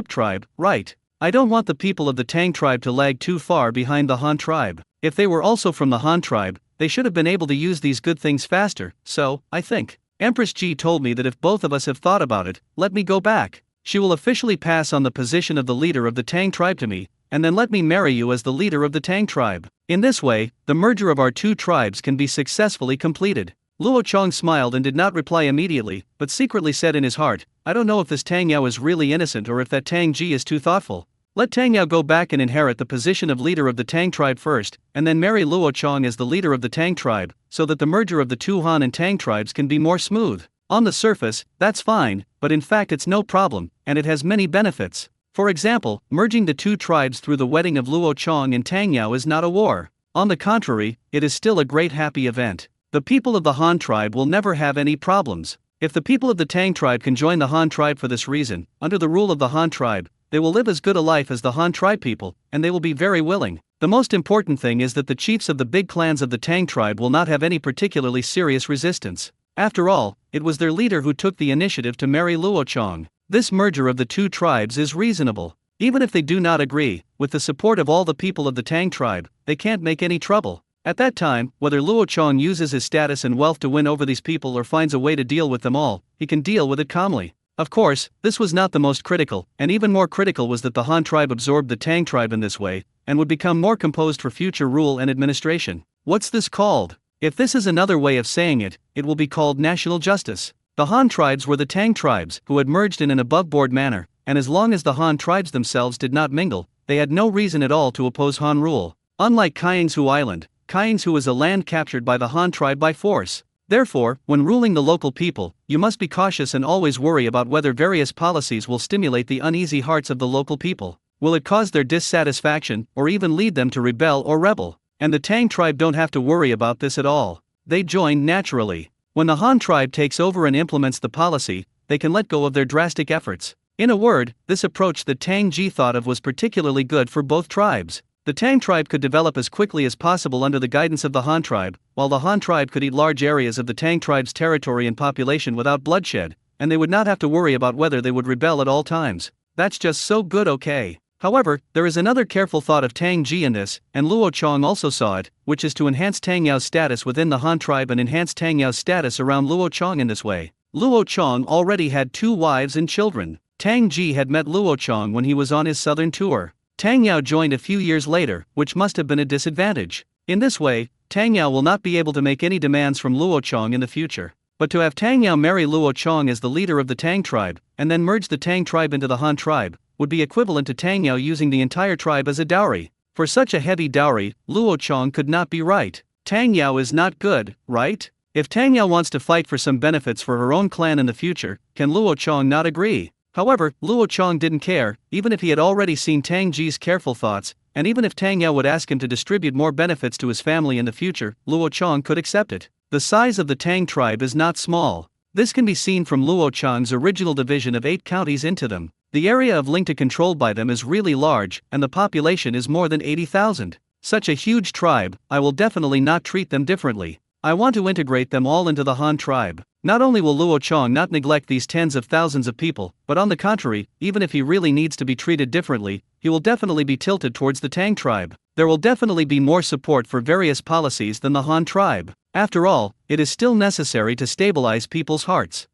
tribe, right? I don't want the people of the Tang tribe to lag too far behind the Han tribe. If they were also from the Han tribe, they should have been able to use these good things faster, so, I think. Empress Ji told me that if both of us have thought about it, let me go back. She will officially pass on the position of the leader of the Tang tribe to me, and then let me marry you as the leader of the Tang tribe. In this way, the merger of our two tribes can be successfully completed. Luo Chong smiled and did not reply immediately, but secretly said in his heart, I don't know if this Tang Yao is really innocent or if that Tang Ji is too thoughtful. Let Tang Yao go back and inherit the position of leader of the Tang tribe first, and then marry Luo Chong as the leader of the Tang tribe, so that the merger of the two Han and Tang tribes can be more smooth. On the surface, that's fine, but in fact it's no problem, and it has many benefits. For example, merging the two tribes through the wedding of Luo Chong and Tang Yao is not a war. On the contrary, it is still a great happy event. The people of the Han tribe will never have any problems. If the people of the Tang tribe can join the Han tribe for this reason, under the rule of the Han tribe, they will live as good a life as the Han tribe people, and they will be very willing. The most important thing is that the chiefs of the big clans of the Tang tribe will not have any particularly serious resistance. After all, it was their leader who took the initiative to marry Luo Chong. This merger of the two tribes is reasonable. Even if they do not agree, with the support of all the people of the Tang tribe, they can't make any trouble. At that time, whether Luo Chong uses his status and wealth to win over these people or finds a way to deal with them all, he can deal with it calmly. Of course, this was not the most critical, and even more critical was that the Han tribe absorbed the Tang tribe in this way, and would become more composed for future rule and administration. What's this called? If this is another way of saying it, it will be called national justice. The Han tribes were the Tang tribes, who had merged in an above-board manner, and as long as the Han tribes themselves did not mingle, they had no reason at all to oppose Han rule. Unlike Kiangsu Island, Kiangsu is a land captured by the Han tribe by force. Therefore, when ruling the local people, you must be cautious and always worry about whether various policies will stimulate the uneasy hearts of the local people. Will it cause their dissatisfaction, or even lead them to rebel or rebel? And the Tang tribe don't have to worry about this at all. They join naturally. When the Han tribe takes over and implements the policy, they can let go of their drastic efforts. In a word, this approach that Tang Ji thought of was particularly good for both tribes. The Tang tribe could develop as quickly as possible under the guidance of the Han tribe, while the Han tribe could eat large areas of the Tang tribe's territory and population without bloodshed, and they would not have to worry about whether they would rebel at all times. That's just so good, okay? However, there is another careful thought of Tang Ji in this, and Luo Chong also saw it, which is to enhance Tang Yao's status within the Han tribe and enhance Tang Yao's status around Luo Chong in this way. Luo Chong already had 2 wives and children. Tang Ji had met Luo Chong when he was on his southern tour. Tang Yao joined a few years later, which must have been a disadvantage. In this way, Tang Yao will not be able to make any demands from Luo Chong in the future. But to have Tang Yao marry Luo Chong as the leader of the Tang tribe, and then merge the Tang tribe into the Han tribe, would be equivalent to Tang Yao using the entire tribe as a dowry. For such a heavy dowry, Luo Chong could not be right. Tang Yao is not good, right? If Tang Yao wants to fight for some benefits for her own clan in the future, can Luo Chong not agree? However, Luo Chong didn't care, even if he had already seen Tang Ji's careful thoughts, and even if Tang Yao would ask him to distribute more benefits to his family in the future, Luo Chong could accept it. The size of the Tang tribe is not small. This can be seen from Luo Chong's original division of 8 counties into them. The area of Lingta controlled by them is really large, and the population is more than 80,000. Such a huge tribe, I will definitely not treat them differently. I want to integrate them all into the Han tribe. Not only will Luo Chong not neglect these tens of thousands of people, but on the contrary, even if he really needs to be treated differently, he will definitely be tilted towards the Tang tribe. There will definitely be more support for various policies than the Han tribe. After all, it is still necessary to stabilize people's hearts.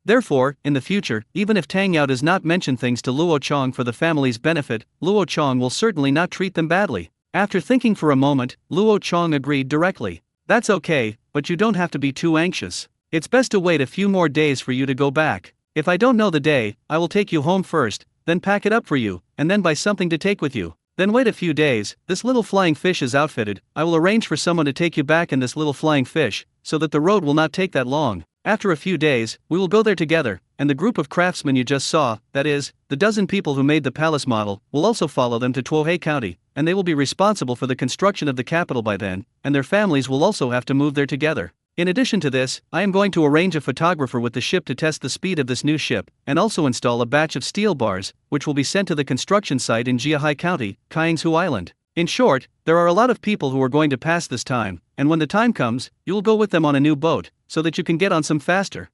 Therefore, in the future, even if Tang Yao does not mention things to Luo Chong for the family's benefit, Luo Chong will certainly not treat them badly. After thinking for a moment, Luo Chong agreed directly. That's okay, but you don't have to be too anxious. It's best to wait a few more days for you to go back. If I don't know the day, I will take you home first, then pack it up for you, and then buy something to take with you. Then wait a few days, this little flying fish is outfitted, I will arrange for someone to take you back in this little flying fish, so that the road will not take that long. After a few days, we will go there together, and the group of craftsmen you just saw, that is, the dozen people who made the palace model, will also follow them to Tuohei County, and they will be responsible for the construction of the capital by then, and their families will also have to move there together. In addition to this, I am going to arrange a photographer with the ship to test the speed of this new ship, and also install a batch of steel bars, which will be sent to the construction site in Jiahai County, Kiangsu Island. In short, there are a lot of people who are going to pass this time, and when the time comes, you will go with them on a new boat, so that you can get on some faster.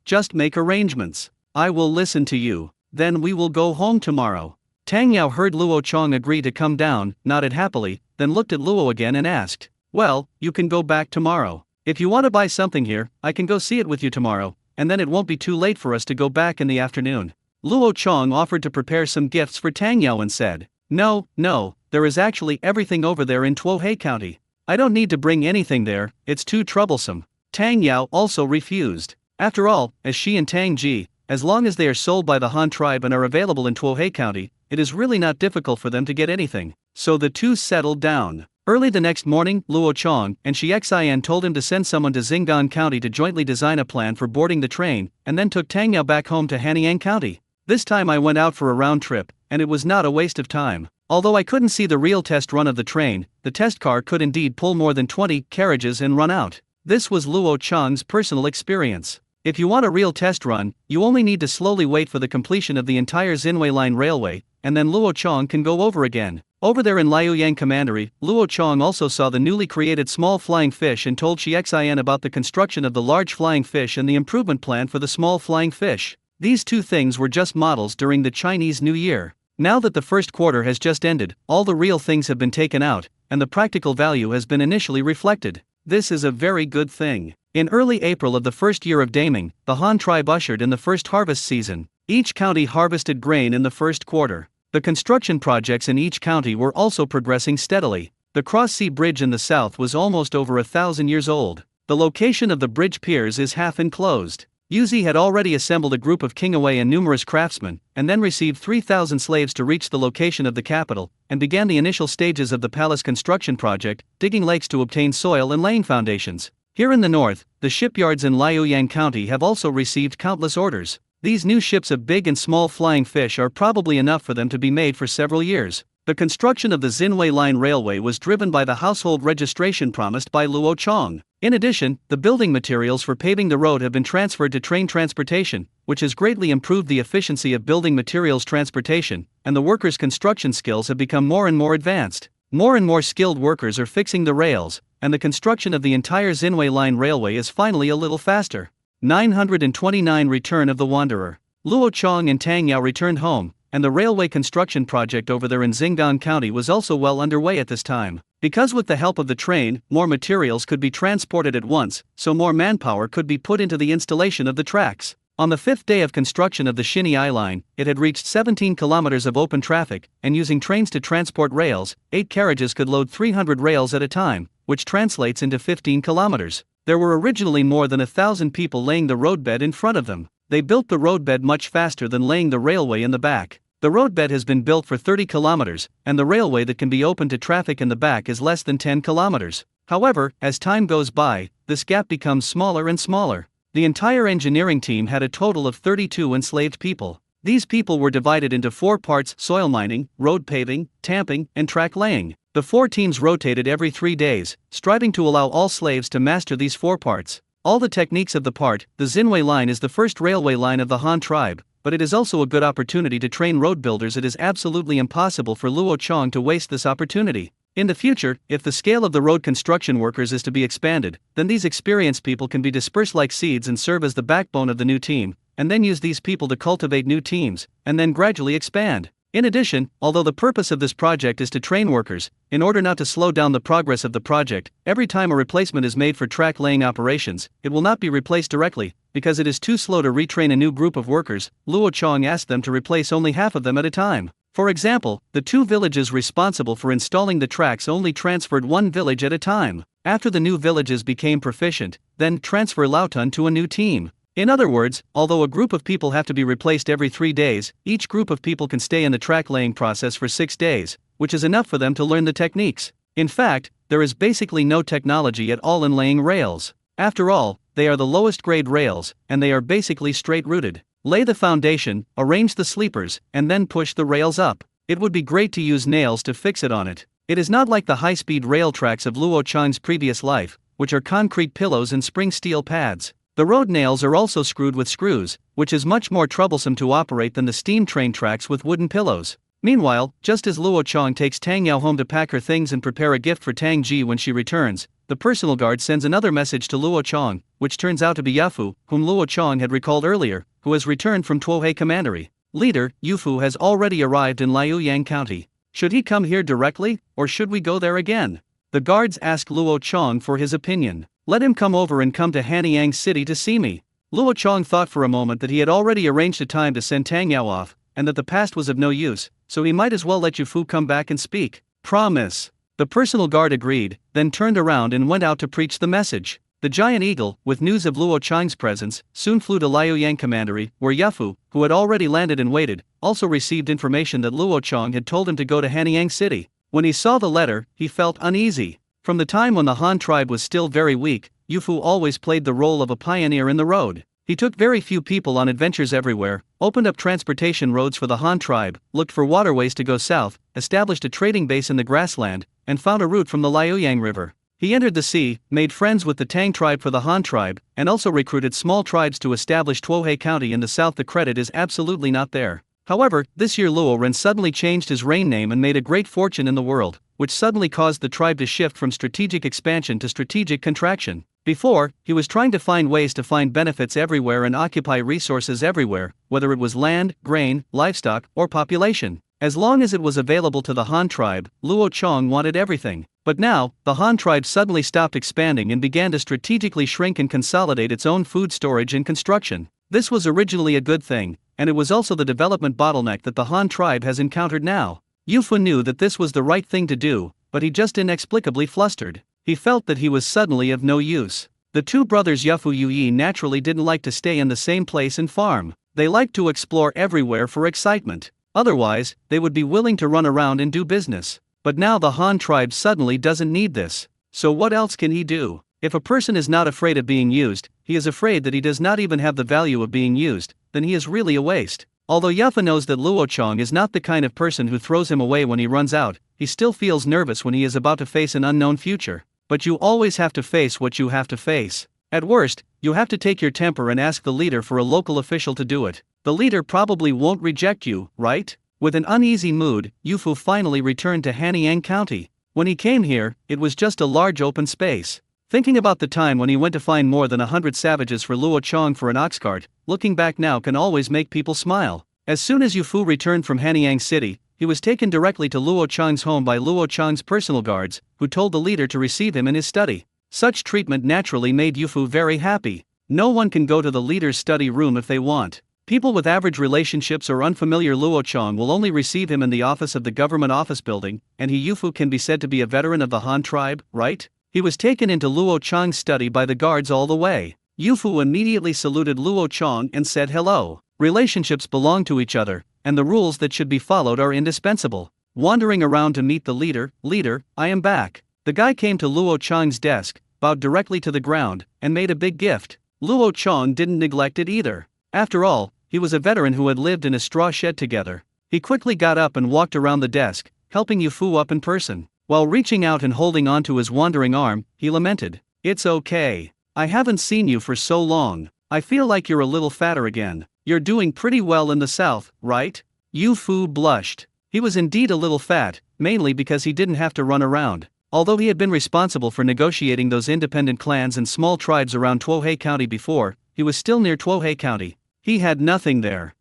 Just make arrangements. I will listen to you. then we will go home tomorrow. Tang Yao heard Luo Chong agree to come down, nodded happily, then looked at Luo again and asked, "Well, you can go back tomorrow. If you want to buy something here, I can go see it with you tomorrow, and then it won't be too late for us to go back in the afternoon." Luo Chong offered to prepare some gifts for Tang Yao and said, No, there is actually everything over there in Tuohei County. I don't need to bring anything there, it's too troublesome." Tang Yao also refused. After all, as she and Tang Ji, as long as they are sold by the Han tribe and are available in Tuohei County, it is really not difficult for them to get anything. So the two settled down. Early the next morning, Luo Chong and Shi Xian told him to send someone to Xingan County to jointly design a plan for boarding the train, and then took Tang Yao back home to Hanyang County. "This time I went out for a round trip, and it was not a waste of time. Although I couldn't see the real test run of the train, the test car could indeed pull more than 20 carriages and run out." This was Luo Chong's personal experience. If you want a real test run, you only need to slowly wait for the completion of the entire Xinwei Line Railway, and then Luo Chong can go over again. Over there in Liuyang Commandery, Luo Chong also saw the newly created small flying fish and told Shi Xian about the construction of the large flying fish and the improvement plan for the small flying fish. These two things were just models during the Chinese New Year. Now that the first quarter has just ended, all the real things have been taken out, and the practical value has been initially reflected. This is a very good thing. In early April of the first year of Daming, the Han tribe ushered in the first harvest season. Each county harvested grain in the first quarter. The construction projects in each county were also progressing steadily. The cross-sea bridge in the south was almost over 1,000 years old. The location of the bridge piers is half enclosed. Yuzi had already assembled a group of Kingaway and numerous craftsmen, and then received 3,000 slaves to reach the location of the capital, and began the initial stages of the palace construction project, digging lakes to obtain soil and laying foundations. Here in the north, the shipyards in Liuyang County have also received countless orders. These new ships of big and small flying fish are probably enough for them to be made for several years. The construction of the Xinwei Line Railway was driven by the household registration promised by Luo Chong. In addition, the building materials for paving the road have been transferred to train transportation, which has greatly improved the efficiency of building materials transportation, and the workers' construction skills have become more and more advanced. More and more skilled workers are fixing the rails, and the construction of the entire Xinwei Line Railway is finally a little faster. 929 Return of the Wanderer. Luo Chong and Tang Yao returned home, and the railway construction project over there in Xingan County was also well underway at this time. Because with the help of the train, more materials could be transported at once, so more manpower could be put into the installation of the tracks. On the fifth day of construction of the Xinyi line, it had reached 17 kilometers of open traffic, and using trains to transport rails, 8 carriages could load 300 rails at a time, which translates into 15 kilometers. There were originally more than 1,000 people laying the roadbed in front of them. They built the roadbed much faster than laying the railway in the back. The roadbed has been built for 30 kilometers, and the railway that can be opened to traffic in the back is less than 10 kilometers. However, as time goes by, this gap becomes smaller and smaller. The entire engineering team had a total of 32 enslaved people. These people were divided into 4 parts: soil mining, road paving, tamping, and track laying. The 4 teams rotated every 3 days, striving to allow all slaves to master these 4 parts. All the techniques of the part. The Xinwei line is the first railway line of the Han tribe, but it is also a good opportunity to train road builders. It is absolutely impossible for Luo Chong to waste this opportunity. In the future, if the scale of the road construction workers is to be expanded, then these experienced people can be dispersed like seeds and serve as the backbone of the new team, and then use these people to cultivate new teams, and then gradually expand. In addition, although the purpose of this project is to train workers, in order not to slow down the progress of the project, every time a replacement is made for track laying operations, it will not be replaced directly, because it is too slow to retrain a new group of workers. Luo Chong asked them to replace only half of them at a time. For example, the 2 villages responsible for installing the tracks only transferred 1 village at a time. After the new villages became proficient, then transfer Laotun to a new team. In other words, although a group of people have to be replaced every 3 days, each group of people can stay in the track laying process for 6 days, which is enough for them to learn the techniques. In fact, there is basically no technology at all in laying rails. After all, they are the lowest grade rails, and they are basically straight-rooted. Lay the foundation, arrange the sleepers, and then push the rails up. It would be great to use nails to fix it on it. It is not like the high-speed rail tracks of Luo Chang's previous life, which are concrete pillows and spring steel pads. The road nails are also screwed with screws, which is much more troublesome to operate than the steam train tracks with wooden pillows. Meanwhile, just as Luo Chong takes Tang Yao home to pack her things and prepare a gift for Tang Ji when she returns, the personal guard sends another message to Luo Chong, which turns out to be Yafu, whom Luo Chong had recalled earlier, who has returned from Tuohei Commandery. Leader, Yufu has already arrived in Liuyang County. Should he come here directly, or should we go there again? The guards asked Luo Chong for his opinion. Let him come over and come to Hanyang City to see me. Luo Chong thought for a moment that he had already arranged a time to send Tang Yao off, and that the past was of no use, so he might as well let Yufu come back and speak. Promise. The personal guard agreed, then turned around and went out to preach the message. The giant eagle, with news of Luo Chang's presence, soon flew to Liuyang Commandery, where Yufu, who had already landed and waited, also received information that Luo Chang had told him to go to Hanyang City. When he saw the letter, he felt uneasy. From the time when the Han tribe was still very weak, Yufu always played the role of a pioneer in the road. He took very few people on adventures everywhere, opened up transportation roads for the Han tribe, looked for waterways to go south, established a trading base in the grassland, and found a route from the Liuyang River. He entered the sea, made friends with the Tang tribe for the Han tribe, and also recruited small tribes to establish Tuohe County in the south. The credit is absolutely not there. However, this year Luo Ren suddenly changed his reign name and made a great fortune in the world, which suddenly caused the tribe to shift from strategic expansion to strategic contraction. Before, he was trying to find ways to find benefits everywhere and occupy resources everywhere, whether it was land, grain, livestock, or population. As long as it was available to the Han tribe, Luo Chong wanted everything. But now, the Han tribe suddenly stopped expanding and began to strategically shrink and consolidate its own food storage and construction. This was originally a good thing, and it was also the development bottleneck that the Han tribe has encountered now. Yufu knew that this was the right thing to do, but he just inexplicably flustered. He felt that he was suddenly of no use. The two brothers Yufu Yuyi naturally didn't like to stay in the same place and farm. They liked to explore everywhere for excitement. Otherwise, they would be willing to run around and do business. But now the Han tribe suddenly doesn't need this. So what else can he do? If a person is not afraid of being used, he is afraid that he does not even have the value of being used, then he is really a waste. Although Yufu knows that Luo Chong is not the kind of person who throws him away when he runs out, he still feels nervous when he is about to face an unknown future. But you always have to face what you have to face. At worst, you have to take your temper and ask the leader for a local official to do it. The leader probably won't reject you, right? With an uneasy mood, Yufu finally returned to Hanyang County. When he came here, it was just a large open space. Thinking about the time when he went to find more than 100 savages for Luo Chong for an ox cart, looking back now can always make people smile. As soon as Yufu returned from Hanyang City, he was taken directly to Luo Chang's home by Luo Chang's personal guards, who told the leader to receive him in his study. Such treatment naturally made Yufu very happy. No one can go to the leader's study room if they want. People with average relationships or unfamiliar Luo Chong will only receive him in the office of the government office building, and he Yufu can be said to be a veteran of the Han tribe, right? He was taken into Luo Chang's study by the guards all the way. Yufu immediately saluted Luo Chong and said hello. Relationships belong to each other, and the rules that should be followed are indispensable. Wandering around to meet the leader, I am back. The guy came to Luo Chang's desk, bowed directly to the ground, and made a big gift. Luo Chong didn't neglect it either. After all, he was a veteran who had lived in a straw shed together. He quickly got up and walked around the desk, helping Yufu up in person. While reaching out and holding onto his wandering arm, he lamented, "It's okay. I haven't seen you for so long. I feel like you're a little fatter again. You're doing pretty well in the south, right?" Yufu blushed. He was indeed a little fat, mainly because he didn't have to run around. Although he had been responsible for negotiating those independent clans and small tribes around Tuohe County before, he was still near Tuohe County. He had nothing there.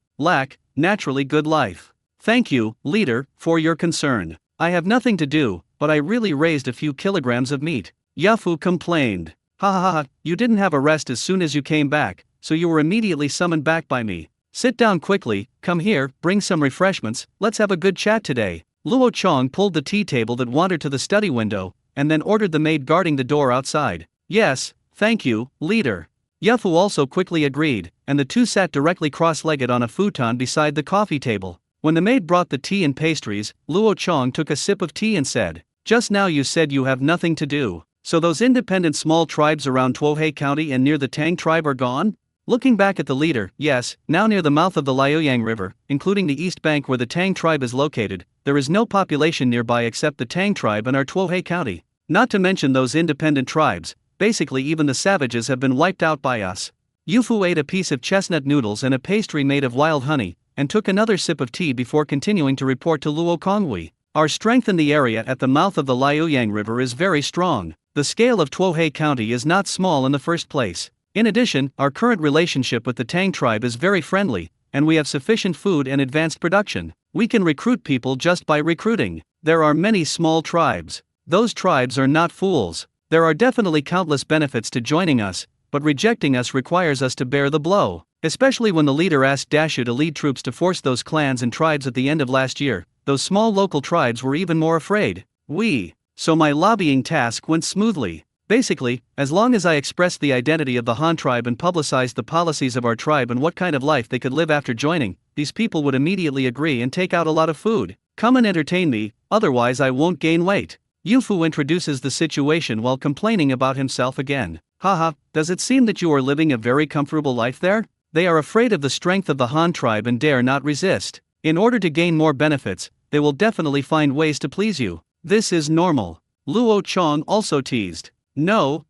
Naturally good life. "Thank you, leader, for your concern. I have nothing to do, but I really raised a few kilograms of meat." Yufu complained. "Ha ha ha, you didn't have a rest as soon as you came back, so you were immediately summoned back by me. Sit down quickly, come here, bring some refreshments, let's have a good chat today." Luo Chong pulled the tea table that wandered to the study window, and then ordered the maid guarding the door outside. "Yes, thank you, leader." Yufu also quickly agreed, and the two sat directly cross-legged on a futon beside the coffee table. When the maid brought the tea and pastries, Luo Chong took a sip of tea and said, "Just now you said you have nothing to do. So those independent small tribes around Tuohe County and near the Tang tribe are gone?" Looking back at the leader, yes, now near the mouth of the Liuyang River, including the east bank where the Tang tribe is located, there is no population nearby except the Tang tribe and our Tuohe County. Not to mention those independent tribes, basically even the savages have been wiped out by us. Yufu ate a piece of chestnut noodles and a pastry made of wild honey, and took another sip of tea before continuing to report to Luo Konghui. "Our strength in the area at the mouth of the Liuyang River is very strong. The scale of Tuohe County is not small in the first place. In addition, our current relationship with the Tang tribe is very friendly, and we have sufficient food and advanced production. We can recruit people just by recruiting. There are many small tribes. Those tribes are not fools. There are definitely countless benefits to joining us, but rejecting us requires us to bear the blow. Especially when the leader asked Dashu to lead troops to force those clans and tribes at the end of last year, those small local tribes were even more afraid. So my lobbying task went smoothly. Basically, as long as I expressed the identity of the Han tribe and publicized the policies of our tribe and what kind of life they could live after joining, these people would immediately agree and take out a lot of food. Come and entertain me, otherwise I won't gain weight. Yufu introduces the situation while complaining about himself again. Haha, does it seem that you are living a very comfortable life there? They are afraid of the strength of the Han tribe and dare not resist. In order to gain more benefits, they will definitely find ways to please you. This is normal. Luo Chong also teased. No.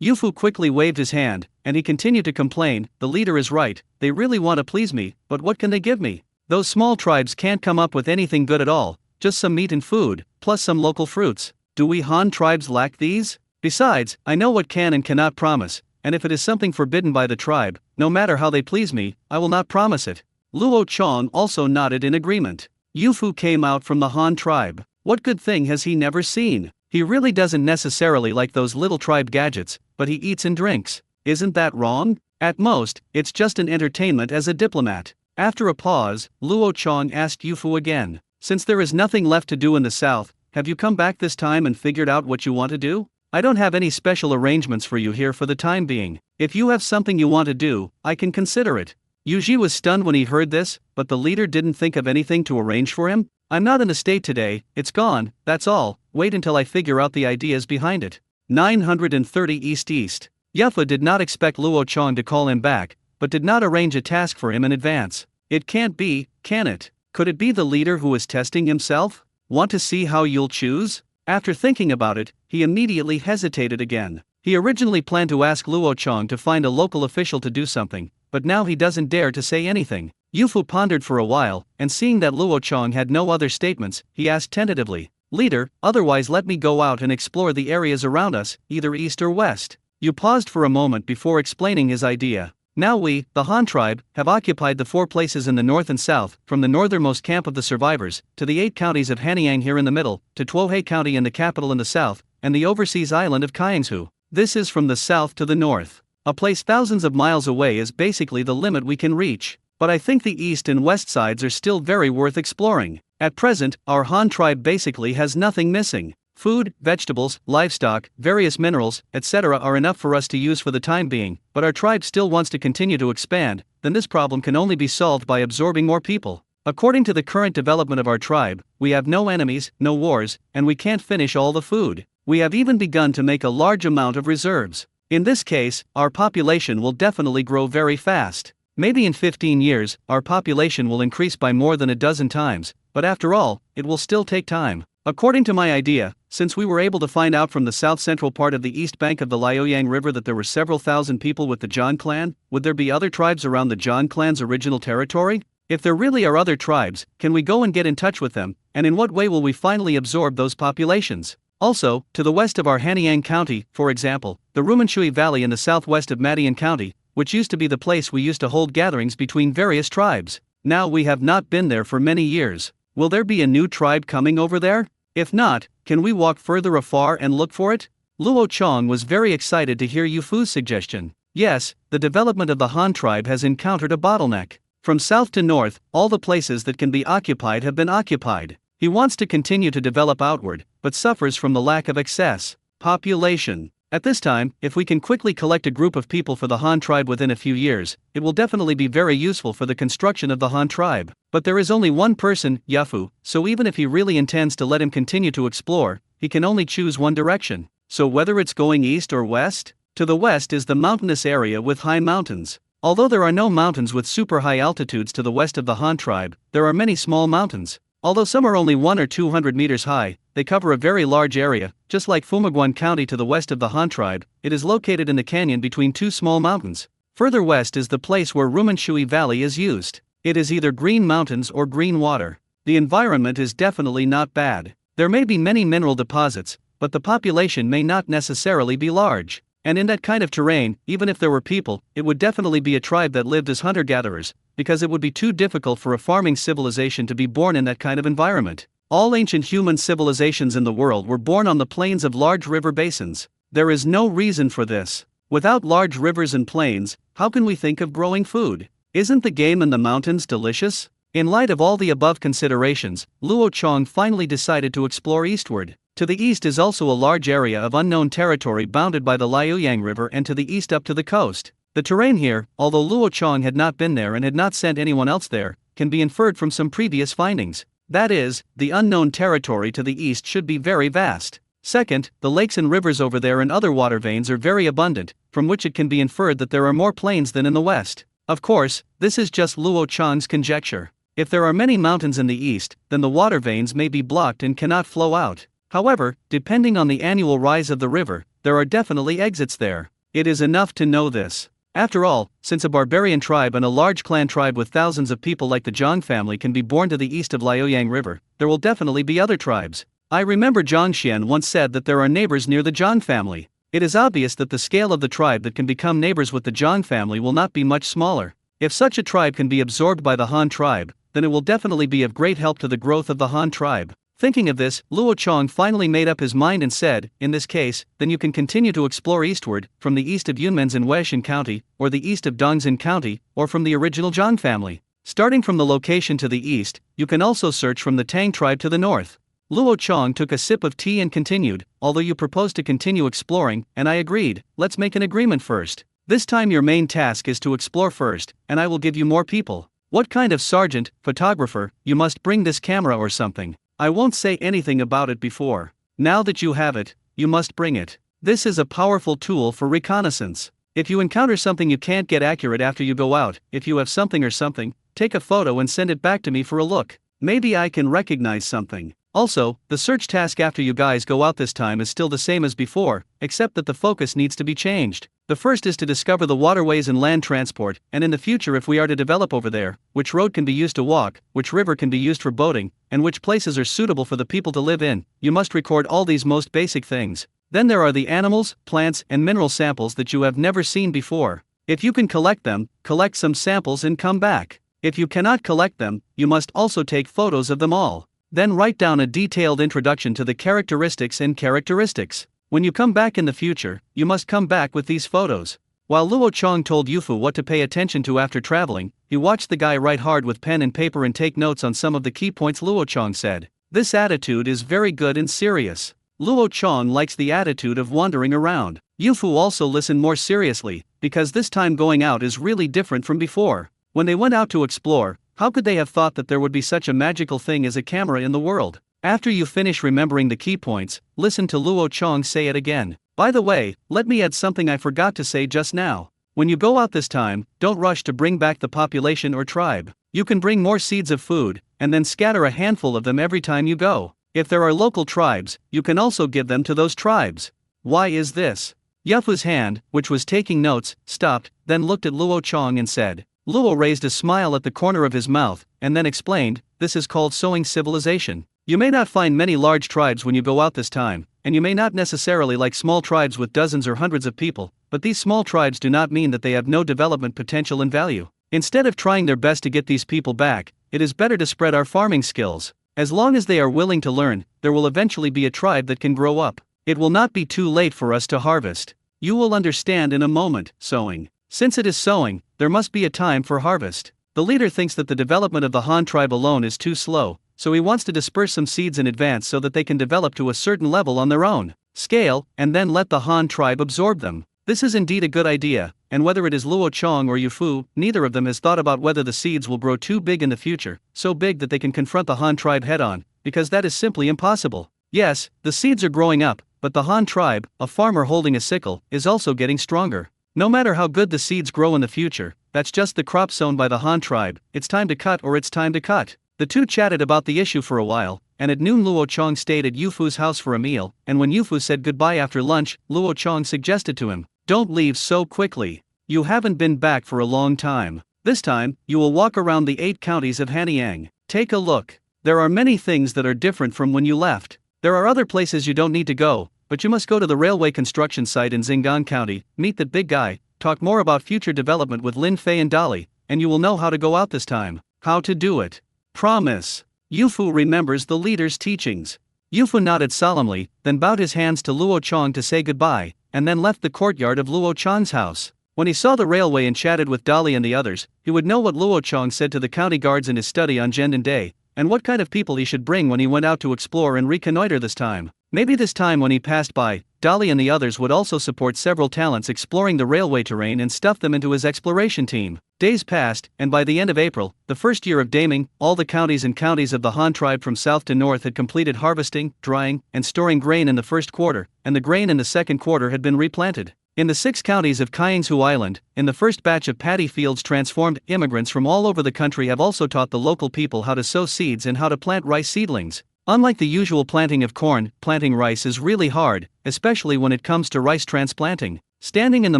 Yufu quickly waved his hand, and he continued to complain, the leader is right, they really want to please me, but what can they give me? Those small tribes can't come up with anything good at all, just some meat and food, plus some local fruits. Do we Han tribes lack these? Besides, I know what can and cannot promise, and if it is something forbidden by the tribe, no matter how they please me, I will not promise it. Luo Chong also nodded in agreement. Yufu came out from the Han tribe. What good thing has he never seen? He really doesn't necessarily like those little tribe gadgets, but he eats and drinks. Isn't that wrong? At most, it's just an entertainment as a diplomat. After a pause, Luo Chong asked Yufu again. Since there is nothing left to do in the south, have you come back this time and figured out what you want to do? I don't have any special arrangements for you here for the time being. If you have something you want to do, I can consider it. Yuji was stunned when he heard this, but the leader didn't think of anything to arrange for him. I'm not in the state today, it's gone, that's all, wait until I figure out the ideas behind it. 930 East. Yufa did not expect Luo Chong to call him back, but did not arrange a task for him in advance. It can't be, can it? Could it be the leader who is testing himself? Want to see how you'll choose? After thinking about it, he immediately hesitated again. He originally planned to ask Luo Chong to find a local official to do something, but now he doesn't dare to say anything. Yufu pondered for a while, and seeing that Luo Chong had no other statements, he asked tentatively, Leader, otherwise let me go out and explore the areas around us, either east or west. Yu paused for a moment before explaining his idea. Now we, the Han tribe, have occupied the 4 places in the north and south, from the northernmost camp of the survivors, to the 8 counties of Hanyang here in the middle, to Tuohe County in the capital in the south, and the overseas island of Kiangsu. This is from the south to the north. A place thousands of miles away is basically the limit we can reach. But I think the east and west sides are still very worth exploring. At present, our Han tribe basically has nothing missing. Food, vegetables, livestock, various minerals, etc. are enough for us to use for the time being, but our tribe still wants to continue to expand, then this problem can only be solved by absorbing more people. According to the current development of our tribe, we have no enemies, no wars, and we can't finish all the food. We have even begun to make a large amount of reserves. In this case, our population will definitely grow very fast. Maybe in 15 years, our population will increase by more than a dozen times, but after all, it will still take time. According to my idea, since we were able to find out from the south-central part of the east bank of the Liaoyang River that there were several thousand people with the Zhan clan, would there be other tribes around the Zhan clan's original territory? If there really are other tribes, can we go and get in touch with them, and in what way will we finally absorb those populations? Also, to the west of our Hanyang County, for example, the Rumanshui Valley in the southwest of Madian County, which used to be the place we used to hold gatherings between various tribes. Now we have not been there for many years. Will there be a new tribe coming over there? If not, can we walk further afar and look for it? Luo Chong was very excited to hear Yufu's suggestion. Yes, the development of the Han tribe has encountered a bottleneck. From south to north, all the places that can be occupied have been occupied. He wants to continue to develop outward, but suffers from the lack of excess population. At this time, if we can quickly collect a group of people for the Han tribe within a few years, it will definitely be very useful for the construction of the Han tribe. But there is only one person, Yufu, so even if he really intends to let him continue to explore, he can only choose one direction. So whether it's going east or west? To the west is the mountainous area with high mountains. Although there are no mountains with super high altitudes to the west of the Han tribe, there are many small mountains. Although some are only 100 or 200 meters high, they cover a very large area. Just like Fumaguan County to the west of the Han tribe, it is located in the canyon between 2 small mountains. Further west is the place where Rumanshui Valley is used. It is either green mountains or green water. The environment is definitely not bad. There may be many mineral deposits, but the population may not necessarily be large. And in that kind of terrain, even if there were people, it would definitely be a tribe that lived as hunter-gatherers. because it would be too difficult for a farming civilization to be born in that kind of environment. All ancient human civilizations in the world were born on the plains of large river basins. There is no reason for this. Without large rivers and plains, how can we think of growing food? Isn't the game in the mountains delicious? In light of all the above considerations, Luo Chong finally decided to explore eastward. To the east is also a large area of unknown territory bounded by the Liuyang River, and to the east up to the coast. The terrain here, although Luo Chong had not been there and had not sent anyone else there, can be inferred from some previous findings. That is, the unknown territory to the east should be very vast. Second, the lakes and rivers over there and other water veins are very abundant, from which it can be inferred that there are more plains than in the west. Of course, this is just Luo Chong's conjecture. If there are many mountains in the east, then the water veins may be blocked and cannot flow out. However, depending on the annual rise of the river, there are definitely exits there. It is enough to know this. After all, since a barbarian tribe and a large clan tribe with thousands of people like the Zhang family can be born to the east of Liuyang River, there will definitely be other tribes. I remember Zhang Xian once said that there are neighbors near the Zhang family. It is obvious that the scale of the tribe that can become neighbors with the Zhang family will not be much smaller. If such a tribe can be absorbed by the Han tribe, then it will definitely be of great help to the growth of the Han tribe. Thinking of this, Luo Chong finally made up his mind and said, in this case, then you can continue to explore eastward, from the east of Yunmen's in Weixin County, or the east of Dongzin County, or from the original Zhang family. Starting from the location to the east, you can also search from the Tang tribe to the north. Luo Chong took a sip of tea and continued, although you propose to continue exploring, and I agreed, let's make an agreement first. This time your main task is to explore first, and I will give you more people. What kind of sergeant, photographer, you must bring this camera or something. I won't say anything about it before. Now that you have it, you must bring it. This is a powerful tool for reconnaissance. If you encounter something you can't get accurate after you go out, if you have something or something, take a photo and send it back to me for a look. Maybe I can recognize something. Also, the search task after you guys go out this time is still the same as before, except that the focus needs to be changed. The first is to discover the waterways and land transport, and in the future if we are to develop over there, which road can be used to walk, which river can be used for boating, and which places are suitable for the people to live in, you must record all these most basic things. Then there are the animals, plants, and mineral samples that you have never seen before. If you can collect them, collect some samples and come back. If you cannot collect them, you must also take photos of them all. Then write down a detailed introduction to the characteristics and characteristics. When you come back in the future, you must come back with these photos. While Luo Chong told Yufu what to pay attention to after traveling, he watched the guy write hard with pen and paper and take notes on some of the key points Luo Chong said. This attitude is very good and serious. Luo Chong likes the attitude of wandering around. Yufu also listened more seriously, because this time going out is really different from before. When they went out to explore, how could they have thought that there would be such a magical thing as a camera in the world? After you finish remembering the key points, listen to Luo Chong say it again. By the way, let me add something I forgot to say just now. When you go out this time, don't rush to bring back the population or tribe. You can bring more seeds of food, and then scatter a handful of them every time you go. If there are local tribes, you can also give them to those tribes. Why is this? Yufu's hand, which was taking notes, stopped, then looked at Luo Chong and said. Luo raised a smile at the corner of his mouth, and then explained, this is called sowing civilization. You may not find many large tribes when you go out this time, and you may not necessarily like small tribes with dozens or hundreds of people, but these small tribes do not mean that they have no development potential and value. Instead of trying their best to get these people back, it is better to spread our farming skills. As long as they are willing to learn, there will eventually be a tribe that can grow up. It will not be too late for us to harvest. You will understand in a moment, sowing. Since it is sowing, there must be a time for harvest. The leader thinks that the development of the Han tribe alone is too slow, so he wants to disperse some seeds in advance so that they can develop to a certain level on their own scale, and then let the Han tribe absorb them. This is indeed a good idea, and whether it is Luo Chong or Yufu, neither of them has thought about whether the seeds will grow too big in the future, so big that they can confront the Han tribe head-on, because that is simply impossible. Yes, the seeds are growing up, but the Han tribe, a farmer holding a sickle, is also getting stronger. No matter how good the seeds grow in the future, that's just the crop sown by the Han tribe. It's time to cut or it's time to cut. The two chatted about the issue for a while, and at noon Luo Chong stayed at Yufu's house for a meal, and when Yufu said goodbye after lunch, Luo Chong suggested to him, don't leave so quickly. You haven't been back for a long time. This time, you will walk around the 8 counties of Hanyang. Take a look. There are many things that are different from when you left. There are other places you don't need to go, but you must go to the railway construction site in Xingang County, meet that big guy, talk more about future development with Lin Fei and Dolly, and you will know how to go out this time. How to do it. Promise. Yufu remembers the leader's teachings. Yufu nodded solemnly, then bowed his hands to Luo Chong to say goodbye, and then left the courtyard of Luo Chong's house. When he saw the railway and chatted with Dali and the others, he would know what Luo Chong said to the county guards in his study on Zhendan Day, and what kind of people he should bring when he went out to explore and reconnoiter this time. Maybe this time when he passed by, Dali and the others would also support several talents exploring the railway terrain and stuff them into his exploration team. Days passed, and by the end of April, the first year of daming, all the counties and counties of the Han tribe from south to north had completed harvesting, drying, and storing grain in the first quarter, and the grain in the second quarter had been replanted. In the 6 counties of Kiangsu Island, in the first batch of paddy fields transformed, immigrants from all over the country have also taught the local people how to sow seeds and how to plant rice seedlings. Unlike the usual planting of corn, planting rice is really hard, especially when it comes to rice transplanting. Standing in the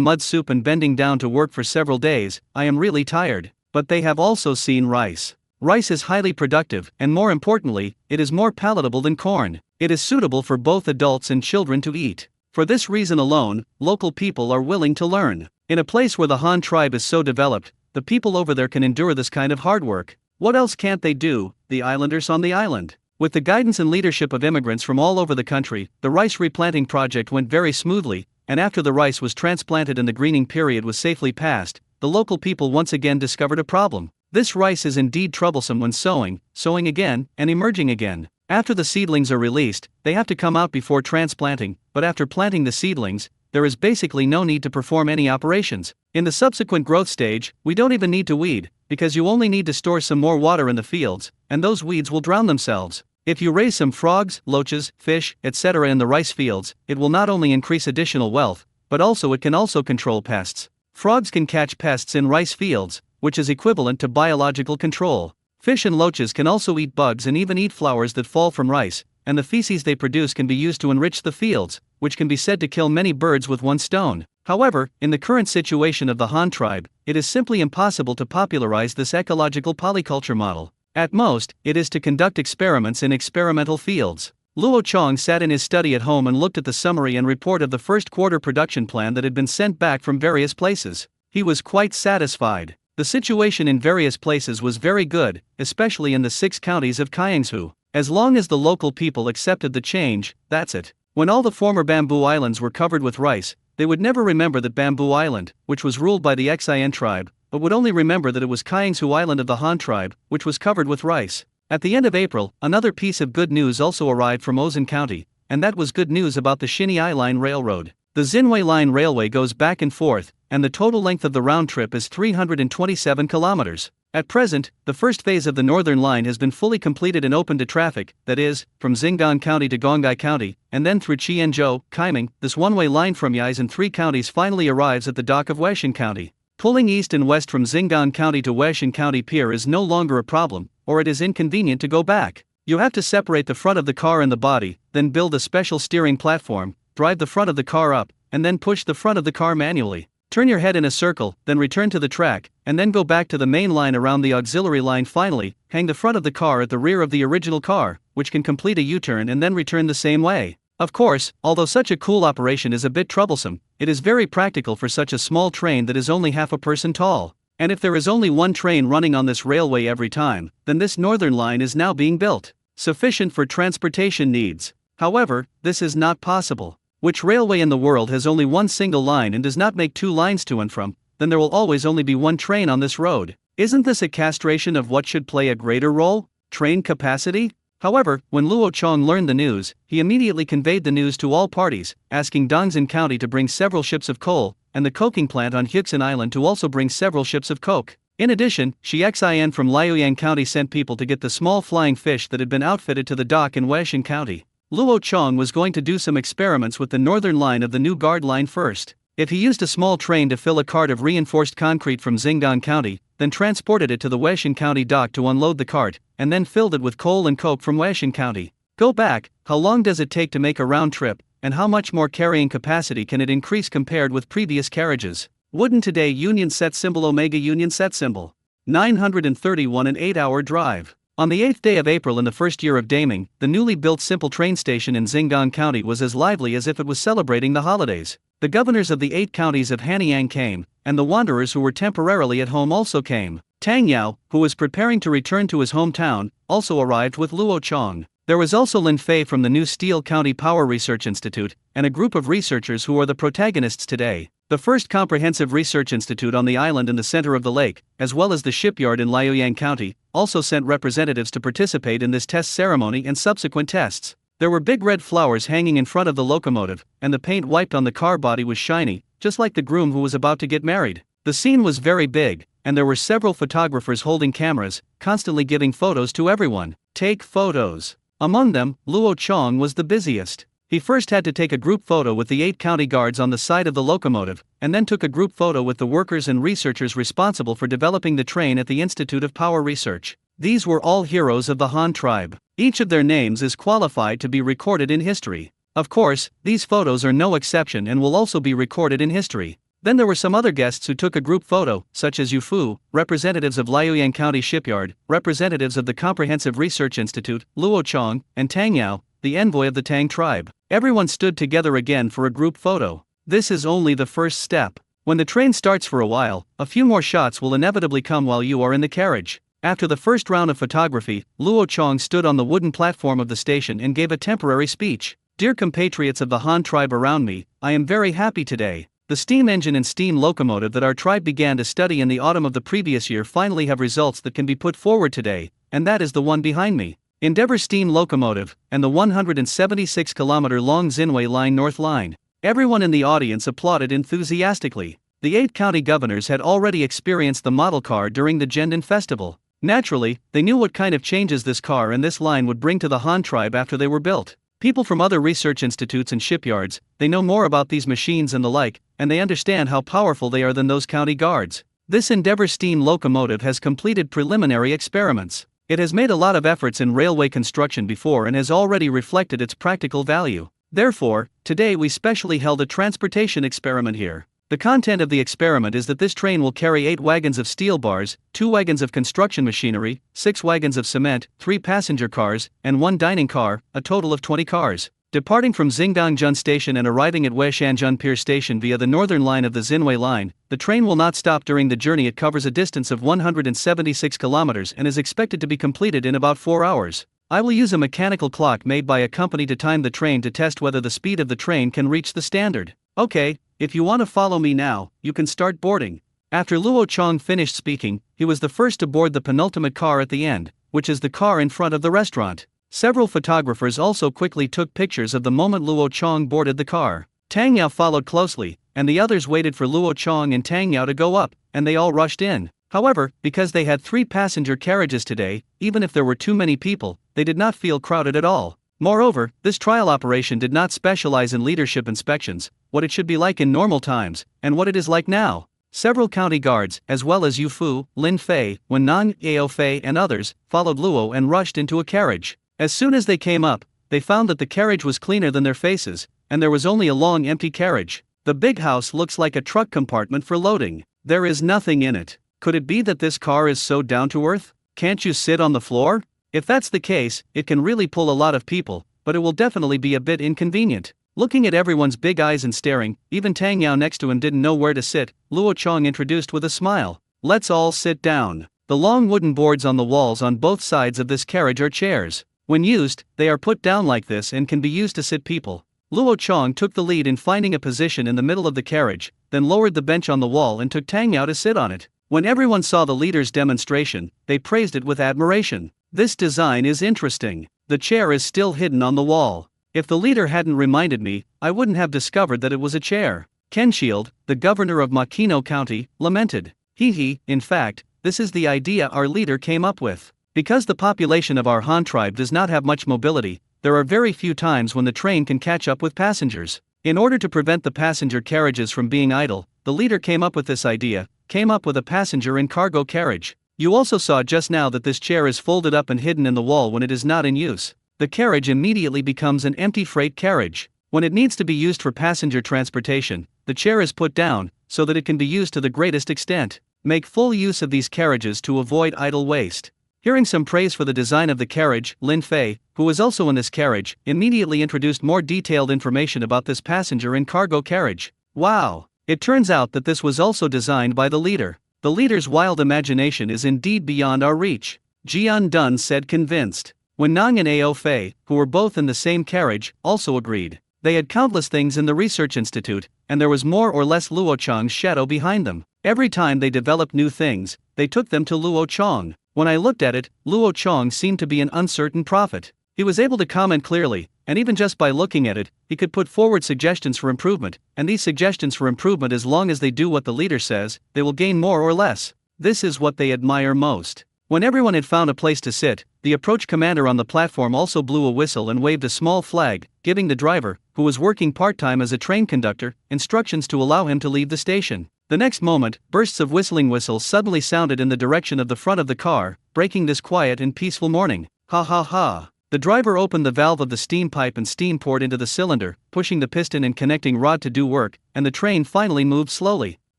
mud soup and bending down to work for several days, I am really tired. But they have also seen rice. Rice is highly productive, and more importantly, it is more palatable than corn. It is suitable for both adults and children to eat. For this reason alone, local people are willing to learn. In a place where the Han tribe is so developed, the people over there can endure this kind of hard work. What else can't they do, the islanders on the island? With the guidance and leadership of immigrants from all over the country, the rice replanting project went very smoothly, and after the rice was transplanted and the greening period was safely passed, the local people once again discovered a problem. This rice is indeed troublesome when sowing again, and emerging again. After the seedlings are released, they have to come out before transplanting, but after planting the seedlings, there is basically no need to perform any operations. In the subsequent growth stage, we don't even need to weed, because you only need to store some more water in the fields, and those weeds will drown themselves. If you raise some frogs, loaches, fish, etc. in the rice fields, it will not only increase additional wealth, but also it can also control pests. Frogs can catch pests in rice fields, which is equivalent to biological control. Fish and loaches can also eat bugs and even eat flowers that fall from rice, and the feces they produce can be used to enrich the fields, which can be said to kill many birds with one stone. However, in the current situation of the Han tribe, it is simply impossible to popularize this ecological polyculture model. At most, it is to conduct experiments in experimental fields. Luo Chong sat in his study at home and looked at the summary and report of the first quarter production plan that had been sent back from various places. He was quite satisfied. The situation in various places was very good, especially in the 6 counties of Kiangsu. As long as the local people accepted the change, that's it. When all the former bamboo islands were covered with rice, they would never remember that Bamboo Island, which was ruled by the Xian tribe, but would only remember that it was Kiangsu Island of the Han tribe, which was covered with rice. At the end of April, another piece of good news also arrived from Ozan County, and that was good news about the Xinyi Line Railroad. The Xinhui Line Railway goes back and forth, and the total length of the round trip is 327 kilometers. At present, the first phase of the Northern Line has been fully completed and open to traffic, that is, from Xingan County to Gongai County, and then through Qianzhou, Kaiming. This one-way line from Yais and 3 counties finally arrives at the dock of Weixin County. Pulling east and west from Xingan County to Weixin County Pier is no longer a problem, or it is inconvenient to go back. You have to separate the front of the car and the body, then build a special steering platform, drive the front of the car up, and then push the front of the car manually. Turn your head in a circle, then return to the track, and then go back to the main line around the auxiliary line. Finally, hang the front of the car at the rear of the original car, which can complete a U-turn and then return the same way. Of course, although such a cool operation is a bit troublesome, it is very practical for such a small train that is only half a person tall. And if there is only one train running on this railway every time, then this northern line is now being built, sufficient for transportation needs. However, this is not possible. Which railway in the world has only one single line and does not make 2 lines to and from? Then there will always only be one train on this road. Isn't this a castration of what should play a greater role? Train capacity? However, when Luo Chong learned the news, he immediately conveyed the news to all parties, asking Dongzhen County to bring several ships of coal, and the coking plant on Hyuxin Island to also bring several ships of coke. In addition, Xian from Liuyang County sent people to get the small flying fish that had been outfitted to the dock in Weixin County. Luo Chong was going to do some experiments with the northern line of the new guard line first. If he used a small train to fill a cart of reinforced concrete from Xingan County, then transported it to the Weixin County dock to unload the cart, and then filled it with coal and coke from Weixin County. Go back, how long does it take to make a round trip, and how much more carrying capacity can it increase compared with previous carriages? Wouldn't today Union Set Symbol Omega Union Set Symbol 931 an 8-hour drive. On the 8th day of April in the first year of daming, the newly built simple train station in Xingan County was as lively as if it was celebrating the holidays. The governors of the 8 counties of Hanyang came, and the wanderers who were temporarily at home also came. Tang Yao, who was preparing to return to his hometown, also arrived with Luo Chong. There was also Lin Fei from the new Steel County Power Research Institute, and a group of researchers who are the protagonists today. The first comprehensive research institute on the island in the center of the lake, as well as the shipyard in Liaoyang County, also sent representatives to participate in this test ceremony and subsequent tests. There were big red flowers hanging in front of the locomotive, and the paint wiped on the car body was shiny, just like the groom who was about to get married. The scene was very big, and there were several photographers holding cameras, constantly giving photos to everyone. Take photos. Among them, Luo Chong was the busiest. He first had to take a group photo with the 8 county guards on the side of the locomotive, and then took a group photo with the workers and researchers responsible for developing the train at the Institute of Power Research. These were all heroes of the Han tribe. Each of their names is qualified to be recorded in history. Of course, these photos are no exception and will also be recorded in history. Then there were some other guests who took a group photo, such as Yu Fu, representatives of Liaoyang County Shipyard, representatives of the Comprehensive Research Institute, Luo Chong, and Tang Yao, the envoy of the Tang tribe. Everyone stood together again for a group photo. This is only the first step. When the train starts for a while, a few more shots will inevitably come while you are in the carriage. After the first round of photography, Luo Chong stood on the wooden platform of the station and gave a temporary speech. Dear compatriots of the Han tribe around me, I am very happy today. The steam engine and steam locomotive that our tribe began to study in the autumn of the previous year finally have results that can be put forward today, and that is the one behind me. Endeavour steam locomotive, and the 176-kilometer-long Xinwei Line North Line. Everyone in the audience applauded enthusiastically. The 8 county governors had already experienced the model car during the Zhendan festival. Naturally, they knew what kind of changes this car and this line would bring to the Han tribe after they were built. People from other research institutes and shipyards, they know more about these machines and the like, and they understand how powerful they are than those county guards. This Endeavour steam locomotive has completed preliminary experiments. It has made a lot of efforts in railway construction before and has already reflected its practical value. Therefore, today we specially held a transportation experiment here. The content of the experiment is that this train will carry 8 wagons of steel bars, 2 wagons of construction machinery, 6 wagons of cement, 3 passenger cars, and 1 dining car, a total of 20 cars. Departing from Xingdangjun Station and arriving at Weishanjun Pier Station via the northern line of the Xinwei Line, the train will not stop during the journey. It covers a distance of 176 kilometers and is expected to be completed in about 4 hours. I will use a mechanical clock made by a company to time the train to test whether the speed of the train can reach the standard. Okay, if you want to follow me now, you can start boarding. After Luo Chong finished speaking, he was the first to board the penultimate car at the end, which is the car in front of the restaurant. Several photographers also quickly took pictures of the moment Luo Chong boarded the car. Tang Yao followed closely, and the others waited for Luo Chong and Tang Yao to go up, and they all rushed in. However, because they had 3 passenger carriages today, even if there were too many people, they did not feel crowded at all. Moreover, this trial operation did not specialize in leadership inspections, what it should be like in normal times, and what it is like now. Several county guards, as well as Yu Fu, Lin Fei, Wennan, Yao Fei and others, followed Luo and rushed into a carriage. As soon as they came up, they found that the carriage was cleaner than their faces, and there was only a long empty carriage. The big house looks like a truck compartment for loading. There is nothing in it. Could it be that this car is so down to earth? Can't you sit on the floor? If that's the case, it can really pull a lot of people, but it will definitely be a bit inconvenient. Looking at everyone's big eyes and staring, even Tang Yao next to him didn't know where to sit. Luo Chong introduced with a smile. Let's all sit down. The long wooden boards on the walls on both sides of this carriage are chairs. When used, they are put down like this and can be used to sit people. Luo Chong took the lead in finding a position in the middle of the carriage, then lowered the bench on the wall and took Tang Yao to sit on it. When everyone saw the leader's demonstration, they praised it with admiration. This design is interesting. The chair is still hidden on the wall. If the leader hadn't reminded me, I wouldn't have discovered that it was a chair. Kenshield, the governor of Makino County, lamented. In fact, this is the idea our leader came up with. Because the population of our Han tribe does not have much mobility, there are very few times when the train can catch up with passengers. In order to prevent the passenger carriages from being idle, the leader came up with this idea, came up with a passenger and cargo carriage. You also saw just now that this chair is folded up and hidden in the wall when it is not in use. The carriage immediately becomes an empty freight carriage. When it needs to be used for passenger transportation, the chair is put down, so that it can be used to the greatest extent. Make full use of these carriages to avoid idle waste. Hearing some praise for the design of the carriage, Lin Fei, who was also in this carriage, immediately introduced more detailed information about this passenger and cargo carriage. Wow! It turns out that this was also designed by the leader. The leader's wild imagination is indeed beyond our reach, Jian Dun said, convinced. When Nang and Ao Fei, who were both in the same carriage, also agreed. They had countless things in the research institute, and there was more or less Luo Chang's shadow behind them. Every time they developed new things, they took them to Luo Chang. When I looked at it, Luo Chang seemed to be an uncertain prophet. He was able to comment clearly, and even just by looking at it, he could put forward suggestions for improvement, and these suggestions for improvement, as long as they do what the leader says, they will gain more or less. This is what they admire most. When everyone had found a place to sit, the approach commander on the platform also blew a whistle and waved a small flag, giving the driver, who was working part-time as a train conductor, instructions to allow him to leave the station. The next moment, bursts of whistling whistles suddenly sounded in the direction of the front of the car, breaking this quiet and peaceful morning. Ha ha ha. The driver opened the valve of the steam pipe and steam poured into the cylinder, pushing the piston and connecting rod to do work, and the train finally moved slowly.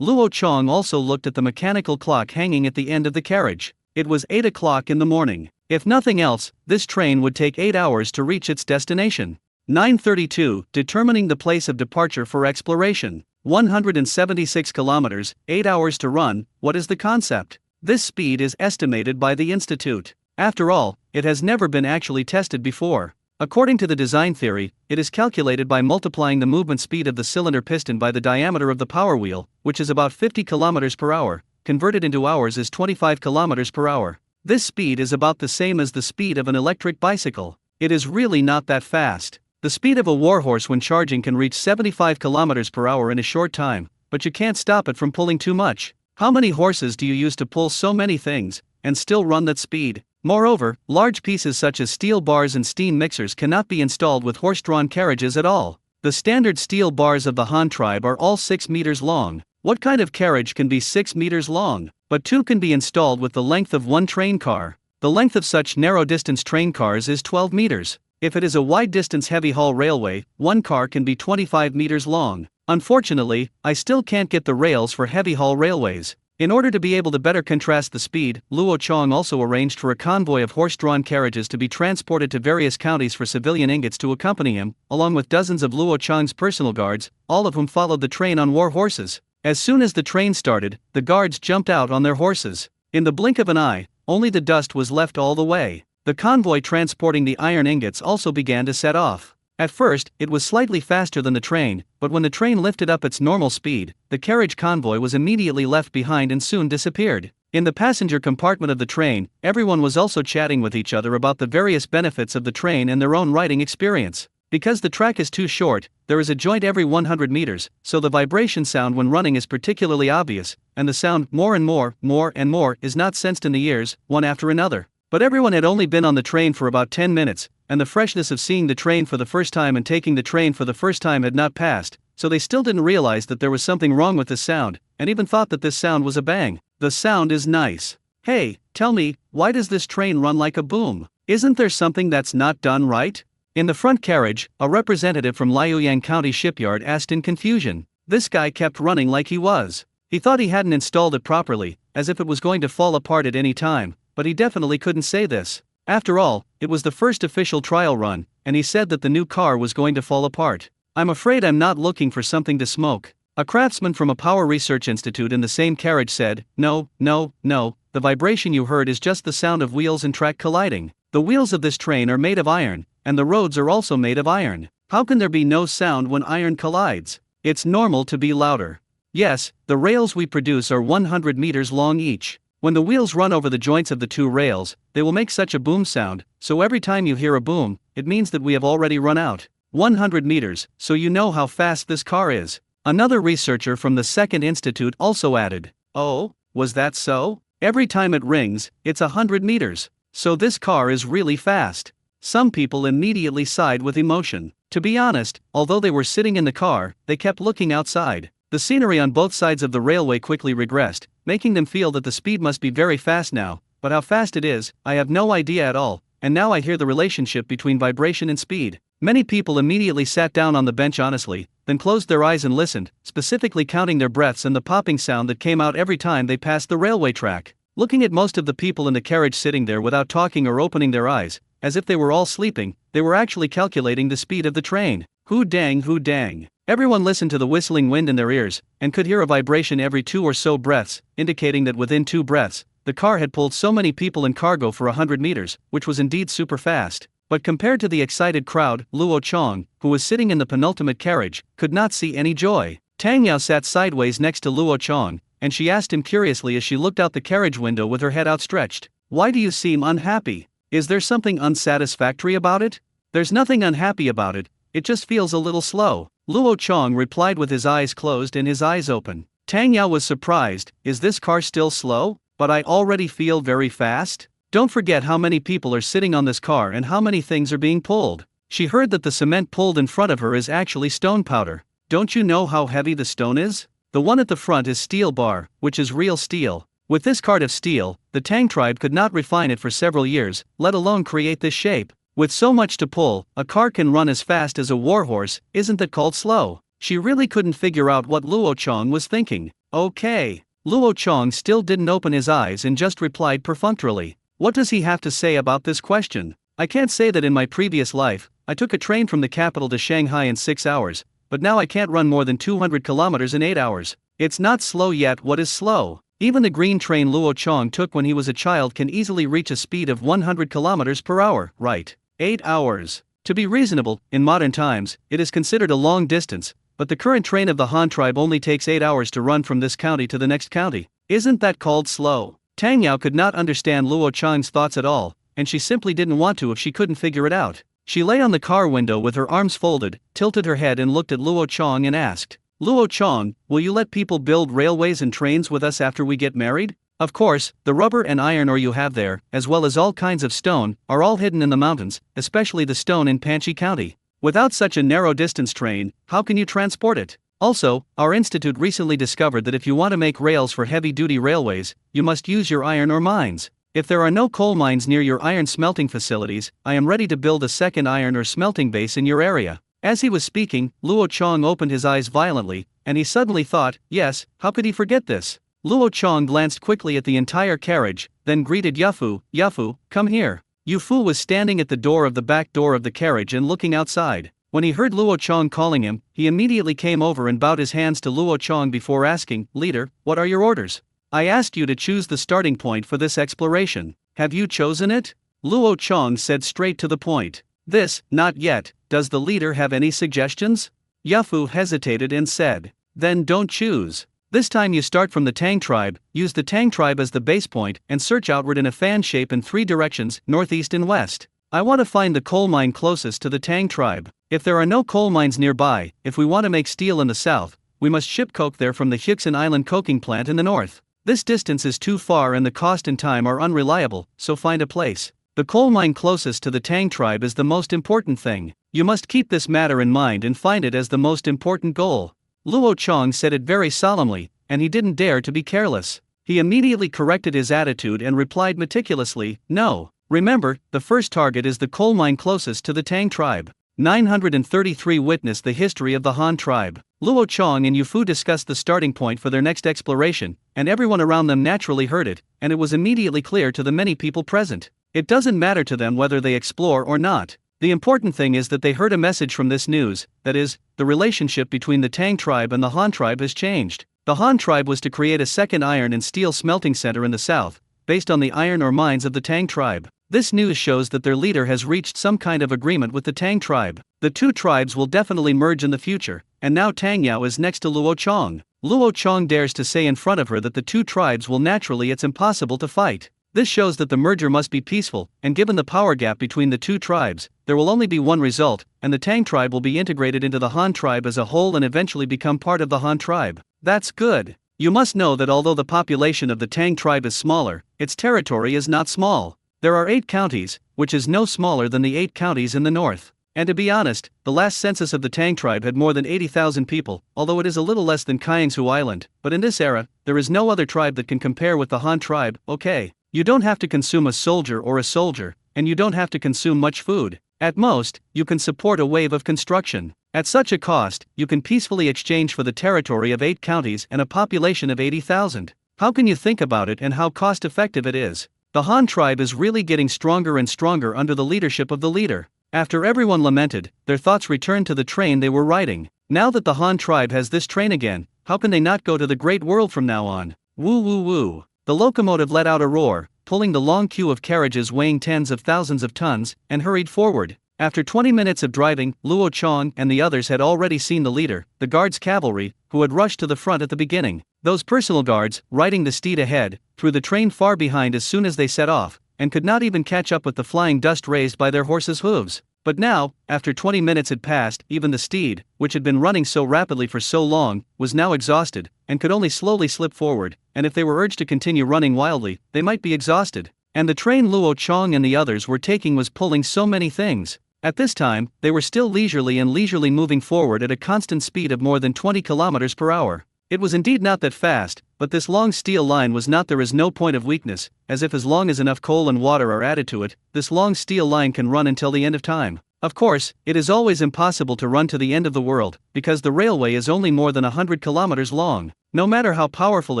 Luo Chang also looked at the mechanical clock hanging at the end of the carriage. It was 8 o'clock in the morning. If nothing else, this train would take 8 hours to reach its destination. 9:32, determining the place of departure for exploration. 176 kilometers, 8 hours to run. What is the concept? This speed is estimated by the institute. After all, it has never been actually tested before. According to the design theory, it is calculated by multiplying the movement speed of the cylinder piston by the diameter of the power wheel, which is about 50 kilometers per hour. Converted into hours is 25 kilometers per hour. This speed is about the same as the speed of an electric bicycle. It is really not that fast. The speed of a warhorse when charging can reach 75 kilometers per hour in a short time, but you can't stop it from pulling too much. How many horses do you use to pull so many things, and still run that speed? Moreover, large pieces such as steel bars and steam mixers cannot be installed with horse-drawn carriages at all. The standard steel bars of the Han tribe are all 6 meters long. What kind of carriage can be 6 meters long? But 2 can be installed with the length of one train car. The length of such narrow-distance train cars is 12 meters. If it is a wide-distance heavy-haul railway, one car can be 25 meters long. Unfortunately, I still can't get the rails for heavy-haul railways. In order to be able to better contrast the speed, Luo Chang also arranged for a convoy of horse-drawn carriages to be transported to various counties for civilian ingots to accompany him, along with dozens of Luo Chang's personal guards, all of whom followed the train on war horses. As soon as the train started, the guards jumped out on their horses. In the blink of an eye, only the dust was left all the way. The convoy transporting the iron ingots also began to set off. At first, it was slightly faster than the train, but when the train lifted up its normal speed, the carriage convoy was immediately left behind and soon disappeared. In the passenger compartment of the train, everyone was also chatting with each other about the various benefits of the train and their own riding experience. Because the track is too short, there is a joint every 100 meters, so the vibration sound when running is particularly obvious, and the sound more and more is not sensed in the ears, one after another. But everyone had only been on the train for about 10 minutes, and the freshness of seeing the train for the first time and taking the train for the first time had not passed, so they still didn't realize that there was something wrong with this sound, and even thought that this sound was a bang. The sound is nice. Hey, tell me, why does this train run like a boom? Isn't there something that's not done right? In the front carriage, a representative from Liuyang County Shipyard asked in confusion. This guy kept running like he was. He thought he hadn't installed it properly, as if it was going to fall apart at any time, but he definitely couldn't say this. After all, it was the first official trial run, and he said that the new car was going to fall apart. I'm afraid I'm not looking for something to smoke. A craftsman from a power research institute in the same carriage said, No, the vibration you heard is just the sound of wheels and track colliding. The wheels of this train are made of iron, and the roads are also made of iron. How can there be no sound when iron collides? It's normal to be louder. Yes, the rails we produce are 100 meters long each. When the wheels run over the joints of the two rails, they will make such a boom sound, so every time you hear a boom, it means that we have already run out. 100 meters, so you know how fast this car is. Another researcher from the second institute also added, Oh, was that so? Every time it rings, it's 100 meters. So this car is really fast. Some people immediately sighed with emotion. To be honest, although they were sitting in the car, they kept looking outside. The scenery on both sides of the railway quickly regressed, making them feel that the speed must be very fast now, but how fast it is, I have no idea at all, and now I hear the relationship between vibration and speed. Many people immediately sat down on the bench honestly, then closed their eyes and listened, specifically counting their breaths and the popping sound that came out every time they passed the railway track. Looking at most of the people in the carriage sitting there without talking or opening their eyes, as if they were all sleeping, they were actually calculating the speed of the train. Hu dang, hu dang. Everyone listened to the whistling wind in their ears, and could hear a vibration every 2 or so breaths, indicating that within 2 breaths, the car had pulled so many people and cargo for 100 meters, which was indeed super fast. But compared to the excited crowd, Luo Chong, who was sitting in the penultimate carriage, could not see any joy. Tang Yao sat sideways next to Luo Chong, and she asked him curiously as she looked out the carriage window with her head outstretched, "Why do you seem unhappy? Is there something unsatisfactory about it?" "There's nothing unhappy about it, it just feels a little slow," Luo Chong replied with his eyes closed and his eyes open. Tang Yao was surprised, "Is this car still slow? But I already feel very fast? Don't forget how many people are sitting on this car and how many things are being pulled." She heard that the cement pulled in front of her is actually stone powder. "Don't you know how heavy the stone is? The one at the front is steel bar, which is real steel. With this cart of steel, the Tang tribe could not refine it for several years, let alone create this shape. With so much to pull, a car can run as fast as a warhorse, isn't that called slow?" She really couldn't figure out what Luo Chong was thinking. "Okay." Luo Chong still didn't open his eyes and just replied perfunctorily. What does he have to say about this question? "I can't say that in my previous life, I took a train from the capital to Shanghai in 6 hours, but now I can't run more than 200 kilometers in 8 hours. It's not slow yet. What is slow? Even the green train Luo Chong took when he was a child can easily reach a speed of 100 kilometers per hour, right? 8 hours. To be reasonable, in modern times, it is considered a long distance, but the current train of the Han tribe only takes 8 hours to run from this county to the next county. Isn't that called slow?" Tang Yao could not understand Luo Chong's thoughts at all, and she simply didn't want to if she couldn't figure it out. She lay on the car window with her arms folded, tilted her head and looked at Luo Chong and asked, "Luo Chong, will you let people build railways and trains with us after we get married? Of course, the rubber and iron ore you have there, as well as all kinds of stone, are all hidden in the mountains, especially the stone in Panchi County. Without such a narrow distance train, how can you transport it? Also, our institute recently discovered that if you want to make rails for heavy-duty railways, you must use your iron ore mines. If there are no coal mines near your iron smelting facilities, I am ready to build a second iron ore smelting base in your area." As he was speaking, Luo Chong opened his eyes violently, and he suddenly thought, yes, how could he forget this? Luo Chong glanced quickly at the entire carriage, then greeted Yufu. "Yufu, come here." Yufu was standing at the door of the back door of the carriage and looking outside. When he heard Luo Chong calling him, he immediately came over and bowed his hands to Luo Chong before asking, "Leader, what are your orders? I asked you to choose the starting point for this exploration. Have you chosen it?" Luo Chong said straight to the point. "This, not yet. Does the leader have any suggestions?" Yufu hesitated and said, "Then don't choose. This time you start from the Tang tribe, use the Tang tribe as the base point, and search outward in a fan shape in 3 directions, northeast and west. I want to find the coal mine closest to the Tang tribe. If there are no coal mines nearby, if we want to make steel in the south, we must ship coke there from the Hyuxin Island coking plant in the north. This distance is too far and the cost and time are unreliable, so find a place. The coal mine closest to the Tang tribe is the most important thing. You must keep this matter in mind and find it as the most important goal." Luo Chong said it very solemnly, and he didn't dare to be careless. He immediately corrected his attitude and replied meticulously, "No. Remember, the first target is the coal mine closest to the Tang tribe." 933 witnessed the history of the Han tribe. Luo Chong and Yufu discussed the starting point for their next exploration, and everyone around them naturally heard it, and it was immediately clear to the many people present. It doesn't matter to them whether they explore or not. The important thing is that they heard a message from this news, that is, the relationship between the Tang tribe and the Han tribe has changed. The Han tribe was to create a second iron and steel smelting center in the south, based on the iron ore mines of the Tang tribe. This news shows that their leader has reached some kind of agreement with the Tang tribe. The 2 tribes will definitely merge in the future, and now Tang Yao is next to Luo Chong. Luo Chong dares to say in front of her that the 2 tribes will naturally, it's impossible to fight. This shows that the merger must be peaceful, and given the power gap between the 2 tribes, there will only be one result, and the Tang tribe will be integrated into the Han tribe as a whole and eventually become part of the Han tribe. That's good. You must know that although the population of the Tang tribe is smaller, its territory is not small. There are 8 counties, which is no smaller than the 8 counties in the north. And to be honest, the last census of the Tang tribe had more than 80,000 people, although it is a little less than Kiangsu Island, but in this era, there is no other tribe that can compare with the Han tribe. Okay. You don't have to consume a soldier, and you don't have to consume much food. At most, you can support a wave of construction. At such a cost, you can peacefully exchange for the territory of 8 counties and a population of 80,000. How can you think about it and how cost-effective it is? The Han tribe is really getting stronger and stronger under the leadership of the leader. After everyone lamented, their thoughts returned to the train they were riding. Now that the Han tribe has this train again, how can they not go to the great world from now on? Woo woo woo. The locomotive let out a roar, pulling the long queue of carriages weighing tens of thousands of tons, and hurried forward. After 20 minutes of driving, Luo Chong and the others had already seen the leader, the guards' cavalry, who had rushed to the front at the beginning. Those personal guards, riding the steed ahead, threw the train far behind as soon as they set off, and could not even catch up with the flying dust raised by their horses' hooves. But now, after 20 minutes had passed, even the steed, which had been running so rapidly for so long, was now exhausted, and could only slowly slip forward, and if they were urged to continue running wildly, they might be exhausted. And the train Luo Chong and the others were taking was pulling so many things. At this time, they were still leisurely moving forward at a constant speed of more than 20 kilometers per hour. It was indeed not that fast, but this long steel line was not. There is no point of weakness, as if as long as enough coal and water are added to it, this long steel line can run until the end of time. Of course, it is always impossible to run to the end of the world, because the railway is only more than 100 kilometers long. No matter how powerful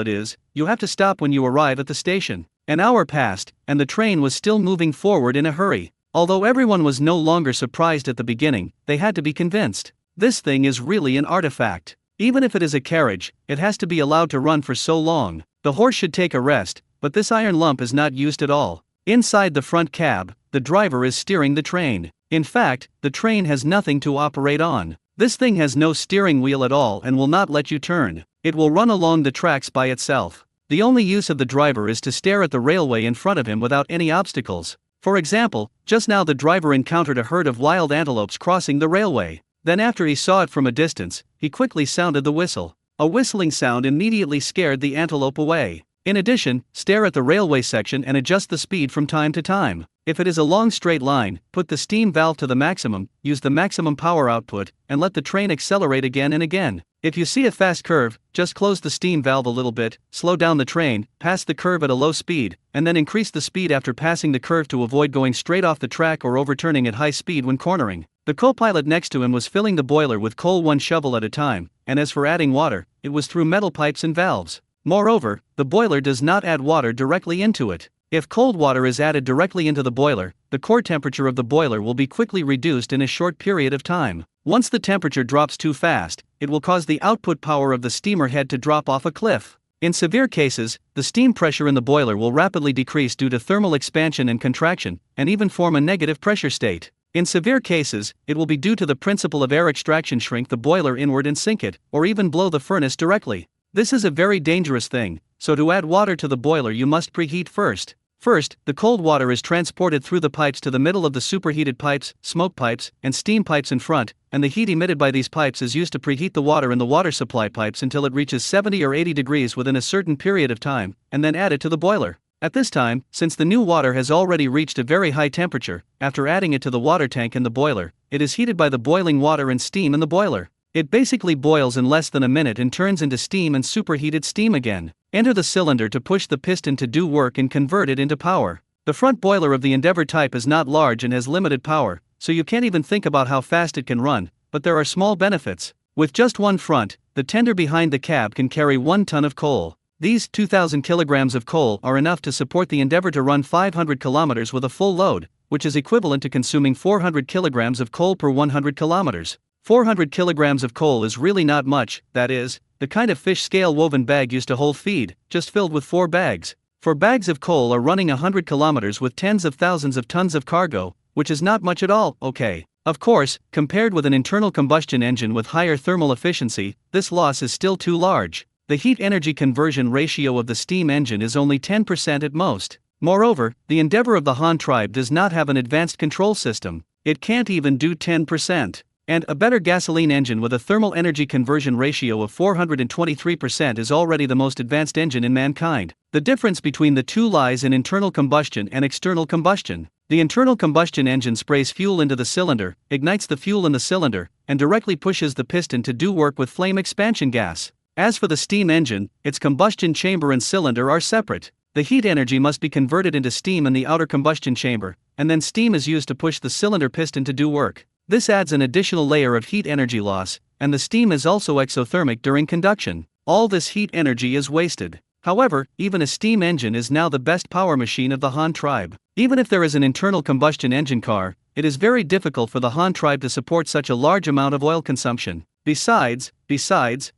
it is, you have to stop when you arrive at the station. An hour passed, and the train was still moving forward in a hurry. Although everyone was no longer surprised at the beginning, they had to be convinced. This thing is really an artifact. Even if it is a carriage, it has to be allowed to run for so long. The horse should take a rest, but this iron lump is not used at all. Inside the front cab, the driver is steering the train. In fact, the train has nothing to operate on. This thing has no steering wheel at all and will not let you turn. It will run along the tracks by itself. The only use of the driver is to stare at the railway in front of him without any obstacles. For example, just now the driver encountered a herd of wild antelopes crossing the railway. Then after he saw it from a distance, he quickly sounded the whistle. A whistling sound immediately scared the antelope away. In addition, stare at the railway section and adjust the speed from time to time. If it is a long straight line, put the steam valve to the maximum, use the maximum power output, and let the train accelerate again and again. If you see a fast curve, just close the steam valve a little bit, slow down the train, pass the curve at a low speed, and then increase the speed after passing the curve to avoid going straight off the track or overturning at high speed when cornering. The co-pilot next to him was filling the boiler with coal one shovel at a time, and as for adding water, it was through metal pipes and valves. Moreover, the boiler does not add water directly into it. If cold water is added directly into the boiler, the core temperature of the boiler will be quickly reduced in a short period of time. Once the temperature drops too fast, it will cause the output power of the steamer head to drop off a cliff. In severe cases, the steam pressure in the boiler will rapidly decrease due to thermal expansion and contraction, and even form a negative pressure state. In severe cases, it will be due to the principle of air extraction, shrink the boiler inward and sink it, or even blow the furnace directly. This is a very dangerous thing, so to add water to the boiler you must preheat first. First, the cold water is transported through the pipes to the middle of the superheated pipes, smoke pipes, and steam pipes in front, and the heat emitted by these pipes is used to preheat the water in the water supply pipes until it reaches 70 or 80 degrees within a certain period of time, and then added to the boiler. At this time, since the new water has already reached a very high temperature, after adding it to the water tank in the boiler, it is heated by the boiling water and steam in the boiler. It basically boils in less than a minute and turns into steam and superheated steam again. Enter the cylinder to push the piston to do work and convert it into power. The front boiler of the Endeavour type is not large and has limited power, so you can't even think about how fast it can run, but there are small benefits. With just one front, the tender behind the cab can carry 1 ton of coal. These 2,000 kilograms of coal are enough to support the Endeavour to run 500 kilometers with a full load, which is equivalent to consuming 400 kilograms of coal per 100 kilometers. 400 kilograms of coal is really not much, that is, the kind of fish scale woven bag used to hold feed, just filled with 4 bags. 4 bags of coal are running 100 kilometers with tens of thousands of tons of cargo, which is not much at all, okay. Of course, compared with an internal combustion engine with higher thermal efficiency, this loss is still too large. The heat-energy conversion ratio of the steam engine is only 10% at most. Moreover, the Endeavour of the Han tribe does not have an advanced control system. It can't even do 10%. And a better gasoline engine with a thermal energy conversion ratio of 423% is already the most advanced engine in mankind. The difference between the two lies in internal combustion and external combustion. The internal combustion engine sprays fuel into the cylinder, ignites the fuel in the cylinder, and directly pushes the piston to do work with flame expansion gas. As for the steam engine, its combustion chamber and cylinder are separate. The heat energy must be converted into steam in the outer combustion chamber, and then steam is used to push the cylinder piston to do work. This adds an additional layer of heat energy loss, and the steam is also exothermic during conduction. All this heat energy is wasted. However, even a steam engine is now the best power machine of the Han tribe. Even if there is an internal combustion engine car, it is very difficult for the Han tribe to support such a large amount of oil consumption. Besides,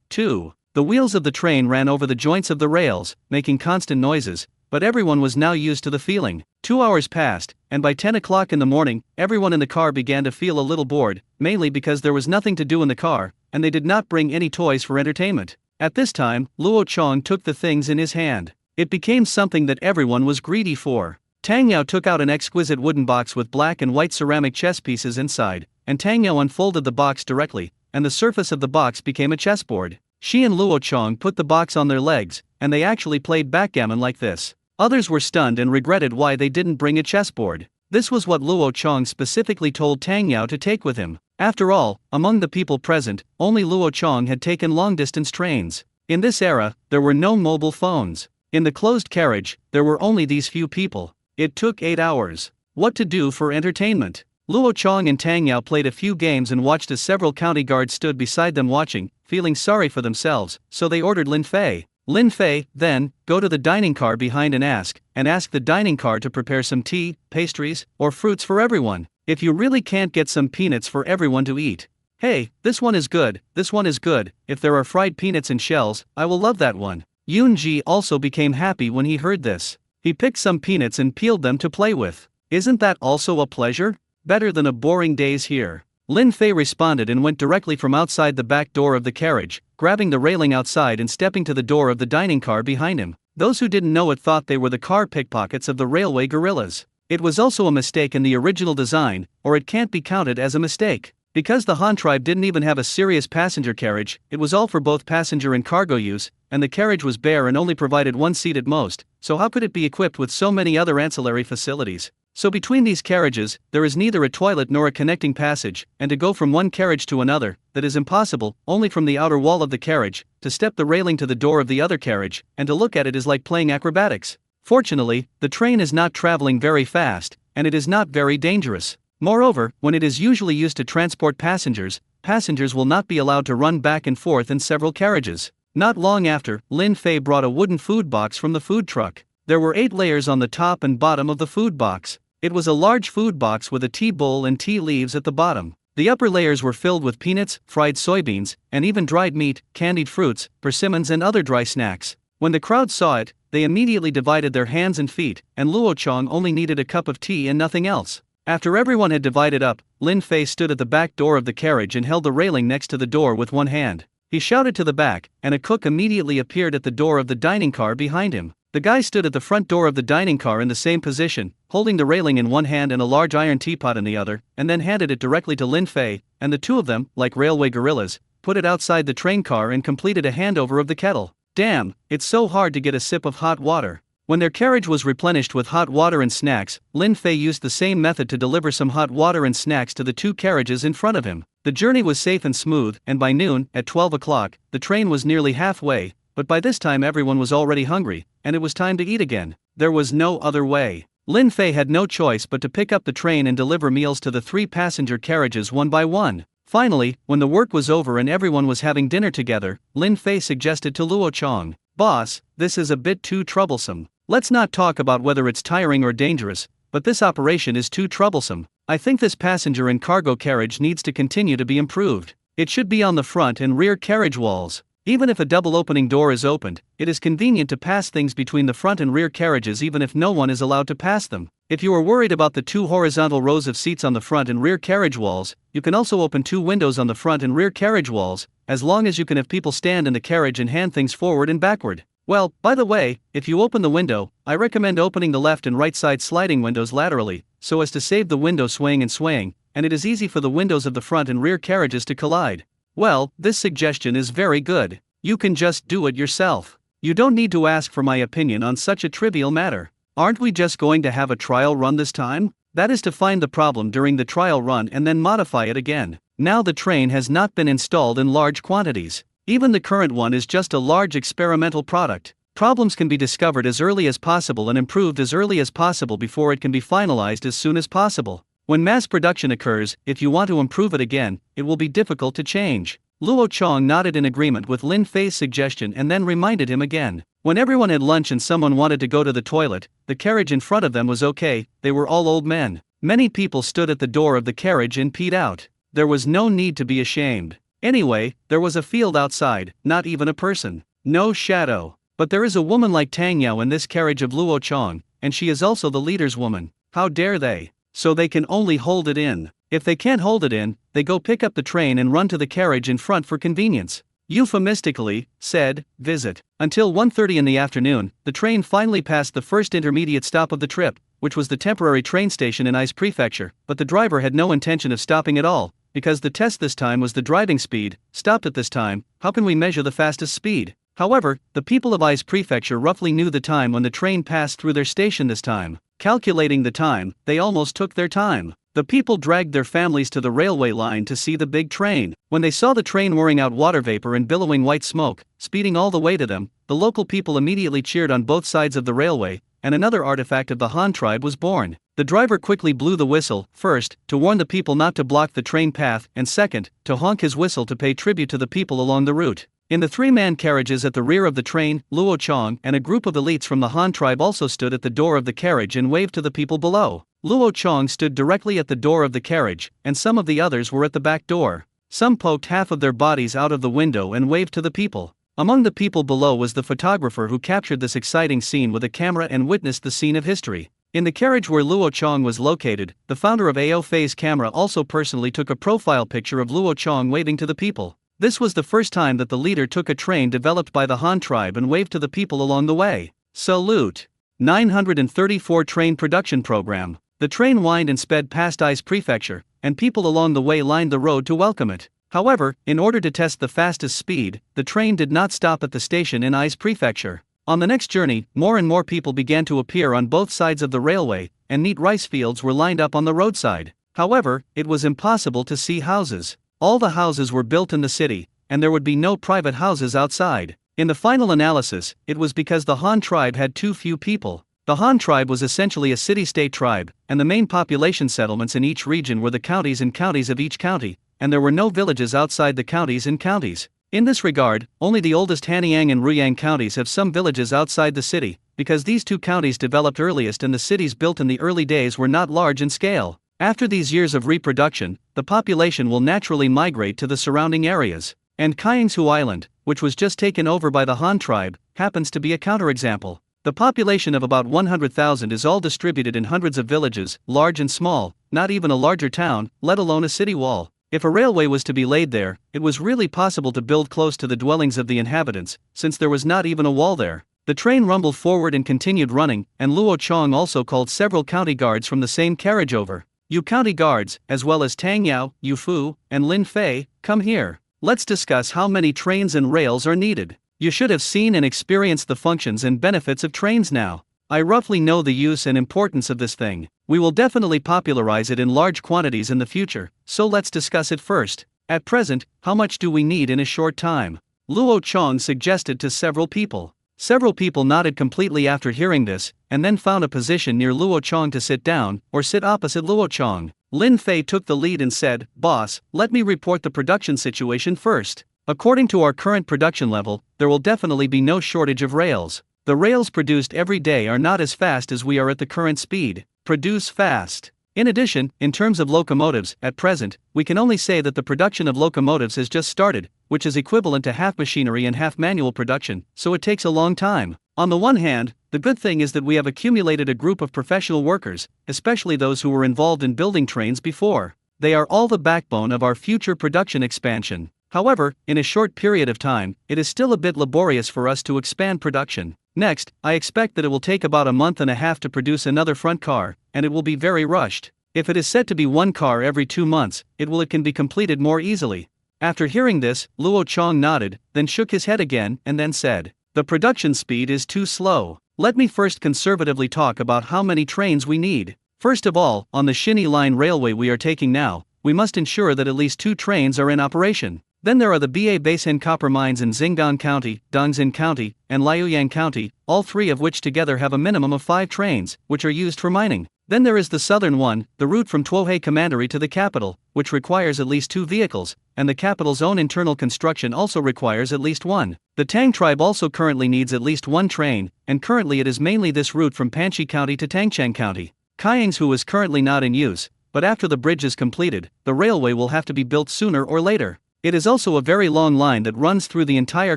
too, the wheels of the train ran over the joints of the rails, making constant noises, but everyone was now used to the feeling. 2 hours passed, and by 10 o'clock in the morning, everyone in the car began to feel a little bored, mainly because there was nothing to do in the car, and they did not bring any toys for entertainment. At this time, Luo Chong took the things in his hand. It became something that everyone was greedy for. Tang Yao took out an exquisite wooden box with black and white ceramic chess pieces inside, and Tang Yao unfolded the box directly, and the surface of the box became a chessboard. She and Luo Chong put the box on their legs, and they actually played backgammon like this. Others were stunned and regretted why they didn't bring a chessboard. This was what Luo Chong specifically told Tang Yao to take with him. After all, among the people present, only Luo Chong had taken long-distance trains. In this era, there were no mobile phones. In the closed carriage, there were only these few people. It took 8 hours. What to do for entertainment? Luo Chong and Tang Yao played a few games and watched as several county guards stood beside them watching, feeling sorry for themselves, so they ordered Lin Fei. Lin Fei, then, go to the dining car behind and ask the dining car to prepare some tea, pastries, or fruits for everyone. If you really can't get some peanuts for everyone to eat. Hey, this one is good, if there are fried peanuts and shells, I will love that one. Yoon Ji also became happy when he heard this. He picked some peanuts and peeled them to play with. Isn't that also a pleasure? Better than a boring days here. Lin Fei responded and went directly from outside the back door of the carriage, grabbing the railing outside and stepping to the door of the dining car behind him. Those who didn't know it thought they were the car pickpockets of the railway gorillas. It was also a mistake in the original design, or it can't be counted as a mistake. Because the Han tribe didn't even have a serious passenger carriage, it was all for both passenger and cargo use, and the carriage was bare and only provided one seat at most, so how could it be equipped with so many other ancillary facilities? So between these carriages, there is neither a toilet nor a connecting passage, and to go from one carriage to another, that is impossible, only from the outer wall of the carriage, to step the railing to the door of the other carriage, and to look at it is like playing acrobatics. Fortunately, the train is not traveling very fast, and it is not very dangerous. Moreover, when it is usually used to transport passengers, passengers will not be allowed to run back and forth in several carriages. Not long after, Lin Fei brought a wooden food box from the food truck. There were 8 layers on the top and bottom of the food box. It was a large food box with a tea bowl and tea leaves at the bottom. The upper layers were filled with peanuts, fried soybeans, and even dried meat, candied fruits, persimmons and other dry snacks. When the crowd saw it, they immediately divided their hands and feet, and Luo Chong only needed a cup of tea and nothing else. After everyone had divided up, Lin Fei stood at the back door of the carriage and held the railing next to the door with one hand. He shouted to the back, and a cook immediately appeared at the door of the dining car behind him. The guy stood at the front door of the dining car in the same position, holding the railing in one hand and a large iron teapot in the other, and then handed it directly to Lin Fei, and the two of them, like railway gorillas, put it outside the train car and completed a handover of the kettle. Damn, it's so hard to get a sip of hot water. When their carriage was replenished with hot water and snacks, Lin Fei used the same method to deliver some hot water and snacks to the 2 carriages in front of him. The journey was safe and smooth, and by noon, at 12 o'clock, the train was nearly halfway, but by this time everyone was already hungry, and it was time to eat again. There was no other way. Lin Fei had no choice but to pick up the train and deliver meals to the 3 passenger carriages one by one. Finally, when the work was over and everyone was having dinner together, Lin Fei suggested to Luo Chong, "Boss, this is a bit too troublesome. Let's not talk about whether it's tiring or dangerous, but this operation is too troublesome. I think this passenger and cargo carriage needs to continue to be improved. It should be on the front and rear carriage walls. Even if a double opening door is opened, it is convenient to pass things between the front and rear carriages even if no one is allowed to pass them. If you are worried about the 2 horizontal rows of seats on the front and rear carriage walls, you can also open 2 windows on the front and rear carriage walls, as long as you can have people stand in the carriage and hand things forward and backward. Well, by the way, if you open the window, I recommend opening the left and right side sliding windows laterally, so as to save the window swaying, and it is easy for the windows of the front and rear carriages to collide. Well, this suggestion is very good. You can just do it yourself. You don't need to ask for my opinion on such a trivial matter. Aren't we just going to have a trial run this time? That is to find the problem during the trial run and then modify it again. Now the train has not been installed in large quantities. Even the current one is just a large experimental product. Problems can be discovered as early as possible and improved as early as possible before it can be finalized as soon as possible. When mass production occurs, if you want to improve it again, it will be difficult to change. Luo Chong nodded in agreement with Lin Fei's suggestion and then reminded him again. When everyone had lunch and someone wanted to go to the toilet, the carriage in front of them was okay, they were all old men. Many people stood at the door of the carriage and peed out. There was no need to be ashamed. Anyway, there was a field outside, not even a person. No shadow. But there is a woman like Tang Yao in this carriage of Luo Chong, and she is also the leader's woman. How dare they? So they can only hold it in. If they can't hold it in, they go pick up the train and run to the carriage in front for convenience. Euphemistically, said, visit. Until 1:30 in the afternoon, the train finally passed the first intermediate stop of the trip, which was the temporary train station in Ice Prefecture, but the driver had no intention of stopping at all, because the test this time was the driving speed. Stopped at this time, how can we measure the fastest speed? However, the people of Ice Prefecture roughly knew the time when the train passed through their station this time. Calculating the time, they almost took their time. The people dragged their families to the railway line to see the big train. When they saw the train whirring out water vapor and billowing white smoke, speeding all the way to them, the local people immediately cheered on both sides of the railway, and another artifact of the Han tribe was born. The driver quickly blew the whistle, first, to warn the people not to block the train path, and second, to honk his whistle to pay tribute to the people along the route. In the three-man carriages at the rear of the train, Luo Chong and a group of elites from the Han tribe also stood at the door of the carriage and waved to the people below. Luo Chong stood directly at the door of the carriage, and some of the others were at the back door. Some poked half of their bodies out of the window and waved to the people. Among the people below was the photographer who captured this exciting scene with a camera and witnessed the scene of history. In the carriage where Luo Chong was located, the founder of AO Fei's camera also personally took a profile picture of Luo Chong waving to the people. This was the first time that the leader took a train developed by the Han tribe and waved to the people along the way. Salute! 934 Train Production Program. The train whined and sped past Ice Prefecture, and people along the way lined the road to welcome it. However, in order to test the fastest speed, the train did not stop at the station in Ice Prefecture. On the next journey, more and more people began to appear on both sides of the railway, and neat rice fields were lined up on the roadside. However, it was impossible to see houses. All the houses were built in the city, and there would be no private houses outside. In the final analysis, it was because the Han tribe had too few people. The Han tribe was essentially a city-state tribe, and the main population settlements in each region were the counties and counties of each county, and there were no villages outside the counties and counties. In this regard, only the oldest Hanyang and Ruyang counties have some villages outside the city, because these two counties developed earliest and the cities built in the early days were not large in scale. After these years of reproduction, the population will naturally migrate to the surrounding areas. And Kaingshu Island, which was just taken over by the Han tribe, happens to be a counterexample. The population of about 100,000 is all distributed in hundreds of villages, large and small, not even a larger town, let alone a city wall. If a railway was to be laid there, it was really possible to build close to the dwellings of the inhabitants, since there was not even a wall there. The train rumbled forward and continued running, and Luo Chong also called several county guards from the same carriage over. You county guards, as well as Tang Yao, Yu Fu, and Lin Fei, come here. Let's discuss how many trains and rails are needed. You should have seen and experienced the functions and benefits of trains now. I roughly know the use and importance of this thing. We will definitely popularize it in large quantities in the future, so let's discuss it first. At present, how much do we need in a short time? Luo Chong suggested to several people. Several people nodded completely after hearing this, and then found a position near Luo Chong to sit down, or sit opposite Luo Chong. Lin Fei took the lead and said, "Boss, let me report the production situation first. According to our current production level, there will definitely be no shortage of rails. The rails produced every day are not as fast as we are at the current speed. Produce fast." In addition, in terms of locomotives, at present, we can only say that the production of locomotives has just started, which is equivalent to half machinery and half manual production, so it takes a long time. On the one hand, the good thing is that we have accumulated a group of professional workers, especially those who were involved in building trains before. They are all the backbone of our future production expansion. However, in a short period of time, it is still a bit laborious for us to expand production. Next, I expect that it will take about a month and a half to produce another front car, and it will be very rushed. If it is said to be one car every 2 months, it can be completed more easily. After hearing this, Luo Chong nodded, then shook his head again, and then said, "The production speed is too slow. Let me first conservatively talk about how many trains we need. First of all, on the Shinny Line Railway we are taking now, we must ensure that at least 2 trains are in operation. Then there are the BA Basin copper mines in Xingdong County, Dongxin County, and Liuyang County, all 3 of which together have a minimum of 5 trains, which are used for mining. Then there is the southern one, the route from Tuohe Commandery to the capital, which requires at least 2 vehicles, and the capital's own internal construction also requires at least 1. The Tang tribe also currently needs at least 1 train, and currently it is mainly this route from Panchi County to Tangcheng County. Kayangsu is currently not in use, but after the bridge is completed, the railway will have to be built sooner or later. It is also a very long line that runs through the entire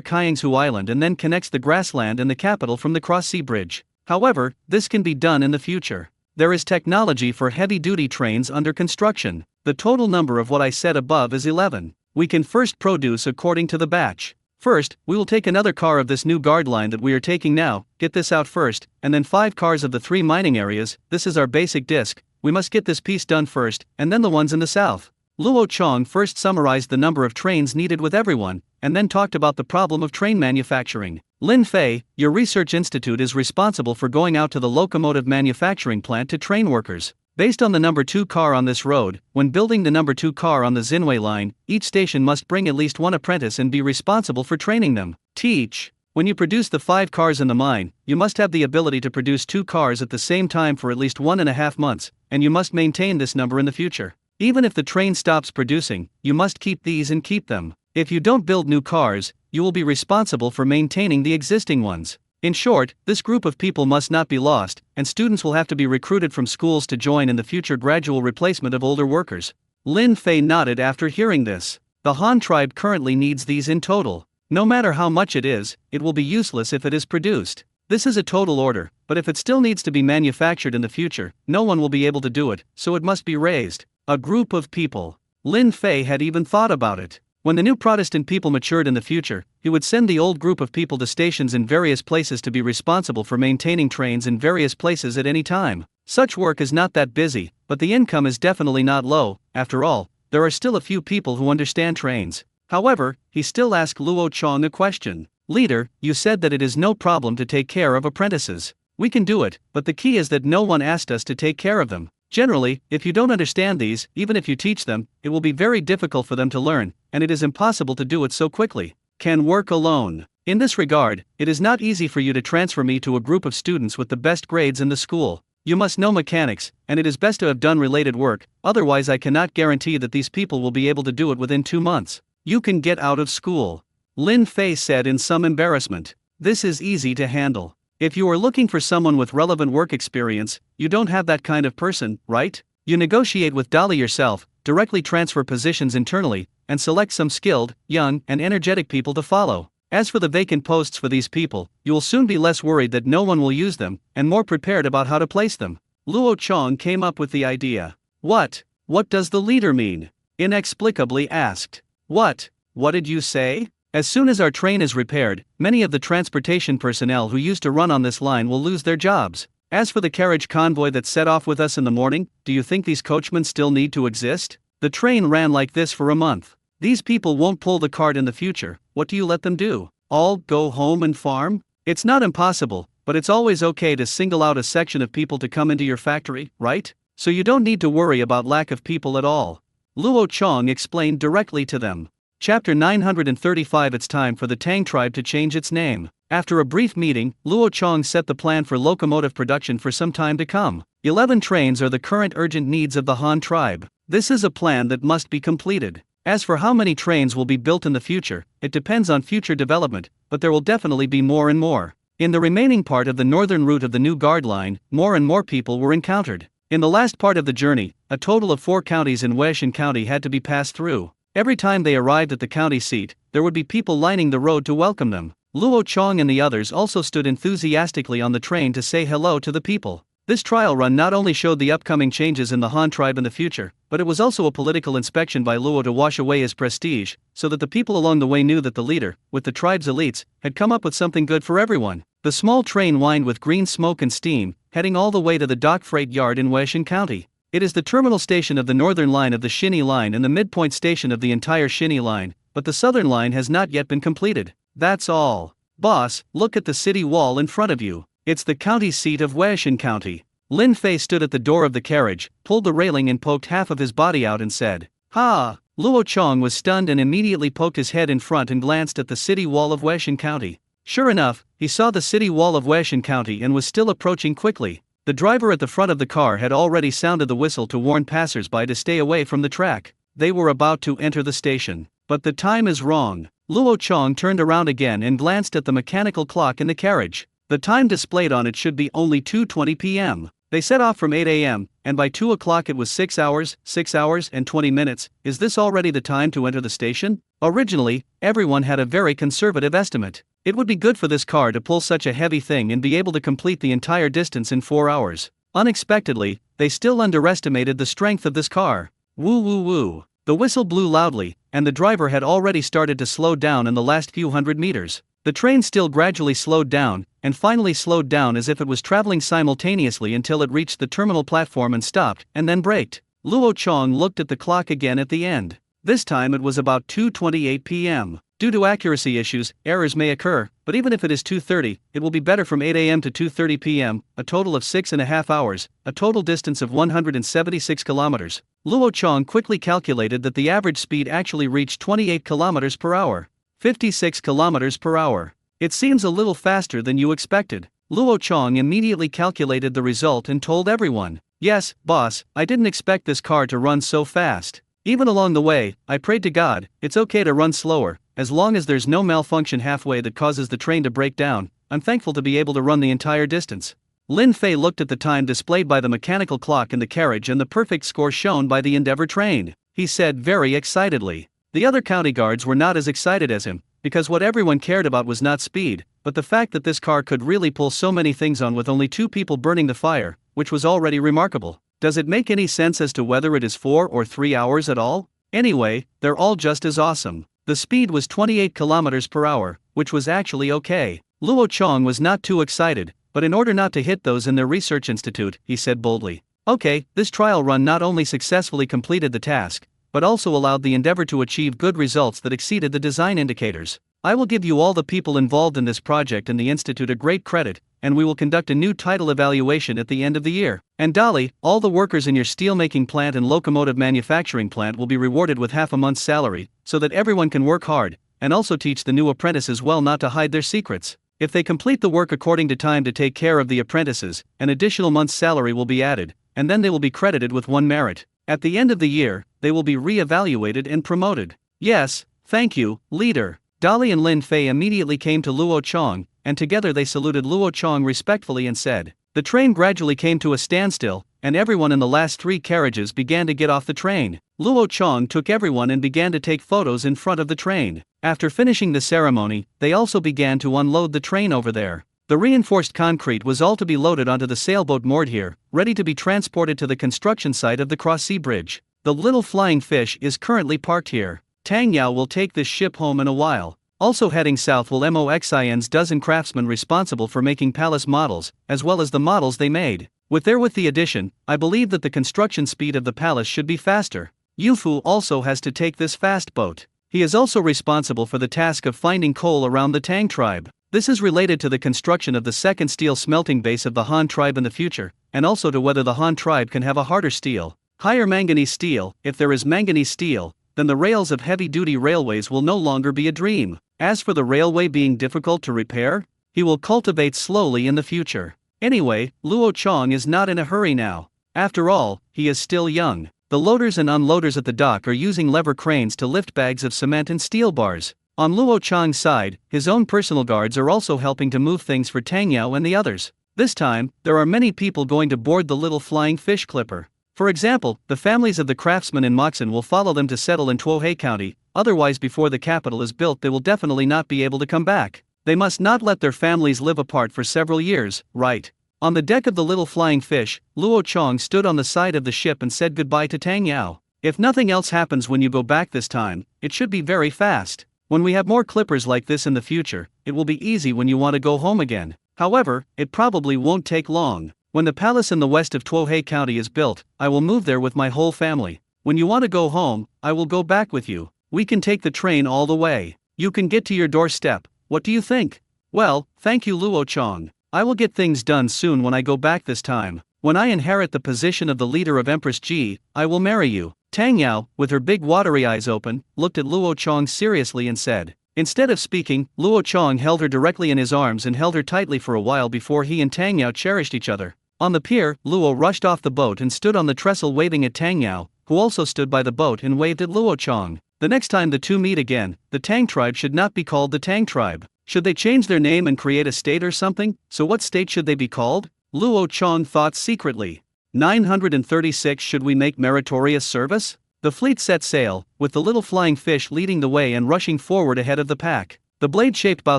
Kayangsu Island and then connects the grassland and the capital from the cross-sea bridge. However, this can be done in the future. There is technology for heavy-duty trains under construction. The total number of what I said above is 11. We can first produce according to the batch. First, we will take another car of this new guard line that we are taking now, get this out first, and then 5 cars of the 3 mining areas. This is our basic disc. We must get this piece done first, and then the ones in the south. Luo Chong first summarized the number of trains needed with everyone, and then talked about the problem of train manufacturing. Lin Fei, your research institute is responsible for going out to the locomotive manufacturing plant to train workers. Based on the number 2 car on this road, when building the number 2 car on the Xinwei line, each station must bring at least 1 apprentice and be responsible for training them. Teach. When you produce the 5 cars in the mine, you must have the ability to produce 2 cars at the same time for at least 1.5 months, and you must maintain this number in the future. Even if the train stops producing, you must keep these and keep them. If you don't build new cars, you will be responsible for maintaining the existing ones. In short, this group of people must not be lost, and students will have to be recruited from schools to join in the future gradual replacement of older workers. Lin Fei nodded after hearing this. The Han tribe currently needs these in total. No matter how much it is, it will be useless if it is produced. This is a total order, but if it still needs to be manufactured in the future, no one will be able to do it, so it must be raised. A group of people. Lin Fei had even thought about it. When the new Protestant people matured in the future, he would send the old group of people to stations in various places to be responsible for maintaining trains in various places at any time. Such work is not that busy, but the income is definitely not low. After all, there are still a few people who understand trains. However, he still asked Luo Chong a question. Leader, you said that it is no problem to take care of apprentices. We can do it, but the key is that no one asked us to take care of them. Generally, if you don't understand these, even if you teach them, it will be very difficult for them to learn, and it is impossible to do it so quickly. Can work alone. In this regard, it is not easy for you to transfer me to a group of students with the best grades in the school. You must know mechanics, and it is best to have done related work, otherwise I cannot guarantee that these people will be able to do it within 2 months. You can get out of school. Lin Fei said in some embarrassment. This is easy to handle. If you are looking for someone with relevant work experience, you don't have that kind of person, right? You negotiate with Dali yourself, directly transfer positions internally, and select some skilled, young, and energetic people to follow. As for the vacant posts for these people, you will soon be less worried that no one will use them, and more prepared about how to place them. Luo Chong came up with the idea. What does the leader mean? Inexplicably asked. What did you say? As soon as our train is repaired, many of the transportation personnel who used to run on this line will lose their jobs. As for the carriage convoy that set off with us in the morning, do you think these coachmen still need to exist? The train ran like this for a month. These people won't pull the cart in the future. What do you let them do? All go home and farm? It's not impossible, but it's always okay to single out a section of people to come into your factory, right? So you don't need to worry about lack of people at all. Luo Chong explained directly to them. Chapter 935. It's time for the Tang tribe to change its name. After a brief meeting, Luo Chong set the plan for locomotive production for some time to come. 11 trains are the current urgent needs of the Han tribe. This is a plan that must be completed. As for how many trains will be built in the future, it depends on future development, but there will definitely be more and more. In the remaining part of the northern route of the new guard line, more and more people were encountered. In the last part of the journey, a total of 4 counties in Weixin County had to be passed through. Every time they arrived at the county seat, there would be people lining the road to welcome them. Luo Chong and the others also stood enthusiastically on the train to say hello to the people. This trial run not only showed the upcoming changes in the Han tribe in the future, but it was also a political inspection by Luo to wash away his prestige, so that the people along the way knew that the leader, with the tribe's elites, had come up with something good for everyone. The small train whined with green smoke and steam, heading all the way to the dock freight yard in Weixin County. It is the terminal station of the northern line of the Shinyi line and the midpoint station of the entire Shinyi line, but the southern line has not yet been completed. That's all. Boss, look at the city wall in front of you. It's the county seat of Weixin County. Lin Fei stood at the door of the carriage, pulled the railing and poked half of his body out and said, "Ha!" Luo Chong was stunned and immediately poked his head in front and glanced at the city wall of Weixin County. Sure enough, he saw the city wall of Weixin County and was still approaching quickly. The driver at the front of the car had already sounded the whistle to warn passers-by to stay away from the track. They were about to enter the station. But the time is wrong. Luo Chong turned around again and glanced at the mechanical clock in the carriage. The time displayed on it should be only 2:20 p.m. They set off from 8 a.m., and by 2 o'clock it was 6 hours and 20 minutes. Is this already the time to enter the station? Originally, everyone had a very conservative estimate. It would be good for this car to pull such a heavy thing and be able to complete the entire distance in 4 hours. Unexpectedly, they still underestimated the strength of this car. Woo woo woo. The whistle blew loudly, and the driver had already started to slow down in the last few hundred meters. The train still gradually slowed down, and finally slowed down as if it was traveling simultaneously until it reached the terminal platform and stopped, and then braked. Luo Chong looked at the clock again at the end. This time it was about 2:28 p.m. Due to accuracy issues, errors may occur, but even if it is 2:30, it will be better from 8 a.m. to 2:30 p.m., a total of 6.5 hours, a total distance of 176 kilometers. Luo Chong quickly calculated that the average speed actually reached 28 kilometers per hour. 56 kilometers per hour. It seems a little faster than you expected. Luo Chong immediately calculated the result and told everyone, "Yes, boss, I didn't expect this car to run so fast. Even along the way, I prayed to God, it's okay to run slower, as long as there's no malfunction halfway that causes the train to break down. I'm thankful to be able to run the entire distance." Lin Fei looked at the time displayed by the mechanical clock in the carriage and the perfect score shown by the Endeavour train. He said very excitedly. The other county guards were not as excited as him, because what everyone cared about was not speed, but the fact that this car could really pull so many things on with only 2 people burning the fire, which was already remarkable. Does it make any sense as to whether it is 4 or 3 hours at all? Anyway, they're all just as awesome. The speed was 28 kilometers per hour, which was actually okay. Luo Chong was not too excited, but in order not to hit those in their research institute, he said boldly, "Okay, this trial run not only successfully completed the task, but also allowed the Endeavour to achieve good results that exceeded the design indicators. I will give you all the people involved in this project and the institute a great credit, and we will conduct a new title evaluation at the end of the year. And Dolly, all the workers in your steelmaking plant and locomotive manufacturing plant will be rewarded with half a month's salary, so that everyone can work hard, and also teach the new apprentices well not to hide their secrets. If they complete the work according to time to take care of the apprentices, an additional month's salary will be added, and then they will be credited with 1 merit. At the end of the year, they will be re-evaluated and promoted." "Yes, thank you, leader." Dolly and Lin Fei immediately came to Luo Chong, and together they saluted Luo Chong respectfully and said. The train gradually came to a standstill, and everyone in the last 3 carriages began to get off the train. Luo Chong took everyone and began to take photos in front of the train. After finishing the ceremony, they also began to unload the train over there. The reinforced concrete was all to be loaded onto the sailboat moored here, ready to be transported to the construction site of the cross-sea bridge. The little flying fish is currently parked here. Tang Yao will take this ship home in a while. Also heading south will MOXIN's dozen craftsmen responsible for making palace models, as well as the models they made. With the addition, I believe that the construction speed of the palace should be faster. Yufu also has to take this fast boat. He is also responsible for the task of finding coal around the Tang tribe. This is related to the construction of the second steel smelting base of the Han tribe in the future, and also to whether the Han tribe can have a harder steel, higher manganese steel. If there is manganese steel, then the rails of heavy-duty railways will no longer be a dream. As for the railway being difficult to repair, he will cultivate slowly in the future. Anyway, Luo Chong is not in a hurry now. After all, he is still young. The loaders and unloaders at the dock are using lever cranes to lift bags of cement and steel bars. On Luo Chong's side, his own personal guards are also helping to move things for Tang Yao and the others. This time, there are many people going to board the little flying fish clipper. For example, the families of the craftsmen in Moxon will follow them to settle in Tuohei County, otherwise before the capital is built they will definitely not be able to come back. They must not let their families live apart for several years, right? On the deck of the little flying fish, Luo Chong stood on the side of the ship and said goodbye to Tang Yao. If nothing else happens when you go back this time, it should be very fast. When we have more clippers like this in the future, it will be easy when you want to go home again. However, it probably won't take long. When the palace in the west of Tuohei County is built, I will move there with my whole family. When you want to go home, I will go back with you. We can take the train all the way. You can get to your doorstep. What do you think? Well, thank you Luo Chong. I will get things done soon when I go back this time. When I inherit the position of the leader of Empress Ji, I will marry you. Tang Yao, with her big watery eyes open, looked at Luo Chong seriously and said. Instead of speaking, Luo Chong held her directly in his arms and held her tightly for a while before he and Tang Yao cherished each other. On the pier, Luo rushed off the boat and stood on the trestle waving at Tang Yao, who also stood by the boat and waved at Luo Chong. The next time the two meet again, the Tang tribe should not be called the Tang tribe. Should they change their name and create a state or something? So what state should they be called? Luo Chong thought secretly. 936 Should we make meritorious service? The fleet set sail, with the little flying fish leading the way and rushing forward ahead of the pack. The blade-shaped bow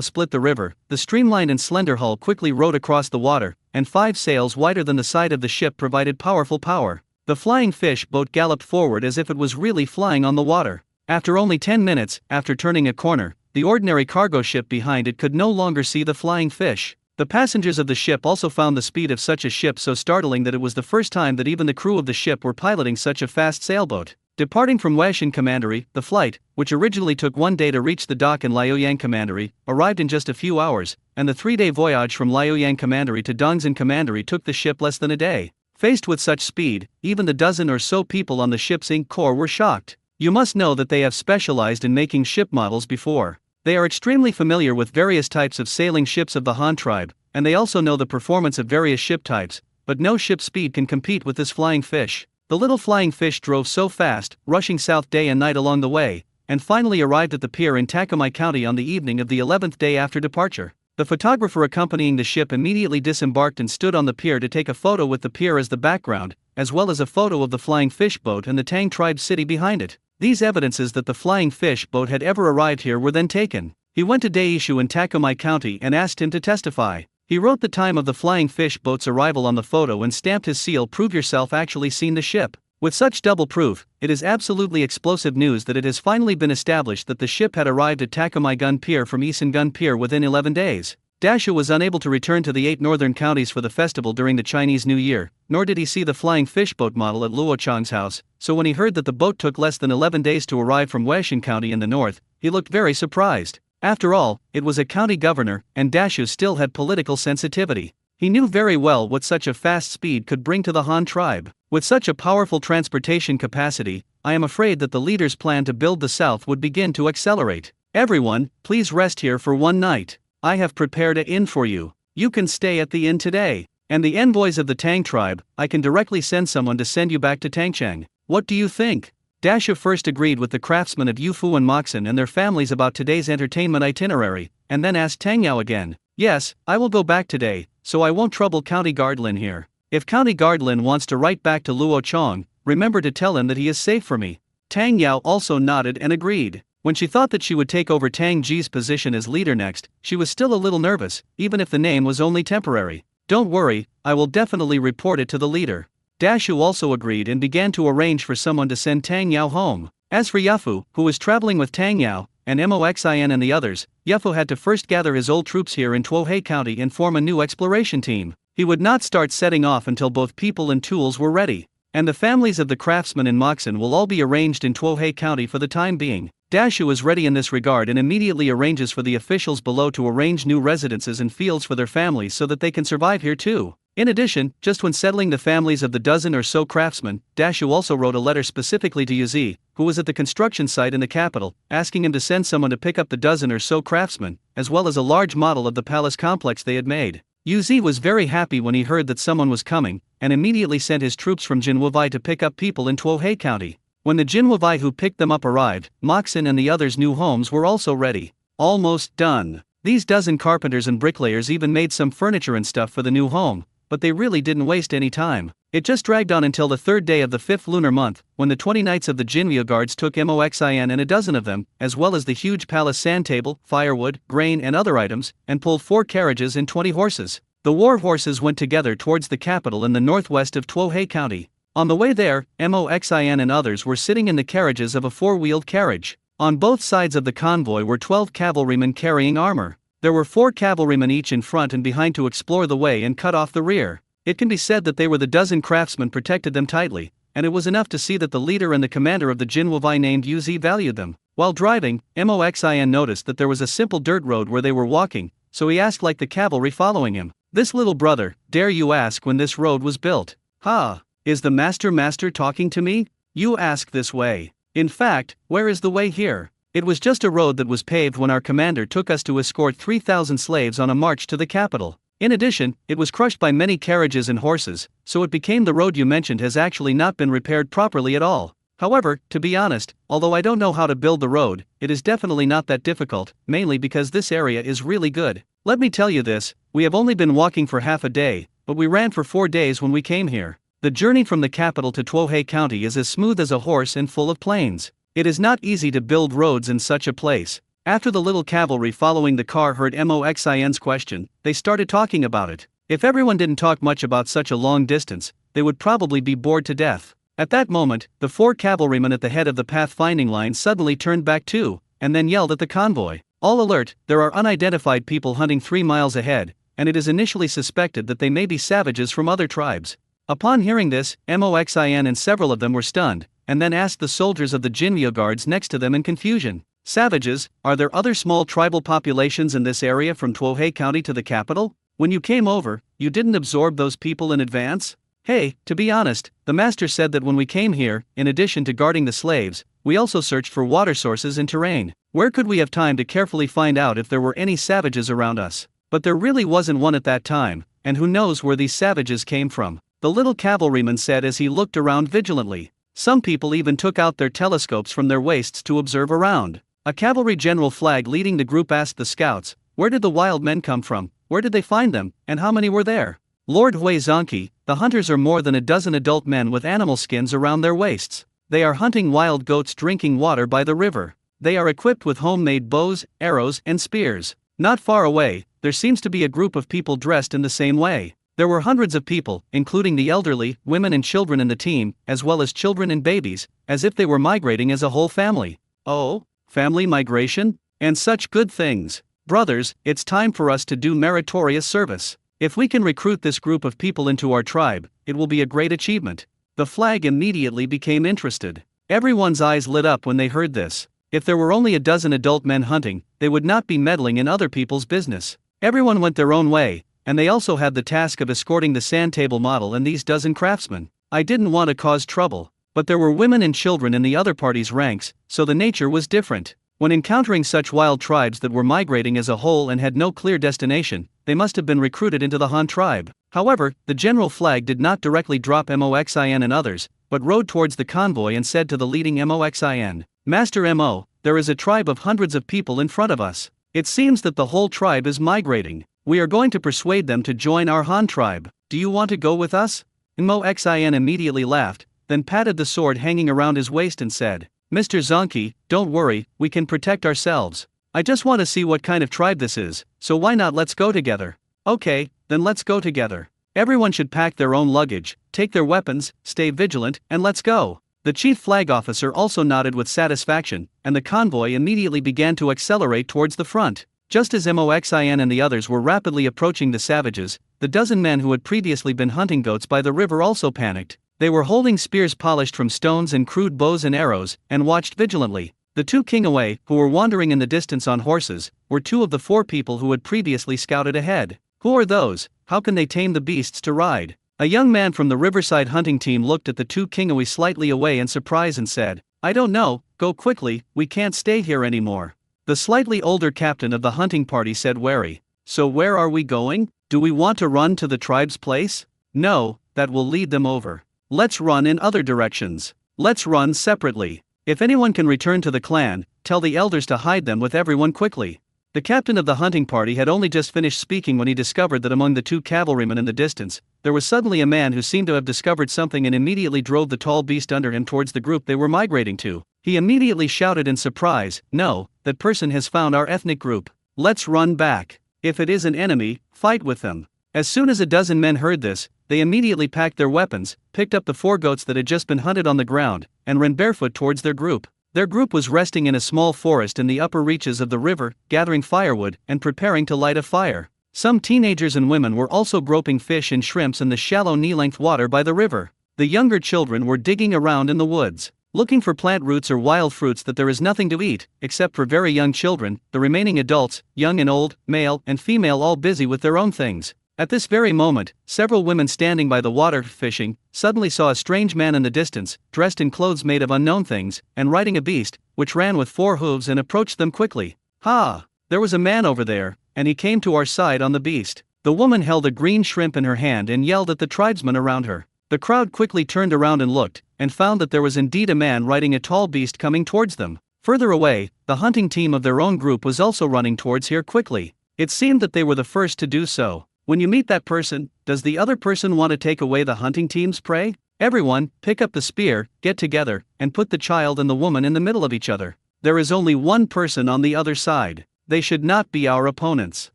split the river, the streamlined and slender hull quickly rode across the water, and 5 sails wider than the side of the ship provided powerful power. The flying fish boat galloped forward as if it was really flying on the water. After only 10 minutes, after turning a corner, the ordinary cargo ship behind it could no longer see the flying fish. The passengers of the ship also found the speed of such a ship so startling that it was the first time that even the crew of the ship were piloting such a fast sailboat. Departing from Huaxin Commandery, the flight, which originally took 1 day to reach the dock in Liaoyang Commandery, arrived in just a few hours, and the 3-day voyage from Liaoyang Commandery to Dongzhen Commandery took the ship less than a day. Faced with such speed, even the dozen or so people on the ship's ink core were shocked. You must know that they have specialized in making ship models before. They are extremely familiar with various types of sailing ships of the Han tribe, and they also know the performance of various ship types, but no ship speed can compete with this flying fish. The little flying fish drove so fast, rushing south day and night along the way, and finally arrived at the pier in Takamai County on the evening of the 11th day after departure. The photographer accompanying the ship immediately disembarked and stood on the pier to take a photo with the pier as the background, as well as a photo of the flying fish boat and the Tang tribe city behind it. These evidences that the flying fish boat had ever arrived here were then taken. He went to Daishu in Takamai County and asked him to testify. He wrote the time of the flying fish boat's arrival on the photo and stamped his seal. Prove yourself actually seen the ship. With such double proof, it is absolutely explosive news that it has finally been established that the ship had arrived at Takamai Gun Pier from Isan Gun Pier within 11 days. Dashu was unable to return to the 8 northern counties for the festival during the Chinese New Year, nor did he see the flying fish boat model at Luo Chang's house, so when he heard that the boat took less than 11 days to arrive from Huaxin County in the north, he looked very surprised. After all, it was a county governor, and Dashu still had political sensitivity. He knew very well what such a fast speed could bring to the Han tribe. With such a powerful transportation capacity, I am afraid that the leader's plan to build the south would begin to accelerate. Everyone, please rest here for 1 night. I have prepared an inn for you. You can stay at the inn today. And the envoys of the Tang tribe, I can directly send someone to send you back to Tangchang. What do you think? Dasha first agreed with the craftsmen of Yufu and Moxin and their families about today's entertainment itinerary, and then asked Tang Yao again. Yes, I will go back today, so I won't trouble County Guard Lin here. If County Guard Lin wants to write back to Luo Chong, remember to tell him that he is safe for me. Tang Yao also nodded and agreed. When she thought that she would take over Tang Ji's position as leader next, she was still a little nervous, even if the name was only temporary. Don't worry, I will definitely report it to the leader. Dashu also agreed and began to arrange for someone to send Tang Yao home. As for Yafu, who was traveling with Tang Yao, and Moxin and the others, Yafu had to first gather his old troops here in Tuohei County and form a new exploration team. He would not start setting off until both people and tools were ready. And the families of the craftsmen in Moxin will all be arranged in Tuohei County for the time being. Dashu is ready in this regard and immediately arranges for the officials below to arrange new residences and fields for their families so that they can survive here too. In addition, just when settling the families of the dozen or so craftsmen, Dashu also wrote a letter specifically to Yuzi, who was at the construction site in the capital, asking him to send someone to pick up the dozen or so craftsmen, as well as a large model of the palace complex they had made. Yuzi was very happy when he heard that someone was coming, and immediately sent his troops from Jinwuvai to pick up people in Tuohei County. When the Jinwuvai who picked them up arrived, Moxin and the others' new homes were also ready. Almost done. These dozen carpenters and bricklayers even made some furniture and stuff for the new home, but they really didn't waste any time. It just dragged on until the 3rd day of the 5th lunar month, when the 20 knights of the Jinryu guards took Moxin and a dozen of them, as well as the huge palace sand table, firewood, grain and other items, and pulled 4 carriages and 20 horses. The war horses went together towards the capital in the northwest of Tuohei County. On the way there, Moxin and others were sitting in the carriages of a 4-wheeled carriage. On both sides of the convoy were 12 cavalrymen carrying armor. There were 4 cavalrymen each in front and behind to explore the way and cut off the rear. It can be said that they were the dozen craftsmen protected them tightly, and it was enough to see that the leader and the commander of the Jinwuvai named Yuzi valued them. While driving, Moxin noticed that there was a simple dirt road where they were walking, so he asked like the cavalry following him. This little brother, dare you ask when this road was built? Ha! Is the master talking to me? You ask this way. In fact, where is the way here? It was just a road that was paved when our commander took us to escort 3,000 slaves on a march to the capital. In addition, it was crushed by many carriages and horses, so it became the road you mentioned has actually not been repaired properly at all. However, to be honest, although I don't know how to build the road, it is definitely not that difficult, mainly because this area is really good. Let me tell you this, we have only been walking for half a day, but we ran for 4 days when we came here. The journey from the capital to Tuohei County is as smooth as a horse and full of plains. It is not easy to build roads in such a place. After the little cavalry following the car heard Moxin's question, they started talking about it. If everyone didn't talk much about such a long distance, they would probably be bored to death. At that moment, the 4 cavalrymen at the head of the pathfinding line suddenly turned back too, and then yelled at the convoy. All alert, there are unidentified people hunting 3 miles ahead, and it is initially suspected that they may be savages from other tribes. Upon hearing this, Moxin and several of them were stunned, and then asked the soldiers of the Jinmyo guards next to them in confusion. Savages, are there other small tribal populations in this area from Tuohei County to the capital? When you came over, you didn't absorb those people in advance? Hey, to be honest, the master said that when we came here, in addition to guarding the slaves, we also searched for water sources and terrain. Where could we have time to carefully find out if there were any savages around us? But there really wasn't one at that time, and who knows where these savages came from, the little cavalryman said as he looked around vigilantly. Some people even took out their telescopes from their waists to observe around. A cavalry general Flag leading the group asked the scouts, where did the wild men come from, where did they find them, and how many were there? Lord Hui Zonki, the hunters are more than a dozen adult men with animal skins around their waists. They are hunting wild goats drinking water by the river. They are equipped with homemade bows, arrows, and spears. Not far away, there seems to be a group of people dressed in the same way. There were hundreds of people, including the elderly, women and children in the team, as well as children and babies, as if they were migrating as a whole family. Oh, family migration? And such good things. Brothers, it's time for us to do meritorious service. If we can recruit this group of people into our tribe, it will be a great achievement. The Flag immediately became interested. Everyone's eyes lit up when they heard this. If there were only a dozen adult men hunting, they would not be meddling in other people's business. Everyone went their own way, and they also had the task of escorting the sand table model and these dozen craftsmen. I didn't want to cause trouble, but there were women and children in the other party's ranks, so the nature was different. When encountering such wild tribes that were migrating as a whole and had no clear destination, they must have been recruited into the Han tribe. However, the general Flag did not directly drop Moxin and others, but rode towards the convoy and said to the leading Moxin, Master Mo, there is a tribe of hundreds of people in front of us. It seems that the whole tribe is migrating. We are going to persuade them to join our Han tribe. Do you want to go with us? Moxin immediately laughed, then patted the sword hanging around his waist and said, Mr. Zonki, don't worry, we can protect ourselves. I just want to see what kind of tribe this is, so why not let's go together? Okay, then let's go together. Everyone should pack their own luggage, take their weapons, stay vigilant, and let's go. The chief flag officer also nodded with satisfaction, and the convoy immediately began to accelerate towards the front. Just as Moxin and the others were rapidly approaching the savages, the dozen men who had previously been hunting goats by the river also panicked. They were holding spears polished from stones and crude bows and arrows, and watched vigilantly. The 2 Kingaway, who were wandering in the distance on horses, were 2 of the 4 people who had previously scouted ahead. Who are those? How can they tame the beasts to ride? A young man from the Riverside hunting team looked at the 2 Kingaway slightly away in surprise and said, I don't know, go quickly, we can't stay here anymore. The slightly older captain of the hunting party said wary, so where are we going? Do we want to run to the tribe's place? No, that will lead them over. Let's run in other directions. Let's run separately. If anyone can return to the clan, tell the elders to hide them with everyone quickly. The captain of the hunting party had only just finished speaking when he discovered that among the 2 cavalrymen in the distance, there was suddenly a man who seemed to have discovered something and immediately drove the tall beast under him towards the group they were migrating to. He immediately shouted in surprise, No, that person has found our ethnic group. Let's run back. If it is an enemy, fight with them. As soon as a dozen men heard this, they immediately packed their weapons, picked up the 4 goats that had just been hunted on the ground, and ran barefoot towards their group. Their group was resting in a small forest in the upper reaches of the river, gathering firewood and preparing to light a fire. Some teenagers and women were also groping fish and shrimps in the shallow knee-length water by the river. The younger children were digging around in the woods, looking for plant roots or wild fruits that there is nothing to eat, except for very young children, the remaining adults, young and old, male and female all busy with their own things. At this very moment, several women standing by the water fishing suddenly saw a strange man in the distance, dressed in clothes made of unknown things, and riding a beast, which ran with 4 hooves and approached them quickly. Ha! There was a man over there, and he came to our side on the beast. The woman held a green shrimp in her hand and yelled at the tribesmen around her. The crowd quickly turned around and looked, and found that there was indeed a man riding a tall beast coming towards them. Further away, the hunting team of their own group was also running towards here quickly. It seemed that they were the first to do so. When you meet that person, does the other person want to take away the hunting team's prey? Everyone, pick up the spear, get together, and put the child and the woman in the middle of each other. There is only one person on the other side. They should not be our opponents.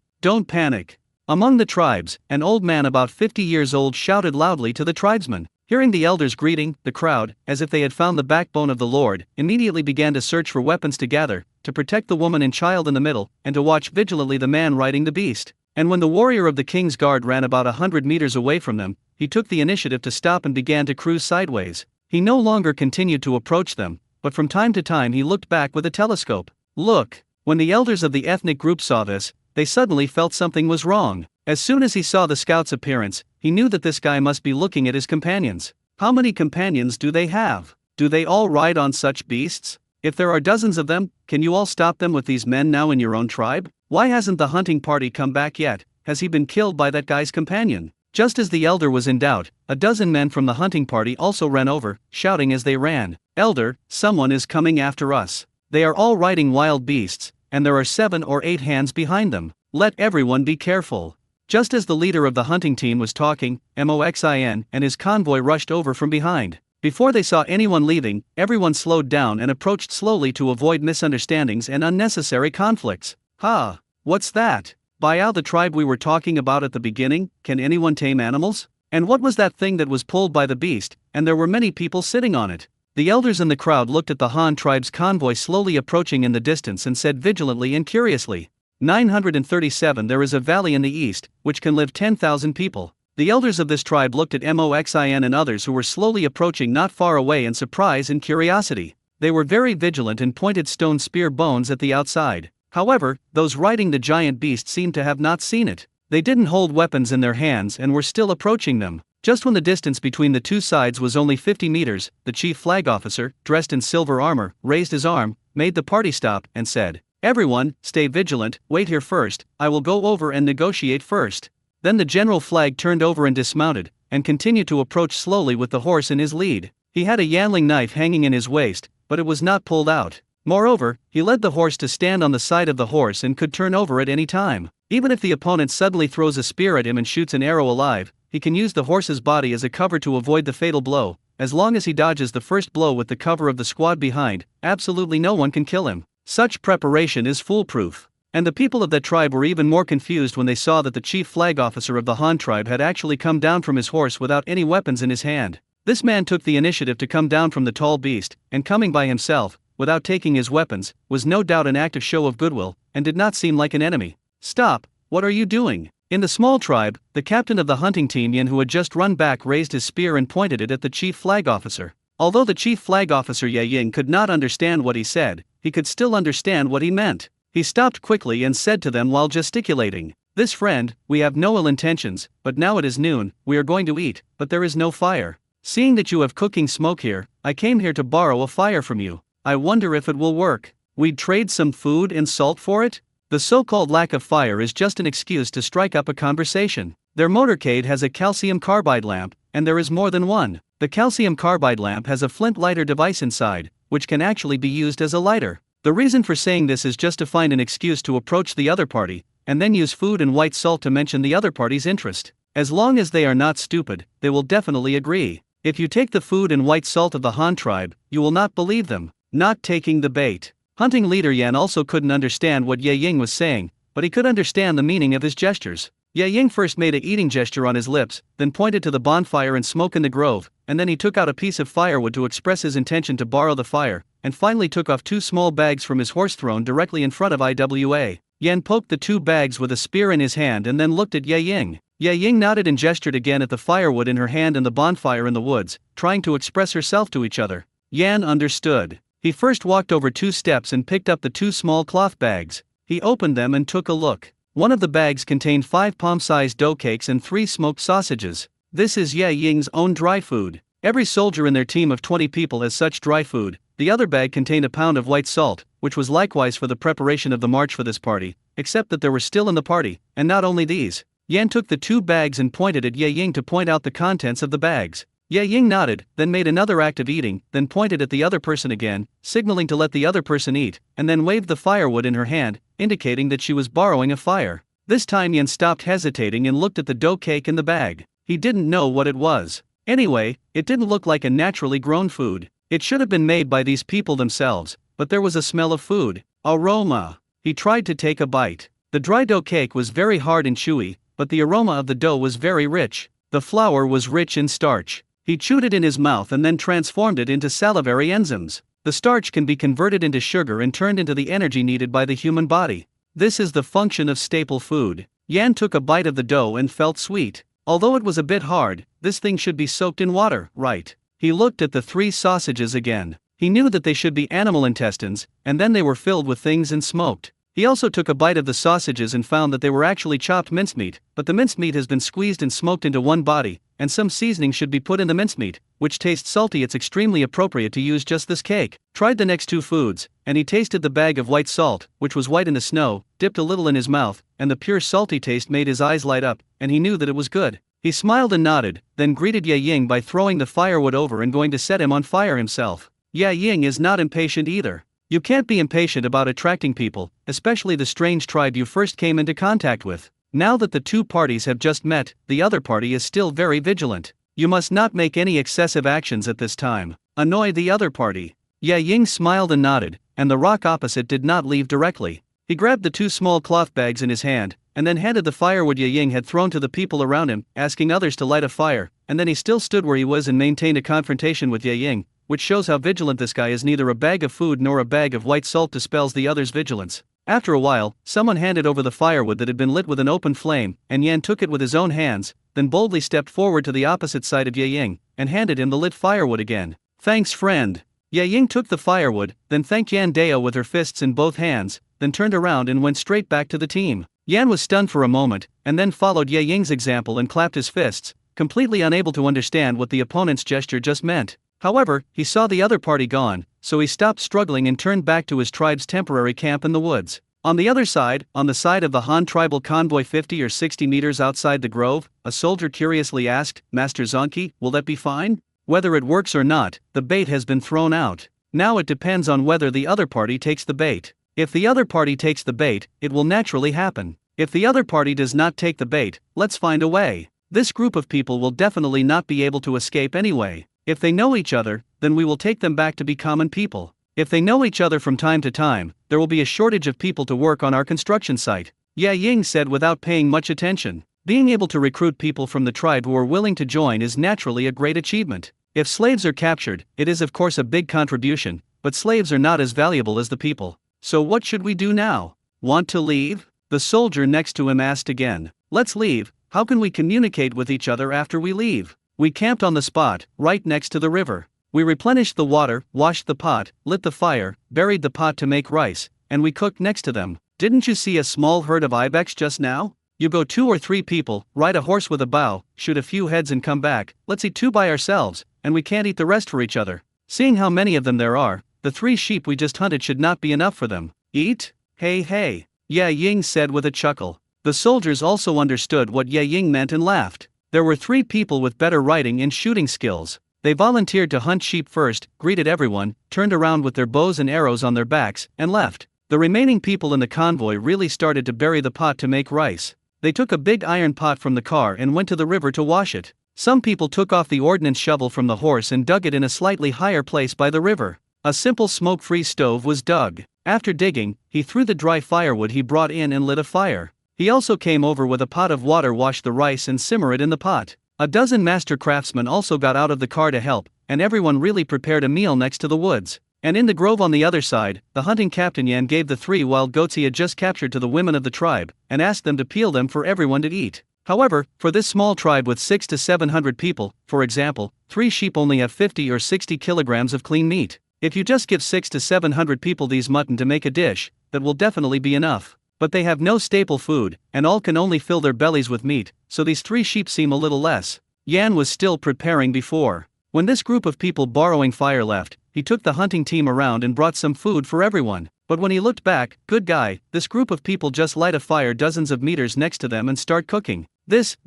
Don't panic. Among the tribes, an old man about 50 years old shouted loudly to the tribesmen. Hearing the elders' greeting, the crowd, as if they had found the backbone of the Lord, immediately began to search for weapons to gather, to protect the woman and child in the middle, and to watch vigilantly the man riding the beast. And when the warrior of the king's guard ran about 100 meters away from them, he took the initiative to stop and began to cruise sideways. He no longer continued to approach them, but from time to time he looked back with a telescope. Look! When the elders of the ethnic group saw this, they suddenly felt something was wrong. As soon as he saw the scout's appearance, he knew that this guy must be looking at his companions. How many companions do they have? Do they all ride on such beasts? If there are dozens of them, can you all stop them with these men now in your own tribe? Why hasn't the hunting party come back yet? Has he been killed by that guy's companion? Just as the elder was in doubt, a dozen men from the hunting party also ran over, shouting as they ran, "Elder, someone is coming after us. They are all riding wild beasts, and there are 7 or 8 hands behind them. Let everyone be careful." Just as the leader of the hunting team was talking, Moxin and his convoy rushed over from behind. Before they saw anyone leaving, everyone slowed down and approached slowly to avoid misunderstandings and unnecessary conflicts. "Ha! What's that? Biao, the tribe we were talking about at the beginning, can anyone tame animals? And what was that thing that was pulled by the beast, and there were many people sitting on it?" The elders in the crowd looked at the Han tribe's convoy slowly approaching in the distance and said vigilantly and curiously, 937 There is a valley in the east, which can live 10,000 people. The elders of this tribe looked at Moxin and others who were slowly approaching not far away in surprise and curiosity. They were very vigilant and pointed stone spear bones at the outside. However, those riding the giant beast seemed to have not seen it. They didn't hold weapons in their hands and were still approaching them. Just when the distance between the two sides was only 50 meters, the chief flag officer, dressed in silver armor, raised his arm, made the party stop, and said, "Everyone, stay vigilant, wait here first, I will go over and negotiate first." Then the general flag turned over and dismounted, and continued to approach slowly with the horse in his lead. He had a yanling knife hanging in his waist, but it was not pulled out. Moreover, he led the horse to stand on the side of the horse and could turn over at any time. Even if the opponent suddenly throws a spear at him and shoots an arrow alive, he can use the horse's body as a cover to avoid the fatal blow. As long as he dodges the first blow with the cover of the squad behind, absolutely no one can kill him. Such preparation is foolproof. And the people of that tribe were even more confused when they saw that the chief flag officer of the Han tribe had actually come down from his horse without any weapons in his hand. This man took the initiative to come down from the tall beast, and coming by himself, without taking his weapons, was no doubt an act of show of goodwill, and did not seem like an enemy. "Stop, what are you doing?" In the small tribe, the captain of the hunting team Yin, who had just run back, raised his spear and pointed it at the chief flag officer. Although the chief flag officer Ye Ying could not understand what he said, he could still understand what he meant. He stopped quickly and said to them while gesticulating, "This friend, we have no ill intentions, but now it is noon, we are going to eat, but there is no fire. Seeing that you have cooking smoke here, I came here to borrow a fire from you. I wonder if it will work. We'd trade some food and salt for it?" The so-called lack of fire is just an excuse to strike up a conversation. Their motorcade has a calcium carbide lamp, and there is more than one. The calcium carbide lamp has a flint lighter device inside, which can actually be used as a lighter. The reason for saying this is just to find an excuse to approach the other party, and then use food and white salt to mention the other party's interest. As long as they are not stupid, they will definitely agree. If you take the food and white salt of the Han tribe, you will not believe them. Not taking the bait. Hunting leader Yan also couldn't understand what Ye Ying was saying, but he could understand the meaning of his gestures. Ye Ying first made a eating gesture on his lips, then pointed to the bonfire and smoke in the grove, and then he took out a piece of firewood to express his intention to borrow the fire, and finally took off 2 small bags from his horse thrown directly in front of Iwa. Yan poked the 2 bags with a spear in his hand and then looked at Ye Ying. Ye Ying nodded and gestured again at the firewood in her hand and the bonfire in the woods, trying to express herself to each other. Yan understood. He first walked over 2 steps and picked up the 2 small cloth bags. He opened them and took a look. One of the bags contained 5 palm-sized dough cakes and 3 smoked sausages. This is Ye Ying's own dry food. Every soldier in their team of 20 people has such dry food. The other bag contained a pound of white salt, which was likewise for the preparation of the march for this party, except that there were still in the party, and not only these. Yan took the 2 bags and pointed at Ye Ying to point out the contents of the bags. Ye Ying nodded, then made another act of eating, then pointed at the other person again, signaling to let the other person eat, and then waved the firewood in her hand, indicating that she was borrowing a fire. This time Yan stopped hesitating and looked at the dough cake in the bag. He didn't know what it was. Anyway, it didn't look like a naturally grown food. It should have been made by these people themselves, but there was a smell of food. Aroma. He tried to take a bite. The dry dough cake was very hard and chewy, but the aroma of the dough was very rich. The flour was rich in starch. He chewed it in his mouth and then transformed it into salivary enzymes. The starch can be converted into sugar and turned into the energy needed by the human body. This is the function of staple food. Yan took a bite of the dough and felt sweet. Although it was a bit hard, this thing should be soaked in water, right? He looked at the 3 sausages again. He knew that they should be animal intestines, and then they were filled with things and smoked. He also took a bite of the sausages and found that they were actually chopped mincemeat, but the mincemeat has been squeezed and smoked into one body, and some seasoning should be put in the mincemeat, which tastes salty. It's extremely appropriate to use just this cake. Tried the next 2 foods, and he tasted the bag of white salt, which was white in the snow, dipped a little in his mouth, and the pure salty taste made his eyes light up, and he knew that it was good. He smiled and nodded, then greeted Ye Ying by throwing the firewood over and going to set him on fire himself. Ye Ying is not impatient either. You can't be impatient about attracting people, especially the strange tribe you first came into contact with. Now that the 2 parties have just met, the other party is still very vigilant. You must not make any excessive actions at this time. Annoy the other party. Ye Ying smiled and nodded, and the rock opposite did not leave directly. He grabbed the 2 small cloth bags in his hand, and then handed the firewood Ye Ying had thrown to the people around him, asking others to light a fire, and then he still stood where he was and maintained a confrontation with Ye Ying, which shows how vigilant this guy is. Neither a bag of food nor a bag of white salt dispels the other's vigilance. After a while, someone handed over the firewood that had been lit with an open flame, and Yan took it with his own hands, then boldly stepped forward to the opposite side of Ye Ying, and handed him the lit firewood again. Thanks, friend. Ye Ying took the firewood, then thanked Yan Dao with her fists in both hands, then turned around and went straight back to the team. Yan was stunned for a moment, and then followed Ye Ying's example and clapped his fists, completely unable to understand what the opponent's gesture just meant. However, he saw the other party gone, so he stopped struggling and turned back to his tribe's temporary camp in the woods. On the other side, on the side of the Han tribal convoy 50 or 60 meters outside the grove, a soldier curiously asked, Master Zonki, will that be fine? Whether it works or not, the bait has been thrown out. Now it depends on whether the other party takes the bait. If the other party takes the bait, it will naturally happen. If the other party does not take the bait, let's find a way. This group of people will definitely not be able to escape anyway. If they know each other, then we will take them back to be common people. If they know each other from time to time, there will be a shortage of people to work on our construction site. Ye Ying said without paying much attention. Being able to recruit people from the tribe who are willing to join is naturally a great achievement. If slaves are captured, it is of course a big contribution, but slaves are not as valuable as the people. So what should we do now? Want to leave? The soldier next to him asked again. Let's leave. How can we communicate with each other after we leave? We camped on the spot, right next to the river. We replenished the water, washed the pot, lit the fire, buried the pot to make rice, and we cooked next to them. Didn't you see a small herd of ibex just now? You go 2 or 3 people, ride a horse with a bow, shoot a few heads and come back. Let's eat 2 by ourselves, and we can't eat the rest for each other. Seeing how many of them there are, the 3 sheep we just hunted should not be enough for them. Eat? Hey hey. Ye Ying said with a chuckle. The soldiers also understood what Ye Ying meant and laughed. There were 3 people with better riding and shooting skills. They volunteered to hunt sheep first, greeted everyone, turned around with their bows and arrows on their backs, and left. The remaining people in the convoy really started to bury the pot to make rice. They took a big iron pot from the car and went to the river to wash it. Some people took off the ordnance shovel from the horse and dug it in a slightly higher place by the river. A simple smoke-free stove was dug. After digging, he threw the dry firewood he brought in and lit a fire. He also came over with a pot of water, washed the rice and simmer it in the pot. A dozen master craftsmen also got out of the car to help, and everyone really prepared a meal next to the woods. And in the grove on the other side, the hunting captain Yan gave the 3 wild goats he had just captured to the women of the tribe, and asked them to peel them for everyone to eat. However, for this small tribe with 600 to 700 people, for example, 3 sheep only have 50 or 60 kilograms of clean meat. If you just give 600 to 700 people these mutton to make a dish, that will definitely be enough. But they have no staple food, and all can only fill their bellies with meat, so these 3 sheep seem a little less. Yan was still preparing before. When this group of people borrowing fire left, he took the hunting team around and brought some food for everyone. But when he looked back, good guy, this group of people just light a fire dozens of meters next to them and start cooking. It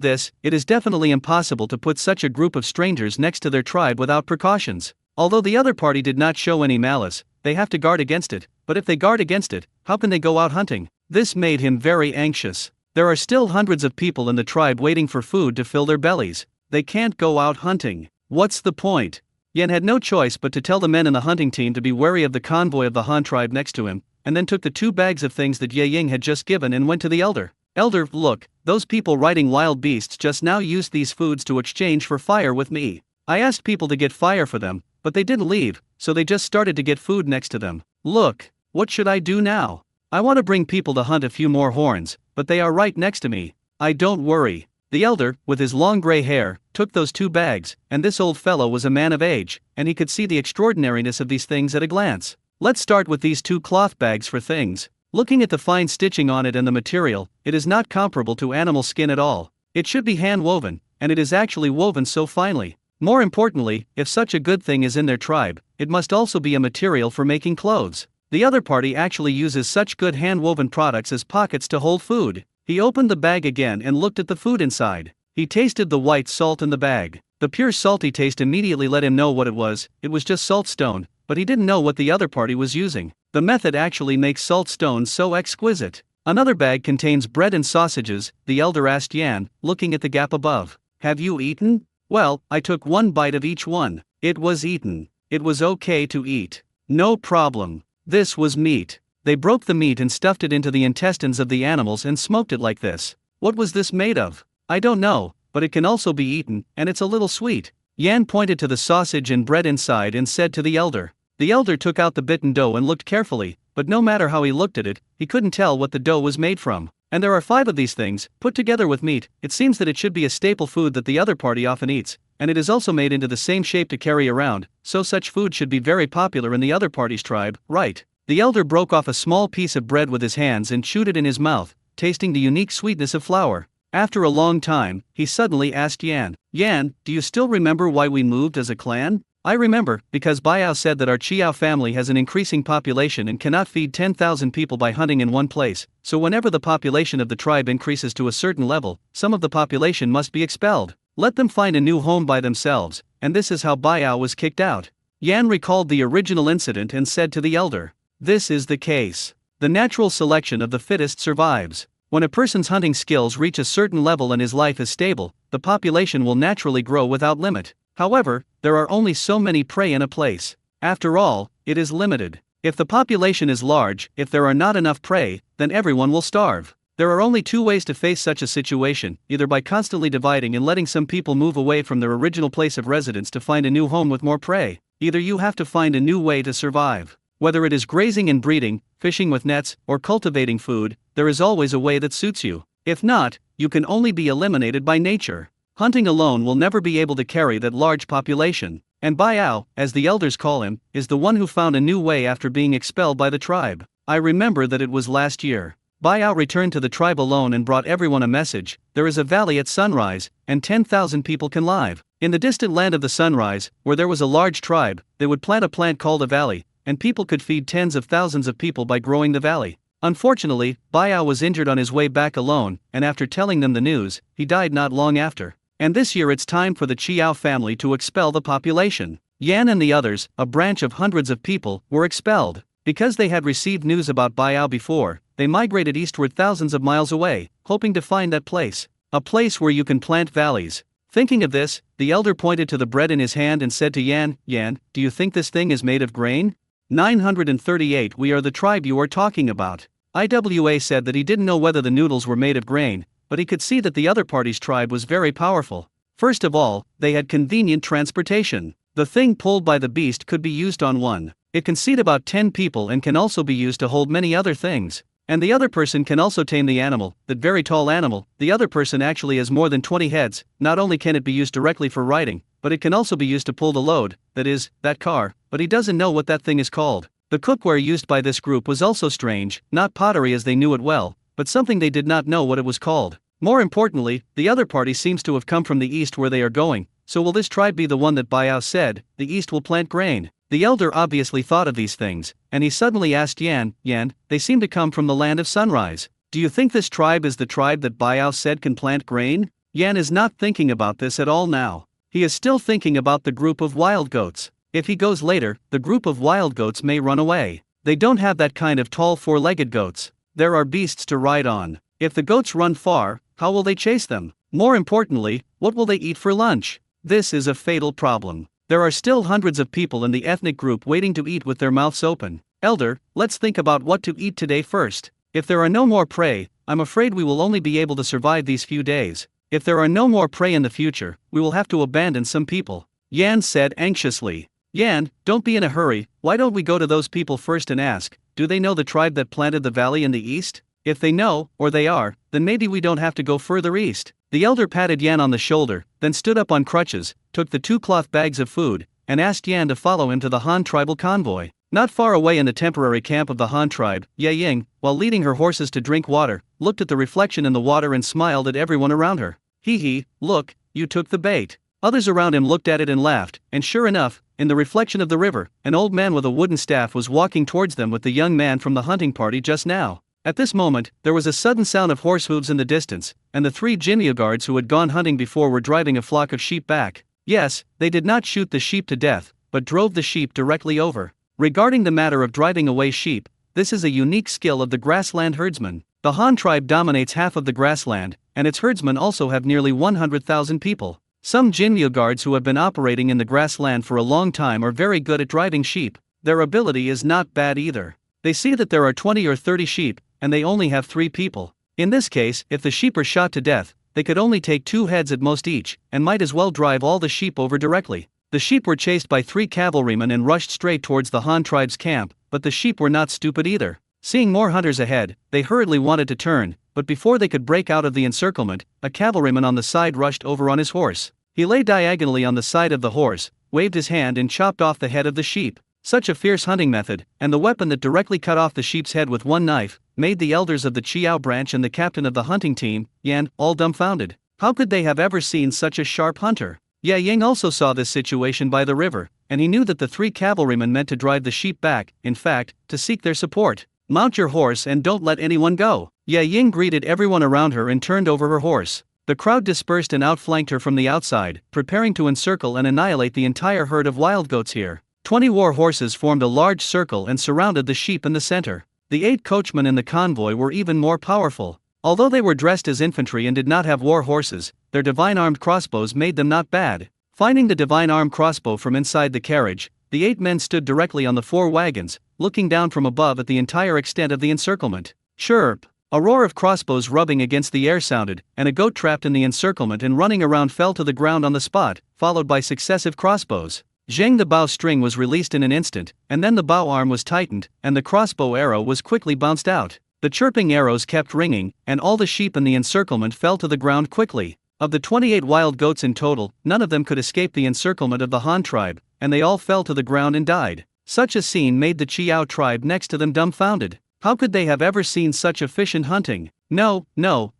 is definitely impossible to put such a group of strangers next to their tribe without precautions. Although the other party did not show any malice, they have to guard against it, but if they guard against it, how can they go out hunting? This made him very anxious. There are still hundreds of people in the tribe waiting for food to fill their bellies. They can't go out hunting. What's the point? Yan had no choice but to tell the men in the hunting team to be wary of the convoy of the Han tribe next to him, and then took the 2 bags of things that Ye Ying had just given and went to the elder. Elder, look, those people riding wild beasts just now used these foods to exchange for fire with me. I asked people to get fire for them, but they didn't leave, so they just started to get food next to them. Look, what should I do now? I want to bring people to hunt a few more horns, but they are right next to me. I don't worry. The elder, with his long gray hair, took those 2 bags, and this old fellow was a man of age, and he could see the extraordinariness of these things at a glance. Let's start with these 2 cloth bags for things. Looking at the fine stitching on it and the material, it is not comparable to animal skin at all. It should be hand-woven, and it is actually woven so finely. More importantly, if such a good thing is in their tribe, it must also be a material for making clothes. The other party actually uses such good hand-woven products as pockets to hold food. He opened the bag again and looked at the food inside. He tasted the white salt in the bag. The pure salty taste immediately let him know what it was just salt stone, but he didn't know what the other party was using. The method actually makes salt stones so exquisite. Another bag contains bread and sausages, the elder asked Yan, looking at the gap above. Have you eaten? Well, I took 1 bite of each one. It was eaten. It was okay to eat. No problem. This was meat. They broke the meat and stuffed it into the intestines of the animals and smoked it like this. What was this made of? I don't know, but it can also be eaten, and it's a little sweet. Yan pointed to the sausage and bread inside and said to the elder. The elder took out the bitten dough and looked carefully, but no matter how he looked at it, he couldn't tell what the dough was made from. And there are 5 of these things, put together with meat. It seems that it should be a staple food that the other party often eats, and it is also made into the same shape to carry around, so such food should be very popular in the other party's tribe, right? The elder broke off a small piece of bread with his hands and chewed it in his mouth, tasting the unique sweetness of flour. After a long time, he suddenly asked Yan, Yan, do you still remember why we moved as a clan? I remember, because Biao said that our Chiao family has an increasing population and cannot feed 10,000 people by hunting in one place, so whenever the population of the tribe increases to a certain level, some of the population must be expelled. Let them find a new home by themselves, and this is how Biao was kicked out. Yan recalled the original incident and said to the elder, this is the case. The natural selection of the fittest survives. When a person's hunting skills reach a certain level and his life is stable, the population will naturally grow without limit. However, there are only so many prey in a place. After all, it is limited. If the population is large, if there are not enough prey, then everyone will starve. There are only 2 ways to face such a situation, either by constantly dividing and letting some people move away from their original place of residence to find a new home with more prey. Either you have to find a new way to survive. Whether it is grazing and breeding, fishing with nets, or cultivating food, there is always a way that suits you. If not, you can only be eliminated by nature. Hunting alone will never be able to carry that large population, and Biao, as the elders call him, is the one who found a new way after being expelled by the tribe. I remember that it was last year. Biao returned to the tribe alone and brought everyone a message. There is a valley at sunrise, and 10,000 people can live. In the distant land of the sunrise, where there was a large tribe, they would plant a plant called a valley, and people could feed tens of thousands of people by growing the valley. Unfortunately, Biao was injured on his way back alone, and after telling them the news, he died not long after. And this year it's time for the Chiao family to expel the population. Yan and the others, a branch of hundreds of people, were expelled. Because they had received news about Biao before, they migrated eastward thousands of miles away, hoping to find that place. A place where you can plant valleys. Thinking of this, the elder pointed to the bread in his hand and said to Yan, Yan, do you think this thing is made of grain? 938 We are the tribe you are talking about. IWA said that he didn't know whether the noodles were made of grain, but he could see that the other party's tribe was very powerful. First of all, they had convenient transportation. The thing pulled by the beast could be used on one. It can seat about 10 people and can also be used to hold many other things. And the other person can also tame the animal, that very tall animal. The other person actually has more than 20 heads. Not only can it be used directly for riding, but it can also be used to pull the load, that is, that car, but he doesn't know what that thing is called. The cookware used by this group was also strange, not pottery as they knew it well, but something they did not know what it was called. More importantly, the other party seems to have come from the east where they are going, so will this tribe be the one that Biao said, the east will plant grain? The elder obviously thought of these things, and he suddenly asked Yan, Yan, they seem to come from the land of sunrise. Do you think this tribe is the tribe that Biao said can plant grain? Yan is not thinking about this at all now. He is still thinking about the group of wild goats. If he goes later, the group of wild goats may run away. They don't have that kind of tall 4-legged goats. There are beasts to ride on. If the goats run far, how will they chase them? More importantly, what will they eat for lunch? This is a fatal problem. There are still hundreds of people in the ethnic group waiting to eat with their mouths open. Elder, let's think about what to eat today first. If there are no more prey, I'm afraid we will only be able to survive these few days. If there are no more prey in the future, we will have to abandon some people, Yan said anxiously. Yan, don't be in a hurry, why don't we go to those people first and ask, do they know the tribe that planted the valley in the east? If they know, or they are, then maybe we don't have to go further east. The elder patted Yan on the shoulder, then stood up on crutches, took the 2 cloth bags of food, and asked Yan to follow him to the Han tribal convoy. Not far away in the temporary camp of the Han tribe, Ye Ying, while leading her horses to drink water, looked at the reflection in the water and smiled at everyone around her. Hee, look, you took the bait. Others around him looked at it and laughed, and sure enough, in the reflection of the river, an old man with a wooden staff was walking towards them with the young man from the hunting party just now. At this moment, there was a sudden sound of horse hooves in the distance, and the 3 Jinryu guards who had gone hunting before were driving a flock of sheep back. Yes, they did not shoot the sheep to death, but drove the sheep directly over. Regarding the matter of driving away sheep, this is a unique skill of the grassland herdsman. The Han tribe dominates half of the grassland, and its herdsmen also have nearly 100,000 people. Some Jinryu guards who have been operating in the grassland for a long time are very good at driving sheep. Their ability is not bad either. They see that there are 20 or 30 sheep, and they only have 3 people. In this case, if the sheep are shot to death, they could only take 2 heads at most each, and might as well drive all the sheep over directly. The sheep were chased by 3 cavalrymen and rushed straight towards the Han tribe's camp, but the sheep were not stupid either. Seeing more hunters ahead, they hurriedly wanted to turn, but before they could break out of the encirclement, a cavalryman on the side rushed over on his horse. He lay diagonally on the side of the horse, waved his hand and chopped off the head of the sheep. Such a fierce hunting method, and the weapon that directly cut off the sheep's head with one knife, made the elders of the Chiao branch and the captain of the hunting team, Yan, all dumbfounded. How could they have ever seen such a sharp hunter? Ye Ying also saw this situation by the river, and he knew that the 3 cavalrymen meant to drive the sheep back, in fact, to seek their support. Mount your horse and don't let anyone go. Ye Ying greeted everyone around her and turned over her horse. The crowd dispersed and outflanked her from the outside, preparing to encircle and annihilate the entire herd of wild goats here. 20 war horses formed a large circle and surrounded the sheep in the center. The 8 coachmen in the convoy were even more powerful. Although they were dressed as infantry and did not have war horses, their divine armed crossbows made them not bad. Finding the divine armed crossbow from inside the carriage, the 8 men stood directly on the 4 wagons, looking down from above at the entire extent of the encirclement. Chirp! A roar of crossbows rubbing against the air sounded, and a goat trapped in the encirclement and running around fell to the ground on the spot, followed by successive crossbows. Zheng the bow string was released in an instant, and then the bow arm was tightened, and the crossbow arrow was quickly bounced out. The chirping arrows kept ringing, and all the sheep in the encirclement fell to the ground quickly. Of the 28 wild goats in total, none of them could escape the encirclement of the Han tribe, and they all fell to the ground and died. Such a scene made the Chiao tribe next to them dumbfounded. How could they have ever seen such efficient hunting? No,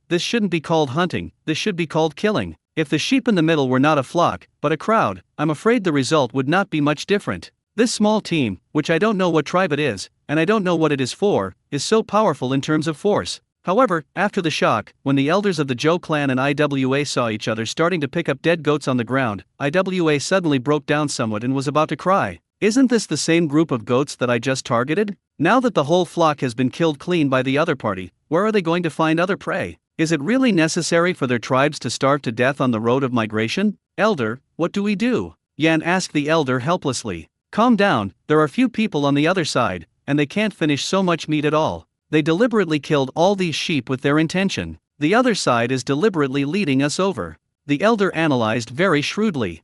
this shouldn't be called hunting, this should be called killing. If the sheep in the middle were not a flock, but a crowd, I'm afraid the result would not be much different. This small team, which I don't know what tribe it is, and I don't know what it is for, is so powerful in terms of force. However, after the shock, when the elders of the Zhou clan and IWA saw each other starting to pick up dead goats on the ground, IWA suddenly broke down somewhat and was about to cry. Isn't this the same group of goats that I just targeted? Now that the whole flock has been killed clean by the other party, where are they going to find other prey? Is it really necessary for their tribes to starve to death on the road of migration? Elder, what do we do? Yan asked the elder helplessly. Calm down, there are few people on the other side, and they can't finish so much meat at all. They deliberately killed all these sheep with their intention. The other side is deliberately leading us over. The elder analyzed very shrewdly.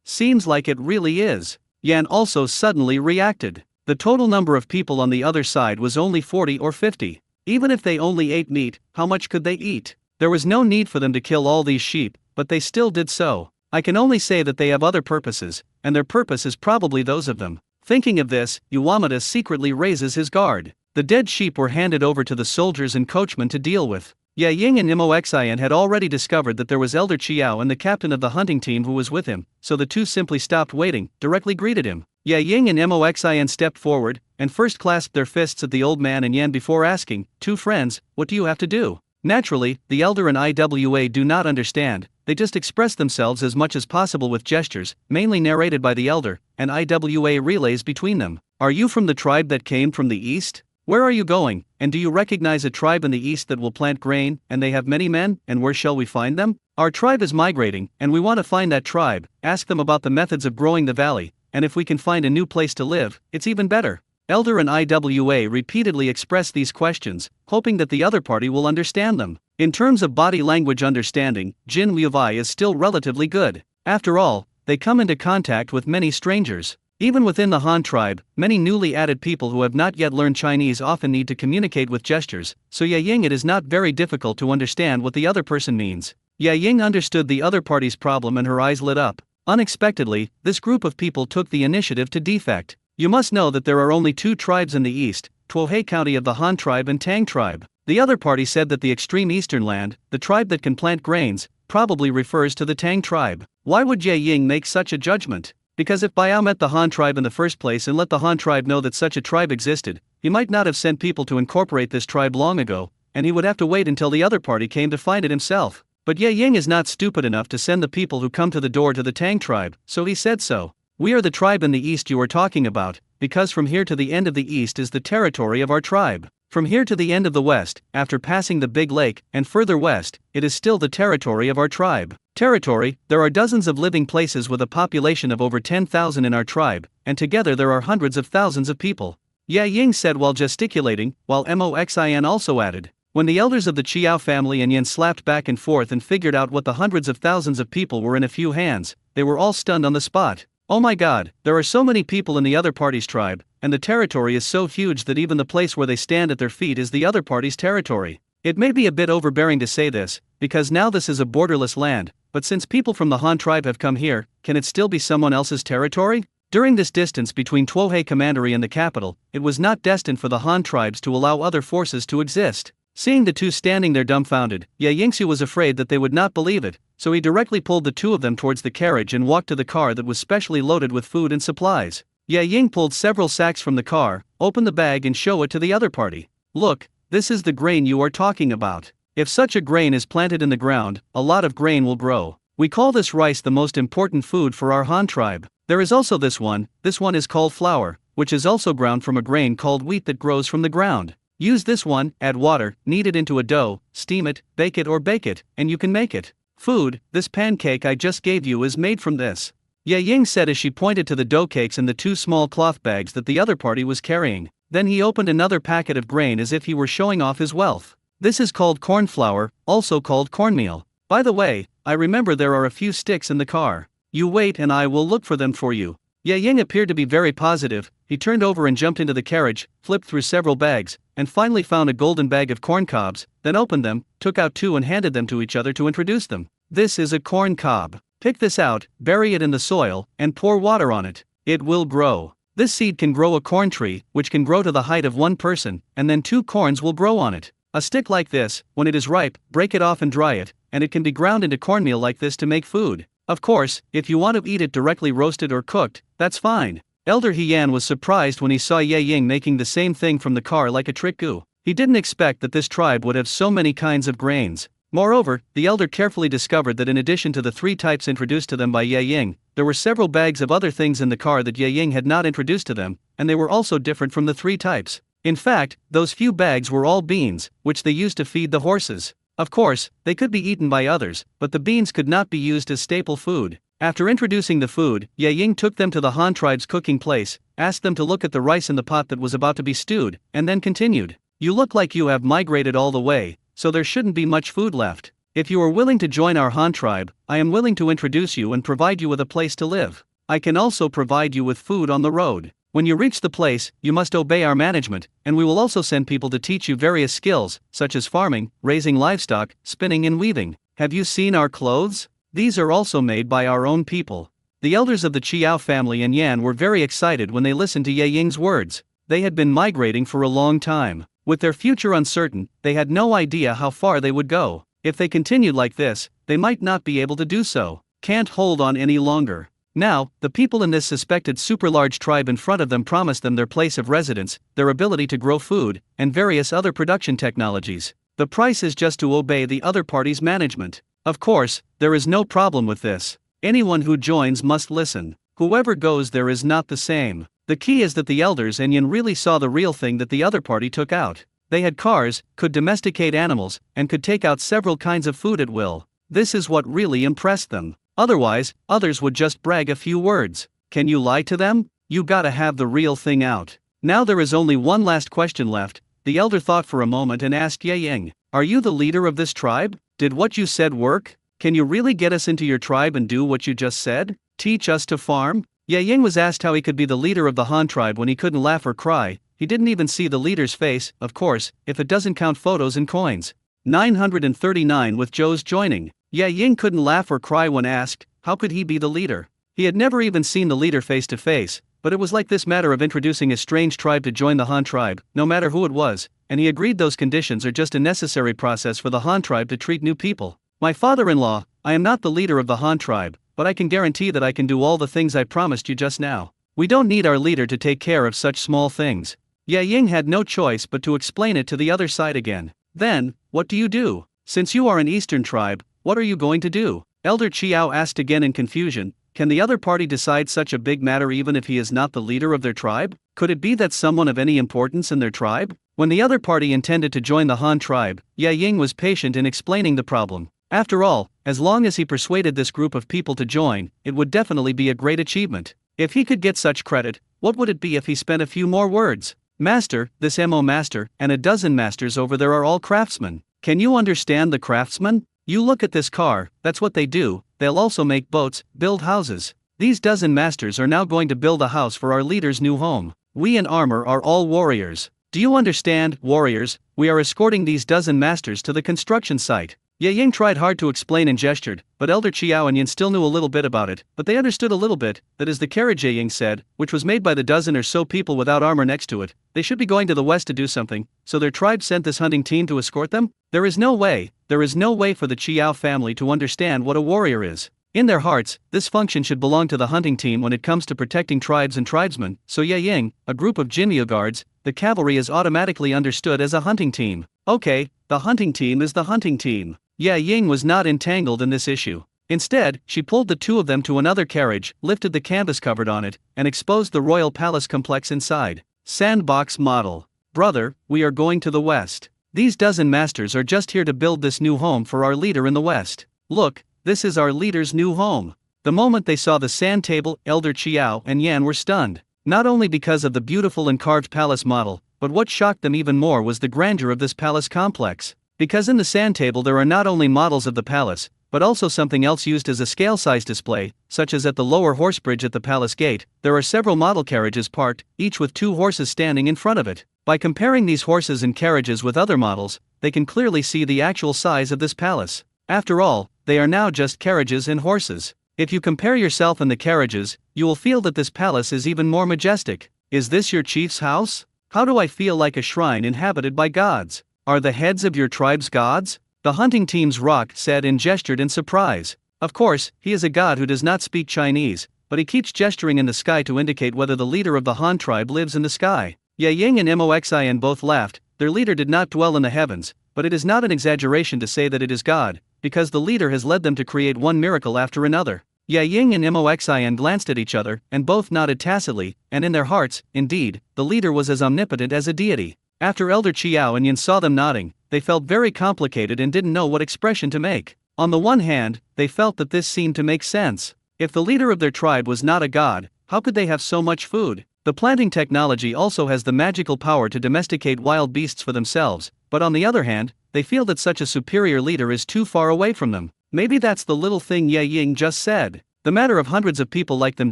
Seems like it really is. Yan also suddenly reacted. The total number of people on the other side was only 40 or 50. Even if they only ate meat, how much could they eat? There was no need for them to kill all these sheep, but they still did so. I can only say that they have other purposes, and their purpose is probably those of them. Thinking of this, Uwamada secretly raises his guard. The dead sheep were handed over to the soldiers and coachmen to deal with. Ye Ying and Imoxian had already discovered that there was Elder Chiao and the captain of the hunting team who was with him, so the two simply stopped waiting, directly greeted him. Ye Ying and Imoxian stepped forward, and first clasped their fists at the old man and Yan before asking, "Two friends, what do you have to do?" Naturally, the elder and IWA do not understand, they just express themselves as much as possible with gestures, mainly narrated by the elder, and IWA relays between them. "Are you from the tribe that came from the east?" Where are you going, and do you recognize a tribe in the east that will plant grain, and they have many men, and where shall we find them? Our tribe is migrating, and we want to find that tribe, ask them about the methods of growing the valley, and if we can find a new place to live, it's even better. Elder and IWA repeatedly express these questions, hoping that the other party will understand them. In terms of body language understanding, Jin Liuwei is still relatively good. After all, they come into contact with many strangers. Even within the Han tribe, many newly added people who have not yet learned Chinese often need to communicate with gestures, so Ye Ying it is not very difficult to understand what the other person means. Ye Ying understood the other party's problem and her eyes lit up. Unexpectedly, this group of people took the initiative to defect. You must know that there are only two tribes in the east, Tuohei County of the Han tribe and Tang tribe. The other party said that the extreme eastern land, the tribe that can plant grains, probably refers to the Tang tribe. Why would Ye Ying make such a judgment? Because if Biao met the Han tribe in the first place and let the Han tribe know that such a tribe existed, he might not have sent people to incorporate this tribe long ago, and he would have to wait until the other party came to find it himself. But Ye Ying is not stupid enough to send the people who come to the door to the Tang tribe, so he said so. We are the tribe in the east you are talking about, because from here to the end of the east is the territory of our tribe. From here to the end of the west, after passing the big lake, and further west, it is still the territory of our tribe. Territory, there are dozens of living places with a population of over 10,000 in our tribe, and together there are hundreds of thousands of people. Ye Ying said while gesticulating, while Moxin also added. When the elders of the Chiao family and Yin slapped back and forth and figured out what the hundreds of thousands of people were in a few hands, they were all stunned on the spot. Oh my god, there are so many people in the other party's tribe, and the territory is so huge that even the place where they stand at their feet is the other party's territory. It may be a bit overbearing to say this, because now this is a borderless land, but since people from the Han tribe have come here, can it still be someone else's territory? During this distance between Tuohei Commandery and the capital, it was not destined for the Han tribes to allow other forces to exist. Seeing the two standing there dumbfounded, Ye Yingxu was afraid that they would not believe it, so he directly pulled the two of them towards the carriage and walked to the car that was specially loaded with food and supplies. Ye Ying pulled several sacks from the car, opened the bag and showed it to the other party. Look, this is the grain you are talking about. If such a grain is planted in the ground, a lot of grain will grow. We call this rice the most important food for our Han tribe. There is also this one is called flour, which is also ground from a grain called wheat that grows from the ground. Use this one, add water, knead it into a dough, steam it, bake it or bake it, and you can make it. Food, this pancake I just gave you is made from this. Ye Ying said as she pointed to the dough cakes in the two small cloth bags that the other party was carrying. Then he opened another packet of grain as if he were showing off his wealth. This is called corn flour, also called cornmeal. By the way, I remember there are a few sticks in the car. You wait and I will look for them for you. Ye Ying appeared to be very positive. He turned over and jumped into the carriage, flipped through several bags, and finally found a golden bag of corn cobs, then opened them, took out two and handed them to each other to introduce them. This is a corn cob. Pick this out, bury it in the soil, and pour water on it. It will grow. This seed can grow a corn tree, which can grow to the height of one person, and then two corns will grow on it. A stick like this, when it is ripe, break it off and dry it, and it can be ground into cornmeal like this to make food. Of course, if you want to eat it directly roasted or cooked, that's fine. Elder Heian was surprised when he saw Ye Ying making the same thing from the car like a trick goo. He didn't expect that this tribe would have so many kinds of grains. Moreover, the elder carefully discovered that in addition to the three types introduced to them by Ye Ying, there were several bags of other things in the car that Ye Ying had not introduced to them, and they were also different from the three types. In fact, those few bags were all beans, which they used to feed the horses. Of course, they could be eaten by others, but the beans could not be used as staple food. After introducing the food, Ye Ying took them to the Han tribe's cooking place, asked them to look at the rice in the pot that was about to be stewed, and then continued. You look like you have migrated all the way, so there shouldn't be much food left. If you are willing to join our Han tribe, I am willing to introduce you and provide you with a place to live. I can also provide you with food on the road. When you reach the place, you must obey our management, and we will also send people to teach you various skills, such as farming, raising livestock, spinning and weaving. Have you seen our clothes? These are also made by our own people. The elders of the Chiao family and Yan were very excited when they listened to Ye Ying's words. They had been migrating for a long time. With their future uncertain, they had no idea how far they would go. If they continued like this, they might not be able to do so. Can't hold on any longer. Now, the people in this suspected super-large tribe in front of them promised them their place of residence, their ability to grow food, and various other production technologies. The price is just to obey the other party's management. Of course, there is no problem with this. Anyone who joins must listen. Whoever goes there is not the same. The key is that the elders and Yin really saw the real thing that the other party took out. They had cars, could domesticate animals, and could take out several kinds of food at will. This is what really impressed them. Otherwise, others would just brag a few words. Can you lie to them? You gotta have the real thing out. Now there is only one last question left. The elder thought for a moment and asked Ye Ying, "Are you the leader of this tribe? Did what you said work? Can you really get us into your tribe and do what you just said? Teach us to farm?" Ye Ying was asked how he could be the leader of the Han tribe when he couldn't laugh or cry. He didn't even see the leader's face, of course, if it doesn't count photos and coins. 939 with Zhou's joining. Ye Ying couldn't laugh or cry when asked, how could he be the leader? He had never even seen the leader face to face, but it was like this matter of introducing a strange tribe to join the Han tribe, no matter who it was, and he agreed those conditions are just a necessary process for the Han tribe to treat new people. My father-in-law, I am not the leader of the Han tribe, but I can guarantee that I can do all the things I promised you just now. We don't need our leader to take care of such small things. Ye Ying had no choice but to explain it to the other side again. Then, what do you do? Since you are an Eastern tribe, what are you going to do? Elder Chiao asked again in confusion. Can the other party decide such a big matter even if he is not the leader of their tribe? Could it be that someone of any importance in their tribe? When the other party intended to join the Han tribe, Ye Ying was patient in explaining the problem. After all, as long as he persuaded this group of people to join, it would definitely be a great achievement. If he could get such credit, what would it be if he spent a few more words? Master, this MO master, and a dozen masters over there are all craftsmen. Can you understand the craftsmen? You look at this car, that's what they do. They'll also make boats, build houses. These dozen masters are now going to build a house for our leader's new home. We in armor are all warriors. Do you understand, warriors? We are escorting these dozen masters to the construction site. Ye Ying tried hard to explain and gestured, but Elder Chiao and Yin still knew a little bit about it, but they understood a little bit, that is the carriage Ye Ying said, which was made by the dozen or so people without armor next to it. They should be going to the west to do something, so their tribe sent this hunting team to escort them? There is no way for the Chiao family to understand what a warrior is. In their hearts, this function should belong to the hunting team when it comes to protecting tribes and tribesmen, so Ye Ying, a group of Jinmyo guards, the cavalry is automatically understood as a hunting team. Okay, the hunting team is the hunting team. Ye Ying was not entangled in this issue. Instead, she pulled the two of them to another carriage, lifted the canvas covered on it, and exposed the royal palace complex inside. Sandbox model. Brother, we are going to the west. These dozen masters are just here to build this new home for our leader in the west. Look, this is our leader's new home. The moment they saw the sand table, Elder Chiao and Yan were stunned. Not only because of the beautiful and carved palace model, but what shocked them even more was the grandeur of this palace complex. Because in the sand table there are not only models of the palace, but also something else used as a scale-size display, such as at the lower horse bridge at the palace gate, there are several model carriages parked, each with two horses standing in front of it. By comparing these horses and carriages with other models, they can clearly see the actual size of this palace. After all, they are now just carriages and horses. If you compare yourself and the carriages, you will feel that this palace is even more majestic. Is this your chief's house? How do I feel like a shrine inhabited by gods? Are the heads of your tribe's gods? The hunting team's rock said and gestured in surprise. Of course, he is a god who does not speak Chinese, but he keeps gesturing in the sky to indicate whether the leader of the Han tribe lives in the sky. Ye Ying and Moxin both laughed. Their leader did not dwell in the heavens, but it is not an exaggeration to say that it is God, because the leader has led them to create one miracle after another. Ye Ying and Moxin glanced at each other, and both nodded tacitly, and in their hearts, indeed, the leader was as omnipotent as a deity. After Elder Chiao and Yin saw them nodding, they felt very complicated and didn't know what expression to make. On the one hand, they felt that this seemed to make sense. If the leader of their tribe was not a god, how could they have so much food? The planting technology also has the magical power to domesticate wild beasts for themselves, but on the other hand, they feel that such a superior leader is too far away from them. Maybe that's the little thing Ye Ying just said. The matter of hundreds of people like them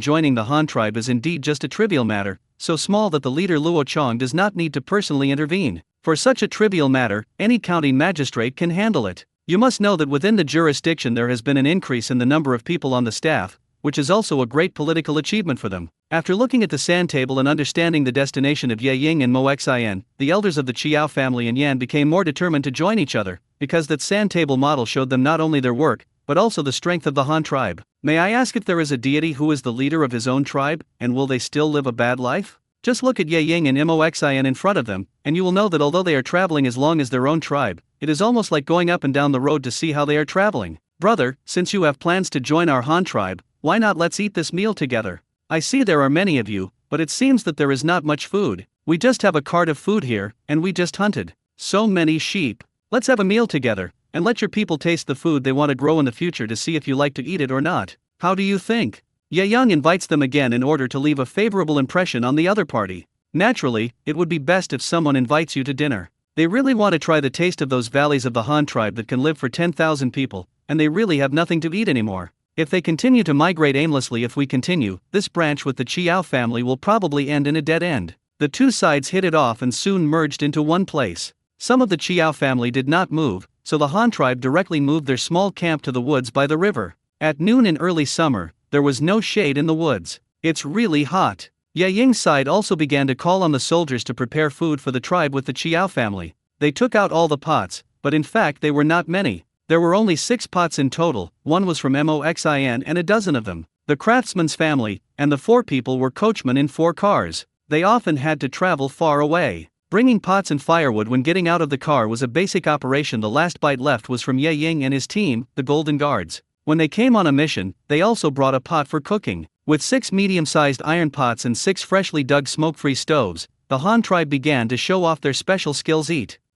joining the Han tribe is indeed just a trivial matter, so small that the leader Luo Chong does not need to personally intervene. For such a trivial matter, any county magistrate can handle it. You must know that within the jurisdiction there has been an increase in the number of people on the staff, which is also a great political achievement for them. After looking at the sand table and understanding the destination of Ye Ying and Moxin, the elders of the Chiao family and Yan became more determined to join each other, because that sand table model showed them not only their work, but also the strength of the Han tribe. May I ask if there is a deity who is the leader of his own tribe, and will they still live a bad life? Just look at Ye Ying and Moxin in front of them, and you will know that although they are traveling as long as their own tribe, it is almost like going up and down the road to see how they are traveling. Brother, since you have plans to join our Han tribe, why not let's eat this meal together? I see there are many of you, but it seems that there is not much food. We just have a cart of food here, and we just hunted so many sheep. Let's have a meal together, and let your people taste the food they want to grow in the future to see if you like to eat it or not. How do you think? Ye Young invites them again in order to leave a favorable impression on the other party. Naturally, it would be best if someone invites you to dinner. They really want to try the taste of those valleys of the Han tribe that can live for 10,000 people, and they really have nothing to eat anymore. If they continue to migrate aimlessly, if we continue, this branch with the Chiao family will probably end in a dead end. The two sides hit it off and soon merged into one place. Some of the Chiao family did not move, so the Han tribe directly moved their small camp to the woods by the river. At noon in early summer, there was no shade in the woods. It's really hot. Ye Ying's side also began to call on the soldiers to prepare food for the tribe with the Chiao family. They took out all the pots, but in fact they were not many. There were only 6 pots in total, one was from Moxin and a dozen of them. The craftsman's family, and the 4 people were coachmen in 4 cars. They often had to travel far away. Bringing pots and firewood when getting out of the car was a basic operation. The last bite left was from Ye Ying and his team, the Golden Guards. When they came on a mission, they also brought a pot for cooking. With 6 medium-sized iron pots and 6 freshly dug smoke-free stoves, the Han tribe began to show off their special skills.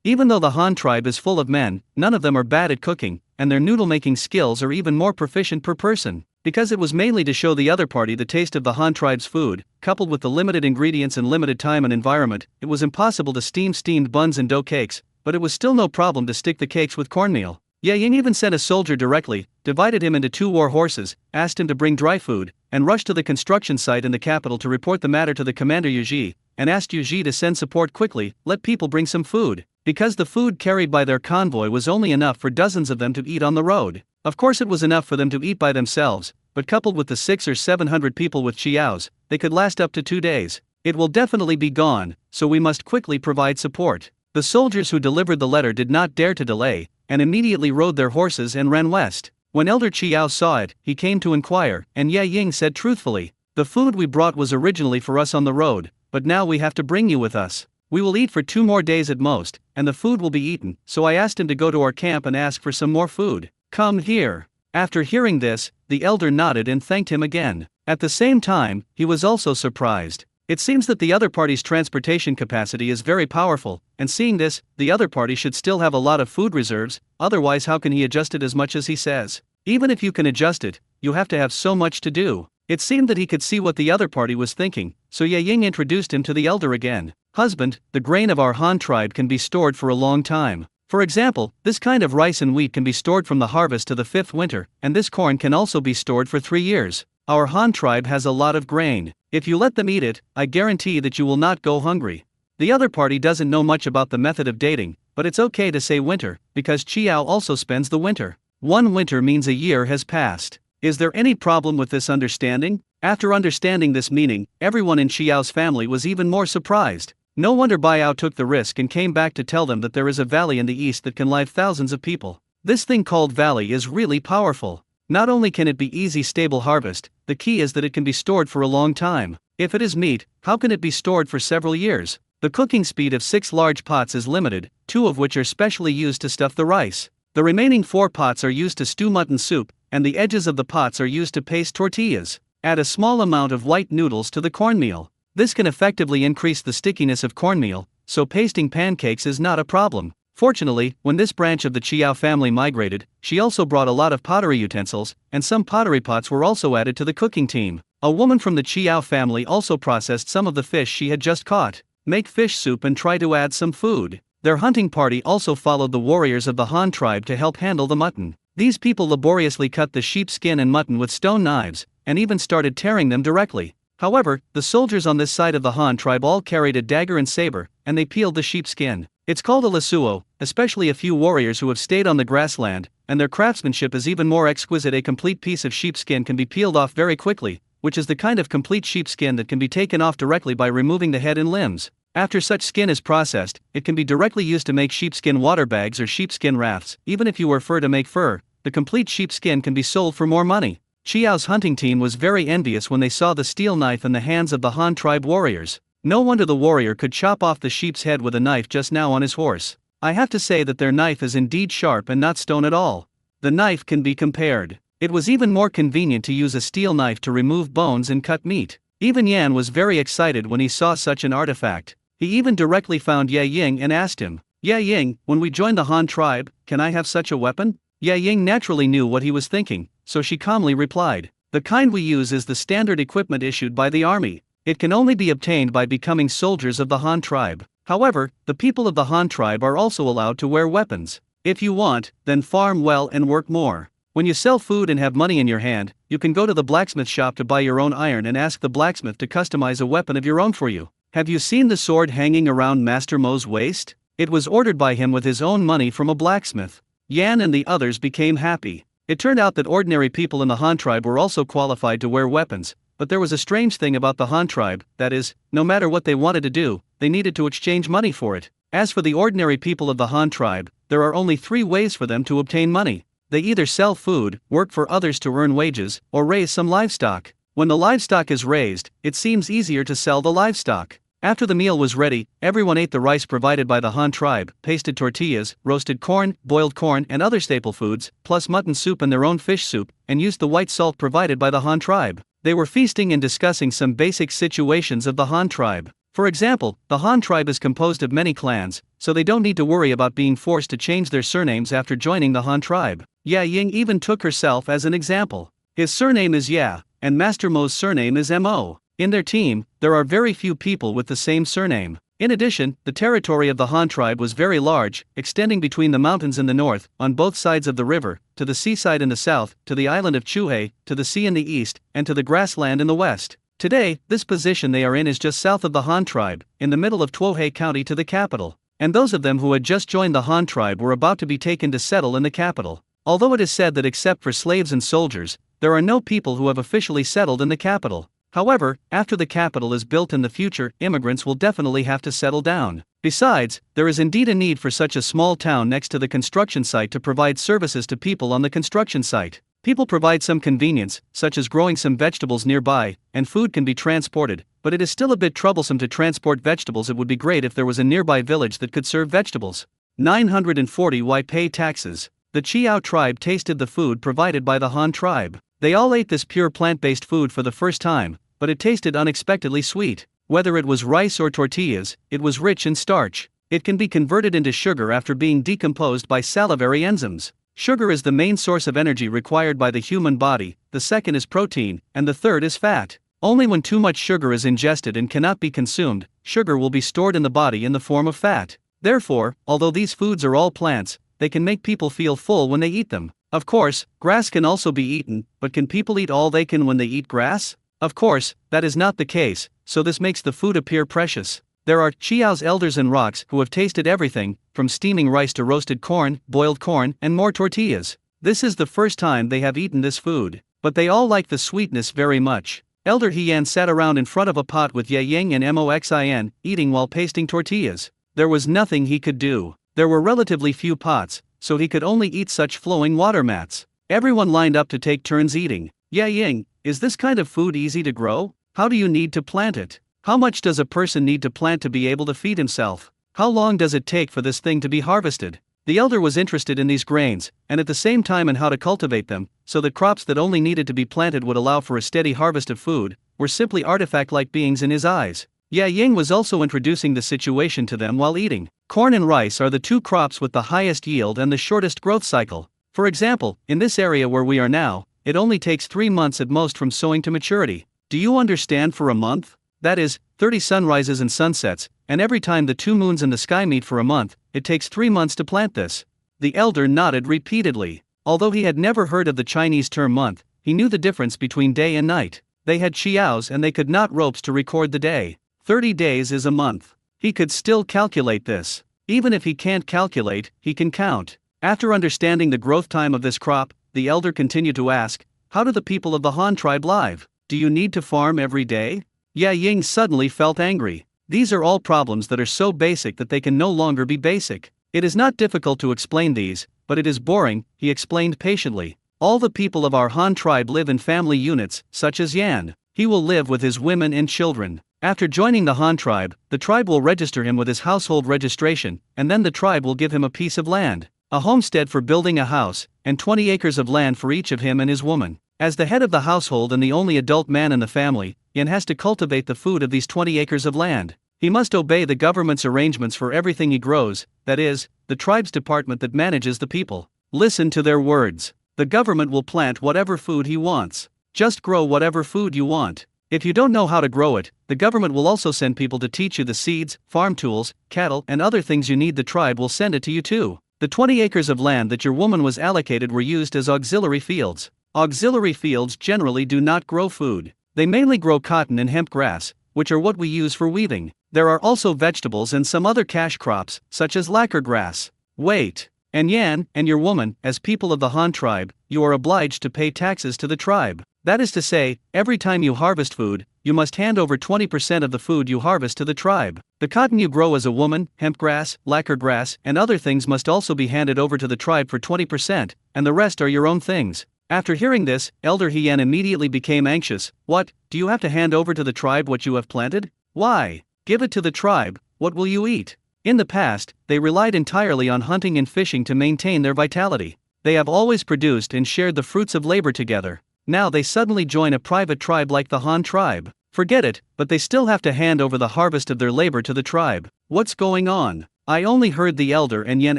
Even though the Han tribe is full of men, none of them are bad at cooking, and their noodle-making skills are even more proficient per person. Because it was mainly to show the other party the taste of the Han tribe's food, coupled with the limited ingredients and limited time and environment, it was impossible to steam steamed buns and dough cakes, but it was still no problem to stick the cakes with cornmeal. Ye Ying even sent a soldier directly, divided him into 2 war horses, asked him to bring dry food, and rushed to the construction site in the capital to report the matter to the commander Yuji, and asked Yuji to send support quickly. Let people bring some food. Because the food carried by their convoy was only enough for dozens of them to eat on the road. Of course it was enough for them to eat by themselves, but coupled with the 600 or 700 people with Chiaos, they could last up to 2 days. It will definitely be gone, so we must quickly provide support. The soldiers who delivered the letter did not dare to delay, and immediately rode their horses and ran west. When Elder Chiao saw it, he came to inquire, and Ye Ying said truthfully, "The food we brought was originally for us on the road, but now we have to bring you with us. We will eat for 2 more days at most, and the food will be eaten." So I asked him to go to our camp and ask for some more food. Come here. After hearing this, the elder nodded and thanked him again. At the same time, he was also surprised. It seems that the other party's transportation capacity is very powerful, and seeing this, the other party should still have a lot of food reserves, otherwise how can he adjust it as much as he says? Even if you can adjust it, you have to have so much to do. It seemed that he could see what the other party was thinking, so Ye Ying introduced him to the elder again. "Husband, the grain of our Han tribe can be stored for a long time. For example, this kind of rice and wheat can be stored from the harvest to the 5th winter, and this corn can also be stored for 3 years. Our Han tribe has a lot of grain. If you let them eat it, I guarantee that you will not go hungry." The other party doesn't know much about the method of dating, but it's okay to say winter, because Chiao also spends the winter. 1 winter means a year has passed. Is there any problem with this understanding? After understanding this meaning, everyone in Chiao's family was even more surprised. No wonder Biao took the risk and came back to tell them that there is a valley in the east that can live thousands of people. This thing called valley is really powerful. Not only can it be easy stable harvest, the key is that it can be stored for a long time. If it is meat, how can it be stored for several years? The cooking speed of 6 large pots is limited, 2 of which are specially used to stuff the rice. The remaining 4 pots are used to stew mutton soup, and the edges of the pots are used to paste tortillas. Add a small amount of white noodles to the cornmeal. This can effectively increase the stickiness of cornmeal, so pasting pancakes is not a problem. Fortunately, when this branch of the Chiao family migrated, she also brought a lot of pottery utensils, and some pottery pots were also added to the cooking team. A woman from the Chiao family also processed some of the fish she had just caught. Make fish soup and try to add some food. Their hunting party also followed the warriors of the Han tribe to help handle the mutton. These people laboriously cut the sheep skin and mutton with stone knives, and even started tearing them directly. However, the soldiers on this side of the Han tribe all carried a dagger and saber, and they peeled the sheep skin. It's called a lasuo, especially a few warriors who have stayed on the grassland, and their craftsmanship is even more exquisite. A complete piece of sheepskin can be peeled off very quickly, which is the kind of complete sheepskin that can be taken off directly by removing the head and limbs. After such skin is processed, it can be directly used to make sheepskin water bags or sheepskin rafts. Even if you were fur to make fur, the complete sheepskin can be sold for more money. Chiao's hunting team was very envious when they saw the steel knife in the hands of the Han tribe warriors. No wonder the warrior could chop off the sheep's head with a knife just now on his horse. I have to say that their knife is indeed sharp and not stone at all. The knife can be compared. It was even more convenient to use a steel knife to remove bones and cut meat. Even Yan was very excited when he saw such an artifact. He even directly found Ye Ying and asked him, "Ye Ying, when we join the Han tribe, can I have such a weapon?" Ye Ying naturally knew what he was thinking, so she calmly replied, "The kind we use is the standard equipment issued by the army. It can only be obtained by becoming soldiers of the Han tribe. However, the people of the Han tribe are also allowed to wear weapons. If you want, then farm well and work more. When you sell food and have money in your hand, you can go to the blacksmith shop to buy your own iron and ask the blacksmith to customize a weapon of your own for you. Have you seen the sword hanging around Master Mo's waist? It was ordered by him with his own money from a blacksmith." Yan and the others became happy. It turned out that ordinary people in the Han tribe were also qualified to wear weapons, but there was a strange thing about the Han tribe, that is, no matter what they wanted to do, they needed to exchange money for it. As for the ordinary people of the Han tribe, there are only 3 ways for them to obtain money. They either sell food, work for others to earn wages, or raise some livestock. When the livestock is raised, it seems easier to sell the livestock. After the meal was ready, everyone ate the rice provided by the Han tribe, pasted tortillas, roasted corn, boiled corn and other staple foods, plus mutton soup and their own fish soup, and used the white salt provided by the Han tribe. They were feasting and discussing some basic situations of the Han tribe. For example, the Han tribe is composed of many clans, so they don't need to worry about being forced to change their surnames after joining the Han tribe. Ye Ying even took herself as an example. His surname is Ya, and Master Mo's surname is Mo. In their team, there are very few people with the same surname. In addition, the territory of the Han tribe was very large, extending between the mountains in the north, on both sides of the river, to the seaside in the south, to the island of Chuhei, to the sea in the east, and to the grassland in the west. Today, this position they are in is just south of the Han tribe, in the middle of Tuohei County to the capital. And those of them who had just joined the Han tribe were about to be taken to settle in the capital. Although it is said that except for slaves and soldiers, there are no people who have officially settled in the capital. However, after the capital is built in the future, immigrants will definitely have to settle down. Besides, there is indeed a need for such a small town next to the construction site to provide services to people on the construction site. People provide some convenience, such as growing some vegetables nearby, and food can be transported, but it is still a bit troublesome to transport vegetables. It would be great if there was a nearby village that could serve vegetables. 940 Why pay taxes? The Chiao tribe tasted the food provided by the Han tribe. They all ate this pure plant-based food for the first time, but it tasted unexpectedly sweet. Whether it was rice or tortillas, it was rich in starch. It can be converted into sugar after being decomposed by salivary enzymes. Sugar is the main source of energy required by the human body, the second is protein, and the third is fat. Only when too much sugar is ingested and cannot be consumed, sugar will be stored in the body in the form of fat. Therefore, although these foods are all plants, they can make people feel full when they eat them. Of course, grass can also be eaten, but can people eat all they can when they eat grass? Of course, that is not the case, so this makes the food appear precious. There are Chiao's elders and rocks who have tasted everything, from steaming rice to roasted corn, boiled corn, and more tortillas. This is the first time they have eaten this food, but they all like the sweetness very much. Elder Heian sat around in front of a pot with Ye Ying and Moxin, eating while pasting tortillas. There was nothing he could do. There were relatively few pots, so he could only eat such flowing water mats. Everyone lined up to take turns eating. Ye Ying, is this kind of food easy to grow? How do you need to plant it? How much does a person need to plant to be able to feed himself? How long does it take for this thing to be harvested? The elder was interested in these grains, and at the same time in how to cultivate them, so that crops that only needed to be planted would allow for a steady harvest of food, were simply artifact-like beings in his eyes. Ye Ying was also introducing the situation to them while eating. Corn and rice are the two crops with the highest yield and the shortest growth cycle. For example, in this area where we are now, it only takes 3 months at most from sowing to maturity. Do you understand? For a month? That is, 30 sunrises and sunsets, and every time the 2 moons in the sky meet for a month, it takes 3 months to plant this. The elder nodded repeatedly. Although he had never heard of the Chinese term month, he knew the difference between day and night. They had chiaos and they could not ropes to record the day. 30 days is a month. He could still calculate this. Even if he can't calculate, he can count. After understanding the growth time of this crop, the elder continued to ask, how do the people of the Han tribe live? Do you need to farm every day? Ye Ying suddenly felt angry. These are all problems that are so basic that they can no longer be basic. It is not difficult to explain these, but it is boring, he explained patiently. All the people of our Han tribe live in family units, such as Yan. He will live with his women and children. After joining the Han tribe, the tribe will register him with his household registration, and then the tribe will give him a piece of land, a homestead for building a house, and 20 acres of land for each of him and his woman. As the head of the household and the only adult man in the family, Yan has to cultivate the food of these 20 acres of land. He must obey the government's arrangements for everything he grows, that is, the tribe's department that manages the people. Listen to their words. The government will plant whatever food he wants. Just grow whatever food you want. If you don't know how to grow it, the government will also send people to teach you the seeds, farm tools, cattle, and other things you need. The tribe will send it to you too. The 20 acres of land that your woman was allocated were used as auxiliary fields. Auxiliary fields generally do not grow food. They mainly grow cotton and hemp grass, which are what we use for weaving. There are also vegetables and some other cash crops, such as lacquer grass. Wait. And Yan, and your woman, as people of the Han tribe, you are obliged to pay taxes to the tribe. That is to say, every time you harvest food, you must hand over 20% of the food you harvest to the tribe. The cotton you grow as a woman, hemp grass, lacquer grass, and other things must also be handed over to the tribe for 20%, and the rest are your own things. After hearing this, Elder Yan immediately became anxious. What, do you have to hand over to the tribe what you have planted? Why? Give it to the tribe, what will you eat? In the past, they relied entirely on hunting and fishing to maintain their vitality. They have always produced and shared the fruits of labor together. Now they suddenly join a private tribe like the Han tribe. Forget it, but they still have to hand over the harvest of their labor to the tribe. What's going on? I only heard the elder and Yen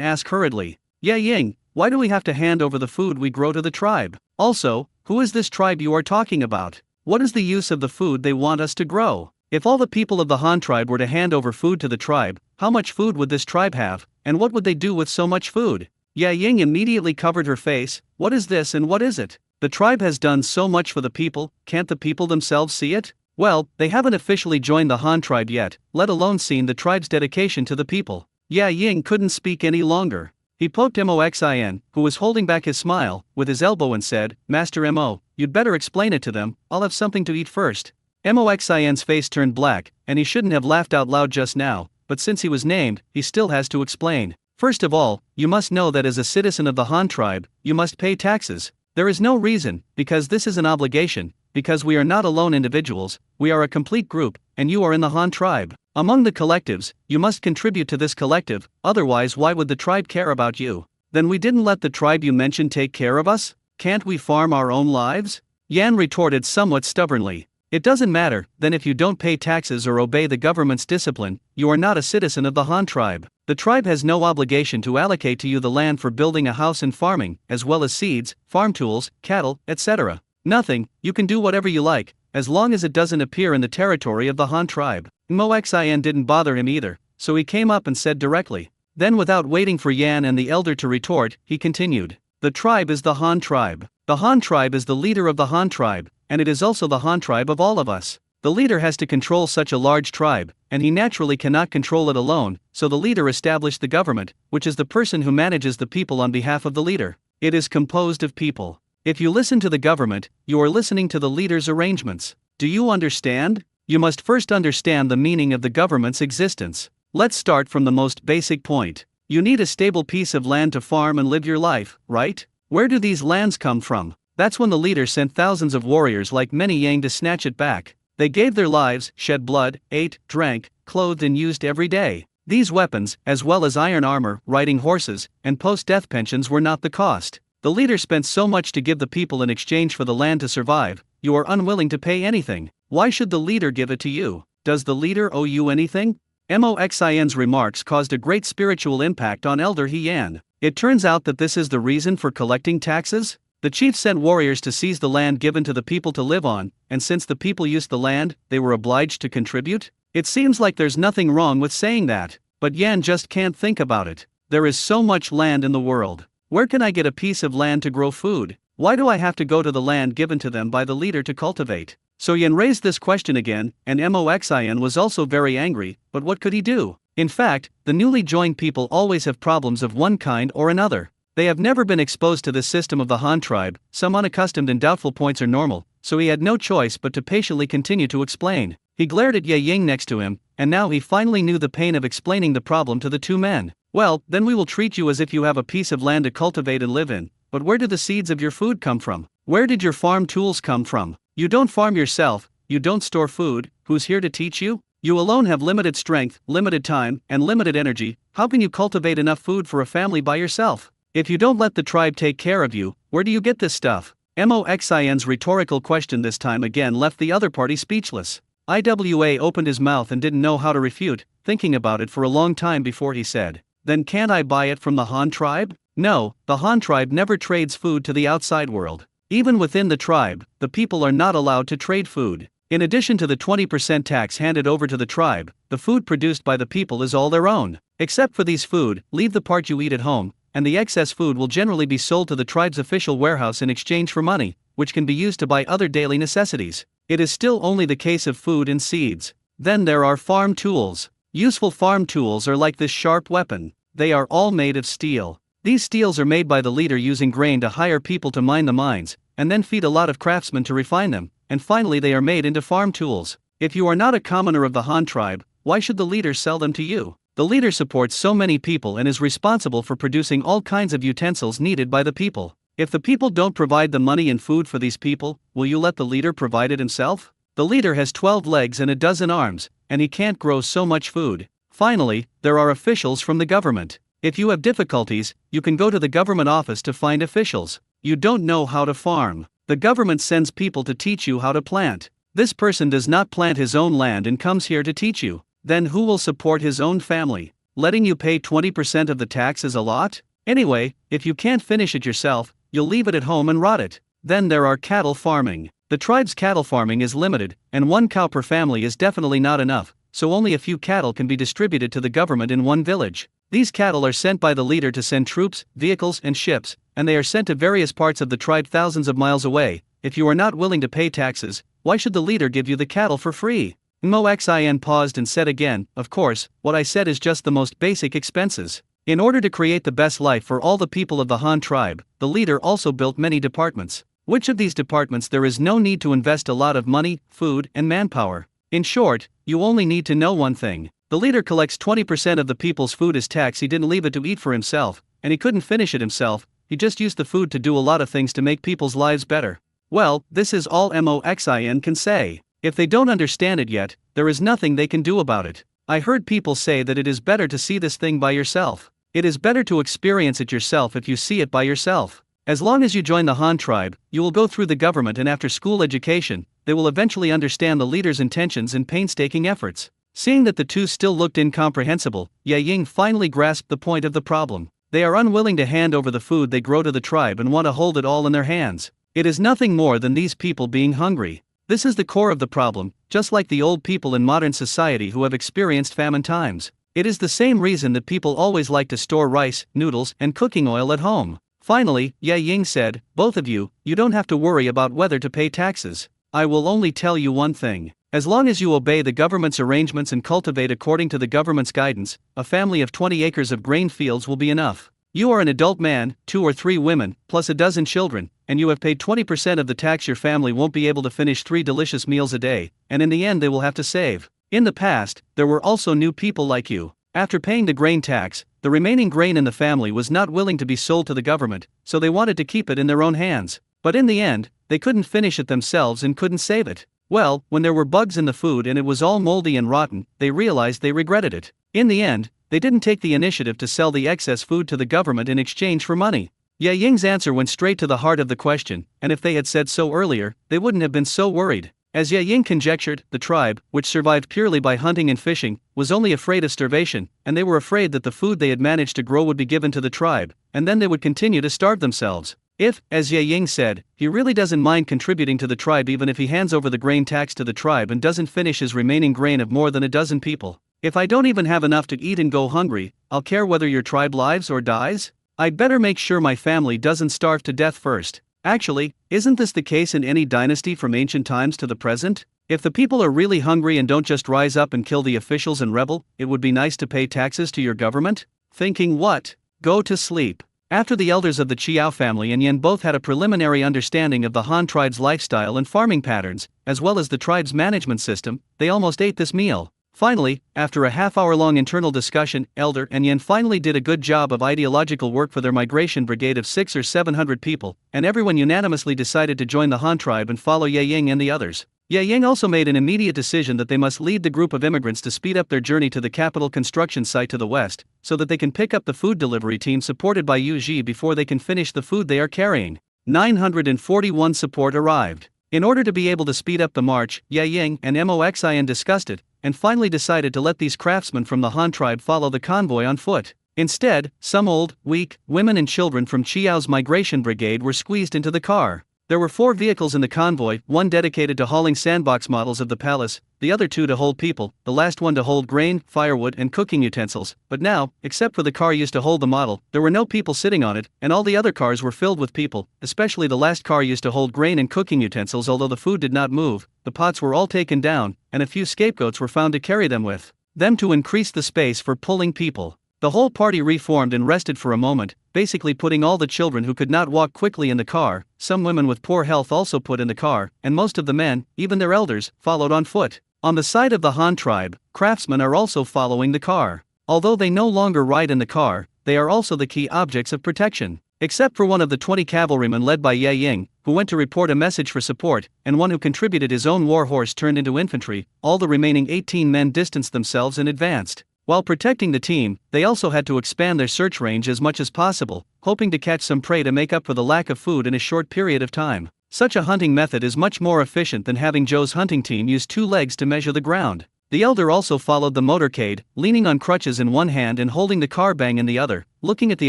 ask hurriedly. Yeah Ying, why do we have to hand over the food we grow to the tribe? Also, who is this tribe you are talking about? What is the use of the food they want us to grow? If all the people of the Han tribe were to hand over food to the tribe, how much food would this tribe have, and what would they do with so much food? Ya Ying immediately covered her face. What is this and what is it? The tribe has done so much for the people, can't the people themselves see it? Well, they haven't officially joined the Han tribe yet, let alone seen the tribe's dedication to the people. Ya Ying couldn't speak any longer. He poked Moxin, who was holding back his smile, with his elbow and said, Master Mo, you'd better explain it to them, I'll have something to eat first. Moxin's face turned black, and he shouldn't have laughed out loud just now, but since he was named, he still has to explain. First of all, you must know that as a citizen of the Han tribe, you must pay taxes. There is no reason, because this is an obligation, because we are not alone individuals, we are a complete group, and you are in the Han tribe. Among the collectives, you must contribute to this collective, otherwise why would the tribe care about you? Then we didn't let the tribe you mentioned take care of us? Can't we farm our own lives? Yan retorted somewhat stubbornly. It doesn't matter, then if you don't pay taxes or obey the government's discipline, you are not a citizen of the Han tribe. The tribe has no obligation to allocate to you the land for building a house and farming, as well as seeds, farm tools, cattle, etc. Nothing, you can do whatever you like, as long as it doesn't appear in the territory of the Han tribe. Moxin didn't bother him either, so he came up and said directly. Then without waiting for Yan and the elder to retort, he continued. The tribe is the Han tribe. The Han tribe is the leader of the Han tribe, and it is also the Han tribe of all of us. The leader has to control such a large tribe, and he naturally cannot control it alone, so the leader established the government, which is the person who manages the people on behalf of the leader. It is composed of people. If you listen to the government, you are listening to the leader's arrangements. Do you understand? You must first understand the meaning of the government's existence. Let's start from the most basic point. You need a stable piece of land to farm and live your life, right? Where do these lands come from? That's when the leader sent thousands of warriors like many Yang to snatch it back. They gave their lives, shed blood, ate, drank, clothed and used every day. These weapons, as well as iron armor, riding horses, and post-death pensions were not the cost. The leader spent so much to give the people in exchange for the land to survive. You are unwilling to pay anything. Why should the leader give it to you? Does the leader owe you anything? Moxin's remarks caused a great spiritual impact on Elder Yan. It turns out that this is the reason for collecting taxes? The chief sent warriors to seize the land given to the people to live on, and since the people used the land, they were obliged to contribute? It seems like there's nothing wrong with saying that, but Yan just can't think about it. There is so much land in the world. Where can I get a piece of land to grow food? Why do I have to go to the land given to them by the leader to cultivate? So Yan raised this question again, and Moxin was also very angry, but what could he do? In fact, the newly joined people always have problems of one kind or another. They have never been exposed to this system of the Han tribe, some unaccustomed and doubtful points are normal, so he had no choice but to patiently continue to explain. He glared at Ye Ying next to him, and now he finally knew the pain of explaining the problem to the two men. Well, then we will treat you as if you have a piece of land to cultivate and live in, but where do the seeds of your food come from? Where did your farm tools come from? You don't farm yourself, you don't store food, who's here to teach you? You alone have limited strength, limited time, and limited energy. How can you cultivate enough food for a family by yourself? If you don't let the tribe take care of you, where do you get this stuff? Moxin's rhetorical question this time again left the other party speechless. Iwa opened his mouth and didn't know how to refute, thinking about it for a long time before he said, "Then can't I buy it from the Han tribe?" No, the Han tribe never trades food to the outside world. Even within the tribe, the people are not allowed to trade food. In addition to the 20% tax handed over to the tribe, the food produced by the people is all their own. Except for these food, leave the part you eat at home, and the excess food will generally be sold to the tribe's official warehouse in exchange for money, which can be used to buy other daily necessities. It is still only the case of food and seeds. Then there are farm tools. Useful farm tools are like this sharp weapon. They are all made of steel. These steels are made by the leader using grain to hire people to mine the mines, and then feed a lot of craftsmen to refine them, and finally they are made into farm tools. If you are not a commoner of the Han tribe, why should the leader sell them to you? The leader supports so many people and is responsible for producing all kinds of utensils needed by the people. If the people don't provide the money and food for these people, will you let the leader provide it himself? The leader has 12 legs and a dozen arms, and he can't grow so much food. Finally, there are officials from the government. If you have difficulties, you can go to the government office to find officials. You don't know how to farm. The government sends people to teach you how to plant. This person does not plant his own land and comes here to teach you. Then who will support his own family? Letting you pay 20% of the tax is a lot? Anyway, if you can't finish it yourself, you'll leave it at home and rot it. Then there are cattle farming. The tribe's cattle farming is limited, and one cow per family is definitely not enough, so only a few cattle can be distributed to the government in one village. These cattle are sent by the leader to send troops, vehicles, and ships, and they are sent to various parts of the tribe thousands of miles away. If you are not willing to pay taxes, why should the leader give you the cattle for free? Moxin paused and said again, "Of course, what I said is just the most basic expenses. In order to create the best life for all the people of the Han tribe, the leader also built many departments. Which of these departments there is no need to invest a lot of money, food, and manpower? In short, you only need to know one thing. The leader collects 20% of the people's food as tax. He didn't leave it to eat for himself, and he couldn't finish it himself. He just used the food to do a lot of things to make people's lives better." Well, this is all Moxin can say. If they don't understand it yet, there is nothing they can do about it. I heard people say that it is better to see this thing by yourself. It is better to experience it yourself if you see it by yourself. As long as you join the Han tribe, you will go through the government and after school education, they will eventually understand the leader's intentions and painstaking efforts. Seeing that the two still looked incomprehensible, Ye Ying finally grasped the point of the problem. They are unwilling to hand over the food they grow to the tribe and want to hold it all in their hands. It is nothing more than these people being hungry. This is the core of the problem, just like the old people in modern society who have experienced famine times. It is the same reason that people always like to store rice, noodles, and cooking oil at home. Finally, Ye Ying said, "Both of you, you don't have to worry about whether to pay taxes. I will only tell you one thing. As long as you obey the government's arrangements and cultivate according to the government's guidance, a family of 20 acres of grain fields will be enough. You are an adult man, 2 or 3 women, plus a dozen children, and you have paid 20% of the tax. Your family won't be able to finish 3 delicious meals a day, and in the end they will have to save. In the past, there were also new people like you. After paying the grain tax, the remaining grain in the family was not willing to be sold to the government, so they wanted to keep it in their own hands. But in the end, they couldn't finish it themselves and couldn't save it. Well, when there were bugs in the food and it was all moldy and rotten, they realized they regretted it. In the end, they didn't take the initiative to sell the excess food to the government in exchange for money." Ye Ying's answer went straight to the heart of the question, and if they had said so earlier, they wouldn't have been so worried. As Ye Ying conjectured, the tribe, which survived purely by hunting and fishing, was only afraid of starvation, and they were afraid that the food they had managed to grow would be given to the tribe, and then they would continue to starve themselves. If, as Ye Ying said, he really doesn't mind contributing to the tribe even if he hands over the grain tax to the tribe and doesn't finish his remaining grain of more than a dozen people. If I don't even have enough to eat and go hungry, I'll care whether your tribe lives or dies? I'd better make sure my family doesn't starve to death first. Actually, isn't this the case in any dynasty from ancient times to the present? If the people are really hungry and don't just rise up and kill the officials and rebel, it would be nice to pay taxes to your government? Thinking what? Go to sleep. After the elders of the Chiao family and Yen both had a preliminary understanding of the Han tribe's lifestyle and farming patterns, as well as the tribe's management system, they almost ate this meal. Finally, after a half-hour-long internal discussion, Elder and Yen finally did a good job of ideological work for their migration brigade of 600 or 700 people, and everyone unanimously decided to join the Han tribe and follow Ye Ying and the others. Ye Ying also made an immediate decision that they must lead the group of immigrants to speed up their journey to the capital construction site to the west, so that they can pick up the food delivery team supported by Yu Ji before they can finish the food they are carrying. 941 support arrived. In order to be able to speed up the march, Ye Ying and Moxin discussed it, and finally decided to let these craftsmen from the Han tribe follow the convoy on foot. Instead, some old, weak, women and children from Chiao's migration brigade were squeezed into the car. There were 4 vehicles in the convoy, one dedicated to hauling sandbox models of the palace, the other 2 to hold people, the last one to hold grain, firewood and cooking utensils. But now, except for the car used to hold the model, there were no people sitting on it, and all the other cars were filled with people, especially the last car used to hold grain and cooking utensils. Although the food did not move, the pots were all taken down, and a few scapegoats were found to carry them with them to increase the space for pulling people. The whole party reformed and rested for a moment, basically putting all the children who could not walk quickly in the car. Some women with poor health also put in the car, and most of the men, even their elders, followed on foot. On the side of the Han tribe, craftsmen are also following the car. Although they no longer ride in the car, they are also the key objects of protection. Except for one of the 20 cavalrymen led by Ye Ying, who went to report a message for support, and one who contributed his own war horse turned into infantry, all the remaining 18 men distanced themselves and advanced. While protecting the team, they also had to expand their search range as much as possible, hoping to catch some prey to make up for the lack of food in a short period of time. Such a hunting method is much more efficient than having Zhou's hunting team use 2 legs to measure the ground. The elder also followed the motorcade, leaning on crutches in one hand and holding the car bang in the other, looking at the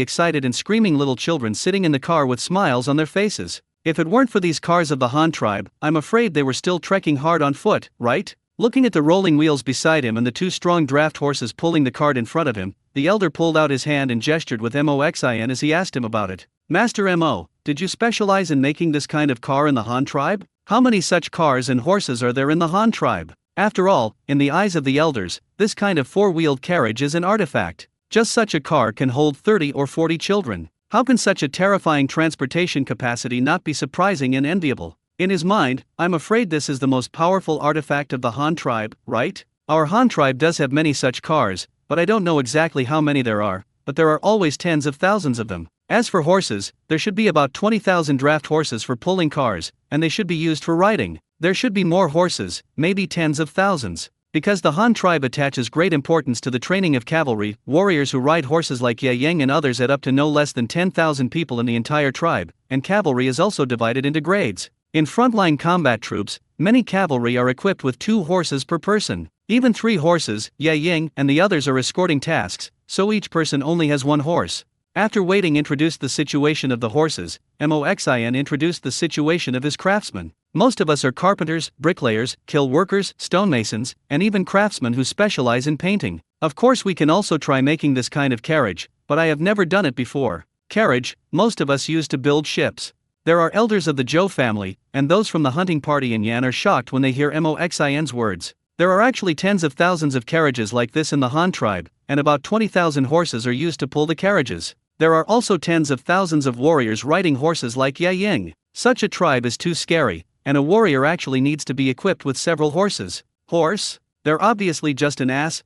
excited and screaming little children sitting in the car with smiles on their faces. If it weren't for these cars of the Han tribe, I'm afraid they were still trekking hard on foot, right? Looking at the rolling wheels beside him and the 2 strong draft horses pulling the cart in front of him, the elder pulled out his hand and gestured with Moxin as he asked him about it. Master Mo, did you specialize in making this kind of car in the Han tribe? How many such cars and horses are there in the Han tribe? After all, in the eyes of the elders, this kind of 4-wheeled carriage is an artifact. Just such a car can hold 30 or 40 children. How can such a terrifying transportation capacity not be surprising and enviable? In his mind, I'm afraid this is the most powerful artifact of the Han tribe, right? Our Han tribe does have many such cars, but I don't know exactly how many there are, but there are always tens of thousands of them. As for horses, there should be about 20,000 draft horses for pulling cars, and they should be used for riding. There should be more horses, maybe tens of thousands. Because the Han tribe attaches great importance to the training of cavalry, warriors who ride horses like Ye Ying and others add up to no less than 10,000 people in the entire tribe, and cavalry is also divided into grades. In frontline combat troops, many cavalry are equipped with 2 horses per person. Even 3 horses, Ye Ying and the others are escorting tasks, so each person only has 1 horse. After Waiting introduced the situation of the horses, Moxin introduced the situation of his craftsmen. Most of us are carpenters, bricklayers, kiln workers, stonemasons, and even craftsmen who specialize in painting. Of course we can also try making this kind of carriage, but I have never done it before. Carriage, most of us use to build ships. There are elders of the Zhou family, and those from the hunting party in Yan are shocked when they hear Moxin's words. There are actually tens of thousands of carriages like this in the Han tribe, and about 20,000 horses are used to pull the carriages. There are also tens of thousands of warriors riding horses like Ye Ying. Such a tribe is too scary, and a warrior actually needs to be equipped with several horses. Horse? They're obviously just an ass.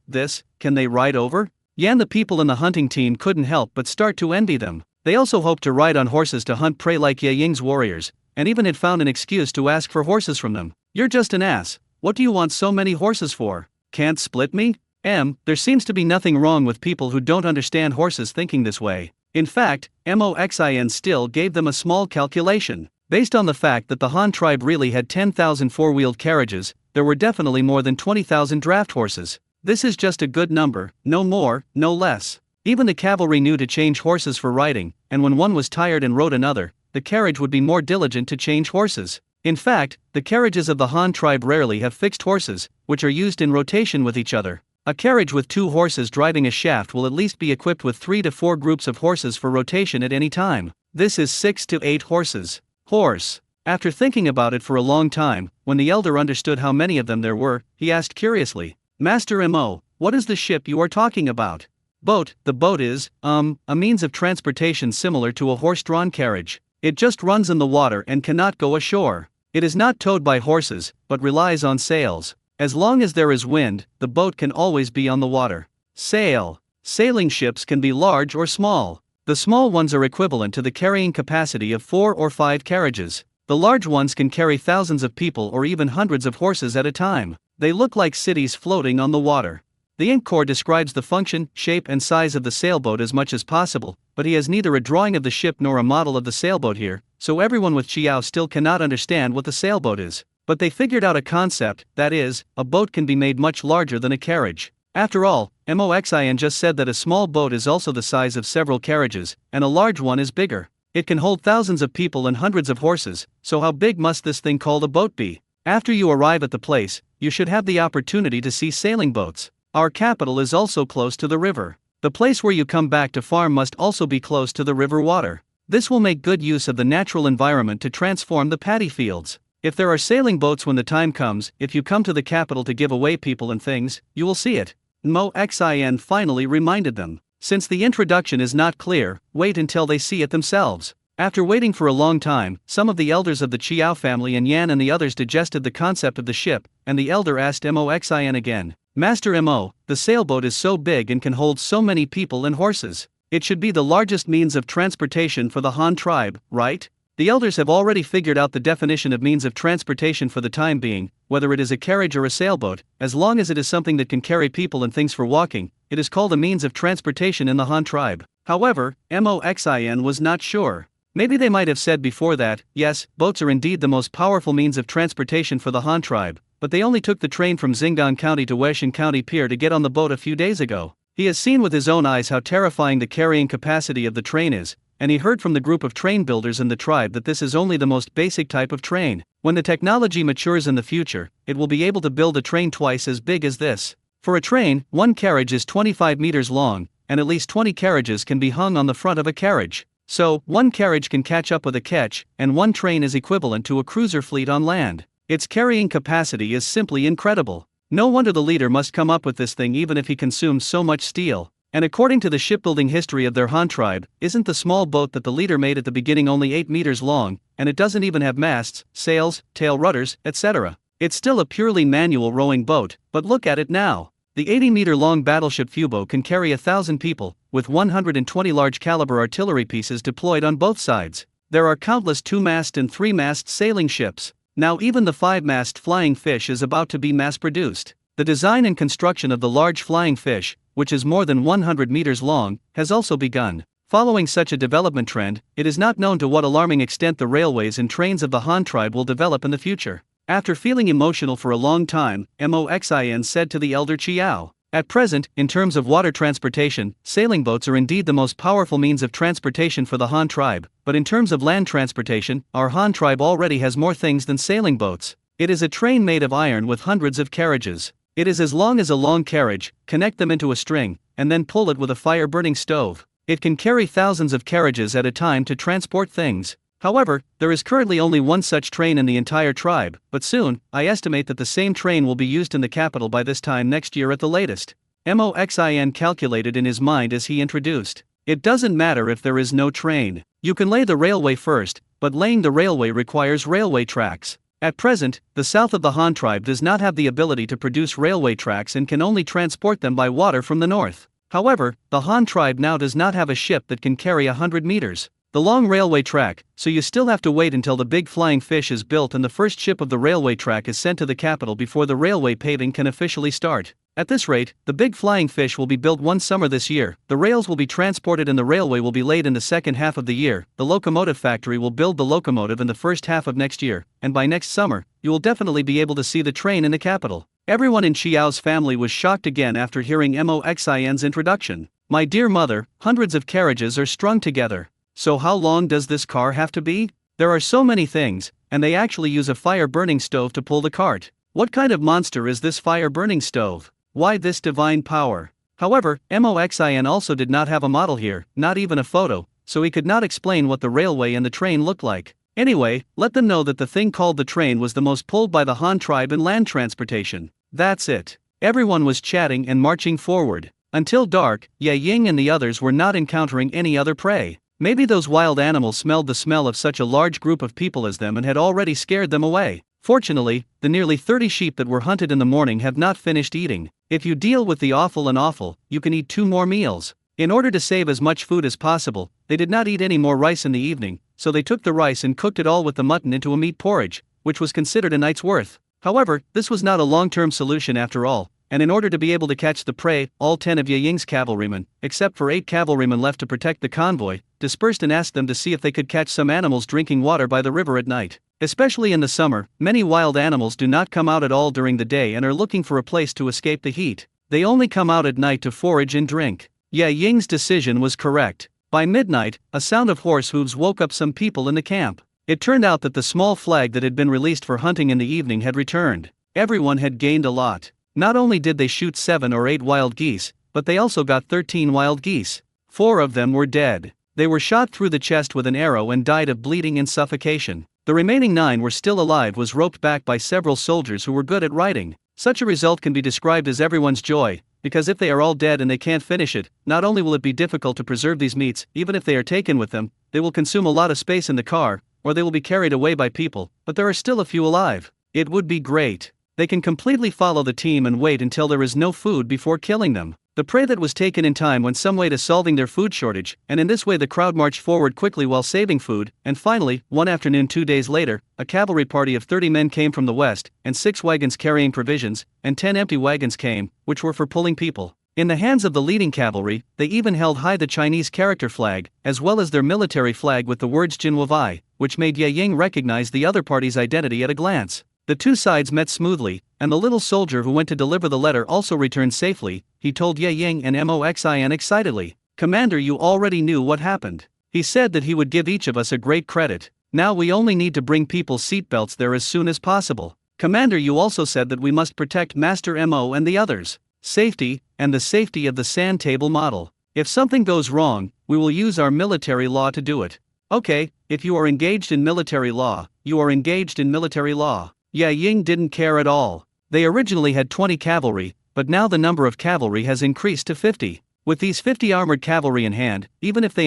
Can they ride over? Yan, the people in the hunting team couldn't help but start to envy them. They also hoped to ride on horses to hunt prey like Ye Ying's warriors, and even had found an excuse to ask for horses from them. You're just an ass. What do you want so many horses for? Can't split me? There seems to be nothing wrong with people who don't understand horses thinking this way. In fact, Moxin still gave them a small calculation. Based on the fact that the Han tribe really had 10,000 4-wheeled carriages, there were definitely more than 20,000 draft horses. This is just a good number, no more, no less. Even the cavalry knew to change horses for riding, and when one was tired and rode another, the carriage would be more diligent to change horses. In fact, the carriages of the Han tribe rarely have fixed horses, which are used in rotation with each other. A carriage with 2 horses driving a shaft will at least be equipped with 3 to 4 groups of horses for rotation at any time. This is 6 to 8 horses. Horse. After thinking about it for a long time, when the elder understood how many of them there were, he asked curiously, Master Mo, what is the ship you are talking about? Boat. The boat is, a means of transportation similar to a horse-drawn carriage. It just runs in the water and cannot go ashore. It is not towed by horses, but relies on sails. As long as there is wind, the boat can always be on the water. Sail. Sailing ships can be large or small. The small ones are equivalent to the carrying capacity of 4 or 5 carriages. The large ones can carry thousands of people or even hundreds of horses at a time. They look like cities floating on the water. The ink core describes the function, shape, and size of the sailboat as much as possible, but he has neither a drawing of the ship nor a model of the sailboat here, so everyone with Chiao still cannot understand what the sailboat is. But they figured out a concept, that is, a boat can be made much larger than a carriage. After all, Moxin just said that a small boat is also the size of several carriages, and a large one is bigger. It can hold thousands of people and hundreds of horses, so how big must this thing called a boat be? After you arrive at the place, you should have the opportunity to see sailing boats. Our capital is also close to the river. The place where you come back to farm must also be close to the river water. This will make good use of the natural environment to transform the paddy fields. If there are sailing boats when the time comes, if you come to the capital to give away people and things, you will see it. Moxin finally reminded them. Since the introduction is not clear, wait until they see it themselves. After waiting for a long time, some of the elders of the Chiao family and Yan and the others digested the concept of the ship, and the elder asked Moxin again, Master Mo, the sailboat is so big and can hold so many people and horses. It should be the largest means of transportation for the Han tribe, right? The elders have already figured out the definition of means of transportation for the time being, whether it is a carriage or a sailboat, as long as it is something that can carry people and things for walking, it is called a means of transportation in the Han tribe. However, Moxin was not sure. Maybe they might have said before that, yes, boats are indeed the most powerful means of transportation for the Han tribe, but they only took the train from Xingan County to Weixin County Pier to get on the boat a few days ago. He has seen with his own eyes how terrifying the carrying capacity of the train is, and he heard from the group of train builders in the tribe that this is only the most basic type of train. When the technology matures in the future, it will be able to build a train twice as big as this. For a train, one carriage is 25 meters long, and at least 20 carriages can be hung on the front of a carriage. So, one carriage can catch up with a ketch, and one train is equivalent to a cruiser fleet on land. Its carrying capacity is simply incredible. No wonder the leader must come up with this thing even if he consumes so much steel. And according to the shipbuilding history of their Han tribe, isn't the small boat that the leader made at the beginning only 8 meters long, and it doesn't even have masts, sails, tail rudders, etc. It's still a purely manual rowing boat, but look at it now. The 80-meter-long battleship Fubo can carry 1,000 people, with 120 large-caliber artillery pieces deployed on both sides. There are countless 2-mast and 3-mast sailing ships. Now even the 5-mast Flying Fish is about to be mass-produced. The design and construction of the large Flying Fish, which is more than 100 meters long, has also begun. Following such a development trend, it is not known to what alarming extent the railways and trains of the Han tribe will develop in the future. After feeling emotional for a long time, Moxin said to the elder Chiao, at present, in terms of water transportation, sailing boats are indeed the most powerful means of transportation for the Han tribe, but in terms of land transportation, our Han tribe already has more things than sailing boats. It is a train made of iron with hundreds of carriages. It is as long as a long carriage, connect them into a string, and then pull it with a fire-burning stove. It can carry thousands of carriages at a time to transport things. However, there is currently only one such train in the entire tribe, but soon, I estimate that the same train will be used in the capital by this time next year at the latest. Moxin calculated in his mind as he introduced. It doesn't matter if there is no train. You can lay the railway first, but laying the railway requires railway tracks. At present, the south of the Han tribe does not have the ability to produce railway tracks and can only transport them by water from the north. However, the Han tribe now does not have a ship that can carry 100 meters. The long railway track, so you still have to wait until the big Flying Fish is built and the first ship of the railway track is sent to the capital before the railway paving can officially start. At this rate, the big Flying Fish will be built one summer this year, the rails will be transported and the railway will be laid in the second half of the year, the locomotive factory will build the locomotive in the first half of next year, and by next summer, you will definitely be able to see the train in the capital. Everyone in Chiao's family was shocked again after hearing Moxin's introduction. My dear mother, hundreds of carriages are strung together. So how long does this car have to be? There are so many things, and they actually use a fire-burning stove to pull the cart. What kind of monster is this fire-burning stove? Why this divine power? However, Moxin also did not have a model here, not even a photo, so he could not explain what the railway and the train looked like. Anyway, let them know that the thing called the train was the most pulled by the Han tribe in land transportation. That's it. Everyone was chatting and marching forward. Until dark, Ye Ying and the others were not encountering any other prey. Maybe those wild animals smelled the smell of such a large group of people as them and had already scared them away. Fortunately, the nearly 30 sheep that were hunted in the morning have not finished eating. If you deal with the offal and offal, you can eat 2 more meals. In order to save as much food as possible, they did not eat any more rice in the evening, so they took the rice and cooked it all with the mutton into a meat porridge, which was considered a night's worth. However, this was not a long-term solution after all. and in order to be able to catch the prey, all 10 of Ye Ying's cavalrymen, except for 8 cavalrymen left to protect the convoy, dispersed and asked them to see if they could catch some animals drinking water by the river at night. Especially in the summer, many wild animals do not come out at all during the day and are looking for a place to escape the heat. They only come out at night to forage and drink. Ye Ying's decision was correct. By midnight, a sound of horse hooves woke up some people in the camp. It turned out that the small flag that had been released for hunting in the evening had returned. Everyone had gained a lot. Not only did they shoot 7 or 8 wild geese, but they also got 13 wild geese. 4 of them were dead. They were shot through the chest with an arrow and died of bleeding and suffocation. The remaining 9 were still alive, was roped back by several soldiers who were good at riding. Such a result can be described as everyone's joy, because if they are all dead and they can't finish it, not only will it be difficult to preserve these meats, even if they are taken with them, they will consume a lot of space in the car, or they will be carried away by people, but there are still a few alive. It would be great. They can completely follow the team and wait until there is no food before killing them. The prey that was taken in time went some way to solving their food shortage, and in this way the crowd marched forward quickly while saving food, and finally, one afternoon 2 days later, a cavalry party of 30 men came from the west, and 6 wagons carrying provisions, and 10 empty wagons came, which were for pulling people. In the hands of the leading cavalry, they even held high the Chinese character flag, as well as their military flag with the words Jinwavai, which made Ye Ying recognize the other party's identity at a glance. The two sides met smoothly, and the little soldier who went to deliver the letter also returned safely. He told Ye Ying and Moxin excitedly, "Commander, you already knew what happened. He said that he would give each of us a great credit. Now we only need to bring people's seatbelts there as soon as possible. Commander, you also said that we must protect Master Mo and the others. Safety, and the safety of the sand table model. If something goes wrong, we will use our military law to do it." Okay, if you are engaged in military law, you are engaged in military law. Ye Ying didn't care at all. They originally had 20 cavalry, but now the number of cavalry has increased to 50. With these 50 armored cavalry in hand, even if they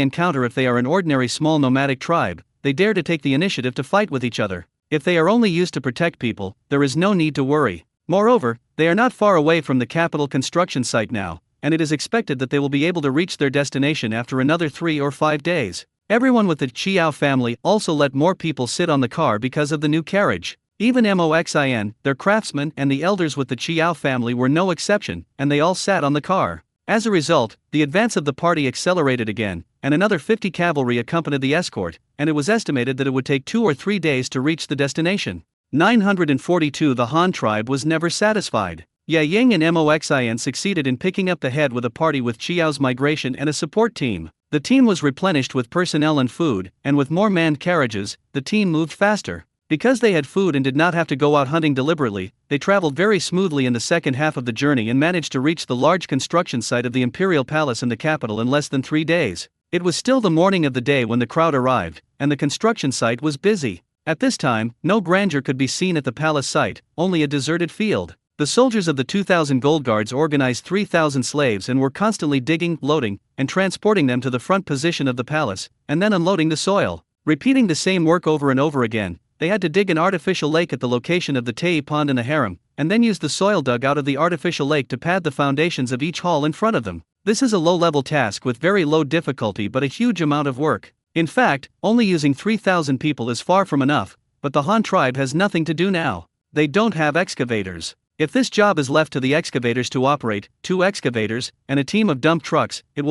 are an ordinary small nomadic tribe, they dare to take the initiative to fight with each other. If they are only used to protect people, there is no need to worry. Moreover, they are not far away from the capital construction site now, and it is expected that they will be able to reach their destination after another 3 or 5 days. Everyone with the Chiao family also let more people sit on the car because of the new carriage. Even Moxin, their craftsmen, and the elders with the Chiao family were no exception, and they all sat on the car. As a result, the advance of the party accelerated again, and another 50 cavalry accompanied the escort, and it was estimated that it would take 2 or 3 days to reach the destination. 942 The Han tribe was never satisfied. Ye Ying and Moxin succeeded in picking up the head with a party with Chiao's migration and a support team. The team was replenished with personnel and food, and with more manned carriages, the team moved faster. Because they had food and did not have to go out hunting deliberately, they traveled very smoothly in the second half of the journey and managed to reach the large construction site of the imperial palace in the capital in less than 3 days. It was still the morning of the day when the crowd arrived, and the construction site was busy. At this time, no grandeur could be seen at the palace site, only a deserted field. The soldiers of the 2,000 gold guards organized 3,000 slaves and were constantly digging, loading, and transporting them to the front position of the palace, and then unloading the soil. Repeating the same work over and over again, they had to dig an artificial lake at the location of the Tei pond in the harem, and then use the soil dug out of the artificial lake to pad the foundations of each hall in front of them. This is a low-level task with very low difficulty but a huge amount of work. In fact, only using 3,000 people is far from enough, but the Han tribe has nothing to do now. They don't have excavators. If this job is left to the excavators to operate, 2 excavators, and a team of dump trucks, it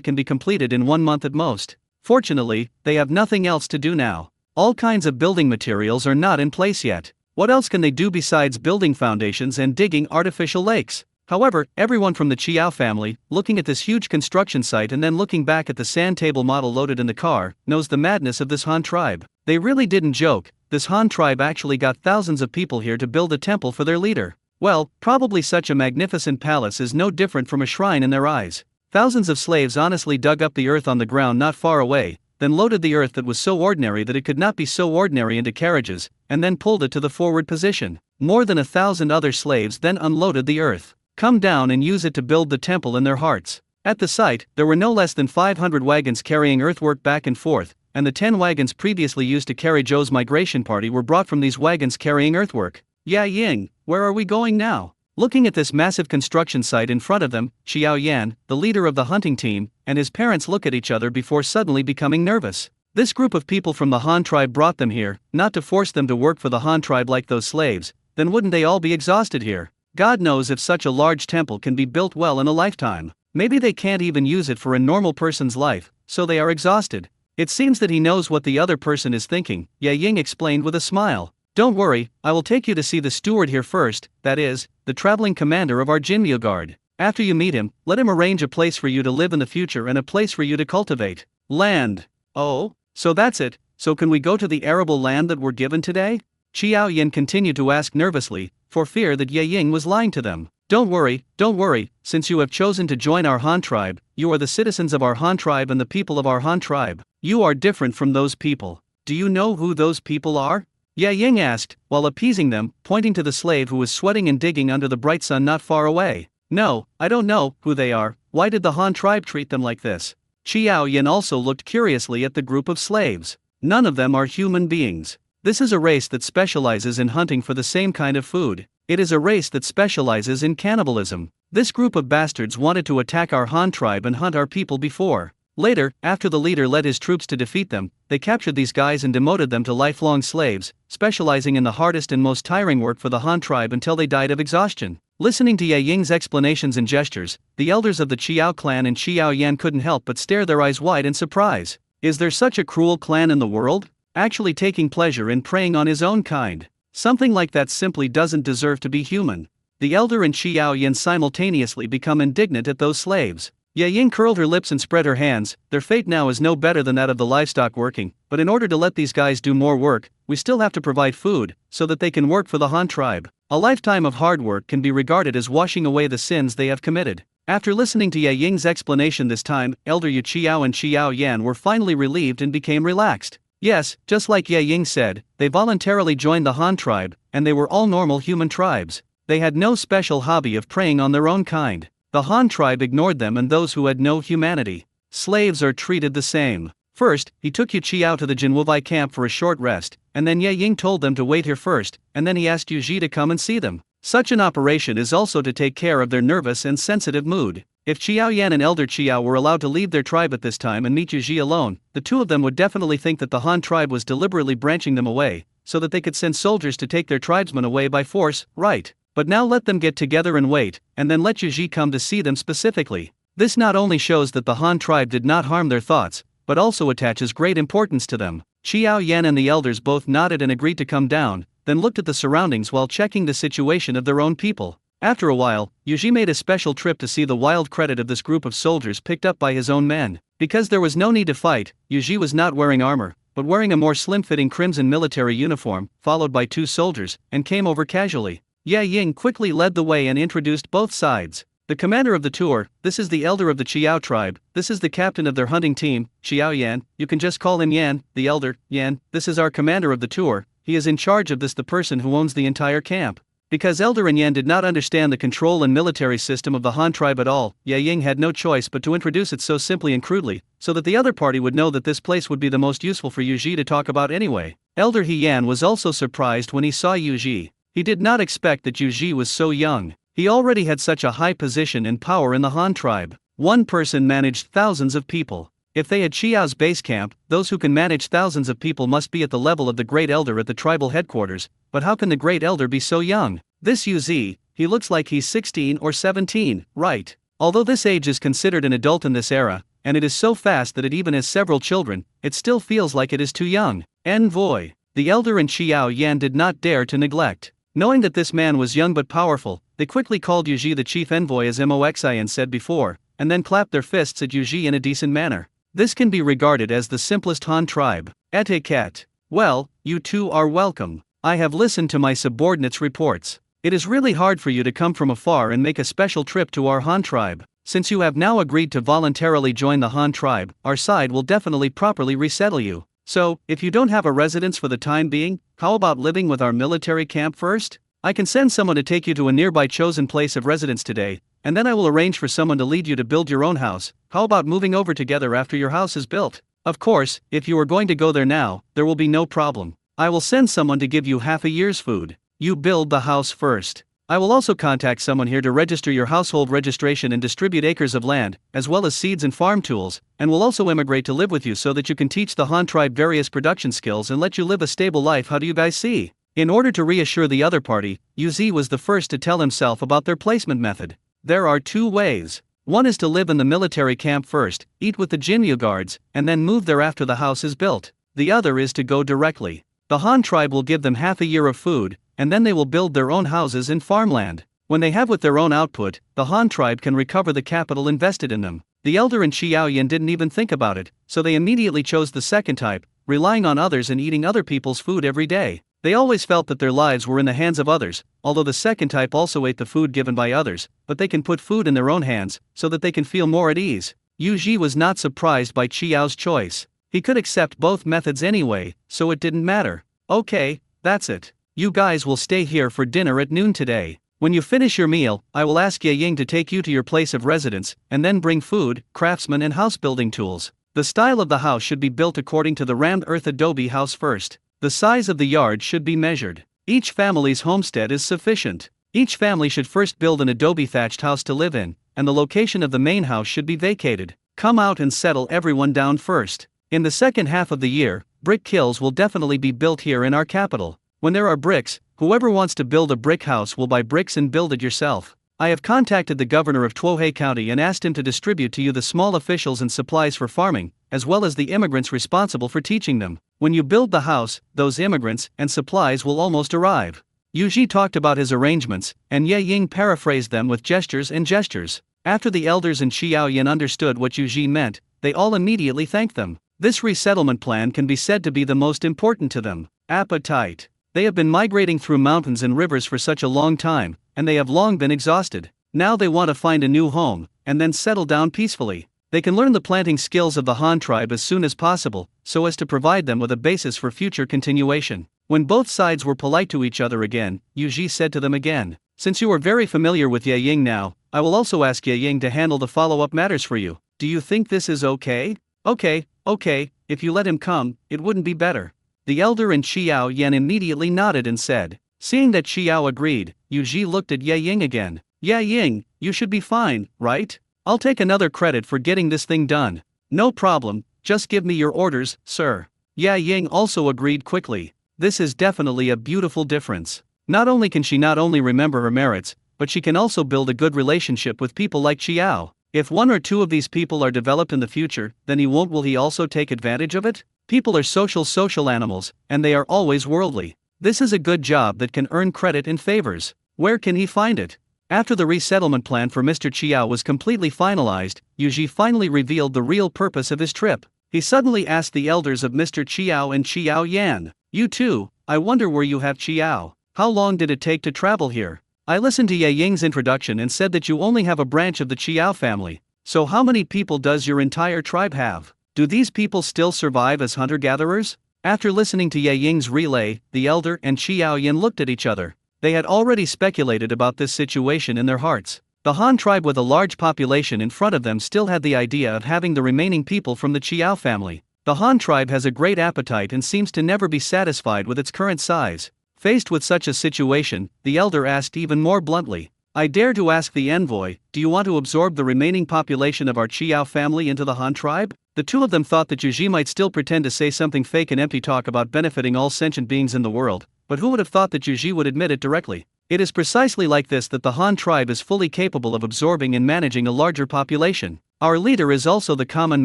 can be completed in 1 month at most. Fortunately, they have nothing else to do now. All kinds of building materials are not in place yet. What else can they do besides building foundations and digging artificial lakes? However, everyone from the Chiao family, looking at this huge construction site and then looking back at the sand table model loaded in the car, knows the madness of this Han tribe. They really didn't joke. This Han tribe actually got thousands of people here to build a temple for their leader. Well, probably such a magnificent palace is no different from a shrine in their eyes. Thousands of slaves honestly dug up the earth on the ground not far away, then loaded the earth that was so ordinary that it could not be so ordinary into carriages, and then pulled it to the forward position. More than 1,000 other slaves then unloaded the earth, come down and use it to build the temple in their hearts. At the site, there were no less than 500 wagons carrying earthwork back and forth, and the 10 wagons previously used to carry Zhou's migration party were brought from these wagons carrying earthwork. Ye Ying, where are we going now? Looking at this massive construction site in front of them, Xiao Yan, the leader of the hunting team, and his parents look at each other before suddenly becoming nervous. This group of people from the Han tribe brought them here, not to force them to work for the Han tribe like those slaves, then wouldn't they all be exhausted here? God knows if such a large temple can be built well in a lifetime. Maybe they can't even use it for a normal person's life, so they are exhausted. It seems that he knows what the other person is thinking, Ye Ying explained with a smile. Don't worry, I will take you to see the steward here first, that is, the traveling commander of our Jinmyo guard. After you meet him, let him arrange a place for you to live in the future and a place for you to cultivate land. Oh, so that's it, so can we go to the arable land that we're given today? Qiao Yin continued to ask nervously, for fear that Ye Ying was lying to them. Don't worry, since you have chosen to join our Han tribe, you are the citizens of our Han tribe and the people of our Han tribe. You are different from those people. Do you know who those people are? Ye Ying asked, while appeasing them, pointing to the slave who was sweating and digging under the bright sun not far away. No, I don't know who they are. Why did the Han tribe treat them like this? Qiao Yin also looked curiously at the group of slaves. None of them are human beings. This is a race that specializes in hunting for the same kind of food. It is a race that specializes in cannibalism. This group of bastards wanted to attack our Han tribe and hunt our people before. Later, after the leader led his troops to defeat them, they captured these guys and demoted them to lifelong slaves, specializing in the hardest and most tiring work for the Han tribe until they died of exhaustion. Listening to Ye Ying's explanations and gestures, the elders of the Qiao clan and Qiao Yan couldn't help but stare their eyes wide in surprise. Is there such a cruel clan in the world? Actually taking pleasure in preying on his own kind. Something like that simply doesn't deserve to be human. The elder and Qiao Yan simultaneously become indignant at those slaves. Ye Ying curled her lips and spread her hands. Their fate now is no better than that of the livestock working, but in order to let these guys do more work, we still have to provide food, so that they can work for the Han tribe. A lifetime of hard work can be regarded as washing away the sins they have committed. After listening to Ye Ying's explanation this time, Elder Yu Qiao and Qiao Yan were finally relieved and became relaxed. Yes, just like Ye Ying said, they voluntarily joined the Han tribe, and they were all normal human tribes. They had no special hobby of preying on their own kind. The Han tribe ignored them and those who had no humanity. Slaves are treated the same. First, he took Yu Qiao to the Jinwuvai camp for a short rest, and then Ye Ying told them to wait here first, and then he asked Yu Ji to come and see them. Such an operation is also to take care of their nervous and sensitive mood. If Qiao Yan and Elder Qiao were allowed to leave their tribe at this time and meet Yu Ji alone, the two of them would definitely think that the Han tribe was deliberately branching them away, so that they could send soldiers to take their tribesmen away by force, right? But now let them get together and wait, and then let Yu Ji come to see them specifically. This not only shows that the Han tribe did not harm their thoughts, but also attaches great importance to them. Qiao Yan and the elders both nodded and agreed to come down, then looked at the surroundings while checking the situation of their own people. After a while, Yu Ji made a special trip to see the wild credit of this group of soldiers picked up by his own men. Because there was no need to fight, Yu Ji was not wearing armor, but wearing a more slim-fitting crimson military uniform, followed by two soldiers, and came over casually. Ye Ying quickly led the way and introduced both sides. The commander of the tour, this is the elder of the Qiao tribe, this is the captain of their hunting team, Qiao Yan, you can just call him Yan, the elder, Yan, this is our commander of the tour, he is in charge of this, the person who owns the entire camp. Because Elder and Yan did not understand the control and military system of the Han tribe at all, Ye Ying had no choice but to introduce it so simply and crudely, so that the other party would know that this place would be the most useful for Yu Ji to talk about anyway. Elder He Yan was also surprised when he saw Yu Ji. He did not expect that Yu Ji was so young. He already had such a high position and power in the Han tribe. One person managed thousands of people. If they had Qiao's base camp, those who can manage thousands of people must be at the level of the Great Elder at the tribal headquarters, but how can the Great Elder be so young? This Yu Zi, he looks like he's 16 or 17, right? Although this age is considered an adult in this era, and it is so fast that it even has several children, it still feels like it is too young. Envoy. The elder and Qiao Yan did not dare to neglect. Knowing that this man was young but powerful, they quickly called Yu Ji the chief envoy as Moxian said before, and then clapped their fists at Yu Ji in a decent manner. This can be regarded as the simplest Han tribe etiquette. Well, you two are welcome. I have listened to my subordinates' reports. It is really hard for you to come from afar and make a special trip to our Han tribe. Since you have now agreed to voluntarily join the Han tribe, our side will definitely properly resettle you. So, if you don't have a residence for the time being, how about living with our military camp first? I can send someone to take you to a nearby chosen place of residence today, and then I will arrange for someone to lead you to build your own house. How about moving over together after your house is built? Of course, if you are going to go there now, there will be no problem. I will send someone to give you half a year's food. You build the house first. I will also contact someone here to register your household registration and distribute acres of land, as well as seeds and farm tools, and will also immigrate to live with you so that you can teach the Han tribe various production skills and let you live a stable life. How do you guys see? In order to reassure the other party, Yuzi was the first to tell himself about their placement method. There are two ways. One is to live in the military camp first, eat with the Jinryu guards, and then move there after the house is built. The other is to go directly. The Han tribe will give them half a year of food, and then they will build their own houses in farmland. When they have with their own output, the Han tribe can recover the capital invested in them. The elder and Xiaoyan didn't even think about it, so they immediately chose the second type, relying on others and eating other people's food every day. They always felt that their lives were in the hands of others, although the second type also ate the food given by others, but they can put food in their own hands, so that they can feel more at ease. Yu Ji was not surprised by Qiao's choice. He could accept both methods anyway, so it didn't matter. Okay, that's it. You guys will stay here for dinner at noon today. When you finish your meal, I will ask Ye Ying to take you to your place of residence, and then bring food, craftsmen and house building tools. The style of the house should be built according to the rammed earth adobe house first. The size of the yard should be measured. Each family's homestead is sufficient. Each family should first build an adobe thatched house to live in, and the location of the main house should be vacated. Come out and settle everyone down first. In the second half of the year, brick kilns will definitely be built here in our capital. When there are bricks, whoever wants to build a brick house will buy bricks and build it yourself. I have contacted the governor of Tuohei County and asked him to distribute to you the small officials and supplies for farming, as well as the immigrants responsible for teaching them. When you build the house, those immigrants and supplies will almost arrive. Yu Ji talked about his arrangements, and Ye Ying paraphrased them with gestures and gestures. After the elders and Xiaoyan understood what Yu Ji meant, they all immediately thanked them. This resettlement plan can be said to be the most important to them. Appetite. They have been migrating through mountains and rivers for such a long time, and they have long been exhausted. Now they want to find a new home, and then settle down peacefully. They can learn the planting skills of the Han tribe as soon as possible, so as to provide them with a basis for future continuation. When both sides were polite to each other again, Yu Ji said to them again, "Since you are very familiar with Ye Ying now, I will also ask Ye Ying to handle the follow-up matters for you. Do you think this is okay?" Okay, if you let him come, it wouldn't be better." The elder and Xiao Yan immediately nodded and said. Seeing that Xiao agreed, Yu Ji looked at Ye Ying again. "Ye Ying, you should be fine, right? I'll take another credit for getting this thing done." "No problem, just give me your orders, sir." Ye Ying also agreed quickly. This is definitely a beautiful difference. Not only can she not only remember her merits, but she can also build a good relationship with people like Xiao. If one or two of these people are developed in the future, then will he also take advantage of it? People are social animals, and they are always worldly. This is a good job that can earn credit and favors. Where can he find it? After the resettlement plan for Mr. Qiao was completely finalized, Yu Ji finally revealed the real purpose of his trip. He suddenly asked the elders of Mr. Qiao and Xiao Yan, "You too, I wonder where you have Qiao. How long did it take to travel here? I listened to Ye Ying's introduction and said that you only have a branch of the Qiao family. So how many people does your entire tribe have? Do these people still survive as hunter-gatherers?" After listening to Ye Ying's relay, the elder and Xiao Yan looked at each other. They had already speculated about this situation in their hearts. The Han tribe with a large population in front of them still had the idea of having the remaining people from the Qiao family. The Han tribe has a great appetite and seems to never be satisfied with its current size. Faced with such a situation, the elder asked even more bluntly, "I dare to ask the envoy, do you want to absorb the remaining population of our Qiao family into the Han tribe?" The two of them thought that Yu Ji might still pretend to say something fake and empty talk about benefiting all sentient beings in the world, but who would have thought that Yu Ji would admit it directly? It is precisely like this that the Han tribe is fully capable of absorbing and managing a larger population. Our leader is also the common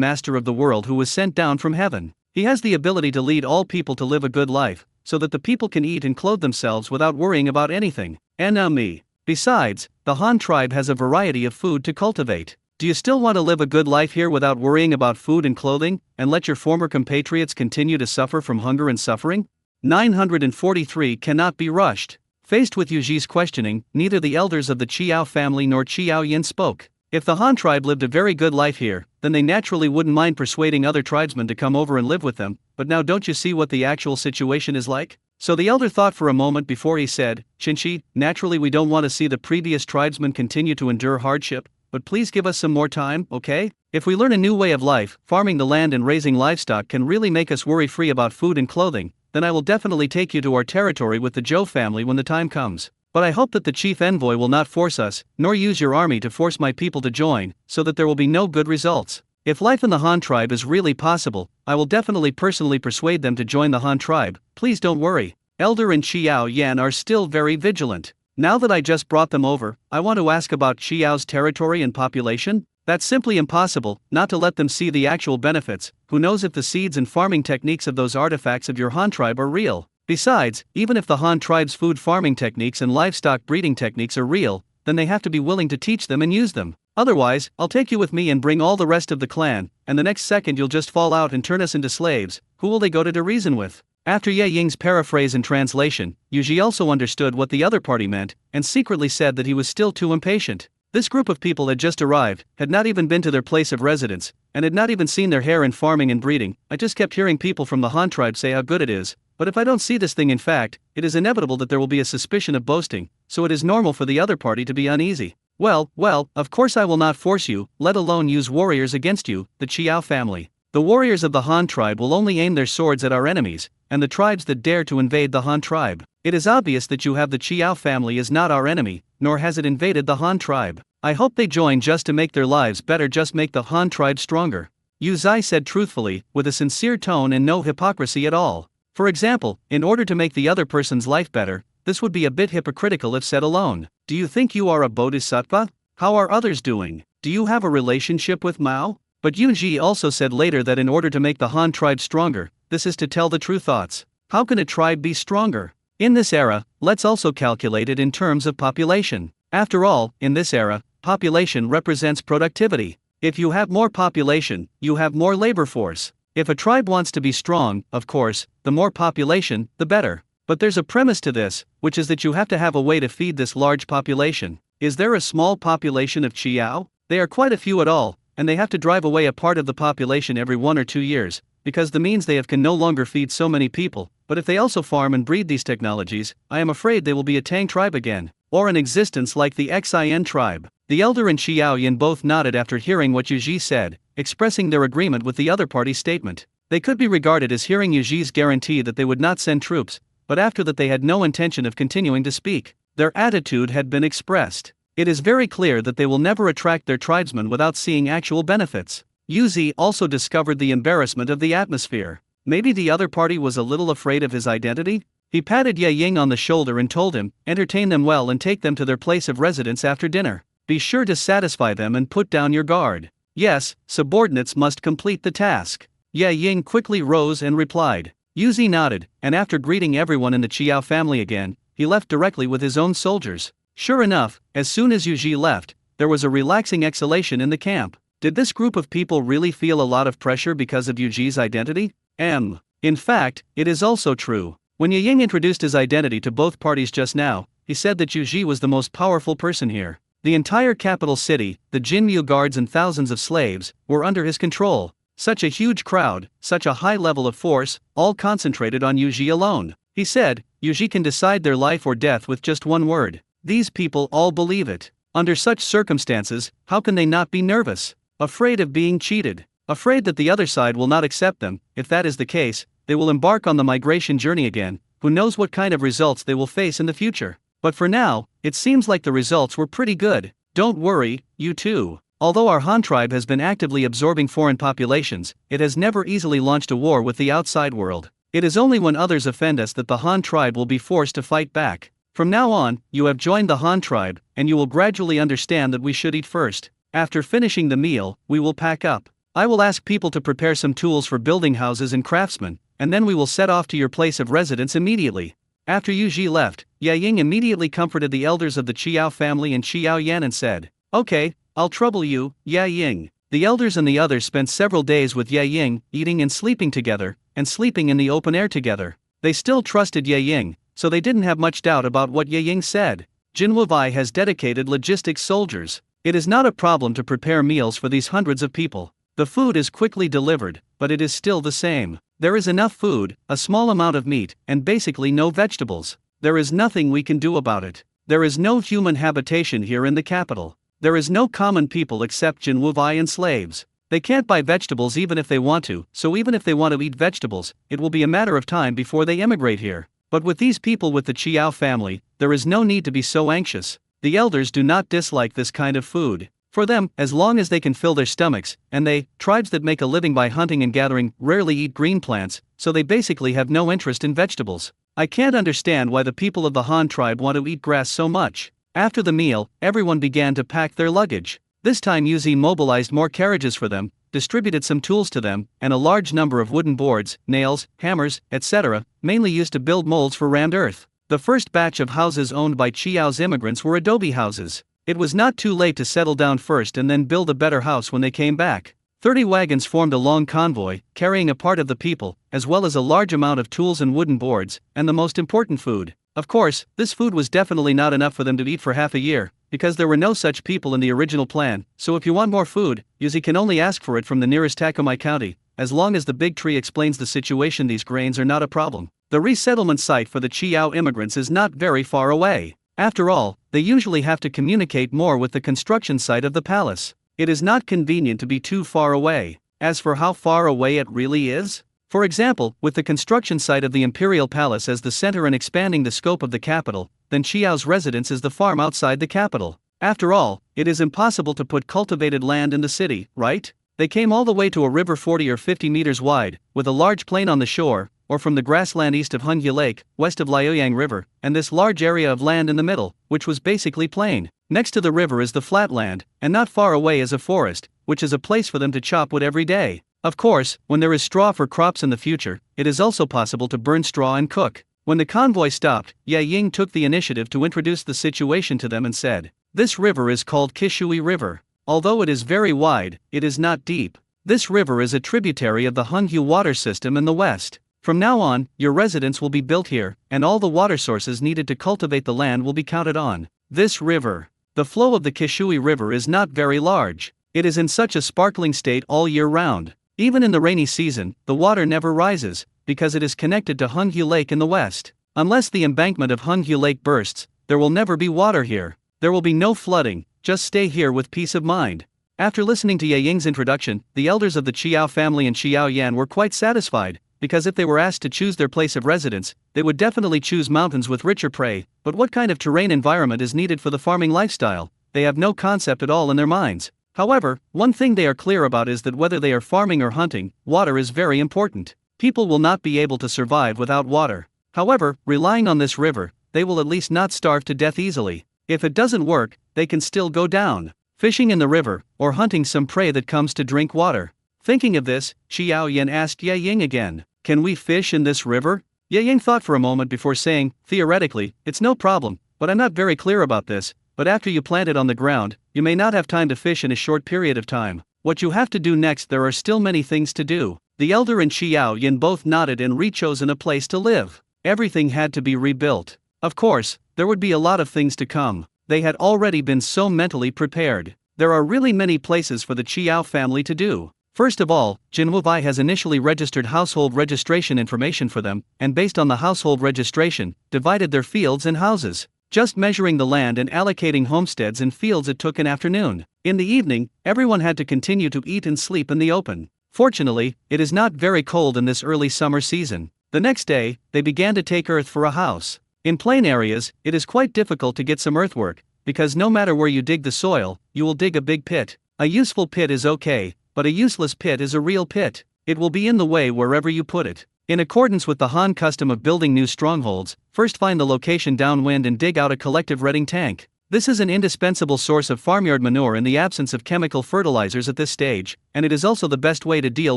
master of the world who was sent down from heaven. He has the ability to lead all people to live a good life, so that the people can eat and clothe themselves without worrying about anything. Me. Besides, the Han tribe has a variety of food to cultivate. Do you still want to live a good life here without worrying about food and clothing, and let your former compatriots continue to suffer from hunger and suffering? 943 cannot be rushed. Faced with Yu Ji's questioning, neither the elders of the Qiao family nor Qiao Yin spoke. If the Han tribe lived a very good life here, then they naturally wouldn't mind persuading other tribesmen to come over and live with them, but now don't you see what the actual situation is like? So the elder thought for a moment before he said, "Qinshi, naturally we don't want to see the previous tribesmen continue to endure hardship, but please give us some more time, okay? If we learn a new way of life, farming the land and raising livestock can really make us worry-free about food and clothing, then I will definitely take you to our territory with the Zhou family when the time comes. But I hope that the chief envoy will not force us, nor use your army to force my people to join, so that there will be no good results. If life in the Han tribe is really possible, I will definitely personally persuade them to join the Han tribe. Please don't worry." Elder and Qiao Yan are still very vigilant. Now that I just brought them over, I want to ask about Qiao's territory and population? That's simply impossible, not to let them see the actual benefits. Who knows if the seeds and farming techniques of those artifacts of your Han tribe are real? Besides, even if the Han tribe's food farming techniques and livestock breeding techniques are real, then they have to be willing to teach them and use them. Otherwise, I'll take you with me and bring all the rest of the clan, and the next second you'll just fall out and turn us into slaves. Who will they go to reason with? After Ye Ying's paraphrase and translation, Yu Ji also understood what the other party meant, and secretly said that he was still too impatient. This group of people had just arrived, had not even been to their place of residence, and had not even seen their hair in farming and breeding. I just kept hearing people from the Han tribe say how good it is, but if I don't see this thing in fact, it is inevitable that there will be a suspicion of boasting, so it is normal for the other party to be uneasy. Well, of course I will not force you, let alone use warriors against you, the Qiao family. The warriors of the Han tribe will only aim their swords at our enemies, and the tribes that dare to invade the Han tribe. It is obvious that you have the Qiao family is not our enemy, nor has it invaded the Han tribe. I hope they join just to make their lives better, just make the Han tribe stronger. Yu Zai said truthfully, with a sincere tone and no hypocrisy at all. For example, in order to make the other person's life better, this would be a bit hypocritical if said alone. Do you think you are a bodhisattva? How are others doing? Do you have a relationship with Mao? But Yu Ji also said later that in order to make the Han tribe stronger, this is to tell the true thoughts. How can a tribe be stronger? In this era, let's also calculate it in terms of population. After all, in this era, population represents productivity. If you have more population, you have more labor force. If a tribe wants to be strong, of course, the more population, the better. But there's a premise to this, which is that you have to have a way to feed this large population. Is there a small population of Qiao? They are quite a few at all, and they have to drive away a part of the population every 1 or 2 years, because the means they have can no longer feed so many people. But if they also farm and breed these technologies, I am afraid they will be a Tang tribe again, or an existence like the Xin tribe. The elder and Qiao Yan both nodded after hearing what Yu Ji said, expressing their agreement with the other party's statement. They could be regarded as hearing Yu Ji's guarantee that they would not send troops, but after that they had no intention of continuing to speak. Their attitude had been expressed. It is very clear that they will never attract their tribesmen without seeing actual benefits. Yu Zi also discovered the embarrassment of the atmosphere. Maybe the other party was a little afraid of his identity? He patted Ye Ying on the shoulder and told him, entertain them well and take them to their place of residence after dinner. Be sure to satisfy them and put down your guard. Yes, subordinates must complete the task. Ye Ying quickly rose and replied. Yu Zi nodded, and after greeting everyone in the Qiao family again, he left directly with his own soldiers. Sure enough, as soon as Yu Ji left, there was a relaxing exhalation in the camp. Did this group of people really feel a lot of pressure because of Yu Ji's identity? In fact, it is also true. When Ye Ying introduced his identity to both parties just now, he said that Yu Ji was the most powerful person here. The entire capital city, the Jinmu guards and thousands of slaves, were under his control. Such a huge crowd, such a high level of force, all concentrated on Yu Ji alone. He said, Yu Ji can decide their life or death with just one word. These people all believe it. Under such circumstances, how can they not be nervous? Afraid of being cheated. Afraid that the other side will not accept them. If that is the case, they will embark on the migration journey again. Who knows what kind of results they will face in the future. But for now, it seems like the results were pretty good. Don't worry, you too. Although our Han tribe has been actively absorbing foreign populations, it has never easily launched a war with the outside world. It is only when others offend us that the Han tribe will be forced to fight back. From now on, you have joined the Han tribe, and you will gradually understand that we should eat first. After finishing the meal, we will pack up. I will ask people to prepare some tools for building houses and craftsmen, and then we will set off to your place of residence immediately. After Yu Ji left, Ye Ying immediately comforted the elders of the Qiao family and Qiao Yan and said, Okay, I'll trouble you, Ye Ying. The elders and the others spent several days with Ye Ying, eating and sleeping together, and sleeping in the open air together. They still trusted Ye Ying, so they didn't have much doubt about what Ye Ying said. Jinwu Vai has dedicated logistics soldiers. It is not a problem to prepare meals for these hundreds of people. The food is quickly delivered, but it is still the same. There is enough food, a small amount of meat, and basically no vegetables. There is nothing we can do about it. There is no human habitation here in the capital. There is no common people except Jinwu Vai and slaves. They can't buy vegetables even if they want to, so even if they want to eat vegetables, it will be a matter of time before they emigrate here. But with these people with the Qiao family, there is no need to be so anxious. The elders do not dislike this kind of food. For them, as long as they can fill their stomachs, and they, tribes that make a living by hunting and gathering, rarely eat green plants, so they basically have no interest in vegetables. I can't understand why the people of the Han tribe want to eat grass so much. After the meal, everyone began to pack their luggage. This time Yuzi mobilized more carriages for them, distributed some tools to them, and a large number of wooden boards, nails, hammers, etc., mainly used to build molds for rammed earth. The first batch of houses owned by Chiao's immigrants were adobe houses. It was not too late to settle down first and then build a better house when they came back. 30 wagons formed a long convoy, carrying a part of the people, as well as a large amount of tools and wooden boards, and the most important food. Of course, this food was definitely not enough for them to eat for half a year, because there were no such people in the original plan, so if you want more food, Yuzi can only ask for it from the nearest Takomai county. As long as the big tree explains the situation, these grains are not a problem. The resettlement site for the Chiao immigrants is not very far away. After all, they usually have to communicate more with the construction site of the palace. It is not convenient to be too far away. As for how far away it really is, for example, with the construction site of the Imperial Palace as the center and expanding the scope of the capital, then Chiao's residence is the farm outside the capital. After all, it is impossible to put cultivated land in the city, right? They came all the way to a river 40 or 50 meters wide, with a large plain on the shore, or from the grassland east of Hunyu Lake, west of Liaoyang River, and this large area of land in the middle, which was basically plain. Next to the river is the flat land, and not far away is a forest, which is a place for them to chop wood every day. Of course, when there is straw for crops in the future, it is also possible to burn straw and cook. When the convoy stopped, Ye Ying took the initiative to introduce the situation to them and said, "This river is called Kishui River. Although it is very wide, it is not deep. This river is a tributary of the Hunyu water system in the west. From now on, your residence will be built here, and all the water sources needed to cultivate the land will be counted on this river." The flow of the Kishui River is not very large. It is in such a sparkling state all year round. Even in the rainy season, the water never rises, because it is connected to Hunyu Lake in the west. Unless the embankment of Hunyu Lake bursts, there will never be water here. There will be no flooding, just stay here with peace of mind. After listening to Ye Ying's introduction, the elders of the Chiao family and Chiao Yan were quite satisfied, because if they were asked to choose their place of residence, they would definitely choose mountains with richer prey. But what kind of terrain environment is needed for the farming lifestyle? They have no concept at all in their minds. However, one thing they are clear about is that whether they are farming or hunting, water is very important. People will not be able to survive without water. However, relying on this river, they will at least not starve to death easily. If it doesn't work, they can still go down fishing in the river, or hunting some prey that comes to drink water. Thinking of this, Xiao Yan asked Ye Ying again, "Can we fish in this river?" Ye Ying thought for a moment before saying, "Theoretically, it's no problem, but I'm not very clear about this. But after you plant it on the ground, you may not have time to fish in a short period of time. What you have to do next, there are still many things to do." The elder and Xiao Yan both nodded and re-chosen a place to live. Everything had to be rebuilt. Of course, there would be a lot of things to come. They had already been so mentally prepared. There are really many places for the Chiao family to do. First of all, Jinwu Bai has initially registered household registration information for them, and based on the household registration, divided their fields and houses. Just measuring the land and allocating homesteads and fields, it took an afternoon. In the evening, everyone had to continue to eat and sleep in the open. Fortunately, it is not very cold in this early summer season. The next day, they began to take earth for a house. In plain areas, it is quite difficult to get some earthwork, because no matter where you dig the soil, you will dig a big pit. A useful pit is okay, but a useless pit is a real pit. It will be in the way wherever you put it. In accordance with the Han custom of building new strongholds, first find the location downwind and dig out a collective redding tank. This is an indispensable source of farmyard manure in the absence of chemical fertilizers at this stage, and it is also the best way to deal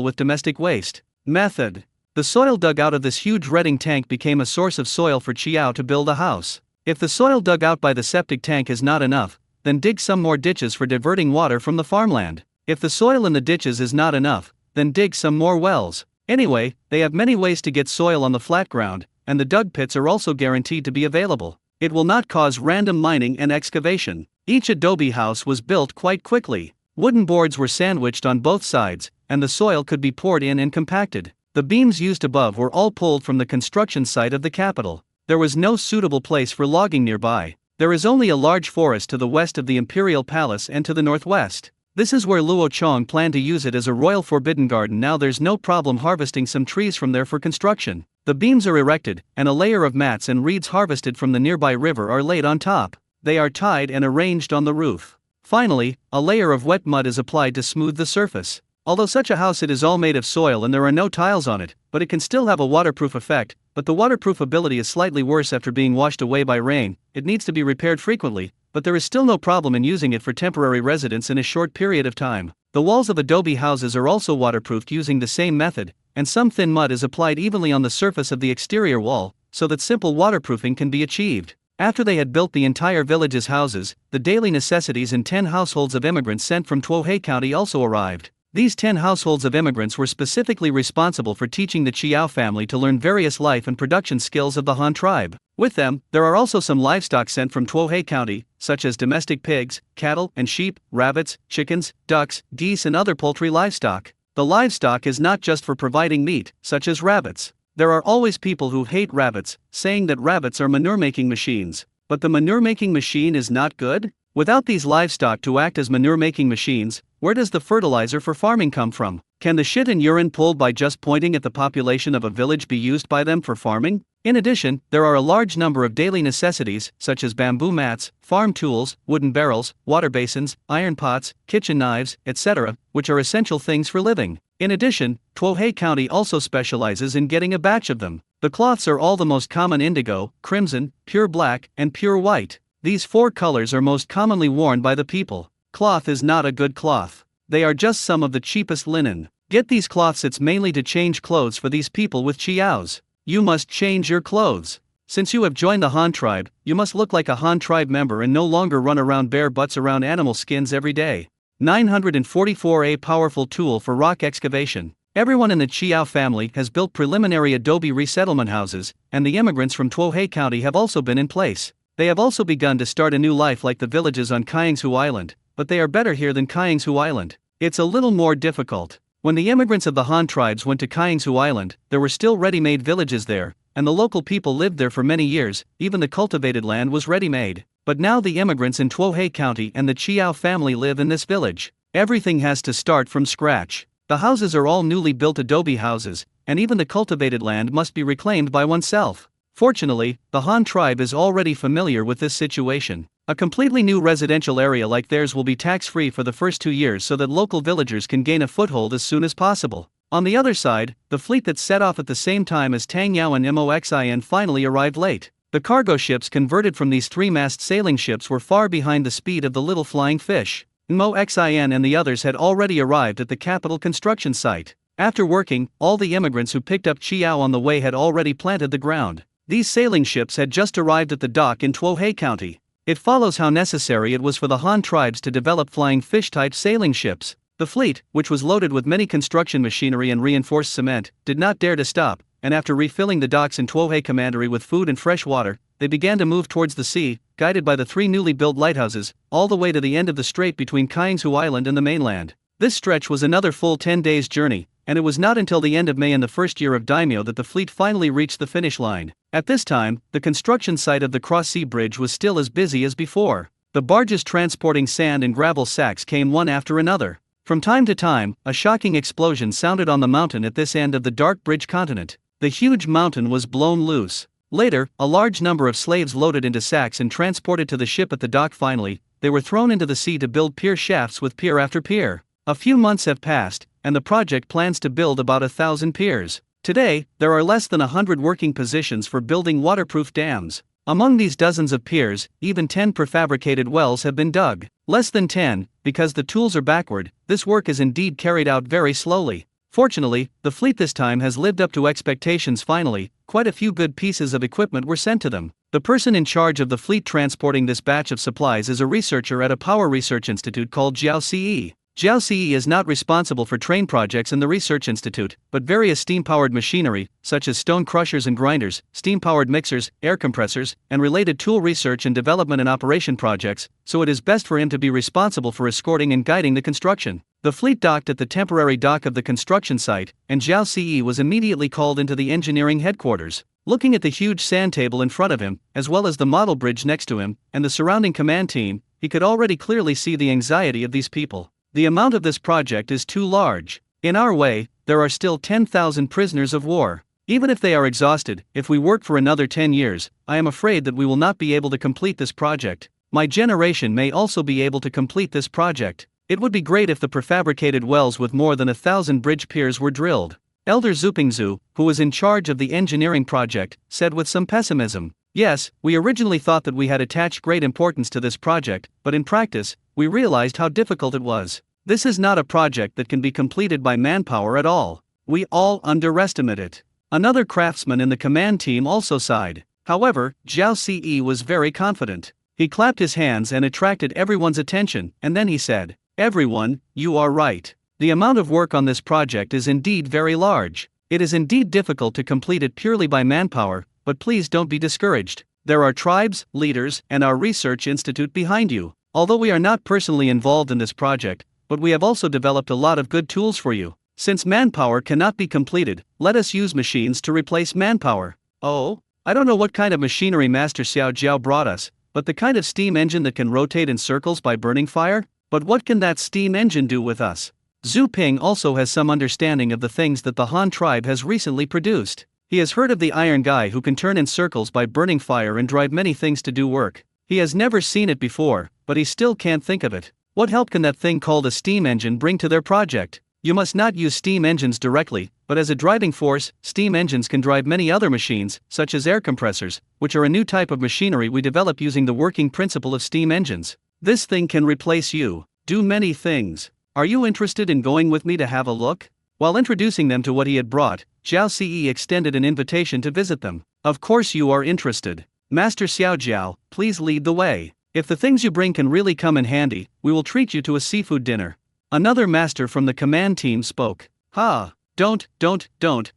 with domestic waste. Method: the soil dug out of this huge redding tank became a source of soil for Chiao to build a house. If the soil dug out by the septic tank is not enough, then dig some more ditches for diverting water from the farmland. If the soil in the ditches is not enough, then dig some more wells. Anyway, they have many ways to get soil on the flat ground, and the dug pits are also guaranteed to be available. It will not cause random mining and excavation. Each adobe house was built quite quickly. Wooden boards were sandwiched on both sides, and the soil could be poured in and compacted. The beams used above were all pulled from the construction site of the capital. There was no suitable place for logging nearby. There is only a large forest to the west of the Imperial Palace and to the northwest. This is where Luo Chong planned to use it as a royal forbidden garden. Now there's no problem harvesting some trees from there for construction. The beams are erected, and a layer of mats and reeds harvested from the nearby river are laid on top. They are tied and arranged on the roof. Finally, a layer of wet mud is applied to smooth the surface. Although such a house it is all made of soil and there are no tiles on it, but it can still have a waterproof effect, but the waterproof ability is slightly worse after being washed away by rain. It needs to be repaired frequently, but there is still no problem in using it for temporary residence in a short period of time. The walls of adobe houses are also waterproofed using the same method, and some thin mud is applied evenly on the surface of the exterior wall, so that simple waterproofing can be achieved. After they had built the entire village's houses, the daily necessities in 10 households of immigrants sent from Tuohei County also arrived. These 10 households of immigrants were specifically responsible for teaching the Chiao family to learn various life and production skills of the Han tribe. With them, there are also some livestock sent from Tuohei County, such as domestic pigs, cattle and sheep, rabbits, chickens, ducks, geese and other poultry livestock. The livestock is not just for providing meat, such as rabbits. There are always people who hate rabbits, saying that rabbits are manure-making machines. But the manure-making machine is not good? Without these livestock to act as manure-making machines, where does the fertilizer for farming come from? Can the shit and urine pulled by just pointing at the population of a village be used by them for farming? In addition, there are a large number of daily necessities, such as bamboo mats, farm tools, wooden barrels, water basins, iron pots, kitchen knives, etc., which are essential things for living. In addition, Tuohei County also specializes in getting a batch of them. The cloths are all the most common: indigo, crimson, pure black, and pure white. These 4 colors are most commonly worn by the people. Cloth is not a good cloth. They are just some of the cheapest linen. Get these cloths, it's mainly to change clothes for these people with chiaos. You must change your clothes. Since you have joined the Han tribe, you must look like a Han tribe member and no longer run around bare butts around animal skins every day. 944. A powerful tool for rock excavation. Everyone in the Chiao family has built preliminary adobe resettlement houses, and the immigrants from Tuohei County have also been in place. They have also begun to start a new life like the villages on Kyingsu Island, but they are better here than Kyingsu Island. It's a little more difficult. When the immigrants of the Han tribes went to Kyingsu Island, there were still ready-made villages there, and the local people lived there for many years. Even the cultivated land was ready-made. But now the immigrants in Tuohei County and the Chiao family live in this village. Everything has to start from scratch. The houses are all newly built adobe houses, and even the cultivated land must be reclaimed by oneself. Fortunately, the Han tribe is already familiar with this situation. A completely new residential area like theirs will be tax-free for the first 2 years so that local villagers can gain a foothold as soon as possible. On the other side, the fleet that set off at the same time as Tang Yao and Moxin finally arrived late. The cargo ships converted from these 3-mast sailing ships were far behind the speed of the little flying fish. Moxin and the others had already arrived at the capital construction site. After working, all the immigrants who picked up Chiao on the way had already planted the ground. These sailing ships had just arrived at the dock in Tuohei County. It follows how necessary it was for the Han tribes to develop flying fish-type sailing ships. The fleet, which was loaded with many construction machinery and reinforced cement, did not dare to stop, and after refilling the docks in Tuohei Commandery with food and fresh water, they began to move towards the sea, guided by the 3 newly built lighthouses, all the way to the end of the strait between Kyingsu Island and the mainland. This stretch was another full 10 days' journey, and it was not until the end of May in the first year of Daimyo that the fleet finally reached the finish line. At this time, the construction site of the cross-sea bridge was still as busy as before. The barges transporting sand and gravel sacks came one after another. From time to time, a shocking explosion sounded on the mountain at this end of the dark bridge continent. The huge mountain was blown loose. Later, a large number of slaves loaded into sacks and transported to the ship at the dock. Finally, they were thrown into the sea to build pier shafts with pier after pier. A few months have passed, and the project plans to build about 1,000 piers. Today, there are less than 100 working positions for building waterproof dams. Among these dozens of piers, even 10 prefabricated wells have been dug. Less than 10, because the tools are backward. This work is indeed carried out very slowly. Fortunately, the fleet this time has lived up to expectations. Finally, quite a few good pieces of equipment were sent to them. The person in charge of the fleet transporting this batch of supplies is a researcher at a power research institute called Jiao Ce. Jiao Ce is not responsible for train projects in the research institute, but various steam-powered machinery, such as stone crushers and grinders, steam-powered mixers, air compressors, and related tool research and development and operation projects, so it is best for him to be responsible for escorting and guiding the construction. The fleet docked at the temporary dock of the construction site, and Jiao Ce was immediately called into the engineering headquarters. Looking at the huge sand table in front of him, as well as the model bridge next to him, and the surrounding command team, he could already clearly see the anxiety of these people. The amount of this project is too large. In our way, there are still 10,000 prisoners of war. Even if they are exhausted, if we work for another 10 years, I am afraid that we will not be able to complete this project. My generation may also be able to complete this project. It would be great if the prefabricated wells with more than 1,000 bridge piers were drilled. Elder Zupingzu, who was in charge of the engineering project, said with some pessimism. Yes, we originally thought that we had attached great importance to this project, but in practice, we realized how difficult it was. This is not a project that can be completed by manpower at all. We all underestimate it. Another craftsman in the command team also sighed. However, Zhao Ce was very confident. He clapped his hands and attracted everyone's attention, and then he said, "Everyone, you are right. The amount of work on this project is indeed very large. It is indeed difficult to complete it purely by manpower, but please don't be discouraged. There are tribes, leaders, and our research institute behind you. Although we are not personally involved in this project, but we have also developed a lot of good tools for you. Since manpower cannot be completed, let us use machines to replace manpower." Oh? I don't know what kind of machinery Master Xiao Jiao brought us, but the kind of steam engine that can rotate in circles by burning fire? But what can that steam engine do with us? Zhu Ping also has some understanding of the things that the Han tribe has recently produced. He has heard of the iron guy who can turn in circles by burning fire and drive many things to do work. He has never seen it before, but he still can't think of it. What help can that thing called a steam engine bring to their project? You must not use steam engines directly, but as a driving force, steam engines can drive many other machines, such as air compressors, which are a new type of machinery we develop using the working principle of steam engines. This thing can replace you. Do many things. Are you interested in going with me to have a look? While introducing them to what he had brought, Zhao Ce extended an invitation to visit them. Of course you are interested. Master Xiao Jiao, please lead the way. If the things you bring can really come in handy, we will treat you to a seafood dinner. Another master from the command team spoke. Ha! Don't,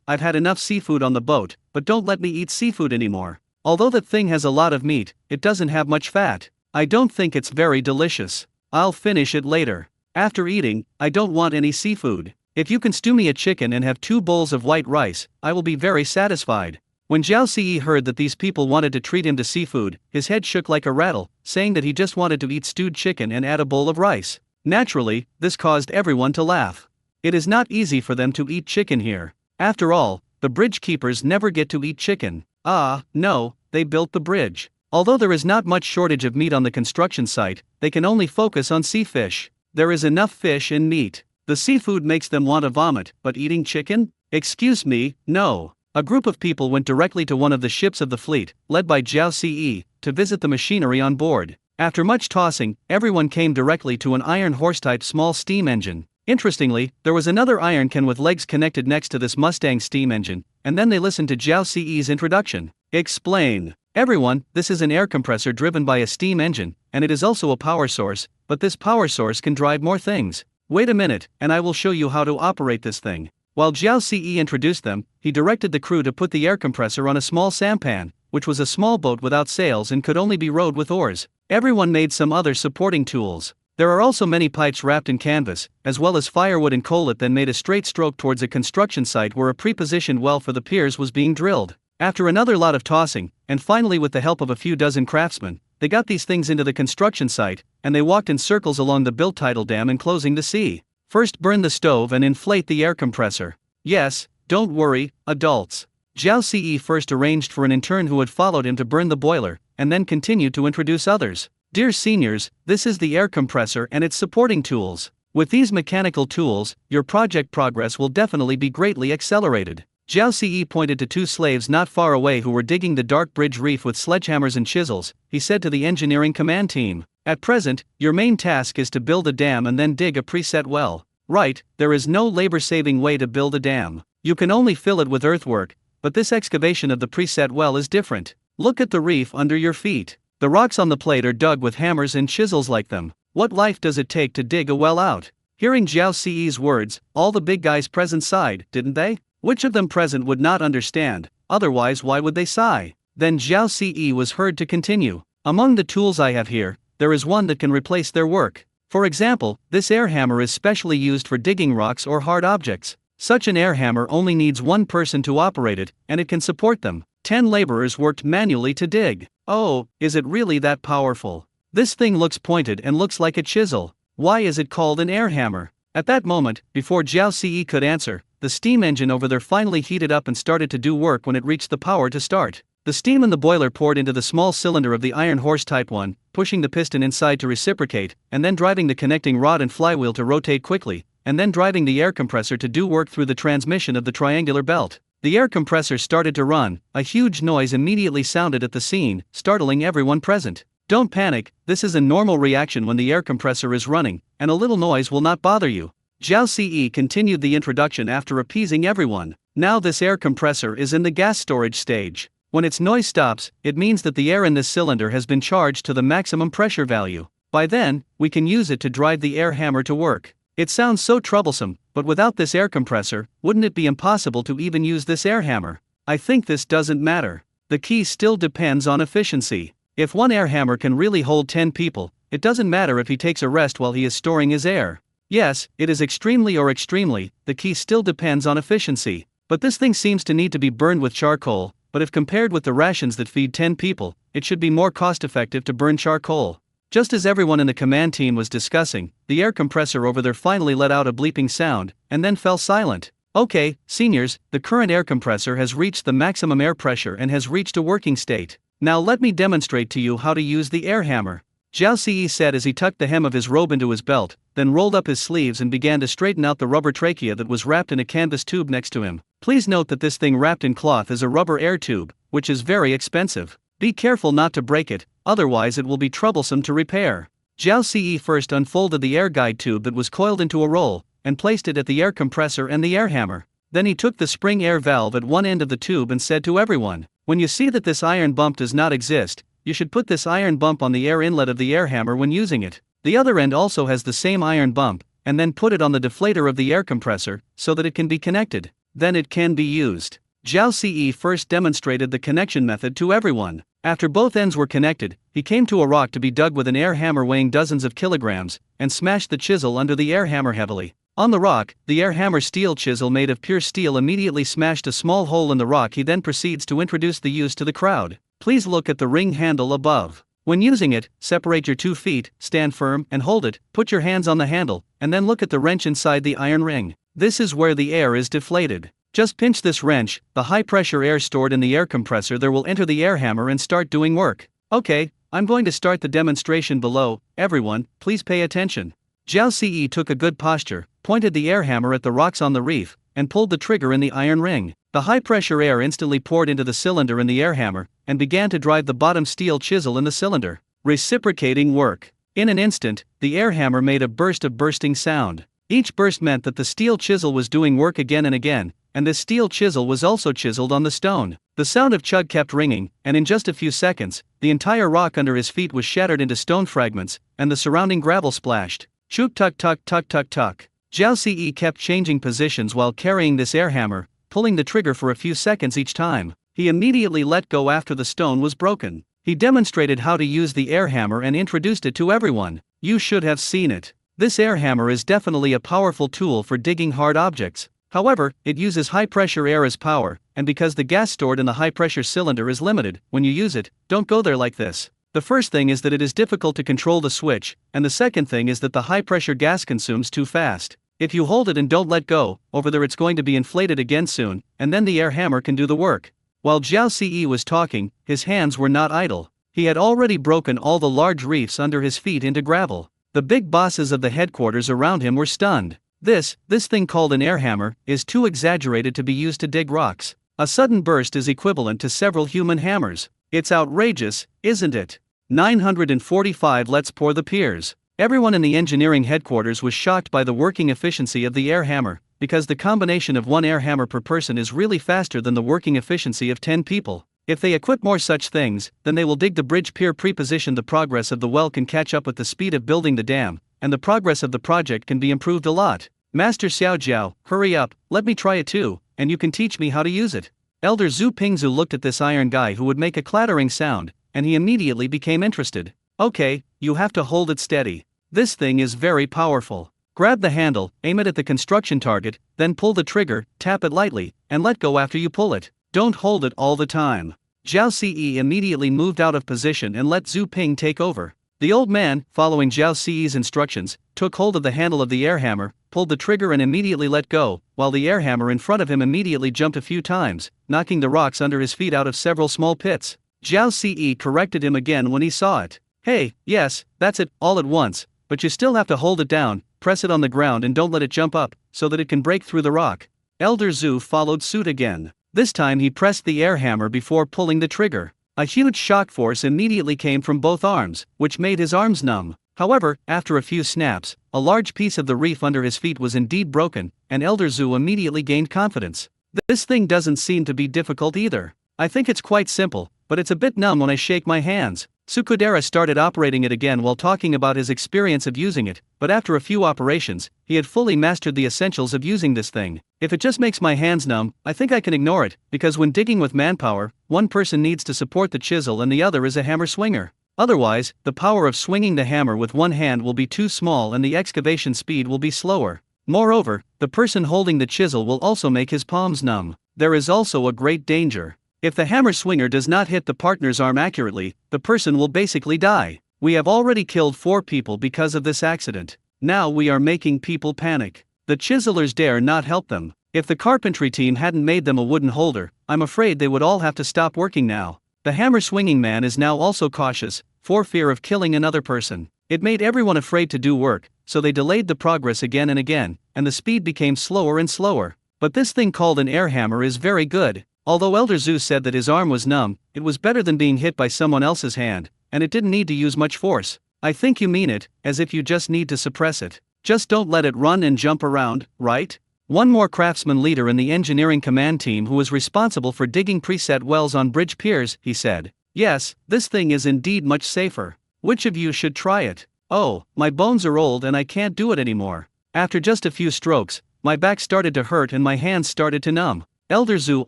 I've had enough seafood on the boat, but don't let me eat seafood anymore. Although that thing has a lot of meat, it doesn't have much fat. I don't think it's very delicious. I'll finish it later. After eating, I don't want any seafood. If you can stew me a chicken and have 2 bowls of white rice, I will be very satisfied. When Zhao Ce heard that these people wanted to treat him to seafood, his head shook like a rattle, saying that he just wanted to eat stewed chicken and add a bowl of rice. Naturally, this caused everyone to laugh. It is not easy for them to eat chicken here. After all, the bridge keepers never get to eat chicken. Ah, no, they built the bridge. Although there is not much shortage of meat on the construction site, they can only focus on sea fish. There is enough fish and meat. The seafood makes them want to vomit, but eating chicken? Excuse me, no. A group of people went directly to one of the ships of the fleet, led by Zhao Ce, to visit the machinery on board. After much tossing, everyone came directly to an iron horse-type small steam engine. Interestingly, there was another iron can with legs connected next to this Mustang steam engine, and then they listened to Zhao Ce's introduction. Explain. Everyone, this is an air compressor driven by a steam engine, and it is also a power source, but this power source can drive more things. Wait a minute, and I will show you how to operate this thing. While Zhao Ce introduced them, he directed the crew to put the air compressor on a small sampan, which was a small boat without sails and could only be rowed with oars. Everyone made some other supporting tools. There are also many pipes wrapped in canvas, as well as firewood and coal that then made a straight stroke towards a construction site where a pre-positioned well for the piers was being drilled. After another lot of tossing, and finally with the help of a few dozen craftsmen, they got these things into the construction site, and they walked in circles along the built tidal dam enclosing the sea. First burn the stove and inflate the air compressor. Yes, don't worry, adults. Zhao Ce first arranged for an intern who had followed him to burn the boiler, and then continued to introduce others. Dear seniors, this is the air compressor and its supporting tools. With these mechanical tools, your project progress will definitely be greatly accelerated. Zhao Ce pointed to 2 slaves not far away who were digging the dark bridge reef with sledgehammers and chisels. He said to the engineering command team, "At present, your main task is to build a dam and then dig a preset well. Right, there is no labor-saving way to build a dam. You can only fill it with earthwork, but this excavation of the preset well is different. Look at the reef under your feet. The rocks on the plate are dug with hammers and chisels like them. What life does it take to dig a well out?" Hearing Zhao Ce's words, all the big guys present sighed, didn't they? Which of them present would not understand, otherwise why would they sigh? Then Zhao Ce was heard to continue. "Among the tools I have here, there is one that can replace their work. For example, this air hammer is specially used for digging rocks or hard objects. Such an air hammer only needs 1 person to operate it, and it can support them. 10 laborers worked manually to dig. Oh, is it really that powerful? This thing looks pointed and looks like a chisel. Why is it called an air hammer?" At that moment, before Zhao Ce could answer, the steam engine over there finally heated up and started to do work when it reached the power to start. The steam in the boiler poured into the small cylinder of the iron horse Type 1, pushing the piston inside to reciprocate, and then driving the connecting rod and flywheel to rotate quickly, and then driving the air compressor to do work through the transmission of the triangular belt. The air compressor started to run. A huge noise immediately sounded at the scene, startling everyone present. Don't panic, this is a normal reaction when the air compressor is running, and a little noise will not bother you. Zhao Ci continued the introduction after appeasing everyone. Now this air compressor is in the gas storage stage. When its noise stops, it means that the air in this cylinder has been charged to the maximum pressure value. By then, we can use it to drive the air hammer to work. It sounds so troublesome, but without this air compressor, wouldn't it be impossible to even use this air hammer? I think this doesn't matter. The key still depends on efficiency. If one air hammer can really hold 10 people, it doesn't matter if he takes a rest while he is storing his air. Yes, it is extremely, the key still depends on efficiency. But this thing seems to need to be burned with charcoal, but if compared with the rations that feed 10 people, it should be more cost-effective to burn charcoal. Just as everyone in the command team was discussing, the air compressor over there finally let out a bleeping sound, and then fell silent. Okay, seniors, the current air compressor has reached the maximum air pressure and has reached a working state. Now let me demonstrate to you how to use the air hammer. Zhao Ci said as he tucked the hem of his robe into his belt, then rolled up his sleeves and began to straighten out the rubber trachea that was wrapped in a canvas tube next to him. Please note that this thing wrapped in cloth is a rubber air tube, which is very expensive. Be careful not to break it, otherwise it will be troublesome to repair. Zhao Ci first unfolded the air guide tube that was coiled into a roll, and placed it at the air compressor and the air hammer. Then he took the spring air valve at one end of the tube and said to everyone, when you see that this iron bump does not exist, you should put this iron bump on the air inlet of the air hammer when using it. The other end also has the same iron bump, and then put it on the deflator of the air compressor, so that it can be connected. Then it can be used. Zhao Ci first demonstrated the connection method to everyone. After both ends were connected, he came to a rock to be dug with an air hammer weighing dozens of kilograms, and smashed the chisel under the air hammer heavily. On the rock, the air hammer steel chisel made of pure steel immediately smashed a small hole in the rock. He then proceeds to introduce the use to the crowd. Please look at the ring handle above. When using it, separate your 2 feet, stand firm and hold it, put your hands on the handle, and then look at the wrench inside the iron ring. This is where the air is deflated. Just pinch this wrench, the high pressure air stored in the air compressor there will enter the air hammer and start doing work. Okay, I'm going to start the demonstration below. Everyone, please pay attention. Zhao Ci took a good posture, pointed the air hammer at the rocks on the reef, and pulled the trigger in the iron ring. The high pressure air instantly poured into the cylinder in the air hammer, and began to drive the bottom steel chisel in the cylinder. Reciprocating work. In an instant, the air hammer made a burst of bursting sound. Each burst meant that the steel chisel was doing work again and again, and this steel chisel was also chiseled on the stone. The sound of chug kept ringing, and in just a few seconds, the entire rock under his feet was shattered into stone fragments, and the surrounding gravel splashed. Chuk tuk tuk tuk tuk tuk. Zhao Ci kept changing positions while carrying this air hammer, pulling the trigger for a few seconds each time. He immediately let go after the stone was broken. He demonstrated how to use the air hammer and introduced it to everyone. You should have seen it. This air hammer is definitely a powerful tool for digging hard objects. However, it uses high-pressure air as power, and because the gas stored in the high-pressure cylinder is limited, when you use it, don't go there like this. The first thing is that it is difficult to control the switch, and the second thing is that the high-pressure gas consumes too fast. If you hold it and don't let go, over there it's going to be inflated again soon, and then the air hammer can do the work. While Zhao Ci was talking, his hands were not idle. He had already broken all the large reefs under his feet into gravel. The big bosses of the headquarters around him were stunned. This thing called an air hammer, is too exaggerated to be used to dig rocks. A sudden burst is equivalent to several human hammers. It's outrageous, isn't it? 945. Let's pour the piers. Everyone in the engineering headquarters was shocked by the working efficiency of the air hammer, because the combination of one air hammer per person is really faster than the working efficiency of 10 people. If they equip more such things, then they will dig the bridge pier pre-positioned. The progress of the well can catch up with the speed of building the dam, and the progress of the project can be improved a lot. Master Xiao Jiao, hurry up, let me try it too, and you can teach me how to use it. Elder Zhu Pingzu looked at this iron guy who would make a clattering sound, and he immediately became interested. Okay, you have to hold it steady. This thing is very powerful. Grab the handle, aim it at the construction target, then pull the trigger, tap it lightly, and let go after you pull it. Don't hold it all the time. Zhao Ci immediately moved out of position and let Zhu Ping take over. The old man, following Zhao Zi's instructions, took hold of the handle of the air hammer, pulled the trigger and immediately let go, while the air hammer in front of him immediately jumped a few times, knocking the rocks under his feet out of several small pits. Zhao Zi corrected him again when he saw it. Hey, yes, that's it, all at once, but you still have to hold it down, press it on the ground and don't let it jump up, so that it can break through the rock. Elder Zhu followed suit again. This time he pressed the air hammer before pulling the trigger. A huge shock force immediately came from both arms, which made his arms numb. However, after a few snaps, a large piece of the reef under his feet was indeed broken, and Elder Zhu immediately gained confidence. This thing doesn't seem to be difficult either. I think it's quite simple, but it's a bit numb when I shake my hands. Sukudera started operating it again while talking about his experience of using it, but after a few operations, he had fully mastered the essentials of using this thing. If it just makes my hands numb, I think I can ignore it, because when digging with manpower, one person needs to support the chisel and the other is a hammer swinger. Otherwise, the power of swinging the hammer with one hand will be too small and the excavation speed will be slower. Moreover, the person holding the chisel will also make his palms numb. There is also a great danger. If the hammer swinger does not hit the partner's arm accurately, the person will basically die. We have already killed 4 people because of this accident. Now we are making people panic. The chiselers dare not help them. If the carpentry team hadn't made them a wooden holder, I'm afraid they would all have to stop working now. The hammer swinging man is now also cautious, for fear of killing another person. It made everyone afraid to do work, so they delayed the progress again and again, and the speed became slower and slower. But this thing called an air hammer is very good. Although Elder Zhu said that his arm was numb, it was better than being hit by someone else's hand, and it didn't need to use much force. I think you mean it, as if you just need to suppress it. Just don't let it run and jump around, right? One more craftsman leader in the engineering command team who was responsible for digging preset wells on bridge piers, he said. Yes, this thing is indeed much safer. Which of you should try it? Oh, my bones are old and I can't do it anymore. After just a few strokes, my back started to hurt and my hands started to numb. Elder Zhu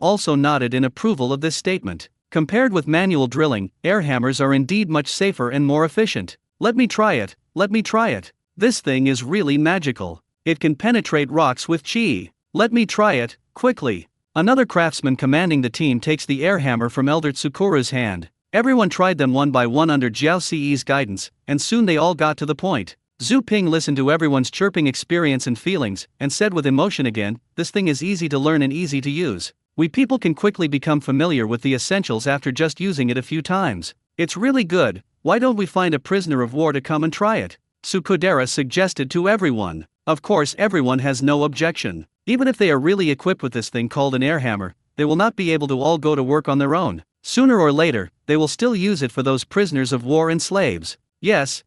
also nodded in approval of this statement. Compared with manual drilling, air hammers are indeed much safer and more efficient. Let me try it, let me try it. This thing is really magical. It can penetrate rocks with chi. Let me try it, quickly. Another craftsman commanding the team takes the air hammer from Elder Tsukuru's hand. Everyone tried them one by one under Zhao Zi's guidance, and soon they all got to the point. Zhu Ping listened to everyone's chirping experience and feelings, and said with emotion again, this thing is easy to learn and easy to use. We people can quickly become familiar with the essentials after just using it a few times. It's really good, why don't we find a prisoner of war to come and try it? Sukudera suggested to everyone. Of course everyone has no objection. Even if they are really equipped with this thing called an air hammer, they will not be able to all go to work on their own. Sooner or later, they will still use it for those prisoners of war and slaves. Yes,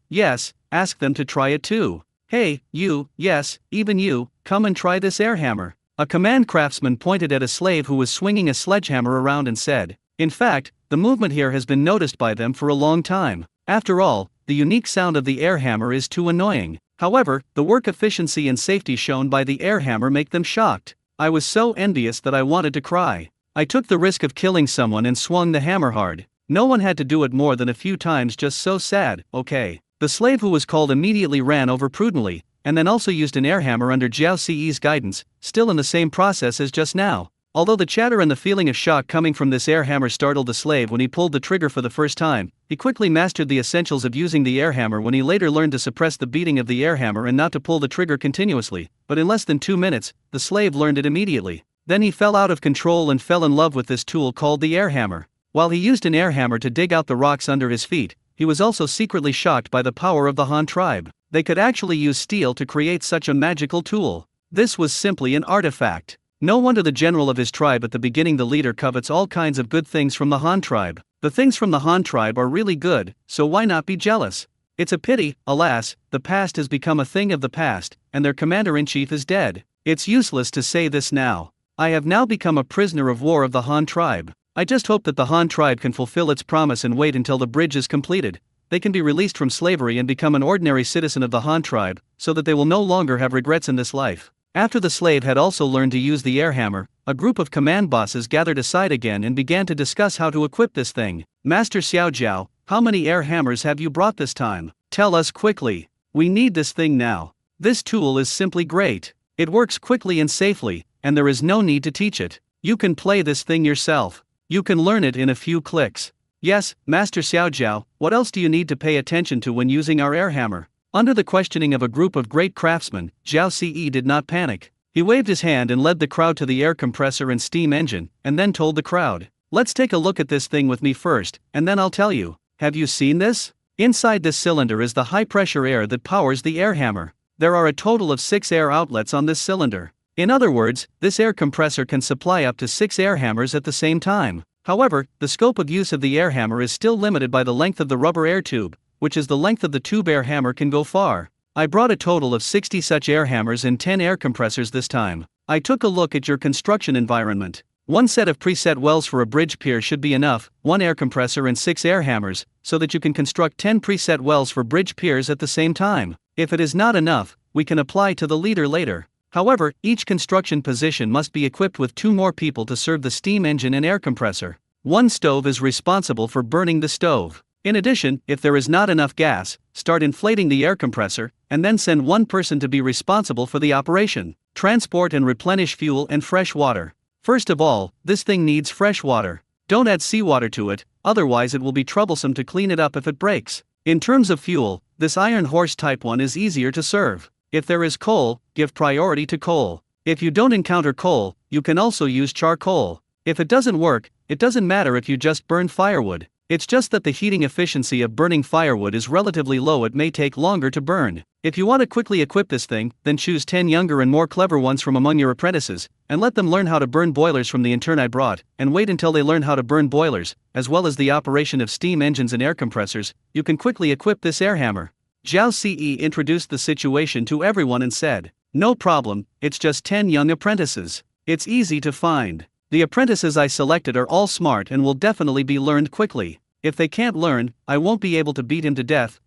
ask them to try it too. Hey, you, yes, even you, come and try this air hammer. A command craftsman pointed at a slave who was swinging a sledgehammer around and said, in fact, the movement here has been noticed by them for a long time. After all, the unique sound of the air hammer is too annoying. However, the work efficiency and safety shown by the air hammer make them shocked. I was so envious that I wanted to cry. I took the risk of killing someone and swung the hammer hard. No one had to do it more than a few times, just so sad, okay. The slave who was called immediately ran over prudently, and then also used an air hammer under Zhao Zi's guidance, still in the same process as just now. Although the chatter and the feeling of shock coming from this air hammer startled the slave when he pulled the trigger for the first time, he quickly mastered the essentials of using the air hammer when he later learned to suppress the beating of the air hammer and not to pull the trigger continuously, but in less than 2 minutes, the slave learned it immediately. Then he fell out of control and fell in love with this tool called the air hammer. While he used an air hammer to dig out the rocks under his feet, he was also secretly shocked by the power of the Han tribe. They could actually use steel to create such a magical tool. This was simply an artifact. No wonder the general of his tribe at the beginning, the leader, covets all kinds of good things from the Han tribe. The things from the Han tribe are really good, so why not be jealous? It's a pity, alas, the past has become a thing of the past, and their commander-in-chief is dead. It's useless to say this now. I have now become a prisoner of war of the Han tribe. I just hope that the Han tribe can fulfill its promise and wait until the bridge is completed. They can be released from slavery and become an ordinary citizen of the Han tribe, so that they will no longer have regrets in this life. After the slave had also learned to use the air hammer, a group of command bosses gathered aside again and began to discuss how to equip this thing. Master Xiao Jiao, how many air hammers have you brought this time? Tell us quickly. We need this thing now. This tool is simply great. It works quickly and safely, and there is no need to teach it. You can play this thing yourself. You can learn it in a few clicks. Yes, Master Xiaojiao, what else do you need to pay attention to when using our air hammer? Under the questioning of a group of great craftsmen, Zhao Ce did not panic. He waved his hand and led the crowd to the air compressor and steam engine, and then told the crowd, "Let's take a look at this thing with me first, and then I'll tell you. Have you seen this? Inside this cylinder is the high-pressure air that powers the air hammer. There are a total of 6 air outlets on this cylinder. In other words, this air compressor can supply up to 6 air hammers at the same time. However, the scope of use of the air hammer is still limited by the length of the rubber air tube, which is the length of the tube air hammer can go far. I brought a total of 60 such air hammers and 10 air compressors this time. I took a look at your construction environment. One set of preset wells for a bridge pier should be enough, 1 air compressor and 6 air hammers, so that you can construct 10 preset wells for bridge piers at the same time. If it is not enough, we can apply to the leader later. However, each construction position must be equipped with 2 more people to serve the steam engine and air compressor. 1 stove is responsible for burning the stove. In addition, if there is not enough gas, start inflating the air compressor, and then send 1 person to be responsible for the operation. Transport and replenish fuel and fresh water. First of all, this thing needs fresh water. Don't add seawater to it, otherwise it will be troublesome to clean it up if it breaks. In terms of fuel, this iron horse type 1 is easier to serve. If there is coal, give priority to coal. If you don't encounter coal, you can also use charcoal. If it doesn't work, it doesn't matter if you just burn firewood. It's just that the heating efficiency of burning firewood is relatively low, it may take longer to burn. If you want to quickly equip this thing, then choose 10 younger and more clever ones from among your apprentices, and let them learn how to burn boilers from the intern I brought, and wait until they learn how to burn boilers, as well as the operation of steam engines and air compressors. You can quickly equip this air hammer. Zhao Ce introduced the situation to everyone and said, "No problem, it's just 10 young apprentices. It's easy to find. The apprentices I selected are all smart and will definitely be learned quickly. If they can't learn, I won't be able to beat him to death."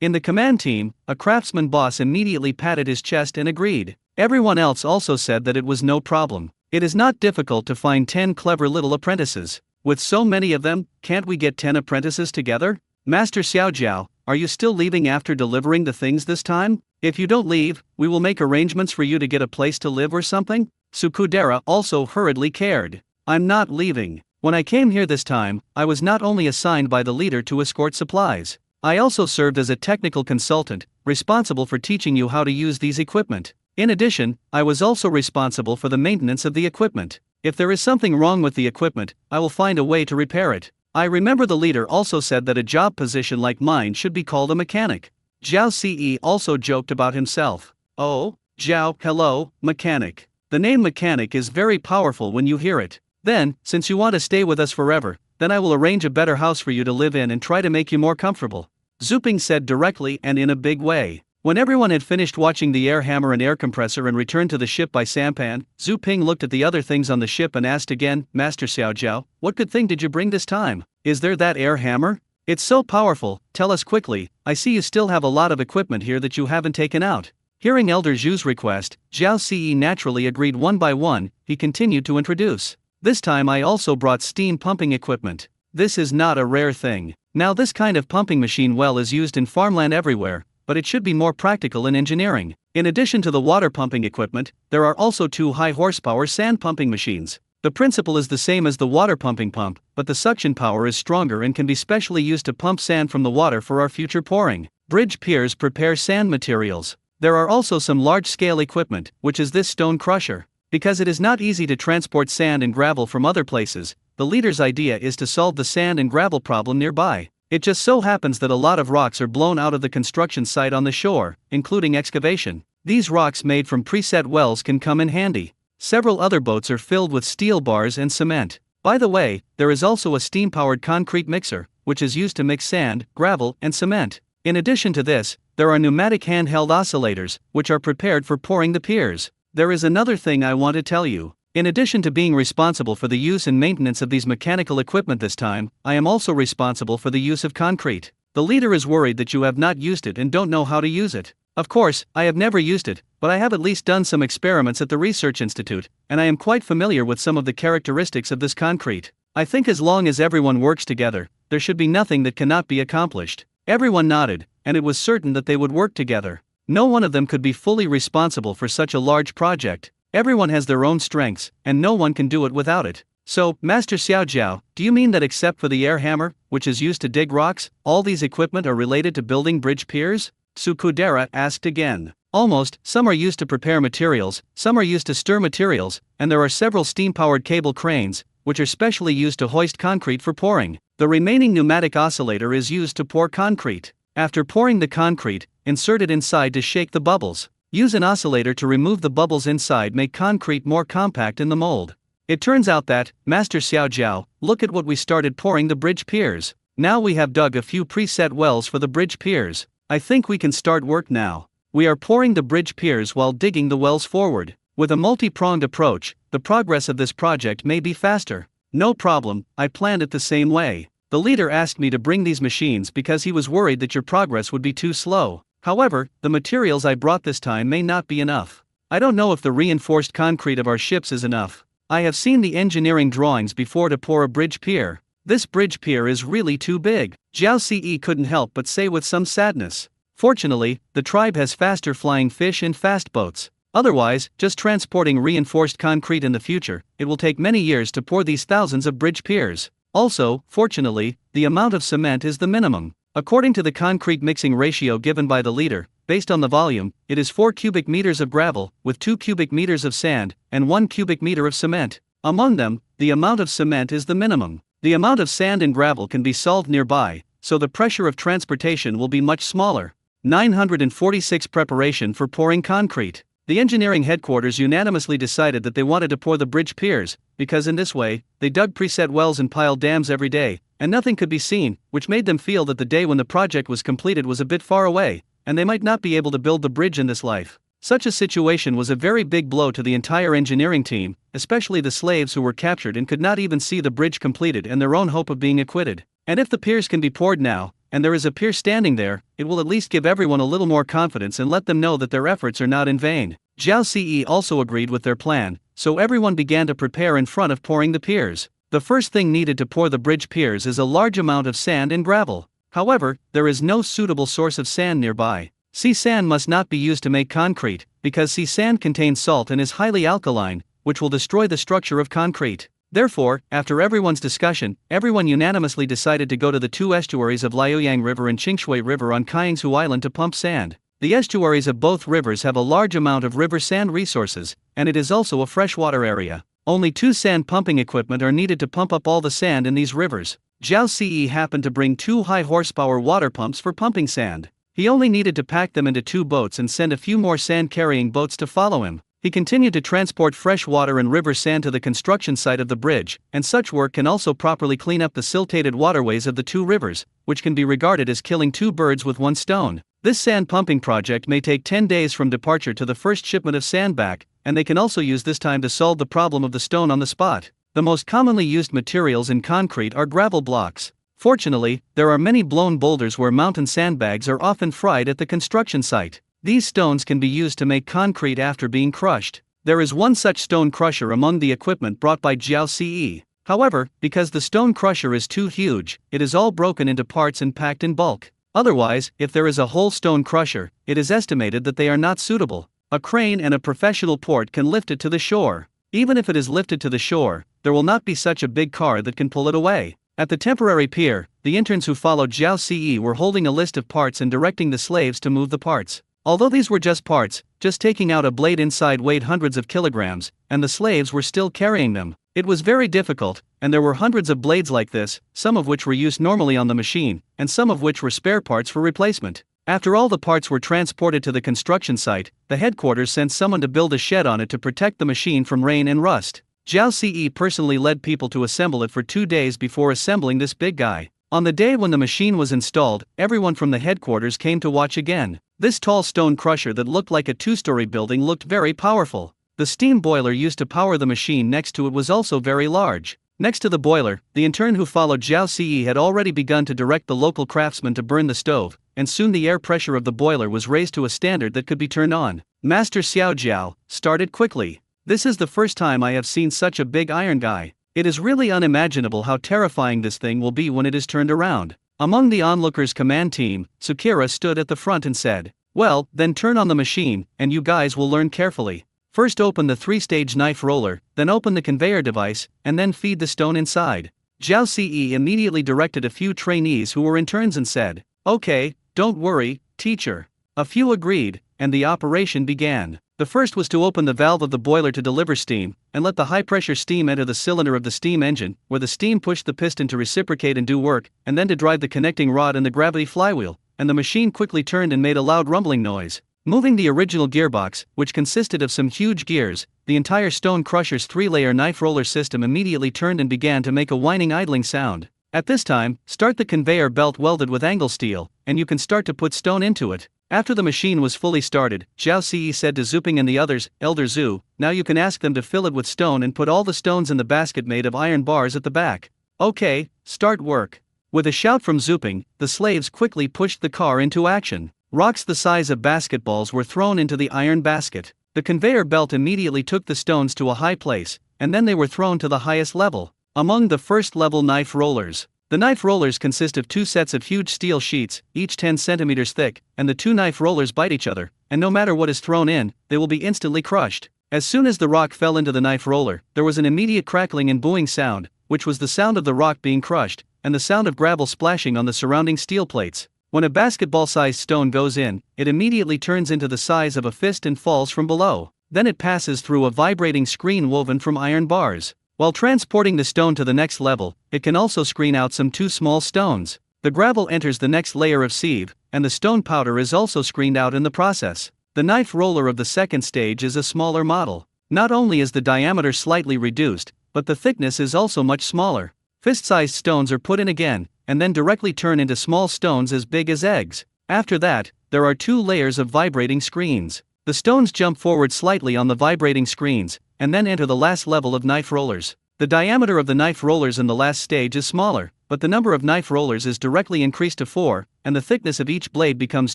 In the command team, a craftsman boss immediately patted his chest and agreed. Everyone else also said that it was no problem. It is not difficult to find 10 clever little apprentices. With so many of them, can't we get 10 apprentices together? Master Xiaojiao, are you still leaving after delivering the things this time? If you don't leave, we will make arrangements for you to get a place to live or something? Sukudera also hurriedly cared. I'm not leaving. When I came here this time, I was not only assigned by the leader to escort supplies. I also served as a technical consultant, responsible for teaching you how to use these equipment. In addition, I was also responsible for the maintenance of the equipment. If there is something wrong with the equipment, I will find a way to repair it. I remember the leader also said that a job position like mine should be called a mechanic. Zhao Ce also joked about himself. "Oh, Zhao, hello, mechanic. The name mechanic is very powerful when you hear it. Then, since you want to stay with us forever, then I will arrange a better house for you to live in and try to make you more comfortable," Zuping said directly and in a big way. When everyone had finished watching the air hammer and air compressor and returned to the ship by sampan, Zhu Ping looked at the other things on the ship and asked again, "Master Xiaojiao, what good thing did you bring this time? Is there that air hammer? It's so powerful, tell us quickly. I see you still have a lot of equipment here that you haven't taken out." Hearing Elder Zhu's request, Zhao Ce naturally agreed one by one. He continued to introduce. "This time I also brought steam pumping equipment. This is not a rare thing. Now this kind of pumping machine well is used in farmland everywhere, but it should be more practical in engineering. In addition to the water pumping equipment, there are also 2 high horsepower sand pumping machines. The principle is the same as the water pumping pump, but the suction power is stronger and can be specially used to pump sand from the water for our future pouring. Bridge piers prepare sand materials. There are also some large-scale equipment, which is this stone crusher. Because it is not easy to transport sand and gravel from other places, the leader's idea is to solve the sand and gravel problem nearby. It just so happens that a lot of rocks are blown out of the construction site on the shore, including excavation. These rocks made from preset wells can come in handy. Several other boats are filled with steel bars and cement. By the way, there is also a steam-powered concrete mixer, which is used to mix sand, gravel, and cement. In addition to this, there are pneumatic handheld oscillators, which are prepared for pouring the piers. There is another thing I want to tell you. In addition to being responsible for the use and maintenance of these mechanical equipment this time, I am also responsible for the use of concrete. The leader is worried that you have not used it and don't know how to use it. Of course, I have never used it, but I have at least done some experiments at the Research Institute, and I am quite familiar with some of the characteristics of this concrete. I think as long as everyone works together, there should be nothing that cannot be accomplished. Everyone nodded, and it was certain that they would work together. No one of them could be fully responsible for such a large project. Everyone has their own strengths, and no one can do it without it. So, Master Xiaojiao, do you mean that except for the air hammer, which is used to dig rocks, all these equipment are related to building bridge piers? Sukudera asked again. Almost, some are used to prepare materials, some are used to stir materials, and there are several steam-powered cable cranes, which are specially used to hoist concrete for pouring. The remaining pneumatic oscillator is used to pour concrete. After pouring the concrete, insert it inside to shake the bubbles. Use an oscillator to remove the bubbles inside, make concrete more compact in the mold. It turns out that, Master Xiaojiao, look at what we started pouring the bridge piers. Now we have dug a few preset wells for the bridge piers. I think we can start work now. We are pouring the bridge piers while digging the wells forward. With a multi-pronged approach, the progress of this project may be faster. No problem, I planned it the same way. The leader asked me to bring these machines because he was worried that your progress would be too slow. However, the materials I brought this time may not be enough. I don't know if the reinforced concrete of our ships is enough. I have seen the engineering drawings before to pour a bridge pier. This bridge pier is really too big. Zhao Ce couldn't help but say with some sadness. Fortunately, the tribe has faster flying fish and fast boats. Otherwise, just transporting reinforced concrete in the future, it will take many years to pour these thousands of bridge piers. Also, fortunately, the amount of cement is the minimum. According to the concrete mixing ratio given by the leader, based on the volume, it is 4 cubic meters of gravel, with 2 cubic meters of sand, and 1 cubic meter of cement. Among them, the amount of cement is the minimum. The amount of sand and gravel can be solved nearby, so the pressure of transportation will be much smaller. 946 Preparation for pouring concrete. The engineering headquarters unanimously decided that they wanted to pour the bridge piers, because in this way, they dug preset wells and piled dams every day, and nothing could be seen, which made them feel that the day when the project was completed was a bit far away, and they might not be able to build the bridge in this life. Such a situation was a very big blow to the entire engineering team, especially the slaves who were captured and could not even see the bridge completed and their own hope of being acquitted. And if the piers can be poured now, and there is a pier standing there, it will at least give everyone a little more confidence and let them know that their efforts are not in vain. Zhao Ce also agreed with their plan, so everyone began to prepare in front of pouring the piers. The first thing needed to pour the bridge piers is a large amount of sand and gravel. However, there is no suitable source of sand nearby. Sea sand must not be used to make concrete, because sea sand contains salt and is highly alkaline, which will destroy the structure of concrete. Therefore, after everyone's discussion, everyone unanimously decided to go to the two estuaries of Liaoyang River and Qingshui River on Kaiyingsu Island to pump sand. The estuaries of both rivers have a large amount of river sand resources, and it is also a freshwater area. Only 2 sand pumping equipment are needed to pump up all the sand in these rivers. Zhao Ce happened to bring 2 high-horsepower water pumps for pumping sand. He only needed to pack them into 2 boats and send a few more sand-carrying boats to follow him. He continued to transport fresh water and river sand to the construction site of the bridge, and such work can also properly clean up the siltated waterways of the 2 rivers, which can be regarded as killing 2 birds with 1 stone. This sand pumping project may take 10 days from departure to the first shipment of sand back, and they can also use this time to solve the problem of the stone on the spot. The most commonly used materials in concrete are gravel blocks. Fortunately, there are many blown boulders where mountain sandbags are often fried at the construction site. These stones can be used to make concrete after being crushed. There is one such stone crusher among the equipment brought by Zhao Ce. However, because the stone crusher is too huge, it is all broken into parts and packed in bulk. Otherwise, if there is a whole stone crusher, it is estimated that they are not suitable. A crane and a professional port can lift it to the shore. Even if it is lifted to the shore, there will not be such a big car that can pull it away. At the temporary pier, the interns who followed Zhao Ce were holding a list of parts and directing the slaves to move the parts. Although these were just parts, just taking out a blade inside weighed hundreds of kilograms, and the slaves were still carrying them. It was very difficult, and there were hundreds of blades like this, some of which were used normally on the machine, and some of which were spare parts for replacement. After all the parts were transported to the construction site, the headquarters sent someone to build a shed on it to protect the machine from rain and rust. Zhao Ce personally led people to assemble it for 2 days before assembling this big guy. On the day when the machine was installed, everyone from the headquarters came to watch again. This tall stone crusher that looked like a 2-story building looked very powerful. The steam boiler used to power the machine next to it was also very large. Next to the boiler, the intern who followed Zhao Ce had already begun to direct the local craftsmen to burn the stove, and soon the air pressure of the boiler was raised to a standard that could be turned on. Master Xiaojiao started quickly. This is the first time I have seen such a big iron guy. It is really unimaginable how terrifying this thing will be when it is turned around. Among the onlookers' command team, Tsukira stood at the front and said, "Well, then turn on the machine, and you guys will learn carefully." First open the 3-stage knife roller, then open the conveyor device, and then feed the stone inside. Zhao Ce immediately directed a few trainees who were interns and said, "Okay, don't worry, teacher." A few agreed, and the operation began. The first was to open the valve of the boiler to deliver steam, and let the high-pressure steam enter the cylinder of the steam engine, where the steam pushed the piston to reciprocate and do work, and then to drive the connecting rod and the gravity flywheel, and the machine quickly turned and made a loud rumbling noise. Moving the original gearbox, which consisted of some huge gears, the entire stone crusher's 3-layer knife roller system immediately turned and began to make a whining idling sound. At this time, start the conveyor belt welded with angle steel, and you can start to put stone into it. After the machine was fully started, Zhao Ce said to Zuping and the others, "Elder Zhu, now you can ask them to fill it with stone and put all the stones in the basket made of iron bars at the back." "Okay, start work." With a shout from Zuping, the slaves quickly pushed the car into action. Rocks the size of basketballs were thrown into the iron basket. The conveyor belt immediately took the stones to a high place, and then they were thrown to the highest level. Among the first-level knife rollers. The knife rollers consist of 2 sets of huge steel sheets, each 10 centimeters thick, and the 2 knife rollers bite each other, and no matter what is thrown in, they will be instantly crushed. As soon as the rock fell into the knife roller, there was an immediate crackling and booing sound, which was the sound of the rock being crushed, and the sound of gravel splashing on the surrounding steel plates. When a basketball-sized stone goes in, it immediately turns into the size of a fist and falls from below. Then it passes through a vibrating screen woven from iron bars. While transporting the stone to the next level, it can also screen out some 2 small stones. The gravel enters the next layer of sieve, and the stone powder is also screened out in the process. The knife roller of the second stage is a smaller model. Not only is the diameter slightly reduced, but the thickness is also much smaller. Fist-sized stones are put in again, and then directly turn into small stones as big as eggs. After that, there are 2 layers of vibrating screens. The stones jump forward slightly on the vibrating screens, and then enter the last level of knife rollers. The diameter of the knife rollers in the last stage is smaller, but the number of knife rollers is directly increased to 4, and the thickness of each blade becomes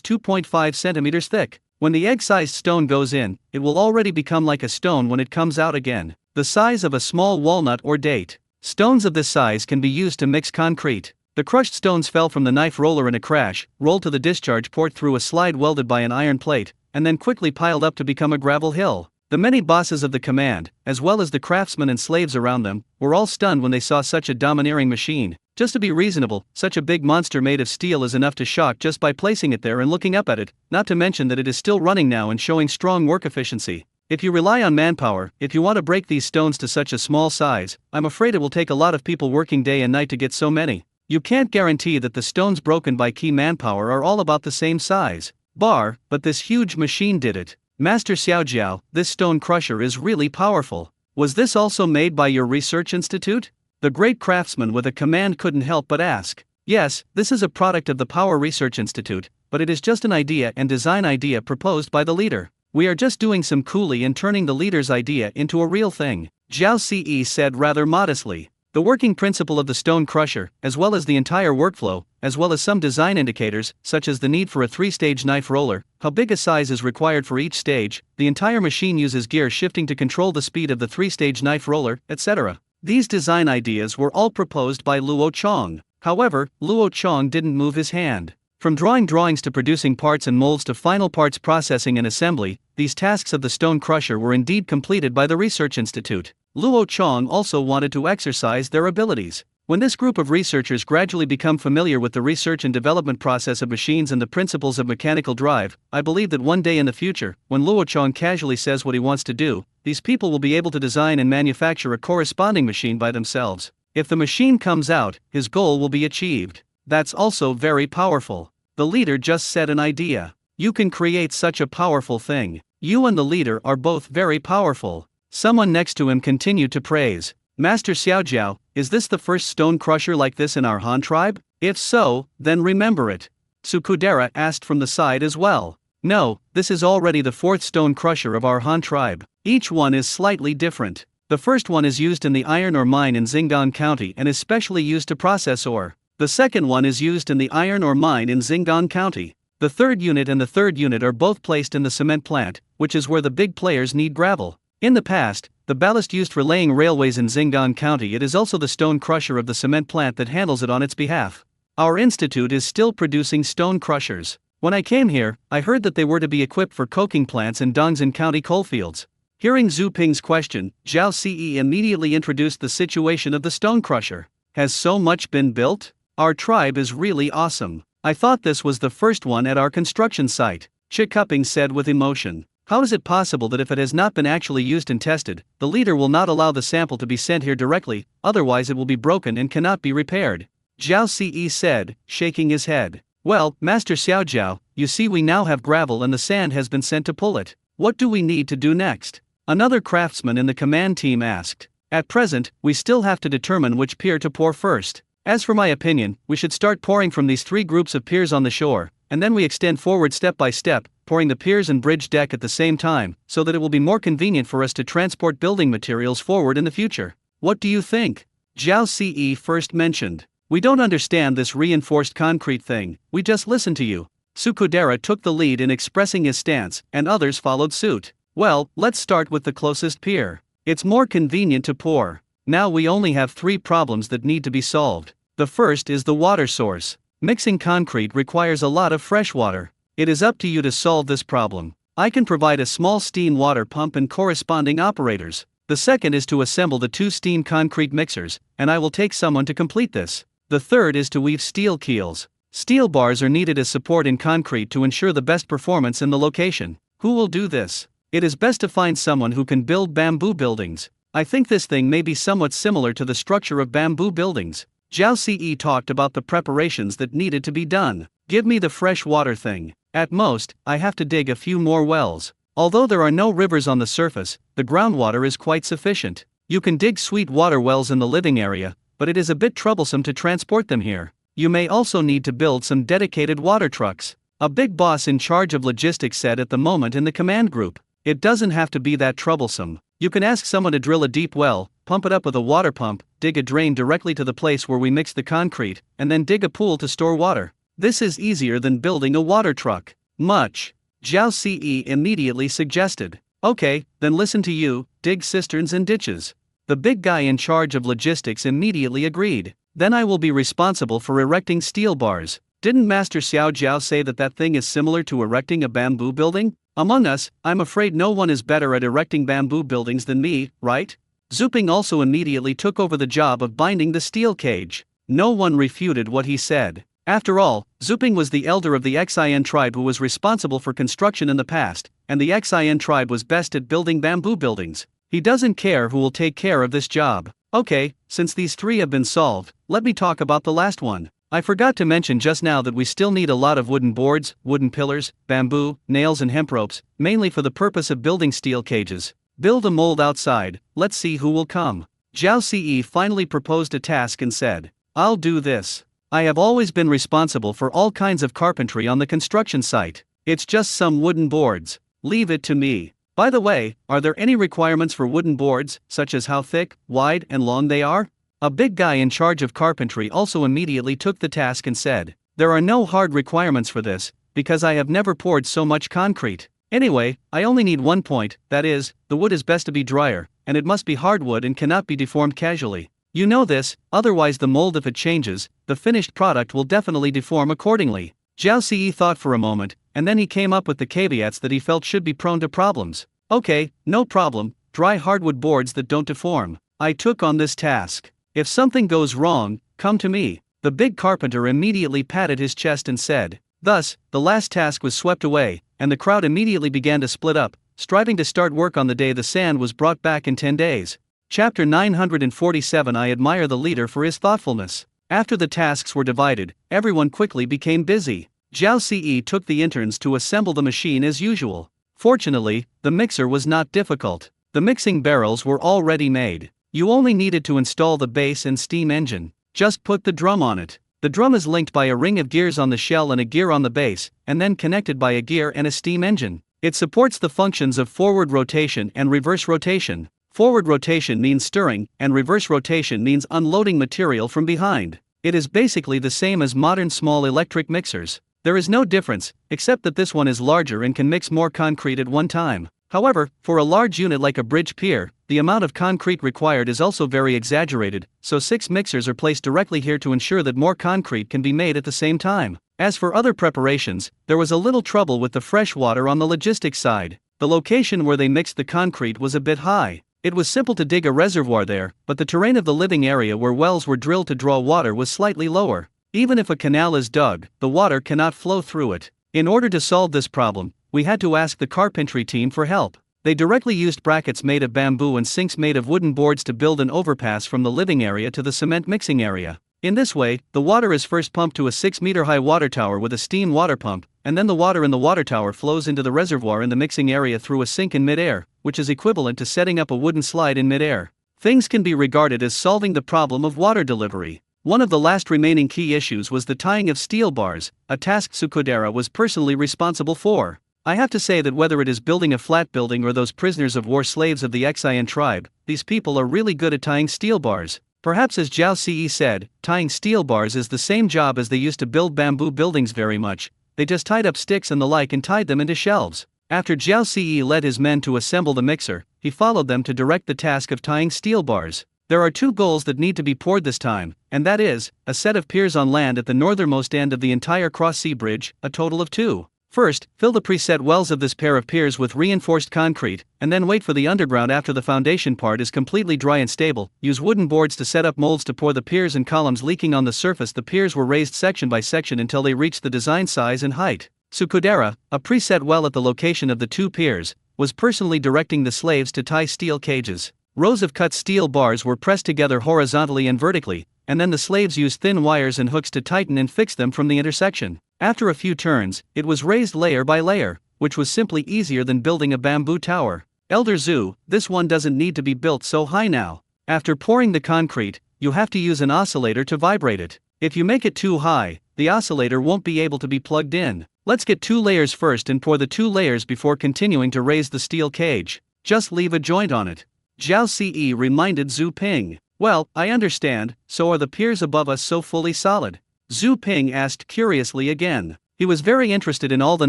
2.5 centimeters thick. When the egg-sized stone goes in, it will already become like a stone when it comes out again, the size of a small walnut or date. Stones of this size can be used to mix concrete. The crushed stones fell from the knife roller in a crash, rolled to the discharge port through a slide welded by an iron plate, and then quickly piled up to become a gravel hill. The many bosses of the command, as well as the craftsmen and slaves around them, were all stunned when they saw such a domineering machine. Just to be reasonable, such a big monster made of steel is enough to shock just by placing it there and looking up at it, not to mention that it is still running now and showing strong work efficiency. If you rely on manpower, if you want to break these stones to such a small size, I'm afraid it will take a lot of people working day and night to get so many. You can't guarantee that the stones broken by key manpower are all about the same size. But this huge machine did it. Master Xiaojiao, this stone crusher is really powerful. Was this also made by your research institute? The great craftsman with a command couldn't help but ask. Yes, this is a product of the Power Research Institute, but it is just an idea and design idea proposed by the leader. We are just doing some coolie and turning the leader's idea into a real thing, Zhao Ce said rather modestly. The working principle of the stone crusher, as well as the entire workflow, as well as some design indicators, such as the need for a 3-stage knife roller, how big a size is required for each stage, the entire machine uses gear shifting to control the speed of the 3-stage knife roller, etc. These design ideas were all proposed by Luo Chong. However, Luo Chong didn't move his hand. From drawing drawings to producing parts and molds to final parts processing and assembly, these tasks of the stone crusher were indeed completed by the Research Institute. Luo Chong also wanted to exercise their abilities. When this group of researchers gradually become familiar with the research and development process of machines and the principles of mechanical drive, I believe that one day in the future, when Luo Chong casually says what he wants to do, these people will be able to design and manufacture a corresponding machine by themselves. If the machine comes out, his goal will be achieved. That's also very powerful. The leader just said an idea. You can create such a powerful thing. You and the leader are both very powerful. Someone next to him continued to praise. Master Xiaojiao, is this the first stone crusher like this in our Han tribe? If so, then remember it. Tsukudera asked from the side as well. No, this is already the 4th stone crusher of our Han tribe. Each one is slightly different. The first one is used in the iron ore mine in Xinggang County and is specially used to process ore. The second one is used in the iron ore mine in Xinggang County. The third unit and the third unit are both placed in the cement plant, which is where the big players need gravel. In the past, the ballast used for laying railways in Xinggang County, it is also the stone crusher of the cement plant that handles it on its behalf. Our institute is still producing stone crushers. When I came here, I heard that they were to be equipped for coking plants in Dongzhen County coalfields. Hearing Zhu Ping's question, Zhao Ce immediately introduced the situation of the stone crusher. Has so much been built? Our tribe is really awesome. I thought this was the first one at our construction site, Chi Cupping said with emotion. How is it possible that if it has not been actually used and tested, the leader will not allow the sample to be sent here directly, otherwise it will be broken and cannot be repaired? Zhao Ce said, shaking his head. Well, Master Xiaojiao, you see we now have gravel and the sand has been sent to pull it. What do we need to do next? Another craftsman in the command team asked. At present, we still have to determine which pier to pour first. As for my opinion, we should start pouring from these 3 groups of piers on the shore, and then we extend forward step by step, pouring the piers and bridge deck at the same time, so that it will be more convenient for us to transport building materials forward in the future. What do you think? Zhao Ce first mentioned. We don't understand this reinforced concrete thing, we just listen to you. Sukudera took the lead in expressing his stance, and others followed suit. Well, let's start with the closest pier. It's more convenient to pour. Now we only have 3 problems that need to be solved. The first is the water source. Mixing concrete requires a lot of fresh water. It is up to you to solve this problem. I can provide a small steam water pump and corresponding operators. The second is to assemble the 2 steam concrete mixers, and I will take someone to complete this. The third is to weave steel keels. Steel bars are needed as support in concrete to ensure the best performance in the location. Who will do this? It is best to find someone who can build bamboo buildings. I think this thing may be somewhat similar to the structure of bamboo buildings. Zhao Ce talked about the preparations that needed to be done. Give me the fresh water thing. At most, I have to dig a few more wells. Although there are no rivers on the surface, the groundwater is quite sufficient. You can dig sweet water wells in the living area, but it is a bit troublesome to transport them here. You may also need to build some dedicated water trucks. A big boss in charge of logistics said at the moment in the command group. It doesn't have to be that troublesome. You can ask someone to drill a deep well, pump it up with a water pump, dig a drain directly to the place where we mix the concrete, and then dig a pool to store water. This is easier than building a water truck. Much. Zhao Ce immediately suggested. Okay, then listen to you, dig cisterns and ditches. The big guy in charge of logistics immediately agreed. Then I will be responsible for erecting steel bars. Didn't Master Xiaojiao say that thing is similar to erecting a bamboo building? Among us, I'm afraid no one is better at erecting bamboo buildings than me, right? Zhu Ping also immediately took over the job of binding the steel cage. No one refuted what he said. After all, Zhu Ping was the elder of the Xin tribe who was responsible for construction in the past, and the Xin tribe was best at building bamboo buildings. He doesn't care who will take care of this job. Okay, since these 3 have been solved, let me talk about the last one. I forgot to mention just now that we still need a lot of wooden boards, wooden pillars, bamboo, nails and hemp ropes, mainly for the purpose of building steel cages. Build a mold outside, let's see who will come. Zhao Ce finally proposed a task and said, I'll do this. I have always been responsible for all kinds of carpentry on the construction site. It's just some wooden boards. Leave it to me. By the way, are there any requirements for wooden boards, such as how thick, wide and long they are? A big guy in charge of carpentry also immediately took the task and said, There are no hard requirements for this, because I have never poured so much concrete. Anyway, I only need one point, that is, the wood is best to be drier, and it must be hardwood and cannot be deformed casually. You know this, otherwise the mold if it changes, the finished product will definitely deform accordingly. Zhao Ce thought for a moment, and then he came up with the caveats that he felt should be prone to problems. Okay, no problem, dry hardwood boards that don't deform. I took on this task. If something goes wrong, come to me. The big carpenter immediately patted his chest and said. Thus, the last task was swept away, and the crowd immediately began to split up, striving to start work on the day the sand was brought back in 10 days. Chapter 947. I admire the leader for his thoughtfulness. After the tasks were divided, everyone quickly became busy. Zhao Ce took the interns to assemble the machine as usual. Fortunately, the mixer was not difficult. The mixing barrels were already made. You only needed to install the base and steam engine. Just put the drum on it. The drum is linked by a ring of gears on the shell and a gear on the base, and then connected by a gear and a steam engine. It supports the functions of forward rotation and reverse rotation. Forward rotation means stirring, and reverse rotation means unloading material from behind. It is basically the same as modern small electric mixers. There is no difference, except that this one is larger and can mix more concrete at one time. However, for a large unit like a bridge pier, the amount of concrete required is also very exaggerated, so 6 mixers are placed directly here to ensure that more concrete can be made at the same time. As for other preparations, there was a little trouble with the fresh water on the logistics side. The location where they mixed the concrete was a bit high. It was simple to dig a reservoir there, but the terrain of the living area where wells were drilled to draw water was slightly lower. Even if a canal is dug, the water cannot flow through it. In order to solve this problem, we had to ask the carpentry team for help. They directly used brackets made of bamboo and sinks made of wooden boards to build an overpass from the living area to the cement mixing area. In this way, the water is first pumped to a 6-meter-high water tower with a steam water pump, and then the water in the water tower flows into the reservoir in the mixing area through a sink in mid-air, which is equivalent to setting up a wooden slide in mid-air. Things can be regarded as solving the problem of water delivery. One of the last remaining key issues was the tying of steel bars, a task Sukudera was personally responsible for. I have to say that whether it is building a flat building or those prisoners of war slaves of the Xian tribe, these people are really good at tying steel bars. Perhaps as Zhao Ce said, tying steel bars is the same job as they used to build bamboo buildings very much. They just tied up sticks and the like and tied them into shelves. After Zhao Ce led his men to assemble the mixer, he followed them to direct the task of tying steel bars. There are 2 goals that need to be poured this time, and that is, a set of piers on land at the northernmost end of the entire cross-sea bridge, a total of 2. First, fill the preset wells of this pair of piers with reinforced concrete, and then wait for the underground after the foundation part is completely dry and stable. Use wooden boards to set up molds to pour the piers and columns leaking on the surface. The piers were raised section by section until they reached the design size and height. Sukudera, a preset well at the location of the 2 piers, was personally directing the slaves to tie steel cages. Rows of cut steel bars were pressed together horizontally and vertically, and then the slaves used thin wires and hooks to tighten and fix them from the intersection. After a few turns, it was raised layer by layer, which was simply easier than building a bamboo tower. Elder Zhu, this one doesn't need to be built so high now. After pouring the concrete, you have to use an oscillator to vibrate it. If you make it too high, the oscillator won't be able to be plugged in. Let's get 2 layers first and pour the 2 layers before continuing to raise the steel cage. Just leave a joint on it. Zhao Ce reminded Zhu Ping. Well, I understand, so are the piers above us so fully solid? Zhu Ping asked curiously again. He was very interested in all the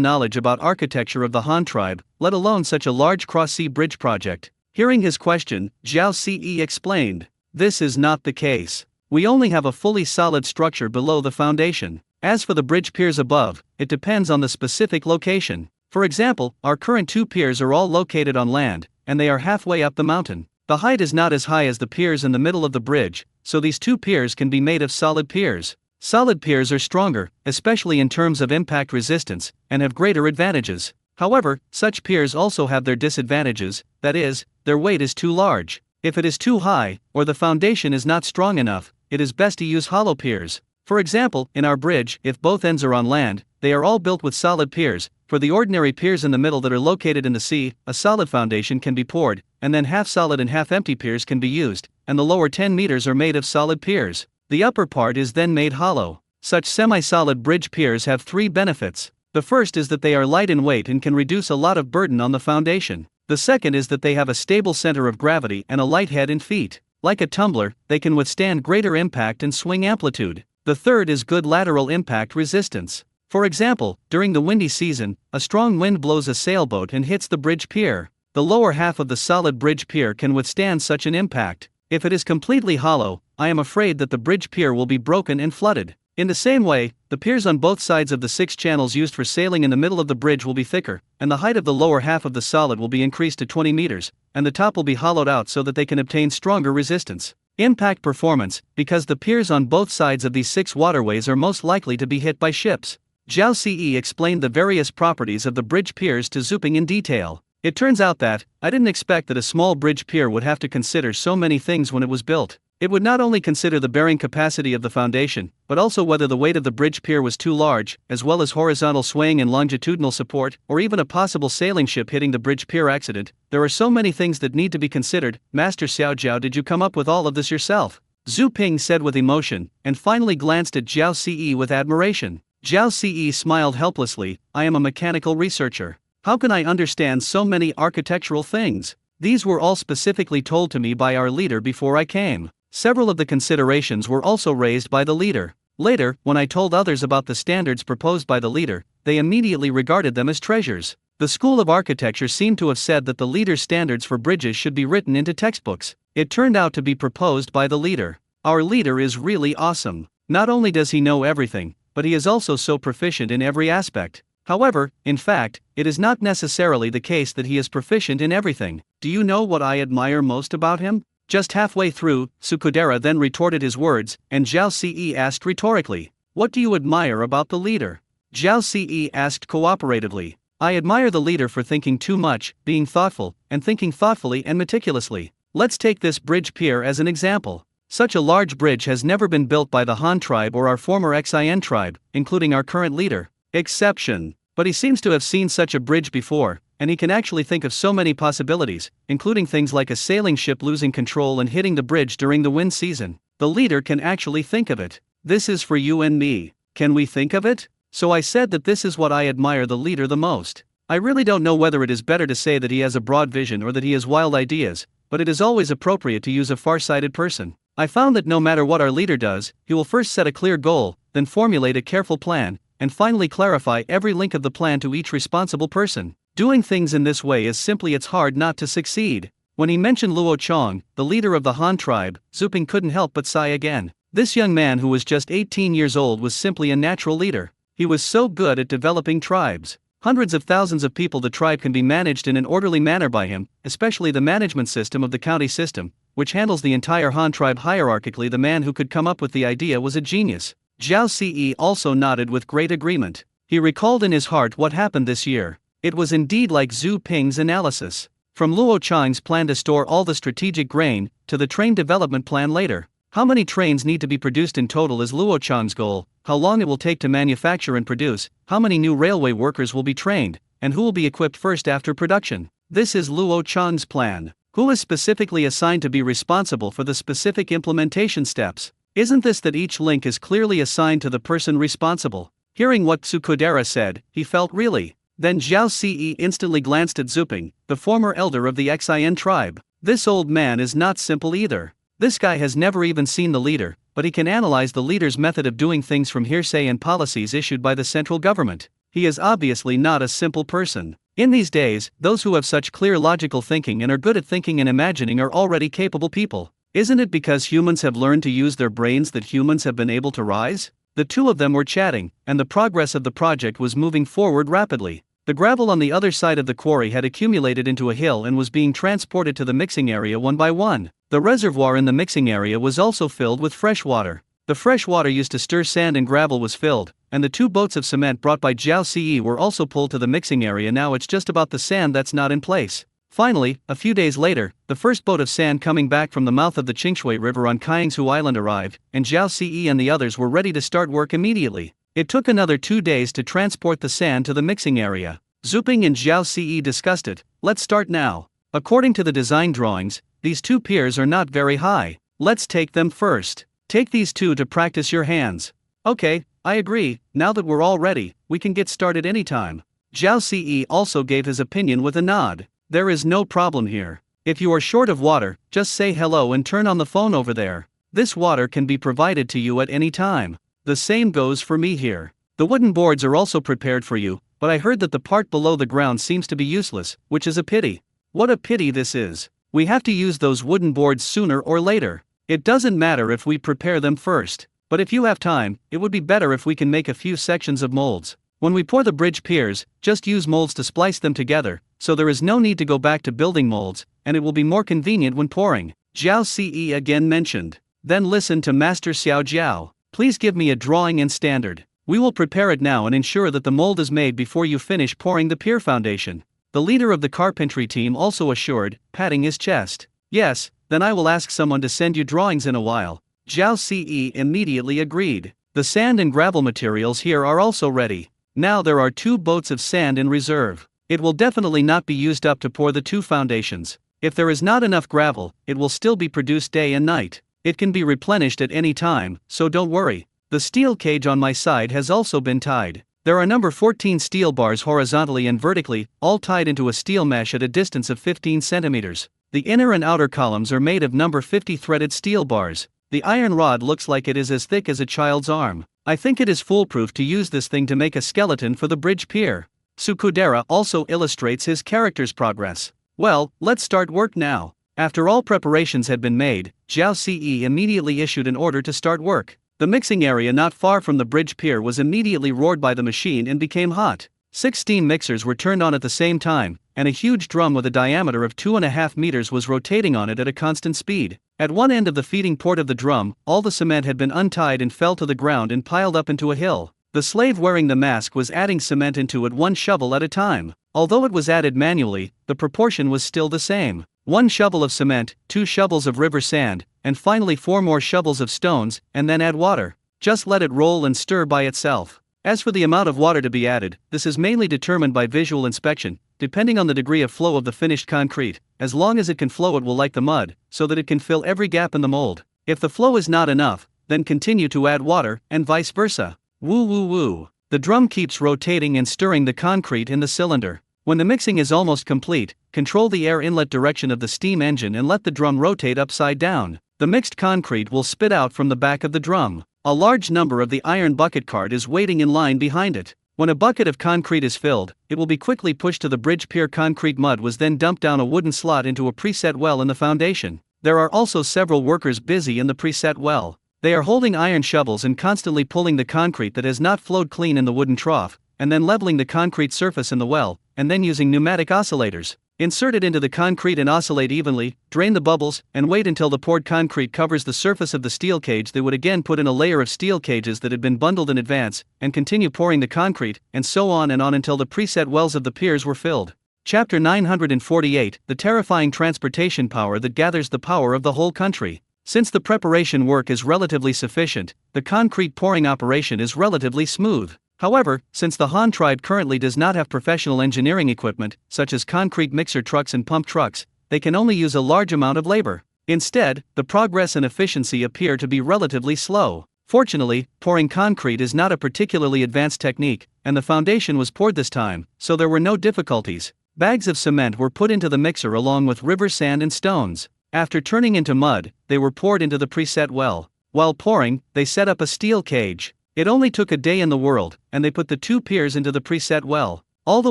knowledge about architecture of the Han tribe, let alone such a large cross-sea bridge project. Hearing his question, Zhao Ce explained. This is not the case. We only have a fully solid structure below the foundation. As for the bridge piers above, it depends on the specific location. For example, our current 2 piers are all located on land, and they are halfway up the mountain. The height is not as high as the piers in the middle of the bridge, so these 2 piers can be made of solid piers. Solid piers are stronger, especially in terms of impact resistance, and have greater advantages. However, such piers also have their disadvantages, that is, their weight is too large. If it is too high, or the foundation is not strong enough, it is best to use hollow piers. For example, in our bridge, if both ends are on land, they are all built with solid piers. For the ordinary piers in the middle that are located in the sea, a solid foundation can be poured, and then half-solid and half-empty piers can be used, and the lower 10 meters are made of solid piers. The upper part is then made hollow. Such semi-solid bridge piers have 3 benefits. The first is that they are light in weight and can reduce a lot of burden on the foundation. The second is that they have a stable center of gravity and a light head and feet. Like a tumbler, they can withstand greater impact and swing amplitude. The third is good lateral impact resistance. For example, during the windy season, a strong wind blows a sailboat and hits the bridge pier. The lower half of the solid bridge pier can withstand such an impact. If it is completely hollow, I am afraid that the bridge pier will be broken and flooded. In the same way, the piers on both sides of the 6 channels used for sailing in the middle of the bridge will be thicker, and the height of the lower half of the solid will be increased to 20 meters, and the top will be hollowed out so that they can obtain stronger resistance. Impact performance, because the piers on both sides of these 6 waterways are most likely to be hit by ships. Zhao Ce explained the various properties of the bridge piers to Zhu Ping in detail. It turns out that, I didn't expect that a small bridge pier would have to consider so many things when it was built. It would not only consider the bearing capacity of the foundation, but also whether the weight of the bridge pier was too large, as well as horizontal swaying and longitudinal support, or even a possible sailing ship hitting the bridge pier accident. There are so many things that need to be considered. Master Xiaojiao, did you come up with all of this yourself? Zhu Ping said with emotion, and finally glanced at Zhao Ce with admiration. Zhao Ce smiled helplessly. I am a mechanical researcher. How can I understand so many architectural things? These were all specifically told to me by our leader before I came. Several of the considerations were also raised by the leader. Later, when I told others about the standards proposed by the leader, they immediately regarded them as treasures. The School of Architecture seemed to have said that the leader's standards for bridges should be written into textbooks. It turned out to be proposed by the leader. Our leader is really awesome. Not only does he know everything, but he is also so proficient in every aspect. However, in fact, it is not necessarily the case that he is proficient in everything. Do you know what I admire most about him? Just halfway through, Sukudera then retorted his words, and Zhao Ce asked rhetorically, "What do you admire about the leader?" Zhao Ce asked cooperatively, "I admire the leader for thinking too much, being thoughtful, and thinking thoughtfully and meticulously. Let's take this bridge pier as an example. Such a large bridge has never been built by the Han tribe or our former Xin tribe, including our current leader. Exception. But he seems to have seen such a bridge before, and he can actually think of so many possibilities, including things like a sailing ship losing control and hitting the bridge during the wind season. The leader can actually think of it. This is for you and me. Can we think of it?" So I said that this is what I admire the leader the most. I really don't know whether it is better to say that he has a broad vision or that he has wild ideas, but it is always appropriate to use a far-sighted person. I found that no matter what our leader does, he will first set a clear goal, then formulate a careful plan, and finally clarify every link of the plan to each responsible person. Doing things in this way is simply it's hard not to succeed. When he mentioned Luo Chong, the leader of the Han tribe, Zuping couldn't help but sigh again. This young man who was just 18 years old was simply a natural leader. He was so good at developing tribes. Hundreds of thousands of people the tribe can be managed in an orderly manner by him, especially the management system of the county system, which handles the entire Han tribe hierarchically. The man who could come up with the idea was a genius. Zhao Ce also nodded with great agreement. He recalled in his heart what happened this year. It was indeed like Zhu Ping's analysis. From Luo Chang's plan to store all the strategic grain, to the train development plan later. How many trains need to be produced in total is Luo Chang's goal, how long it will take to manufacture and produce, how many new railway workers will be trained, and who will be equipped first after production. This is Luo Chang's plan. Who is specifically assigned to be responsible for the specific implementation steps? Isn't this that each link is clearly assigned to the person responsible? Hearing what Tsukudera said, he felt really. Then Zhao Ce instantly glanced at Zuping, the former elder of the Xin tribe. This old man is not simple either. This guy has never even seen the leader, but he can analyze the leader's method of doing things from hearsay and policies issued by the central government. He is obviously not a simple person. In these days, those who have such clear logical thinking and are good at thinking and imagining are already capable people. Isn't it because humans have learned to use their brains that humans have been able to rise? The two of them were chatting, and the progress of the project was moving forward rapidly. The gravel on the other side of the quarry had accumulated into a hill and was being transported to the mixing area one by one. The reservoir in the mixing area was also filled with fresh water. The fresh water used to stir sand and gravel was filled, and the 2 boats of cement brought by Zhao Ce were also pulled to the mixing area. Now it's just about the sand that's not in place. Finally, a few days later, the first boat of sand coming back from the mouth of the Qingshui River on Kaingshu Island arrived, and Zhao Ce and the others were ready to start work immediately. It took another 2 days to transport the sand to the mixing area. Zuping and Zhao Ce discussed it. Let's start now. According to the design drawings, these 2 piers are not very high. Let's take them first. Take these 2 to practice your hands. Okay, I agree. Now that we're all ready, we can get started anytime. Zhao Ce also gave his opinion with a nod. There is no problem here. If you are short of water, just say hello and turn on the phone over there. This water can be provided to you at any time. The same goes for me here. The wooden boards are also prepared for you, but I heard that the part below the ground seems to be useless, which is a pity. What a pity this is. We have to use those wooden boards sooner or later. It doesn't matter if we prepare them first, but if you have time, it would be better if we can make a few sections of molds. When we pour the bridge piers, just use molds to splice them together, so there is no need to go back to building molds, and it will be more convenient when pouring. Zhao Ce again mentioned. Then listen to Master Xiao Jiao. Please give me a drawing and standard. We will prepare it now and ensure that the mold is made before you finish pouring the pier foundation. The leader of the carpentry team also assured, patting his chest. Yes, then I will ask someone to send you drawings in a while. Zhao Ce immediately agreed. The sand and gravel materials here are also ready. Now there are 2 boats of sand in reserve. It will definitely not be used up to pour the 2 foundations. If there is not enough gravel, it will still be produced day and night. It can be replenished at any time, so don't worry. The steel cage on my side has also been tied. There are number 14 steel bars horizontally and vertically, all tied into a steel mesh at a distance of 15 centimeters. The inner and outer columns are made of number 50 threaded steel bars. The iron rod looks like it is as thick as a child's arm. I think it is foolproof to use this thing to make a skeleton for the bridge pier. Sukudera also illustrates his character's progress. Well, let's start work now. After all preparations had been made, Zhao Ce immediately issued an order to start work. The mixing area not far from the bridge pier was immediately roared by the machine and became hot. 6 steam mixers were turned on at the same time, and a huge drum with a diameter of 2.5 meters was rotating on it at a constant speed. At one end of the feeding port of the drum, all the cement had been untied and fell to the ground and piled up into a hill. The slave wearing the mask was adding cement into it 1 shovel at a time. Although it was added manually, the proportion was still the same. 1 shovel of cement, 2 shovels of river sand, and finally 4 more shovels of stones, and then add water. Just let it roll and stir by itself. As for the amount of water to be added, this is mainly determined by visual inspection, depending on the degree of flow of the finished concrete. As long as it can flow, it will like the mud, so that it can fill every gap in the mold. If the flow is not enough, then continue to add water, and vice versa. Woo woo woo. The drum keeps rotating and stirring the concrete in the cylinder. When the mixing is almost complete, control the air inlet direction of the steam engine and let the drum rotate upside down. The mixed concrete will spit out from the back of the drum. A large number of the iron bucket cart is waiting in line behind it. When a bucket of concrete is filled, it will be quickly pushed to the bridge pier. Concrete mud was then dumped down a wooden slot into a preset well in the foundation. There are also several workers busy in the preset well. They are holding iron shovels and constantly pulling the concrete that has not flowed clean in the wooden trough, and then leveling the concrete surface in the well, and then using pneumatic oscillators. Insert it into the concrete and oscillate evenly, drain the bubbles, and wait until the poured concrete covers the surface of the steel cage. They would again put in a layer of steel cages that had been bundled in advance, and continue pouring the concrete, and so on and on until the preset wells of the piers were filled. Chapter 948, The Terrifying Transportation Power That Gathers the Power of the Whole Country. Since the preparation work is relatively sufficient, the concrete pouring operation is relatively smooth. However, since the Han tribe currently does not have professional engineering equipment, such as concrete mixer trucks and pump trucks, they can only use a large amount of labor. Instead, the progress and efficiency appear to be relatively slow. Fortunately, pouring concrete is not a particularly advanced technique, and the foundation was poured this time, so there were no difficulties. Bags of cement were put into the mixer along with river sand and stones. After turning into mud, they were poured into the preset well. While pouring, they set up a steel cage. It only took a day in the world, and they put the 2 piers into the preset well. All the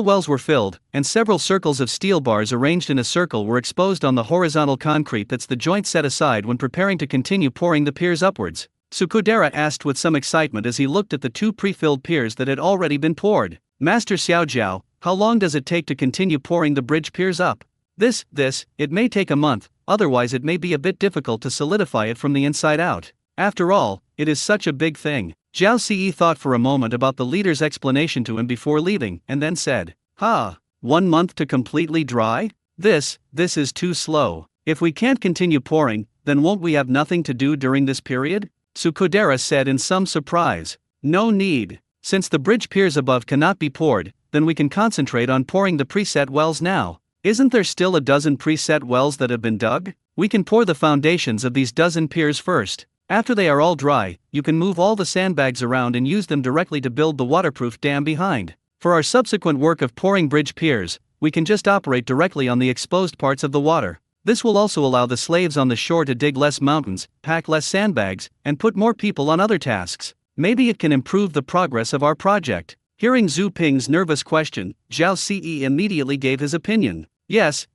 wells were filled, and several circles of steel bars arranged in a circle were exposed on the horizontal concrete. That's the joint set aside when preparing to continue pouring the piers upwards. Sukudera asked with some excitement as he looked at the 2 pre-filled piers that had already been poured. Master Xiaojiao, how long does it take to continue pouring the bridge piers up? It may take a month, otherwise it may be a bit difficult to solidify it from the inside out. After all, it is such a big thing. Zhao Ci thought for a moment about the leader's explanation to him before leaving, and then said, 1 month to completely dry? This is too slow. If we can't continue pouring, then won't we have nothing to do during this period? Sukudera said in some surprise. No need. Since the bridge piers above cannot be poured, then we can concentrate on pouring the preset wells now. Isn't there still a dozen preset wells that have been dug? We can pour the foundations of these dozen piers first. After they are all dry, you can move all the sandbags around and use them directly to build the waterproof dam behind. For our subsequent work of pouring bridge piers, we can just operate directly on the exposed parts of the water. This will also allow the slaves on the shore to dig less mountains, pack less sandbags, and put more people on other tasks. Maybe it can improve the progress of our project. Hearing Zhu Ping's nervous question, Zhao Ce immediately gave his opinion. Yes,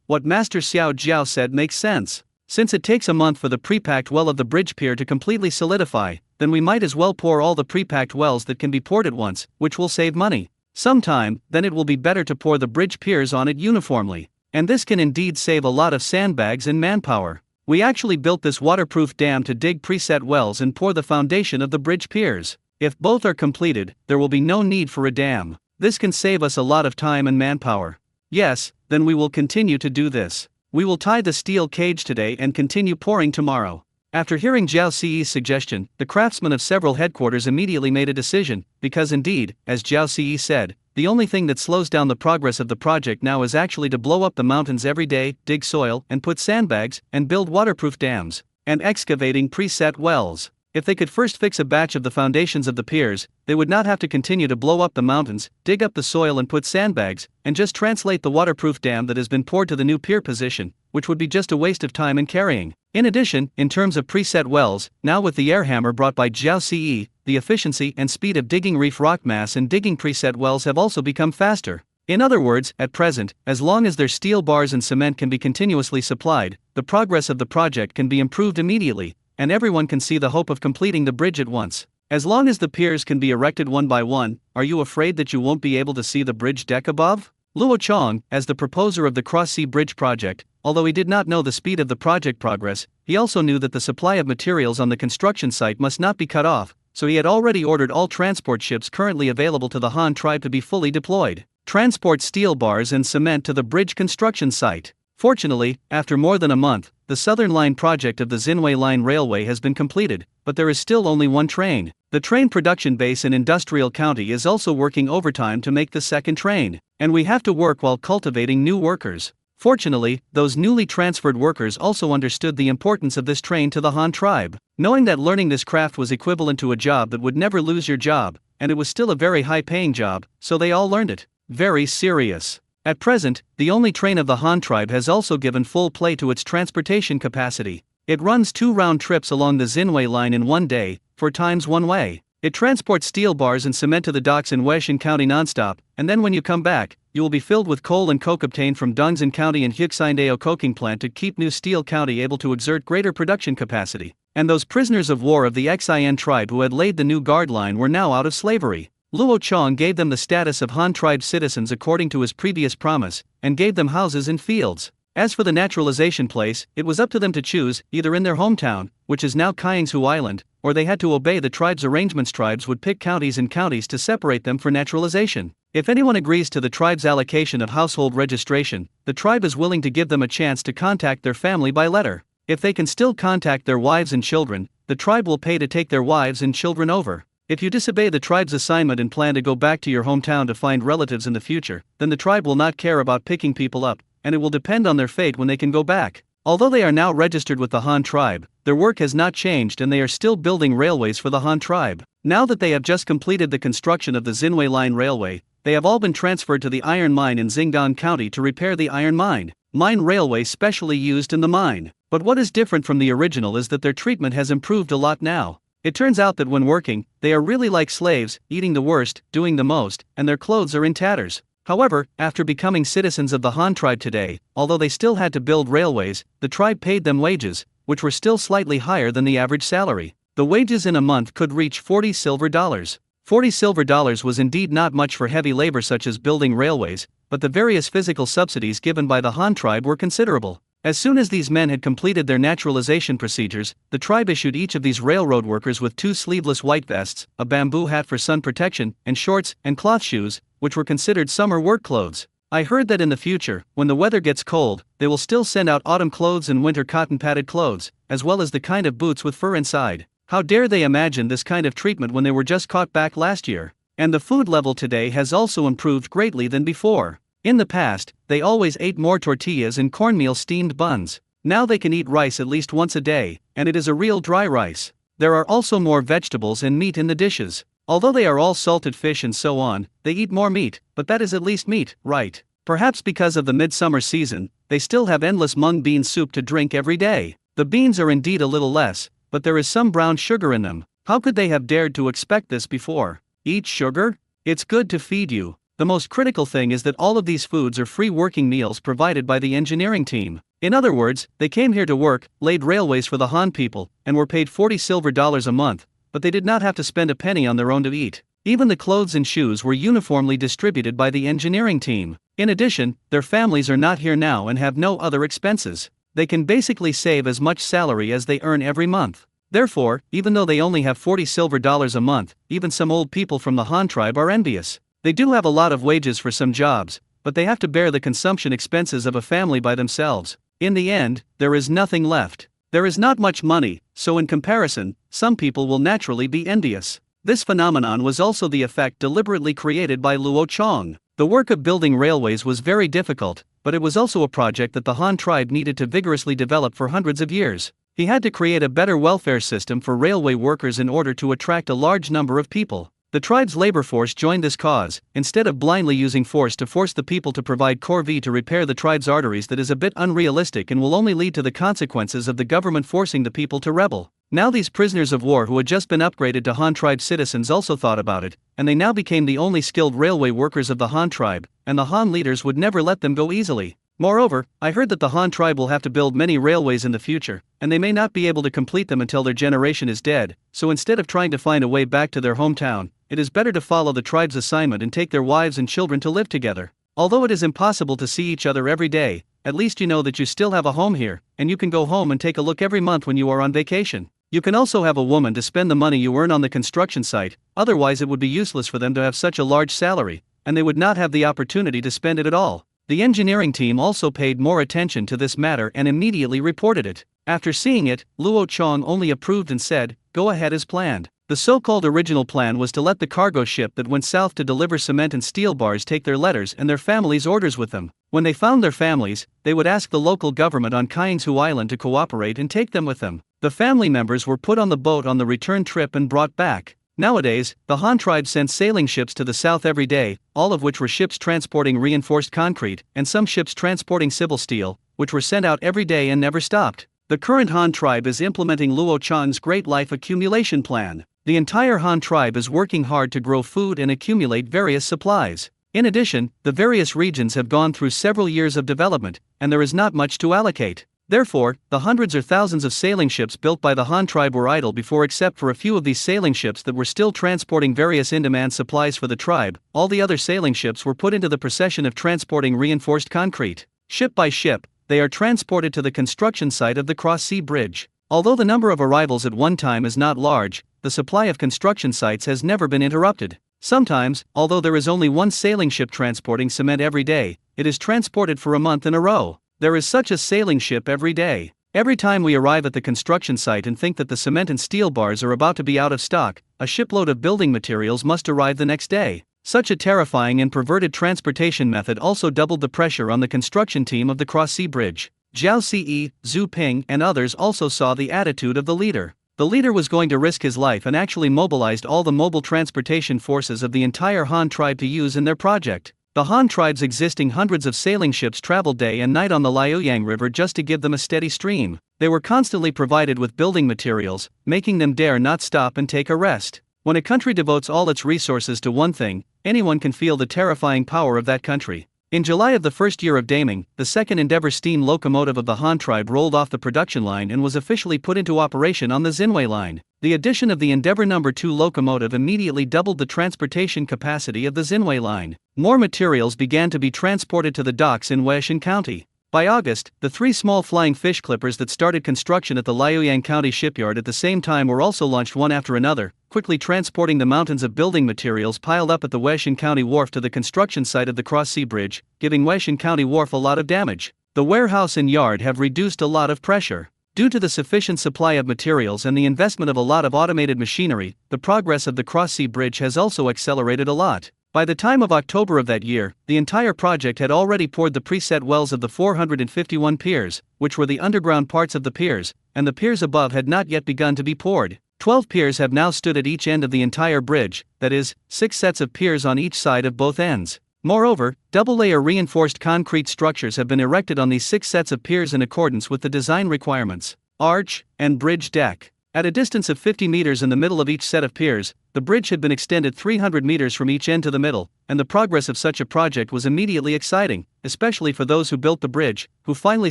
what Master Xiao Jiao said makes sense. Since it takes a month for the pre-packed well of the bridge pier to completely solidify, then we might as well pour all the pre-packed wells that can be poured at once, which will save money. Sometime, then it will be better to pour the bridge piers on it uniformly. And this can indeed save a lot of sandbags and manpower. We actually built this waterproof dam to dig preset wells and pour the foundation of the bridge piers. If both are completed, there will be no need for a dam. This can save us a lot of time and manpower. Yes, then we will continue to do this. We will tie the steel cage today and continue pouring tomorrow. After hearing Zhao Ci's suggestion, the craftsmen of several headquarters immediately made a decision, because indeed, as Zhao Ci said, the only thing that slows down the progress of the project now is actually to blow up the mountains every day, dig soil, and put sandbags, and build waterproof dams, and excavating preset wells. If they could first fix a batch of the foundations of the piers, they would not have to continue to blow up the mountains, dig up the soil and put sandbags, and just translate the waterproof dam that has been poured to the new pier position, which would be just a waste of time and carrying. In addition, in terms of preset wells, now with the air hammer brought by Zhao Ce, the efficiency and speed of digging reef rock mass and digging preset wells have also become faster. In other words, at present, as long as their steel bars and cement can be continuously supplied, the progress of the project can be improved immediately, and everyone can see the hope of completing the bridge at once. As long as the piers can be erected one by one, are you afraid that you won't be able to see the bridge deck above? Luo Chong, as the proposer of the Cross-Sea Bridge project, although he did not know the speed of the project progress, he also knew that the supply of materials on the construction site must not be cut off, so he had already ordered all transport ships currently available to the Han tribe to be fully deployed, transport steel bars and cement to the bridge construction site. Fortunately, after more than a month, the Southern Line project of the Xinhui Line Railway has been completed, but there is still only one train. The train production base in Industrial County is also working overtime to make the second train, and we have to work while cultivating new workers. Fortunately, those newly transferred workers also understood the importance of this train to the Han tribe, knowing that learning this craft was equivalent to a job that would never lose your job, and it was still a very high-paying job, so they all learned it. Very serious. At present, the only train of the Han tribe has also given full play to its transportation capacity. It runs 2 round trips along the Xinhui line in one day, 4 times one way. It transports steel bars and cement to the docks in Weixin County nonstop, and then when you come back, you will be filled with coal and coke obtained from Dongzhen County and Huixindao coking plant to keep New Steel County able to exert greater production capacity. And those prisoners of war of the Xin tribe who had laid the new guard line were now out of slavery. Luo Chong gave them the status of Han tribe citizens according to his previous promise, and gave them houses and fields. As for the naturalization place, it was up to them to choose, either in their hometown, which is now Kaingshu Island, or they had to obey the tribe's arrangements. Tribes would pick counties and counties to separate them for naturalization. If anyone agrees to the tribe's allocation of household registration, the tribe is willing to give them a chance to contact their family by letter. If they can still contact their wives and children, the tribe will pay to take their wives and children over. If you disobey the tribe's assignment and plan to go back to your hometown to find relatives in the future, then the tribe will not care about picking people up, and it will depend on their fate when they can go back. Although they are now registered with the Han tribe, their work has not changed and they are still building railways for the Han tribe. Now that they have just completed the construction of the Xinhui Line Railway, they have all been transferred to the iron mine in Xingdong County to repair the iron mine railway specially used in the mine. But what is different from the original is that their treatment has improved a lot now. It turns out that when working, they are really like slaves, eating the worst, doing the most, and their clothes are in tatters. However, after becoming citizens of the Han tribe today, although they still had to build railways, the tribe paid them wages, which were still slightly higher than the average salary. The wages in a month could reach $40 silver. $40 silver was indeed not much for heavy labor such as building railways, but the various physical subsidies given by the Han tribe were considerable. As soon as these men had completed their naturalization procedures, the tribe issued each of these railroad workers with 2 sleeveless white vests, a bamboo hat for sun protection, and shorts and cloth shoes, which were considered summer work clothes. I heard that in the future, when the weather gets cold, they will still send out autumn clothes and winter cotton padded clothes, as well as the kind of boots with fur inside. How dare they imagine this kind of treatment when they were just caught back last year? And the food level today has also improved greatly than before. In the past, they always ate more tortillas and cornmeal steamed buns. Now they can eat rice at least once a day, and it is a real dry rice. There are also more vegetables and meat in the dishes. Although they are all salted fish and so on, they eat more meat, but that is at least meat, right? Perhaps because of the midsummer season, they still have endless mung bean soup to drink every day. The beans are indeed a little less, but there is some brown sugar in them. How could they have dared to expect this before? Eat sugar? It's good to feed you. The most critical thing is that all of these foods are free working meals provided by the engineering team. In other words, they came here to work, laid railways for the Han people, and were paid $40 silver a month, but they did not have to spend a penny on their own to eat. Even the clothes and shoes were uniformly distributed by the engineering team. In addition, their families are not here now and have no other expenses. They can basically save as much salary as they earn every month. Therefore, even though they only have $40 silver a month, even some old people from the Han tribe are envious. They do have a lot of wages for some jobs, but they have to bear the consumption expenses of a family by themselves. In the end, there is nothing left. There is not much money, so in comparison, some people will naturally be envious. This phenomenon was also the effect deliberately created by Luo Chong. The work of building railways was very difficult, but it was also a project that the Han tribe needed to vigorously develop for hundreds of years. He had to create a better welfare system for railway workers in order to attract a large number of people. The tribe's labor force joined this cause. Instead of blindly using force to force the people to provide corvée to repair the tribe's arteries, that is a bit unrealistic and will only lead to the consequences of the government forcing the people to rebel. Now these prisoners of war who had just been upgraded to Han tribe citizens also thought about it, and they now became the only skilled railway workers of the Han tribe, and the Han leaders would never let them go easily. Moreover, I heard that the Han tribe will have to build many railways in the future, and they may not be able to complete them until their generation is dead, so instead of trying to find a way back to their hometown, it is better to follow the tribe's assignment and take their wives and children to live together. Although it is impossible to see each other every day, at least you know that you still have a home here, and you can go home and take a look every month when you are on vacation. You can also have a woman to spend the money you earn on the construction site, otherwise it would be useless for them to have such a large salary, and they would not have the opportunity to spend it at all. The engineering team also paid more attention to this matter and immediately reported it. After seeing it, Luo Chong only approved and said, "Go ahead as planned." The so-called original plan was to let the cargo ship that went south to deliver cement and steel bars take their letters and their families' orders with them. When they found their families, they would ask the local government on Kaingsu Island to cooperate and take them with them. The family members were put on the boat on the return trip and brought back. Nowadays, the Han tribe sent sailing ships to the south every day, all of which were ships transporting reinforced concrete, and some ships transporting civil steel, which were sent out every day and never stopped. The current Han tribe is implementing Luo Chang's Great Life Accumulation Plan. The entire Han tribe is working hard to grow food and accumulate various supplies. In addition, the various regions have gone through several years of development, and there is not much to allocate. Therefore, the hundreds or thousands of sailing ships built by the Han tribe were idle before, except for a few of these sailing ships that were still transporting various in-demand supplies for the tribe. All the other sailing ships were put into the procession of transporting reinforced concrete. Ship by ship, they are transported to the construction site of the cross-sea bridge. Although the number of arrivals at one time is not large, the supply of construction sites has never been interrupted. Sometimes, although there is only one sailing ship transporting cement every day, it is transported for a month in a row. There is such a sailing ship every day. Every time we arrive at the construction site and think that the cement and steel bars are about to be out of stock, a shipload of building materials must arrive the next day. Such a terrifying and perverted transportation method also doubled the pressure on the construction team of the cross-sea bridge. Zhao Ci, Zhu Ping, and others also saw the attitude of the leader. The leader was going to risk his life and actually mobilized all the mobile transportation forces of the entire Han tribe to use in their project. The Han tribe's existing hundreds of sailing ships traveled day and night on the Liaoyang River just to give them a steady stream. They were constantly provided with building materials, making them dare not stop and take a rest. When a country devotes all its resources to one thing, anyone can feel the terrifying power of that country. In July of the first year of Daming, the second Endeavour steam locomotive of the Han tribe rolled off the production line and was officially put into operation on the Xinwei line. The addition of the Endeavour No. 2 locomotive immediately doubled the transportation capacity of the Xinwei line. More materials began to be transported to the docks in Weishan County. By August, the three small flying fish clippers that started construction at the Liaoyang County shipyard at the same time were also launched one after another, quickly transporting the mountains of building materials piled up at the Weishan County wharf to the construction site of the cross-sea bridge, giving Weishan County wharf a lot of damage. The warehouse and yard have reduced a lot of pressure. Due to the sufficient supply of materials and the investment of a lot of automated machinery, the progress of the cross-sea bridge has also accelerated a lot. By the time of October of that year, the entire project had already poured the preset wells of the 451 piers, which were the underground parts of the piers, and the piers above had not yet begun to be poured. 12 piers have now stood at each end of the entire bridge, that is, 6 sets of piers on each side of both ends. Moreover, double-layer reinforced concrete structures have been erected on these 6 sets of piers in accordance with the design requirements. Arch and bridge deck. At a distance of 50 meters in the middle of each set of piers, the bridge had been extended 300 meters from each end to the middle, and the progress of such a project was immediately exciting, especially for those who built the bridge, who finally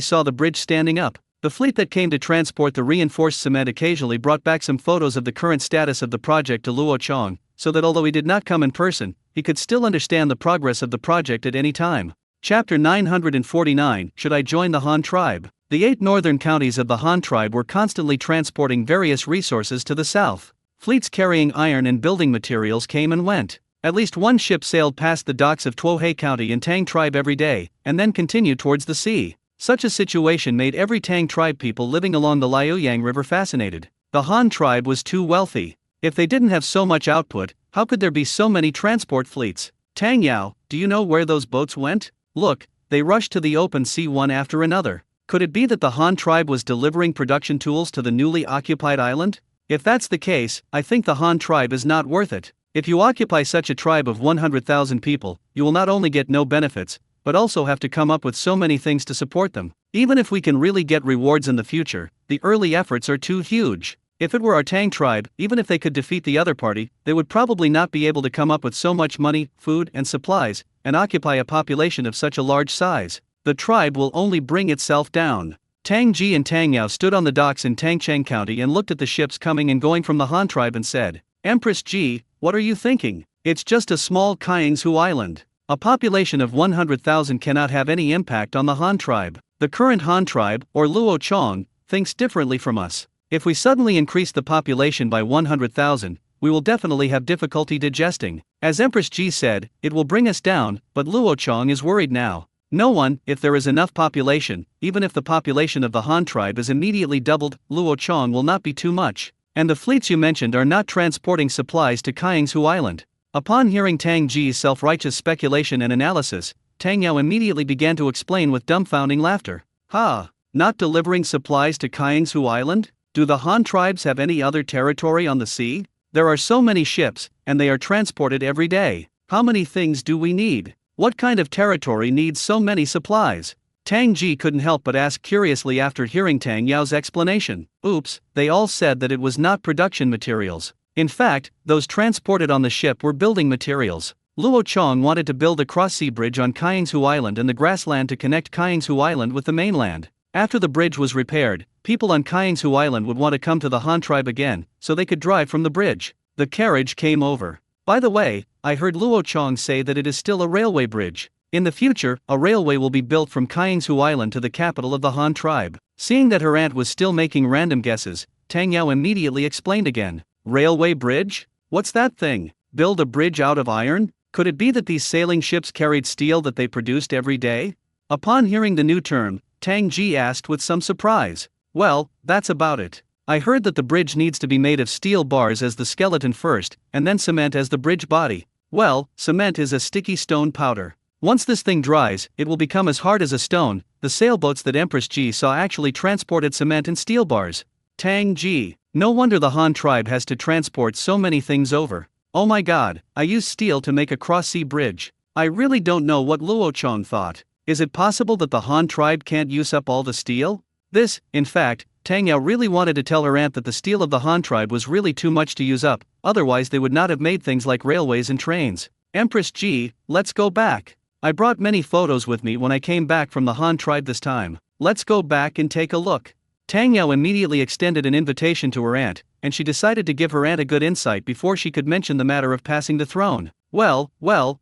saw the bridge standing up. The fleet that came to transport the reinforced cement occasionally brought back some photos of the current status of the project to Luo Chong, so that although he did not come in person, he could still understand the progress of the project at any time. Chapter 949, Should I Join the Han Tribe? The 8 northern counties of the Han tribe were constantly transporting various resources to the south. Fleets carrying iron and building materials came and went. At least one ship sailed past the docks of Tuohei County and Tang tribe every day, and then continued towards the sea. Such a situation made every Tang tribe people living along the Liaoyang River fascinated. The Han tribe was too wealthy. If they didn't have so much output, how could there be so many transport fleets? Tang Yao, do you know where those boats went? Look, they rushed to the open sea one after another. Could it be that the Han tribe was delivering production tools to the newly occupied island? If that's the case, I think the Han tribe is not worth it. If you occupy such a tribe of 100,000 people, you will not only get no benefits, but also have to come up with so many things to support them. Even if we can really get rewards in the future, the early efforts are too huge. If it were our Tang tribe, even if they could defeat the other party, they would probably not be able to come up with so much money, food, and supplies, and occupy a population of such a large size. the tribe will only bring itself down. Tang Ji and Tang Yao stood on the docks in Tangcheng County and looked at the ships coming and going from the Han tribe and said, Empress Ji, what are you thinking? It's just a small Kiangsu island. A population of 100,000 cannot have any impact on the Han tribe. The current Han tribe, or Luo Chong, thinks differently from us. If we suddenly increase the population by 100,000, we will definitely have difficulty digesting. As Empress Ji said, it will bring us down, but Luo Chong is worried now. No one, if there is enough population, even if the population of the Han tribe is immediately doubled, Luo Chong will not be too much. And the fleets you mentioned are not transporting supplies to Kiangsu Island. Upon hearing Tang Ji's self-righteous speculation and analysis, Tang Yao immediately began to explain with dumbfounding laughter. Ha! Not delivering supplies to Kiangsu Island? Do the Han tribes have any other territory on the sea? There are so many ships, and they are transported every day. How many things do we need? What kind of territory needs so many supplies? Tang Ji couldn't help but ask curiously after hearing Tang Yao's explanation. Oops, they all said that it was not production materials. In fact, those transported on the ship were building materials. Luo Chong wanted to build a cross-sea bridge on Kiangsu Island and the grassland to connect Kiangsu Island with the mainland. After the bridge was repaired, people on Kiangsu Island would want to come to the Han tribe again, so they could drive from the bridge. The carriage came over. By the way, I heard Luo Chong say that it is still a railway bridge. In the future, a railway will be built from Kiangsu Island to the capital of the Han tribe. Seeing that her aunt was still making random guesses, Tang Yao immediately explained again. Railway bridge? What's that thing? Build a bridge out of iron? Could it be that these sailing ships carried steel that they produced every day? Upon hearing the new term, Tang Ji asked with some surprise. Well, that's about it. I heard that the bridge needs to be made of steel bars as the skeleton first, and then cement as the bridge body. Well, cement is a sticky stone powder. Once this thing dries, it will become as hard as a stone. The sailboats that Empress Ji saw actually transported cement and steel bars. Tang Ji. No wonder the Han tribe has to transport so many things over. Oh my god, I used steel to make a cross-sea bridge. I really don't know what Luo Chong thought. Is it possible that the Han tribe can't use up all the steel? This, in fact, Tang Yao really wanted to tell her aunt that the steel of the Han tribe was really too much to use up, otherwise they would not have made things like railways and trains. Empress Ji, let's go back. I brought many photos with me when I came back from the Han tribe this time. Let's go back and take a look. Tang Yao immediately extended an invitation to her aunt, and she decided to give her aunt a good insight before she could mention the matter of passing the throne. Well,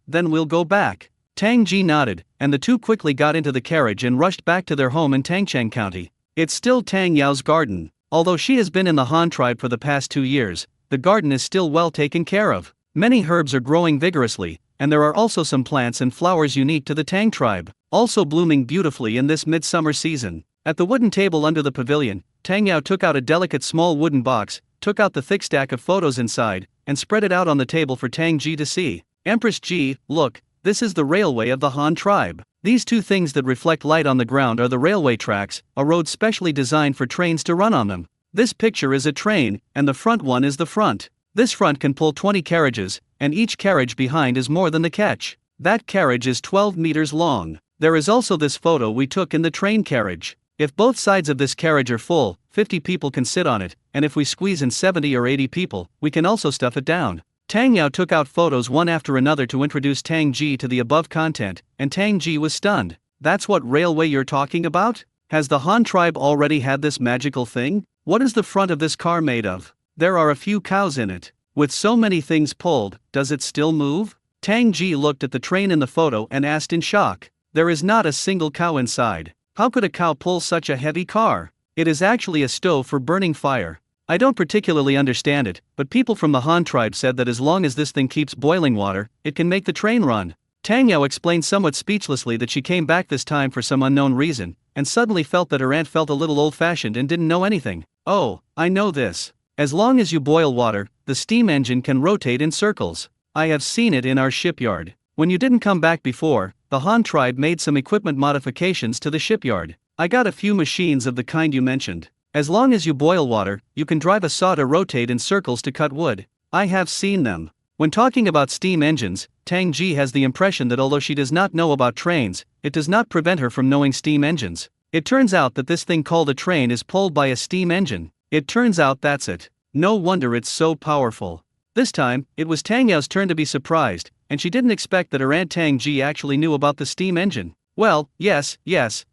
then we'll go back. Tang Ji nodded, and the two quickly got into the carriage and rushed back to their home in Tangcheng County. It's still Tang Yao's garden. Although she has been in the Han tribe for the past 2 years, the garden is still well taken care of. Many herbs are growing vigorously, and there are also some plants and flowers unique to the Tang tribe, also blooming beautifully in this midsummer season. At the wooden table under the pavilion, Tang Yao took out a delicate small wooden box, took out the thick stack of photos inside, and spread it out on the table for Tang Ji to see. Empress Ji, look, this is the railway of the Han tribe. These two things that reflect light on the ground are the railway tracks, a road specially designed for trains to run on them. This picture is a train, and the front one is the front. This front can pull 20 carriages, and each carriage behind is more than the catch. That carriage is 12 meters long. There is also this photo we took in the train carriage. If both sides of this carriage are full, 50 people can sit on it, and if we squeeze in 70 or 80 people, we can also stuff it down. Tang Yao took out photos one after another to introduce Tang Ji to the above content, and Tang Ji was stunned. That's what railway you're talking about? Has the Han tribe already had this magical thing? What is the front of this car made of? There are a few cows in it. With so many things pulled, does it still move? Tang Ji looked at the train in the photo and asked in shock. There is not a single cow inside. How could a cow pull such a heavy car? It is actually a stove for burning fire. I don't particularly understand it, but people from the Han tribe said that as long as this thing keeps boiling water, it can make the train run. Tang Yao explained somewhat speechlessly that she came back this time for some unknown reason, and suddenly felt that her aunt felt a little old-fashioned and didn't know anything. Oh, I know this. As long as you boil water, the steam engine can rotate in circles. I have seen it in our shipyard. When you didn't come back before, the Han tribe made some equipment modifications to the shipyard. I got a few machines of the kind you mentioned. As long as you boil water, you can drive a saw to rotate in circles to cut wood. I have seen them. When talking about steam engines, Tang Ji has the impression that although she does not know about trains, it does not prevent her from knowing steam engines. It turns out that this thing called a train is pulled by a steam engine. It turns out that's it. No wonder it's so powerful. This time, it was Tang Yao's turn to be surprised, and she didn't expect that her Aunt Tang Ji actually knew about the steam engine. Well, yes,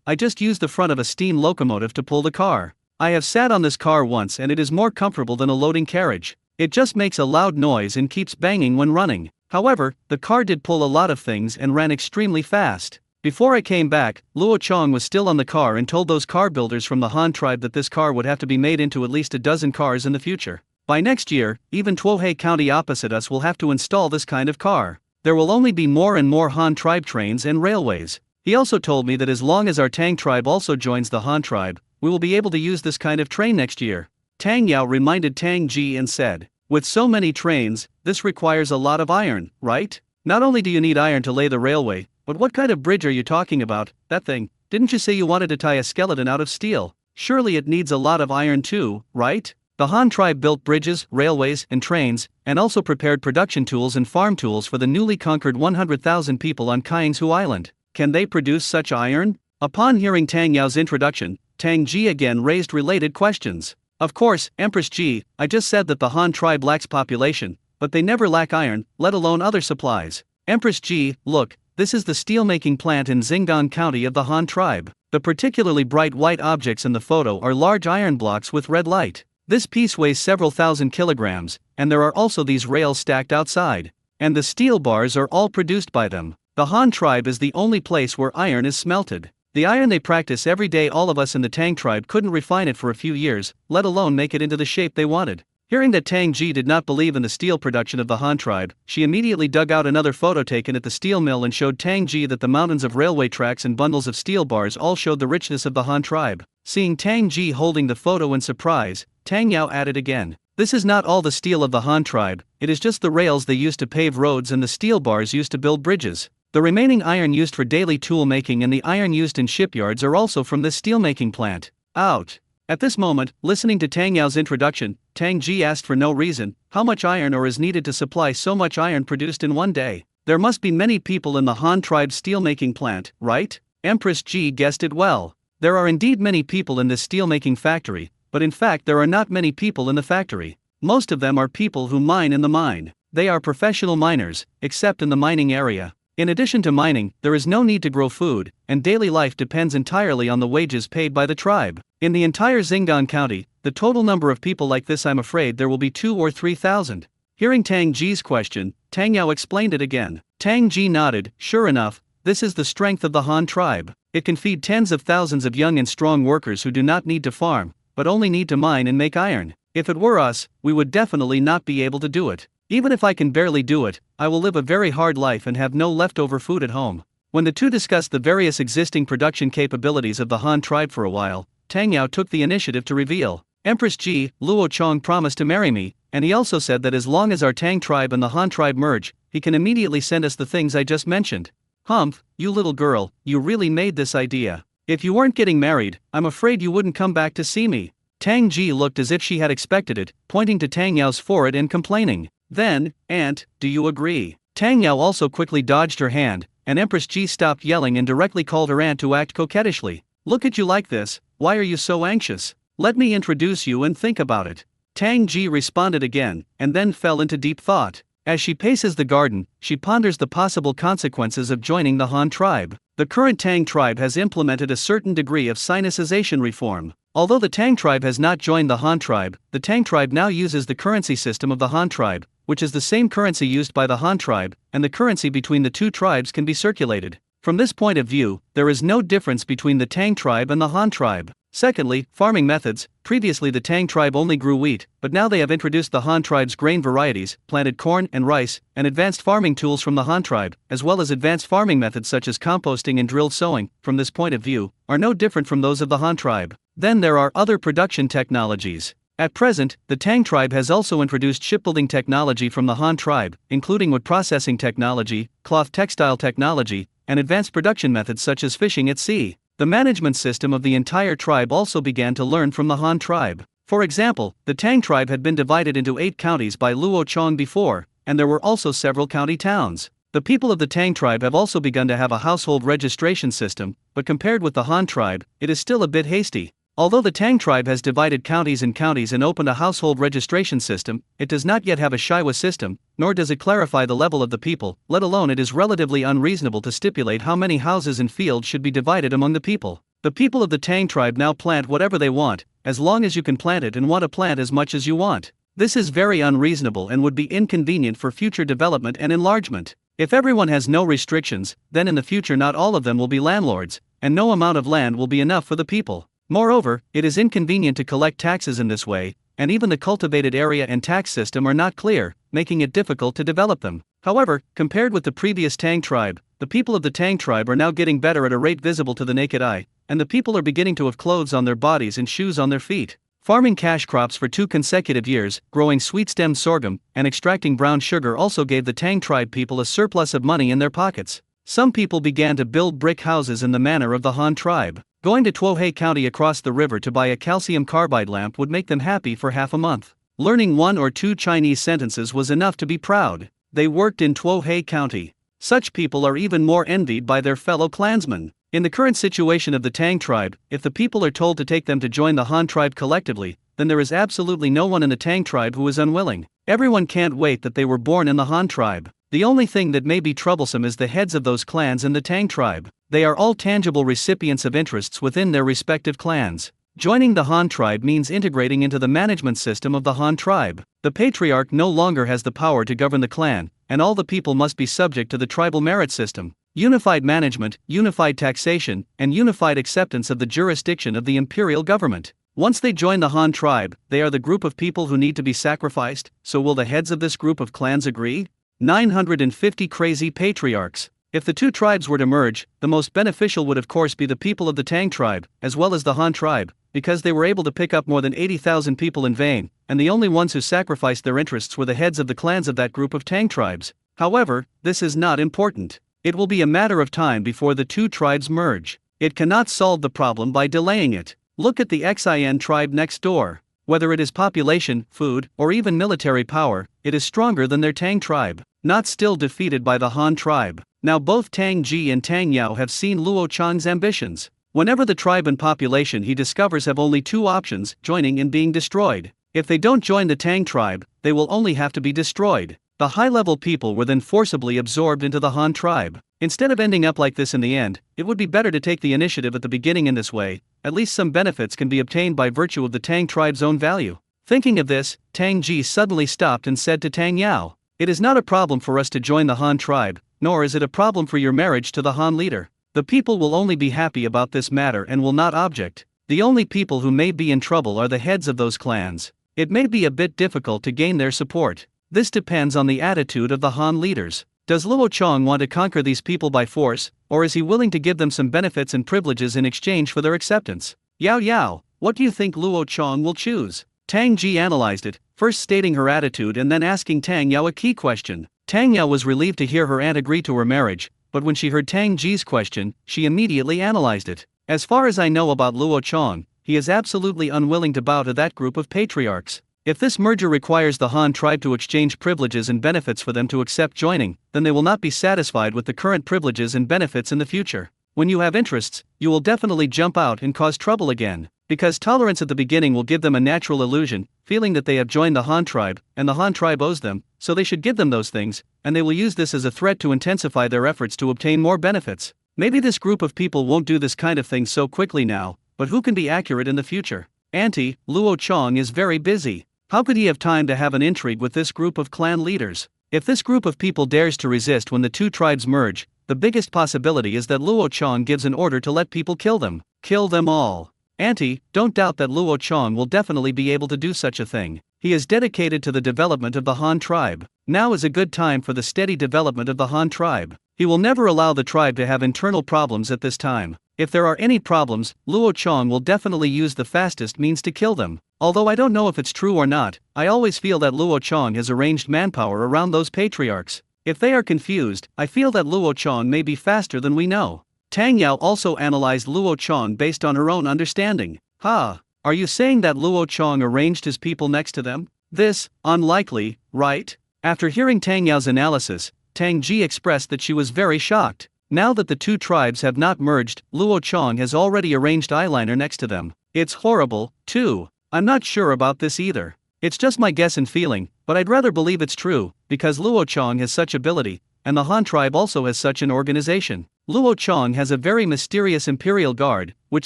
I just used the front of a steam locomotive to pull the car. I have sat on this car once and it is more comfortable than a loading carriage. It just makes a loud noise and keeps banging when running. However, the car did pull a lot of things and ran extremely fast. Before I came back, Luo Chong was still on the car and told those car builders from the Han tribe that this car would have to be made into at least a dozen cars in the future. By next year, even Tuohei County opposite us will have to install this kind of car. There will only be more and more Han tribe trains and railways. He also told me that as long as our Tang tribe also joins the Han tribe, we will be able to use this kind of train next year. Tang Yao reminded Tang Ji and said, with so many trains, this requires a lot of iron, right? Not only do you need iron to lay the railway, but what kind of bridge are you talking about? That thing, didn't you say you wanted to tie a skeleton out of steel? Surely it needs a lot of iron too, right? The Han tribe built bridges, railways, and trains, and also prepared production tools and farm tools for the newly conquered 100,000 people on Kaingsu Island. Can they produce such iron? Upon hearing Tang Yao's introduction, Tang Ji again raised related questions. Of course, Empress Ji, I just said that the Han tribe lacks population, but they never lack iron, let alone other supplies. Empress Ji, look, this is the steelmaking plant in Xingang County of the Han tribe. The particularly bright white objects in the photo are large iron blocks with red light. This piece weighs several thousand kilograms, and there are also these rails stacked outside. And the steel bars are all produced by them. The Han tribe is the only place where iron is smelted. The iron they practice every day, all of us in the Tang tribe couldn't refine it for a few years, let alone make it into the shape they wanted. Hearing that Tang Ji did not believe in the steel production of the Han tribe, she immediately dug out another photo taken at the steel mill and showed Tang Ji that the mountains of railway tracks and bundles of steel bars all showed the richness of the Han tribe. Seeing Tang Ji holding the photo in surprise, Tang Yao added again, this is not all the steel of the Han tribe, it is just the rails they used to pave roads and the steel bars used to build bridges. The remaining iron used for daily tool making and the iron used in shipyards are also from this steelmaking plant. Out. At this moment, listening to Tang Yao's introduction, Tang Ji asked for no reason, how much iron ore is needed to supply so much iron produced in one day? There must be many people in the Han tribe steelmaking plant, right? Empress Ji guessed it well. There are indeed many people in this steelmaking factory, but in fact there are not many people in the factory. Most of them are people who mine in the mine. They are professional miners, except in the mining area. In addition to mining, there is no need to grow food, and daily life depends entirely on the wages paid by the tribe. In the entire Xingang County, the total number of people like this, I'm afraid there will be 2,000 or 3,000. Hearing Tang Ji's question, Tang Yao explained it again. Tang Ji nodded, sure enough, this is the strength of the Han tribe. It can feed tens of thousands of young and strong workers who do not need to farm, but only need to mine and make iron. If it were us, we would definitely not be able to do it. Even if I can barely do it, I will live a very hard life and have no leftover food at home. When the two discussed the various existing production capabilities of the Han tribe for a while, Tang Yao took the initiative to reveal, Empress Ji, Luo Chong promised to marry me, and he also said that as long as our Tang tribe and the Han tribe merge, he can immediately send us the things I just mentioned. Humph, you little girl, you really made this idea. If you weren't getting married, I'm afraid you wouldn't come back to see me. Tang Ji looked as if she had expected it, pointing to Tang Yao's forehead and complaining. Then, Aunt, do you agree? Tang Yao also quickly dodged her hand, and Empress Ji stopped yelling and directly called her aunt to act coquettishly. Look at you like this, why are you so anxious? Let me introduce you and think about it. Tang Ji responded again, and then fell into deep thought. As she paces the garden, she ponders the possible consequences of joining the Han tribe. The current Tang tribe has implemented a certain degree of sinicization reform. Although the Tang tribe has not joined the Han tribe, the Tang tribe now uses the currency system of the Han tribe, which is the same currency used by the Han tribe, and the currency between the two tribes can be circulated. From this point of view, there is no difference between the Tang tribe and the Han tribe. Secondly, farming methods. Previously the Tang tribe only grew wheat, but now they have introduced the Han tribe's grain varieties, planted corn and rice, and advanced farming tools from the Han tribe, as well as advanced farming methods such as composting and drilled sowing, from this point of view, are no different from those of the Han tribe. Then there are other production technologies. At present, the Tang tribe has also introduced shipbuilding technology from the Han tribe, including wood processing technology, cloth textile technology, and advanced production methods such as fishing at sea. The management system of the entire tribe also began to learn from the Han tribe. For example, the Tang tribe had been divided into 8 counties by Luo Chong before, and there were also several county towns. The people of the Tang tribe have also begun to have a household registration system, but compared with the Han tribe, it is still a bit hasty. Although the Tang tribe has divided counties and opened a household registration system, it does not yet have a Shiwa system, nor does it clarify the level of the people, let alone it is relatively unreasonable to stipulate how many houses and fields should be divided among the people. The people of the Tang tribe now plant whatever they want, as long as you can plant it and want to plant as much as you want. This is very unreasonable and would be inconvenient for future development and enlargement. If everyone has no restrictions, then in the future not all of them will be landlords, and no amount of land will be enough for the people. Moreover, it is inconvenient to collect taxes in this way, and even the cultivated area and tax system are not clear, making it difficult to develop them. However, compared with the previous Tang tribe, the people of the Tang tribe are now getting better at a rate visible to the naked eye, and the people are beginning to have clothes on their bodies and shoes on their feet. Farming cash crops for 2 consecutive years, growing sweet-stem sorghum, and extracting brown sugar also gave the Tang tribe people a surplus of money in their pockets. Some people began to build brick houses in the manner of the Han tribe. Going to Tuohei County across the river to buy a calcium carbide lamp would make them happy for half a month. Learning 1 or 2 Chinese sentences was enough to be proud. They worked in Tuohei County. Such people are even more envied by their fellow clansmen. In the current situation of the Tang tribe, if the people are told to take them to join the Han tribe collectively, then there is absolutely no one in the Tang tribe who is unwilling. Everyone can't wait that they were born in the Han tribe. The only thing that may be troublesome is the heads of those clans in the Tang tribe. They are all tangible recipients of interests within their respective clans. Joining the Han tribe means integrating into the management system of the Han tribe. The patriarch no longer has the power to govern the clan, and all the people must be subject to the tribal merit system. Unified management, unified taxation, and unified acceptance of the jurisdiction of the imperial government. Once they join the Han tribe, they are the group of people who need to be sacrificed, so will the heads of this group of clans agree? 950 crazy patriarchs. If the 2 tribes were to merge, the most beneficial would of course be the people of the Tang tribe, as well as the Han tribe, because they were able to pick up more than 80,000 people in vain, and the only ones who sacrificed their interests were the heads of the clans of that group of Tang tribes. However, this is not important. It will be a matter of time before the 2 tribes merge. It cannot solve the problem by delaying it. Look at the Xin tribe next door. Whether it is population, food, or even military power, it is stronger than their Tang tribe. Not still defeated by the Han tribe. Now both Tang Ji and Tang Yao have seen Luo Chang's ambitions. Whenever the tribe and population he discovers have only 2 options, joining and being destroyed. If they don't join the Tang tribe, they will only have to be destroyed. The high-level people were then forcibly absorbed into the Han tribe. Instead of ending up like this in the end, it would be better to take the initiative at the beginning in this way. At least some benefits can be obtained by virtue of the Tang tribe's own value. Thinking of this, Tang Ji suddenly stopped and said to Tang Yao, "It is not a problem for us to join the Han tribe, nor is it a problem for your marriage to the Han leader. The people will only be happy about this matter and will not object. The only people who may be in trouble are the heads of those clans. It may be a bit difficult to gain their support. This depends on the attitude of the Han leaders. Does Luo Chang want to conquer these people by force, or is he willing to give them some benefits and privileges in exchange for their acceptance? Yao Yao, what do you think Luo Chang will choose?" Tang Ji analyzed it, first stating her attitude and then asking Tang Yao a key question. Tang Yao was relieved to hear her aunt agree to her marriage, but when she heard Tang Ji's question, she immediately analyzed it. "As far as I know about Luo Chang, he is absolutely unwilling to bow to that group of patriarchs. If this merger requires the Han tribe to exchange privileges and benefits for them to accept joining, then they will not be satisfied with the current privileges and benefits in the future. When you have interests, you will definitely jump out and cause trouble again. Because tolerance at the beginning will give them a natural illusion, feeling that they have joined the Han tribe, and the Han tribe owes them, so they should give them those things, and they will use this as a threat to intensify their efforts to obtain more benefits. Maybe this group of people won't do this kind of thing so quickly now, but who can be accurate in the future? Auntie, Luo Chang is very busy. How could he have time to have an intrigue with this group of clan leaders? If this group of people dares to resist when the 2 tribes merge, the biggest possibility is that Luo Chang gives an order to let people kill them. Kill them all. Auntie, don't doubt that Luo Chang will definitely be able to do such a thing. He is dedicated to the development of the Han tribe. Now is a good time for the steady development of the Han tribe. He will never allow the tribe to have internal problems at this time. If there are any problems, Luo Chang will definitely use the fastest means to kill them. Although I don't know if it's true or not, I always feel that Luo Chang has arranged manpower around those patriarchs. If they are confused, I feel that Luo Chang may be faster than we know." Tang Yao also analyzed Luo Chang based on her own understanding. Are you saying that Luo Chang arranged his people next to them? This, unlikely, right? After hearing Tang Yao's analysis, Tang Ji expressed that she was very shocked. Now that the 2 tribes have not merged, Luo Chang has already arranged eyeliner next to them. It's horrible, too. I'm not sure about this either. It's just my guess and feeling, but I'd rather believe it's true, because Luo Chong has such ability, and the Han tribe also has such an organization. Luo Chong has a very mysterious imperial guard, which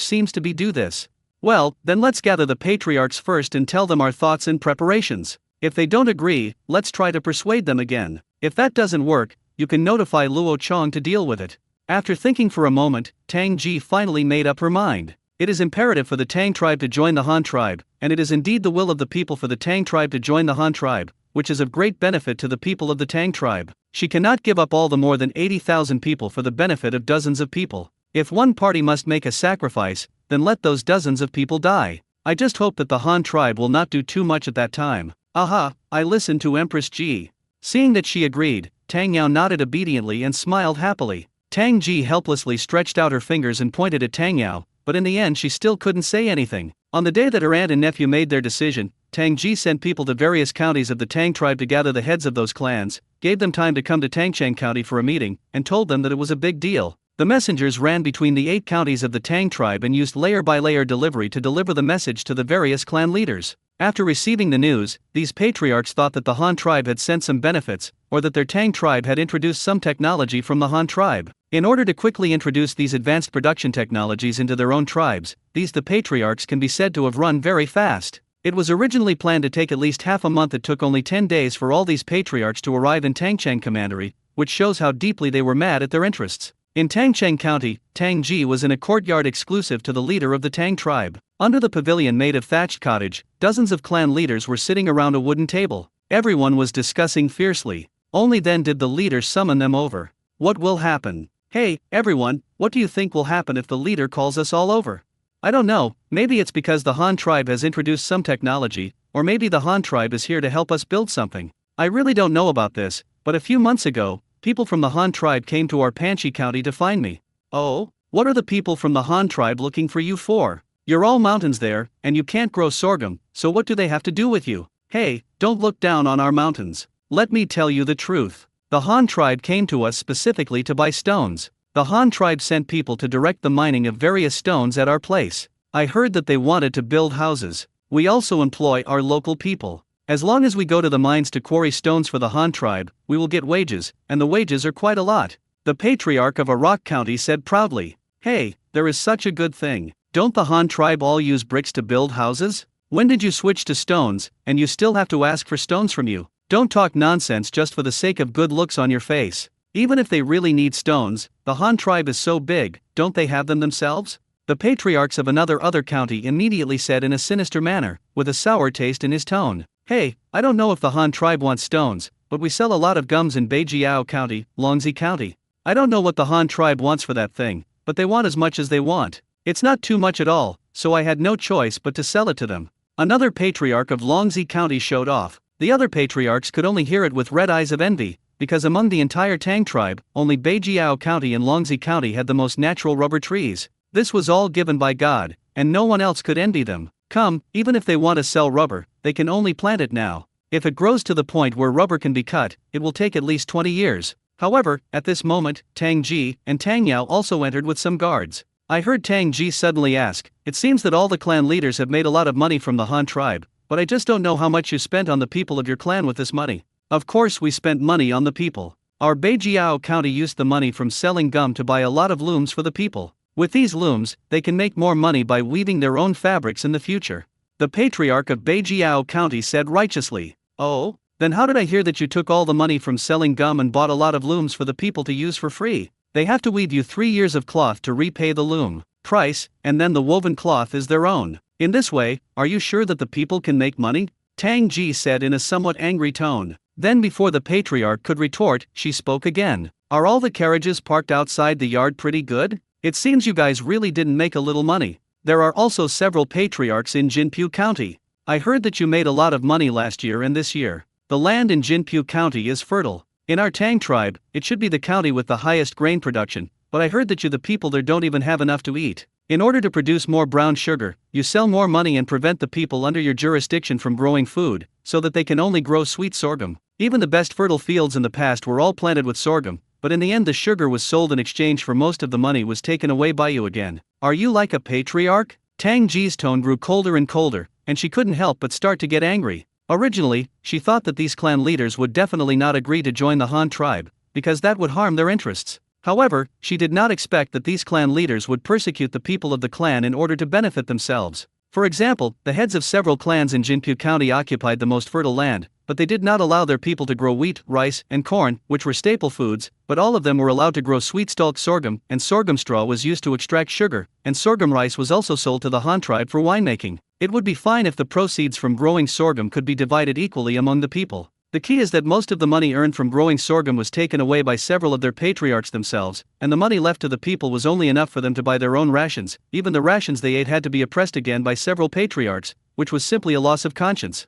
seems to do this. Well, then let's gather the patriarchs first and tell them our thoughts and preparations. If they don't agree, let's try to persuade them again. If that doesn't work, you can notify Luo Chong to deal with it. After thinking for a moment, Tang Ji finally made up her mind. It is imperative for the Tang tribe to join the Han tribe, and it is indeed the will of the people for the Tang tribe to join the Han tribe, which is of great benefit to the people of the Tang tribe. She cannot give up all the more than 80,000 people for the benefit of dozens of people. If one party must make a sacrifice, then let those dozens of people die. I just hope that the Han tribe will not do too much at that time. Aha, I listened to Empress Ji. Seeing that she agreed, Tang Yao nodded obediently and smiled happily. Tang Ji helplessly stretched out her fingers and pointed at Tang Yao, but in the end she still couldn't say anything. On the day that her aunt and nephew made their decision, Tang Ji sent people to various counties of the Tang tribe to gather the heads of those clans, gave them time to come to Tangchang County for a meeting, and told them that it was a big deal. The messengers ran between the 8 counties of the Tang tribe and used layer-by-layer delivery to deliver the message to the various clan leaders. After receiving the news, these patriarchs thought that the Han tribe had sent some benefits, or that their Tang tribe had introduced some technology from the Han tribe. In order to quickly introduce these advanced production technologies into their own tribes, the patriarchs can be said to have run very fast. It was originally planned to take at least half a month. It took only 10 days for all these patriarchs to arrive in Tangchang Commandery, which shows how deeply they were mad at their interests. In Tangchang County, Tang Ji was in a courtyard exclusive to the leader of the Tang tribe. Under the pavilion made of thatched cottage, dozens of clan leaders were sitting around a wooden table. Everyone was discussing fiercely. Only then did the leader summon them over. What will happen? Hey, everyone, what do you think will happen if the leader calls us all over? I don't know, maybe it's because the Han tribe has introduced some technology, or maybe the Han tribe is here to help us build something. I really don't know about this, but a few months ago, people from the Han tribe came to our Panchi County to find me. Oh, what are the people from the Han tribe looking for you for? You're all mountains there, and you can't grow sorghum, so what do they have to do with you? Hey, don't look down on our mountains. Let me tell you the truth. The Han tribe came to us specifically to buy stones. The Han tribe sent people to direct the mining of various stones at our place. I heard that they wanted to build houses. We also employ our local people. As long as we go to the mines to quarry stones for the Han tribe, we will get wages, and the wages are quite a lot. The patriarch of Arak County said proudly. Hey, there is such a good thing. Don't the Han tribe all use bricks to build houses? When did you switch to stones, and you still have to ask for stones from you? Don't talk nonsense just for the sake of good looks on your face. Even if they really need stones, the Han tribe is so big, don't they have them themselves? The patriarchs of other county immediately said in a sinister manner, with a sour taste in his tone. Hey, I don't know if the Han tribe wants stones, but we sell a lot of gums in Beijiao County, Longzi County. I don't know what the Han tribe wants for that thing, but they want as much as they want. It's not too much at all, so I had no choice but to sell it to them. Another patriarch of Longzi County showed off. The other patriarchs could only hear it with red eyes of envy, because among the entire Tang tribe, only Beijiao County and Longzi County had the most natural rubber trees. This was all given by God, and no one else could envy them. Come, even if they want to sell rubber, they can only plant it now. If it grows to the point where rubber can be cut, it will take at least 20 years. However, at this moment, Tang Ji and Tang Yao also entered with some guards. I heard Tang Ji suddenly ask, "It seems that all the clan leaders have made a lot of money from the Han tribe, but I just don't know how much you spent on the people of your clan with this money." Of course we spent money on the people. Our Beijiao County used the money from selling gum to buy a lot of looms for the people. With these looms, they can make more money by weaving their own fabrics in the future. The patriarch of Beijiao County said righteously. Oh, then how did I hear that you took all the money from selling gum and bought a lot of looms for the people to use for free? They have to weave you 3 years of cloth to repay the loom price, and then the woven cloth is their own. In this way, are you sure that the people can make money? Tang Ji said in a somewhat angry tone. Then before the patriarch could retort, she spoke again. Are all the carriages parked outside the yard pretty good? It seems you guys really didn't make a little money. There are also several patriarchs in Jinpu County. I heard that you made a lot of money last year and this year. The land in Jinpu County is fertile. In our Tang tribe, it should be the county with the highest grain production, but I heard that the people there don't even have enough to eat. In order to produce more brown sugar, you sell more money and prevent the people under your jurisdiction from growing food, so that they can only grow sweet sorghum. Even the best fertile fields in the past were all planted with sorghum, but in the end the sugar was sold in exchange for most of the money was taken away by you again. Are you like a patriarch? Tang Ji's tone grew colder and colder, and she couldn't help but start to get angry. Originally, she thought that these clan leaders would definitely not agree to join the Han tribe, because that would harm their interests. However, she did not expect that these clan leaders would persecute the people of the clan in order to benefit themselves. For example, the heads of several clans in Jinpu County occupied the most fertile land, but they did not allow their people to grow wheat, rice, and corn, which were staple foods, but all of them were allowed to grow sweet stalk sorghum, and sorghum straw was used to extract sugar, and sorghum rice was also sold to the Han tribe for winemaking. It would be fine if the proceeds from growing sorghum could be divided equally among the people. The key is that most of the money earned from growing sorghum was taken away by several of their patriarchs themselves, and the money left to the people was only enough for them to buy their own rations. Even the rations they ate had to be oppressed again by several patriarchs, which was simply a loss of conscience.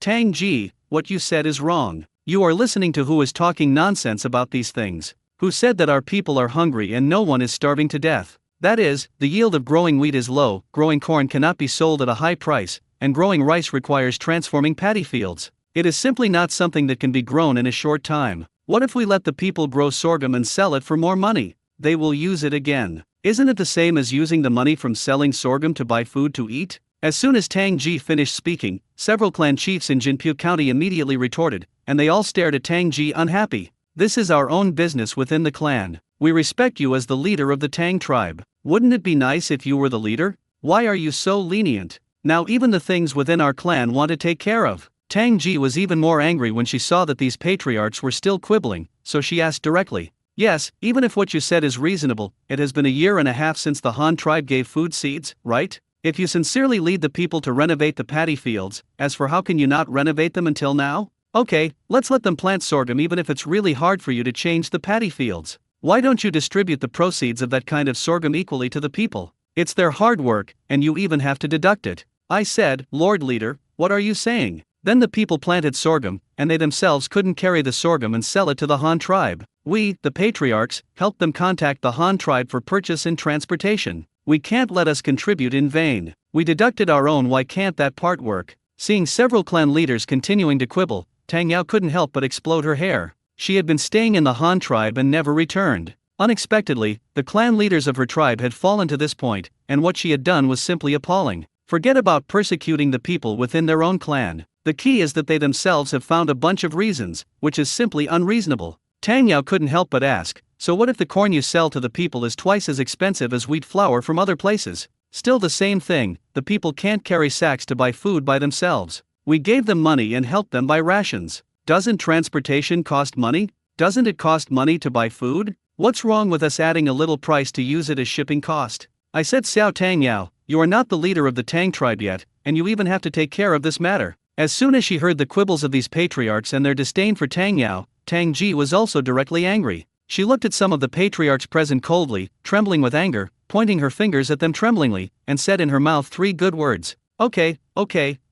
Tang Ji, what you said is wrong. You are listening to who is talking nonsense about these things. Who said that our people are hungry and no one is starving to death? That is, the yield of growing wheat is low, growing corn cannot be sold at a high price, and growing rice requires transforming paddy fields. It is simply not something that can be grown in a short time. What if we let the people grow sorghum and sell it for more money? They will use it again. Isn't it the same as using the money from selling sorghum to buy food to eat? As soon as Tang Ji finished speaking, several clan chiefs in Jinpu County immediately retorted, and they all stared at Tang Ji unhappy. This is our own business within the clan. We respect you as the leader of the Tang tribe. Wouldn't it be nice if you were the leader? Why are you so lenient? Now even the things within our clan want to take care of. Tang Ji was even more angry when she saw that these patriarchs were still quibbling, so she asked directly, "Yes, even if what you said is reasonable, it has been a year and a half since the Han tribe gave food seeds, right? If you sincerely lead the people to renovate the paddy fields, as for how can you not renovate them until now? Okay, let's let them plant sorghum even if it's really hard for you to change the paddy fields. Why don't you distribute the proceeds of that kind of sorghum equally to the people? It's their hard work, and you even have to deduct it." I said, "Lord Leader, what are you saying?" Then the people planted sorghum, and they themselves couldn't carry the sorghum and sell it to the Han tribe. We, the patriarchs, helped them contact the Han tribe for purchase and transportation. We can't let us contribute in vain. We deducted our own. Why can't that part work? Seeing several clan leaders continuing to quibble, Tang Yao couldn't help but explode her hair. She had been staying in the Han tribe and never returned. Unexpectedly, the clan leaders of her tribe had fallen to this point, and what she had done was simply appalling. Forget about persecuting the people within their own clan. The key is that they themselves have found a bunch of reasons, which is simply unreasonable. Tang Yao couldn't help but ask, so what if the corn you sell to the people is twice as expensive as wheat flour from other places? Still the same thing, the people can't carry sacks to buy food by themselves. We gave them money and helped them buy rations. Doesn't transportation cost money? Doesn't it cost money to buy food? What's wrong with us adding a little price to use it as shipping cost? I said, Xiao Tang Yao, you are not the leader of the Tang tribe yet, and you even have to take care of this matter. As soon as she heard the quibbles of these patriarchs and their disdain for Tang Yao, Tang Ji was also directly angry. She looked at some of the patriarchs present coldly, trembling with anger, pointing her fingers at them tremblingly, and said in her mouth 3 good words. Okay,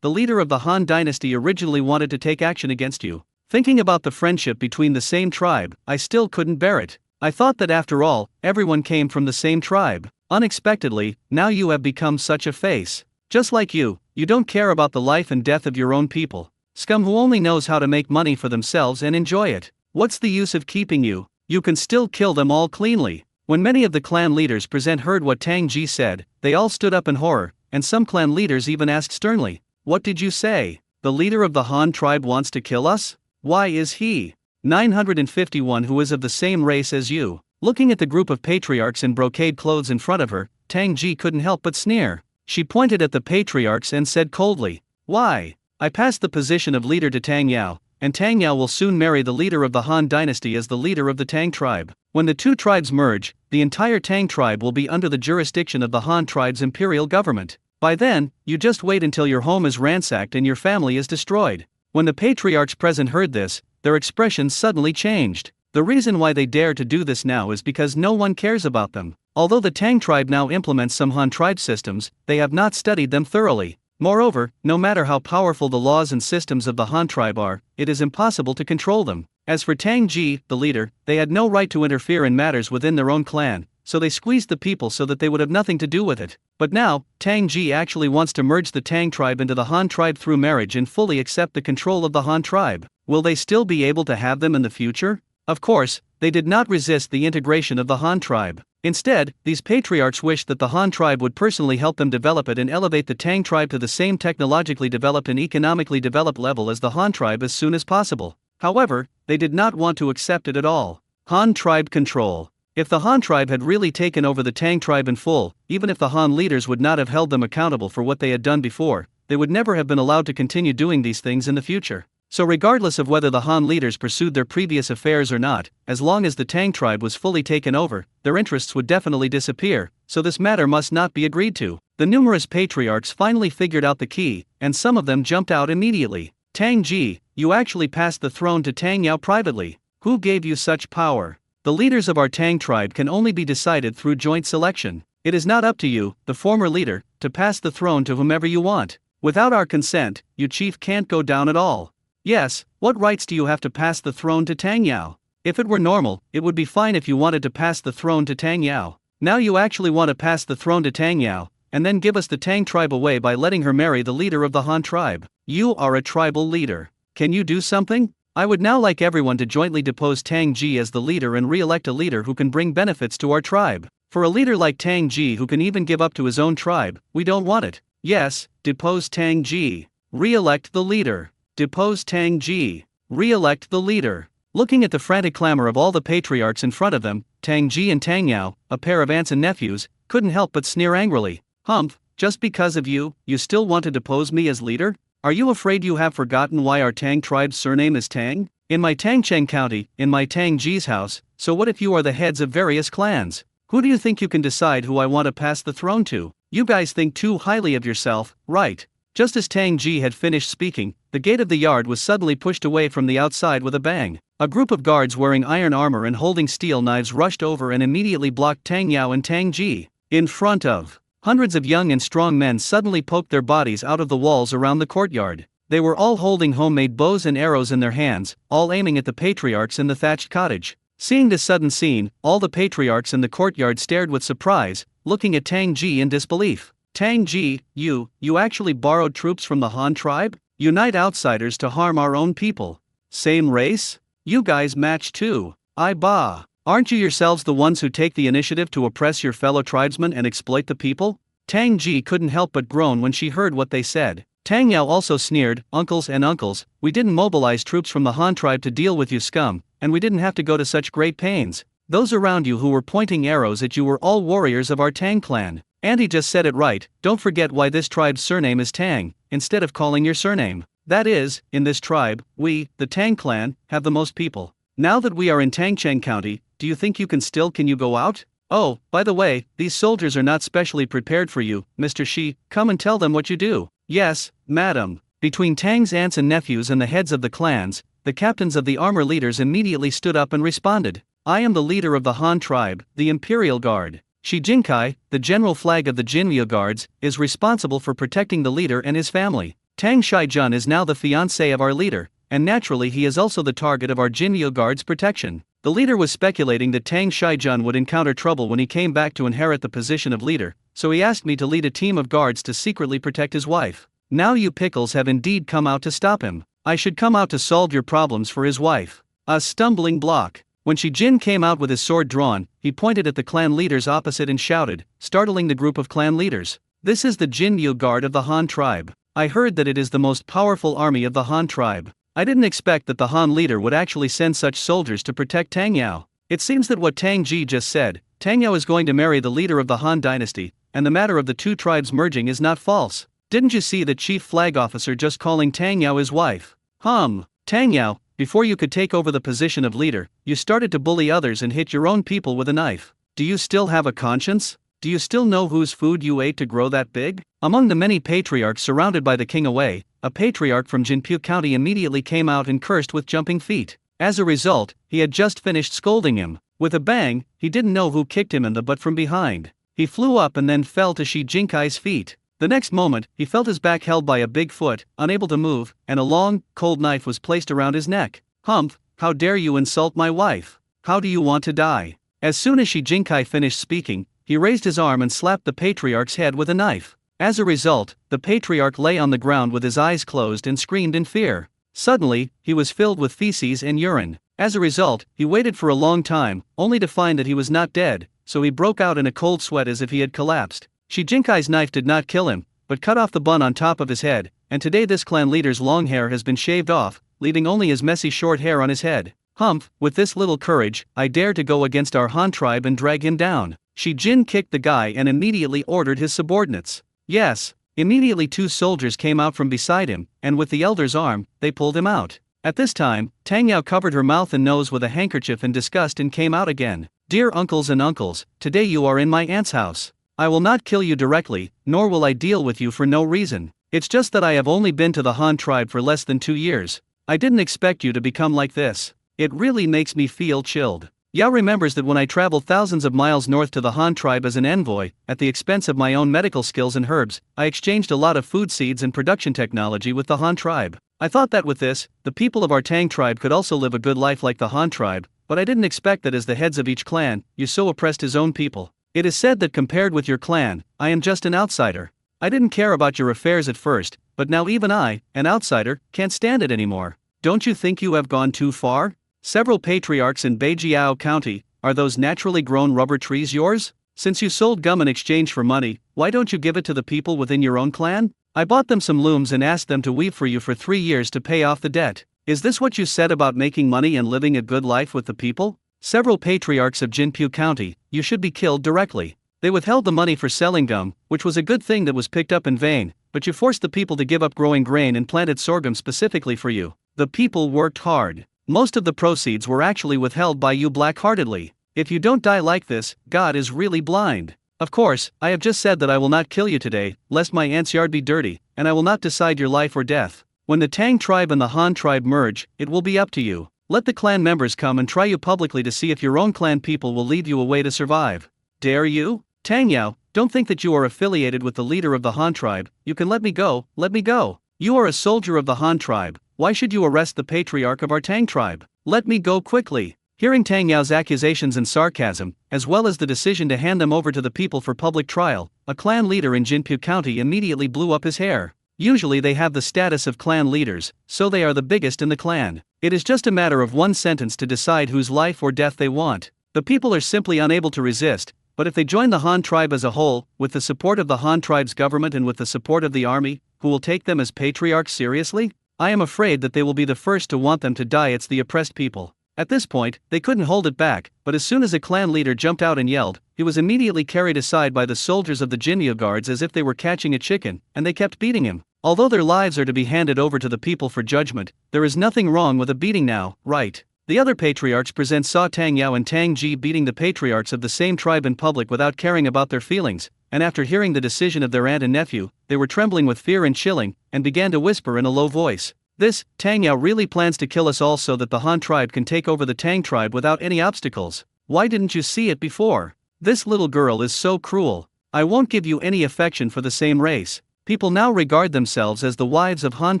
the leader of the Han dynasty originally wanted to take action against you. Thinking about the friendship between the same tribe, I still couldn't bear it. I thought that after all, everyone came from the same tribe. Unexpectedly, now you have become such a face. Just like you don't care about the life and death of your own people. Scum who only knows how to make money for themselves and enjoy it. What's the use of keeping you? You can still kill them all cleanly. When many of the clan leaders present heard what Tang Ji said, they all stood up in horror, and some clan leaders even asked sternly, "What did you say? The leader of the Han tribe wants to kill us? Why is he 951 who is of the same race as you?" Looking at the group of patriarchs in brocade clothes in front of her, Tang Ji couldn't help but sneer. She pointed at the patriarchs and said coldly, "Why? I passed the position of leader to Tang Yao, and Tang Yao will soon marry the leader of the Han dynasty as the leader of the Tang tribe. When the two tribes merge, the entire Tang tribe will be under the jurisdiction of the Han tribe's imperial government. By then, you just wait until your home is ransacked and your family is destroyed." When the patriarchs present heard this, their expressions suddenly changed. The reason why they dare to do this now is because no one cares about them. Although the Tang tribe now implements some Han tribe systems, they have not studied them thoroughly. Moreover, no matter how powerful the laws and systems of the Han tribe are, it is impossible to control them. As for Tang Ji, the leader, they had no right to interfere in matters within their own clan, so they squeezed the people so that they would have nothing to do with it. But now, Tang Ji actually wants to merge the Tang tribe into the Han tribe through marriage and fully accept the control of the Han tribe. Will they still be able to have them in the future? Of course, they did not resist the integration of the Han tribe. Instead, these patriarchs wished that the Han tribe would personally help them develop it and elevate the Tang tribe to the same technologically developed and economically developed level as the Han tribe as soon as possible. However, they did not want to accept it at all. Han tribe control. If the Han tribe had really taken over the Tang tribe in full, even if the Han leaders would not have held them accountable for what they had done before, they would never have been allowed to continue doing these things in the future. So regardless of whether the Han leaders pursued their previous affairs or not, as long as the Tang tribe was fully taken over, their interests would definitely disappear, so this matter must not be agreed to. The numerous patriarchs finally figured out the key, and some of them jumped out immediately. Tang Ji, you actually passed the throne to Tang Yao privately. Who gave you such power? The leaders of our Tang tribe can only be decided through joint selection. It is not up to you, the former leader, to pass the throne to whomever you want. Without our consent, you chief can't go down at all. Yes, what rights do you have to pass the throne to Tang Yao? If it were normal, it would be fine if you wanted to pass the throne to Tang Yao. Now you actually want to pass the throne to Tang Yao, and then give us the Tang tribe away by letting her marry the leader of the Han tribe. You are a tribal leader. Can you do something? I would now like everyone to jointly depose Tang Ji as the leader and re-elect a leader who can bring benefits to our tribe. For a leader like Tang Ji who can even give up to his own tribe, we don't want it. Yes, depose Tang Ji. Re-elect the leader. Depose Tang Ji. Re-elect the leader. Looking at the frantic clamor of all the patriarchs in front of them, Tang Ji and Tang Yao, a pair of aunts and nephews, couldn't help but sneer angrily. Humph, just because of you, you still want to depose me as leader? Are you afraid you have forgotten why our Tang tribe's surname is Tang? In my Tangcheng county, in my Tang Ji's house, so what if you are the heads of various clans? Who do you think you can decide who I want to pass the throne to? You guys think too highly of yourself, right? Just as Tang Ji had finished speaking, the gate of the yard was suddenly pushed away from the outside with a bang. A group of guards wearing iron armor and holding steel knives rushed over and immediately blocked Tang Yao and Tang Ji. In front of hundreds of young and strong men suddenly poked their bodies out of the walls around the courtyard. They were all holding homemade bows and arrows in their hands, all aiming at the patriarchs in the thatched cottage. Seeing this sudden scene, all the patriarchs in the courtyard stared with surprise, looking at Tang Ji in disbelief. Tang Ji, you actually borrowed troops from the Han tribe? Unite outsiders to harm our own people. Same race? You guys match too. Aren't you yourselves the ones who take the initiative to oppress your fellow tribesmen and exploit the people? Tang Ji couldn't help but groan when she heard what they said. Tang Yao also sneered, uncles, we didn't mobilize troops from the Han tribe to deal with you scum, and we didn't have to go to such great pains. Those around you who were pointing arrows at you were all warriors of our Tang clan. Auntie just said it right, don't forget why this tribe's surname is Tang, instead of calling your surname. That is, in this tribe, we, the Tang clan, have the most people. Now that we are in Tangcheng County, do you think can you go out? Oh, by the way, these soldiers are not specially prepared for you, Mr. Shi, come and tell them what you do. Yes, madam. Between Tang's aunts and nephews and the heads of the clans, the captains of the armor leaders immediately stood up and responded. I am the leader of the Han tribe, the Imperial Guard. Shi Jinkai, the general flag of the Jinryu Guards, is responsible for protecting the leader and his family. Tang Shaijun is now the fiancé of our leader, and naturally he is also the target of our Jinryu Guards' protection. The leader was speculating that Tang Shaijun would encounter trouble when he came back to inherit the position of leader, so he asked me to lead a team of guards to secretly protect his wife. Now you pickles have indeed come out to stop him. I should come out to solve your problems for his wife. A stumbling block. When Shi Jin came out with his sword drawn, he pointed at the clan leaders opposite and shouted, startling the group of clan leaders. This is the Jinryu Guard of the Han tribe. I heard that it is the most powerful army of the Han tribe. I didn't expect that the Han leader would actually send such soldiers to protect Tang Yao. It seems that what Tang Ji just said, Tang Yao is going to marry the leader of the Han dynasty, and the matter of the two tribes merging is not false. Didn't you see the chief flag officer just calling Tang Yao his wife? Tang Yao, before you could take over the position of leader, you started to bully others and hit your own people with a knife. Do you still have a conscience? Do you still know whose food you ate to grow that big? Among the many patriarchs surrounded by the king away, a patriarch from Jinpu County immediately came out and cursed with jumping feet. As a result, he had just finished scolding him. With a bang, he didn't know who kicked him in the butt from behind. He flew up and then fell to Shi Jinkai's feet. The next moment, he felt his back held by a big foot, unable to move, and a long, cold knife was placed around his neck. Humph, how dare you insult my wife? How do you want to die? As soon as Shi Jinkai finished speaking, he raised his arm and slapped the patriarch's head with a knife. As a result, the patriarch lay on the ground with his eyes closed and screamed in fear. Suddenly, he was filled with feces and urine. As a result, he waited for a long time, only to find that he was not dead, so he broke out in a cold sweat as if he had collapsed. Shi Jinkai's knife did not kill him, but cut off the bun on top of his head, and today this clan leader's long hair has been shaved off, leaving only his messy short hair on his head. Humph, with this little courage, I dare to go against our Han tribe and drag him down. Shi Jin kicked the guy and immediately ordered his subordinates. Yes. Immediately 2 soldiers came out from beside him, and with the elder's arm, they pulled him out. At this time, Tang Yao covered her mouth and nose with a handkerchief in disgust and came out again. Dear uncles and uncles, today you are in my aunt's house. I will not kill you directly, nor will I deal with you for no reason. It's just that I have only been to the Han tribe for less than 2 years. I didn't expect you to become like this. It really makes me feel chilled. Yao remembers that when I traveled thousands of miles north to the Han tribe as an envoy, at the expense of my own medical skills and herbs, I exchanged a lot of food seeds and production technology with the Han tribe. I thought that with this, the people of our Tang tribe could also live a good life like the Han tribe, but I didn't expect that as the heads of each clan, you so oppressed his own people. It is said that compared with your clan, I am just an outsider. I didn't care about your affairs at first, but now even I, an outsider, can't stand it anymore. Don't you think you have gone too far? Several patriarchs in Beijiao County, are those naturally grown rubber trees yours? Since you sold gum in exchange for money, why don't you give it to the people within your own clan? I bought them some looms and asked them to weave for you for 3 years to pay off the debt. Is this what you said about making money and living a good life with the people? Several patriarchs of Jinpu County, you should be killed directly. They withheld the money for selling gum, which was a good thing that was picked up in vain, but you forced the people to give up growing grain and planted sorghum specifically for you. The people worked hard. Most of the proceeds were actually withheld by you black-heartedly. If you don't die like this, God is really blind. Of course, I have just said that I will not kill you today, lest my aunt's yard be dirty, and I will not decide your life or death. When the Tang tribe and the Han tribe merge, it will be up to you. Let the clan members come and try you publicly to see if your own clan people will lead you a way to survive. Dare you? Tang Yao, don't think that you are affiliated with the leader of the Han tribe. You can let me go, let me go. You are a soldier of the Han tribe. Why should you arrest the patriarch of our Tang tribe? Let me go quickly. Hearing Tang Yao's accusations and sarcasm, as well as the decision to hand them over to the people for public trial, a clan leader in Jinpu County immediately blew up his hair. Usually they have the status of clan leaders, so they are the biggest in the clan. It is just a matter of one sentence to decide whose life or death they want. The people are simply unable to resist, but if they join the Han tribe as a whole, with the support of the Han tribe's government and with the support of the army, who will take them as patriarchs seriously? I am afraid that they will be the first to want them to die. It's the oppressed people. At this point, they couldn't hold it back, but as soon as a clan leader jumped out and yelled, he was immediately carried aside by the soldiers of the Jinmyo guards as if they were catching a chicken, and they kept beating him. Although their lives are to be handed over to the people for judgment, there is nothing wrong with a beating now, right? The other patriarchs present saw Tang Yao and Tang Ji beating the patriarchs of the same tribe in public without caring about their feelings, and after hearing the decision of their aunt and nephew, they were trembling with fear and chilling, and began to whisper in a low voice. This, Tang Yao really plans to kill us all so that the Han tribe can take over the Tang tribe without any obstacles. Why didn't you see it before? This little girl is so cruel. I won't give you any affection for the same race. People now regard themselves as the wives of Han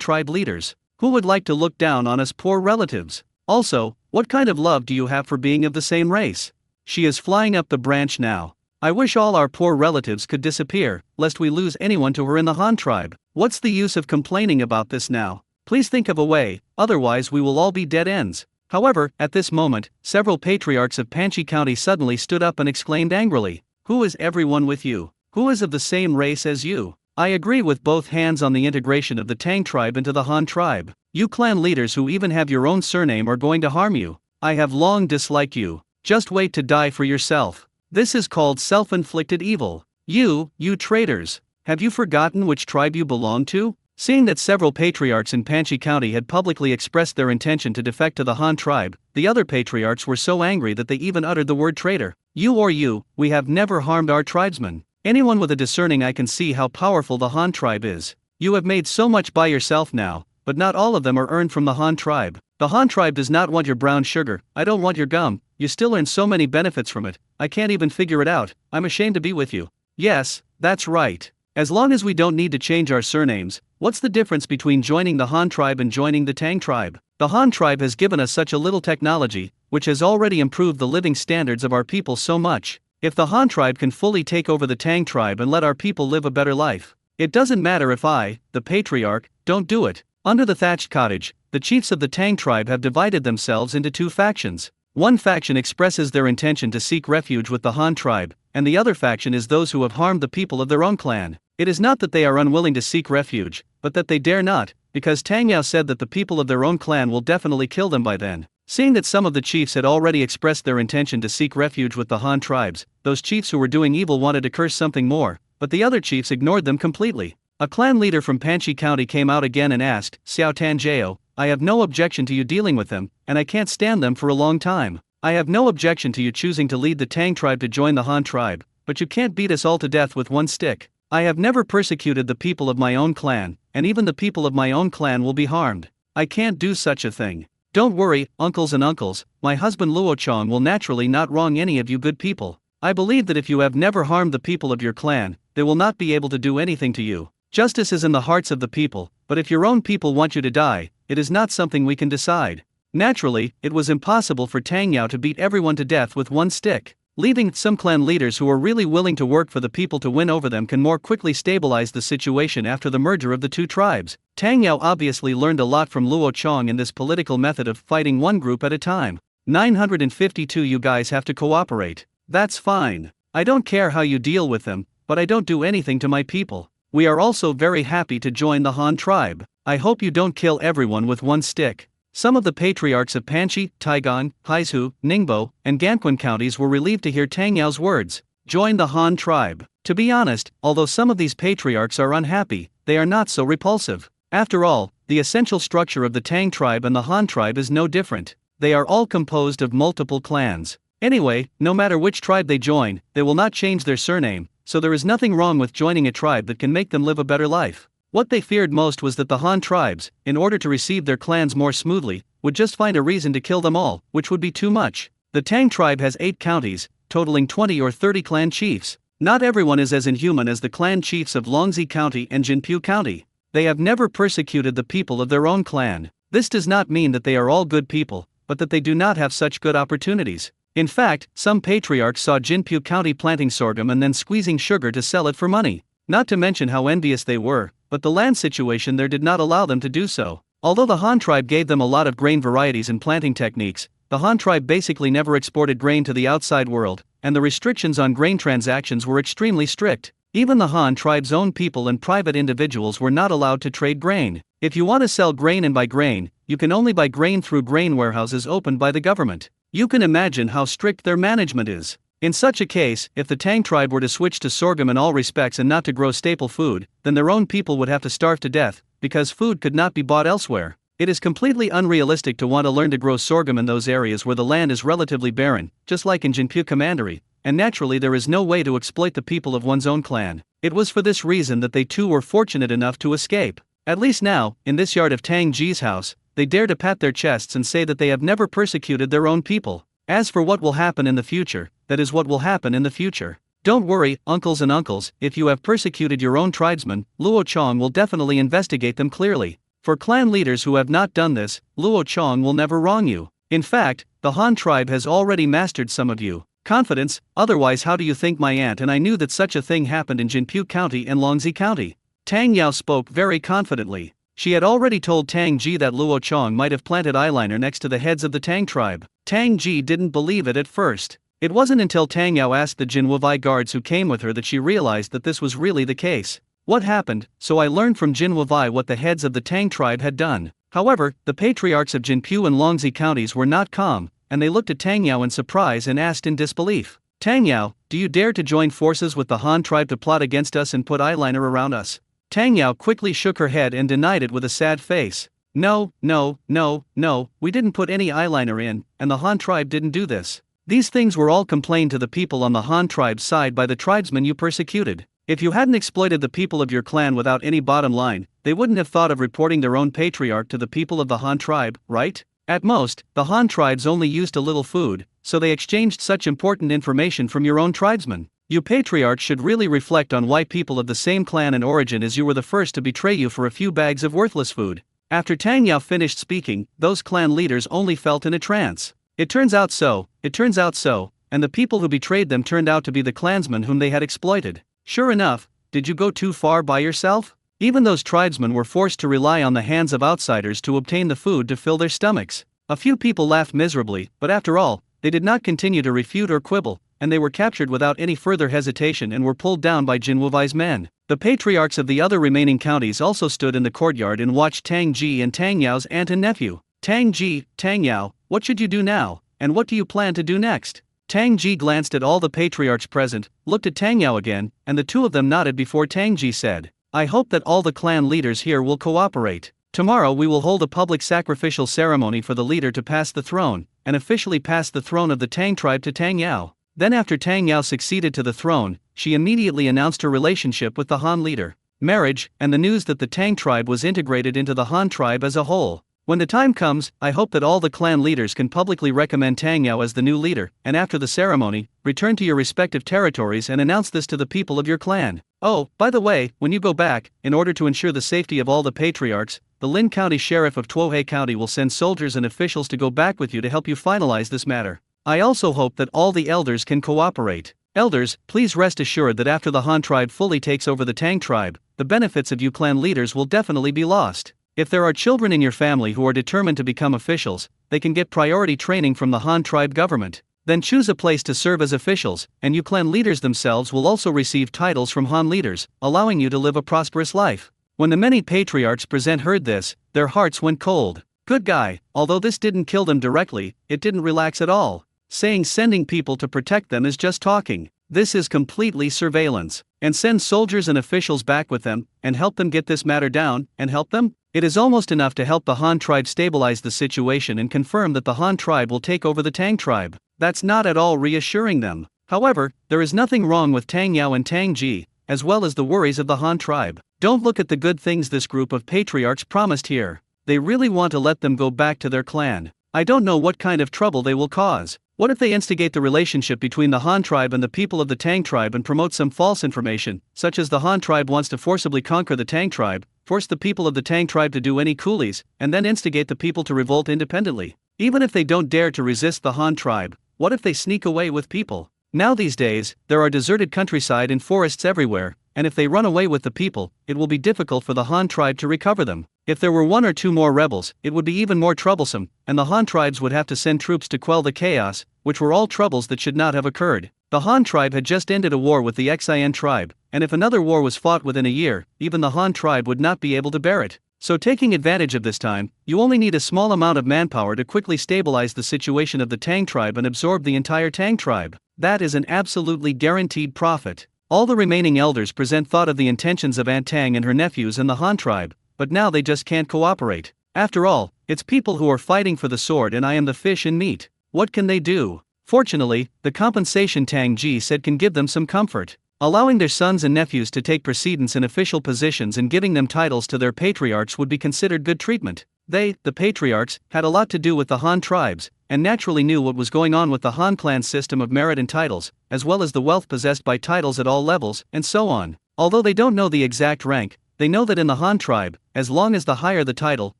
tribe leaders. Who would like to look down on us poor relatives? Also, what kind of love do you have for being of the same race? She is flying up the branch now. I wish all our poor relatives could disappear, lest we lose anyone to her in the Han tribe. What's the use of complaining about this now? Please think of a way, otherwise we will all be dead ends. However, at this moment, several patriarchs of Panchi County suddenly stood up and exclaimed angrily, "Who is everyone with you? Who is of the same race as you?" I agree with both hands on the integration of the Tang tribe into the Han tribe. You clan leaders who even have your own surname are going to harm you. I have long disliked you. Just wait to die for yourself. This is called self-inflicted evil. You traitors. Have you forgotten which tribe you belong to? Seeing that several patriarchs in Panchi County had publicly expressed their intention to defect to the Han tribe, the other patriarchs were so angry that they even uttered the word traitor. You, we have never harmed our tribesmen. Anyone with a discerning eye can see how powerful the Han tribe is. You have made so much by yourself now, but not all of them are earned from the Han tribe. The Han tribe does not want your brown sugar. I don't want your gum. You still earn so many benefits from it. I can't even figure it out. I'm ashamed to be with you. Yes, that's right. As long as we don't need to change our surnames, what's the difference between joining the Han tribe and joining the Tang tribe? The Han tribe has given us such a little technology, which has already improved the living standards of our people so much. If the Han tribe can fully take over the Tang tribe and let our people live a better life, it doesn't matter if I, the patriarch, don't do it. Under the thatched cottage, the chiefs of the Tang tribe have divided themselves into two factions. One faction expresses their intention to seek refuge with the Han tribe, and the other faction is those who have harmed the people of their own clan. It is not that they are unwilling to seek refuge, but that they dare not, because Tang Yao said that the people of their own clan will definitely kill them by then. Seeing that some of the chiefs had already expressed their intention to seek refuge with the Han tribes, those chiefs who were doing evil wanted to curse something more, but the other chiefs ignored them completely. A clan leader from Panchi County came out again and asked, Xiao Tanjao, I have no objection to you dealing with them, and I can't stand them for a long time. I have no objection to you choosing to lead the Tang tribe to join the Han tribe, but you can't beat us all to death with one stick. I have never persecuted the people of my own clan, and even the people of my own clan will be harmed. I can't do such a thing. Don't worry, uncles and uncles, my husband Luo Chong will naturally not wrong any of you good people. I believe that if you have never harmed the people of your clan, they will not be able to do anything to you. Justice is in the hearts of the people, but if your own people want you to die, it is not something we can decide. Naturally, it was impossible for Tang Yao to beat everyone to death with one stick. Leaving some clan leaders who are really willing to work for the people to win over them can more quickly stabilize the situation after the merger of the two tribes. Tang Yao obviously learned a lot from Luo Chong in this political method of fighting one group at a time. 952 You guys have to cooperate. That's fine. I don't care how you deal with them, but I don't do anything to my people. We are also very happy to join the Han tribe. I hope you don't kill everyone with one stick. Some of the patriarchs of Panchi, Taigan, Haizhu, Ningbo, and Ganquan counties were relieved to hear Tang Yao's words. Join the Han tribe. To be honest, although some of these patriarchs are unhappy, they are not so repulsive. After all, the essential structure of the Tang tribe and the Han tribe is no different. They are all composed of multiple clans. Anyway, no matter which tribe they join, they will not change their surname, so there is nothing wrong with joining a tribe that can make them live a better life. What they feared most was that the Han tribes, in order to receive their clans more smoothly, would just find a reason to kill them all, which would be too much. The Tang tribe has 8 counties, totaling 20 or 30 clan chiefs. Not everyone is as inhuman as the clan chiefs of Longzi County and Jinpu County. They have never persecuted the people of their own clan. This does not mean that they are all good people, but that they do not have such good opportunities. In fact, some patriarchs saw Jinpu County planting sorghum and then squeezing sugar to sell it for money. Not to mention how envious they were, but the land situation there did not allow them to do so. Although the Han tribe gave them a lot of grain varieties and planting techniques, the Han tribe basically never exported grain to the outside world, and the restrictions on grain transactions were extremely strict. Even the Han tribe's own people and private individuals were not allowed to trade grain. If you want to sell grain and buy grain, you can only buy grain through grain warehouses opened by the government. You can imagine how strict their management is. In such a case, if the Tang tribe were to switch to sorghum in all respects and not to grow staple food, then their own people would have to starve to death, because food could not be bought elsewhere. It is completely unrealistic to want to learn to grow sorghum in those areas where the land is relatively barren, just like in Jinpu Commandery, and naturally there is no way to exploit the people of one's own clan. It was for this reason that they too were fortunate enough to escape. At least now, in this yard of Tang Ji's house, they dare to pat their chests and say that they have never persecuted their own people. As for what will happen in the future, that is what will happen in the future. Don't worry, uncles and uncles, if you have persecuted your own tribesmen, Luo Chong will definitely investigate them clearly. For clan leaders who have not done this, Luo Chong will never wrong you. In fact, the Han tribe has already mastered some of you. Confidence, otherwise how do you think my aunt and I knew that such a thing happened in Jinpu County and Longzi County? Tang Yao spoke very confidently. She had already told Tang Ji that Luo Chong might have planted eyeliner next to the heads of the Tang tribe. Tang Ji didn't believe it at first. It wasn't until Tang Yao asked the Jinwuvai guards who came with her that she realized that this was really the case. What happened? So I learned from Jinwuvai what the heads of the Tang tribe had done. However, the patriarchs of Jinpu and Longzi counties were not calm, and they looked at Tang Yao in surprise and asked in disbelief, Tang Yao, do you dare to join forces with the Han tribe to plot against us and put eyeliner around us? Tang Yao quickly shook her head and denied it with a sad face. No, we didn't put any eyeliner in, and the Han tribe didn't do this. These things were all complained to the people on the Han tribe's side by the tribesmen you persecuted. If you hadn't exploited the people of your clan without any bottom line, they wouldn't have thought of reporting their own patriarch to the people of the Han tribe, right? At most, the Han tribes only used a little food, so they exchanged such important information from your own tribesmen. You patriarchs should really reflect on why people of the same clan and origin as you were the first to betray you for a few bags of worthless food. After Tang Yao finished speaking, those clan leaders only felt in a trance. It turns out so, and the people who betrayed them turned out to be the clansmen whom they had exploited. Sure enough, did you go too far by yourself? Even those tribesmen were forced to rely on the hands of outsiders to obtain the food to fill their stomachs. A few people laughed miserably, but after all, they did not continue to refute or quibble, and they were captured without any further hesitation and were pulled down by Jinwuwei's men. The patriarchs of the other remaining counties also stood in the courtyard and watched Tang Ji and Tang Yao's aunt and nephew. Tang Ji, Tang Yao, what should you do now, and what do you plan to do next? Tang Ji glanced at all the patriarchs present, looked at Tang Yao again, and the two of them nodded before Tang Ji said, I hope that all the clan leaders here will cooperate. Tomorrow we will hold a public sacrificial ceremony for the leader to pass the throne, and officially pass the throne of the Tang tribe to Tang Yao. Then after Tang Yao succeeded to the throne, she immediately announced her relationship with the Han leader, marriage, and the news that the Tang tribe was integrated into the Han tribe as a whole. When the time comes, I hope that all the clan leaders can publicly recommend Tang Yao as the new leader, and after the ceremony, return to your respective territories and announce this to the people of your clan. Oh, by the way, when you go back, in order to ensure the safety of all the patriarchs, the Lin County Sheriff of Tuohei County will send soldiers and officials to go back with you to help you finalize this matter. I also hope that all the elders can cooperate. Elders, please rest assured that after the Han tribe fully takes over the Tang tribe, the benefits of you clan leaders will definitely be lost. If there are children in your family who are determined to become officials, they can get priority training from the Han tribe government. Then choose a place to serve as officials, and you clan leaders themselves will also receive titles from Han leaders, allowing you to live a prosperous life. When the many patriarchs present heard this, their hearts went cold. Good guy, although this didn't kill them directly, it didn't relax at all. Saying sending people to protect them is just talking. This is completely surveillance. And send soldiers and officials back with them, and help them get this matter down, and help them? It is almost enough to help the Han tribe stabilize the situation and confirm that the Han tribe will take over the Tang tribe. That's not at all reassuring them. However, there is nothing wrong with Tang Yao and Tang Ji, as well as the worries of the Han tribe. Don't look at the good things this group of patriarchs promised here. They really want to let them go back to their clan. I don't know what kind of trouble they will cause. What if they instigate the relationship between the Han tribe and the people of the Tang tribe and promote some false information, such as the Han tribe wants to forcibly conquer the Tang tribe, force the people of the Tang tribe to do any coolies, and then instigate the people to revolt independently? Even if they don't dare to resist the Han tribe, what if they sneak away with people? Now these days, there are deserted countryside and forests everywhere, and if they run away with the people, it will be difficult for the Han tribe to recover them. If there were one or two more rebels, it would be even more troublesome, and the Han tribes would have to send troops to quell the chaos, which were all troubles that should not have occurred. The Han tribe had just ended a war with the Xian tribe, and if another war was fought within a year, even the Han tribe would not be able to bear it. So taking advantage of this time, you only need a small amount of manpower to quickly stabilize the situation of the Tang tribe and absorb the entire Tang tribe. That is an absolutely guaranteed profit. All the remaining elders present thought of the intentions of Aunt Tang and her nephews and the Han tribe, but now they just can't cooperate. After all, it's people who are fighting for the sword and I am the fish and meat. What can they do? Fortunately, the compensation Tang Ji said can give them some comfort. Allowing their sons and nephews to take precedence in official positions and giving them titles to their patriarchs would be considered good treatment. They, the patriarchs, had a lot to do with the Han tribes, and naturally knew what was going on with the Han clan's system of merit and titles, as well as the wealth possessed by titles at all levels, and so on. Although they don't know the exact rank, they know that in the Han tribe, as long as the higher the title,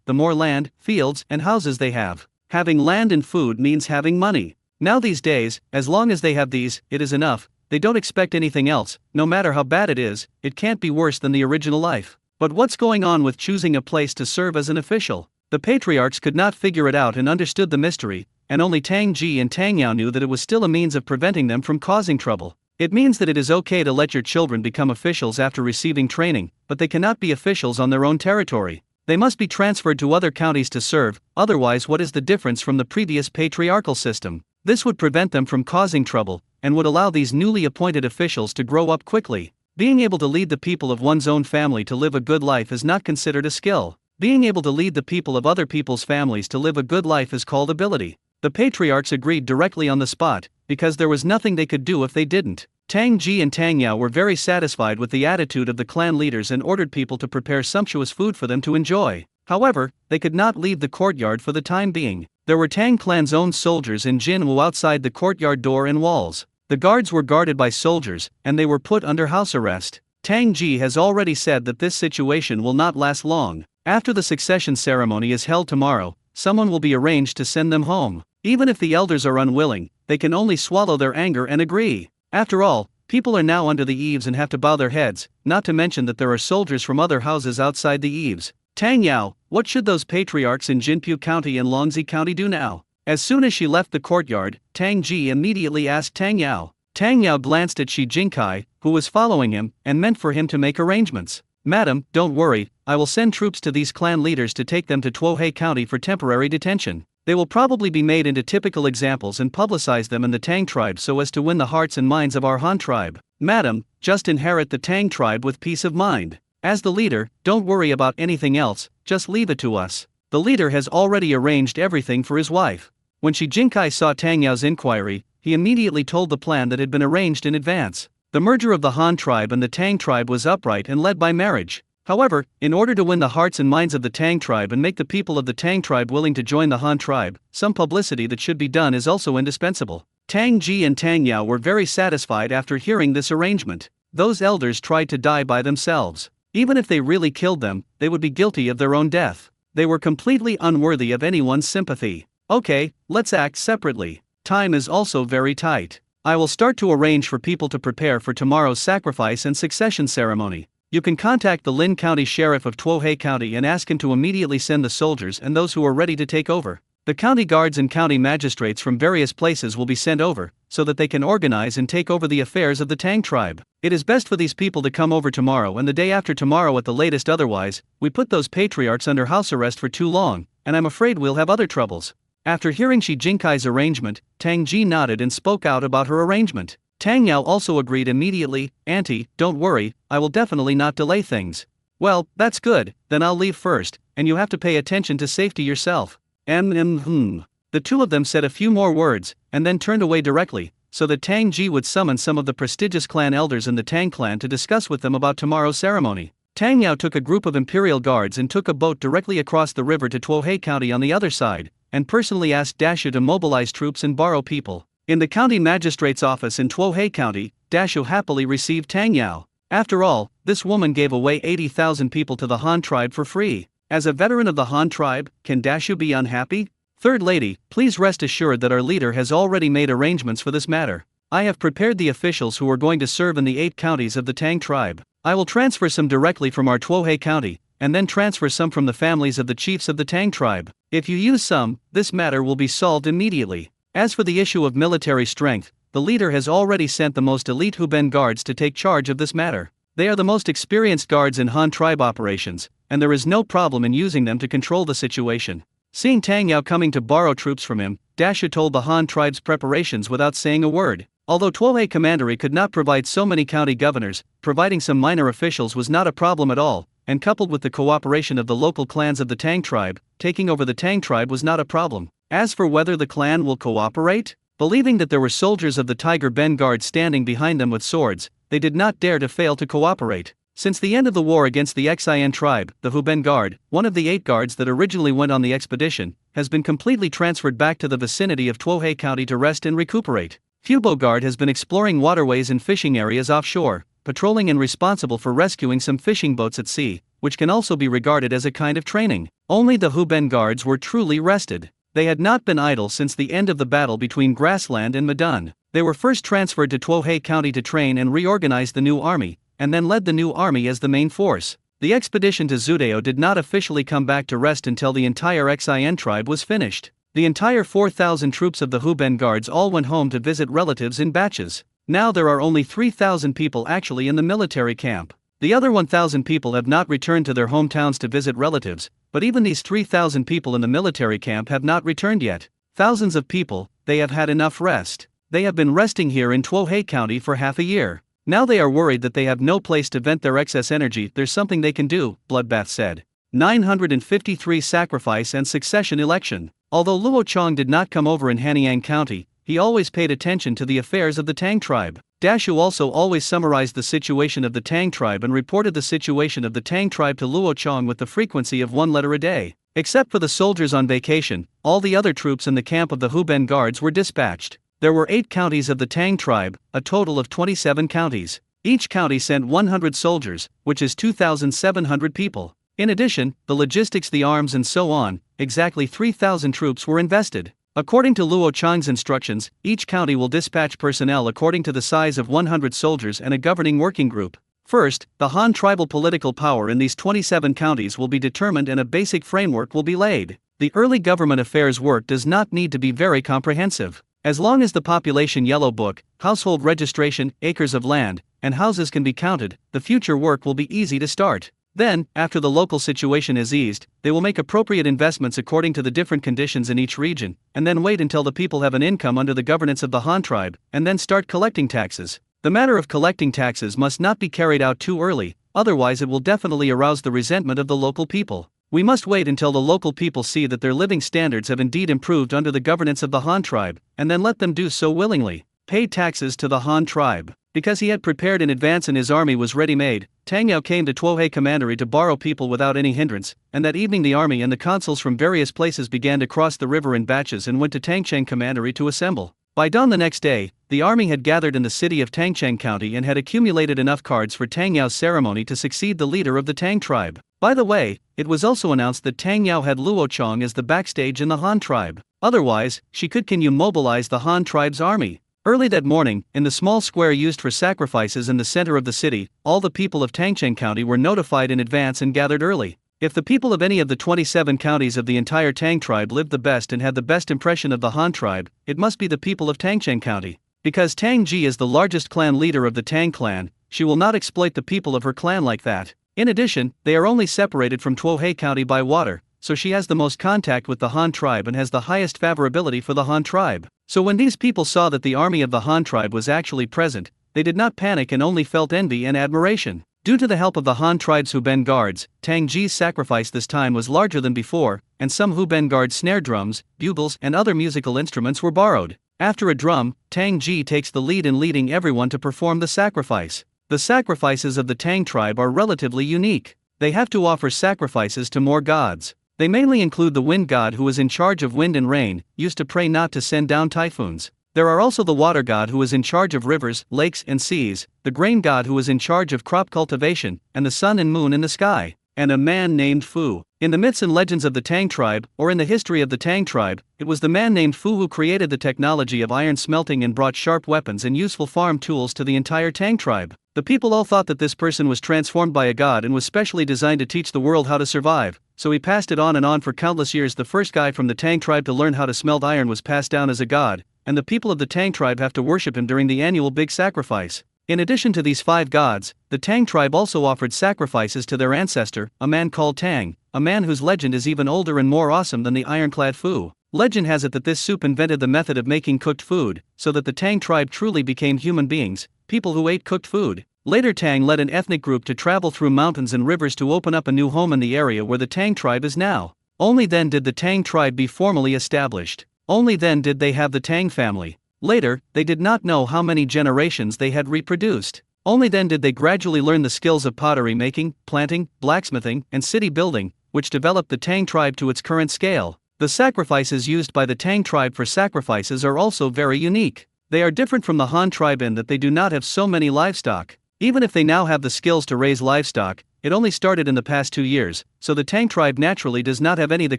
the more land, fields, and houses they have. Having land and food means having money. Now these days, as long as they have these, it is enough. They don't expect anything else. No matter how bad it is, it can't be worse than the original life. But what's going on with choosing a place to serve as an official? The patriarchs could not figure it out and understood the mystery, and only Tang Ji and Tang Yao knew that it was still a means of preventing them from causing trouble. It means that it is okay to let your children become officials after receiving training, but they cannot be officials on their own territory. They must be transferred to other counties to serve, otherwise what is the difference from the previous patriarchal system? This would prevent them from causing trouble, and would allow these newly appointed officials to grow up quickly. Being able to lead the people of one's own family to live a good life is not considered a skill. Being able to lead the people of other people's families to live a good life is called ability. The patriarchs agreed directly on the spot, because there was nothing they could do if they didn't. Tang Ji and Tang Yao were very satisfied with the attitude of the clan leaders and ordered people to prepare sumptuous food for them to enjoy. However, they could not leave the courtyard for the time being. There were Tang clan's own soldiers in Jinwu outside the courtyard door and walls. The guards were guarded by soldiers, and they were put under house arrest. Tang Ji has already said that this situation will not last long. After the succession ceremony is held tomorrow, someone will be arranged to send them home. Even if the elders are unwilling, they can only swallow their anger and agree. After all, people are now under the eaves and have to bow their heads, not to mention that there are soldiers from other houses outside the eaves. Tang Yao, what should those patriarchs in Jinpu County and Longzi County do now? As soon as she left the courtyard, Tang Ji immediately asked Tang Yao. Tang Yao glanced at Shi Jinkai, who was following him, and meant for him to make arrangements. Madam, don't worry, I will send troops to these clan leaders to take them to Tuohei County for temporary detention. They will probably be made into typical examples and publicize them in the Tang tribe so as to win the hearts and minds of our Han tribe. Madam, just inherit the Tang tribe with peace of mind. As the leader, don't worry about anything else, just leave it to us. The leader has already arranged everything for his wife. When Shi Jinkai saw Tang Yao's inquiry, he immediately told the plan that had been arranged in advance. The merger of the Han tribe and the Tang tribe was upright and led by marriage. However, in order to win the hearts and minds of the Tang tribe and make the people of the Tang tribe willing to join the Han tribe, some publicity that should be done is also indispensable. Tang Ji and Tang Yao were very satisfied after hearing this arrangement. Those elders tried to die by themselves. Even if they really killed them, they would be guilty of their own death. They were completely unworthy of anyone's sympathy. Okay, let's act separately. Time is also very tight. I will start to arrange for people to prepare for tomorrow's sacrifice and succession ceremony. You can contact the Lin County Sheriff of Tuohei County and ask him to immediately send the soldiers and those who are ready to take over. The county guards and county magistrates from various places will be sent over, so that they can organize and take over the affairs of the Tang tribe. It is best for these people to come over tomorrow and the day after tomorrow at the latest, otherwise, we put those patriarchs under house arrest for too long, and I'm afraid we'll have other troubles. After hearing Shi Jinkai's arrangement, Tang Ji nodded and spoke out about her arrangement. Tang Yao also agreed immediately. Auntie, don't worry, I will definitely not delay things. Well, that's good, then I'll leave first, and you have to pay attention to safety yourself. The two of them said a few more words, and then turned away directly, so that Tang Ji would summon some of the prestigious clan elders in the Tang clan to discuss with them about tomorrow's ceremony. Tang Yao took a group of imperial guards and took a boat directly across the river to Tuohei County on the other side, and personally asked Dashu to mobilize troops and borrow people. In the county magistrate's office in Tuohei County, Dashu happily received Tang Yao. After all, this woman gave away 80,000 people to the Han tribe for free. As a veteran of the Han tribe, can Dashu be unhappy? Third lady, please rest assured that our leader has already made arrangements for this matter. I have prepared the officials who are going to serve in the 8 counties of the Tang tribe. I will transfer some directly from our Tuohei County, and then transfer some from the families of the chiefs of the Tang tribe. If you use some, this matter will be solved immediately. As for the issue of military strength, the leader has already sent the most elite Huben guards to take charge of this matter. They are the most experienced guards in Han tribe operations, and there is no problem in using them to control the situation. Seeing Tang Yao coming to borrow troops from him, Dashu told the Han tribe's preparations without saying a word. Although Tuohei Commandery could not provide so many county governors, providing some minor officials was not a problem at all, and coupled with the cooperation of the local clans of the Tang tribe, taking over the Tang tribe was not a problem. As for whether the clan will cooperate, believing that there were soldiers of the Tiger Ben Guard standing behind them with swords, they did not dare to fail to cooperate. Since the end of the war against the Xian tribe, the Huben Guard, one of the 8 guards that originally went on the expedition, has been completely transferred back to the vicinity of Tuohei County to rest and recuperate. Hubo Guard has been exploring waterways and fishing areas offshore, patrolling and responsible for rescuing some fishing boats at sea, which can also be regarded as a kind of training. Only the Huben Guards were truly rested. They had not been idle since the end of the battle between Grassland and Madun. They were first transferred to Tuohei County to train and reorganize the new army, and then led the new army as the main force. The expedition to Zudeo did not officially come back to rest until the entire Xian tribe was finished. The entire 4,000 troops of the Huben Guards all went home to visit relatives in batches. Now there are only 3,000 people actually in the military camp. The other 1,000 people have not returned to their hometowns to visit relatives, but even these 3,000 people in the military camp have not returned yet. Thousands of people, they have had enough rest. They have been resting here in Tuohei County for half a year. Now they are worried that they have no place to vent their excess energy. There's something they can do, Bloodbath said. 953 Sacrifice and Succession Election. Although Luo Chong did not come over in Hanyang County, he always paid attention to the affairs of the Tang tribe. Dashu also always summarized the situation of the Tang tribe and reported the situation of the Tang tribe to Luo Chong with the frequency of 1 letter a day. Except for the soldiers on vacation, all the other troops in the camp of the Huben Guards were dispatched. There were 8 counties of the Tang tribe, a total of 27 counties. Each county sent 100 soldiers, which is 2,700 people. In addition, the logistics, the arms and so on, exactly 3,000 troops were invested. According to Luo Chang's instructions, each county will dispatch personnel according to the size of 100 soldiers and a governing working group. First, the Han tribal political power in these 27 counties will be determined and a basic framework will be laid. The early government affairs work does not need to be very comprehensive. As long as the population yellow book, household registration, acres of land, and houses can be counted, the future work will be easy to start. Then, after the local situation is eased, they will make appropriate investments according to the different conditions in each region, and then wait until the people have an income under the governance of the Han tribe, and then start collecting taxes. The matter of collecting taxes must not be carried out too early, otherwise it will definitely arouse the resentment of the local people. We must wait until the local people see that their living standards have indeed improved under the governance of the Han tribe, and then let them do so willingly. Pay taxes to the Han tribe. Because he had prepared in advance and his army was ready-made, Tang Yao came to Tuohe Commandery to borrow people without any hindrance, and that evening the army and the consuls from various places began to cross the river in batches and went to Tangcheng Commandery to assemble. By dawn the next day, the army had gathered in the city of Tangcheng County and had accumulated enough cards for Tang Yao's ceremony to succeed the leader of the Tang tribe. By the way, it was also announced that Tang Yao had Luo Chong as the backstage in the Han tribe. Otherwise, she could mobilize the Han tribe's army. Early that morning, in the small square used for sacrifices in the center of the city, all the people of Tangcheng County were notified in advance and gathered early. If the people of any of the 27 counties of the entire Tang tribe lived the best and had the best impression of the Han tribe, it must be the people of Tangcheng County. Because Tang Ji is the largest clan leader of the Tang clan, she will not exploit the people of her clan like that. In addition, they are only separated from Tuohe County by water, so she has the most contact with the Han tribe and has the highest favorability for the Han tribe. So when these people saw that the army of the Han tribe was actually present, they did not panic and only felt envy and admiration. Due to the help of the Han tribe's Huben guards, Tang Ji's sacrifice this time was larger than before, and some Huben guard snare drums, bugles, and other musical instruments were borrowed. After a drum, Tang Ji takes the lead in leading everyone to perform the sacrifice. The sacrifices of the Tang tribe are relatively unique. They have to offer sacrifices to more gods. They mainly include the wind god who is in charge of wind and rain, used to pray not to send down typhoons. There are also the water god who is in charge of rivers, lakes and seas, the grain god who is in charge of crop cultivation, and the sun and moon in the sky, and a man named Fu. In the myths and legends of the Tang tribe, or in the history of the Tang tribe, it was the man named Fu who created the technology of iron smelting and brought sharp weapons and useful farm tools to the entire Tang tribe. The people all thought that this person was transformed by a god and was specially designed to teach the world how to survive, so he passed it on and on for countless years. The first guy from the Tang tribe to learn how to smelt iron was passed down as a god, and the people of the Tang tribe have to worship him during the annual big sacrifice. In addition to these 5 gods, the Tang tribe also offered sacrifices to their ancestor, a man called Tang, a man whose legend is even older and more awesome than the ironclad Fu. Legend has it that this soup invented the method of making cooked food, so that the Tang tribe truly became human beings, people who ate cooked food. Later Tang led an ethnic group to travel through mountains and rivers to open up a new home in the area where the Tang tribe is now. Only then did the Tang tribe be formally established. Only then did they have the Tang family. Later, they did not know how many generations they had reproduced. Only then did they gradually learn the skills of pottery making, planting, blacksmithing, and city building, which developed the Tang tribe to its current scale. The sacrifices used by the Tang tribe for sacrifices are also very unique. They are different from the Han tribe in that they do not have so many livestock. Even if they now have the skills to raise livestock, it only started in the past 2 years, so the Tang tribe naturally does not have the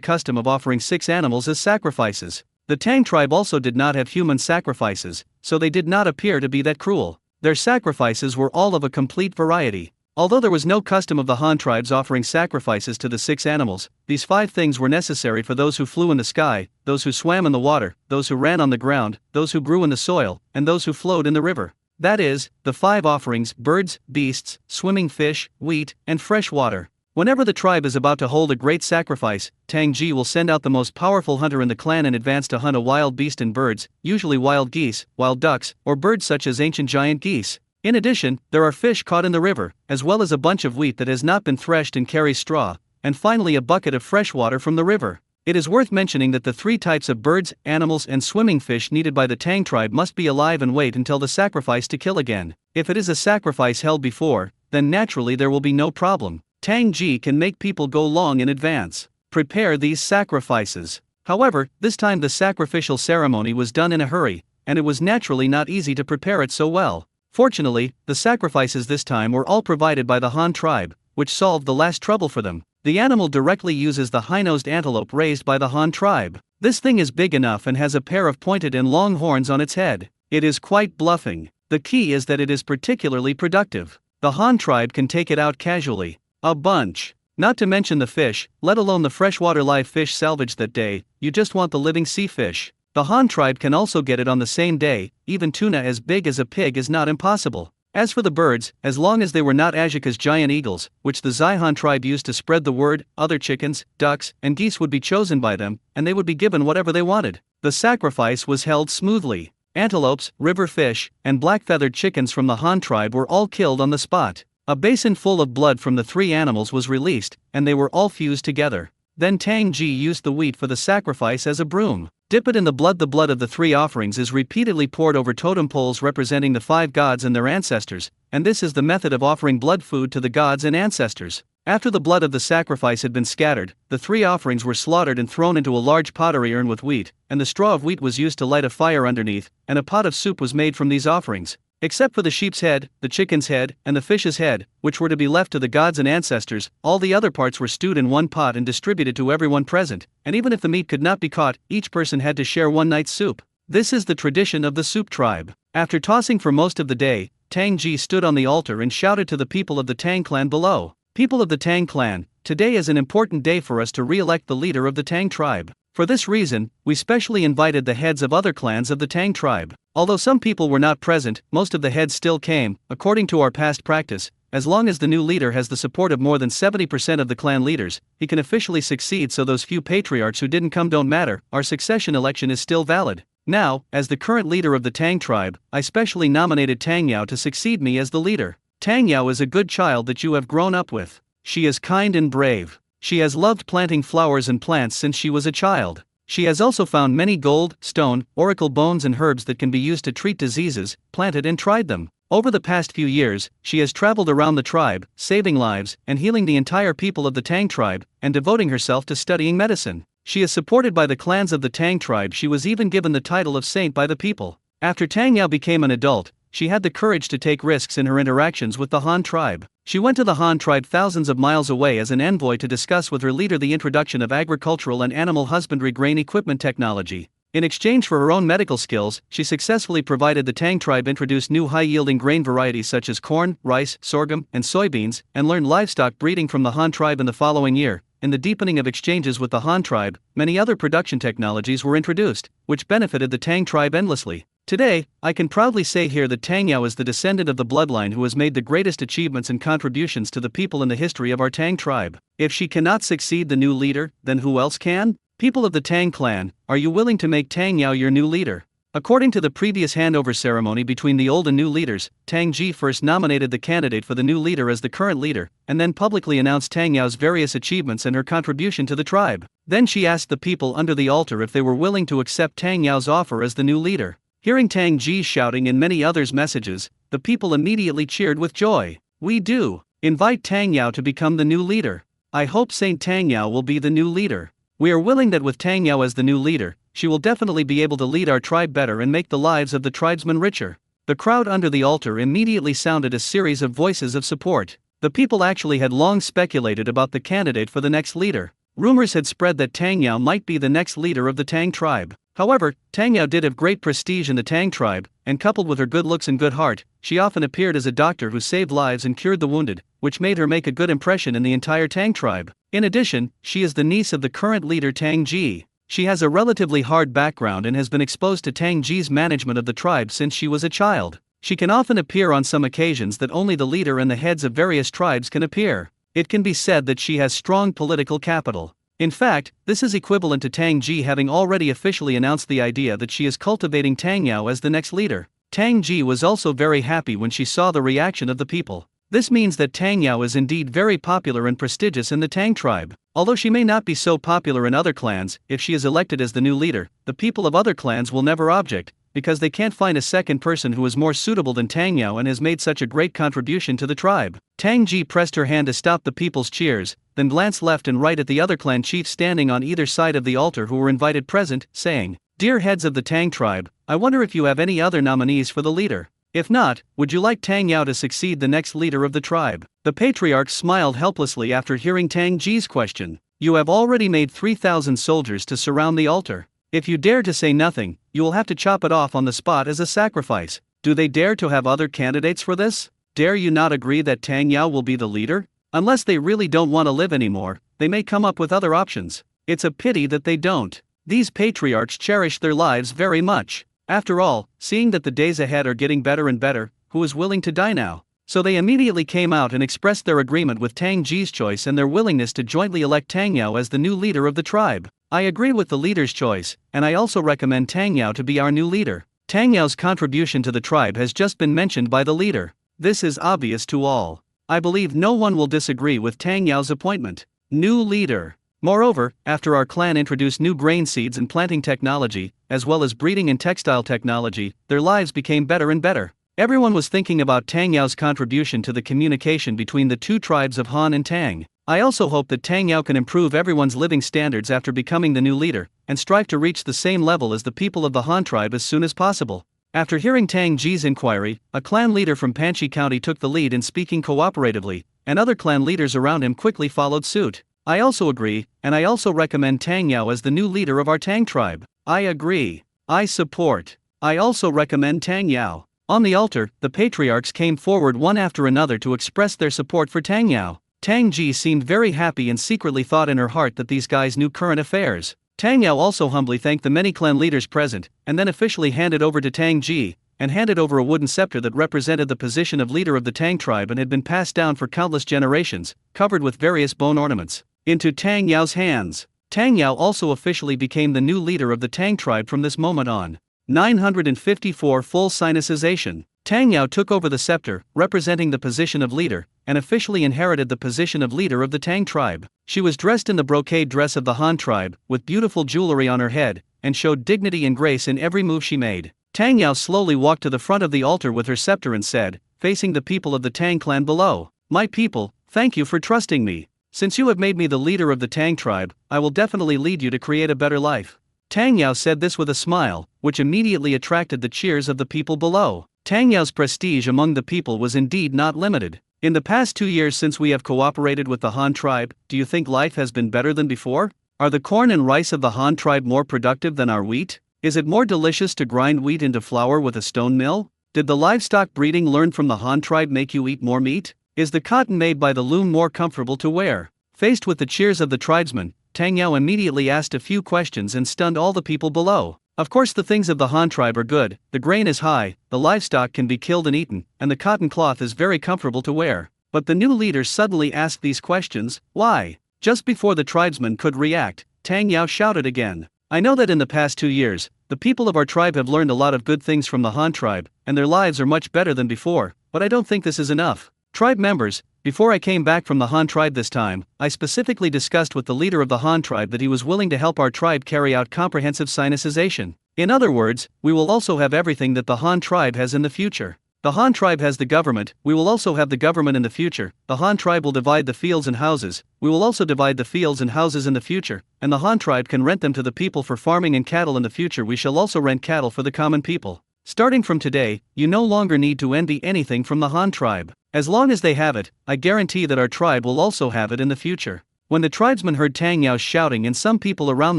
custom of offering 6 animals as sacrifices. The Tang tribe also did not have human sacrifices, so they did not appear to be that cruel. Their sacrifices were all of a complete variety. Although there was no custom of the Han tribes offering sacrifices to the 6 animals, these 5 things were necessary for those who flew in the sky, those who swam in the water, those who ran on the ground, those who grew in the soil, and those who flowed in the river. That is, the 5 offerings: birds, beasts, swimming fish, wheat, and fresh water. Whenever the tribe is about to hold a great sacrifice, Tang Ji will send out the most powerful hunter in the clan in advance to hunt a wild beast and birds, usually wild geese, wild ducks, or birds such as ancient giant geese. In addition, there are fish caught in the river, as well as a bunch of wheat that has not been threshed and carries straw, and finally a bucket of fresh water from the river. It is worth mentioning that the 3 types of birds, animals, and swimming fish needed by the Tang tribe must be alive and wait until the sacrifice to kill again. If it is a sacrifice held before, then naturally there will be no problem. Tang Ji can make people go long in advance. Prepare these sacrifices. However, this time the sacrificial ceremony was done in a hurry, and it was naturally not easy to prepare it so well. Fortunately, the sacrifices this time were all provided by the Han tribe, which solved the last trouble for them. The animal directly uses the high-nosed antelope raised by the Han tribe. This thing is big enough and has a pair of pointed and long horns on its head. It is quite bluffing. The key is that it is particularly productive. the Han tribe can take it out casually. A bunch. Not to mention the fish, let alone the freshwater live fish salvaged that day, you just want the living sea fish. The Han tribe can also get it on the same day, even tuna as big as a pig is not impossible. As for the birds, as long as they were not Ajika's giant eagles, which the Xihan tribe used to spread the word, other chickens, ducks, and geese would be chosen by them, and they would be given whatever they wanted. The sacrifice was held smoothly. Antelopes, river fish, and black-feathered chickens from the Han tribe were all killed on the spot. A basin full of blood from the 3 animals was released, and they were all fused together. Then Tang Ji used the wheat for the sacrifice as a broom. Dip it in the blood. The blood of the 3 offerings is repeatedly poured over totem poles representing the 5 gods and their ancestors, and this is the method of offering blood food to the gods and ancestors. After the blood of the sacrifice had been scattered, the 3 offerings were slaughtered and thrown into a large pottery urn with wheat, and the straw of wheat was used to light a fire underneath, and a pot of soup was made from these offerings. Except for the sheep's head, the chicken's head, and the fish's head, which were to be left to the gods and ancestors, all the other parts were stewed in one pot and distributed to everyone present, and even if the meat could not be caught, each person had to share one night's soup. This is the tradition of the soup tribe. After tossing for most of the day, Tang Ji stood on the altar and shouted to the people of the Tang clan below. People of the Tang clan, today is an important day for us to re-elect the leader of the Tang tribe. For this reason, we specially invited the heads of other clans of the Tang tribe. Although some people were not present, most of the heads still came. According to our past practice, as long as the new leader has the support of more than 70% of the clan leaders, he can officially succeed, so those few patriarchs who didn't come don't matter, our succession election is still valid. Now, as the current leader of the Tang tribe, I specially nominated Tang Yao to succeed me as the leader. Tang Yao is a good child that you have grown up with. She is kind and brave. She has loved planting flowers and plants since she was a child. She has also found many gold, stone, oracle bones and herbs that can be used to treat diseases, planted and tried them. Over the past few years, she has traveled around the tribe, saving lives, and healing the entire people of the Tang tribe, and devoting herself to studying medicine. She is supported by the clans of the Tang tribe. She was even given the title of saint by the people. After Tang Yao became an adult, she had the courage to take risks in her interactions with the Han tribe. She went to the Han tribe thousands of miles away as an envoy to discuss with her leader the introduction of agricultural and animal husbandry grain equipment technology. In exchange for her own medical skills, she successfully provided the Tang tribe introduced new high-yielding grain varieties such as corn, rice, sorghum, and soybeans, and learned livestock breeding from the Han tribe in the following year. In the deepening of exchanges with the Han tribe, many other production technologies were introduced, which benefited the Tang tribe endlessly. Today, I can proudly say here that Tang Yao is the descendant of the bloodline who has made the greatest achievements and contributions to the people in the history of our Tang tribe. If she cannot succeed the new leader, then who else can? People of the Tang clan, are you willing to make Tang Yao your new leader? According to the previous handover ceremony between the old and new leaders, Tang Ji first nominated the candidate for the new leader as the current leader, and then publicly announced Tang Yao's various achievements and her contribution to the tribe. Then she asked the people under the altar if they were willing to accept Tang Yao's offer as the new leader. Hearing Tang Ji shouting and many others' messages, the people immediately cheered with joy. We do. Invite Tang Yao to become the new leader. I hope Saint Tang Yao will be the new leader. We are willing that with Tang Yao as the new leader, she will definitely be able to lead our tribe better and make the lives of the tribesmen richer. The crowd under the altar immediately sounded a series of voices of support. The people actually had long speculated about the candidate for the next leader. Rumors had spread that Tang Yao might be the next leader of the Tang tribe. However, Tang Yao did have great prestige in the Tang tribe, and coupled with her good looks and good heart, she often appeared as a doctor who saved lives and cured the wounded, which made her make a good impression in the entire Tang tribe. In addition, she is the niece of the current leader Tang Ji. She has a relatively hard background and has been exposed to Tang Ji's management of the tribe since she was a child. She can often appear on some occasions that only the leader and the heads of various tribes can appear. It can be said that she has strong political capital. In fact, this is equivalent to Tang Ji having already officially announced the idea that she is cultivating Tang Yao as the next leader. Tang Ji was also very happy when she saw the reaction of the people. This means that Tang Yao is indeed very popular and prestigious in the Tang tribe. Although she may not be so popular in other clans, if she is elected as the new leader, the people of other clans will never object, because they can't find a second person who is more suitable than Tang Yao and has made such a great contribution to the tribe. Tang Ji pressed her hand to stop the people's cheers, then glanced left and right at the other clan chiefs standing on either side of the altar who were invited present, saying, "Dear heads of the Tang tribe, I wonder if you have any other nominees for the leader. If not, would you like Tang Yao to succeed the next leader of the tribe?" The patriarch smiled helplessly after hearing Tang Ji's question. "You have already made 3,000 soldiers to surround the altar. If you dare to say nothing, you will have to chop it off on the spot as a sacrifice. Do they dare to have other candidates for this?" Dare you not agree that Tang Yao will be the leader? Unless they really don't want to live anymore, they may come up with other options. It's a pity that they don't. These patriarchs cherish their lives very much. After all, seeing that the days ahead are getting better and better, who is willing to die now? So they immediately came out and expressed their agreement with Tang Ji's choice and their willingness to jointly elect Tang Yao as the new leader of the tribe. I agree with the leader's choice, and I also recommend Tang Yao to be our new leader. Tang Yao's contribution to the tribe has just been mentioned by the leader. This is obvious to all. I believe no one will disagree with Tang Yao's appointment. New leader. Moreover, after our clan introduced new grain seeds and planting technology, as well as breeding and textile technology, their lives became better and better. Everyone was thinking about Tang Yao's contribution to the communication between the two tribes of Han and Tang. I also hope that Tang Yao can improve everyone's living standards after becoming the new leader, and strive to reach the same level as the people of the Han tribe as soon as possible. After hearing Tang Ji's inquiry, a clan leader from Panchi County took the lead in speaking cooperatively, and other clan leaders around him quickly followed suit. I also agree, and I also recommend Tang Yao as the new leader of our Tang tribe. I agree. I support. I also recommend Tang Yao. On the altar, the patriarchs came forward one after another to express their support for Tang Yao. Tang Ji seemed very happy and secretly thought in her heart that these guys knew current affairs. Tang Yao also humbly thanked the many clan leaders present, and then officially handed over to Tang Ji, and handed over a wooden scepter that represented the position of leader of the Tang tribe and had been passed down for countless generations, covered with various bone ornaments, into Tang Yao's hands. Tang Yao also officially became the new leader of the Tang tribe from this moment on. 954 Full sinicization. Tang Yao took over the scepter, representing the position of leader, and officially inherited the position of leader of the Tang tribe. She was dressed in the brocade dress of the Han tribe, with beautiful jewelry on her head, and showed dignity and grace in every move she made. Tang Yao slowly walked to the front of the altar with her scepter and said, facing the people of the Tang clan below, "My people, thank you for trusting me. Since you have made me the leader of the Tang tribe, I will definitely lead you to create a better life." Tang Yao said this with a smile, which immediately attracted the cheers of the people below. Tang Yao's prestige among the people was indeed not limited. In the past 2 years since we have cooperated with the Han tribe, do you think life has been better than before? Are the corn and rice of the Han tribe more productive than our wheat? Is it more delicious to grind wheat into flour with a stone mill? Did the livestock breeding learned from the Han tribe make you eat more meat? Is the cotton made by the loom more comfortable to wear? Faced with the cheers of the tribesmen, Tang Yao immediately asked a few questions and stunned all the people below. Of course the things of the Han tribe are good, the grain is high, the livestock can be killed and eaten, and the cotton cloth is very comfortable to wear. But the new leader suddenly asked these questions, why? Just before the tribesmen could react, Tang Yao shouted again. I know that in the past 2 years, the people of our tribe have learned a lot of good things from the Han tribe, and their lives are much better than before, but I don't think this is enough. Tribe members, before I came back from the Han tribe this time, I specifically discussed with the leader of the Han tribe that he was willing to help our tribe carry out comprehensive sinicization. In other words, we will also have everything that the Han tribe has in the future. The Han tribe has the government, we will also have the government in the future. The Han tribe will divide the fields and houses, we will also divide the fields and houses in the future, and the Han tribe can rent them to the people for farming and cattle in the future. We shall also rent cattle for the common people. Starting from today, you no longer need to envy anything from the Han tribe. As long as they have it, I guarantee that our tribe will also have it in the future. When the tribesmen heard Tang Yao shouting and some people around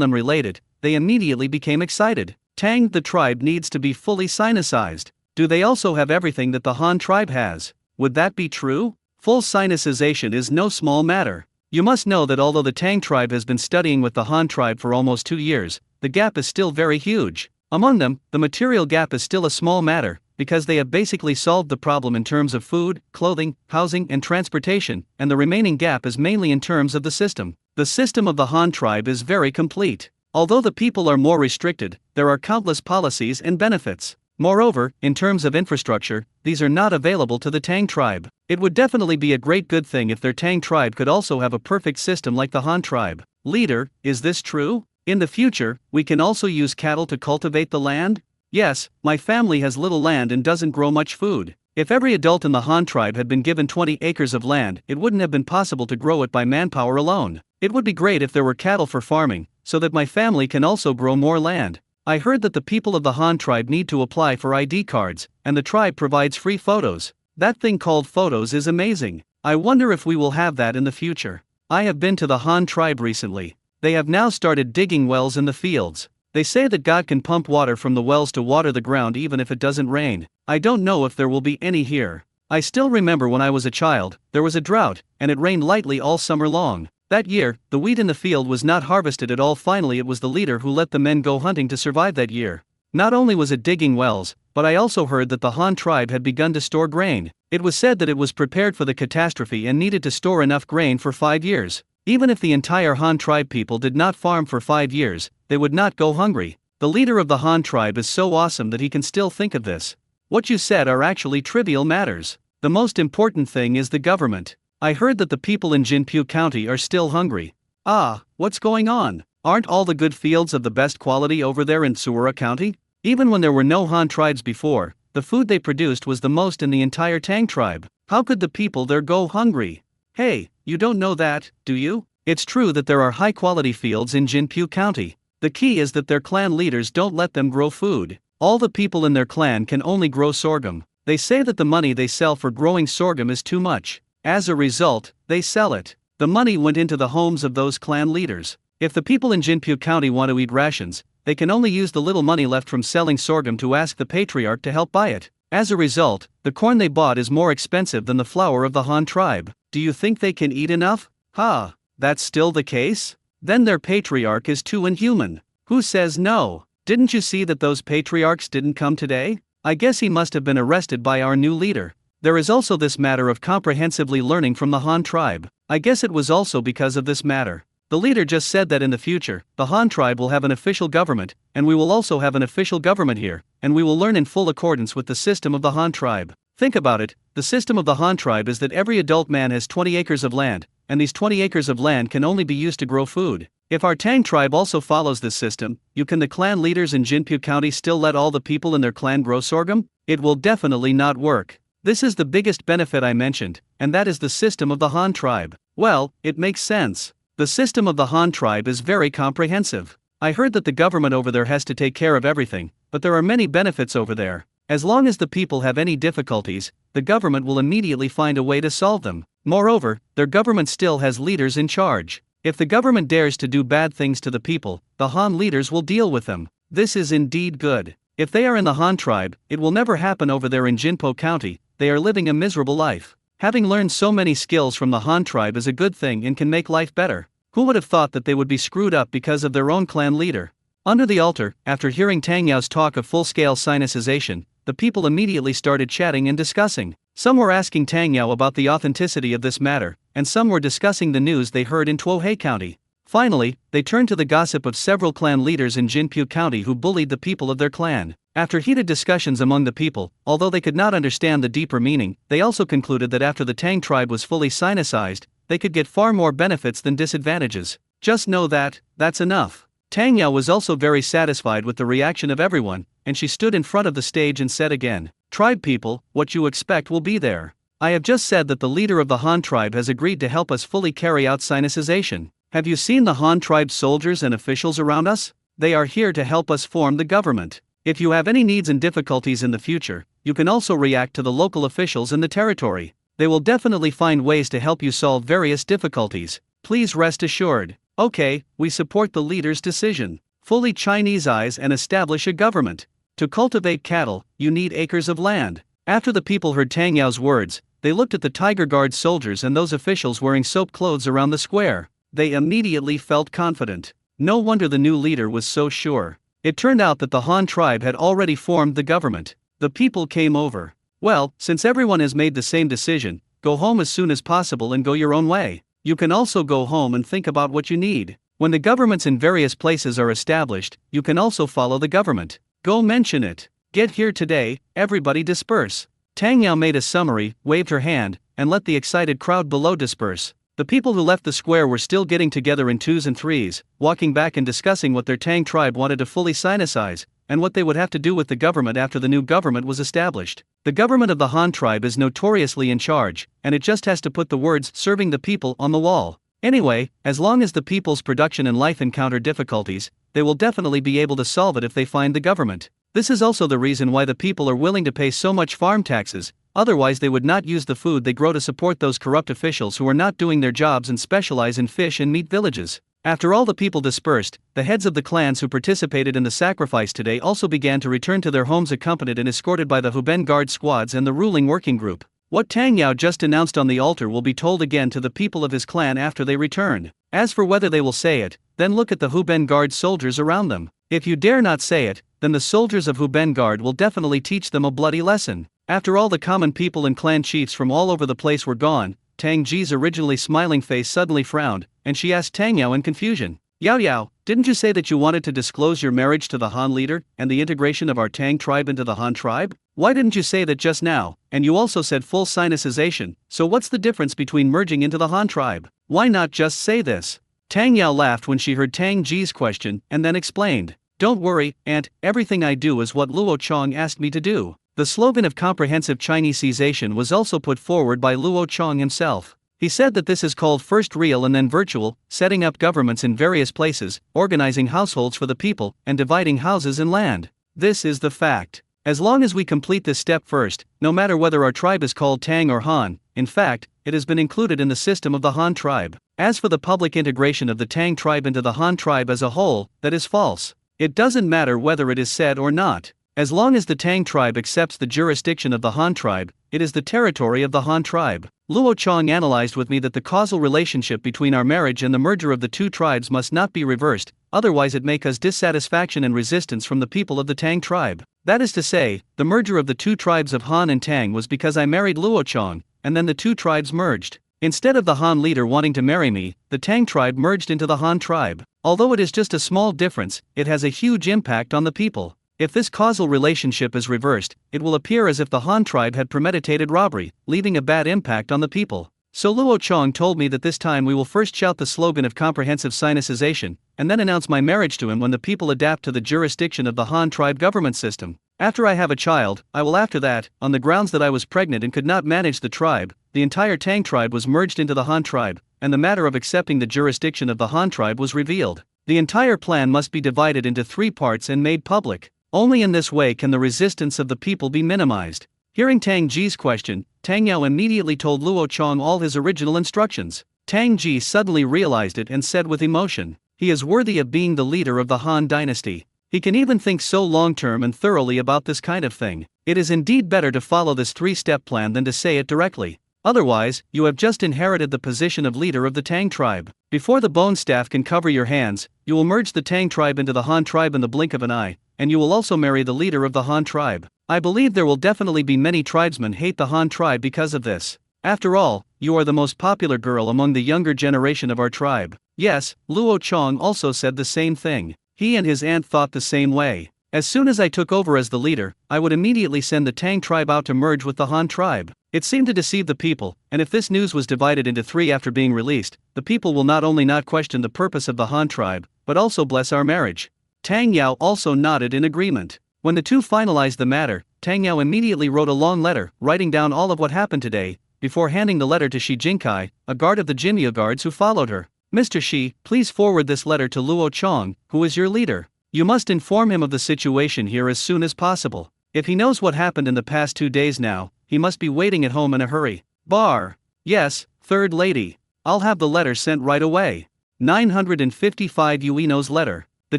them related, they immediately became excited. Tang, the tribe needs to be fully sinicized. Do they also have everything that the Han tribe has? Would that be true? Full sinicization is no small matter. You must know that although the Tang tribe has been studying with the Han tribe for almost 2 years, the gap is still very huge. Among them, the material gap is still a small matter, because they have basically solved the problem in terms of food, clothing, housing and transportation, and the remaining gap is mainly in terms of the system. The system of the Han tribe is very complete. Although the people are more restricted, there are countless policies and benefits. Moreover, in terms of infrastructure, these are not available to the Tang tribe. It would definitely be a great good thing if their Tang tribe could also have a perfect system like the Han tribe. Leader, is this true? In the future, we can also use cattle to cultivate the land? Yes, my family has little land and doesn't grow much food. If every adult in the Han tribe had been given 20 acres of land, it wouldn't have been possible to grow it by manpower alone. It would be great if there were cattle for farming, so that my family can also grow more land. I heard that the people of the Han tribe need to apply for ID cards, and the tribe provides free photos. That thing called photos is amazing. I wonder if we will have that in the future. I have been to the Han tribe recently. They have now started digging wells in the fields. They say that God can pump water from the wells to water the ground even if it doesn't rain. I don't know if there will be any here. I still remember when I was a child, there was a drought, and it rained lightly all summer long. That year, the wheat in the field was not harvested at all. Finally, it was the leader who let the men go hunting to survive that year. Not only was it digging wells, but I also heard that the Han tribe had begun to store grain. It was said that it was prepared for the catastrophe and needed to store enough grain for 5 years. Even if the entire Han tribe people did not farm for 5 years, they would not go hungry. The leader of the Han tribe is so awesome that he can still think of this. What you said are actually trivial matters. The most important thing is the government. I heard that the people in Jinpu County are still hungry. Ah, what's going on? Aren't all the good fields of the best quality over there in Suwara County? Even when there were no Han tribes before, the food they produced was the most in the entire Tang tribe. How could the people there go hungry? Hey, you don't know that, do you? It's true that there are high-quality fields in Jinpu County. The key is that their clan leaders don't let them grow food. All the people in their clan can only grow sorghum. They say that the money they sell for growing sorghum is too much. As a result, they sell it. The money went into the homes of those clan leaders. If the people in Jinpu County want to eat rations, they can only use the little money left from selling sorghum to ask the patriarch to help buy it. As a result, the corn they bought is more expensive than the flour of the Han tribe. Do you think they can eat enough? Ha! That's still the case? Then their patriarch is too inhuman. Who says no? Didn't you see that those patriarchs didn't come today? I guess he must have been arrested by our new leader. There is also this matter of comprehensively learning from the Han tribe. I guess it was also because of this matter. The leader just said that in the future, the Han tribe will have an official government, and we will also have an official government here, and we will learn in full accordance with the system of the Han tribe. Think about it, the system of the Han tribe is that every adult man has 20 acres of land, and these 20 acres of land can only be used to grow food. If our Tang tribe also follows this system, can the clan leaders in Jinpu County still let all the people in their clan grow sorghum? It will definitely not work. This is the biggest benefit I mentioned, and that is the system of the Han tribe. Well, it makes sense. The system of the Han tribe is very comprehensive. I heard that the government over there has to take care of everything, but there are many benefits over there. As long as the people have any difficulties, the government will immediately find a way to solve them. Moreover, their government still has leaders in charge. If the government dares to do bad things to the people, the Han leaders will deal with them. This is indeed good. If they are in the Han tribe, it will never happen over there in Jinpo County. They are living a miserable life. Having learned so many skills from the Han tribe is a good thing and can make life better. Who would have thought that they would be screwed up because of their own clan leader? Under the altar, after hearing Tang Yao's talk of full-scale sinicization, the people immediately started chatting and discussing. Some were asking Tang Yao about the authenticity of this matter, and some were discussing the news they heard in Tuohei County. Finally, they turned to the gossip of several clan leaders in Jinpu County who bullied the people of their clan. After heated discussions among the people, although they could not understand the deeper meaning, they also concluded that after the Tang tribe was fully sinicized, they could get far more benefits than disadvantages. Just know that, that's enough. Tang Yao was also very satisfied with the reaction of everyone, and she stood in front of the stage and said again, "Tribe people, what you expect will be there. I have just said that the leader of the Han tribe has agreed to help us fully carry out sinicization. Have you seen the Han tribe soldiers and officials around us? They are here to help us form the government. If you have any needs and difficulties in the future, you can also react to the local officials in the territory. They will definitely find ways to help you solve various difficulties. Please rest assured." Okay, we support the leader's decision. Fully Chinese-ize and establish a government. To cultivate cattle, you need acres of land. After the people heard Tang Yao's words, they looked at the Tiger Guard soldiers and those officials wearing soap clothes around the square. They immediately felt confident. No wonder the new leader was so sure. It turned out that the Han tribe had already formed the government. The people came over. Well, since everyone has made the same decision, go home as soon as possible and go your own way. You can also go home and think about what you need. When the governments in various places are established, you can also follow the government. Go mention it. Get here today, everybody disperse. Tang Yao made a summary, waved her hand, and let the excited crowd below disperse. The people who left the square were still getting together in twos and threes, walking back and discussing what their Tang tribe wanted to fully sinicize, and what they would have to do with the government after the new government was established. The government of the Han tribe is notoriously in charge, and it just has to put the words "serving the people" on the wall. Anyway, as long as the people's production and life encounter difficulties, they will definitely be able to solve it if they find the government. This is also the reason why the people are willing to pay so much farm taxes, otherwise they would not use the food they grow to support those corrupt officials who are not doing their jobs and specialize in fish and meat villages. After all the people dispersed, the heads of the clans who participated in the sacrifice today also began to return to their homes accompanied and escorted by the Huben Guard squads and the ruling working group. What Tang Yao just announced on the altar will be told again to the people of his clan after they return. As for whether they will say it, then look at the Huben Guard soldiers around them. If you dare not say it, then the soldiers of Huben Guard will definitely teach them a bloody lesson. After all the common people and clan chiefs from all over the place were gone, Tang Ji's originally smiling face suddenly frowned, and she asked Tang Yao in confusion. Yao Yao, didn't you say that you wanted to disclose your marriage to the Han leader, and the integration of our Tang tribe into the Han tribe? Why didn't you say that just now? And you also said full sinicization, so what's the difference between merging into the Han tribe? Why not just say this? Tang Yao laughed when she heard Tang Ji's question, and then explained. Don't worry, Aunt, everything I do is what Luo Chong asked me to do. The slogan of comprehensive Chinesization was also put forward by Luo Chong himself. He said that this is called first real and then virtual, setting up governments in various places, organizing households for the people, and dividing houses and land. This is the fact. As long as we complete this step first, no matter whether our tribe is called Tang or Han, in fact, it has been included in the system of the Han tribe. As for the public integration of the Tang tribe into the Han tribe as a whole, that is false. It doesn't matter whether it is said or not. As long as the Tang tribe accepts the jurisdiction of the Han tribe, it is the territory of the Han tribe. Luo Chong analyzed with me that the causal relationship between our marriage and the merger of the two tribes must not be reversed, otherwise it may cause dissatisfaction and resistance from the people of the Tang tribe. That is to say, the merger of the two tribes of Han and Tang was because I married Luo Chong, and then the two tribes merged. Instead of the Han leader wanting to marry me, the Tang tribe merged into the Han tribe. Although it is just a small difference, it has a huge impact on the people. If this causal relationship is reversed, it will appear as if the Han tribe had premeditated robbery, leaving a bad impact on the people. So Luo Chong told me that this time we will first shout the slogan of comprehensive sinicization, and then announce my marriage to him when the people adapt to the jurisdiction of the Han tribe government system. After I have a child, I will after that, on the grounds that I was pregnant and could not manage the tribe, the entire Tang tribe was merged into the Han tribe, and the matter of accepting the jurisdiction of the Han tribe was revealed. The entire plan must be divided into 3 parts and made public. Only in this way can the resistance of the people be minimized. Hearing Tang Ji's question, Tang Yao immediately told Luo Chong all his original instructions. Tang Ji suddenly realized it and said with emotion, he is worthy of being the leader of the Han dynasty. He can even think so long-term and thoroughly about this kind of thing. It is indeed better to follow this 3-step plan than to say it directly. Otherwise, you have just inherited the position of leader of the Tang tribe. Before the bone staff can cover your hands, you will merge the Tang tribe into the Han tribe in the blink of an eye, and you will also marry the leader of the Han tribe. I believe there will definitely be many tribesmen hate the Han tribe because of this. After all, you are the most popular girl among the younger generation of our tribe. Yes, Luo Chong also said the same thing. He and his aunt thought the same way. As soon as I took over as the leader, I would immediately send the Tang tribe out to merge with the Han tribe. It seemed to deceive the people, and if this news was divided into 3 after being released, the people will not only not question the purpose of the Han tribe, but also bless our marriage. Tang Yao also nodded in agreement. When the two finalized the matter, Tang Yao immediately wrote a long letter, writing down all of what happened today, before handing the letter to Shi Jinkai, a guard of the Jinmyo guards who followed her. Mr. Shi, please forward this letter to Luo Chong, who is your leader. You must inform him of the situation here as soon as possible. If he knows what happened in the past 2 days now, he must be waiting at home in a hurry. Bar. Yes, third lady. I'll have the letter sent right away. 955 Ueno's letter. The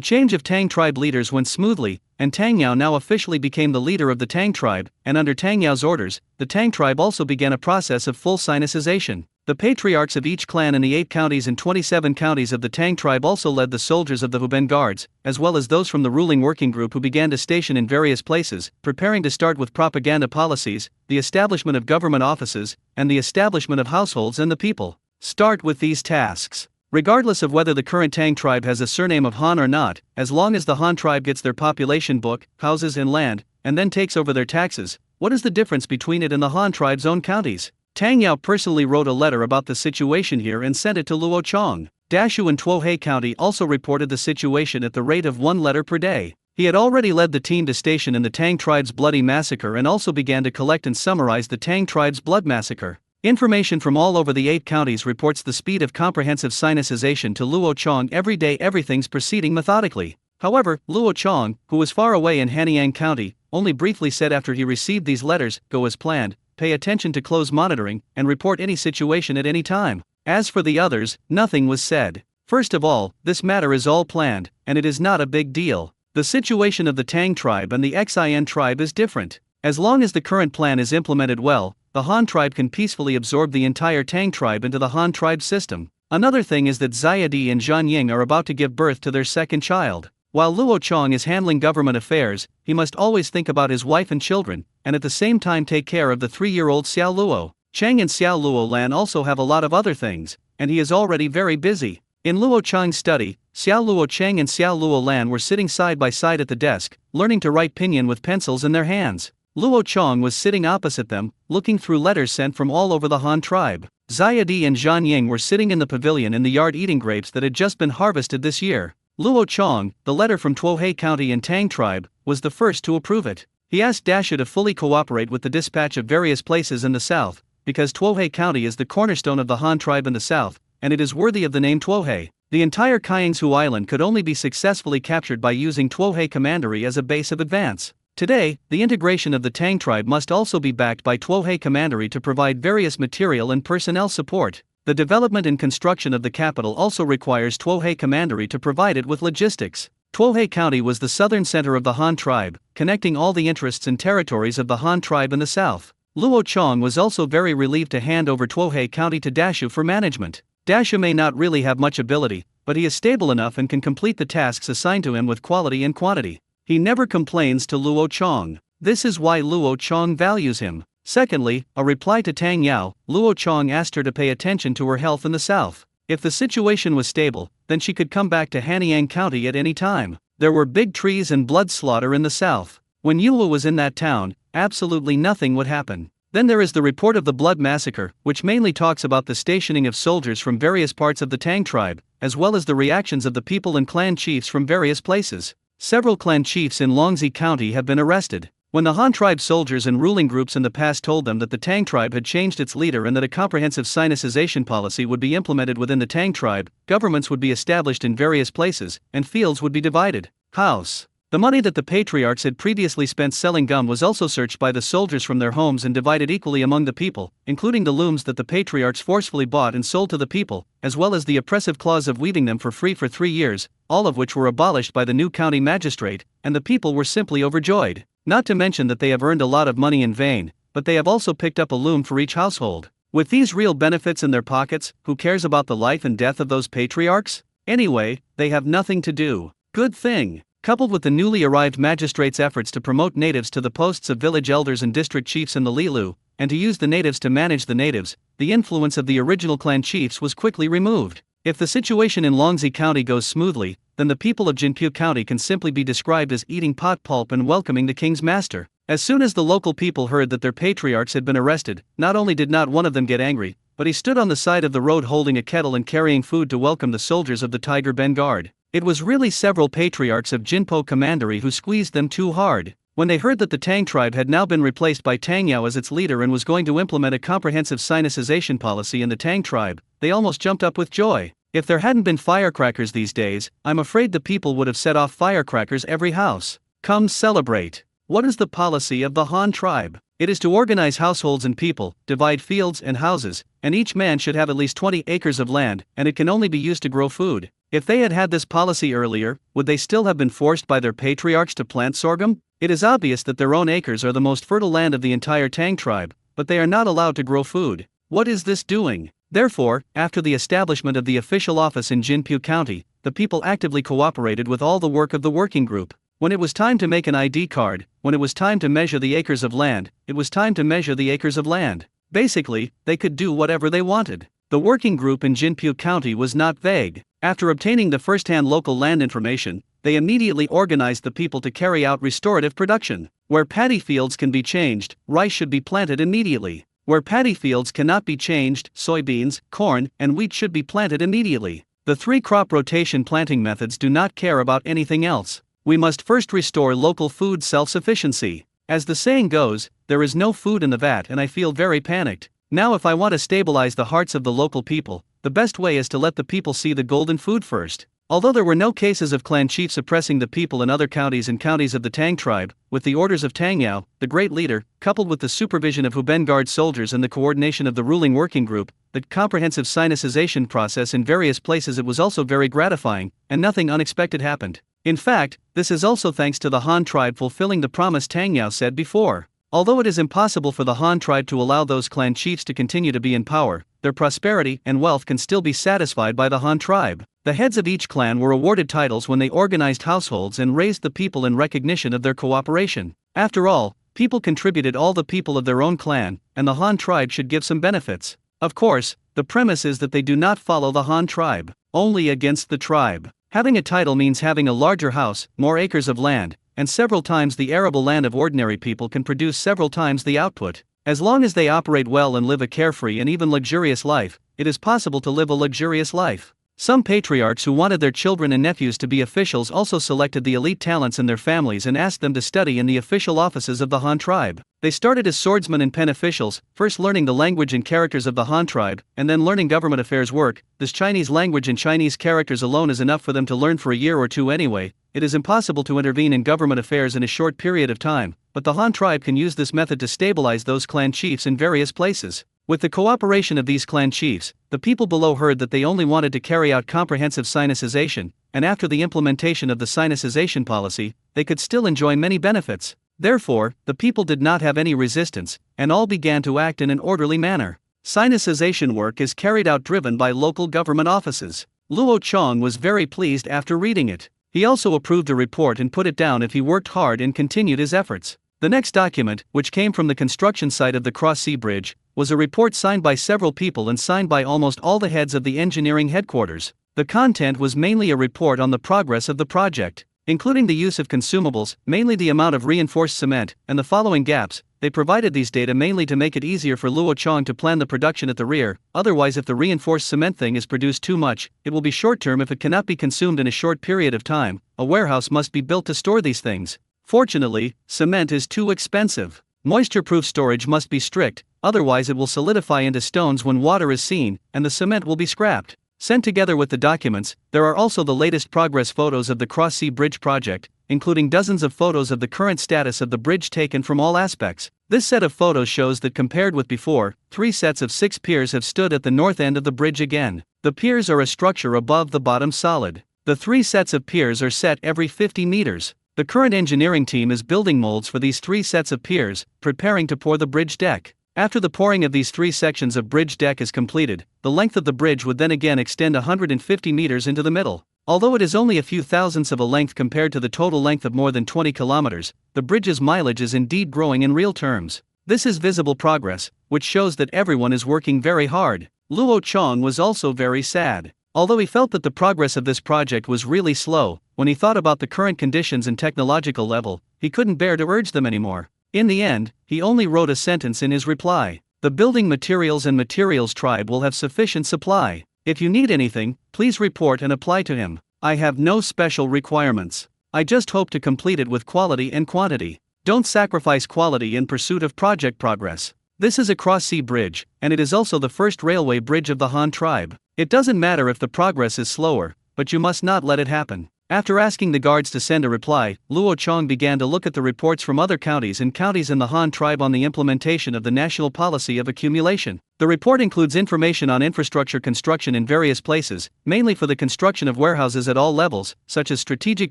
change of Tang tribe leaders went smoothly, and Tang Yao now officially became the leader of the Tang tribe, and under Tang Yao's orders, the Tang tribe also began a process of full sinicization. The patriarchs of each clan in the 8 counties and 27 counties of the Tang tribe also led the soldiers of the Huben Guards, as well as those from the ruling working group who began to station in various places, preparing to start with propaganda policies, the establishment of government offices, and the establishment of households and the people. Start with these tasks. Regardless of whether the current Tang tribe has a surname of Han or not, as long as the Han tribe gets their population book, houses and land, and then takes over their taxes, what is the difference between it and the Han tribe's own counties? Tang Yao personally wrote a letter about the situation here and sent it to Luo Chong. Dashu and Tuohei County also reported the situation at the rate of 1 letter per day. He had already led the team to station in the Tang tribe's bloody massacre and also began to collect and summarize the Tang tribe's blood massacre. Information from all over the 8 counties reports the speed of comprehensive sinicization to Luo Chong every day. Everything's proceeding methodically. However, Luo Chong, who was far away in Hanyang County, only briefly said after he received these letters, go as planned, pay attention to close monitoring, and report any situation at any time. As for the others, nothing was said. First of all, this matter is all planned, and it is not a big deal. The situation of the Tang tribe and the Xin tribe is different. As long as the current plan is implemented well, the Han tribe can peacefully absorb the entire Tang tribe into the Han tribe system. Another thing is that Ziyadi and Zhan Ying are about to give birth to their second child. While Luo Chong is handling government affairs, he must always think about his wife and children, and at the same time take care of the 3-year-old Xiao Luo. Chang and Xiao Luo Lan also have a lot of other things, and he is already very busy. In Luo Chang's study, Xiao Luo Chang and Xiao Luo Lan were sitting side by side at the desk, learning to write pinyin with pencils in their hands. Luo Chong was sitting opposite them, looking through letters sent from all over the Han tribe. Ziyadi and Zhan Ying were sitting in the pavilion in the yard eating grapes that had just been harvested this year. Luo Chong, the letter from Tuohe County and Tang tribe, was the first to approve it. He asked Dasha to fully cooperate with the dispatch of various places in the south, because Tuohe County is the cornerstone of the Han tribe in the south, and it is worthy of the name Tuohe. The entire Kaingshu Island could only be successfully captured by using Tuohe Commandery as a base of advance. Today, the integration of the Tang tribe must also be backed by Tuohe Commandery to provide various material and personnel support. The development and construction of the capital also requires Tuohe Commandery to provide it with logistics. Tuohe County was the southern center of the Han tribe, connecting all the interests and territories of the Han tribe in the south. Luo Chong was also very relieved to hand over Tuohe County to Dashu for management. Dashu may not really have much ability, but he is stable enough and can complete the tasks assigned to him with quality and quantity. He never complains to Luo Chong. This is why Luo Chong values him. Secondly, a reply to Tang Yao, Luo Chong asked her to pay attention to her health in the south. If the situation was stable, then she could come back to Hanyang County at any time. There were big trees and blood slaughter in the south. When Yulwa was in that town, absolutely nothing would happen. Then there is the report of the blood massacre, which mainly talks about the stationing of soldiers from various parts of the Tang tribe, as well as the reactions of the people and clan chiefs from various places. Several clan chiefs in Longxi County have been arrested. When the Han tribe soldiers and ruling groups in the past told them that the Tang tribe had changed its leader and that a comprehensive sinicization policy would be implemented within the Tang tribe, governments would be established in various places, and fields would be divided. House. The money that the patriarchs had previously spent selling gum was also searched by the soldiers from their homes and divided equally among the people, including the looms that the patriarchs forcefully bought and sold to the people, as well as the oppressive clause of weaving them for free for 3 years, all of which were abolished by the new county magistrate, and the people were simply overjoyed. Not to mention that they have earned a lot of money in vain, but they have also picked up a loom for each household. With these real benefits in their pockets, who cares about the life and death of those patriarchs? Anyway, they have nothing to do. Good thing. Coupled with the newly arrived magistrate's efforts to promote natives to the posts of village elders and district chiefs in the Lilu, and to use the natives to manage the natives, the influence of the original clan chiefs was quickly removed. If the situation in Longxi County goes smoothly, then the people of Jinpu County can simply be described as eating pot pulp and welcoming the king's master. As soon as the local people heard that their patriarchs had been arrested, not only did not one of them get angry, but he stood on the side of the road holding a kettle and carrying food to welcome the soldiers of the Tiger Ben Guard. It was really several patriarchs of Jinpo Commandery who squeezed them too hard. When they heard that the Tang tribe had now been replaced by Tang Yao as its leader and was going to implement a comprehensive sinicization policy in the Tang tribe, they almost jumped up with joy. If there hadn't been firecrackers these days, I'm afraid the people would have set off firecrackers every house. Come celebrate. What is the policy of the Han tribe? It is to organize households and people, divide fields and houses, and each man should have at least 20 acres of land, and it can only be used to grow food. If they had had this policy earlier, would they still have been forced by their patriarchs to plant sorghum? It is obvious that their own acres are the most fertile land of the entire Tang tribe, but they are not allowed to grow food. What is this doing? Therefore, after the establishment of the official office in Jinpu County, the people actively cooperated with all the work of the working group. When it was time to make an ID card, when it was time to measure the acres of land, it was time to measure the acres of land. Basically, they could do whatever they wanted. The working group in Jinpu County was not vague. After obtaining the first-hand local land information, they immediately organized the people to carry out restorative production. Where paddy fields can be changed, rice should be planted immediately. Where paddy fields cannot be changed, soybeans, corn, and wheat should be planted immediately. The 3-crop rotation planting methods do not care about anything else. We must first restore local food self-sufficiency. As the saying goes, there is no food in the vat, and I feel very panicked. Now if I want to stabilize the hearts of the local people, the best way is to let the people see the golden food first. Although there were no cases of clan chiefs oppressing the people in other counties and counties of the Tang tribe, with the orders of Tang Yao, the great leader, coupled with the supervision of Huben Guard soldiers and the coordination of the ruling working group, the comprehensive sinicization process in various places, it was also very gratifying, and nothing unexpected happened. In fact, this is also thanks to the Han tribe fulfilling the promise Tang Yao said before. Although it is impossible for the Han tribe to allow those clan chiefs to continue to be in power, their prosperity and wealth can still be satisfied by the Han tribe. The heads of each clan were awarded titles when they organized households and raised the people in recognition of their cooperation. After all, people contributed all the people of their own clan, and the Han tribe should give some benefits. Of course, the premise is that they do not follow the Han tribe, only against the tribe. Having a title means having a larger house, more acres of land, and several times the arable land of ordinary people can produce several times the output. As long as they operate well and live a carefree and even luxurious life, it is possible to live a luxurious life. Some patriarchs who wanted their children and nephews to be officials also selected the elite talents in their families and asked them to study in the official offices of the Han tribe. They started as swordsmen and pen officials, first learning the language and characters of the Han tribe, and then learning government affairs work. This Chinese language and Chinese characters alone is enough for them to learn for a year or two anyway. It is impossible to intervene in government affairs in a short period of time, but the Han tribe can use this method to stabilize those clan chiefs in various places. With the cooperation of these clan chiefs, the people below heard that they only wanted to carry out comprehensive sinicization, and after the implementation of the sinicization policy, they could still enjoy many benefits. Therefore, the people did not have any resistance, and all began to act in an orderly manner. Sinicization work is carried out driven by local government offices. Luo Chong was very pleased after reading it. He also approved a report and put it down if he worked hard and continued his efforts. The next document, which came from the construction site of the Cross-Sea Bridge, was a report signed by several people and signed by almost all the heads of the engineering headquarters. The content was mainly a report on the progress of the project, including the use of consumables, mainly the amount of reinforced cement, and the following gaps. They provided these data mainly to make it easier for Luo Chong to plan the production at the rear. Otherwise, if the reinforced cement thing is produced too much, it will be short-term if it cannot be consumed in a short period of time. A warehouse must be built to store these things. Fortunately, cement is too expensive. Moisture-proof storage must be strict, otherwise it will solidify into stones when water is seen, and the cement will be scrapped. Sent together with the documents, there are also the latest progress photos of the Cross-Sea Bridge project, including dozens of photos of the current status of the bridge taken from all aspects. This set of photos shows that compared with before, 3 sets of 6 piers have stood at the north end of the bridge again. The piers are a structure above the bottom solid. The 3 sets of piers are set every 50 meters. The current engineering team is building molds for these 3 sets of piers, preparing to pour the bridge deck. After the pouring of these 3 sections of bridge deck is completed, the length of the bridge would then again extend 150 meters into the middle. Although it is only a few thousandths of a length compared to the total length of more than 20 kilometers, the bridge's mileage is indeed growing in real terms. This is visible progress, which shows that everyone is working very hard. Luo Chong was also very sad. Although he felt that the progress of this project was really slow, when he thought about the current conditions and technological level, he couldn't bear to urge them anymore. In the end, he only wrote a sentence in his reply. The building materials and materials tribe will have sufficient supply. If you need anything, please report and apply to him. I have no special requirements. I just hope to complete it with quality and quantity. Don't sacrifice quality in pursuit of project progress. This is a cross-sea bridge, and it is also the first railway bridge of the Han tribe. It doesn't matter if the progress is slower, but you must not let it happen. After asking the guards to send a reply, Luo Chong began to look at the reports from other counties and counties in the Han tribe on the implementation of the national policy of accumulation. The report includes information on infrastructure construction in various places, mainly for the construction of warehouses at all levels, such as strategic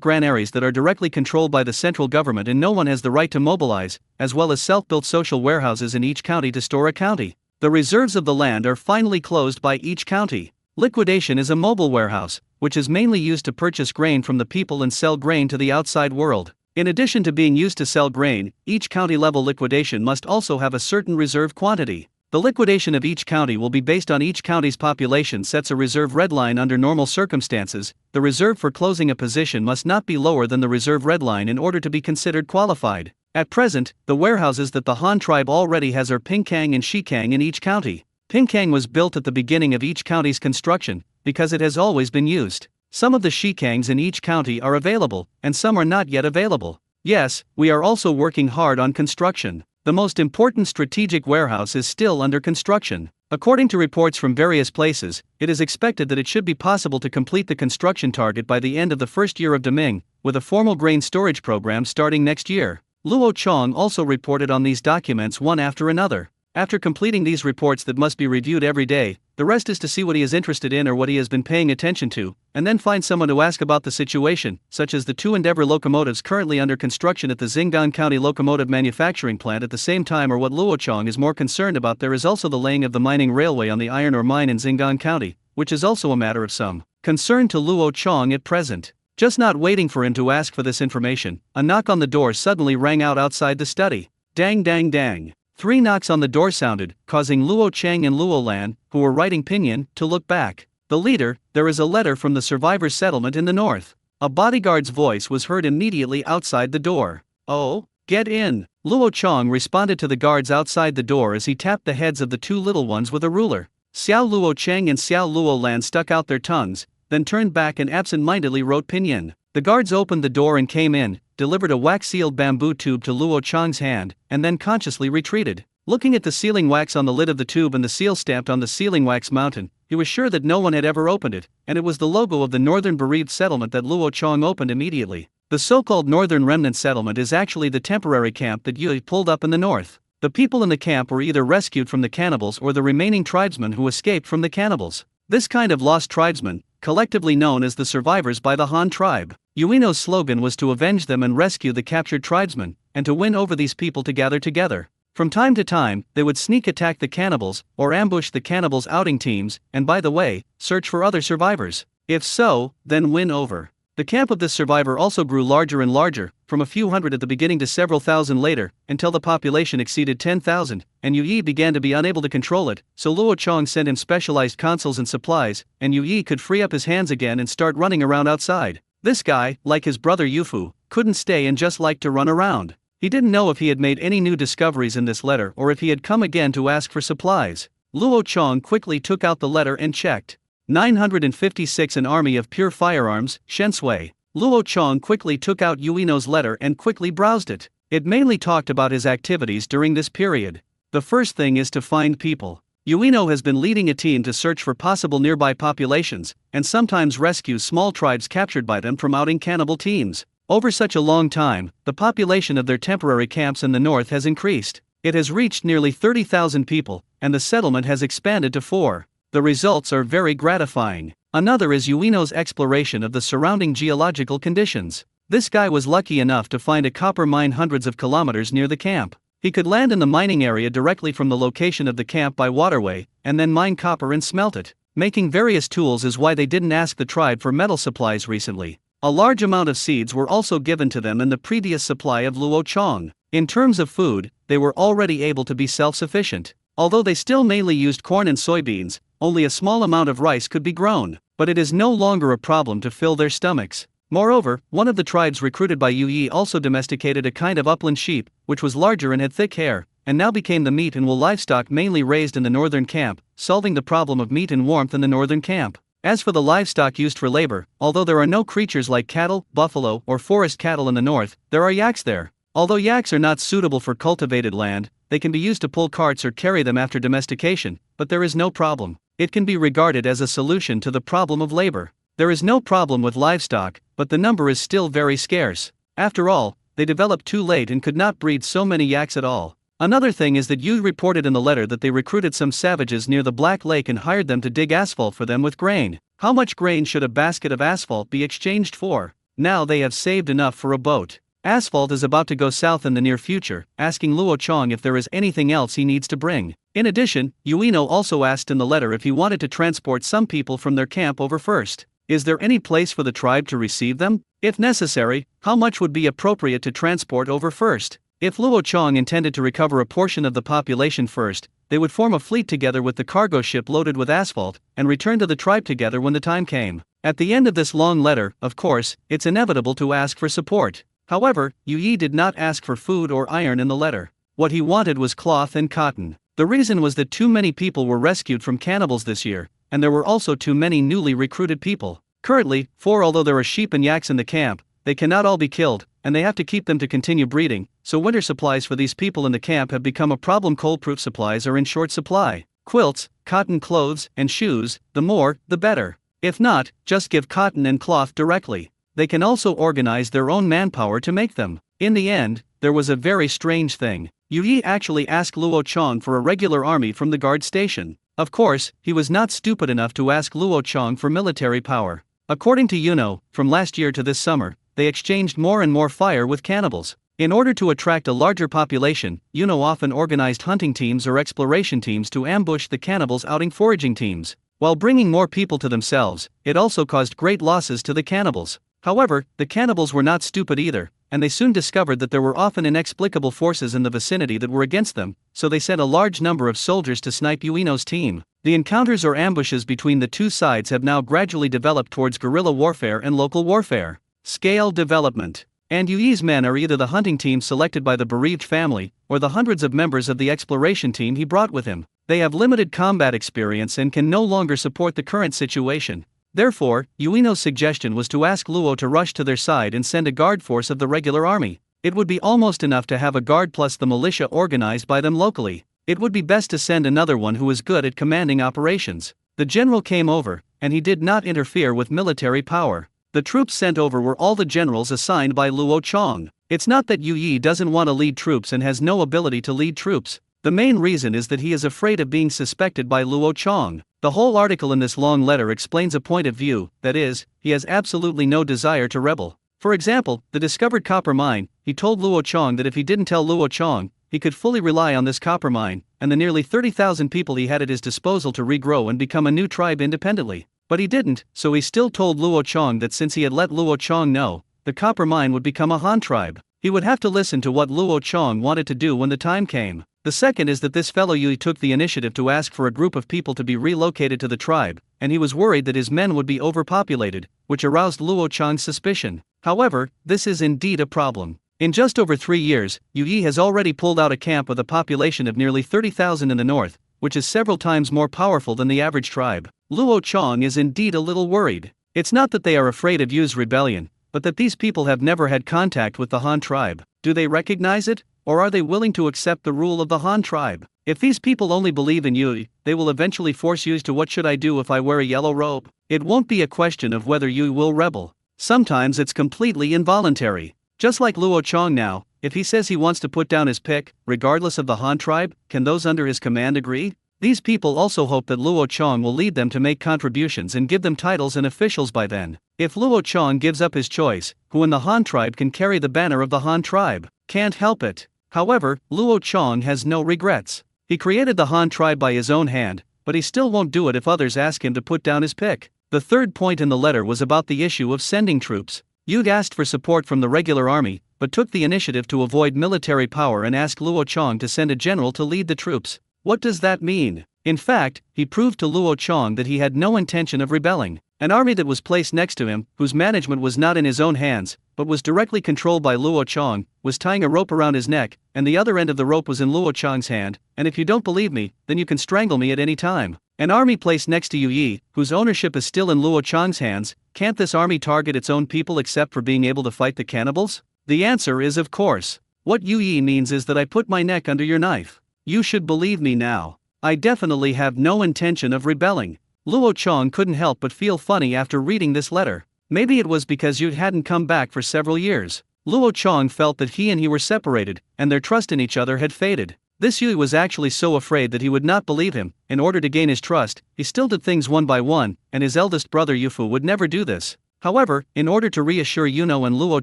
granaries that are directly controlled by the central government and no one has the right to mobilize, as well as self-built social warehouses in each county to store a county. The reserves of the land are finally closed by each county. Liquidation is a mobile warehouse, which is mainly used to purchase grain from the people and sell grain to the outside world. In addition to being used to sell grain, each county-level liquidation must also have a certain reserve quantity. The liquidation of each county will be based on each county's population sets a reserve red line under normal circumstances. The reserve for closing a position must not be lower than the reserve red line in order to be considered qualified. At present, the warehouses that the Han tribe already has are Pingkang and Shikang in each county. Pingkang was built at the beginning of each county's construction, because it has always been used. Some of the Shikangs in each county are available, and some are not yet available. Yes, we are also working hard on construction. The most important strategic warehouse is still under construction. According to reports from various places, it is expected that it should be possible to complete the construction target by the end of the first year of Deming, with a formal grain storage program starting next year. Luo Chong also reported on these documents one after another. After completing these reports that must be reviewed every day, the rest is to see what he is interested in or what he has been paying attention to, and then find someone to ask about the situation, such as the 2 Endeavour locomotives currently under construction at the Xing'an County Locomotive Manufacturing Plant at the same time, or what Luo Chong is more concerned about. There is also the laying of the mining railway on the iron ore mine in Xing'an County, which is also a matter of some concern to Luo Chong at present. Just not waiting for him to ask for this information, a knock on the door suddenly rang out outside the study. Dang dang dang. 3 knocks on the door sounded, causing Luo Cheng and Luo Lan, who were writing pinyin, to look back. The leader, there is a letter from the survivors' settlement in the north. A bodyguard's voice was heard immediately outside the door. Oh, get in. Luo Chong responded to the guards outside the door as he tapped the heads of the 2 little ones with a ruler. Xiao Luo Cheng and Xiao Luo Lan stuck out their tongues, then turned back and absent-mindedly wrote pinyin. The guards opened the door and came in, delivered a wax-sealed bamboo tube to Luo Chong's hand, and then consciously retreated. Looking at the sealing wax on the lid of the tube and the seal stamped on the sealing wax mountain, he was sure that no one had ever opened it, and it was the logo of the Northern Bereaved Settlement that Luo Chong opened immediately. The so-called Northern Remnant Settlement is actually the temporary camp that Yui pulled up in the north. The people in the camp were either rescued from the cannibals or the remaining tribesmen who escaped from the cannibals. This kind of lost tribesmen, collectively known as the survivors by the Han tribe. Ueno's slogan was to avenge them and rescue the captured tribesmen, and to win over these people to gather together. From time to time, they would sneak attack the cannibals, or ambush the cannibals' outing teams, and by the way, search for other survivors. If so, then win over. The camp of this survivor also grew larger and larger, from a few hundred at the beginning to several thousand later, until the population exceeded 10,000, and Yu Yi began to be unable to control it, so Luo Chong sent him specialized consoles and supplies, and Yu Yi could free up his hands again and start running around outside. This guy, like his brother Yufu, couldn't stay and just liked to run around. He didn't know if he had made any new discoveries in this letter or if he had come again to ask for supplies. Luo Chong quickly took out the letter and checked. 956 An army of pure firearms, Shensui. Luo Chong quickly took out Ueno's letter and quickly browsed it. It mainly talked about his activities during this period. The first thing is to find people. Ueno has been leading a team to search for possible nearby populations, and sometimes rescue small tribes captured by them from outing cannibal teams. Over such a long time, the population of their temporary camps in the north has increased. It has reached nearly 30,000 people, and the settlement has expanded to 4. The results are very gratifying. Another is Ueno's exploration of the surrounding geological conditions. This guy was lucky enough to find a copper mine hundreds of kilometers near the camp. He could land in the mining area directly from the location of the camp by waterway, and then mine copper and smelt it. Making various tools is why they didn't ask the tribe for metal supplies recently. A large amount of seeds were also given to them in the previous supply of Luo Chong. In terms of food, they were already able to be self-sufficient. Although they still mainly used corn and soybeans, only a small amount of rice could be grown, but it is no longer a problem to fill their stomachs. Moreover, one of the tribes recruited by Yu Yi also domesticated a kind of upland sheep, which was larger and had thick hair, and now became the meat and wool livestock mainly raised in the northern camp, solving the problem of meat and warmth in the northern camp. As for the livestock used for labor, although there are no creatures like cattle, buffalo, or forest cattle in the north, there are yaks there. Although yaks are not suitable for cultivated land, they can be used to pull carts or carry them after domestication, but there is no problem. It can be regarded as a solution to the problem of labor. There is no problem with livestock, but the number is still very scarce. After all, they developed too late and could not breed so many yaks at all. Another thing is that Yu reported in the letter that they recruited some savages near the Black Lake and hired them to dig asphalt for them with grain. How much grain should a basket of asphalt be exchanged for? Now they have saved enough for a boat. Asphalt is about to go south in the near future, asking Luo Chong if there is anything else he needs to bring. In addition, Ueno also asked in the letter if he wanted to transport some people from their camp over first. Is there any place for the tribe to receive them? If necessary, how much would be appropriate to transport over first? If Luo Chong intended to recover a portion of the population first, they would form a fleet together with the cargo ship loaded with asphalt, and return to the tribe together when the time came. At the end of this long letter, of course, it's inevitable to ask for support. However, Yu Yi did not ask for food or iron in the letter. What he wanted was cloth and cotton. The reason was that too many people were rescued from cannibals this year, and there were also too many newly recruited people. Currently, although there are sheep and yaks in the camp, they cannot all be killed, and they have to keep them to continue breeding, so winter supplies for these people in the camp have become a problem. Cold-proof supplies are in short supply. Quilts, cotton clothes, and shoes, the more, the better. If not, just give cotton and cloth directly. They can also organize their own manpower to make them. In the end, there was a very strange thing. Yu Yi actually asked Luo Chong for a regular army from the guard station. Of course, he was not stupid enough to ask Luo Chong for military power. According to Yuno, from last year to this summer, they exchanged more and more fire with cannibals. In order to attract a larger population, Yuno often organized hunting teams or exploration teams to ambush the cannibals' outing foraging teams. While bringing more people to themselves, it also caused great losses to the cannibals. However, the cannibals were not stupid either, and they soon discovered that there were often inexplicable forces in the vicinity that were against them, so they sent a large number of soldiers to snipe Ueno's team. The encounters or ambushes between the two sides have now gradually developed towards guerrilla warfare and local warfare. Scale development. And Yu Yi's men are either the hunting team selected by the bereaved family, or the hundreds of members of the exploration team he brought with him. They have limited combat experience and can no longer support the current situation. Therefore, Ueno's suggestion was to ask Luo to rush to their side and send a guard force of the regular army. It would be almost enough to have a guard plus the militia organized by them locally. It would be best to send another one who is good at commanding operations. The general came over, and he did not interfere with military power. The troops sent over were all the generals assigned by Luo Chong. It's not that Yu Yi doesn't want to lead troops and has no ability to lead troops. The main reason is that he is afraid of being suspected by Luo Chong. The whole article in this long letter explains a point of view, that is, he has absolutely no desire to rebel. For example, the discovered copper mine, he told Luo Chong that if he didn't tell Luo Chong, he could fully rely on this copper mine, and the nearly 30,000 people he had at his disposal to regrow and become a new tribe independently. But he didn't, so he still told Luo Chong that since he had let Luo Chong know, the copper mine would become a Han tribe. He would have to listen to what Luo Chong wanted to do when the time came. The second is that this fellow Yui took the initiative to ask for a group of people to be relocated to the tribe, and he was worried that his men would be overpopulated, which aroused Luo Chong's suspicion. However, this is indeed a problem. In just over 3 years, Yu Yi has already pulled out a camp with a population of nearly 30,000 in the north, which is several times more powerful than the average tribe. Luo Chong is indeed a little worried. It's not that they are afraid of Yu's rebellion, but that these people have never had contact with the Han tribe. Do they recognize it? Or are they willing to accept the rule of the Han tribe? If these people only believe in Yu, they will eventually force Yu to what should I do if I wear a yellow robe? It won't be a question of whether Yu will rebel. Sometimes it's completely involuntary. Just like Luo Chong now, if he says he wants to put down his pick, regardless of the Han tribe, can those under his command agree? These people also hope that Luo Chong will lead them to make contributions and give them titles and officials by then. If Luo Chong gives up his choice, who in the Han tribe can carry the banner of the Han tribe? Can't help it. However, Luo Chong has no regrets. He created the Han tribe by his own hand, but he still won't do it if others ask him to put down his pick. The third point in the letter was about the issue of sending troops. Yu asked for support from the regular army, but took the initiative to avoid military power and asked Luo Chong to send a general to lead the troops. What does that mean? In fact, he proved to Luo Chong that he had no intention of rebelling. An army that was placed next to him, whose management was not in his own hands, but was directly controlled by Luo Chong, was tying a rope around his neck, and the other end of the rope was in Luo Chong's hand, and if you don't believe me, then you can strangle me at any time. An army placed next to Yu Yi, whose ownership is still in Luo Chong's hands, can't this army target its own people except for being able to fight the cannibals? The answer is of course. What Yu Yi means is that I put my neck under your knife. You should believe me now. I definitely have no intention of rebelling. Luo Chong couldn't help but feel funny after reading this letter. Maybe it was because Yu hadn't come back for several years. Luo Chong felt that he and he were separated, and their trust in each other had faded. This Yu was actually so afraid that he would not believe him. In order to gain his trust, he still did things one by one, and his eldest brother Yufu would never do this. However, in order to reassure Yuno and Luo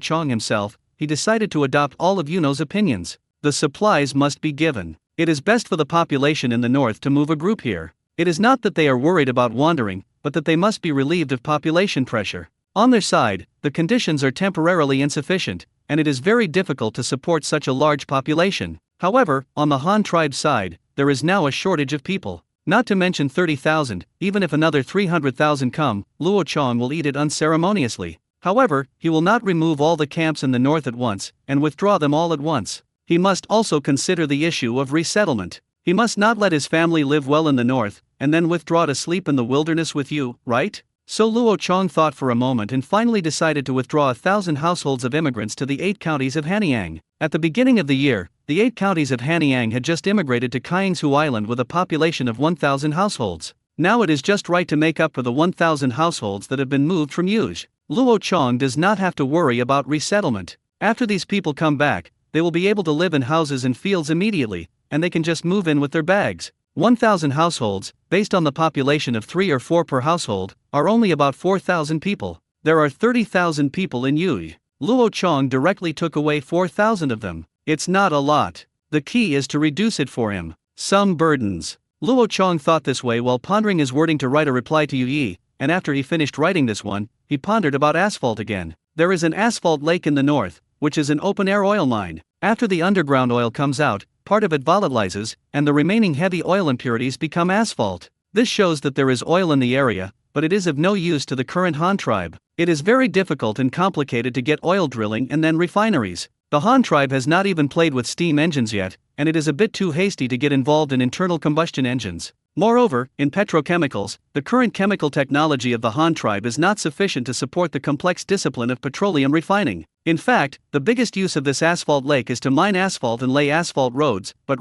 Chong himself, he decided to adopt all of Yuno's opinions. The supplies must be given. It is best for the population in the north to move a group here. It is not that they are worried about wandering, but that they must be relieved of population pressure. On their side, the conditions are temporarily insufficient, and it is very difficult to support such a large population. However, on the Han tribe side, there is now a shortage of people. Not to mention 30,000, even if another 300,000 come, Luo Chong will eat it unceremoniously. However, he will not remove all the camps in the north at once, and withdraw them all at once. He must also consider the issue of resettlement. He must not let his family live well in the north, and then withdraw to sleep in the wilderness with you, right? So Luo Chong thought for a moment and finally decided to withdraw 1,000 households of immigrants to the 8 counties of Hanyang. At the beginning of the year, the 8 counties of Hanyang had just immigrated to Kiangsu Island with a population of 1,000 households. Now it is just right to make up for the 1,000 households that have been moved from Yuj. Luo Chong does not have to worry about resettlement. After these people come back, they will be able to live in houses and fields immediately, and they can just move in with their bags. 1,000 households, based on the population of 3 or 4 per household, are only about 4,000 people. There are 30,000 people in Yui. Luo Chong directly took away 4,000 of them. It's not a lot. The key is to reduce it for him. Some burdens. Luo Chong thought this way while pondering his wording to write a reply to Yui, and after he finished writing this one, he pondered about asphalt again. There is an asphalt lake in the north, which is an open-air oil mine. After the underground oil comes out, part of it volatilizes, and the remaining heavy oil impurities become asphalt. This shows that there is oil in the area, but it is of no use to the current Han tribe. It is very difficult and complicated to get oil drilling and then refineries. The Han tribe has not even played with steam engines yet, and it is a bit too hasty to get involved in internal combustion engines. Moreover, in petrochemicals, the current chemical technology of the Han tribe is not sufficient to support the complex discipline of petroleum refining. In fact, the biggest use of this asphalt lake is to mine asphalt and lay asphalt roads, but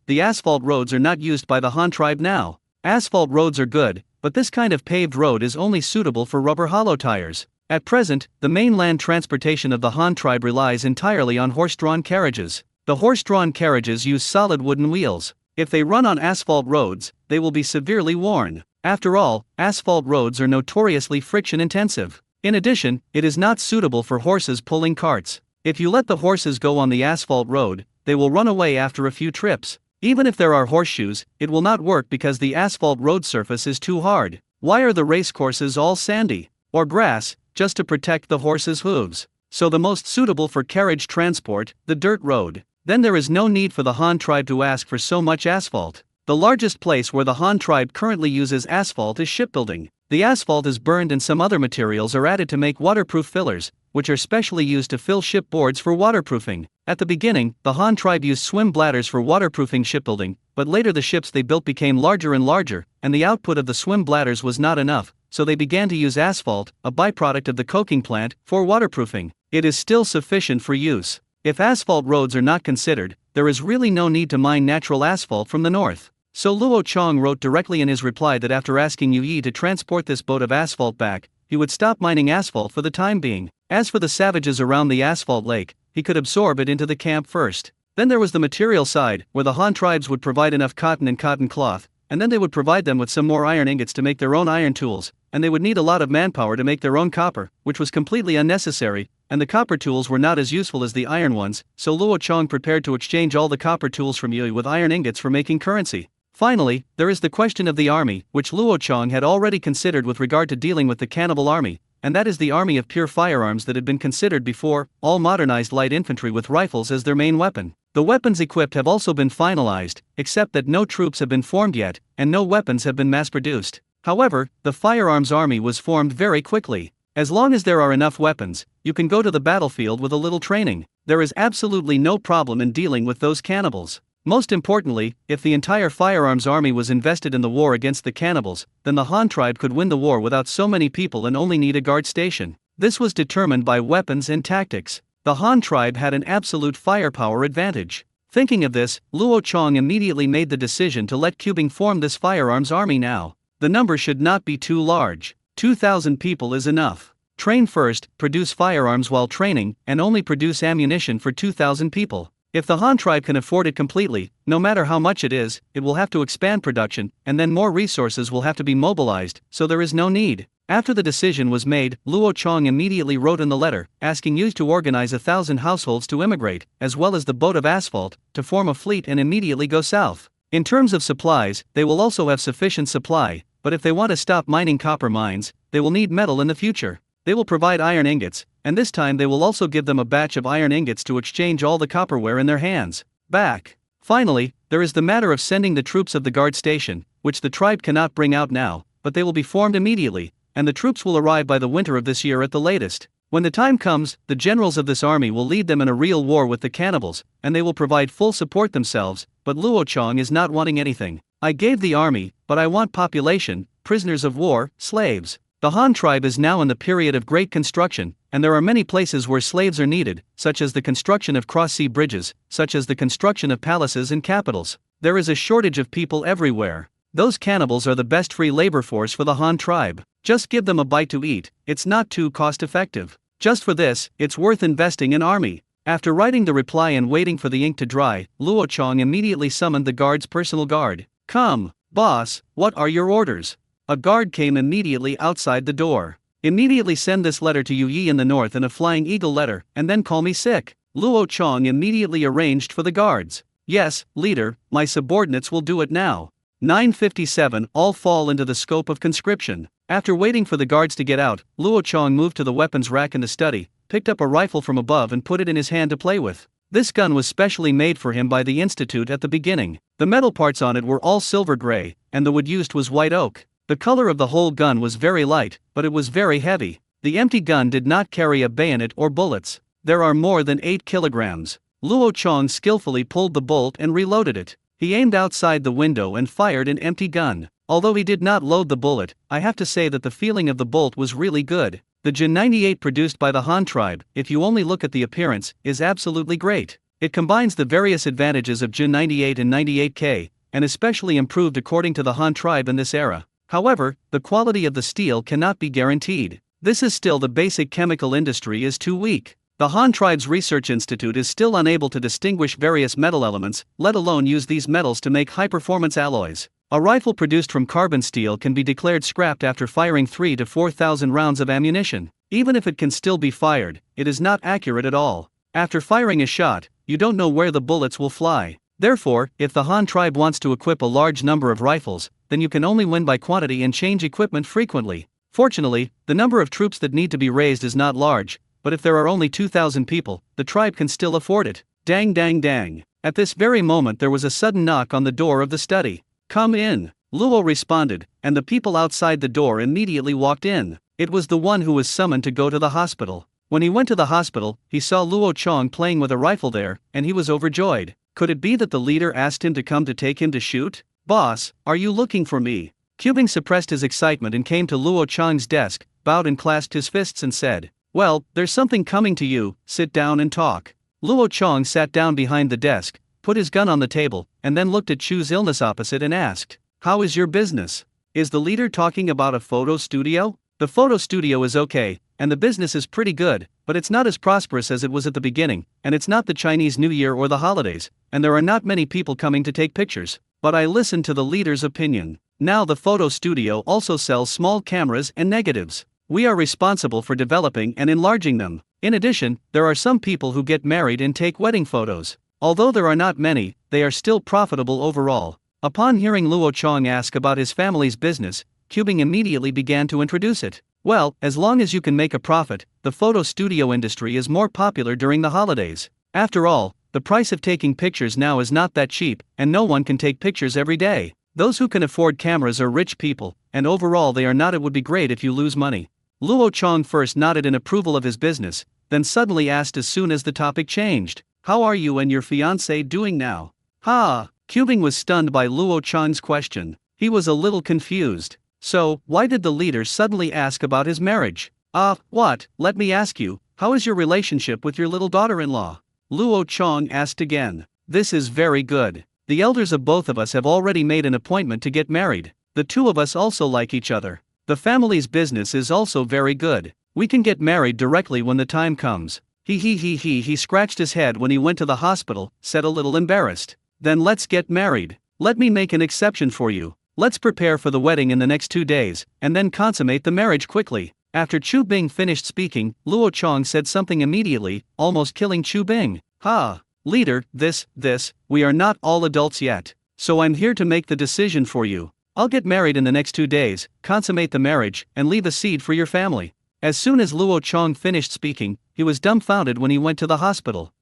the asphalt roads are not used by the Han tribe now. Asphalt roads are good, but this kind of paved road is only suitable for rubber hollow tires. At present, the mainland transportation of the Han tribe relies entirely on horse-drawn carriages. The horse-drawn carriages use solid wooden wheels. If they run on asphalt roads, they will be severely worn. After all, asphalt roads are notoriously friction-intensive. In addition, it is not suitable for horses pulling carts. If you let the horses go on the asphalt road, they will run away after a few trips. Even if there are horseshoes, it will not work because the asphalt road surface is too hard. Why are the racecourses all sandy? Or grass, just to protect the horses' hooves? So the most suitable for carriage transport, the dirt road. Then there is no need for the Han tribe to ask for so much asphalt. The largest place where the Han tribe currently uses asphalt is shipbuilding. The asphalt is burned and some other materials are added to make waterproof fillers, which are specially used to fill ship boards for waterproofing. At the beginning, the Han tribe used swim bladders for waterproofing shipbuilding, but later the ships they built became larger and larger, and the output of the swim bladders was not enough, so they began to use asphalt, a byproduct of the coking plant, for waterproofing. It is still sufficient for use. If asphalt roads are not considered, there is really no need to mine natural asphalt from the north. So Luo Chong wrote directly in his reply that after asking Yu to transport this boat of asphalt back, he would stop mining asphalt for the time being. As for the savages around the asphalt lake, he could absorb it into the camp first. Then there was the material side, where the Han tribes would provide enough cotton and cotton cloth, and then they would provide them with some more iron ingots to make their own iron tools, and they would need a lot of manpower to make their own copper, which was completely unnecessary, and the copper tools were not as useful as the iron ones, so Luo Chong prepared to exchange all the copper tools from Yui with iron ingots for making currency. Finally, there is the question of the army, which Luo Chong had already considered with regard to dealing with the cannibal army, and that is the army of pure firearms that had been considered before, all modernized light infantry with rifles as their main weapon. The weapons equipped have also been finalized, except that no troops have been formed yet, and no weapons have been mass-produced. However, the firearms army was formed very quickly. As long as there are enough weapons, you can go to the battlefield with a little training. There is absolutely no problem in dealing with those cannibals. Most importantly, if the entire firearms army was invested in the war against the cannibals, then the Han tribe could win the war without so many people and only need a guard station. This was determined by weapons and tactics. The Han tribe had an absolute firepower advantage. Thinking of this, Luo Chong immediately made the decision to let Cubing form this firearms army now. The number should not be too large. 2,000 people is enough. Train first, produce firearms while training, and only produce ammunition for 2,000 people. If the Han tribe can afford it completely, no matter how much it is, it will have to expand production, and then more resources will have to be mobilized, so there is no need. After the decision was made, Luo Chong immediately wrote in the letter, asking Yu to organize 1,000 households to immigrate, as well as the boat of asphalt, to form a fleet and immediately go south. In terms of supplies, they will also have sufficient supply, but if they want to stop mining copper mines, they will need metal in the future. They will provide iron ingots, and this time they will also give them a batch of iron ingots to exchange all the copperware in their hands back. Finally, there is the matter of sending the troops of the guard station, which the tribe cannot bring out now, but they will be formed immediately, and the troops will arrive by the winter of this year at the latest. When the time comes, the generals of this army will lead them in a real war with the cannibals, and they will provide full support themselves, but Luo Chong is not wanting anything. I gave the army, but I want population, prisoners of war, slaves. The Han tribe is now in the period of great construction, and there are many places where slaves are needed, such as the construction of cross-sea bridges, such as the construction of palaces and capitals. There is a shortage of people everywhere. Those cannibals are the best free labor force for the Han tribe. Just give them a bite to eat, it's not too cost-effective. Just for this, it's worth investing in army. After writing the reply and waiting for the ink to dry, Luo Chong immediately summoned the guard's personal guard. "Come, boss, what are your orders?" A guard came immediately outside the door. "Immediately send this letter to Yu Yi in the north in a flying eagle letter, and then call me sick." Luo Chong immediately arranged for the guards. "Yes, leader, my subordinates will do it now." 957 all fall into the scope of conscription. After waiting for the guards to get out, Luo Chong moved to the weapons rack in the study, picked up a rifle from above and put it in his hand to play with. This gun was specially made for him by the institute at the beginning. The metal parts on it were all silver gray, and the wood used was white oak. The color of the whole gun was very light, but it was very heavy. The empty gun did not carry a bayonet or bullets. There are more than 8 kilograms. Luo Chong skillfully pulled the bolt and reloaded it. He aimed outside the window and fired an empty gun. Although he did not load the bullet, I have to say that the feeling of the bolt was really good. The Jin 98 produced by the Han tribe, if you only look at the appearance, is absolutely great. It combines the various advantages of Jin 98 and 98K, and especially improved according to the Han tribe in this era. However, the quality of the steel cannot be guaranteed. This is still the basic chemical industry is too weak. The Han tribe's research institute is still unable to distinguish various metal elements, let alone use these metals to make high-performance alloys. A rifle produced from carbon steel can be declared scrapped after firing 3,000 to 4,000 rounds of ammunition. Even if it can still be fired, it is not accurate at all. After firing a shot, you don't know where the bullets will fly. Therefore, if the Han tribe wants to equip a large number of rifles, then you can only win by quantity and change equipment frequently. Fortunately, the number of troops that need to be raised is not large, but if there are only 2,000 people, the tribe can still afford it. Dang dang dang. At this very moment there was a sudden knock on the door of the study. "Come in," Luo responded, and the people outside the door immediately walked in. It was the one who was summoned to go to the hospital. When he went to the hospital, he saw Luo Chong playing with a rifle there, and he was overjoyed. Could it be that the leader asked him to come to take him to shoot? "Boss, are you looking for me?" Cubing suppressed his excitement and came to Luo Chong's desk, bowed and clasped his fists and said, "Well, there's something coming to you, sit down and talk." Luo Chong sat down behind the desk, put his gun on the table, and then looked at Chu's illness opposite and asked, "How is your business? Is the leader talking about a photo studio?" "The photo studio is okay, and the business is pretty good, but it's not as prosperous as it was at the beginning, and it's not the Chinese New Year or the holidays, and there are not many people coming to take pictures. But I listened to the leader's opinion. Now the photo studio also sells small cameras and negatives. We are responsible for developing and enlarging them. In addition, there are some people who get married and take wedding photos. Although there are not many, they are still profitable overall." Upon hearing Luo Chong ask about his family's business, Cubing immediately began to introduce it. "Well, as long as you can make a profit, the photo studio industry is more popular during the holidays. After all, the price of taking pictures now is not that cheap, and no one can take pictures every day. Those who can afford cameras are rich people, and overall they are not. It would be great if you lose money." Luo Chong first nodded in approval of his business, then suddenly asked as soon as the topic changed, "How are you and your fiancé doing now?" "Ha!" Cubing was stunned by Luo Chong's question. He was a little confused. So, why did the leader suddenly ask about his marriage? What, let me ask you, how is your relationship with your little daughter-in-law?" Luo Chong asked again. "This is very good. The elders of both of us have already made an appointment to get married. The two of us also like each other. The family's business is also very good. We can get married directly when the time comes." He scratched his head when he went to the hospital, said a little embarrassed. "Then let's get married. Let me make an exception for you. Let's prepare for the wedding in the next 2 days, and then consummate the marriage quickly." After Chu Bing finished speaking, Luo Chong said something immediately, almost killing Chu Bing. Leader, we are not all adults yet. So I'm here to make the decision for you. I'll get married in the next 2 days, consummate the marriage, and leave a seed for your family." As soon as Luo Chong finished speaking, he was dumbfounded when he went to the hospital.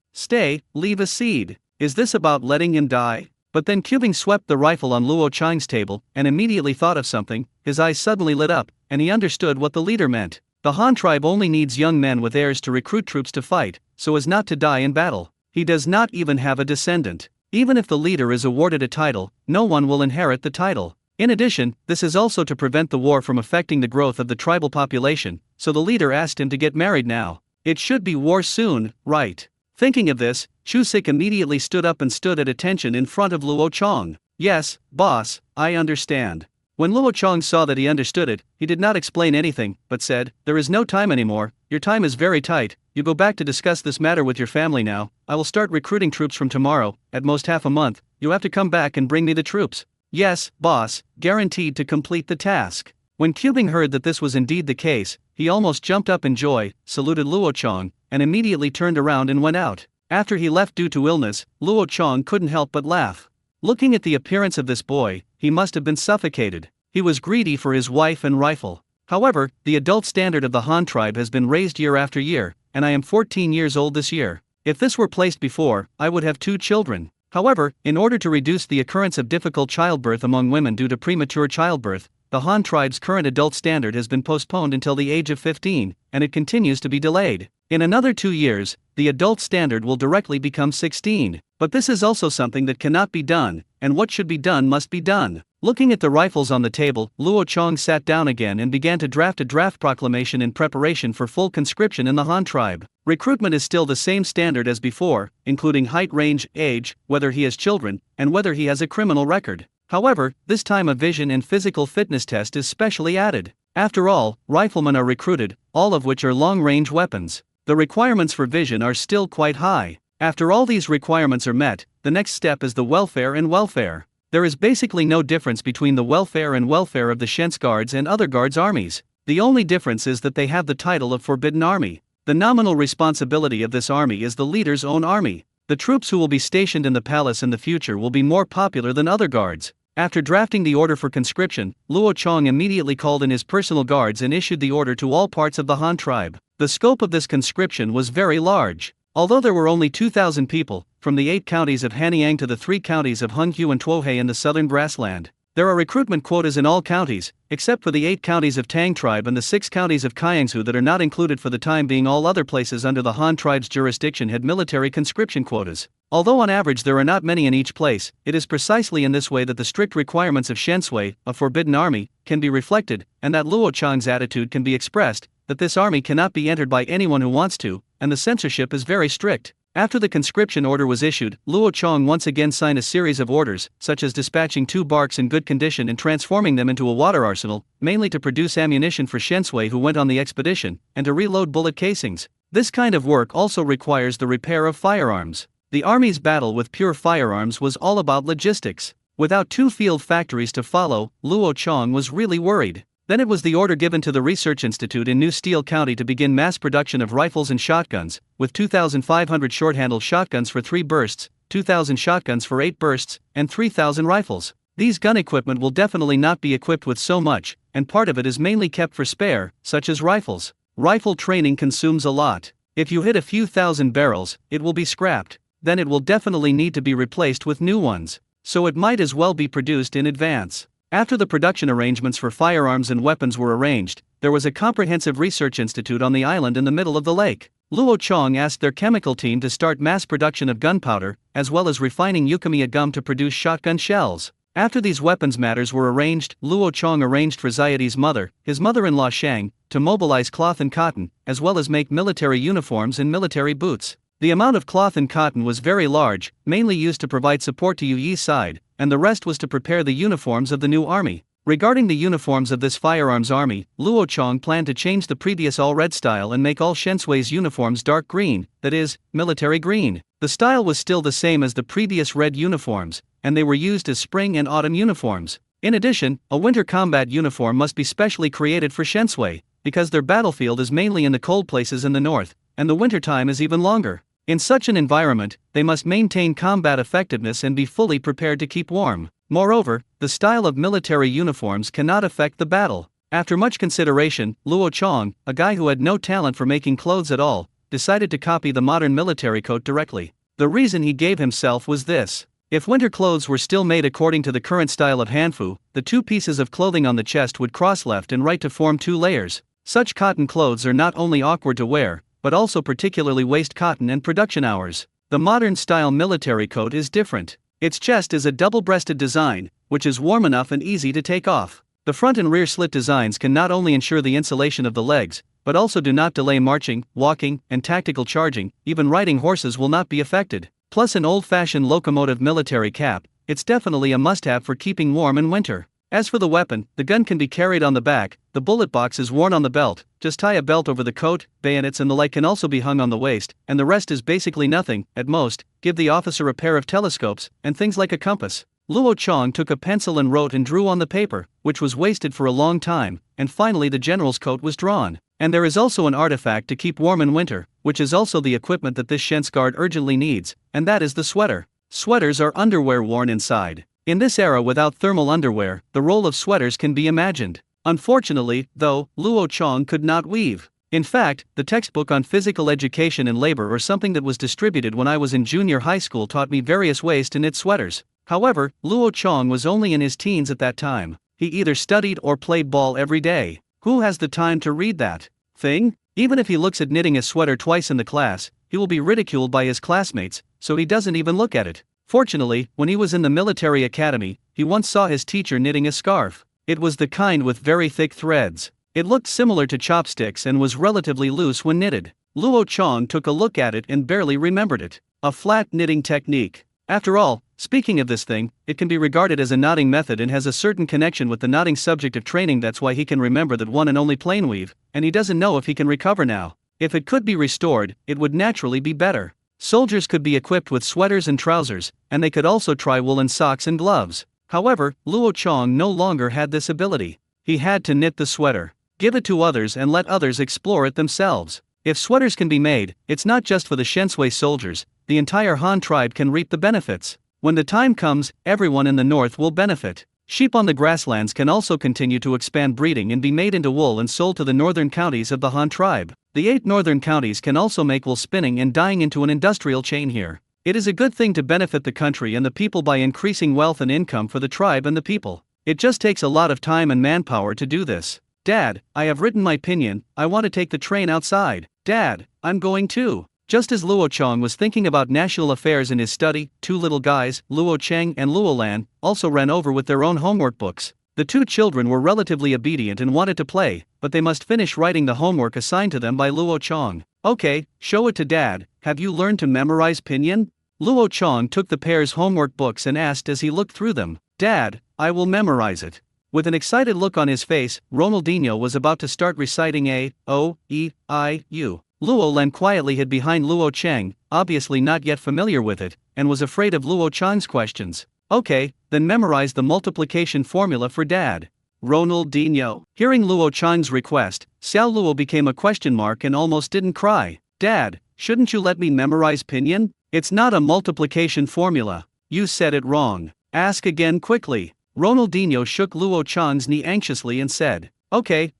Leave a seed. Is this about letting him die? But then Cubing swept the rifle on Luo Chong's table and immediately thought of something. His eyes suddenly lit up, and he understood what the leader meant. The Han tribe only needs young men with heirs to recruit troops to fight, so as not to die in battle. He does not even have a descendant. Even if the leader is awarded a title, no one will inherit the title. In addition, this is also to prevent the war from affecting the growth of the tribal population, so the leader asked him to get married now. It should be war soon, right? Thinking of this, Chu Sik immediately stood up and stood at attention in front of Luo Chong. "Yes, boss, I understand. When Luo Chong saw that he understood it, he did not explain anything, but said, "There is no time anymore, your time is very tight, you go back to discuss this matter with your family now, I will start recruiting troops from tomorrow, at most half a month, you have to come back and bring me the troops." "Yes, boss," guaranteed to complete the task. When Cubing heard that this was indeed the case, he almost jumped up in joy, saluted Luo Chong, and immediately turned around and went out. After he left due to illness, Luo Chong couldn't help but laugh. Looking at the appearance of this boy, he must have been suffocated. He was greedy for his wife and rifle. However, the adult standard of the Han tribe has been raised year after year, and I am 14 years old this year. If this were placed before, I would have 2 children. However, in order to reduce the occurrence of difficult childbirth among women due to premature childbirth, the Han tribe's current adult standard has been postponed until the age of 15, and it continues to be delayed. In another 2 years, the adult standard will directly become 16. But this is also something that cannot be done, and what should be done must be done. Looking at the rifles on the table, Luo Chong sat down again and began to draft a draft proclamation in preparation for full conscription in the Han tribe. Recruitment is still the same standard as before, including height, range, age, whether he has children, and whether he has a criminal record. However, this time a vision and physical fitness test is specially added. After all, riflemen are recruited, all of which are long-range weapons. The requirements for vision are still quite high. After all these requirements are met, the next step is the welfare and welfare. There is basically no difference between the welfare and welfare of the Shens Guards and other guards' armies. The only difference is that they have the title of Forbidden Army. The nominal responsibility of this army is the leader's own army. The troops who will be stationed in the palace in the future will be more popular than other guards. After drafting the order for conscription, Luo Chong immediately called in his personal guards and issued the order to all parts of the Han tribe. The scope of this conscription was very large. Although there were only 2,000 people, from the 8 counties of Hanyang to the 3 counties of Hunhu and Tuohe in the southern grassland, there are recruitment quotas in all counties, except for the 8 counties of Tang tribe and the 6 counties of Kiangsu that are not included for the time being. All other places under the Han tribe's jurisdiction had military conscription quotas. Although on average there are not many in each place, it is precisely in this way that the strict requirements of Shensui, a forbidden army, can be reflected, and that Luo Chang's attitude can be expressed, that this army cannot be entered by anyone who wants to, and the censorship is very strict. After the conscription order was issued, Luo Chong once again signed a series of orders, such as dispatching 2 barks in good condition and transforming them into a water arsenal, mainly to produce ammunition for Shensui who went on the expedition, and to reload bullet casings. This kind of work also requires the repair of firearms. The army's battle with pure firearms was all about logistics. Without 2 field factories to follow, Luo Chong was really worried. Then it was the order given to the Research Institute in New Steel County to begin mass production of rifles and shotguns, with 2,500 short-handled shotguns for 3 bursts, 2,000 shotguns for 8 bursts, and 3,000 rifles. These gun equipment will definitely not be equipped with so much, and part of it is mainly kept for spare, such as rifles. Rifle training consumes a lot. If you hit a few thousand barrels, it will be scrapped. Then it will definitely need to be replaced with new ones. So it might as well be produced in advance. After the production arrangements for firearms and weapons were arranged, there was a comprehensive research institute on the island in the middle of the lake. Luo Chong asked their chemical team to start mass production of gunpowder, as well as refining Euchemia gum to produce shotgun shells. After these weapons matters were arranged, Luo Chong arranged for Zayati's mother, his mother-in-law Shang, to mobilize cloth and cotton, as well as make military uniforms and military boots. The amount of cloth and cotton was very large, mainly used to provide support to Yu Yi's side, and the rest was to prepare the uniforms of the new army. Regarding the uniforms of this firearms army, Luo Chong planned to change the previous all-red style and make all Shensui's uniforms dark green, that is, military green. The style was still the same as the previous red uniforms, and they were used as spring and autumn uniforms. In addition, a winter combat uniform must be specially created for Shensui, because their battlefield is mainly in the cold places in the north, and the winter time is even longer. In such an environment, they must maintain combat effectiveness and be fully prepared to keep warm. Moreover, the style of military uniforms cannot affect the battle. After much consideration, Luo Chong, a guy who had no talent for making clothes at all, decided to copy the modern military coat directly. The reason he gave himself was this. If winter clothes were still made according to the current style of Hanfu, the 2 pieces of clothing on the chest would cross left and right to form 2 layers. Such cotton clothes are not only awkward to wear, but also particularly waste cotton and production hours. The modern-style military coat is different. Its chest is a double-breasted design, which is warm enough and easy to take off. The front and rear slit designs can not only ensure the insulation of the legs, but also do not delay marching, walking, and tactical charging. Even riding horses will not be affected. Plus an old-fashioned locomotive military cap, it's definitely a must-have for keeping warm in winter. As for the weapon, the gun can be carried on the back, the bullet box is worn on the belt, just tie a belt over the coat, bayonets and the like can also be hung on the waist, and the rest is basically nothing, at most, give the officer a pair of telescopes, and things like a compass. Luo Chong took a pencil and wrote and drew on the paper, which was wasted for a long time, and finally the general's coat was drawn. And there is also an artifact to keep warm in winter, which is also the equipment that this Shens guard urgently needs, and that is the sweater. Sweaters are underwear worn inside. In this era without thermal underwear, the role of sweaters can be imagined. Unfortunately, though, Luo Chong could not weave. In fact, the textbook on physical education and labor or something that was distributed when I was in junior high school taught me various ways to knit sweaters. However, Luo Chong was only in his teens at that time. He either studied or played ball every day. Who has the time to read that thing? Even if he looks at knitting a sweater twice in the class, he will be ridiculed by his classmates, so he doesn't even look at it. Fortunately, when he was in the military academy, he once saw his teacher knitting a scarf. It was the kind with very thick threads. It looked similar to chopsticks and was relatively loose when knitted. Luo Chong took a look at it and barely remembered it. A flat knitting technique. After all, speaking of this thing, it can be regarded as a knotting method and has a certain connection with the knotting subject of training. That's why he can remember that one and only plain weave, and he doesn't know if he can recover now. If it could be restored, it would naturally be better. Soldiers could be equipped with sweaters and trousers, and they could also try woolen socks and gloves. However, Luo Chong no longer had this ability. He had to knit the sweater, give it to others and let others explore it themselves. If sweaters can be made, it's not just for the Shensui soldiers, the entire Han tribe can reap the benefits. When the time comes, everyone in the north will benefit. Sheep on the grasslands can also continue to expand breeding and be made into wool and sold to the northern counties of the Han tribe. The 8 northern counties can also make wool spinning and dyeing into an industrial chain here. It is a good thing to benefit the country and the people by increasing wealth and income for the tribe and the people. It just takes a lot of time and manpower to do this. Dad, I have written my opinion, I want to take the train outside. Dad, I'm going too. Just as Luo Chong was thinking about national affairs in his study, 2 little guys, Luo Cheng and Luo Lan, also ran over with their own homework books. The 2 children were relatively obedient and wanted to play, but they must finish writing the homework assigned to them by Luo Chong. Okay, show it to Dad. Have you learned to memorize pinyin? Luo Chong took the pair's homework books and asked as he looked through them. Dad, I will memorize it. With an excited look on his face, Ronaldinho was about to start reciting A, O, E, I, U. Luo Len quietly hid behind Luo Cheng, obviously not yet familiar with it, and was afraid of Luo Cheng's questions. Okay, then memorize the multiplication formula for Dad. Ronaldinho. Hearing Luo Cheng's request, Xiao Luo became a question mark and almost didn't cry. Dad, shouldn't you let me memorize pinyin? It's not a multiplication formula. You said it wrong. Ask again quickly. Ronaldinho shook Luo Cheng's knee anxiously and said, Okay,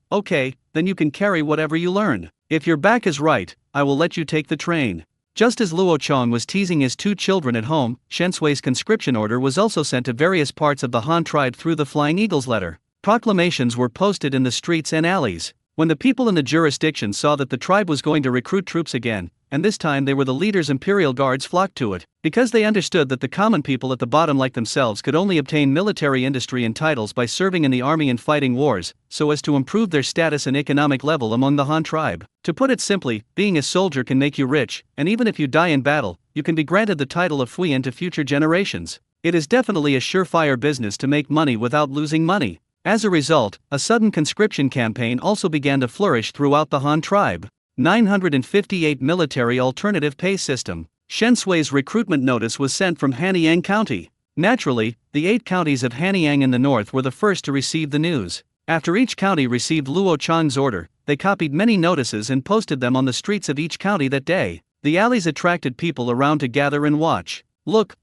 then you can carry whatever you learn. If your back is right, I will let you take the train. Just as Luo Chong was teasing his 2 children at home, Shensui's conscription order was also sent to various parts of the Han tribe through the Flying Eagle's letter. Proclamations were posted in the streets and alleys. When the people in the jurisdiction saw that the tribe was going to recruit troops again, and this time they were the leaders' imperial guards flocked to it, because they understood that the common people at the bottom like themselves could only obtain military industry and titles by serving in the army and fighting wars, so as to improve their status and economic level among the Han tribe. To put it simply, being a soldier can make you rich, and even if you die in battle, you can be granted the title of Fuyan to future generations. It is definitely a surefire business to make money without losing money. As a result, a sudden conscription campaign also began to flourish throughout the Han tribe. 958 Military Alternative Pay System. Shensui's recruitment notice was sent from Hanyang County. Naturally, the 8 counties of Hanyang in the north were the first to receive the news. After each county received Luo Cheng's order, they copied many notices and posted them on the streets of each county that day. The alleys attracted people around to gather and watch. Look,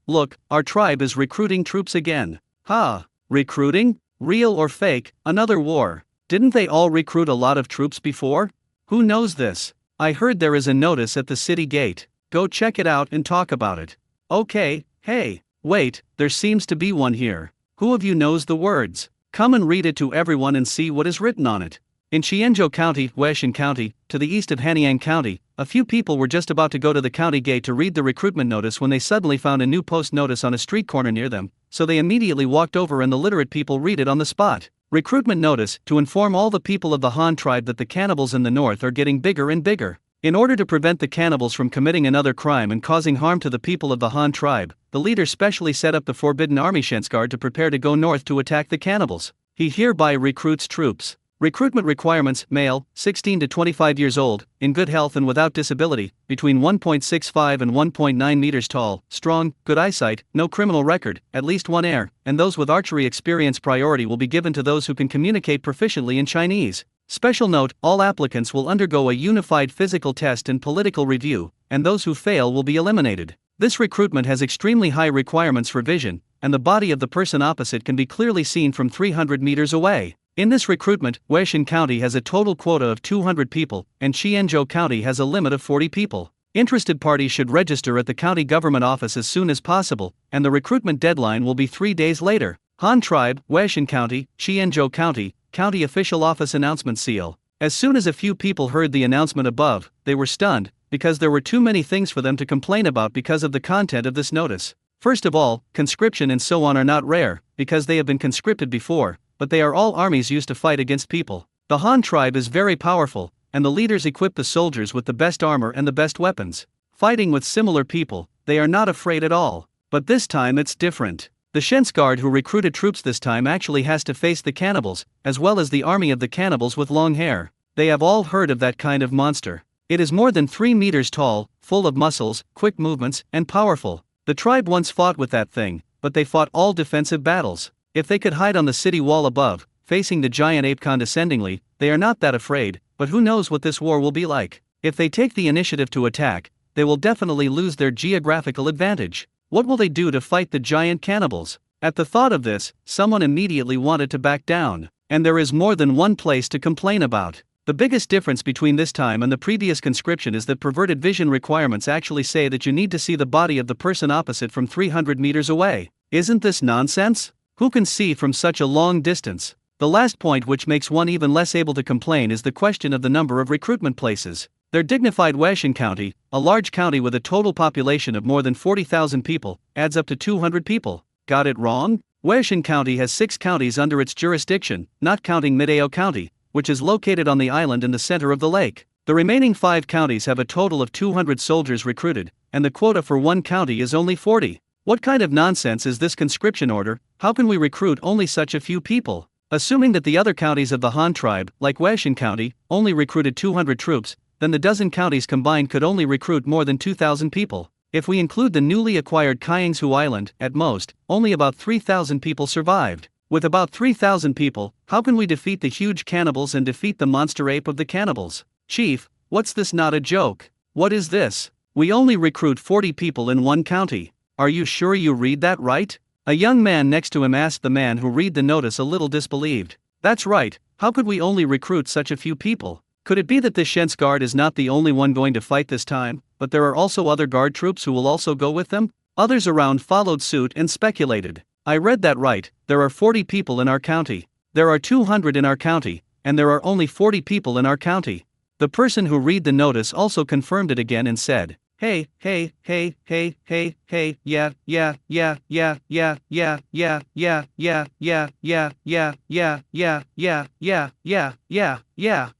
our tribe is recruiting troops again. Ha! Recruiting? Real or fake, another war. Didn't they all recruit a lot of troops before? Who knows this? I heard there is a notice at the city gate. Go check it out and talk about it. Okay, hey, wait, there seems to be one here. Who of you knows the words? Come and read it to everyone and see what is written on it. In Qianzhou County, Huaishan County, to the east of Hanyang County, a few people were just about to go to the county gate to read the recruitment notice when they suddenly found a new post notice on a street corner near them, so they immediately walked over and the literate people read it on the spot. Recruitment notice, to inform all the people of the Han tribe that the cannibals in the north are getting bigger and bigger. In order to prevent the cannibals from committing another crime and causing harm to the people of the Han tribe, the leader specially set up the forbidden army Shensguard to prepare to go north to attack the cannibals. He hereby recruits troops. Recruitment requirements: male, 16 to 25 years old, in good health and without disability, between 1.65 and 1.9 meters tall, strong, good eyesight, no criminal record, at least one heir, and those with archery experience. Priority will be given to those who can communicate proficiently in Chinese. Special note: all applicants will undergo a unified physical test and political review, and those who fail will be eliminated. This recruitment has extremely high requirements for vision, and the body of the person opposite can be clearly seen from 300 meters away. In this recruitment, Huaishan County has a total quota of 200 people, and Qianzhou County has a limit of 40 people. Interested parties should register at the county government office as soon as possible, and the recruitment deadline will be 3 days later. Han Tribe, Huaishan County, Qianzhou County, County Official Office Announcement Seal. As soon as a few people heard the announcement above, they were stunned, because there were too many things for them to complain about because of the content of this notice. First of all, conscription and so on are not rare, because they have been conscripted before, but they are all armies used to fight against people. The Han tribe is very powerful, and the leaders equip the soldiers with the best armor and the best weapons. Fighting with similar people, they are not afraid at all. But this time it's different. The Shens Guard who recruited troops this time actually has to face the cannibals, as well as the army of the cannibals with long hair. They have all heard of that kind of monster. It is more than 3 meters tall, full of muscles, quick movements, and powerful. The tribe once fought with that thing, but they fought all defensive battles. If they could hide on the city wall above, facing the giant ape condescendingly, they are not that afraid, but who knows what this war will be like. If they take the initiative to attack, they will definitely lose their geographical advantage. What will they do to fight the giant cannibals? At the thought of this, someone immediately wanted to back down. And there is more than one place to complain about. The biggest difference between this time and the previous conscription is that perverted vision requirements actually say that you need to see the body of the person opposite from 300 meters away. Isn't this nonsense? Who can see from such a long distance? The last point which makes one even less able to complain is the question of the number of recruitment places. Their dignified Huaishan County, a large county with a total population of more than 40,000 people, adds up to 200 people. Got it wrong? Huaishan County has 6 counties under its jurisdiction, not counting Midao County, which is located on the island in the center of the lake. The remaining 5 counties have a total of 200 soldiers recruited, and the quota for one county is only 40. What kind of nonsense is this conscription order? How can we recruit only such a few people? Assuming that the other counties of the Han tribe, like Huaishan County, only recruited 200 troops, then the dozen counties combined could only recruit more than 2,000 people. If we include the newly acquired Kiangsu Island, at most, only about 3,000 people survived. With about 3,000 people, how can we defeat the huge cannibals and defeat the monster ape of the cannibals? Chief, what's this? Not a joke. What is this? We only recruit 40 people in one county. Are you sure you read that right? A young man next to him asked the man who read the notice, a little disbelieved. That's right, how could we only recruit such a few people? Could it be that this Shens Guard is not the only one going to fight this time, but there are also other guard troops who will also go with them? Others around followed suit and speculated. I read that right, there are 40 people in our county. There are 200 in our county, and there are only 40 people in our county. The person who read the notice also confirmed it again and said, Hey, yeah,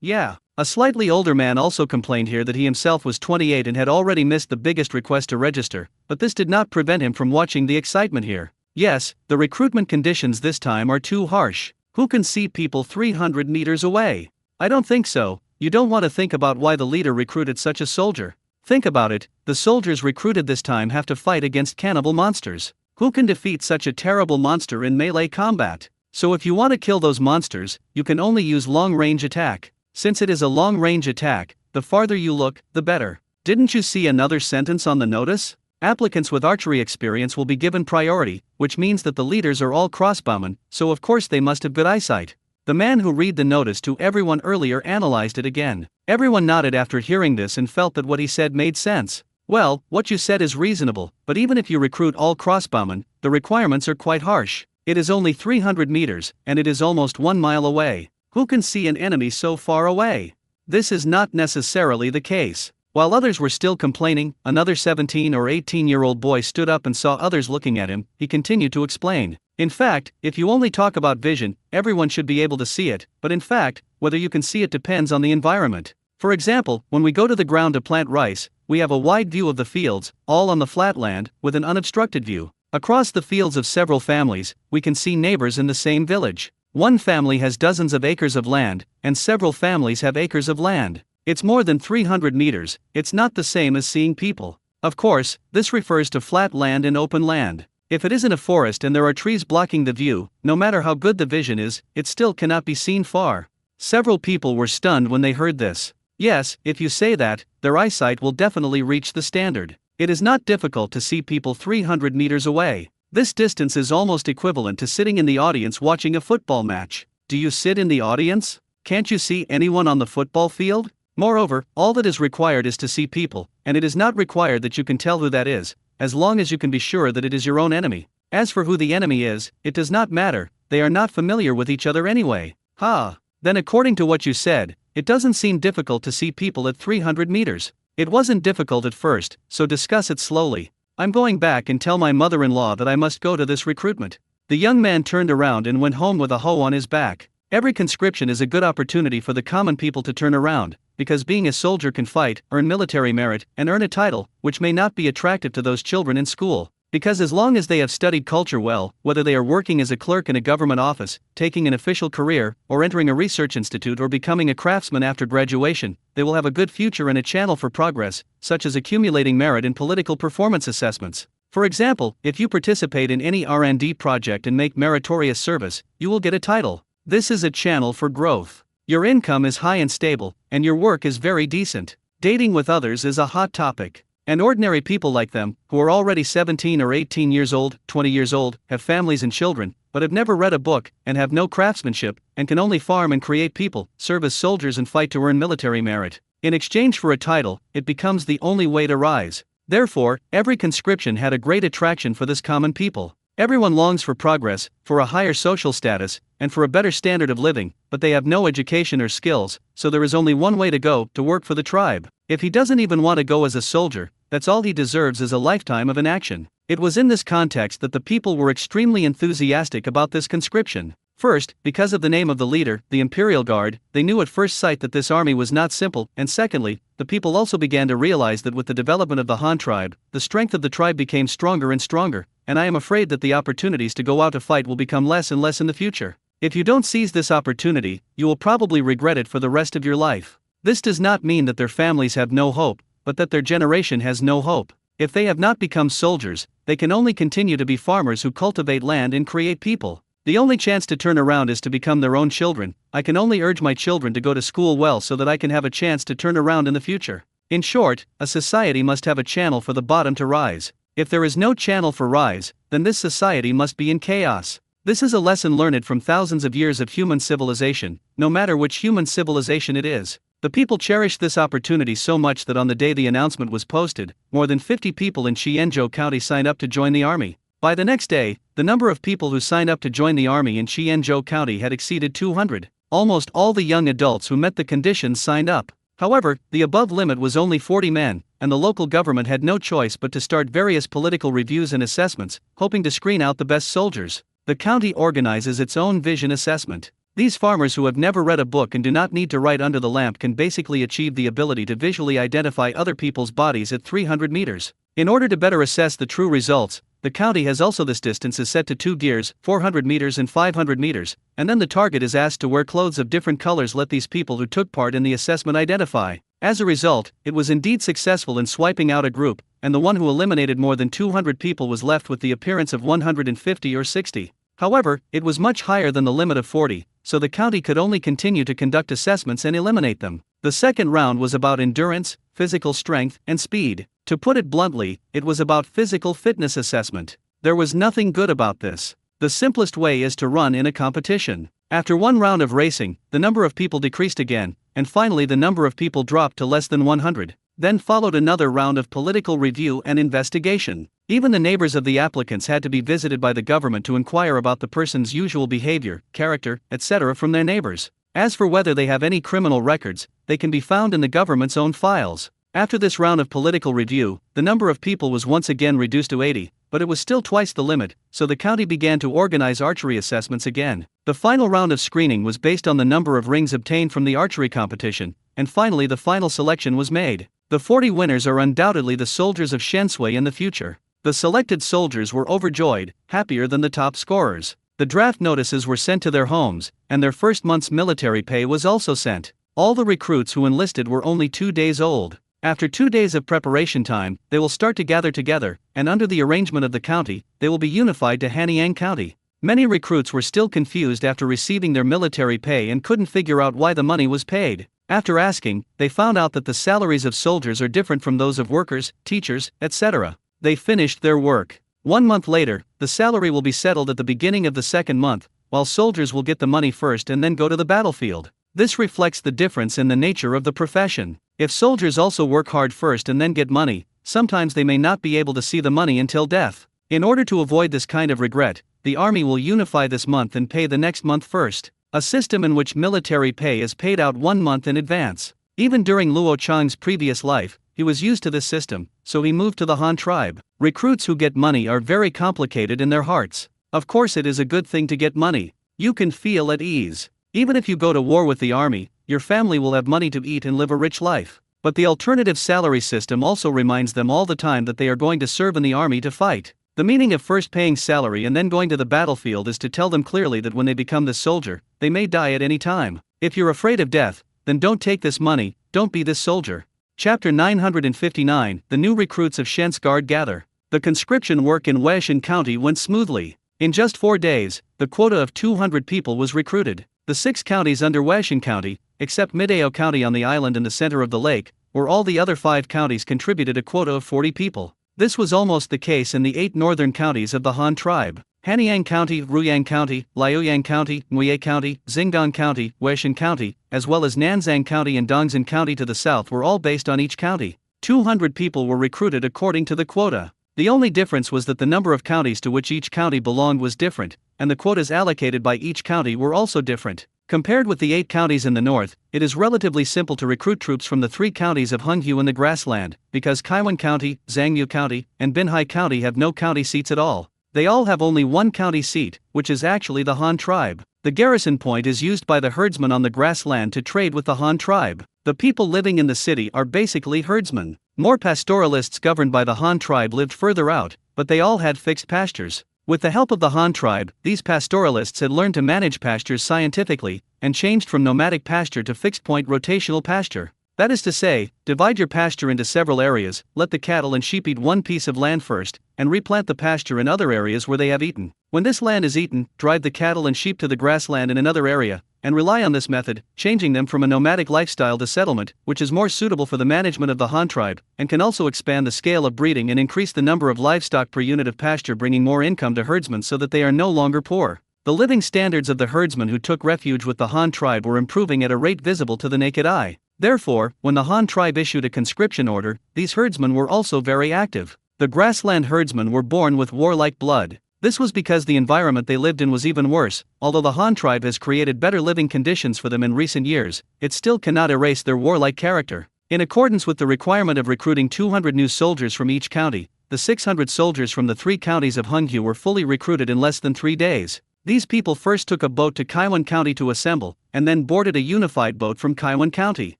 yeah. A slightly older man also complained here that he himself was 28 and had already missed the biggest request to register, but this did not prevent him from watching the excitement here. Yes, the recruitment conditions this time are too harsh. Who can see people 300 meters away? I don't think so. You don't want to think about why the leader recruited such a soldier. Think about it, the soldiers recruited this time have to fight against cannibal monsters. Who can defeat such a terrible monster in melee combat? So if you want to kill those monsters, you can only use long-range attack. Since it is a long-range attack, the farther you look, the better. Didn't you see another sentence on the notice? Applicants with archery experience will be given priority, which means that the leaders are all crossbowmen, so of course they must have good eyesight. The man who read the notice to everyone earlier analyzed it again. Everyone nodded after hearing this and felt that what he said made sense. Well, what you said is reasonable, but even if you recruit all crossbowmen, the requirements are quite harsh. It is only 300 meters, and it is almost 1 mile away. Who can see an enemy so far away? This is not necessarily the case. While others were still complaining, another 17 or 18-year-old boy stood up and saw others looking at him. He continued to explain. In fact, if you only talk about vision, everyone should be able to see it, but in fact, whether you can see it depends on the environment. For example, when we go to the ground to plant rice, we have a wide view of the fields, all on the flat land, with an unobstructed view. Across the fields of several families, we can see neighbors in the same village. One family has dozens of acres of land, and several families have acres of land. It's more than 300 meters, it's not the same as seeing people. Of course, this refers to flat land and open land. If it isn't a forest and there are trees blocking the view, no matter how good the vision is, it still cannot be seen far. Several people were stunned when they heard this. Yes, if you say that, their eyesight will definitely reach the standard. It is not difficult to see people 300 meters away. This distance is almost equivalent to sitting in the audience watching a football match. Do you sit in the audience? Can't you see anyone on the football field? Moreover, all that is required is to see people, and it is not required that you can tell who that is, as long as you can be sure that it is your own enemy. As for who the enemy is, it does not matter, they are not familiar with each other anyway. Then according to what you said, it doesn't seem difficult to see people at 300 meters. It wasn't difficult at first, so discuss it slowly. I'm going back and tell my mother-in-law that I must go to this recruitment. The young man turned around and went home with a hoe on his back. Every conscription is a good opportunity for the common people to turn around, because being a soldier can fight, earn military merit, and earn a title, which may not be attractive to those children in school. Because as long as they have studied culture well, whether they are working as a clerk in a government office, taking an official career, or entering a research institute or becoming a craftsman after graduation, they will have a good future and a channel for progress, such as accumulating merit in political performance assessments. For example, if you participate in any R&D project and make meritorious service, you will get a title. This is a channel for growth. Your income is high and stable, and your work is very decent. Dating with others is a hot topic. And ordinary people like them, who are already 17 or 18 years old, 20 years old, have families and children, but have never read a book, and have no craftsmanship, and can only farm and create people, serve as soldiers and fight to earn military merit. In exchange for a title, it becomes the only way to rise. Therefore, every conscription had a great attraction for this common people. Everyone longs for progress, for a higher social status, and for a better standard of living, but they have no education or skills, so there is only one way to go, to work for the tribe. If he doesn't even want to go as a soldier, that's all he deserves is a lifetime of inaction. It was in this context that the people were extremely enthusiastic about this conscription. First, because of the name of the leader, the Imperial Guard, they knew at first sight that this army was not simple, and secondly, the people also began to realize that with the development of the Han tribe, the strength of the tribe became stronger and stronger, and I am afraid that the opportunities to go out to fight will become less and less in the future. If you don't seize this opportunity, you will probably regret it for the rest of your life. This does not mean that their families have no hope, but that their generation has no hope. If they have not become soldiers, they can only continue to be farmers who cultivate land and create people. The only chance to turn around is to become their own children. I can only urge my children to go to school well so that I can have a chance to turn around in the future. In short, a society must have a channel for the bottom to rise. If there is no channel for rise, then this society must be in chaos. This is a lesson learned from thousands of years of human civilization, no matter which human civilization it is. The people cherished this opportunity so much that on the day the announcement was posted, more than 50 people in Xianzhou County signed up to join the army. By the next day, the number of people who signed up to join the army in Xianzhou County had exceeded 200. Almost all the young adults who met the conditions signed up. However, the above limit was only 40 men, and the local government had no choice but to start various political reviews and assessments, hoping to screen out the best soldiers. The county organizes its own vision assessment. These farmers who have never read a book and do not need to write under the lamp can basically achieve the ability to visually identify other people's bodies at 300 meters. In order to better assess the true results, the county has also this distance is set to 2 gears, 400 meters and 500 meters, and then the target is asked to wear clothes of different colors. Let these people who took part in the assessment identify. As a result, it was indeed successful in swiping out a group, and the one who eliminated more than 200 people was left with the appearance of 150 or 60. However, it was much higher than the limit of 40, so the county could only continue to conduct assessments and eliminate them. The second round was about endurance, physical strength, and speed. To put it bluntly, it was about physical fitness assessment. There was nothing good about this. The simplest way is to run in a competition. After one round of racing, the number of people decreased again, and finally the number of people dropped to less than 100. Then followed another round of political review and investigation. Even the neighbors of the applicants had to be visited by the government to inquire about the person's usual behavior, character, etc. from their neighbors. As for whether they have any criminal records, they can be found in the government's own files. After this round of political review, the number of people was once again reduced to 80, but it was still twice the limit, so the county began to organize archery assessments again. The final round of screening was based on the number of rings obtained from the archery competition, and finally the final selection was made. The 40 winners are undoubtedly the soldiers of Shensui in the future. The selected soldiers were overjoyed, happier than the top scorers. The draft notices were sent to their homes, and their first month's military pay was also sent. All the recruits who enlisted were only 2 days old. After 2 days of preparation time, they will start to gather together, and under the arrangement of the county, they will be unified to Hanyang County. Many recruits were still confused after receiving their military pay and couldn't figure out why the money was paid. After asking, they found out that the salaries of soldiers are different from those of workers, teachers, etc. They finished their work. 1 month later, the salary will be settled at the beginning of the second month, while soldiers will get the money first and then go to the battlefield. This reflects the difference in the nature of the profession. If soldiers also work hard first and then get money, sometimes they may not be able to see the money until death. In order to avoid this kind of regret, the army will unify this month and pay the next month first, a system in which military pay is paid out 1 month in advance. Even during Luo Chang's previous life, he was used to this system, so he moved to the Han tribe. Recruits who get money are very complicated in their hearts. Of course, it is a good thing to get money. You can feel at ease. Even if you go to war with the army, your family will have money to eat and live a rich life. But the alternative salary system also reminds them all the time that they are going to serve in the army to fight. The meaning of first paying salary and then going to the battlefield is to tell them clearly that when they become this soldier, they may die at any time. If you're afraid of death, then don't take this money, don't be this soldier. Chapter 959, The New Recruits of Shen's Guard Gather. The conscription work in Huaishan County went smoothly. In just 4 days, the quota of 200 people was recruited. The 6 counties under Huaishan County, except Midao County on the island in the center of the lake, where all the other 5 counties contributed a quota of 40 people. This was almost the case in the 8 northern counties of the Han tribe. Hanyang County, Ruyang County, Liaoyang County, Nguye County, Xingdong County, Huaishan County, as well as Nanzang County and Dongzhen County to the south were all based on each county. 200 people were recruited according to the quota. The only difference was that the number of counties to which each county belonged was different, and the quotas allocated by each county were also different. Compared with the 8 counties in the north, it is relatively simple to recruit troops from the 3 counties of Hunghu in the grassland, because Kaiwan County, Zhangyu County, and Binhai County have no county seats at all. They all have only 1 county seat, which is actually the Han tribe. The garrison point is used by the herdsmen on the grassland to trade with the Han tribe. The people living in the city are basically herdsmen. More pastoralists governed by the Han tribe lived further out, but they all had fixed pastures. With the help of the Han tribe, these pastoralists had learned to manage pastures scientifically, and changed from nomadic pasture to fixed-point rotational pasture. That is to say, divide your pasture into several areas, let the cattle and sheep eat one piece of land first, and replant the pasture in other areas where they have eaten. When this land is eaten, drive the cattle and sheep to the grassland in another area, and rely on this method, changing them from a nomadic lifestyle to settlement, which is more suitable for the management of the Han tribe, and can also expand the scale of breeding and increase the number of livestock per unit of pasture, bringing more income to herdsmen so that they are no longer poor. The living standards of the herdsmen who took refuge with the Han tribe were improving at a rate visible to the naked eye. Therefore, when the Han tribe issued a conscription order, these herdsmen were also very active. The grassland herdsmen were born with warlike blood. This was because the environment they lived in was even worse. Although the Han tribe has created better living conditions for them in recent years, it still cannot erase their warlike character. In accordance with the requirement of recruiting 200 new soldiers from each county, the 600 soldiers from the 3 counties of Hunghu were fully recruited in less than 3 days. These people first took a boat to Kaiwan County to assemble, and then boarded a unified boat from Kaiwan County.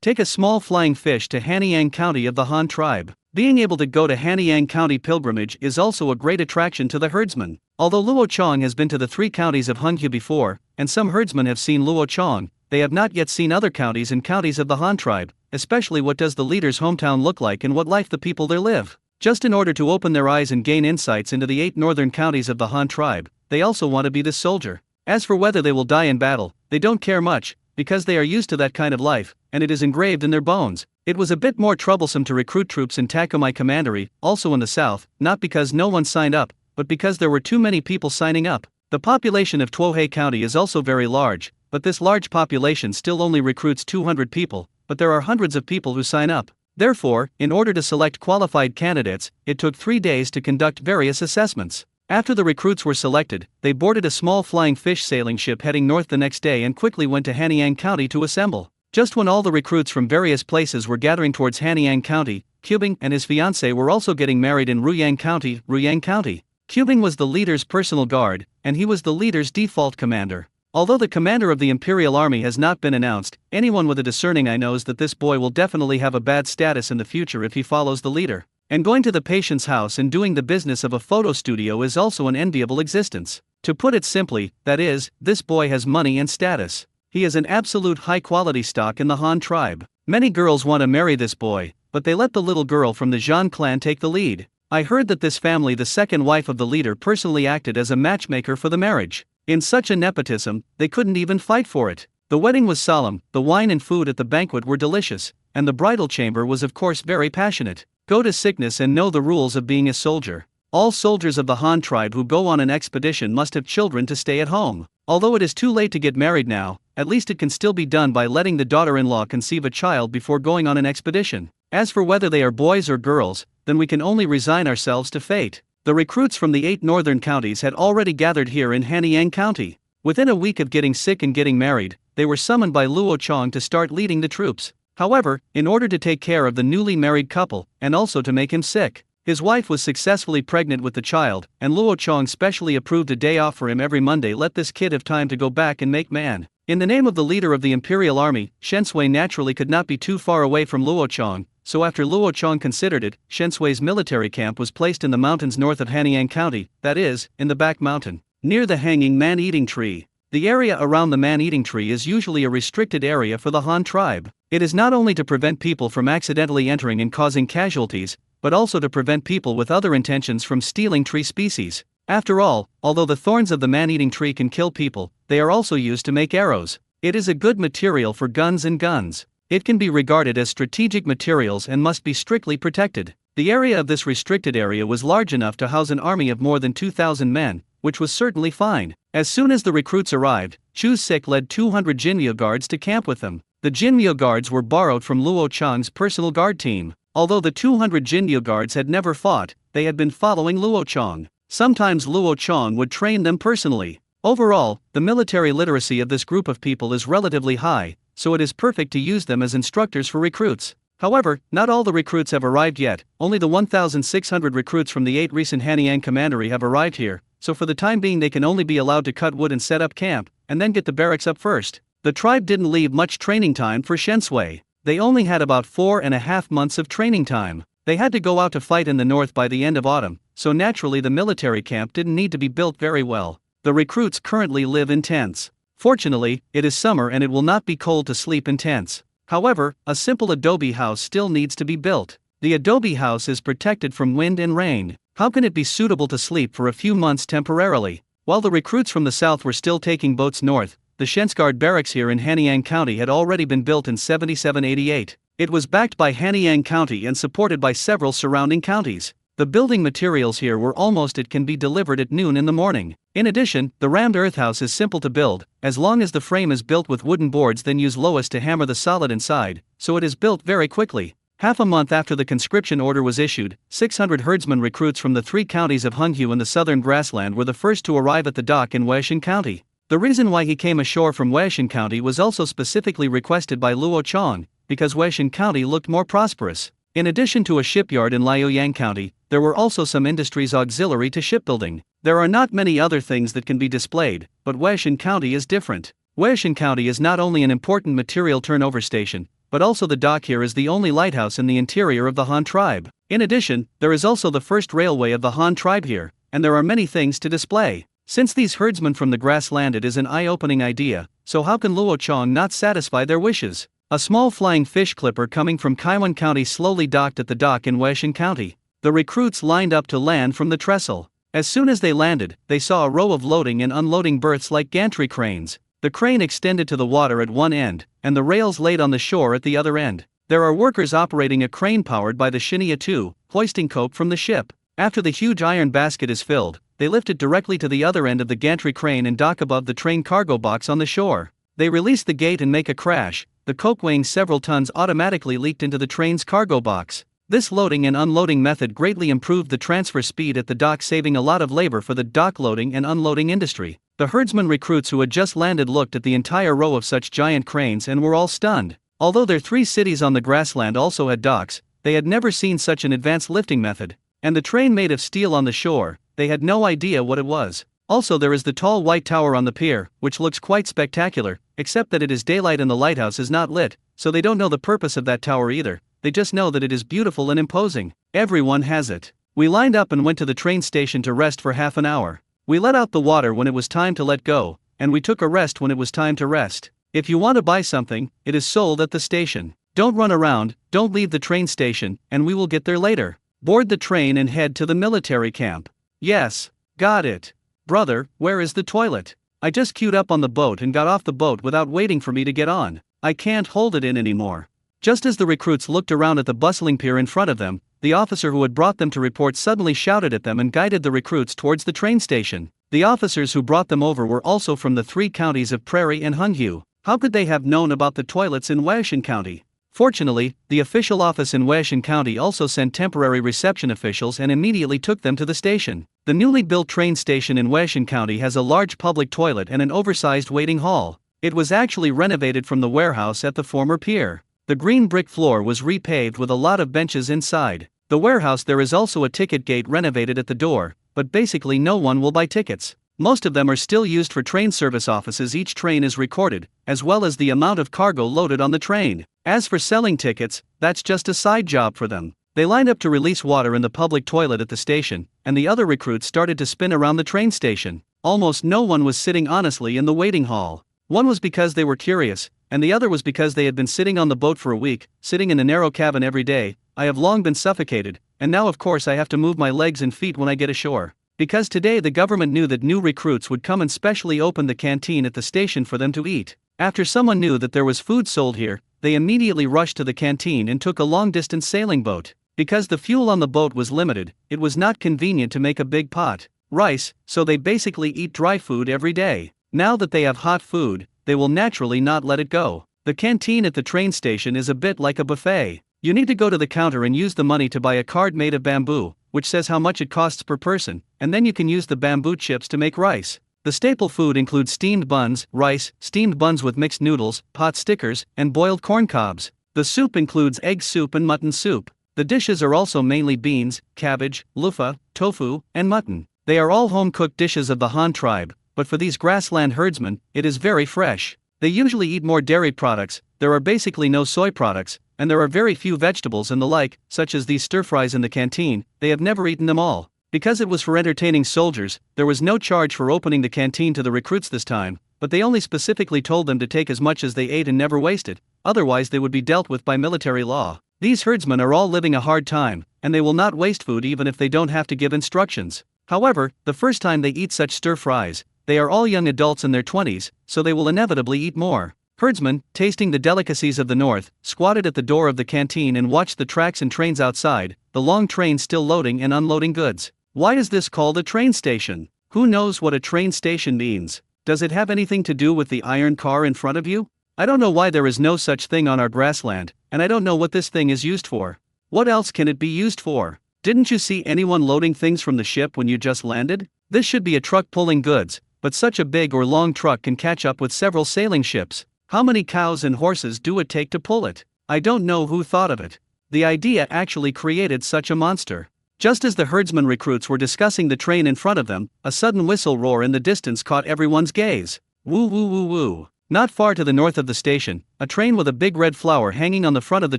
Take a small flying fish to Hanyang County of the Han tribe. Being able to go to Hanyang County pilgrimage is also a great attraction to the herdsmen. Although Luo Chong has been to the 3 counties of Hunghu before, and some herdsmen have seen Luo Chong, they have not yet seen other counties and counties of the Han tribe, especially what does the leader's hometown look like and what life the people there live. Just in order to open their eyes and gain insights into the 8 northern counties of the Han tribe, they also want to be this soldier. As for whether they will die in battle, they don't care much, because they are used to that kind of life, and it is engraved in their bones. It was a bit more troublesome to recruit troops in Takumai Commandery, also in the south, not because no one signed up, but because there were too many people signing up. The population of Tuohei County is also very large, but this large population still only recruits 200 people, but there are hundreds of people who sign up. Therefore, in order to select qualified candidates, it took 3 days to conduct various assessments. After the recruits were selected, they boarded a small flying fish sailing ship heading north the next day and quickly went to Hanyang County to assemble. Just when all the recruits from various places were gathering towards Hanyang County, Qubing and his fiancée were also getting married in Ruyang County, Qubing was the leader's personal guard, and he was the leader's default commander. Although the commander of the Imperial Army has not been announced, anyone with a discerning eye knows that this boy will definitely have a bad status in the future if he follows the leader. And going to the patient's house and doing the business of a photo studio is also an enviable existence. To put it simply, that is, this boy has money and status. He is an absolute high-quality stock in the Han tribe. Many girls want to marry this boy, but they let the little girl from the Zhan clan take the lead. I heard that this family, the second wife of the leader, personally acted as a matchmaker for the marriage. In such a nepotism, they couldn't even fight for it. The wedding was solemn, the wine and food at the banquet were delicious, and the bridal chamber was of course very passionate. Go to sickness and know the rules of being a soldier. All soldiers of the Han tribe who go on an expedition must have children to stay at home. Although it is too late to get married now, at least it can still be done by letting the daughter-in-law conceive a child before going on an expedition. As for whether they are boys or girls, then we can only resign ourselves to fate. The recruits from the 8 northern counties had already gathered here in Hanyang County. Within a week of getting sick and getting married, they were summoned by Luo Chong to start leading the troops. However, in order to take care of the newly married couple, and also to make him sick, his wife was successfully pregnant with the child, and Luo Chong specially approved a day off for him every Monday. Let this kid have time to go back and make man. In the name of the leader of the imperial army, Shen Sui naturally could not be too far away from Luo Chong, so after Luo Chong considered it, Shen Sui's military camp was placed in the mountains north of Hanyang County, that is, in the back mountain, near the hanging man-eating tree. The area around the man-eating tree is usually a restricted area for the Han tribe. It is not only to prevent people from accidentally entering and causing casualties, but also to prevent people with other intentions from stealing tree species. After all, although the thorns of the man-eating tree can kill people, they are also used to make arrows. It is a good material for guns and guns. It can be regarded as strategic materials and must be strictly protected. The area of this restricted area was large enough to house an army of more than 2,000 men, which was certainly fine. As soon as the recruits arrived, Chu Sik led 200 Jinmyo guards to camp with them. The Jinmyo guards were borrowed from Luo Chong's personal guard team. Although the 200 Jinmyo guards had never fought, they had been following Luo Chong. Sometimes Luo Chong would train them personally. Overall, the military literacy of this group of people is relatively high, so it is perfect to use them as instructors for recruits. However, not all the recruits have arrived yet. Only the 1,600 recruits from the 8 recent Hanyang commandery have arrived here, so for the time being they can only be allowed to cut wood and set up camp, and then get the barracks up first. The tribe didn't leave much training time for Shen Sui. They only had about 4.5 months of training time. They had to go out to fight in the north by the end of autumn, so naturally the military camp didn't need to be built very well. The recruits currently live in tents. Fortunately, it is summer and it will not be cold to sleep in tents. However, a simple adobe house still needs to be built. The adobe house is protected from wind and rain. How can it be suitable to sleep for a few months temporarily? While the recruits from the south were still taking boats north, the Shensgard barracks here in Hanyang County had already been built in 7788. It was backed by Hanyang County and supported by several surrounding counties. The building materials here were almost it can be delivered at noon in the morning. In addition, the rammed earth house is simple to build, as long as the frame is built with wooden boards then use lowest to hammer the solid inside, so it is built very quickly. Half a month after the conscription order was issued, 600 herdsman recruits from the 3 counties of Hunghu and the southern grassland were the first to arrive at the dock in Weishan County. The reason why he came ashore from Weishan County was also specifically requested by Luo Chong, because Weishan County looked more prosperous. In addition to a shipyard in Liaoyang County, there were also some industries auxiliary to shipbuilding. There are not many other things that can be displayed, but Weishan County is different. Weishan County is not only an important material turnover station, but also the dock here is the only lighthouse in the interior of the Han tribe. In addition, there is also the first railway of the Han tribe here, and there are many things to display. Since these herdsmen from the grassland, it is an eye-opening idea, so how can Luo Chong not satisfy their wishes? A small flying fish clipper coming from Kaiwan County slowly docked at the dock in Weishan County. The recruits lined up to land from the trestle. As soon as they landed, they saw a row of loading and unloading berths like gantry cranes. The crane extended to the water at one end, and the rails laid on the shore at the other end. There are workers operating a crane powered by the Shinya 2, hoisting coke from the ship. After the huge iron basket is filled, they lift it directly to the other end of the gantry crane and dock above the train cargo box on the shore. They release the gate and make a crash. The coke weighing several tons automatically leaked into the train's cargo box. This loading and unloading method greatly improved the transfer speed at the dock, saving a lot of labor for the dock loading and unloading industry. The herdsman recruits who had just landed looked at the entire row of such giant cranes and were all stunned. Although their 3 cities on the grassland also had docks, they had never seen such an advanced lifting method. And the train made of steel on the shore, they had no idea what it was. Also, there is the tall white tower on the pier, which looks quite spectacular, except that it is daylight and the lighthouse is not lit, so they don't know the purpose of that tower either. They just know that it is beautiful and imposing. Everyone has it. We lined up and went to the train station to rest for half an hour. We let out the water when it was time to let go, and we took a rest when it was time to rest. If you want to buy something, it is sold at the station. Don't run around, don't leave the train station, and we will get there later. Board the train and head to the military camp. Yes. Got it. Brother, where is the toilet? I just queued up on the boat and got off the boat without waiting for me to get on. I can't hold it in anymore. Just as the recruits looked around at the bustling pier in front of them, the officer who had brought them to report suddenly shouted at them and guided the recruits towards the train station. The officers who brought them over were also from the 3 counties of Prairie and Hunhue. How could they have known about the toilets in Washington County? Fortunately, the official office in Washington County also sent temporary reception officials and immediately took them to the station. The newly built train station in Washington County has a large public toilet and an oversized waiting hall. It was actually renovated from the warehouse at the former pier. The green brick floor was repaved with a lot of benches inside. The warehouse there is also a ticket gate renovated at the door, but basically no one will buy tickets. Most of them are still used for train service offices. Each train is recorded, as well as the amount of cargo loaded on the train. As for selling tickets, that's just a side job for them. They lined up to release water in the public toilet at the station, and the other recruits started to spin around the train station. Almost no one was sitting honestly in the waiting hall. One was because they were curious, and the other was because they had been sitting on the boat for a week, sitting in the narrow cabin every day. I have long been suffocated, and now of course I have to move my legs and feet when I get ashore. Because today the government knew that new recruits would come and specially open the canteen at the station for them to eat. After someone knew that there was food sold here, they immediately rushed to the canteen and took a long-distance sailing boat. Because the fuel on the boat was limited, it was not convenient to make a big pot rice, so they basically eat dry food every day. Now that they have hot food, they will naturally not let it go. The canteen at the train station is a bit like a buffet. You need to go to the counter and use the money to buy a card made of bamboo, which says how much it costs per person, and then you can use the bamboo chips to make rice. The staple food includes steamed buns, rice, steamed buns with mixed noodles, pot stickers, and boiled corn cobs. The soup includes egg soup and mutton soup. The dishes are also mainly beans, cabbage, loofah, tofu, and mutton. They are all home-cooked dishes of the Han tribe, but for these grassland herdsmen, it is very fresh. They usually eat more dairy products, there are basically no soy products, and there are very few vegetables and the like, such as these stir-fries in the canteen. They have never eaten them all. Because it was for entertaining soldiers, there was no charge for opening the canteen to the recruits this time, but they only specifically told them to take as much as they ate and never waste it, otherwise they would be dealt with by military law. These herdsmen are all living a hard time, and they will not waste food even if they don't have to give instructions. However, the first time they eat such stir-fries, they are all young adults in their 20s, so they will inevitably eat more. Herdsmen, tasting the delicacies of the north, squatted at the door of the canteen and watched the tracks and trains outside, the long train still loading and unloading goods. Why is this called a train station? Who knows what a train station means? Does it have anything to do with the iron car in front of you? I don't know why there is no such thing on our grassland, and I don't know what this thing is used for. What else can it be used for? Didn't you see anyone loading things from the ship when you just landed? This should be a truck pulling goods, but such a big or long truck can catch up with several sailing ships. How many cows and horses do it take to pull it? I don't know who thought of it. The idea actually created such a monster. Just as the herdsman recruits were discussing the train in front of them, a sudden whistle roar in the distance caught everyone's gaze. Woo woo woo woo. Not far to the north of the station, a train with a big red flower hanging on the front of the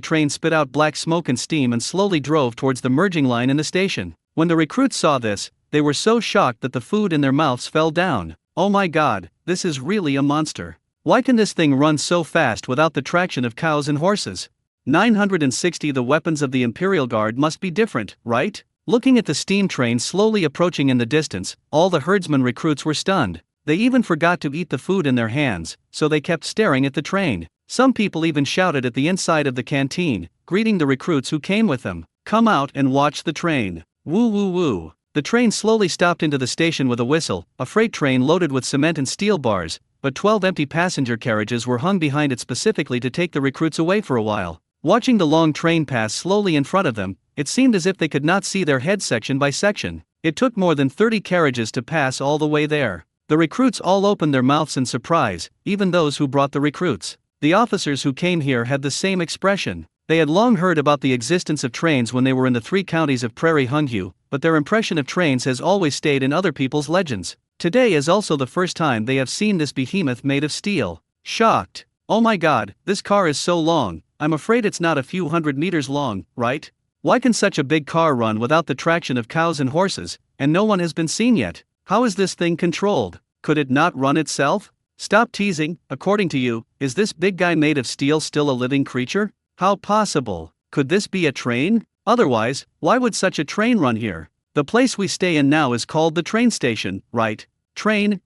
train spit out black smoke and steam and slowly drove towards the merging line in the station. When the recruits saw this, they were so shocked that the food in their mouths fell down. Oh my god, this is really a monster. Why can this thing run so fast without the traction of cows and horses? 960. The weapons of the Imperial Guard must be different, right? Looking at the steam train slowly approaching in the distance, all the herdsman recruits were stunned. They even forgot to eat the food in their hands, so they kept staring at the train. Some people even shouted at the inside of the canteen, greeting the recruits who came with them. Come out and watch the train. Woo woo woo. The train slowly stopped into the station with a whistle, a freight train loaded with cement and steel bars, but 12 empty passenger carriages were hung behind it specifically to take the recruits away for a while. Watching the long train pass slowly in front of them, it seemed as if they could not see their head section by section. It took more than 30 carriages to pass all the way there. The recruits all opened their mouths in surprise, even those who brought the recruits. The officers who came here had the same expression. They had long heard about the existence of trains when they were in the 3 counties of Prairie Hunhue, but their impression of trains has always stayed in other people's legends. Today is also the first time they have seen this behemoth made of steel. Shocked. Oh my god, this car is so long, I'm afraid it's not a few hundred meters long, right? Why can such a big car run without the traction of cows and horses, and no one has been seen yet? How is this thing controlled? Could it not run itself? Stop teasing. According to you, is this big guy made of steel still a living creature? How possible? Could this be a train? Otherwise, why would such a train run here? The place we stay in now is called the train station, right? Train,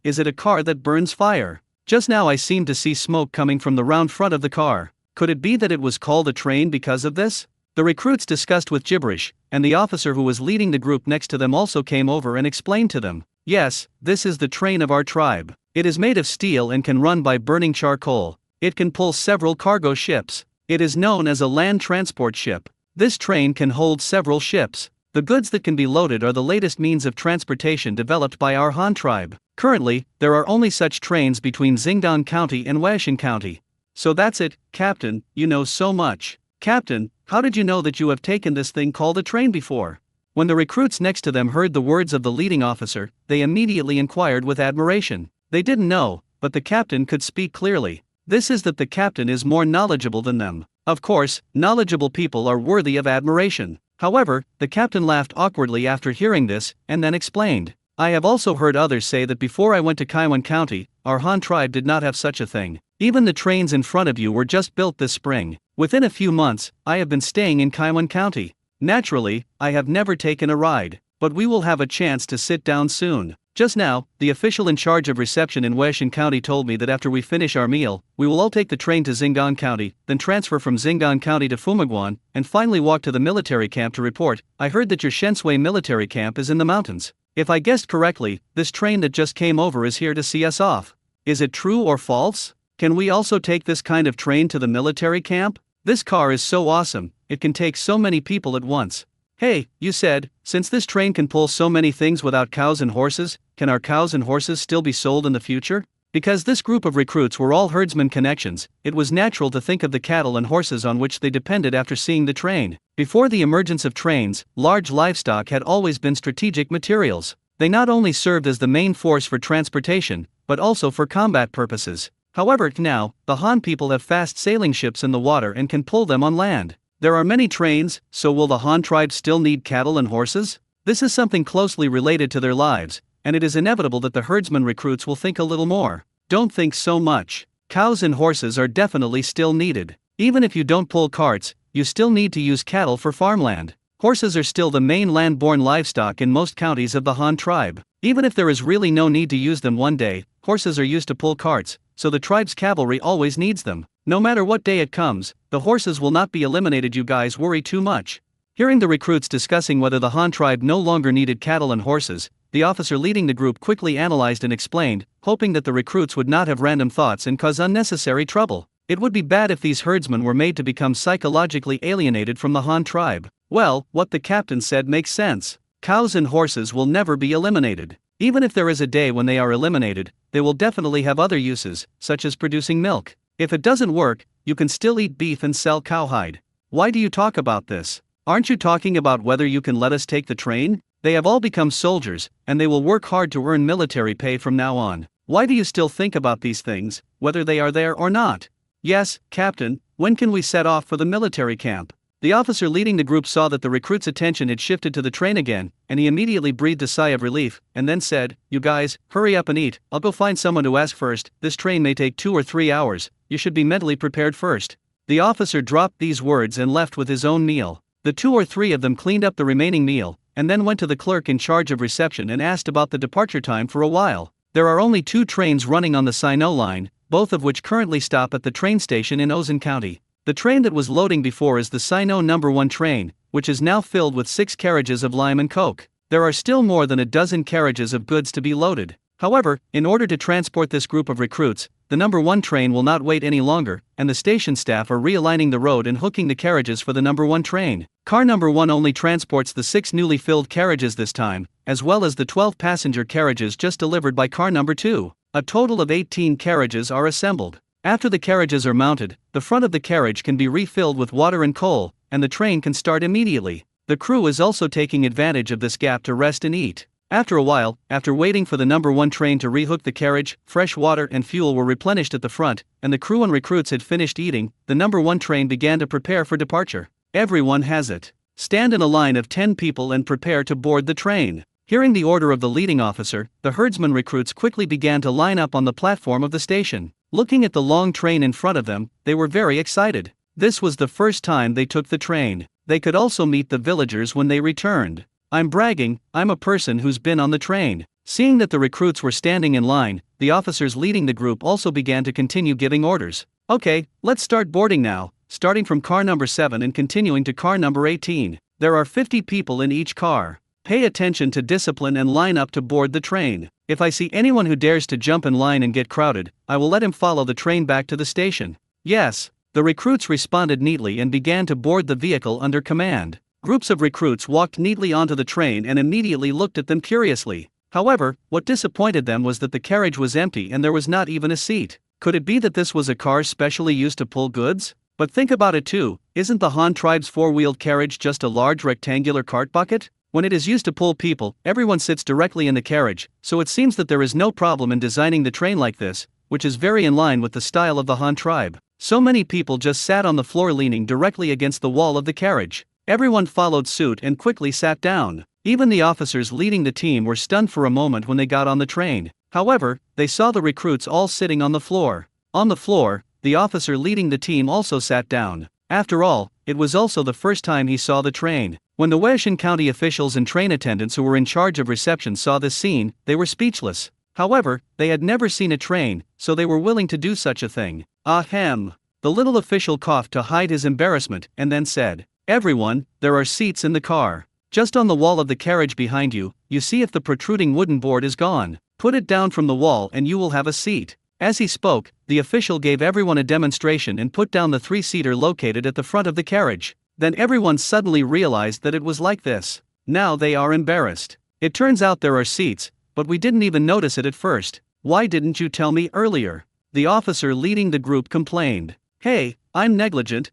is it a car that burns fire? Just now I seemed to see smoke coming from the round front of the car. Could it be that it was called a train because of this? The recruits discussed with gibberish, and the officer who was leading the group next to them also came over and explained to them. Yes, this is the train of our tribe. It is made of steel and can run by burning charcoal. It can pull several cargo ships. It is known as a land transport ship. This train can hold several ships. The goods that can be loaded are the latest means of transportation developed by our Han tribe. Currently, there are only such trains between Xingdong County and Huaishan County. So that's it, Captain, you know so much. Captain, how did you know that you have taken this thing called a train before? When the recruits next to them heard the words of the leading officer, they immediately inquired with admiration. They didn't know, but the captain could speak clearly. This is that the captain is more knowledgeable than them. Of course, knowledgeable people are worthy of admiration. However, the captain laughed awkwardly after hearing this, and then explained. I have also heard others say that before I went to Kaiwan County, our Han tribe did not have such a thing. Even the trains in front of you were just built this spring. Within a few months, I have been staying in Kaiwan County. Naturally, I have never taken a ride, but we will have a chance to sit down soon. Just now, the official in charge of reception in Huaishan County told me that after we finish our meal, we will all take the train to Xingdong County, then transfer from Xingdong County to Fumaguan, and finally walk to the military camp to report. I heard that your Shensui military camp is in the mountains. If I guessed correctly, this train that just came over is here to see us off. Is it true or false? Can we also take this kind of train to the military camp? This car is so awesome, it can take so many people at once. Hey, you said, since this train can pull so many things without cows and horses, can our cows and horses still be sold in the future? Because this group of recruits were all herdsman connections, it was natural to think of the cattle and horses on which they depended after seeing the train. Before the emergence of trains, large livestock had always been strategic materials. They not only served as the main force for transportation, but also for combat purposes. However, now, the Han people have fast sailing ships in the water and can pull them on land. There are many trains, so will the Han tribe still need cattle and horses? This is something closely related to their lives, and it is inevitable that the herdsman recruits will think a little more. Don't think so much. Cows and horses are definitely still needed. Even if you don't pull carts, you still need to use cattle for farmland. Horses are still the main land-borne livestock in most counties of the Han tribe. Even if there is really no need to use them one day, horses are used to pull carts, so the tribe's cavalry always needs them. No matter what day it comes, the horses will not be eliminated. You guys worry too much. Hearing the recruits discussing whether the Han tribe no longer needed cattle and horses, the officer leading the group quickly analyzed and explained, hoping that the recruits would not have random thoughts and cause unnecessary trouble. It would be bad if these herdsmen were made to become psychologically alienated from the Han tribe. Well, what the captain said makes sense. Cows and horses will never be eliminated. Even if there is a day when they are eliminated, they will definitely have other uses, such as producing milk. If it doesn't work, you can still eat beef and sell cowhide. Why do you talk about this? Aren't you talking about whether you can let us take the train? They have all become soldiers, and they will work hard to earn military pay from now on. Why do you still think about these things, whether they are there or not? Yes, Captain, when can we set off for the military camp? The officer leading the group saw that the recruits' attention had shifted to the train again, and he immediately breathed a sigh of relief, and then said, You guys, hurry up and eat. I'll go find someone to ask first. This train may take 2 or 3 hours. You should be mentally prepared first. The officer dropped these words and left with his own meal. The 2 or 3 of them cleaned up the remaining meal, and then went to the clerk in charge of reception and asked about the departure time for a while. There are only 2 trains running on the Sino line, both of which currently stop at the train station in Ozan County. The train that was loading before is the Sino No. 1 train, which is now filled with 6 carriages of lime and coke. There are still more than a dozen carriages of goods to be loaded. However, in order to transport this group of recruits, the No. 1 train will not wait any longer, and the station staff are realigning the road and hooking the carriages for the No. 1 train. Car No. 1 only transports the 6 newly filled carriages this time, as well as the 12 passenger carriages just delivered by car No. 2. A total of 18 carriages are assembled. After the carriages are mounted, the front of the carriage can be refilled with water and coal, and the train can start immediately. The crew is also taking advantage of this gap to rest and eat. After a while, after waiting for the No. 1 train to rehook the carriage, fresh water and fuel were replenished at the front, and the crew and recruits had finished eating, the No. 1 train began to prepare for departure. Everyone has it. Stand in a line of 10 people and prepare to board the train. Hearing the order of the leading officer, the herdsman recruits quickly began to line up on the platform of the station. Looking at the long train in front of them, they were very excited. This was the first time they took the train. They could also meet the villagers when they returned. I'm bragging, I'm a person who's been on the train. Seeing that the recruits were standing in line, the officers leading the group also began to continue giving orders. Okay, let's start boarding now, starting from car number 7 and continuing to car number 18. There are 50 people in each car. Pay attention to discipline and line up to board the train. If I see anyone who dares to jump in line and get crowded, I will let him follow the train back to the station. Yes. The recruits responded neatly and began to board the vehicle under command. Groups of recruits walked neatly onto the train and immediately looked at them curiously. However, what disappointed them was that the carriage was empty and there was not even a seat. Could it be that this was a car specially used to pull goods? But think about it too, isn't the Han tribe's four-wheeled carriage just a large rectangular cart bucket? When it is used to pull people, everyone sits directly in the carriage, so it seems that there is no problem in designing the train like this, which is very in line with the style of the Han tribe. So many people just sat on the floor leaning directly against the wall of the carriage. Everyone followed suit and quickly sat down. Even the officers leading the team were stunned for a moment when they got on the train. However, they saw the recruits all sitting on the floor. On the floor, the officer leading the team also sat down. After all, it was also the first time he saw the train. When the Weixin County officials and train attendants who were in charge of reception saw this scene, they were speechless. However, they had never seen a train, so they were willing to do such a thing. Ahem. The little official coughed to hide his embarrassment and then said, "Everyone, there are seats in the car. Just on the wall of the carriage behind you, you see if the protruding wooden board is gone. Put it down from the wall and you will have a seat." As he spoke, the official gave everyone a demonstration and put down the three-seater located at the front of the carriage. Then everyone suddenly realized that it was like this. Now they are embarrassed. It turns out there are seats, but we didn't even notice it at first. Why didn't you tell me earlier? The officer leading the group complained. Hey, I'm negligent.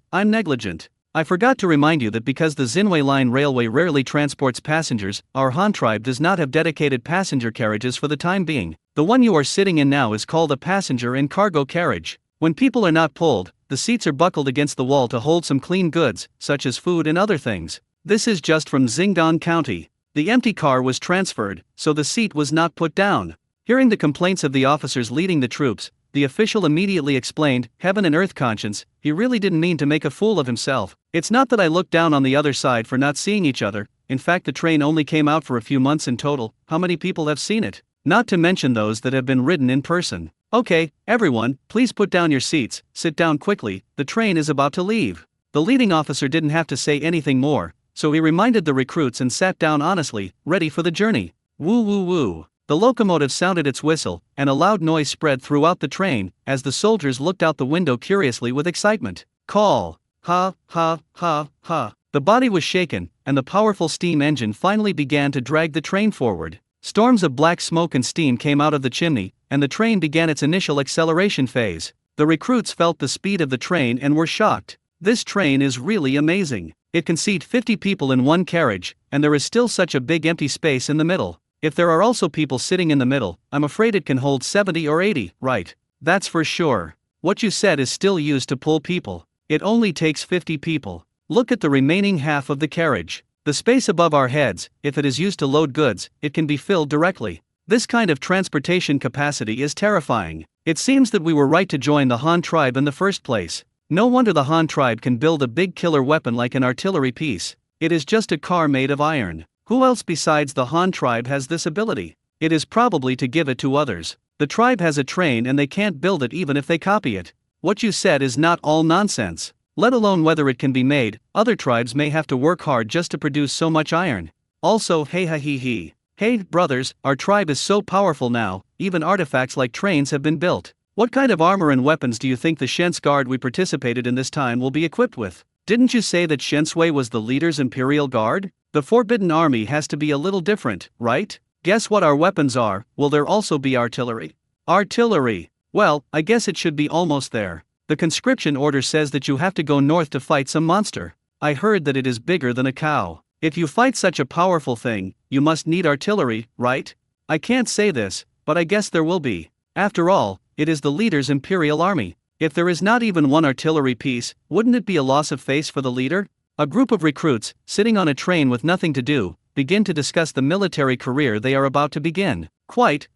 I forgot to remind you that because the Xinhui Line Railway rarely transports passengers, our Han tribe does not have dedicated passenger carriages for the time being. The one you are sitting in now is called a passenger and cargo carriage. When people are not pulled, the seats are buckled against the wall to hold some clean goods, such as food and other things. This is just from Xingdong County. The empty car was transferred, so the seat was not put down. Hearing the complaints of the officers leading the troops, the official immediately explained, "Heaven and earth conscience, he really didn't mean to make a fool of himself. It's not that I looked down on the other side for not seeing each other. In fact, the train only came out for a few months in total. How many people have seen it? Not to mention those that have been ridden in person. Okay, everyone, please put down your seats, sit down quickly, the train is about to leave." The leading officer didn't have to say anything more, so he reminded the recruits and sat down honestly, ready for the journey. Woo woo woo. The locomotive sounded its whistle, and a loud noise spread throughout the train, as the soldiers looked out the window curiously with excitement. Call! Ha, ha, ha, ha. The body was shaken, and the powerful steam engine finally began to drag the train forward. Storms of black smoke and steam came out of the chimney, and the train began its initial acceleration phase. The recruits felt the speed of the train and were shocked. This train is really amazing. It can seat 50 people in one carriage, and there is still such a big empty space in the middle. If there are also people sitting in the middle, I'm afraid it can hold 70 or 80, right? That's for sure. What you said is still used to pull people. It only takes 50 people. Look at the remaining half of the carriage. The space above our heads, if it is used to load goods, it can be filled directly. This kind of transportation capacity is terrifying. It seems that we were right to join the Han tribe in the first place. No wonder the Han tribe can build a big killer weapon like an artillery piece. It is just a car made of iron. Who else besides the Han tribe has this ability? It is probably to give it to others. The tribe has a train and they can't build it even if they copy it. What you said is not all nonsense. Let alone whether it can be made, other tribes may have to work hard just to produce so much iron. Also, hey ha he he. Hey, brothers, our tribe is so powerful now, even artifacts like trains have been built. What kind of armor and weapons do you think the Shens Guard we participated in this time will be equipped with? Didn't you say that Shensui was the leader's imperial guard? The Forbidden Army has to be a little different, right? Guess what our weapons are? Will there also be artillery? Artillery! Well, I guess it should be almost there. The conscription order says that you have to go north to fight some monster. I heard that it is bigger than a cow. If you fight such a powerful thing, you must need artillery, right? I can't say this, but I guess there will be. After all, it is the leader's imperial army. If there is not even one artillery piece, wouldn't it be a loss of face for the leader? A group of recruits, sitting on a train with nothing to do, begin to discuss the military career they are about to begin. Quite.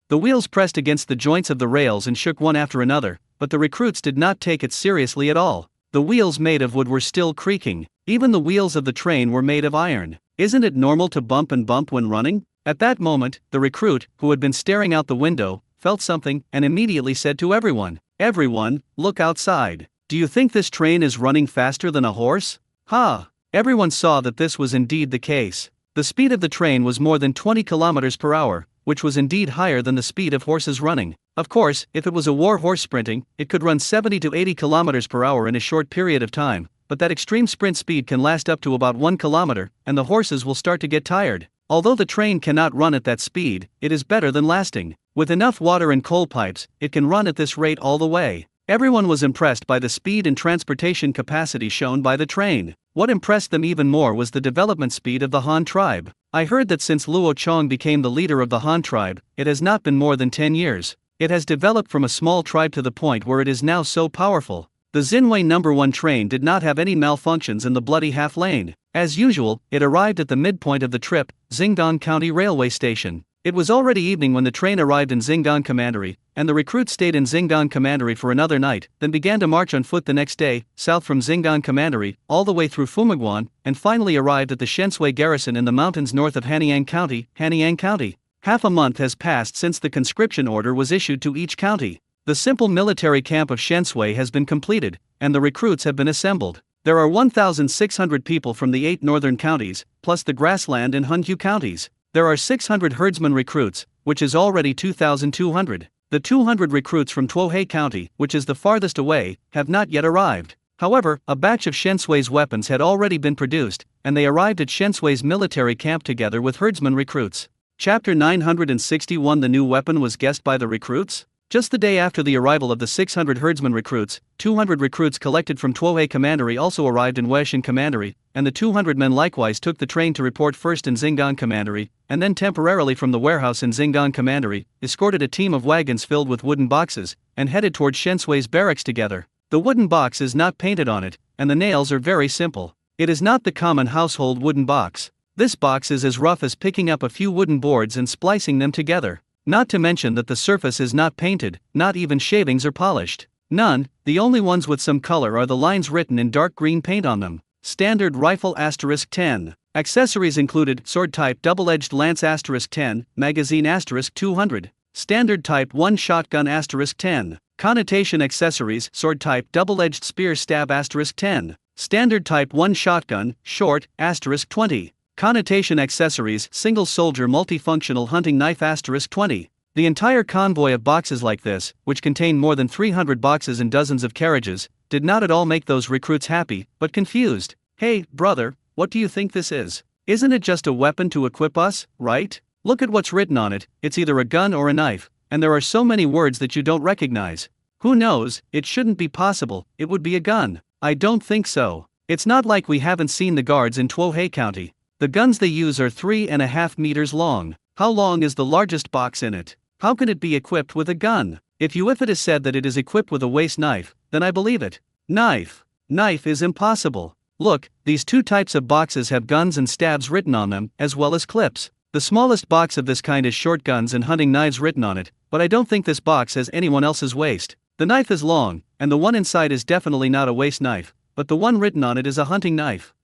The wheels pressed against the joints of the rails and shook one after another, but the recruits did not take it seriously at all. The wheels made of wood were still creaking. Even the wheels of the train were made of iron. Isn't it normal to bump and bump when running? At that moment, the recruit, who had been staring out the window, felt something and immediately said to everyone, "Everyone, look outside. Do you think this train is running faster than a horse?" Ha! Everyone saw that this was indeed the case. The speed of the train was more than 20 kilometers per hour, which was indeed higher than the speed of horses running. Of course, if it was a war horse sprinting, it could run 70 to 80 kilometers per hour in a short period of time, but that extreme sprint speed can last up to about 1 kilometer, and the horses will start to get tired. Although the train cannot run at that speed, it is better than lasting. With enough water and coal pipes, it can run at this rate all the way. Everyone was impressed by the speed and transportation capacity shown by the train. What impressed them even more was the development speed of the Han tribe. I heard that since Luo Chong became the leader of the Han tribe, it has not been more than 10 years. It has developed from a small tribe to the point where it is now so powerful. The Xinwei No. 1 train did not have any malfunctions in the bloody half lane. As usual, it arrived at the midpoint of the trip, Xingdong County Railway Station. It was already evening when the train arrived in Xingdong Commandery, and the recruits stayed in Xingdong Commandery for another night, then began to march on foot the next day, south from Xingdong Commandery, all the way through Fumaguan, and finally arrived at the Shensui garrison in the mountains north of Hanyang County. Half a month has passed since the conscription order was issued to each county. The simple military camp of Shensui has been completed, and the recruits have been assembled. There are 1,600 people from the 8 northern counties, plus the grassland and Hunju counties. There are 600 herdsman recruits, which is already 2,200. The 200 recruits from Tuohei County, which is the farthest away, have not yet arrived. However, a batch of Shensui's weapons had already been produced, and they arrived at Shensui's military camp together with herdsman recruits. Chapter 961. The new weapon was guessed by the recruits? Just the day after the arrival of the 600 herdsman recruits, 200 recruits collected from Tuohei Commandery also arrived in Weishan Commandery, and the 200 men likewise took the train to report first in Xingdong Commandery, and then temporarily from the warehouse in Xingdong Commandery, escorted a team of wagons filled with wooden boxes, and headed toward Shensui's barracks together. The wooden box is not painted on it, and the nails are very simple. It is not the common household wooden box. This box is as rough as picking up a few wooden boards and splicing them together. Not to mention that the surface is not painted, not even shavings are polished. None, the only ones with some color are the lines written in dark green paint on them. Standard rifle *10. Accessories included sword type double-edged lance *10, magazine *200. Standard type 1 shotgun *10. Connotation accessories sword type double-edged spear stab *10. Standard type 1 shotgun, short, *20. Connotation accessories single soldier multifunctional hunting knife *20. The entire convoy of boxes like this, which contained more than 300 boxes and dozens of carriages, did not at all make those recruits happy, but confused. Hey, brother, what do you think this is? Isn't it just a weapon to equip us, right? Look at what's written on it, it's either a gun or a knife, and there are so many words that you don't recognize. Who knows, it shouldn't be possible, it would be a gun. I don't think so. It's not like we haven't seen the guards in Tuohei County. The guns they use are 3.5 meters long. How long is the largest box in it? How can it be equipped with a gun? If it is said that it is equipped with a waist knife, then I believe it. Knife is impossible. Look, these two types of boxes have guns and stabs written on them, as well as clips. The smallest box of this kind is short guns and hunting knives written on it, but I don't think this box has anyone else's waist. The knife is long, and the one inside is definitely not a waist knife, but the one written on it is a hunting knife.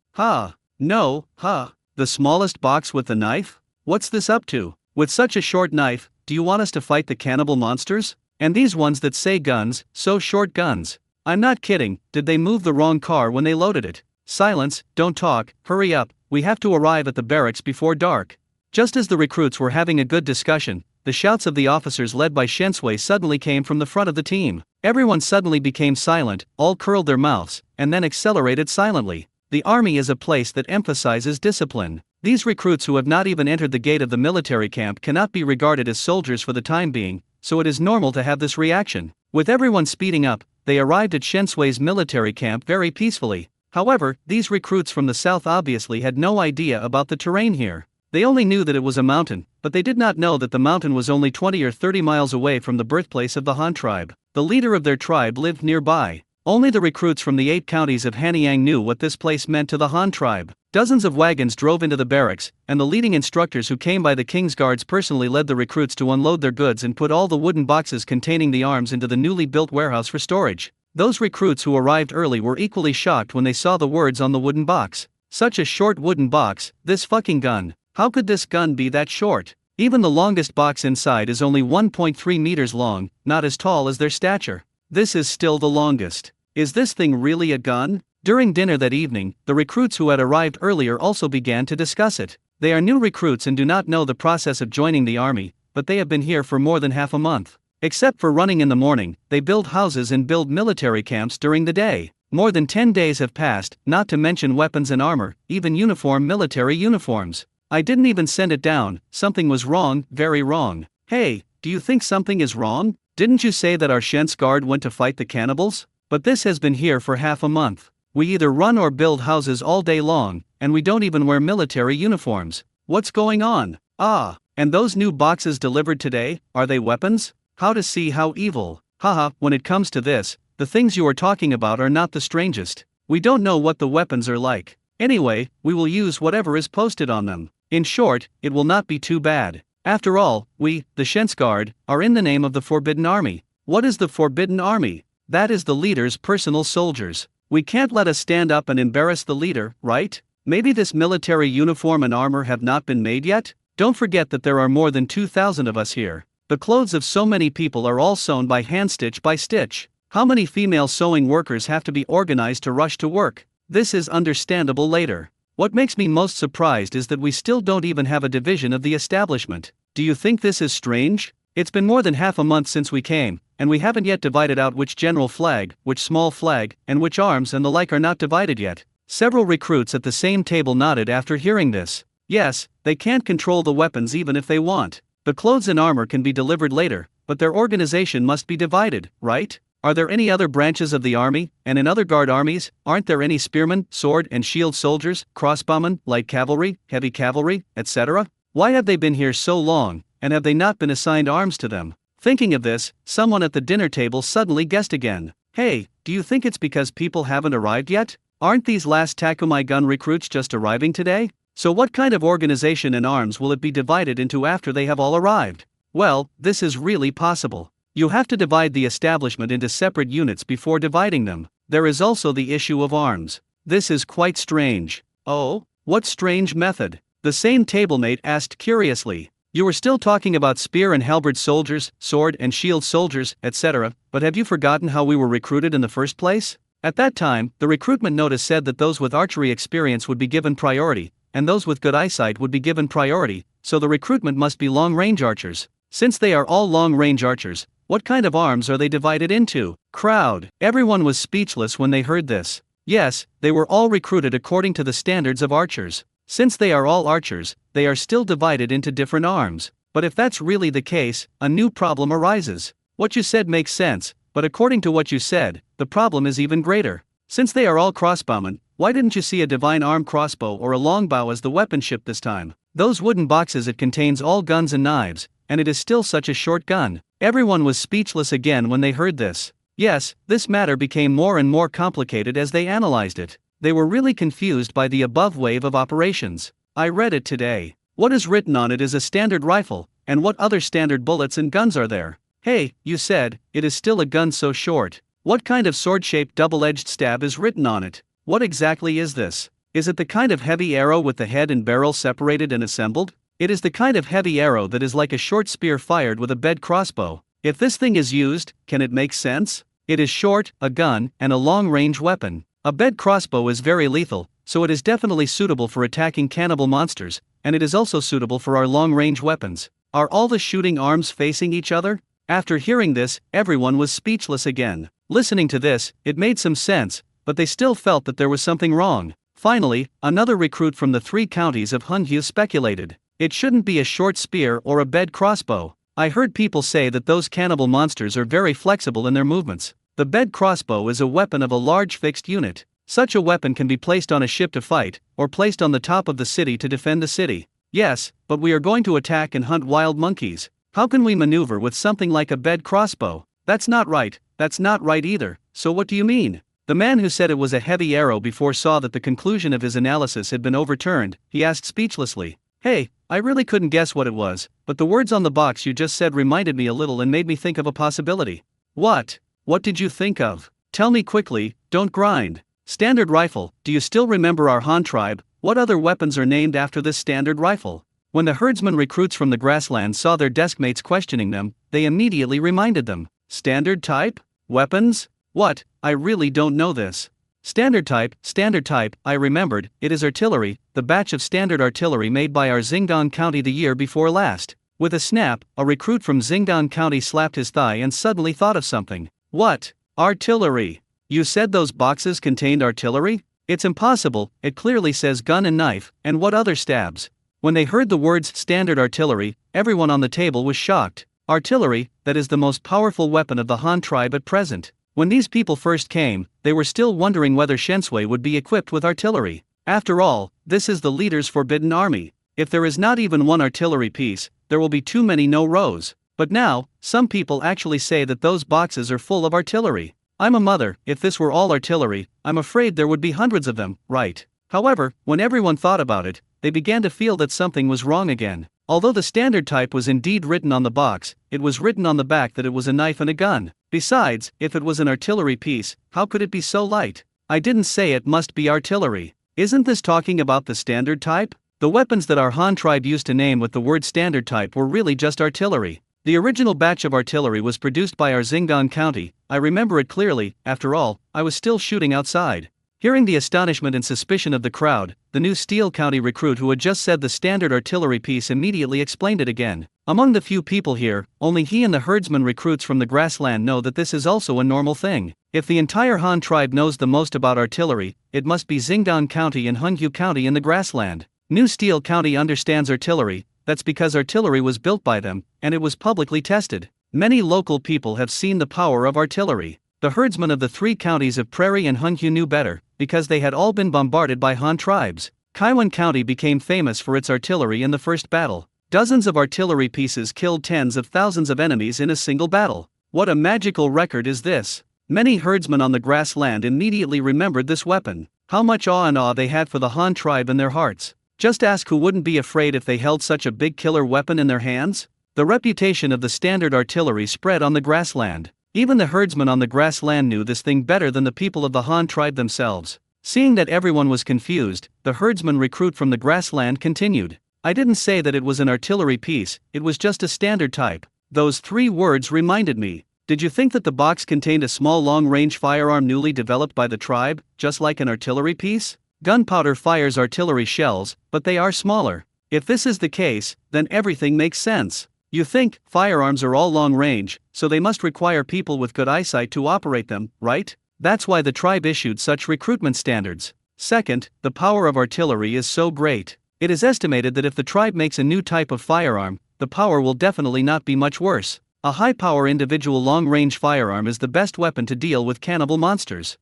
The smallest box with the knife? What's this up to? With such a short knife, do you want us to fight the cannibal monsters? And these ones that say guns, so short guns. I'm not kidding, did they move the wrong car when they loaded it? Silence, don't talk, hurry up, we have to arrive at the barracks before dark. Just as the recruits were having a good discussion, the shouts of the officers led by Shensui suddenly came from the front of the team. Everyone suddenly became silent, all curled their mouths, and then accelerated silently. The army is a place that emphasizes discipline. These recruits who have not even entered the gate of the military camp cannot be regarded as soldiers for the time being, so it is normal to have this reaction. With everyone speeding up, they arrived at Shensui's military camp very peacefully. However, these recruits from the south obviously had no idea about the terrain here. They only knew that it was a mountain, but they did not know that the mountain was only 20 or 30 miles away from the birthplace of the Han tribe. The leader of their tribe lived nearby. Only the recruits from the 8 counties of Hanyang knew what this place meant to the Han tribe. Dozens of wagons drove into the barracks, and the leading instructors who came by the king's guards personally led the recruits to unload their goods and put all the wooden boxes containing the arms into the newly built warehouse for storage. Those recruits who arrived early were equally shocked when they saw the words on the wooden box. Such a short wooden box, this fucking gun. How could this gun be that short? Even the longest box inside is only 1.3 meters long, not as tall as their stature. This is still the longest. Is this thing really a gun? During dinner that evening, the recruits who had arrived earlier also began to discuss it. They are new recruits and do not know the process of joining the army, but they have been here for more than half a month. Except for running in the morning, they build houses and build military camps during the day. More than 10 days have passed, not to mention weapons and armor, even military uniforms. I didn't even send it down. Something was wrong, very wrong. Hey, do you think something is wrong? Didn't you say that our Shent's guard went to fight the cannibals? But this has been here for half a month. We either run or build houses all day long, and we don't even wear military uniforms. What's going on? Ah, and those new boxes delivered today, are they weapons? How to see how evil. Haha, when it comes to this, the things you are talking about are not the strangest. We don't know what the weapons are like. Anyway, we will use whatever is posted on them. In short, it will not be too bad. After all, we, the Shent's guard, are in the name of the Forbidden Army. What is the Forbidden Army? That is the leader's personal soldiers. We can't let us stand up and embarrass the leader, right? Maybe this military uniform and armor have not been made yet? Don't forget that there are more than 2,000 of us here. The clothes of so many people are all sewn by hand, stitch by stitch. How many female sewing workers have to be organized to rush to work? This is understandable later. What makes me most surprised is that we still don't even have a division of the establishment. Do you think this is strange? It's been more than half a month since we came, and we haven't yet divided out which general flag, which small flag, and which arms and the like are not divided yet. Several recruits at the same table nodded after hearing this. Yes, they can't control the weapons even if they want. The clothes and armor can be delivered later, but their organization must be divided, right? Are there any other branches of the army, and in other guard armies, aren't there any spearmen, sword and shield soldiers, crossbowmen, light cavalry, heavy cavalry, etc.? Why have they been here so long, and have they not been assigned arms to them? Thinking of this, someone at the dinner table suddenly guessed again. Hey, do you think it's because people haven't arrived yet? Aren't these last Takumi gun recruits just arriving today? So what kind of organization and arms will it be divided into after they have all arrived? Well, this is really possible. You have to divide the establishment into separate units before dividing them. There is also the issue of arms. This is quite strange. Oh, what strange method? The same tablemate asked curiously. You were still talking about spear and halberd soldiers, sword and shield soldiers, etc., but have you forgotten how we were recruited in the first place? At that time, the recruitment notice said that those with archery experience would be given priority, and those with good eyesight would be given priority, so the recruitment must be long-range archers. Since they are all long-range archers, what kind of arms are they divided into? Crowd. Everyone was speechless when they heard this. Yes, they were all recruited according to the standards of archers. Since they are all archers, they are still divided into different arms. But if that's really the case, a new problem arises. What you said makes sense, but according to what you said, the problem is even greater. Since they are all crossbowmen, why didn't you see a divine arm crossbow or a longbow as the weaponship this time? Those wooden boxes, it contains all guns and knives, and it is still such a short gun. Everyone was speechless again when they heard this. Yes, this matter became more and more complicated as they analyzed it. They were really confused by the above wave of operations. I read it today. What is written on it is a standard rifle, and what other standard bullets and guns are there? Hey, you said, it is still a gun so short. What kind of sword-shaped double-edged stab is written on it? What exactly is this? Is it the kind of heavy arrow with the head and barrel separated and assembled? It is the kind of heavy arrow that is like a short spear fired with a bed crossbow. If this thing is used, can it make sense? It is short, a gun, and a long-range weapon. A bed crossbow is very lethal, so it is definitely suitable for attacking cannibal monsters, and it is also suitable for our long-range weapons. Are all the shooting arms facing each other? After hearing this, everyone was speechless again. Listening to this, it made some sense, but they still felt that there was something wrong. Finally, another recruit from the 3 counties of Hunhu speculated. It shouldn't be a short spear or a bed crossbow. I heard people say that those cannibal monsters are very flexible in their movements. The bed crossbow is a weapon of a large fixed unit. Such a weapon can be placed on a ship to fight, or placed on the top of the city to defend the city. Yes, but we are going to attack and hunt wild monkeys. How can we maneuver with something like a bed crossbow? That's not right either. so what do you mean? The man who said it was a heavy arrow before saw that the conclusion of his analysis had been overturned. He asked speechlessly, "Hey, I really couldn't guess what it was, but the words on the box you just said reminded me a little and made me think of a possibility." "What? What did you think of? Tell me quickly, don't grind." "Standard rifle. Do you still remember our Han tribe? What other weapons are named after this standard rifle?" When the herdsman recruits from the grassland saw their deskmates questioning them, they immediately reminded them. "Standard type? Weapons? What? I really don't know this." Standard type, I remembered, it is artillery, the batch of standard artillery made by our Xingdong County the year before last. With a snap, a recruit from Xingdong County slapped his thigh and suddenly thought of something. "What? Artillery? You said those boxes contained artillery? It's impossible, it clearly says gun and knife, and what other stabs?" When they heard the words standard artillery, everyone on the table was shocked. Artillery, that is the most powerful weapon of the Han tribe at present. When these people first came, they were still wondering whether Shensui would be equipped with artillery. After all, this is the leader's forbidden army. If there is not even one artillery piece, there will be too many no rows. But now, some people actually say that those boxes are full of artillery. I'm a mother, if this were all artillery, I'm afraid there would be hundreds of them, right? However, when everyone thought about it, they began to feel that something was wrong again. Although the standard type was indeed written on the box, it was written on the back that it was a knife and a gun. Besides, if it was an artillery piece, how could it be so light? I didn't say it must be artillery. Isn't this talking about the standard type? The weapons that our Han tribe used to name with the word standard type were really just artillery. The original batch of artillery was produced by our Xingdong County. I remember it clearly. After all, I was still shooting outside. Hearing the astonishment and suspicion of the crowd, the new Steel County recruit who had just said the standard artillery piece immediately explained it again. Among the few people here, only he and the herdsman recruits from the grassland know that this is also a normal thing. If the entire Han tribe knows the most about artillery, it must be Xingdong County and Hunhu County in the grassland. New Steel County understands artillery, that's because artillery was built by them, and it was publicly tested. Many local people have seen the power of artillery. The herdsmen of the three counties of Prairie and Hunhu knew better, because they had all been bombarded by Han tribes. Kaiwan County became famous for its artillery in the first battle. Dozens of artillery pieces killed tens of thousands of enemies in a single battle. What a magical record is this! Many herdsmen on the grassland immediately remembered this weapon. How much awe and awe they had for the Han tribe in their hearts. Just ask who wouldn't be afraid if they held such a big killer weapon in their hands? The reputation of the standard artillery spread on the grassland. Even the herdsmen on the grassland knew this thing better than the people of the Han tribe themselves. Seeing that everyone was confused, the herdsman recruit from the grassland continued. "I didn't say that it was an artillery piece, it was just a standard type." Those 3 words reminded me. Did you think that the box contained a small long-range firearm newly developed by the tribe, just like an artillery piece? Gunpowder fires artillery shells, but they are smaller. If this is the case, then everything makes sense. You think firearms are all long range, so they must require people with good eyesight to operate them, right? That's why the tribe issued such recruitment standards. Second, the power of artillery is so great. It is estimated that if the tribe makes a new type of firearm, the power will definitely not be much worse. A high-power individual long-range firearm is the best weapon to deal with cannibal monsters.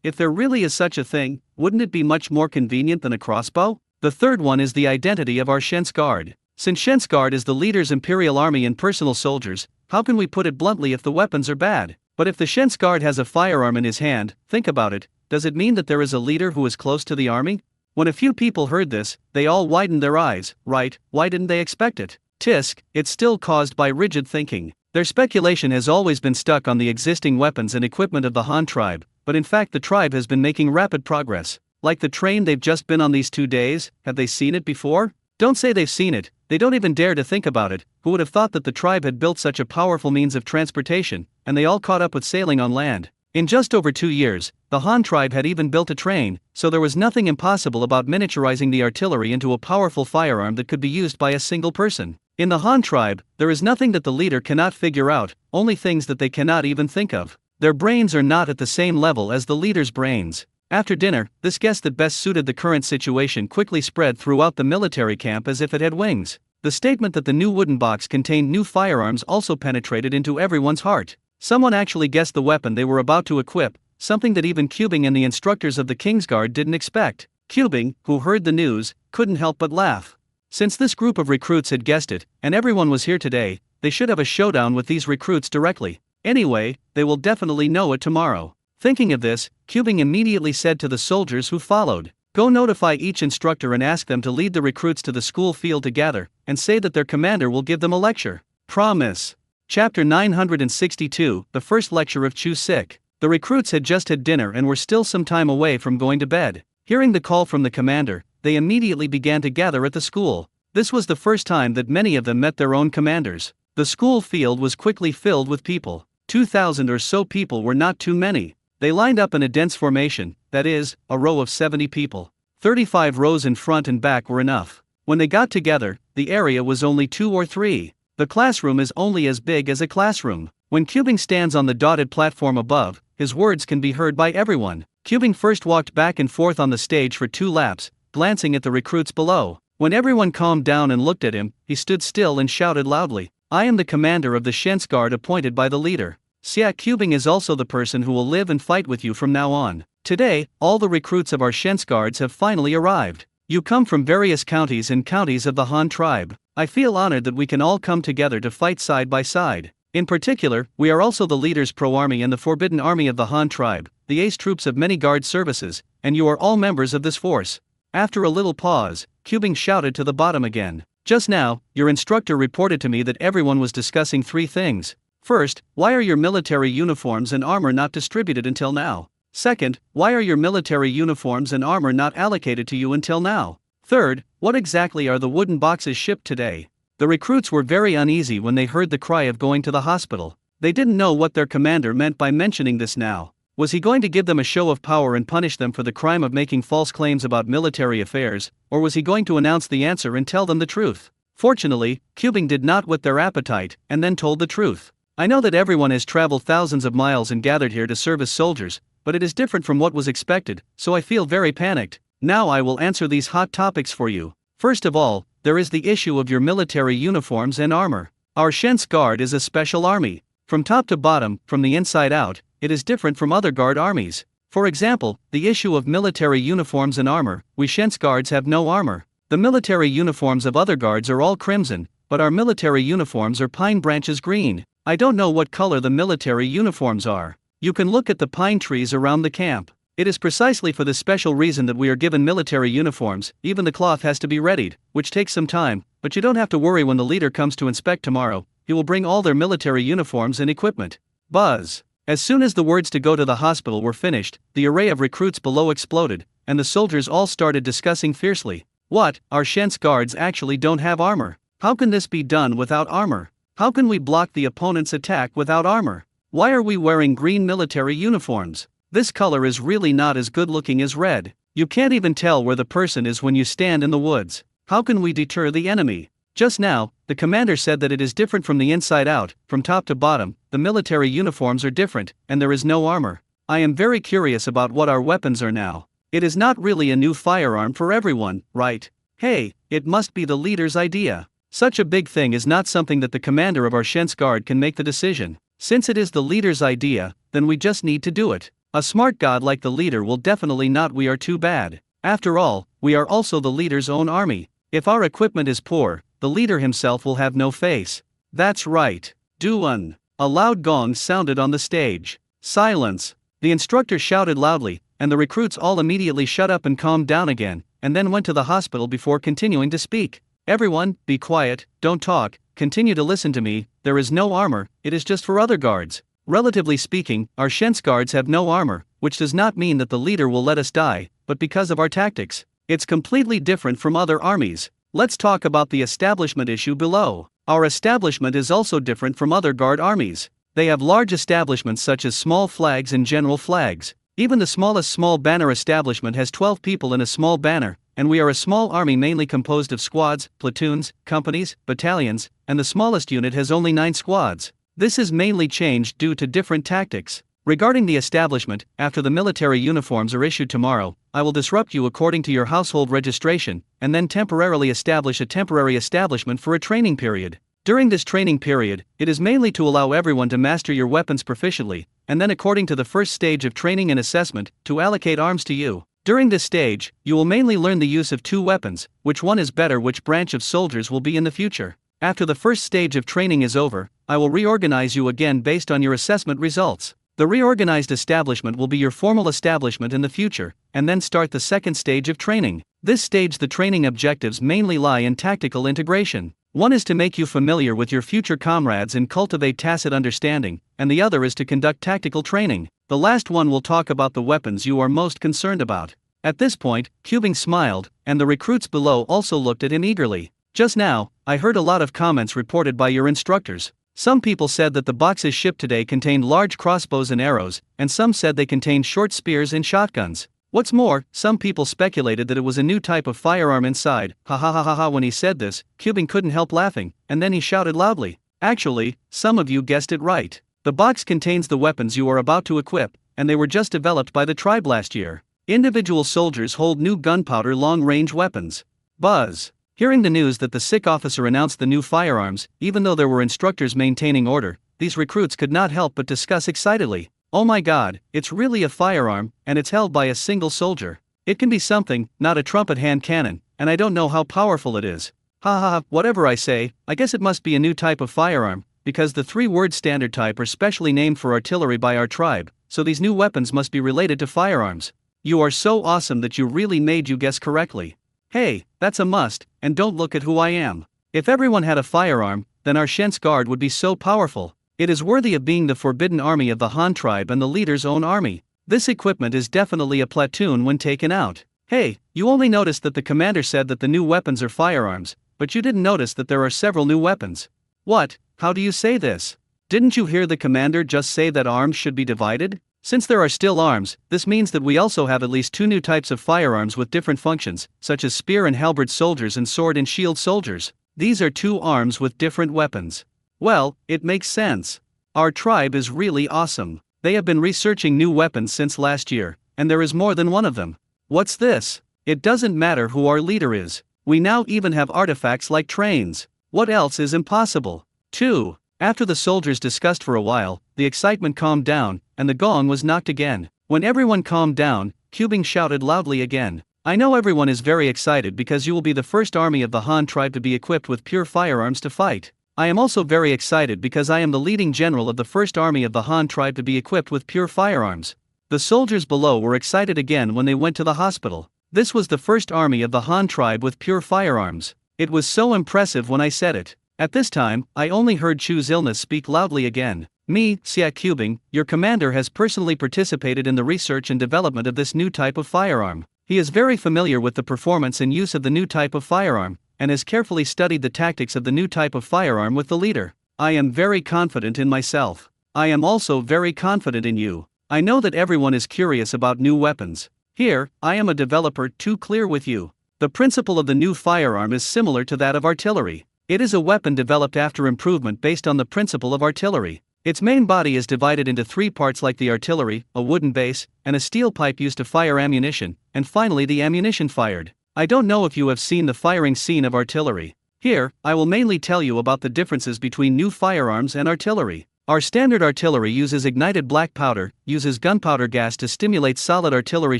If there really is such a thing, wouldn't it be much more convenient than a crossbow? The third one is the identity of our Shens Guard. Since Shens Guard is the leader's imperial army and personal soldiers, how can we put it bluntly if the weapons are bad? But if the Shens Guard has a firearm in his hand, think about it, does it mean that there is a leader who is close to the army? When a few people heard this, they all widened their eyes, right? Why didn't they expect it? Tisk, it's still caused by rigid thinking. Their speculation has always been stuck on the existing weapons and equipment of the Han tribe, but in fact the tribe has been making rapid progress. Like the train they've just been on these 2 days, have they seen it before? Don't say they've seen it, they don't even dare to think about it. Who would have thought that the tribe had built such a powerful means of transportation, and they all caught up with sailing on land. In just over 2 years, the Han tribe had even built a train, so there was nothing impossible about miniaturizing the artillery into a powerful firearm that could be used by a single person. In the Han tribe, there is nothing that the leader cannot figure out, only things that they cannot even think of. Their brains are not at the same level as the leader's brains. After dinner, this guess that best suited the current situation quickly spread throughout the military camp as if it had wings. The statement that the new wooden box contained new firearms also penetrated into everyone's heart. Someone actually guessed the weapon they were about to equip, something that even Cubing and the instructors of the Kingsguard didn't expect. Cubing, who heard the news, couldn't help but laugh. Since this group of recruits had guessed it, and everyone was here today, they should have a showdown with these recruits directly. Anyway, they will definitely know it tomorrow. Thinking of this, Cubing immediately said to the soldiers who followed, "Go notify each instructor and ask them to lead the recruits to the school field to gather, and say that their commander will give them a lecture." Promise. Chapter 962, the first lecture of Chu Sik. The recruits had just had dinner and were still some time away from going to bed. Hearing the call from the commander, they immediately began to gather at the school. This was the first time that many of them met their own commanders. The school field was quickly filled with people. 2,000 or so people were not too many. They lined up in a dense formation, that is, a row of 70 people. 35 rows in front and back were enough. When they got together, the area was only 2 or 3. The classroom is only as big as a classroom. When Cubing stands on the dotted platform above, his words can be heard by everyone. Cubing first walked back and forth on the stage for 2 laps, glancing at the recruits below. When everyone calmed down and looked at him, he stood still and shouted loudly, "I am the commander of the Shens Guard appointed by the leader. Siak Cubing is also the person who will live and fight with you from now on. Today, all the recruits of our Shens Guards have finally arrived. You come from various counties and counties of the Han tribe. I feel honored that we can all come together to fight side by side. In particular, we are also the leaders Pro-Army and the Forbidden Army of the Han tribe, the ace troops of many guard services, and you are all members of this force." After a little pause, Cubing shouted to the bottom again. "Just now, your instructor reported to me that everyone was discussing 3 things. First, why are your military uniforms and armor not distributed until now? Second, why are your military uniforms and armor not allocated to you until now? Third, what exactly are the wooden boxes shipped today?" The recruits were very uneasy when they heard the cry of going to the hospital. They didn't know what their commander meant by mentioning this now. Was he going to give them a show of power and punish them for the crime of making false claims about military affairs, or was he going to announce the answer and tell them the truth? Fortunately, Cubing did not whet their appetite, and then told the truth. "I know that everyone has traveled thousands of miles and gathered here to serve as soldiers, but it is different from what was expected, so I feel very panicked. Now I will answer these hot topics for you. First of all, there is the issue of your military uniforms and armor. Our Shens Guard is a special army. From top to bottom, from the inside out, it is different from other guard armies. For example, the issue of military uniforms and armor, we Shens Guards have no armor. The military uniforms of other guards are all crimson, but our military uniforms are pine branches green. I don't know what color the military uniforms are. You can look at the pine trees around the camp. It is precisely for this special reason that we are given military uniforms. Even the cloth has to be readied, which takes some time, but you don't have to worry when the leader comes to inspect tomorrow. He will bring all their military uniforms and equipment." Buzz. As soon as the words to go to the hospital were finished, the array of recruits below exploded, and the soldiers all started discussing fiercely. "What, our Shens Guards actually don't have armor? How can this be done without armor? How can we block the opponent's attack without armor? Why are we wearing green military uniforms? This color is really not as good looking as red. You can't even tell where the person is when you stand in the woods. How can we deter the enemy?" Just now, the commander said that it is different from the inside out, from top to bottom. The military uniforms are different, and there is no armor. I am very curious about what our weapons are now. It is not really a new firearm for everyone, right? Hey, it must be the leader's idea. Such a big thing is not something that the commander of our Shens Guard can make the decision. Since it is the leader's idea, then we just need to do it. A smart god like the leader will definitely not. We are too bad. After all, we are also the leader's own army. If our equipment is poor, the leader himself will have no face. That's right. Duan. A loud gong sounded on the stage. Silence. The instructor shouted loudly, and the recruits all immediately shut up and calmed down again, and then went to the hospital before continuing to speak. "Everyone, be quiet, don't talk, continue to listen to me. There is no armor, it is just for other guards. Relatively speaking, our Shens Guards have no armor, which does not mean that the leader will let us die, but because of our tactics. It's completely different from other armies. Let's talk about the establishment issue below. Our establishment is also different from other guard armies. They have large establishments such as small flags and general flags. Even the smallest small banner establishment has 12 people in a small banner, and we are a small army mainly composed of squads, platoons, companies, battalions, and the smallest unit has only 9 squads. This is mainly changed due to different tactics. Regarding the establishment, after the military uniforms are issued tomorrow, I will disrupt you according to your household registration, and then temporarily establish a temporary establishment for a training period. During this training period, it is mainly to allow everyone to master your weapons proficiently, and then according to the first stage of training and assessment, to allocate arms to you. During this stage, you will mainly learn the use of 2 weapons, which one is better, which branch of soldiers will be in the future. After the first stage of training is over, I will reorganize you again based on your assessment results. The reorganized establishment will be your formal establishment in the future, and then start the second stage of training. This stage, the training objectives mainly lie in tactical integration. One is to make you familiar with your future comrades and cultivate tacit understanding, and the other is to conduct tactical training. The last one will talk about the weapons you are most concerned about. At this point, Cubing smiled, and the recruits below also looked at him eagerly. Just now, I heard a lot of comments reported by your instructors. Some people said that the boxes shipped today contained large crossbows and arrows, and some said they contained short spears and shotguns. What's more, some people speculated that it was a new type of firearm inside. Ha ha ha ha ha. When he said this, Cubing couldn't help laughing, and then he shouted loudly. Actually, some of you guessed it right. The box contains the weapons you are about to equip, and they were just developed by the tribe last year. Individual soldiers hold new gunpowder long-range weapons. Buzz. Hearing the news that the sick officer announced the new firearms, even though there were instructors maintaining order, these recruits could not help but discuss excitedly. Oh my god, it's really a firearm, and it's held by a single soldier. It can be something, not a trumpet hand cannon, and I don't know how powerful it is. Ha ha ha, whatever I say, I guess it must be a new type of firearm, because the 3-word standard type are specially named for artillery by our tribe, so these new weapons must be related to firearms. You are so awesome that you really made you guess correctly. Hey, that's a must, and don't look at who I am. If everyone had a firearm, then our Shen's guard would be so powerful. It is worthy of being the forbidden army of the Han tribe and the leader's own army. This equipment is definitely a platoon when taken out. Hey, you only noticed that the commander said that the new weapons are firearms, but you didn't notice that there are several new weapons. What? How do you say this? Didn't you hear the commander just say that arms should be divided? Since there are still arms, this means that we also have at least 2 new types of firearms with different functions, such as spear and halberd soldiers and sword and shield soldiers. These are 2 arms with different weapons. Well, it makes sense. Our tribe is really awesome. They have been researching new weapons since last year, and there is more than one of them. What's this? It doesn't matter who our leader is. We now even have artifacts like trains. What else is impossible? 2. After the soldiers discussed for a while, the excitement calmed down, and the gong was knocked again. When everyone calmed down, Cubing shouted loudly again. I know everyone is very excited because you will be the first army of the Han tribe to be equipped with pure firearms to fight. I am also very excited because I am the leading general of the first army of the Han tribe to be equipped with pure firearms. The soldiers below were excited again when they went to the hospital. This was the first army of the Han tribe with pure firearms. It was so impressive when I said it. At this time, I only heard Chu's illness speak loudly again. Me, Siak Cubing, your commander has personally participated in the research and development of this new type of firearm. He is very familiar with the performance and use of the new type of firearm, and has carefully studied the tactics of the new type of firearm with the leader. I am very confident in myself. I am also very confident in you. I know that everyone is curious about new weapons. Here, I am a developer too clear with you. The principle of the new firearm is similar to that of artillery. It is a weapon developed after improvement based on the principle of artillery. Its main body is divided into 3 parts like the artillery, a wooden base, and a steel pipe used to fire ammunition, and finally the ammunition fired. I don't know if you have seen the firing scene of artillery. Here, I will mainly tell you about the differences between new firearms and artillery. Our standard artillery uses ignited black powder, uses gunpowder gas to stimulate solid artillery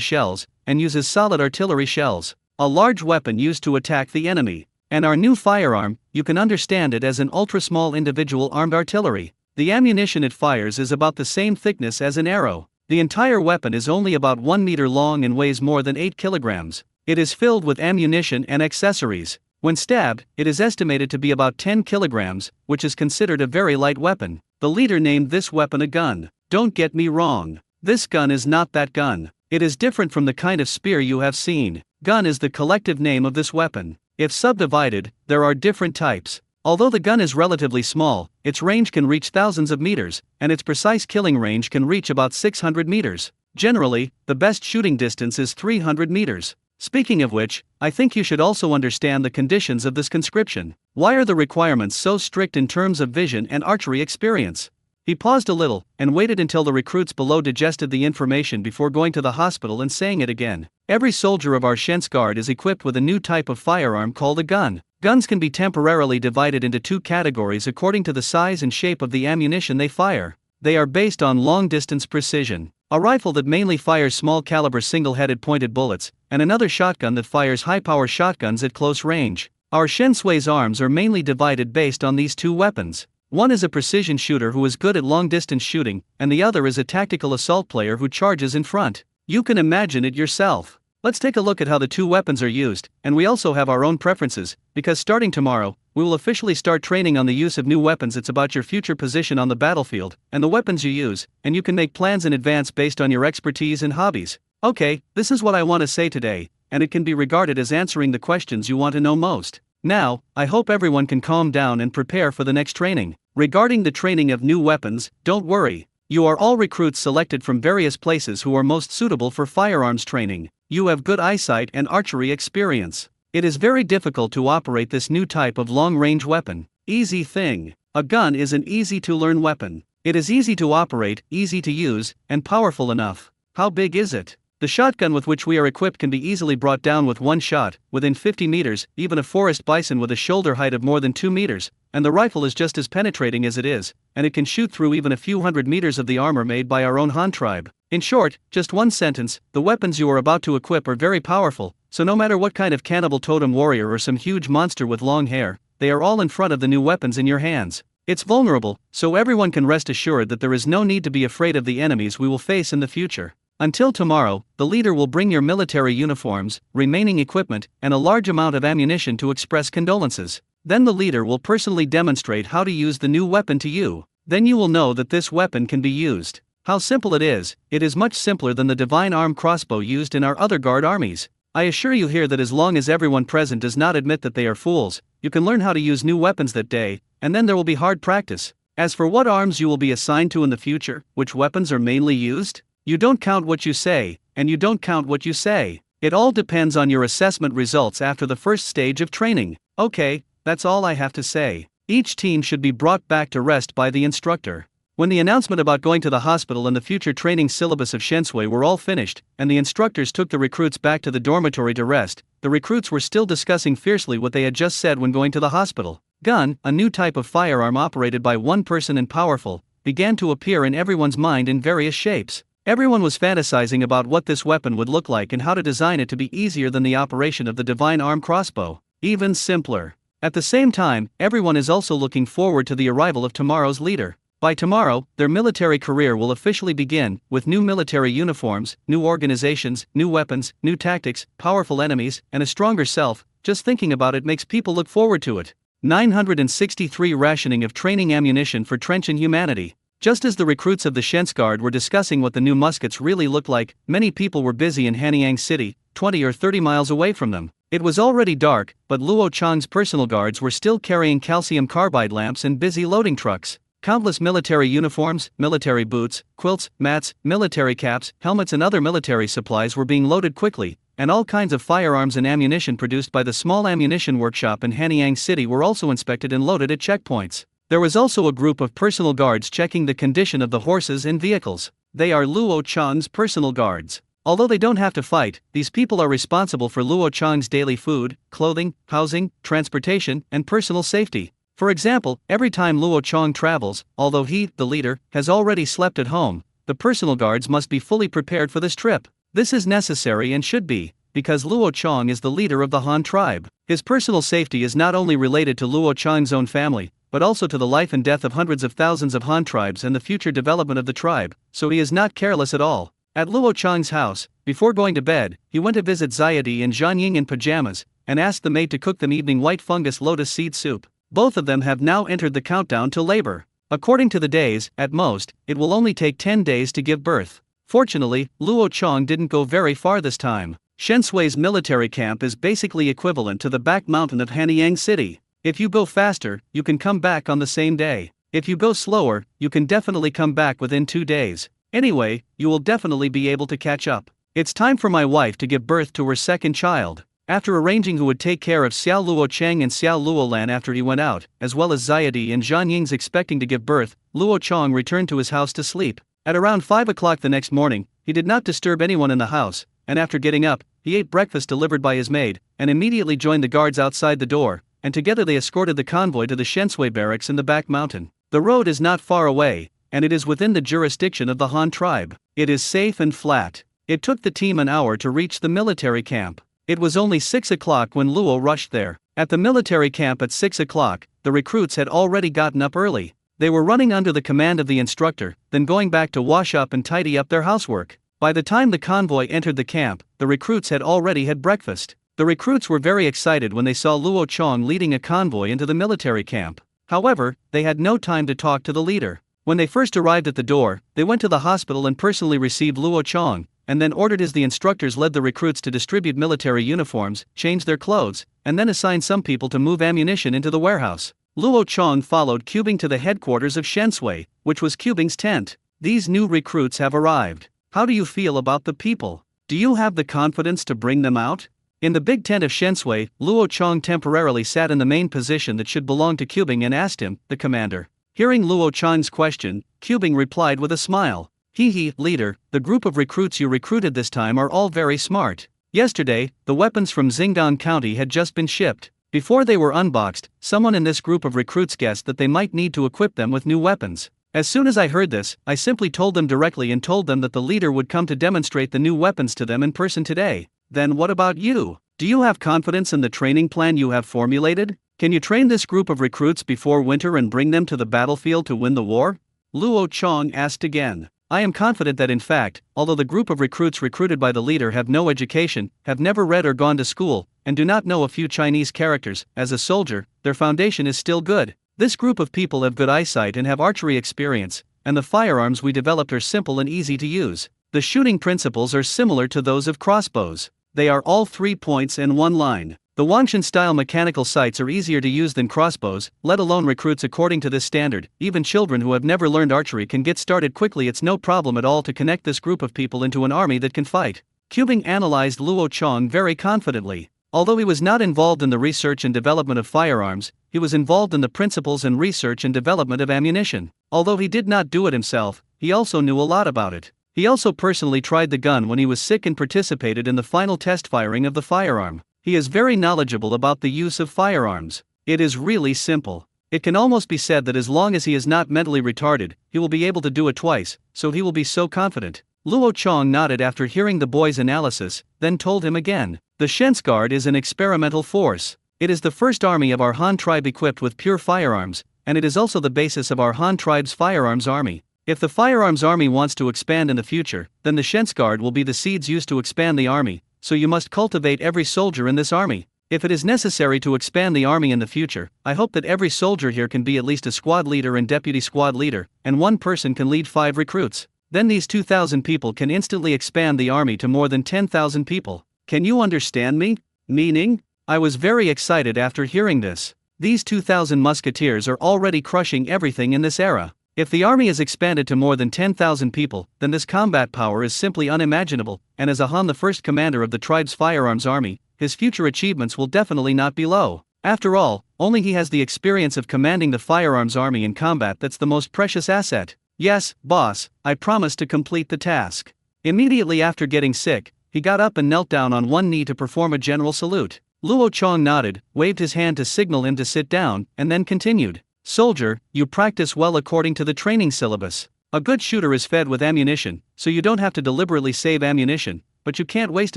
shells, and uses solid artillery shells, a large weapon used to attack the enemy. And our new firearm, you can understand it as an ultra-small individual armed artillery. The ammunition it fires is about the same thickness as an arrow. The entire weapon is only about 1 meter long and weighs more than 8 kilograms. It is filled with ammunition and accessories. When stabbed, it is estimated to be about 10 kilograms, which is considered a very light weapon. The leader named this weapon a gun. Don't get me wrong. This gun is not that gun. It is different from the kind of spear you have seen. Gun is the collective name of this weapon. If subdivided, there are different types. Although the gun is relatively small, its range can reach thousands of meters, and its precise killing range can reach about 600 meters. Generally, the best shooting distance is 300 meters. Speaking of which, I think you should also understand the conditions of this conscription. Why are the requirements so strict in terms of vision and archery experience? He paused a little, and waited until the recruits below digested the information before going to the hospital and saying it again. Every soldier of our Shen's guard is equipped with a new type of firearm called a gun. Guns can be temporarily divided into 2 categories according to the size and shape of the ammunition they fire. They are based on long-distance precision. A rifle that mainly fires small-caliber single-headed pointed bullets, and another shotgun that fires high-power shotguns at close range. Our Shen Sui's arms are mainly divided based on these two weapons. One is a precision shooter who is good at long-distance shooting, and the other is a tactical assault player who charges in front. You can imagine it yourself. Let's take a look at how the two weapons are used, and we also have our own preferences, because starting tomorrow, we will officially start training on the use of new weapons. It's about your future position on the battlefield, and the weapons you use, and you can make plans in advance based on your expertise and hobbies. Okay, this is what I want to say today, and it can be regarded as answering the questions you want to know most. Now, I hope everyone can calm down and prepare for the next training. Regarding the training of new weapons, don't worry. You are all recruits selected from various places who are most suitable for firearms training. You have good eyesight and archery experience. It is very difficult to operate this new type of long-range weapon. Easy thing. A gun is an easy-to-learn weapon. It is easy to operate, easy to use, and powerful enough. How big is it? The shotgun with which we are equipped can be easily brought down with one shot, within 50 meters, even a forest bison with a shoulder height of more than 2 meters, and the rifle is just as penetrating as it is, and it can shoot through even a few hundred meters of the armor made by our own Han tribe. In short, just one sentence, the weapons you are about to equip are very powerful, so no matter what kind of cannibal totem warrior or some huge monster with long hair, they are all in front of the new weapons in your hands. It's vulnerable, so everyone can rest assured that there is no need to be afraid of the enemies we will face in the future. Until tomorrow, the leader will bring your military uniforms, remaining equipment, and a large amount of ammunition to express condolences. Then the leader will personally demonstrate how to use the new weapon to you. Then you will know that this weapon can be used. How simple it is much simpler than the divine arm crossbow used in our other guard armies. I assure you here that as long as everyone present does not admit that they are fools, you can learn how to use new weapons that day, and then there will be hard practice. As for what arms you will be assigned to in the future, which weapons are mainly used, you don't count what you say, and you don't count what you say. It all depends on your assessment results after the first stage of training. Okay, that's all I have to say. Each team should be brought back to rest by the instructor. When the announcement about going to the hospital and the future training syllabus of Shensui were all finished, and the instructors took the recruits back to the dormitory to rest, the recruits were still discussing fiercely what they had just said when going to the hospital. Gun, a new type of firearm operated by one person and powerful, began to appear in everyone's mind in various shapes. Everyone was fantasizing about what this weapon would look like and how to design it to be easier than the operation of the divine arm crossbow, even simpler. At the same time, everyone is also looking forward to the arrival of tomorrow's leader. By tomorrow, their military career will officially begin, with new military uniforms, new organizations, new weapons, new tactics, powerful enemies, and a stronger self. Just thinking about it makes people look forward to it. 963 Rationing of training ammunition for Trenchen humanity. Just as the recruits of the Shensguard were discussing what the new muskets really looked like, many people were busy in Hanyang City, 20 or 30 miles away from them. It was already dark, but Luo Chang's personal guards were still carrying calcium carbide lamps and busy loading trucks. Countless military uniforms, military boots, quilts, mats, military caps, helmets and other military supplies were being loaded quickly, and all kinds of firearms and ammunition produced by the small ammunition workshop in Hanyang City were also inspected and loaded at checkpoints. There was also a group of personal guards checking the condition of the horses and vehicles. They are Luo Chang's personal guards. Although they don't have to fight, these people are responsible for Luo Chang's daily food, clothing, housing, transportation, and personal safety. For example, every time Luo Chang travels, although he, the leader, has already slept at home, the personal guards must be fully prepared for this trip. This is necessary and should be, because Luo Chang is the leader of the Han tribe. His personal safety is not only related to Luo Chang's own family, but also to the life and death of hundreds of thousands of Han tribes and the future development of the tribe, so he is not careless at all. At Luo Chang's house, before going to bed, he went to visit Zayadi and Zhanying in pajamas, and asked the maid to cook them evening white fungus lotus seed soup. Both of them have now entered the countdown to labor. According to the days, at most, it will only take 10 days to give birth. Fortunately, Luo Chang didn't go very far this time. Shensui's military camp is basically equivalent to the back mountain of Hanyang City. If you go faster, you can come back on the same day. If you go slower, you can definitely come back within 2 days. Anyway, you will definitely be able to catch up. It's time for my wife to give birth to her second child. After arranging who would take care of Xiao Luo Chang and Xiao Luo Lan after he went out, as well as Zayadi and Zhan Ying's expecting to give birth, Luo Chang returned to his house to sleep. At around 5 o'clock the next morning, he did not disturb anyone in the house, and after getting up, he ate breakfast delivered by his maid, and immediately joined the guards outside the door, and together they escorted the convoy to the Shensui barracks in the back mountain. The road is not far away, and it is within the jurisdiction of the Han tribe. It is safe and flat. It took the team an hour to reach the military camp. It was only 6 o'clock when Luo rushed there. At the military camp at 6 o'clock, the recruits had already gotten up early. They were running under the command of the instructor, then going back to wash up and tidy up their housework. By the time the convoy entered the camp, the recruits had already had breakfast. The recruits were very excited when they saw Luo Chong leading a convoy into the military camp. However, they had no time to talk to the leader. When they first arrived at the door, they went to the hospital and personally received Luo Chong, and then ordered as the instructors led the recruits to distribute military uniforms, change their clothes, and then assign some people to move ammunition into the warehouse. Luo Chong followed Cubing to the headquarters of Shensui, which was Cubing's tent. These new recruits have arrived. How do you feel about the people? Do you have the confidence to bring them out? In the big tent of Shensui, Luo Chong temporarily sat in the main position that should belong to Cubing and asked him, the commander. Hearing Luo Chong's question, Cubing replied with a smile. Leader, the group of recruits you recruited this time are all very smart. Yesterday, the weapons from Xingdong County had just been shipped. Before they were unboxed, someone in this group of recruits guessed that they might need to equip them with new weapons. As soon as I heard this, I simply told them directly and told them that the leader would come to demonstrate the new weapons to them in person today. Then what about you? Do you have confidence in the training plan you have formulated? Can you train this group of recruits before winter and bring them to the battlefield to win the war? Luo Chong asked again. I am confident that in fact, although the group of recruits recruited by the leader have no education, have never read or gone to school, and do not know a few Chinese characters, as a soldier, their foundation is still good. This group of people have good eyesight and have archery experience, and the firearms we developed are simple and easy to use. The shooting principles are similar to those of crossbows. They are all 3 points and 1 line. The Wangshan-style mechanical sights are easier to use than crossbows, let alone recruits according to this standard. Even children who have never learned archery can get started quickly. It's no problem at all to connect this group of people into an army that can fight. Cubing analyzed Luo Chong very confidently. Although he was not involved in the research and development of firearms, he was involved in the principles and research and development of ammunition. Although he did not do it himself, he also knew a lot about it. He also personally tried the gun when he was sick and participated in the final test firing of the firearm. He is very knowledgeable about the use of firearms. It is really simple. It can almost be said that as long as he is not mentally retarded, he will be able to do it twice, so he will be so confident. Luo Chong nodded after hearing the boy's analysis, then told him again. The Shensguard is an experimental force. It is the first army of our Han tribe equipped with pure firearms, and it is also the basis of our Han tribe's firearms army. If the firearms army wants to expand in the future, then the Shensguard will be the seeds used to expand the army, so you must cultivate every soldier in this army. If it is necessary to expand the army in the future, I hope that every soldier here can be at least a squad leader and deputy squad leader, and one person can lead 5 recruits. Then these 2,000 people can instantly expand the army to more than 10,000 people. Can you understand me? Meaning? I was very excited after hearing this. These 2,000 musketeers are already crushing everything in this era. If the army is expanded to more than 10,000 people, then this combat power is simply unimaginable, and as a Han the first commander of the tribe's firearms army, his future achievements will definitely not be low. After all, only he has the experience of commanding the firearms army in combat that's the most precious asset. Yes, boss, I promise to complete the task. Immediately after getting sick, he got up and knelt down on one knee to perform a general salute. Luo Chong nodded, waved his hand to signal him to sit down, and then continued. Soldier, you practice well according to the training syllabus. A good shooter is fed with ammunition, so you don't have to deliberately save ammunition, but you can't waste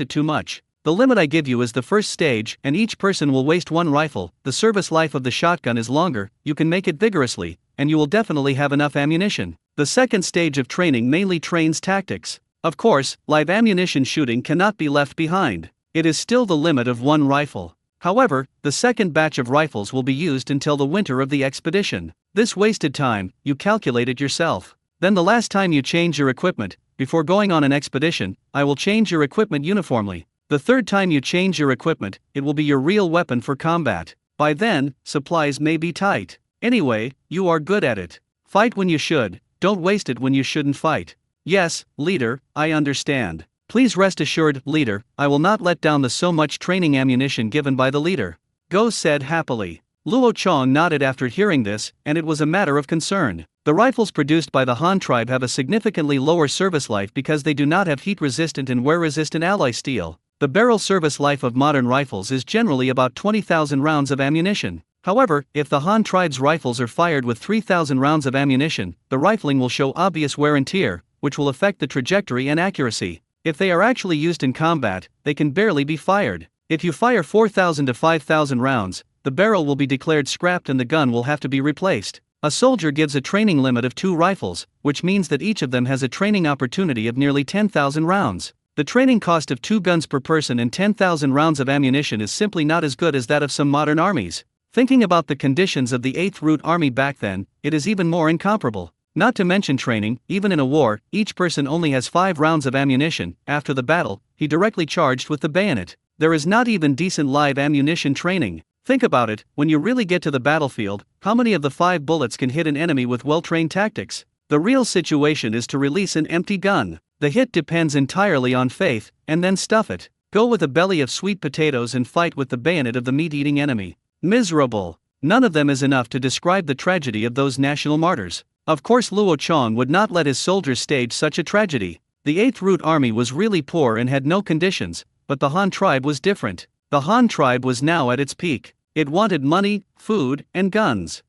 it too much. The limit I give you is the first stage, and each person will waste 1 rifle. The service life of the shotgun is longer, you can make it vigorously, and you will definitely have enough ammunition. The second stage of training mainly trains tactics. Of course, live ammunition shooting cannot be left behind. It is still the limit of 1 rifle. However, the second batch of rifles will be used until the winter of the expedition. This wasted time, you calculate it yourself. Then the last time you change your equipment, before going on an expedition, I will change your equipment uniformly. The third time you change your equipment, it will be your real weapon for combat. By then, supplies may be tight. Anyway, you are good at it. Fight when you should, don't waste it when you shouldn't fight. Yes, leader, I understand. Please rest assured, leader, I will not let down the so much training ammunition given by the leader. Go said happily. Luo Chong nodded after hearing this, and it was a matter of concern. The rifles produced by the Han tribe have a significantly lower service life because they do not have heat-resistant and wear-resistant alloy steel. The barrel service life of modern rifles is generally about 20,000 rounds of ammunition. However, if the Han tribe's rifles are fired with 3,000 rounds of ammunition, the rifling will show obvious wear and tear, which will affect the trajectory and accuracy. If they are actually used in combat, they can barely be fired. If you fire 4,000 to 5,000 rounds, the barrel will be declared scrapped and the gun will have to be replaced. A soldier gives a training limit of 2 rifles, which means that each of them has a training opportunity of nearly 10,000 rounds. The training cost of 2 guns per person and 10,000 rounds of ammunition is simply not as good as that of some modern armies. Thinking about the conditions of the 8th Root Army back then, it is even more incomparable. Not to mention training, even in a war, each person only has 5 rounds of ammunition. After the battle, he directly charged with the bayonet. There is not even decent live ammunition training. Think about it, when you really get to the battlefield, how many of the 5 bullets can hit an enemy with well-trained tactics? The real situation is to release an empty gun. The hit depends entirely on faith, and then stuff it. Go with a belly of sweet potatoes and fight with the bayonet of the meat-eating enemy. Miserable. None of them is enough to describe the tragedy of those national martyrs. Of course Luo Chong would not let his soldiers stage such a tragedy. The 8th Root Army was really poor and had no conditions, but the Han tribe was different. The Han tribe was now at its peak. It wanted money, food, and guns.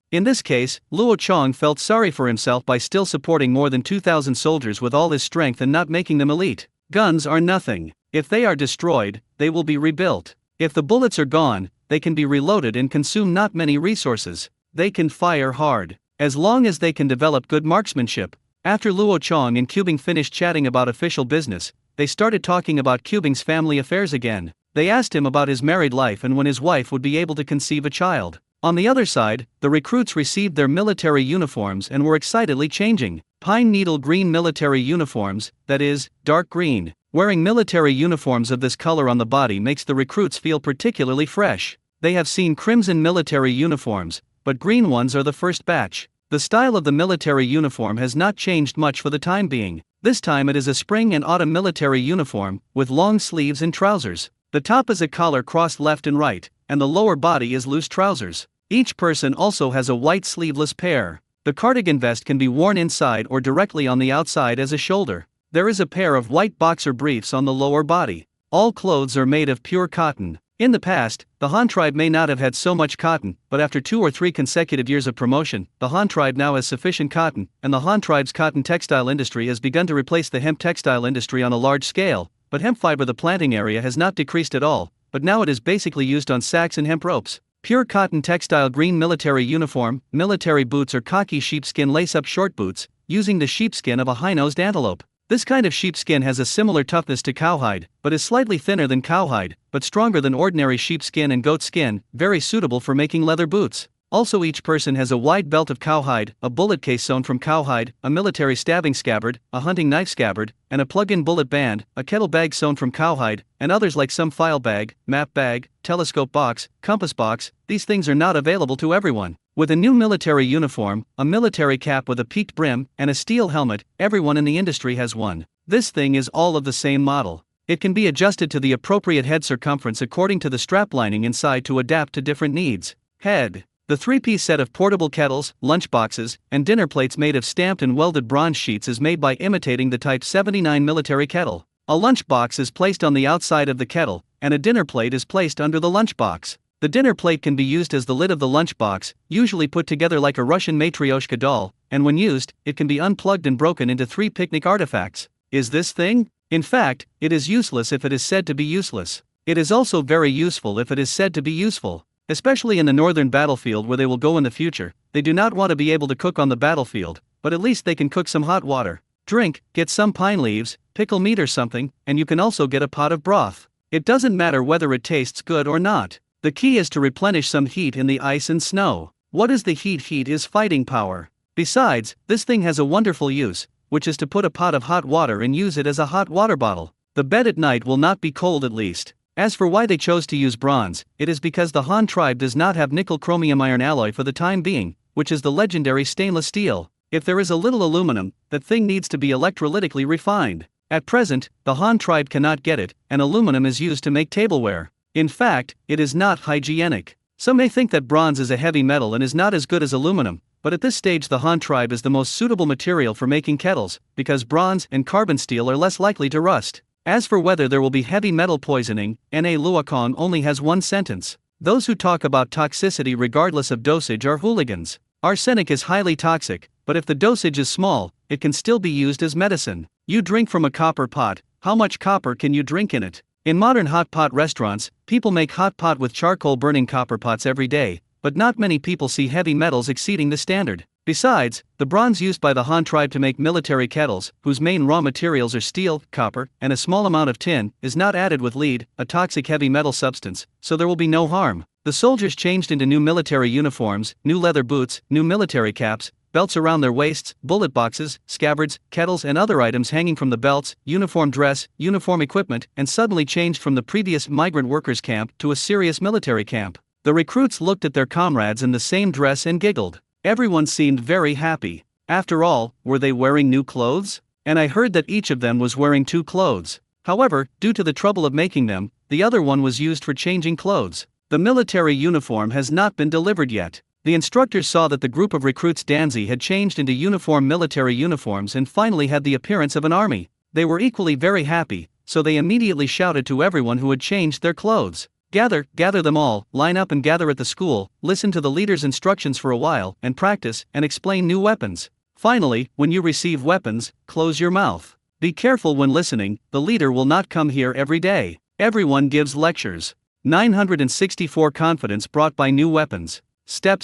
In this case, Luo Chong felt sorry for himself by still supporting more than 2,000 soldiers with all his strength and not making them elite. Guns are nothing. If they are destroyed, they will be rebuilt. If the bullets are gone, they can be reloaded and consume not many resources. They can fire hard, as long as they can develop good marksmanship. After Luo Chong and Cubing finished chatting about official business, they started talking about Cubing's family affairs again. They asked him about his married life and when his wife would be able to conceive a child. On the other side, the recruits received their military uniforms and were excitedly changing. Pine needle green military uniforms, that is, dark green. Wearing military uniforms of this color on the body makes the recruits feel particularly fresh. They have seen crimson military uniforms, but green ones are the first batch. The style of the military uniform has not changed much for the time being. This time it is a spring and autumn military uniform, with long sleeves and trousers. The top is a collar crossed left and right, and the lower body is loose trousers. Each person also has a white sleeveless pair. The cardigan vest can be worn inside or directly on the outside as a shoulder. There is a pair of white boxer briefs on the lower body. All clothes are made of pure cotton. In the past, the Han tribe may not have had so much cotton, but after 2 or 3 consecutive years of promotion, the Han tribe now has sufficient cotton, and the Han tribe's cotton textile industry has begun to replace the hemp textile industry on a large scale. But hemp fiber, the planting area has not decreased at all, but now it is basically used on sacks and hemp ropes. Pure cotton textile green military uniform, military boots or khaki sheepskin lace-up short boots, using the sheepskin of a high-nosed antelope. This kind of sheepskin has a similar toughness to cowhide, but is slightly thinner than cowhide, but stronger than ordinary sheepskin and goat skin, very suitable for making leather boots. Also each person has a wide belt of cowhide, a bullet case sewn from cowhide, a military stabbing scabbard, a hunting knife scabbard, and a plug-in bullet band, a kettle bag sewn from cowhide, and others like some file bag, map bag, telescope box, compass box. These things are not available to everyone. With a new military uniform, a military cap with a peaked brim, and a steel helmet, everyone in the industry has one. This thing is all of the same model. It can be adjusted to the appropriate head circumference according to the strap lining inside to adapt to different needs. Head. The 3-piece set of portable kettles, lunchboxes, and dinner plates made of stamped and welded bronze sheets is made by imitating the Type 79 military kettle. A lunchbox is placed on the outside of the kettle, and a dinner plate is placed under the lunchbox. The dinner plate can be used as the lid of the lunchbox, usually put together like a Russian matryoshka doll, and when used, it can be unplugged and broken into 3 picnic artifacts. Is this thing? In fact, it is useless if it is said to be useless. It is also very useful if it is said to be useful. Especially in the northern battlefield where they will go in the future, they do not want to be able to cook on the battlefield, but at least they can cook some hot water, drink, get some pine leaves, pickle meat or something, and you can also get a pot of broth. It doesn't matter whether it tastes good or not. The key is to replenish some heat in the ice and snow. What is the heat? Heat is fighting power. Besides, this thing has a wonderful use, which is to put a pot of hot water and use it as a hot water bottle. The bed at night will not be cold at least. As for why they chose to use bronze, it is because the Han tribe does not have nickel chromium iron alloy for the time being, which is the legendary stainless steel. If there is a little aluminum, that thing needs to be electrolytically refined. At present, the Han tribe cannot get it, and aluminum is used to make tableware. In fact, it is not hygienic. Some may think that bronze is a heavy metal and is not as good as aluminum, but at this stage the Han tribe is the most suitable material for making kettles, because bronze and carbon steel are less likely to rust. As for whether there will be heavy metal poisoning, N.A. Luokong only has one sentence. Those who talk about toxicity regardless of dosage are hooligans. Arsenic is highly toxic, but if the dosage is small, it can still be used as medicine. You drink from a copper pot, how much copper can you drink in it? In modern hot pot restaurants, people make hot pot with charcoal burning copper pots every day, but not many people see heavy metals exceeding the standard. Besides, the bronze used by the Han tribe to make military kettles, whose main raw materials are steel, copper, and a small amount of tin, is not added with lead, a toxic heavy metal substance, so there will be no harm. The soldiers changed into new military uniforms, new leather boots, new military caps, belts around their waists, bullet boxes, scabbards, kettles and other items hanging from the belts, uniform dress, uniform equipment, and suddenly changed from the previous migrant workers' camp to a serious military camp. The recruits looked at their comrades in the same dress and giggled. Everyone seemed very happy. After all, were they wearing new clothes? And I heard that each of them was wearing 2 clothes. However, due to the trouble of making them, the other one was used for changing clothes. The military uniform has not been delivered yet. The instructors saw that the group of recruits Danzi had changed into uniform military uniforms and finally had the appearance of an army. They were equally very happy, so they immediately shouted to everyone who had changed their clothes. Gather them all, line up and gather at the school, listen to the leader's instructions for a while, and practice, and explain new weapons. Finally, when you receive weapons, close your mouth. Be careful when listening, the leader will not come here every day. Everyone gives lectures. 964 Confidence brought by new weapons. Step.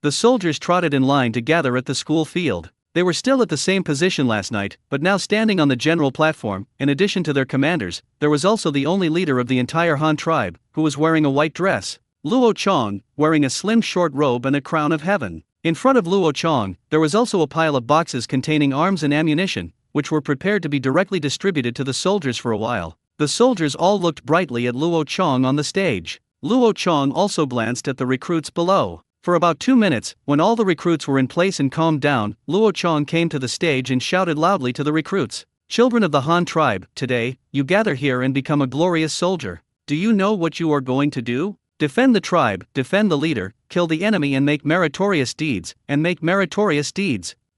The soldiers trotted in line to gather at the school field. They were still at the same position last night, but now standing on the general platform. In addition to their commanders, there was also the only leader of the entire Han tribe, who was wearing a white dress. Luo Chong, wearing a slim short robe and a crown of heaven. In front of Luo Chong, there was also a pile of boxes containing arms and ammunition, which were prepared to be directly distributed to the soldiers for a while. The soldiers all looked brightly at Luo Chong on the stage. Luo Chong also glanced at the recruits below. For about 2 minutes, when all the recruits were in place and calmed down, Luo Chong came to the stage and shouted loudly to the recruits. Children of the Han tribe, today, you gather here and become a glorious soldier. Do you know what you are going to do? Defend the tribe, defend the leader, kill the enemy and make meritorious deeds,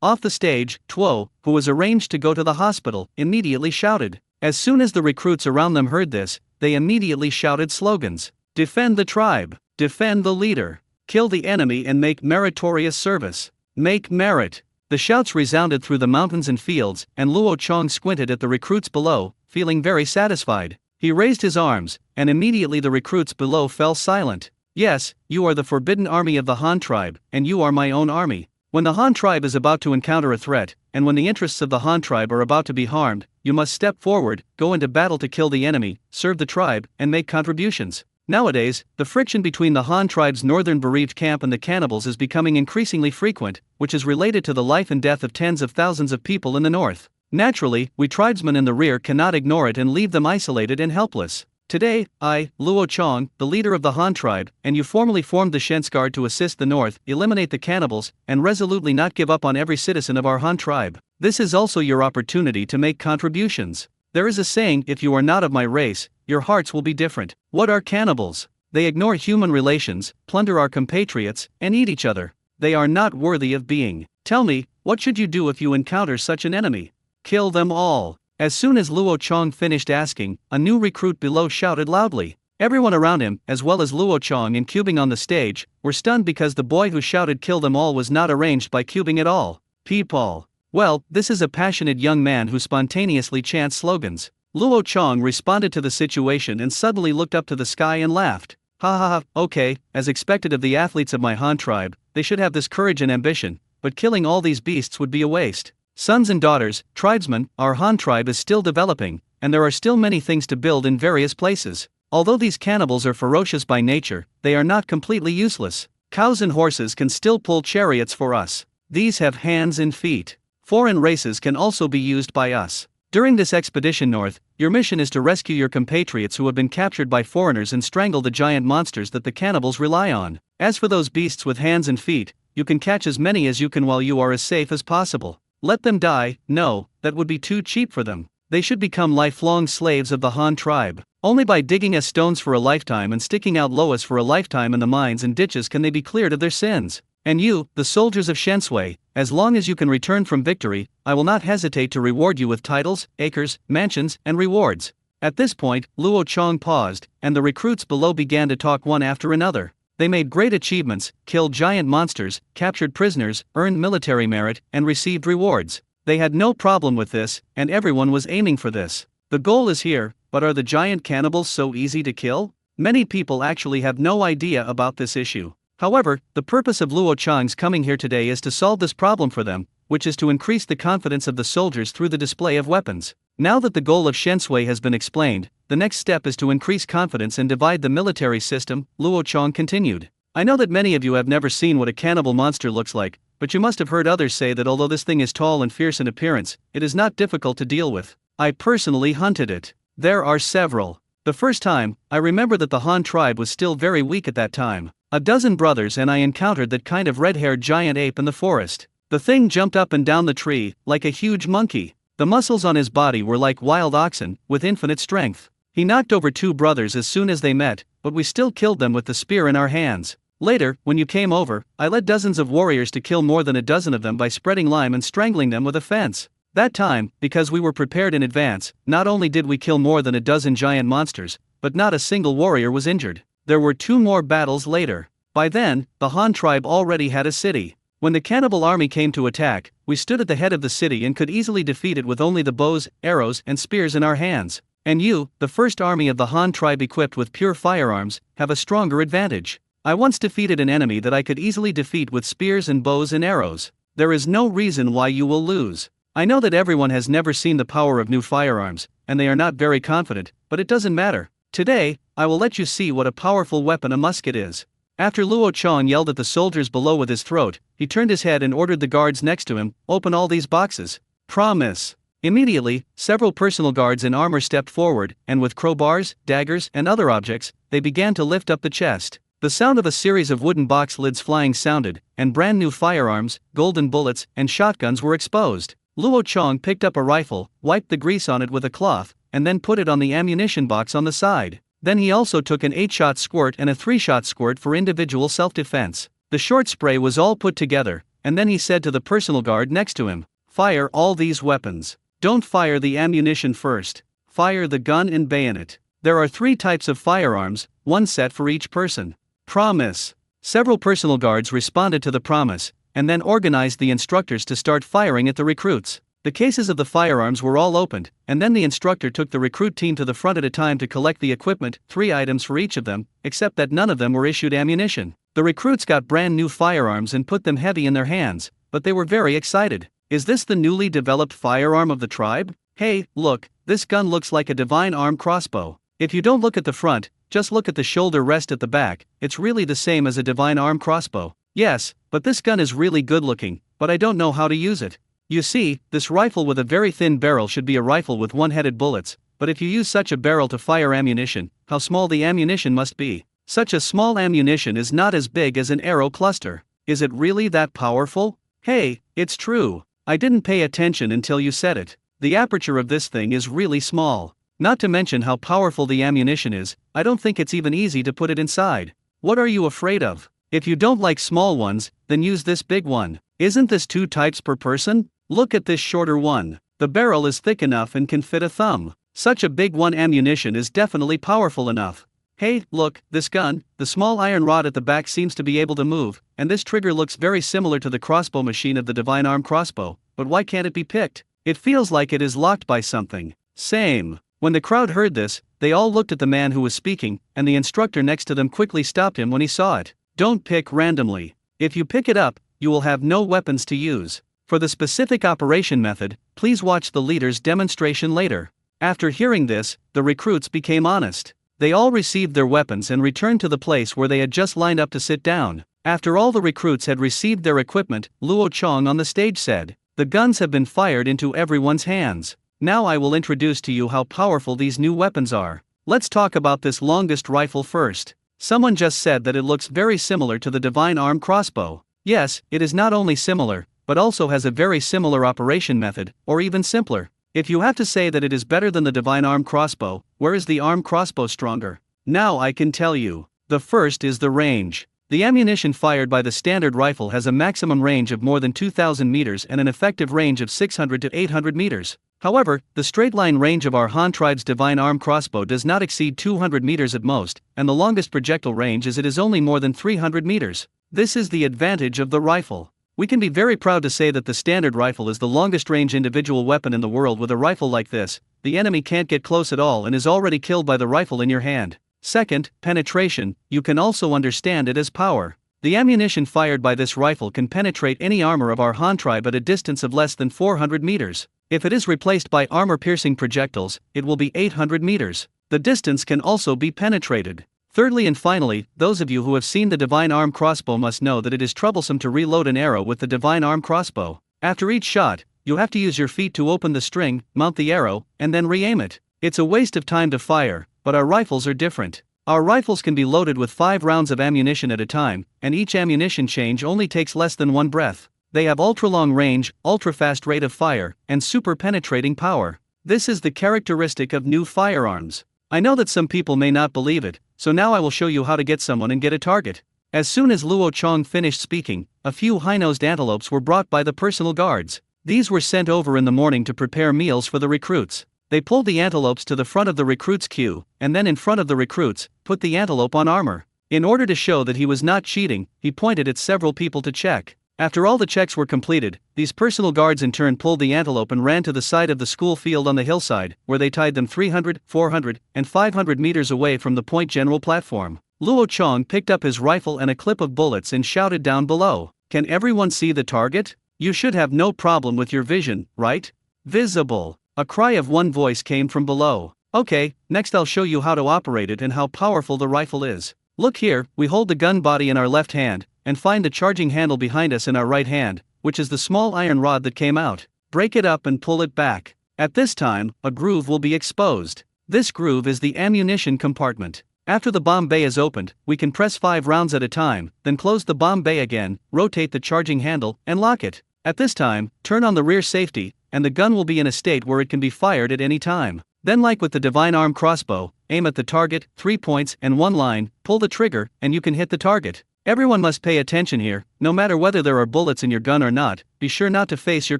Off the stage, Tuo, who was arranged to go to the hospital, immediately shouted. As soon as the recruits around them heard this, they immediately shouted slogans. Defend the tribe, defend the leader. Kill the enemy and make meritorious service. Make merit. The shouts resounded through the mountains and fields, and Luo Chong squinted at the recruits below, feeling very satisfied. He raised his arms, and immediately the recruits below fell silent. Yes, you are the forbidden army of the Han tribe, and you are my own army. When the Han tribe is about to encounter a threat, and when the interests of the Han tribe are about to be harmed, you must step forward, go into battle to kill the enemy, serve the tribe, and make contributions. Nowadays, the friction between the Han tribe's northern bereaved camp and the cannibals is becoming increasingly frequent, which is related to the life and death of tens of thousands of people in the north. Naturally, we tribesmen in the rear cannot ignore it and leave them isolated and helpless. Today, I, Luo Chong, the leader of the Han tribe, and you formally formed the Shens Guard to assist the north, eliminate the cannibals, and resolutely not give up on every citizen of our Han tribe. This is also your opportunity to make contributions. There is a saying, if you are not of my race, your hearts will be different. What are cannibals? They ignore human relations, plunder our compatriots, and eat each other. They are not worthy of being. Tell me, what should you do if you encounter such an enemy? Kill them all. As soon as Luo Chong finished asking, a new recruit below shouted loudly. Everyone around him, as well as Luo Chong and cubing on the stage, were stunned because the boy who shouted kill them all was not arranged by cubing at all. People. Well, this is a passionate young man who spontaneously chants slogans. Luo Chong responded to the situation and suddenly looked up to the sky and laughed. Ha ha ha, okay, as expected of the athletes of my Han tribe, they should have this courage and ambition, but killing all these beasts would be a waste. Sons and daughters, tribesmen, our Han tribe is still developing, and there are still many things to build in various places. Although these cannibals are ferocious by nature, they are not completely useless. Cows and horses can still pull chariots for us. These have hands and feet. Foreign races can also be used by us. During this expedition north, your mission is to rescue your compatriots who have been captured by foreigners and strangle the giant monsters that the cannibals rely on. As for those beasts with hands and feet, you can catch as many as you can while you are as safe as possible. Let them die, no, that would be too cheap for them. They should become lifelong slaves of the Han tribe. Only by digging as stones for a lifetime and sticking out loas for a lifetime in the mines and ditches can they be cleared of their sins. And you, the soldiers of Shensui, as long as you can return from victory, I will not hesitate to reward you with titles, acres, mansions, and rewards. At this point, Luo Chong paused, and the recruits below began to talk one after another. They made great achievements, killed giant monsters, captured prisoners, earned military merit, and received rewards. They had no problem with this, and everyone was aiming for this. The goal is here, but are the giant cannibals so easy to kill? Many people actually have no idea about this issue. However, the purpose of Luo Chang's coming here today is to solve this problem for them, which is to increase the confidence of the soldiers through the display of weapons. Now that the goal of Shensui has been explained, the next step is to increase confidence and divide the military system, Luo Chang continued. I know that many of you have never seen what a cannibal monster looks like, but you must have heard others say that although this thing is tall and fierce in appearance, it is not difficult to deal with. I personally hunted it. There are several. The first time, I remember that the Han tribe was still very weak at that time. A dozen brothers and I encountered that kind of red-haired giant ape in the forest. The thing jumped up and down the tree, like a huge monkey. The muscles on his body were like wild oxen, with infinite strength. He knocked over 2 brothers as soon as they met, but we still killed them with the spear in our hands. Later, when you came over, I led dozens of warriors to kill more than a dozen of them by spreading lime and strangling them with a fence. That time, because we were prepared in advance, not only did we kill more than a dozen giant monsters, but not a single warrior was injured. There were 2 more battles later. By then, the Han tribe already had a city. When the cannibal army came to attack, we stood at the head of the city and could easily defeat it with only the bows, arrows, and spears in our hands. And you, the first army of the Han tribe equipped with pure firearms, have a stronger advantage. I once defeated an enemy that I could easily defeat with spears and bows and arrows. There is no reason why you will lose. I know that everyone has never seen the power of new firearms, and they are not very confident, but it doesn't matter. Today, I will let you see what a powerful weapon a musket is. After Luo Chang yelled at the soldiers below with his throat, he turned his head and ordered the guards next to him, "Open all these boxes." Promise. Immediately, several personal guards in armor stepped forward, and with crowbars, daggers, and other objects, they began to lift up the chest. The sound of a series of wooden box lids flying sounded, and brand new firearms, golden bullets, and shotguns were exposed. Luo Chang picked up a rifle, wiped the grease on it with a cloth, and then put it on the ammunition box on the side. Then he also took an 8-shot squirt and a 3-shot squirt for individual self-defense. The short spray was all put together, and then he said to the personal guard next to him, "Fire all these weapons. Don't fire the ammunition first. Fire the gun and bayonet. There are 3 types of firearms, 1 set for each person. Promise." Several personal guards responded to the promise, and then organized the instructors to start firing at the recruits. The cases of the firearms were all opened, and then the instructor took the recruit team to the front at a time to collect the equipment, 3 items for each of them, except that none of them were issued ammunition. The recruits got brand new firearms and put them heavy in their hands, but they were very excited. Is this the newly developed firearm of the tribe? Hey, look, this gun looks like a divine arm crossbow. If you don't look at the front, just look at the shoulder rest at the back, it's really the same as a divine arm crossbow. Yes, but this gun is really good looking, but I don't know how to use it. You see, this rifle with a very thin barrel should be a rifle with 1-headed bullets, but if you use such a barrel to fire ammunition, how small the ammunition must be. Such a small ammunition is not as big as an arrow cluster. Is it really that powerful? Hey, it's true. I didn't pay attention until you said it. The aperture of this thing is really small. Not to mention how powerful the ammunition is, I don't think it's even easy to put it inside. What are you afraid of? If you don't like small ones, then use this big one. Isn't this 2 types per person? Look at this shorter one. The barrel is thick enough and can fit a thumb. Such a big one ammunition is definitely powerful enough. Hey, look, this gun, the small iron rod at the back seems to be able to move, and this trigger looks very similar to the crossbow machine of the divine arm crossbow, but why can't it be picked? It feels like it is locked by something. Same. When the crowd heard this, they all looked at the man who was speaking, and the instructor next to them quickly stopped him when he saw it. Don't pick randomly. If you pick it up, you will have no weapons to use. For the specific operation method, please watch the leader's demonstration later. After hearing this, the recruits became honest. They all received their weapons and returned to the place where they had just lined up to sit down. After all the recruits had received their equipment, Luo Chang on the stage said, "The guns have been fired into everyone's hands. Now I will introduce to you how powerful these new weapons are. Let's talk about this longest rifle first. Someone just said that it looks very similar to the divine arm crossbow. Yes, it is not only similar, but also has a very similar operation method, or even simpler. If you have to say that it is better than the divine arm crossbow, where is the arm crossbow stronger? Now I can tell you. The first is the range. The ammunition fired by the standard rifle has a maximum range of more than 2,000 meters and an effective range of 600 to 800 meters. However, the straight-line range of our Han tribe's divine arm crossbow does not exceed 200 meters at most, and the longest projectile range is only more than 300 meters. This is the advantage of the rifle. We can be very proud to say that the standard rifle is the longest-range individual weapon in the world with a rifle like this, the enemy can't get close at all and is already killed by the rifle in your hand. Second, penetration, you can also understand it as power. The ammunition fired by this rifle can penetrate any armor of our Han tribe at a distance of less than 400 meters. If it is replaced by armor-piercing projectiles, it will be 800 meters. The distance can also be penetrated. Thirdly and finally, those of you who have seen the Divine Arm crossbow must know that it is troublesome to reload an arrow with the Divine Arm crossbow. After each shot, you have to use your feet to open the string, mount the arrow, and then re-aim it. It's a waste of time to fire, but our rifles are different. Our rifles can be loaded with 5 rounds of ammunition at a time, and each ammunition change only takes less than 1 breath. They have ultra-long range, ultra-fast rate of fire, and super penetrating power. This is the characteristic of new firearms. I know that some people may not believe it, so now I will show you how to get someone and get a target. As soon as Luo Chong finished speaking, a few high-nosed antelopes were brought by the personal guards. These were sent over in the morning to prepare meals for the recruits. They pulled the antelopes to the front of the recruits' queue, and then in front of the recruits, put the antelope on armor. In order to show that he was not cheating, he pointed at several people to check. After all the checks were completed, these personal guards in turn pulled the antelope and ran to the side of the school field on the hillside, where they tied them 300, 400, and 500 meters away from the point general platform. Luo Chong picked up his rifle and a clip of bullets and shouted down below, "Can everyone see the target? You should have no problem with your vision, right? Visible." A cry of one voice came from below. "Okay, next I'll show you how to operate it and how powerful the rifle is. Look here, we hold the gun body in our left hand, and find the charging handle behind us in our right hand, which is the small iron rod that came out. Break it up and pull it back. At this time, a groove will be exposed. This groove is the ammunition compartment. After the bomb bay is opened, we can press 5 rounds at a time, then close the bomb bay again, rotate the charging handle, and lock it. At this time, turn on the rear safety, and the gun will be in a state where it can be fired at any time. Then, like with the Divine Arm crossbow, aim at the target, 3 points and 1 line, pull the trigger, and you can hit the target. Everyone must pay attention here, no matter whether there are bullets in your gun or not, be sure not to face your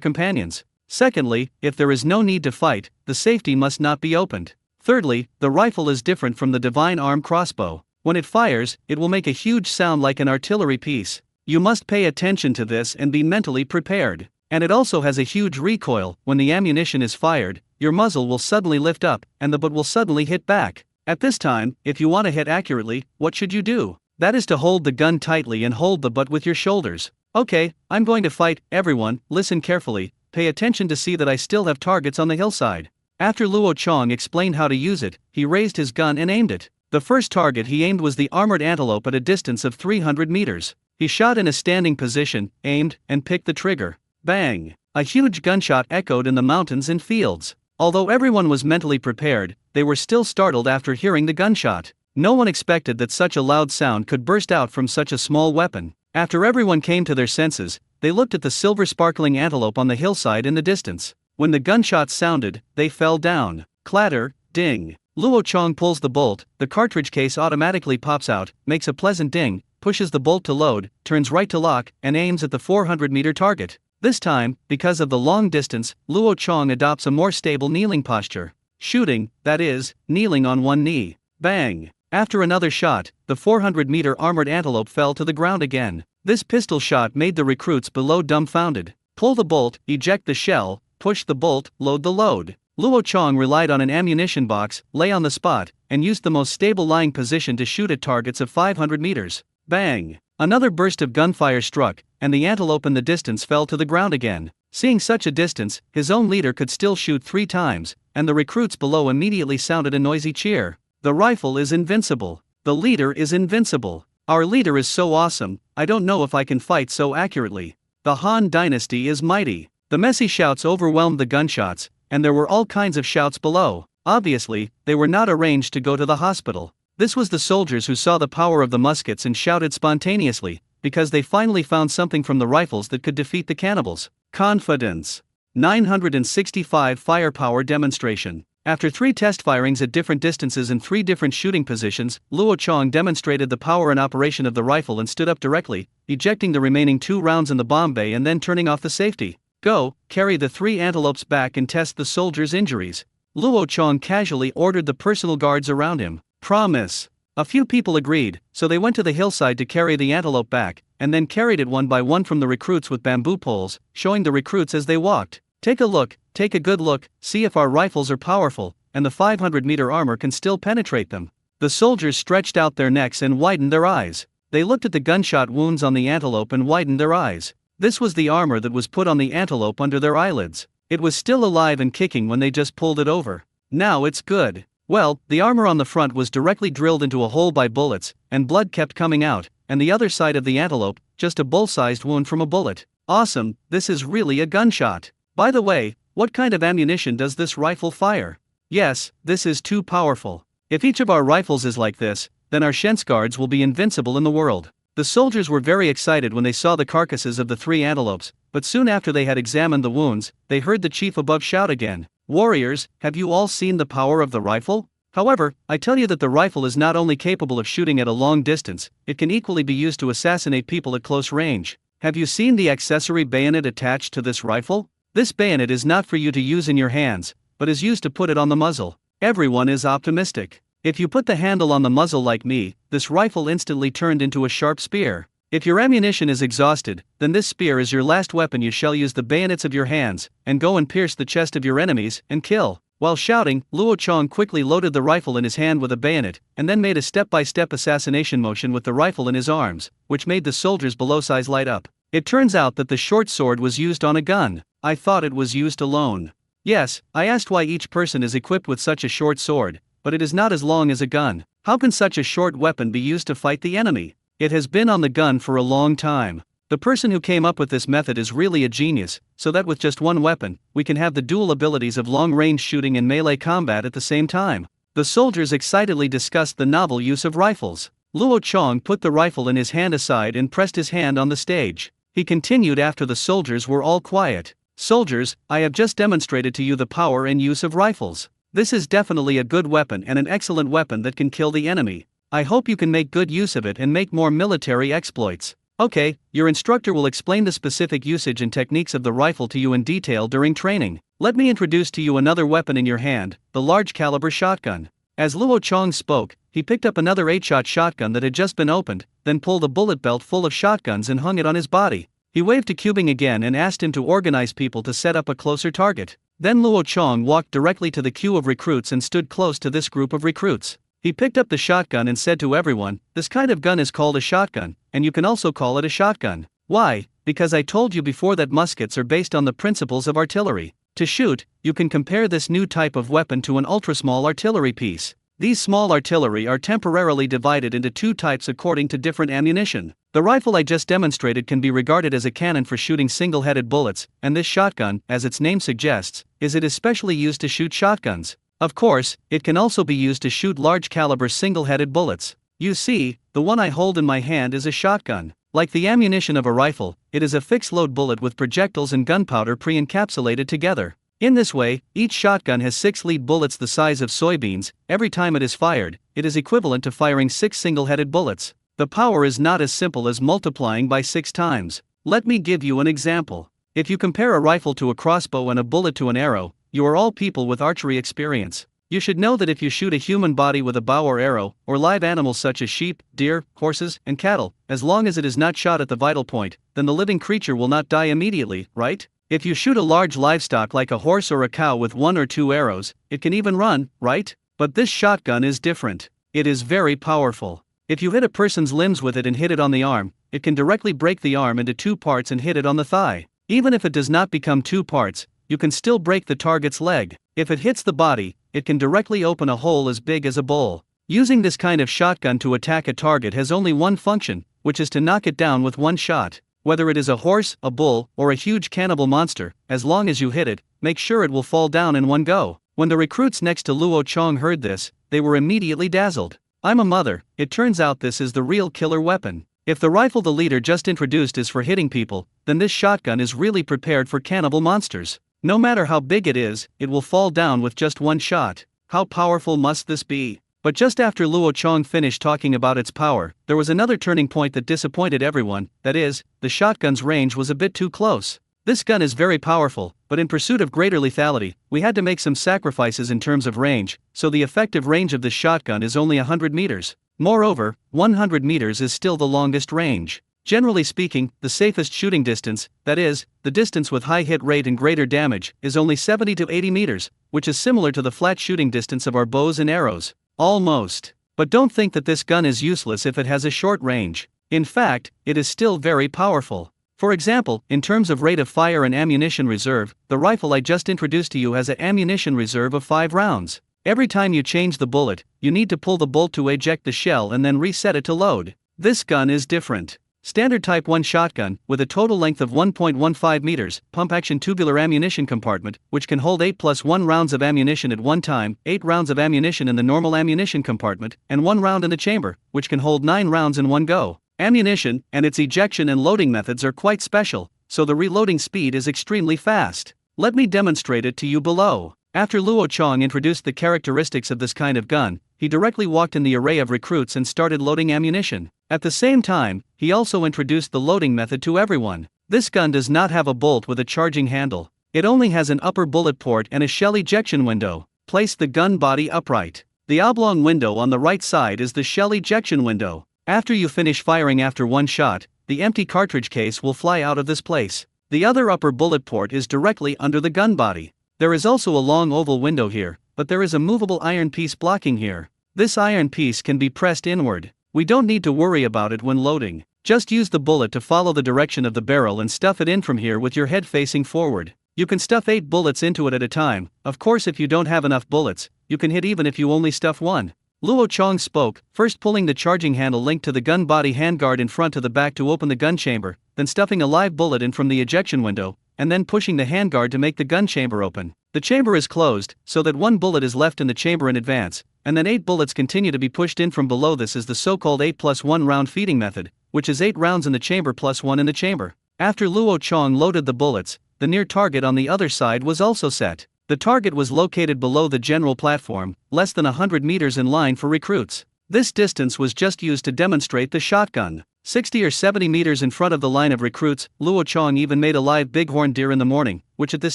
companions. Secondly, if there is no need to fight, the safety must not be opened. Thirdly, the rifle is different from the Divine Arm crossbow. When it fires, it will make a huge sound like an artillery piece. You must pay attention to this and be mentally prepared. And it also has a huge recoil. When the ammunition is fired, your muzzle will suddenly lift up, and the butt will suddenly hit back. At this time, if you want to hit accurately, what should you do? That is to hold the gun tightly and hold the butt with your shoulders. Okay, I'm going to fight. Everyone, listen carefully, pay attention to see that I still have targets on the hillside. After Luo Chong explained how to use it, he raised his gun and aimed it. The first target he aimed was the armored antelope at a distance of 300 meters. He shot in a standing position, aimed, and picked the trigger. Bang! A huge gunshot echoed in the mountains and fields. Although everyone was mentally prepared, they were still startled after hearing the gunshot. No one expected that such a loud sound could burst out from such a small weapon. After everyone came to their senses, they looked at the silver sparkling antelope on the hillside in the distance. When the gunshot sounded, they fell down. Clatter, ding. Luo Chong pulls the bolt, the cartridge case automatically pops out, makes a pleasant ding, pushes the bolt to load, turns right to lock, and aims at the 400-meter target. This time, because of the long distance, Luo Chong adopts a more stable kneeling posture. Shooting, that is, kneeling on one knee. Bang! After another shot, the 400-meter armored antelope fell to the ground again. This pistol shot made the recruits below dumbfounded. Pull the bolt, eject the shell, push the bolt, load the load. Luo Chong relied on an ammunition box, lay on the spot, and used the most stable lying position to shoot at targets of 500 meters. Bang! Another burst of gunfire struck, and the antelope in the distance fell to the ground again. Seeing such a distance, his own leader could still shoot 3 times, and the recruits below immediately sounded a noisy cheer. The rifle is invincible. The leader is invincible. Our leader is so awesome, I don't know if I can fight so accurately. The Han dynasty is mighty. The messy shouts overwhelmed the gunshots, and there were all kinds of shouts below. Obviously, they were not arranged to go to the hospital. This was the soldiers who saw the power of the muskets and shouted spontaneously, because they finally found something from the rifles that could defeat the cannibals. Confidence. 965 firepower demonstration. After 3 test firings at different distances in 3 different shooting positions, Luo Chong demonstrated the power and operation of the rifle and stood up directly, ejecting the remaining 2 rounds in the bomb bay and then turning off the safety. Go, carry the 3 antelopes back and test the soldiers' injuries. Luo Chong casually ordered the personal guards around him. Promise. A few people agreed, so they went to the hillside to carry the antelope back, and then carried it one by one from the recruits with bamboo poles, showing the recruits as they walked. Take a good look, see if our rifles are powerful, and the 500-meter armor can still penetrate them." The soldiers stretched out their necks and widened their eyes. They looked at the gunshot wounds on the antelope and widened their eyes. This was the armor that was put on the antelope under their eyelids. It was still alive and kicking when they just pulled it over. Now it's good. Well, the armor on the front was directly drilled into a hole by bullets, and blood kept coming out, and the other side of the antelope, just a bull-sized wound from a bullet. Awesome, this is really a gunshot. By the way, what kind of ammunition does this rifle fire? Yes, this is too powerful. If each of our rifles is like this, then our Shensguards will be invincible in the world. The soldiers were very excited when they saw the carcasses of the 3 antelopes, but soon after they had examined the wounds, they heard the chief above shout again, "Warriors, have you all seen the power of the rifle? However, I tell you that the rifle is not only capable of shooting at a long distance, it can equally be used to assassinate people at close range. Have you seen the accessory bayonet attached to this rifle? This bayonet is not for you to use in your hands, but is used to put it on the muzzle." Everyone is optimistic. If you put the handle on the muzzle like me, this rifle instantly turned into a sharp spear. If your ammunition is exhausted, then this spear is your last weapon. You shall use the bayonets of your hands, and go and pierce the chest of your enemies, and kill. While shouting, Luo Chong quickly loaded the rifle in his hand with a bayonet, and then made a step-by-step assassination motion with the rifle in his arms, which made the soldiers below size light up. It turns out that the short sword was used on a gun. I thought it was used alone. Yes, I asked why each person is equipped with such a short sword, but it is not as long as a gun. How can such a short weapon be used to fight the enemy? It has been on the gun for a long time. The person who came up with this method is really a genius, so that with just one weapon, we can have the dual abilities of long-range shooting and melee combat at the same time. The soldiers excitedly discussed the novel use of rifles. Luo Chong put the rifle in his hand aside and pressed his hand on the stage. He continued after the soldiers were all quiet. "Soldiers, I have just demonstrated to you the power and use of rifles. This is definitely a good weapon and an excellent weapon that can kill the enemy. I hope you can make good use of it and make more military exploits. Okay, your instructor will explain the specific usage and techniques of the rifle to you in detail during training. Let me introduce to you another weapon in your hand, the large caliber shotgun." As Luo Chong spoke, he picked up another 8-shot shotgun that had just been opened, then pulled a bullet belt full of shotguns and hung it on his body. He waved to Cubing again and asked him to organize people to set up a closer target. Then Luo Chong walked directly to the queue of recruits and stood close to this group of recruits. He picked up the shotgun and said to everyone, "This kind of gun is called a shotgun, and you can also call it a shotgun. Why? Because I told you before that muskets are based on the principles of artillery. To shoot, you can compare this new type of weapon to an ultra-small artillery piece. These small artillery are temporarily divided into 2 types according to different ammunition. The rifle I just demonstrated can be regarded as a cannon for shooting single-headed bullets, and this shotgun, as its name suggests, is especially used to shoot shotguns. Of course, it can also be used to shoot large-caliber single-headed bullets. You see, the one I hold in my hand is a shotgun. Like the ammunition of a rifle, it is a fixed-load bullet with projectiles and gunpowder pre-encapsulated together. In this way, each shotgun has 6 lead bullets the size of soybeans. Every time it is fired, it is equivalent to firing 6 single-headed bullets. The power is not as simple as multiplying by 6 times. Let me give you an example. If you compare a rifle to a crossbow and a bullet to an arrow, you are all people with archery experience. You should know that if you shoot a human body with a bow or arrow, or live animals such as sheep, deer, horses, and cattle, as long as it is not shot at the vital point, then the living creature will not die immediately, right? If you shoot a large livestock like a horse or a cow with 1 or 2 arrows, it can even run, right? But this shotgun is different. It is very powerful. If you hit a person's limbs with it and hit it on the arm, it can directly break the arm into 2 parts and hit it on the thigh. Even if it does not become 2 parts, you can still break the target's leg. If it hits the body, it can directly open a hole as big as a bowl. Using this kind of shotgun to attack a target has only one function, which is to knock it down with one shot. Whether it is a horse, a bull, or a huge cannibal monster, as long as you hit it, make sure it will fall down in one go. When the recruits next to Luo Chong heard this, they were immediately dazzled. I'm a mother, it turns out this is the real killer weapon. If the rifle the leader just introduced is for hitting people, then this shotgun is really prepared for cannibal monsters. No matter how big it is, it will fall down with just one shot. How powerful must this be? But just after Luo Chong finished talking about its power, there was another turning point that disappointed everyone, that is, the shotgun's range was a bit too close. This gun is very powerful, but in pursuit of greater lethality, we had to make some sacrifices in terms of range, so the effective range of this shotgun is only 100 meters. Moreover, 100 meters is still the longest range. Generally speaking, the safest shooting distance, that is, the distance with high hit rate and greater damage, is only 70 to 80 meters, which is similar to the flat shooting distance of our bows and arrows. Almost. But don't think that this gun is useless if it has a short range. In fact, it is still very powerful. For example, in terms of rate of fire and ammunition reserve, the rifle I just introduced to you has an ammunition reserve of 5 rounds. Every time you change the bullet, you need to pull the bolt to eject the shell and then reset it to load. This gun is different. Standard Type 1 shotgun, with a total length of 1.15 meters, pump-action tubular ammunition compartment, which can hold 8+1 rounds of ammunition at one time, 8 rounds of ammunition in the normal ammunition compartment, and 1 round in the chamber, which can hold 9 rounds in one go. Ammunition, and its ejection and loading methods are quite special, so the reloading speed is extremely fast. Let me demonstrate it to you below. After Luo Chong introduced the characteristics of this kind of gun, he directly walked in the array of recruits and started loading ammunition. At the same time, he also introduced the loading method to everyone. This gun does not have a bolt with a charging handle. It only has an upper bullet port and a shell ejection window. Place the gun body upright. The oblong window on the right side is the shell ejection window. After you finish firing after one shot, the empty cartridge case will fly out of this place. The other upper bullet port is directly under the gun body. There is also a long oval window here, but there is a movable iron piece blocking here. This iron piece can be pressed inward. We don't need to worry about it when loading. Just use the bullet to follow the direction of the barrel and stuff it in from here with your head facing forward. You can stuff 8 bullets into it at a time. Of course, if you don't have enough bullets, you can hit even if you only stuff 1. Luo Chong spoke, first pulling the charging handle linked to the gun body handguard in front to the back to open the gun chamber, then stuffing a live bullet in from the ejection window, and then pushing the handguard to make the gun chamber open. The chamber is closed, so that 1 bullet is left in the chamber in advance, and then 8 bullets continue to be pushed in from below. This is the so-called 8+1 round feeding method, which is 8 rounds in the chamber plus 1 in the chamber. After Luo Chong loaded the bullets, the near target on the other side was also set. The target was located below the general platform, less than 100 meters in line for recruits. This distance was just used to demonstrate the shotgun. 60 or 70 meters in front of the line of recruits, Luo Chong even made a live bighorn deer in the morning, which at this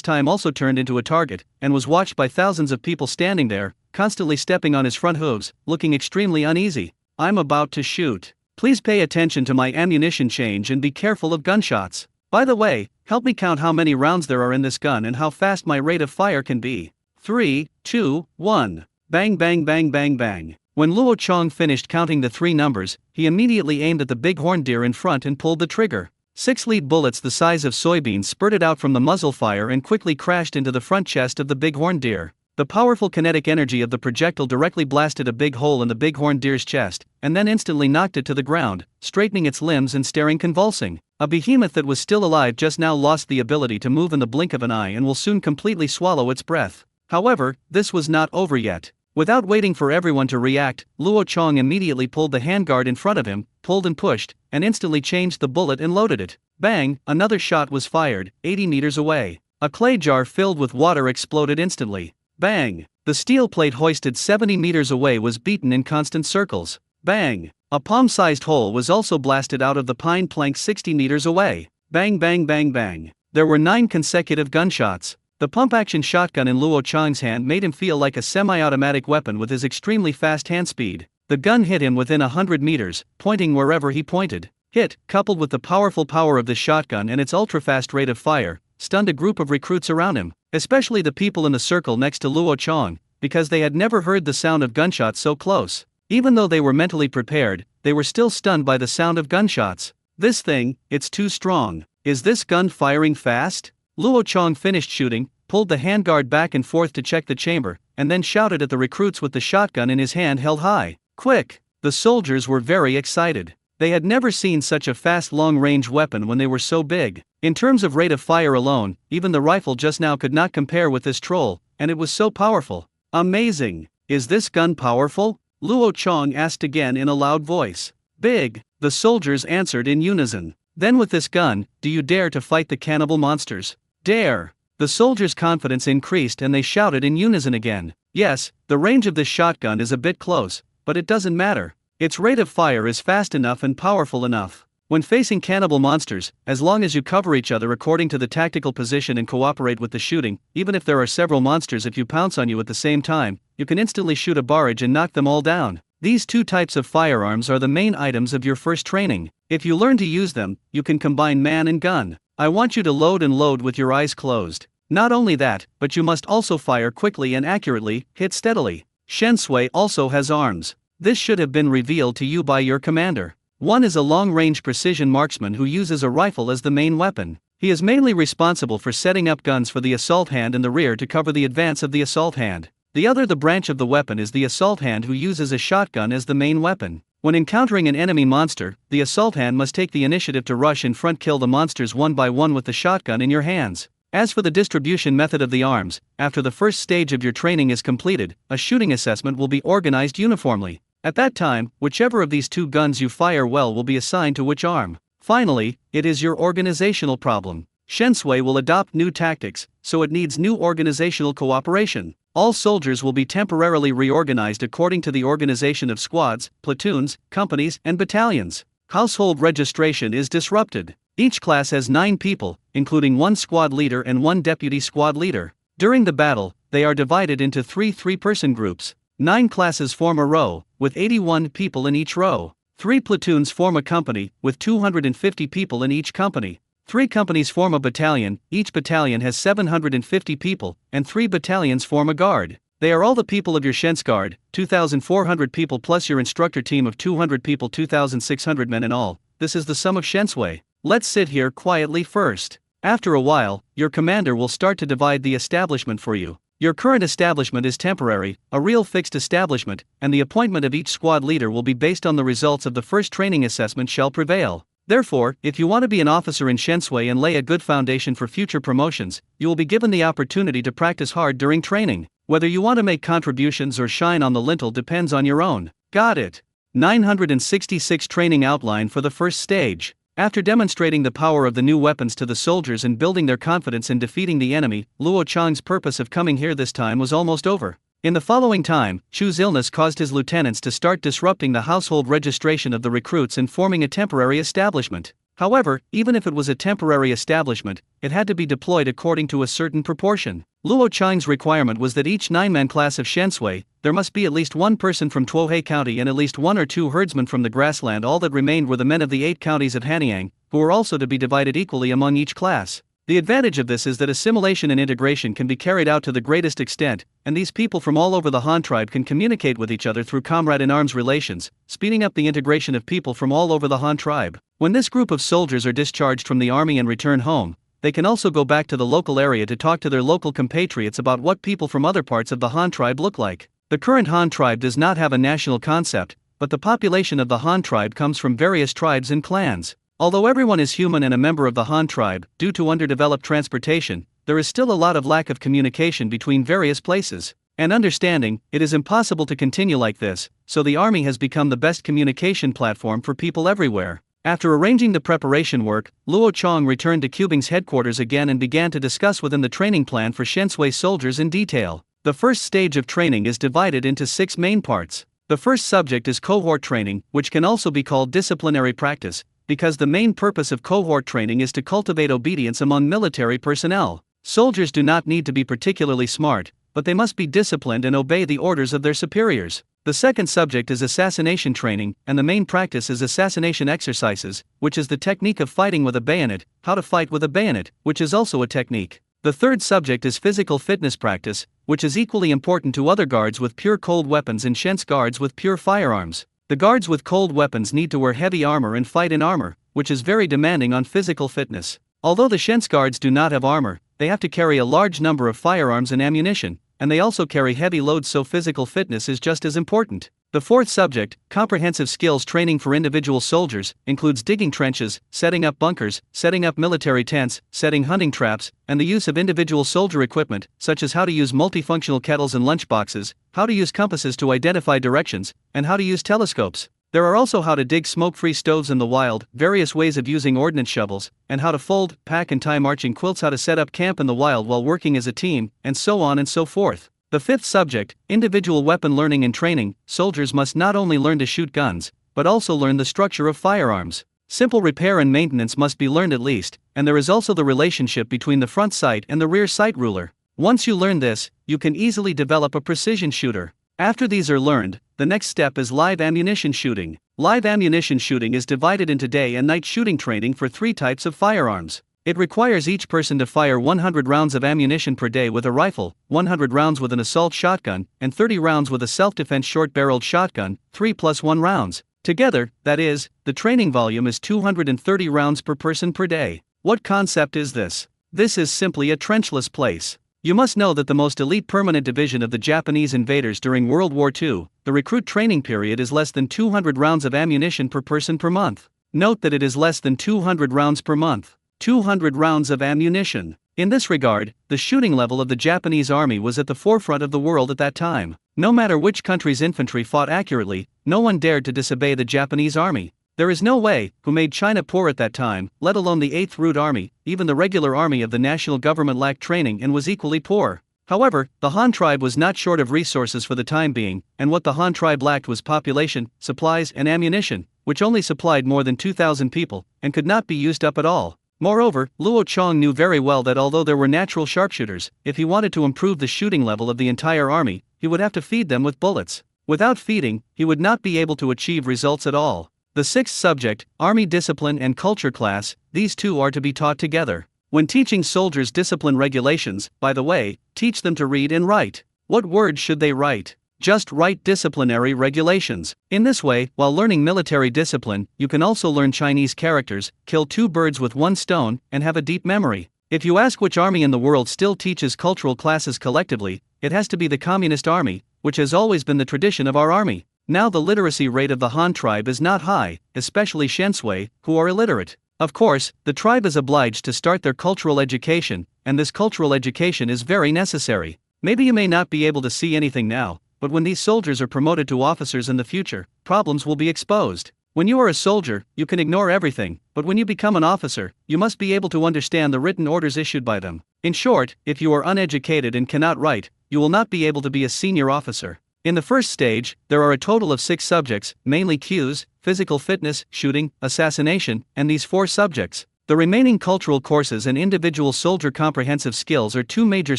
time also turned into a target, and was watched by thousands of people standing there, constantly stepping on his front hooves, looking extremely uneasy. I'm about to shoot. Please pay attention to my ammunition change and be careful of gunshots. By the way, help me count how many rounds there are in this gun and how fast my rate of fire can be. 3, 2, 1. Bang bang bang bang bang. When Luo Chong finished counting the 3 numbers, he immediately aimed at the bighorn deer in front and pulled the trigger. 6 lead bullets the size of soybeans spurted out from the muzzle fire and quickly crashed into the front chest of the bighorn deer. The powerful kinetic energy of the projectile directly blasted a big hole in the bighorn deer's chest, and then instantly knocked it to the ground, straightening its limbs and staring convulsing. A behemoth that was still alive just now lost the ability to move in the blink of an eye and will soon completely swallow its breath. However, this was not over yet. Without waiting for everyone to react, Luo Chong immediately pulled the handguard in front of him, pulled and pushed, and instantly changed the bullet and loaded it. Bang! Another shot was fired, 80 meters away. A clay jar filled with water exploded instantly. Bang! The steel plate hoisted 70 meters away was beaten in constant circles. Bang! A palm-sized hole was also blasted out of the pine plank 60 meters away. Bang bang bang bang. There were 9 consecutive gunshots. The pump-action shotgun in Luo Chong's hand made him feel like a semi-automatic weapon with his extremely fast hand speed. The gun hit him within 100 meters, pointing wherever he pointed. Hit, coupled with the powerful power of the shotgun and its ultra-fast rate of fire, stunned a group of recruits around him, especially the people in the circle next to Luo Chong, because they had never heard the sound of gunshots so close. Even though they were mentally prepared, they were still stunned by the sound of gunshots. This thing, it's too strong. Is this gun firing fast? Luo Chong finished shooting, pulled the handguard back and forth to check the chamber, and then shouted at the recruits with the shotgun in his hand held high. Quick! The soldiers were very excited. They had never seen such a fast long-range weapon when they were so big. In terms of rate of fire alone, even the rifle just now could not compare with this troll, and it was so powerful. Amazing! Is this gun powerful? Luo Chong asked again in a loud voice. Big! The soldiers answered in unison. Then with this gun, do you dare to fight the cannibal monsters? Dare! The soldiers' confidence increased and they shouted in unison again. Yes, the range of this shotgun is a bit close, but it doesn't matter. Its rate of fire is fast enough and powerful enough. When facing cannibal monsters, as long as you cover each other according to the tactical position and cooperate with the shooting, even if there are several monsters if you pounce on you at the same time, you can instantly shoot a barrage and knock them all down. These two types of firearms are the main items of your first training. If you learn to use them, you can combine man and gun. I want you to load with your eyes closed. Not only that, but you must also fire quickly and accurately, hit steadily. Shen Sui also has arms. This should have been revealed to you by your commander. One is a long-range precision marksman who uses a rifle as the main weapon. He is mainly responsible for setting up guns for the assault hand in the rear to cover the advance of the assault hand. The other branch of the weapon is the assault hand who uses a shotgun as the main weapon. When encountering an enemy monster, the assault hand must take the initiative to rush in front, kill the monsters one by one with the shotgun in your hands. As for the distribution method of the arms, after the first stage of your training is completed, a shooting assessment will be organized uniformly. At that time, whichever of these two guns you fire well will be assigned to which arm. Finally, it is your organizational problem. Shen Sui will adopt new tactics, so it needs new organizational cooperation. All soldiers will be temporarily reorganized according to the organization of squads, platoons, companies, and battalions. Household registration is disrupted. Each class has 9 people, including 1 squad leader and 1 deputy squad leader. During the battle, they are divided into 3 3-person groups. 9 classes form a row, with 81 people in each row. 3 platoons form a company, with 250 people in each company. 3 companies form a battalion, each battalion has 750 people, and 3 battalions form a guard. They are all the people of your Shen's Guard, 2,400 people plus your instructor team of 200 people, 2,600 men in all. This is the sum of Shen Sui. Let's sit here quietly first. After a while, your commander will start to divide the establishment for you. Your current establishment is temporary, a real fixed establishment, and the appointment of each squad leader will be based on the results of the first training assessment shall prevail. Therefore, if you want to be an officer in Shen Sui and lay a good foundation for future promotions, you will be given the opportunity to practice hard during training. Whether you want to make contributions or shine on the lintel depends on your own. Got it. 966 Training Outline for the first stage. After demonstrating the power of the new weapons to the soldiers and building their confidence in defeating the enemy, Luo Chang's purpose of coming here this time was almost over. In the following time, Chu's illness caused his lieutenants to start disrupting the household registration of the recruits and forming a temporary establishment. However, even if it was a temporary establishment, it had to be deployed according to a certain proportion. Luo Chang's requirement was that each 9-man class of Shen Sui, there must be at least 1 person from Tuohe County and at least 1 or 2 herdsmen from the grassland. All that remained were the men of the 8 counties of Hanyang, who were also to be divided equally among each class. The advantage of this is that assimilation and integration can be carried out to the greatest extent, and these people from all over the Han tribe can communicate with each other through comrade-in-arms relations, speeding up the integration of people from all over the Han tribe. When this group of soldiers are discharged from the army and return home, they can also go back to the local area to talk to their local compatriots about what people from other parts of the Han tribe look like. The current Han tribe does not have a national concept, but the population of the Han tribe comes from various tribes and clans. Although everyone is human and a member of the Han tribe, due to underdeveloped transportation, there is still a lot of lack of communication between various places. And understanding, it is impossible to continue like this, so the army has become the best communication platform for people everywhere. After arranging the preparation work, Luo Chang returned to Cubing's headquarters again and began to discuss within the training plan for Shen Sui soldiers in detail. The first stage of training is divided into 6 main parts. The first subject is cohort training, which can also be called disciplinary practice, because the main purpose of cohort training is to cultivate obedience among military personnel. Soldiers do not need to be particularly smart, but they must be disciplined and obey the orders of their superiors. The second subject is assassination training, and the main practice is assassination exercises, which is the technique of fighting with a bayonet, how to fight with a bayonet, which is also a technique. The third subject is physical fitness practice, which is equally important to other guards with pure cold weapons and Shen's guards with pure firearms. The guards with cold weapons need to wear heavy armor and fight in armor, which is very demanding on physical fitness. Although the Shen's guards do not have armor, they have to carry a large number of firearms and ammunition, and they also carry heavy loads, so physical fitness is just as important. The fourth subject, comprehensive skills training for individual soldiers, includes digging trenches, setting up bunkers, setting up military tents, setting hunting traps, and the use of individual soldier equipment, such as how to use multifunctional kettles and lunchboxes, how to use compasses to identify directions, and how to use telescopes. There are also how to dig smoke-free stoves in the wild, various ways of using ordnance shovels, and how to fold, pack and tie marching quilts, how to set up camp in the wild while working as a team, and so on and so forth. The fifth subject, individual weapon learning and training. Soldiers must not only learn to shoot guns, but also learn the structure of firearms. Simple repair and maintenance must be learned at least, and there is also the relationship between the front sight and the rear sight ruler. Once you learn this, you can easily develop a precision shooter. After these are learned, the next step is live ammunition shooting. Live ammunition shooting is divided into day and night shooting training for 3 types of firearms. It requires each person to fire 100 rounds of ammunition per day with a rifle, 100 rounds with an assault shotgun, and 30 rounds with a self-defense short-barreled shotgun, 3 plus 1 rounds. Together, that is, the training volume is 230 rounds per person per day. What concept is this? This is simply a trenchless place. You must know that the most elite permanent division of the Japanese invaders during World War II, the recruit training period is less than 200 rounds of ammunition per person per month. Note that it is less than 200 rounds per month. 200 rounds of ammunition. In this regard, the shooting level of the Japanese army was at the forefront of the world at that time. No matter which country's infantry fought accurately, no one dared to disobey the Japanese army. There is no way, who made China poor at that time, let alone the 8th Root Army, even the regular army of the national government lacked training and was equally poor. However, the Han tribe was not short of resources for the time being, and what the Han tribe lacked was population, supplies, and ammunition, which only supplied more than 2,000 people, and could not be used up at all. Moreover, Luo Chong knew very well that although there were natural sharpshooters, if he wanted to improve the shooting level of the entire army, he would have to feed them with bullets. Without feeding, he would not be able to achieve results at all. The 6th subject, Army Discipline and Culture class, these two are to be taught together. When teaching soldiers discipline regulations, by the way, teach them to read and write. What words should they write? Just write disciplinary regulations. In this way, while learning military discipline, you can also learn Chinese characters, kill 2 birds with 1 stone, and have a deep memory. If you ask which army in the world still teaches cultural classes collectively, it has to be the Communist Army, which has always been the tradition of our army. Now the literacy rate of the Han tribe is not high, especially Shensui, who are illiterate. Of course, the tribe is obliged to start their cultural education, and this cultural education is very necessary. Maybe you may not be able to see anything now, but when these soldiers are promoted to officers in the future, problems will be exposed. When you are a soldier, you can ignore everything, but when you become an officer, you must be able to understand the written orders issued by them. In short, if you are uneducated and cannot write, you will not be able to be a senior officer. In the first stage, there are a total of 6 subjects, mainly cues, physical fitness, shooting, assassination, and these 4 subjects. The remaining cultural courses and individual soldier comprehensive skills are 2 major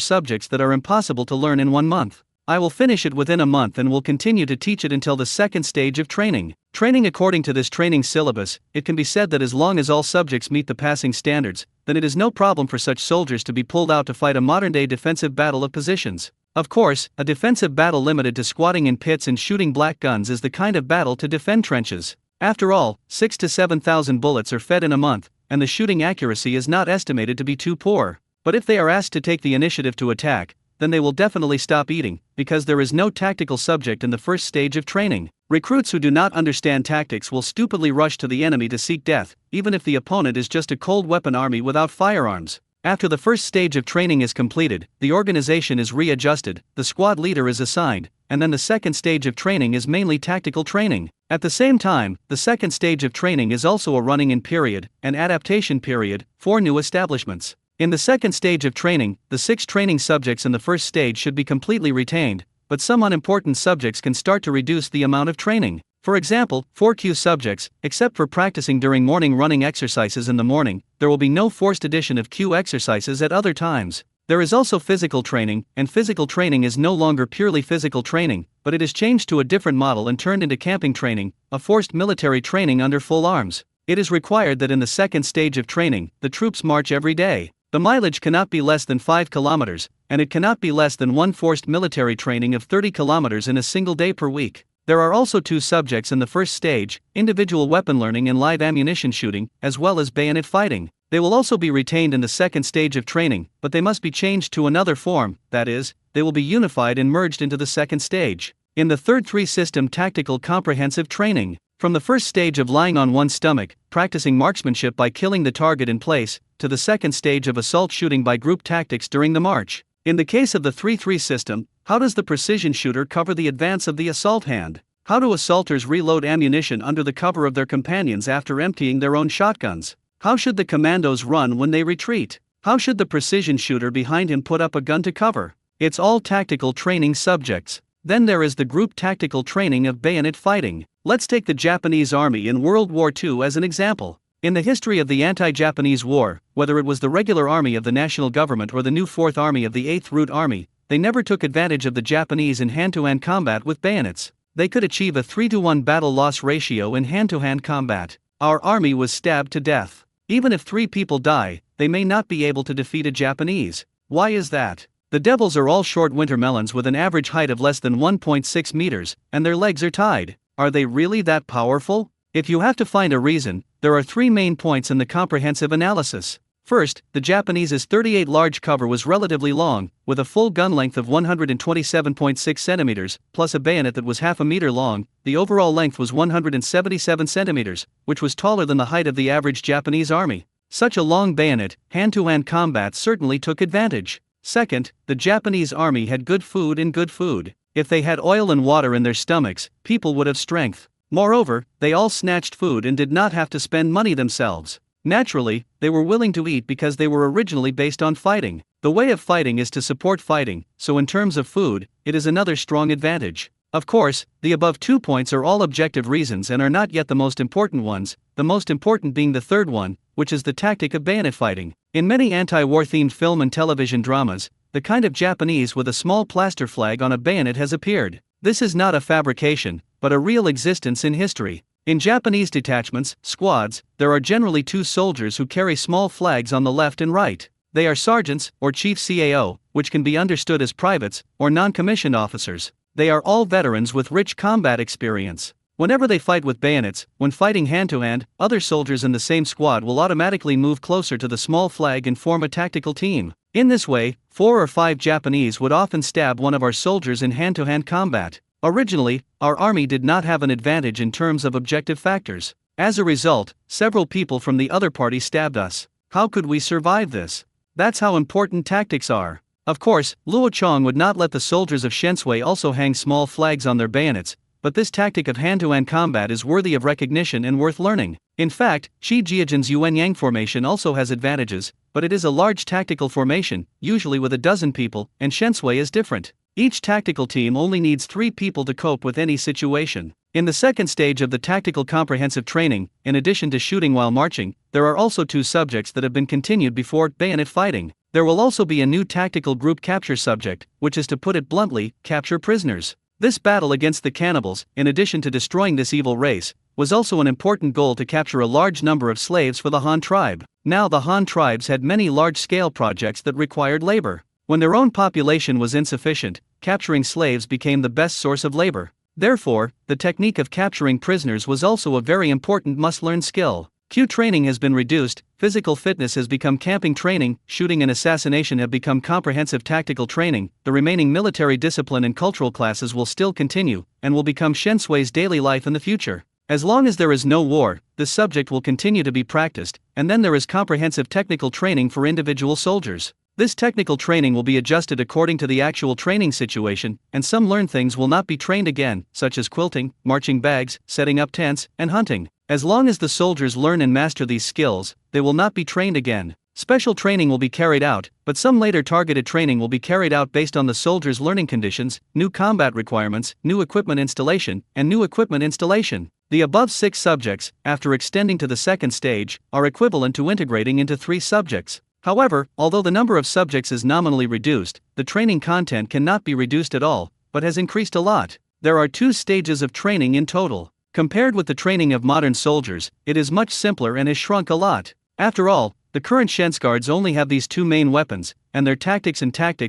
subjects that are impossible to learn in 1 month. I will finish it within a month and will continue to teach it until the 2nd stage of training. Training according to this training syllabus, it can be said that as long as all subjects meet the passing standards, then it is no problem for such soldiers to be pulled out to fight a modern-day defensive battle of positions. Of course, a defensive battle limited to squatting in pits and shooting black guns is the kind of battle to defend trenches. After all, 6,000 to 7,000 bullets are fed in a month, and the shooting accuracy is not estimated to be too poor. But if they are asked to take the initiative to attack, then they will definitely stop eating, because there is no tactical subject in the first stage of training. Recruits who do not understand tactics will stupidly rush to the enemy to seek death, even if the opponent is just a cold weapon army without firearms. After the first stage of training is completed, the organization is readjusted, the squad leader is assigned, and then the 2nd stage of training is mainly tactical training. At the same time, the 2nd stage of training is also a running-in period, and adaptation period, for new establishments. In the 2nd stage of training, the 6 training subjects in the first stage should be completely retained, but some unimportant subjects can start to reduce the amount of training. For example, 4 Q subjects, except for practicing during morning running exercises in the morning, there will be no forced addition of Q exercises at other times. There is also physical training, and physical training is no longer purely physical training, but it is changed to a different model and turned into camping training, a forced military training under full arms. It is required that in the 2nd stage of training, the troops march every day. The mileage cannot be less than 5 kilometers, and it cannot be less than 1 forced military training of 30 kilometers in a single day per week. There are also 2 subjects in the first stage, individual weapon learning and live ammunition shooting, as well as bayonet fighting. They will also be retained in the 2nd stage of training, but they must be changed to another form, that is, they will be unified and merged into the 2nd stage. In the 3rd 3-system tactical comprehensive training, from the first stage of lying on one's stomach, practicing marksmanship by killing the target in place, to the 2nd stage of assault shooting by group tactics during the march. In the case of the 3-3 system, how does the precision shooter cover the advance of the assault hand? How do assaulters reload ammunition under the cover of their companions after emptying their own shotguns? How should the commandos run when they retreat? How should the precision shooter behind him put up a gun to cover? It's all tactical training subjects. Then there is the group tactical training of bayonet fighting. Let's take the Japanese army in World War II as an example. In the history of the anti-Japanese war, whether it was the regular army of the national government or the new Fourth Army of the Eighth Root Army, they never took advantage of the Japanese in hand-to-hand combat with bayonets. They could achieve a 3-to-1 battle-loss ratio in hand-to-hand combat. Our army was stabbed to death. Even if 3 people die, they may not be able to defeat a Japanese. Why is that? The devils are all short winter melons with an average height of less than 1.6 meters, and their legs are tied. Are they really that powerful? If you have to find a reason, there are 3 main points in the comprehensive analysis. First, the Japanese's 38 large cover was relatively long, with a full gun length of 127.6 centimeters, plus a bayonet that was half a meter long. The overall length was 177 centimeters, which was taller than the height of the average Japanese army. Such a long bayonet, hand-to-hand combat certainly took advantage. Second, the Japanese army had good food and good food. If they had oil and water in their stomachs, people would have strength. Moreover, they all snatched food and did not have to spend money themselves. Naturally, they were willing to eat because they were originally based on fighting. The way of fighting is to support fighting, so in terms of food, it is another strong advantage. Of course, the above 2 points are all objective reasons and are not yet the most important ones, the most important being the third one, which is the tactic of bayonet fighting. In many anti-war themed film and television dramas, the kind of Japanese with a small plaster flag on a bayonet has appeared. This is not a fabrication, but a real existence in history. In Japanese detachments, squads, there are generally 2 soldiers who carry small flags on the left and right. They are sergeants, or chief CAO, which can be understood as privates, or non-commissioned officers. They are all veterans with rich combat experience. Whenever they fight with bayonets, when fighting hand-to-hand, other soldiers in the same squad will automatically move closer to the small flag and form a tactical team. In this way, 4 or 5 Japanese would often stab one of our soldiers in hand-to-hand combat. Originally, our army did not have an advantage in terms of objective factors. As a result, several people from the other party stabbed us. How could we survive this? That's how important tactics are. Of course, Luo Chong would not let the soldiers of Shensui also hang small flags on their bayonets, but this tactic of hand-to-hand combat is worthy of recognition and worth learning. In fact, Shi Jiajin's Yuan-Yang formation also has advantages, but it is a large tactical formation, usually with a dozen people, and Shensui is different. Each tactical team only needs 3 people to cope with any situation. In the second stage of the tactical comprehensive training, in addition to shooting while marching, there are also 2 subjects that have been continued before bayonet fighting. There will also be a new tactical group capture subject, which is, to put it bluntly, capture prisoners. This battle against the cannibals, in addition to destroying this evil race, was also an important goal to capture a large number of slaves for the Han tribe. Now the Han tribes had many large-scale projects that required labor. When their own population was insufficient, capturing slaves became the best source of labor. Therefore, the technique of capturing prisoners was also a very important must-learn skill. Q training has been reduced, physical fitness has become camping training, shooting and assassination have become comprehensive tactical training. The remaining military discipline and cultural classes will still continue, and will become Shensui's daily life in the future. As long as there is no war, this subject will continue to be practiced, and then there is comprehensive technical training for individual soldiers. This technical training will be adjusted according to the actual training situation, and some learned things will not be trained again, such as quilting, marching bags, setting up tents, and hunting. As long as the soldiers learn and master these skills, they will not be trained again. Special training will be carried out, but some later targeted training will be carried out based on the soldiers' learning conditions, new combat requirements, new equipment installation, and new equipment installation. The above 6 subjects, after extending to the second stage, are equivalent to integrating into 3 subjects. However, although the number of subjects is nominally reduced, the training content cannot be reduced at all, but has increased a lot. There are 2 stages of training in total. Compared with the training of modern soldiers, it is much simpler and has shrunk a lot. After all, the current Shensguards only have these 2 main weapons, and their tactics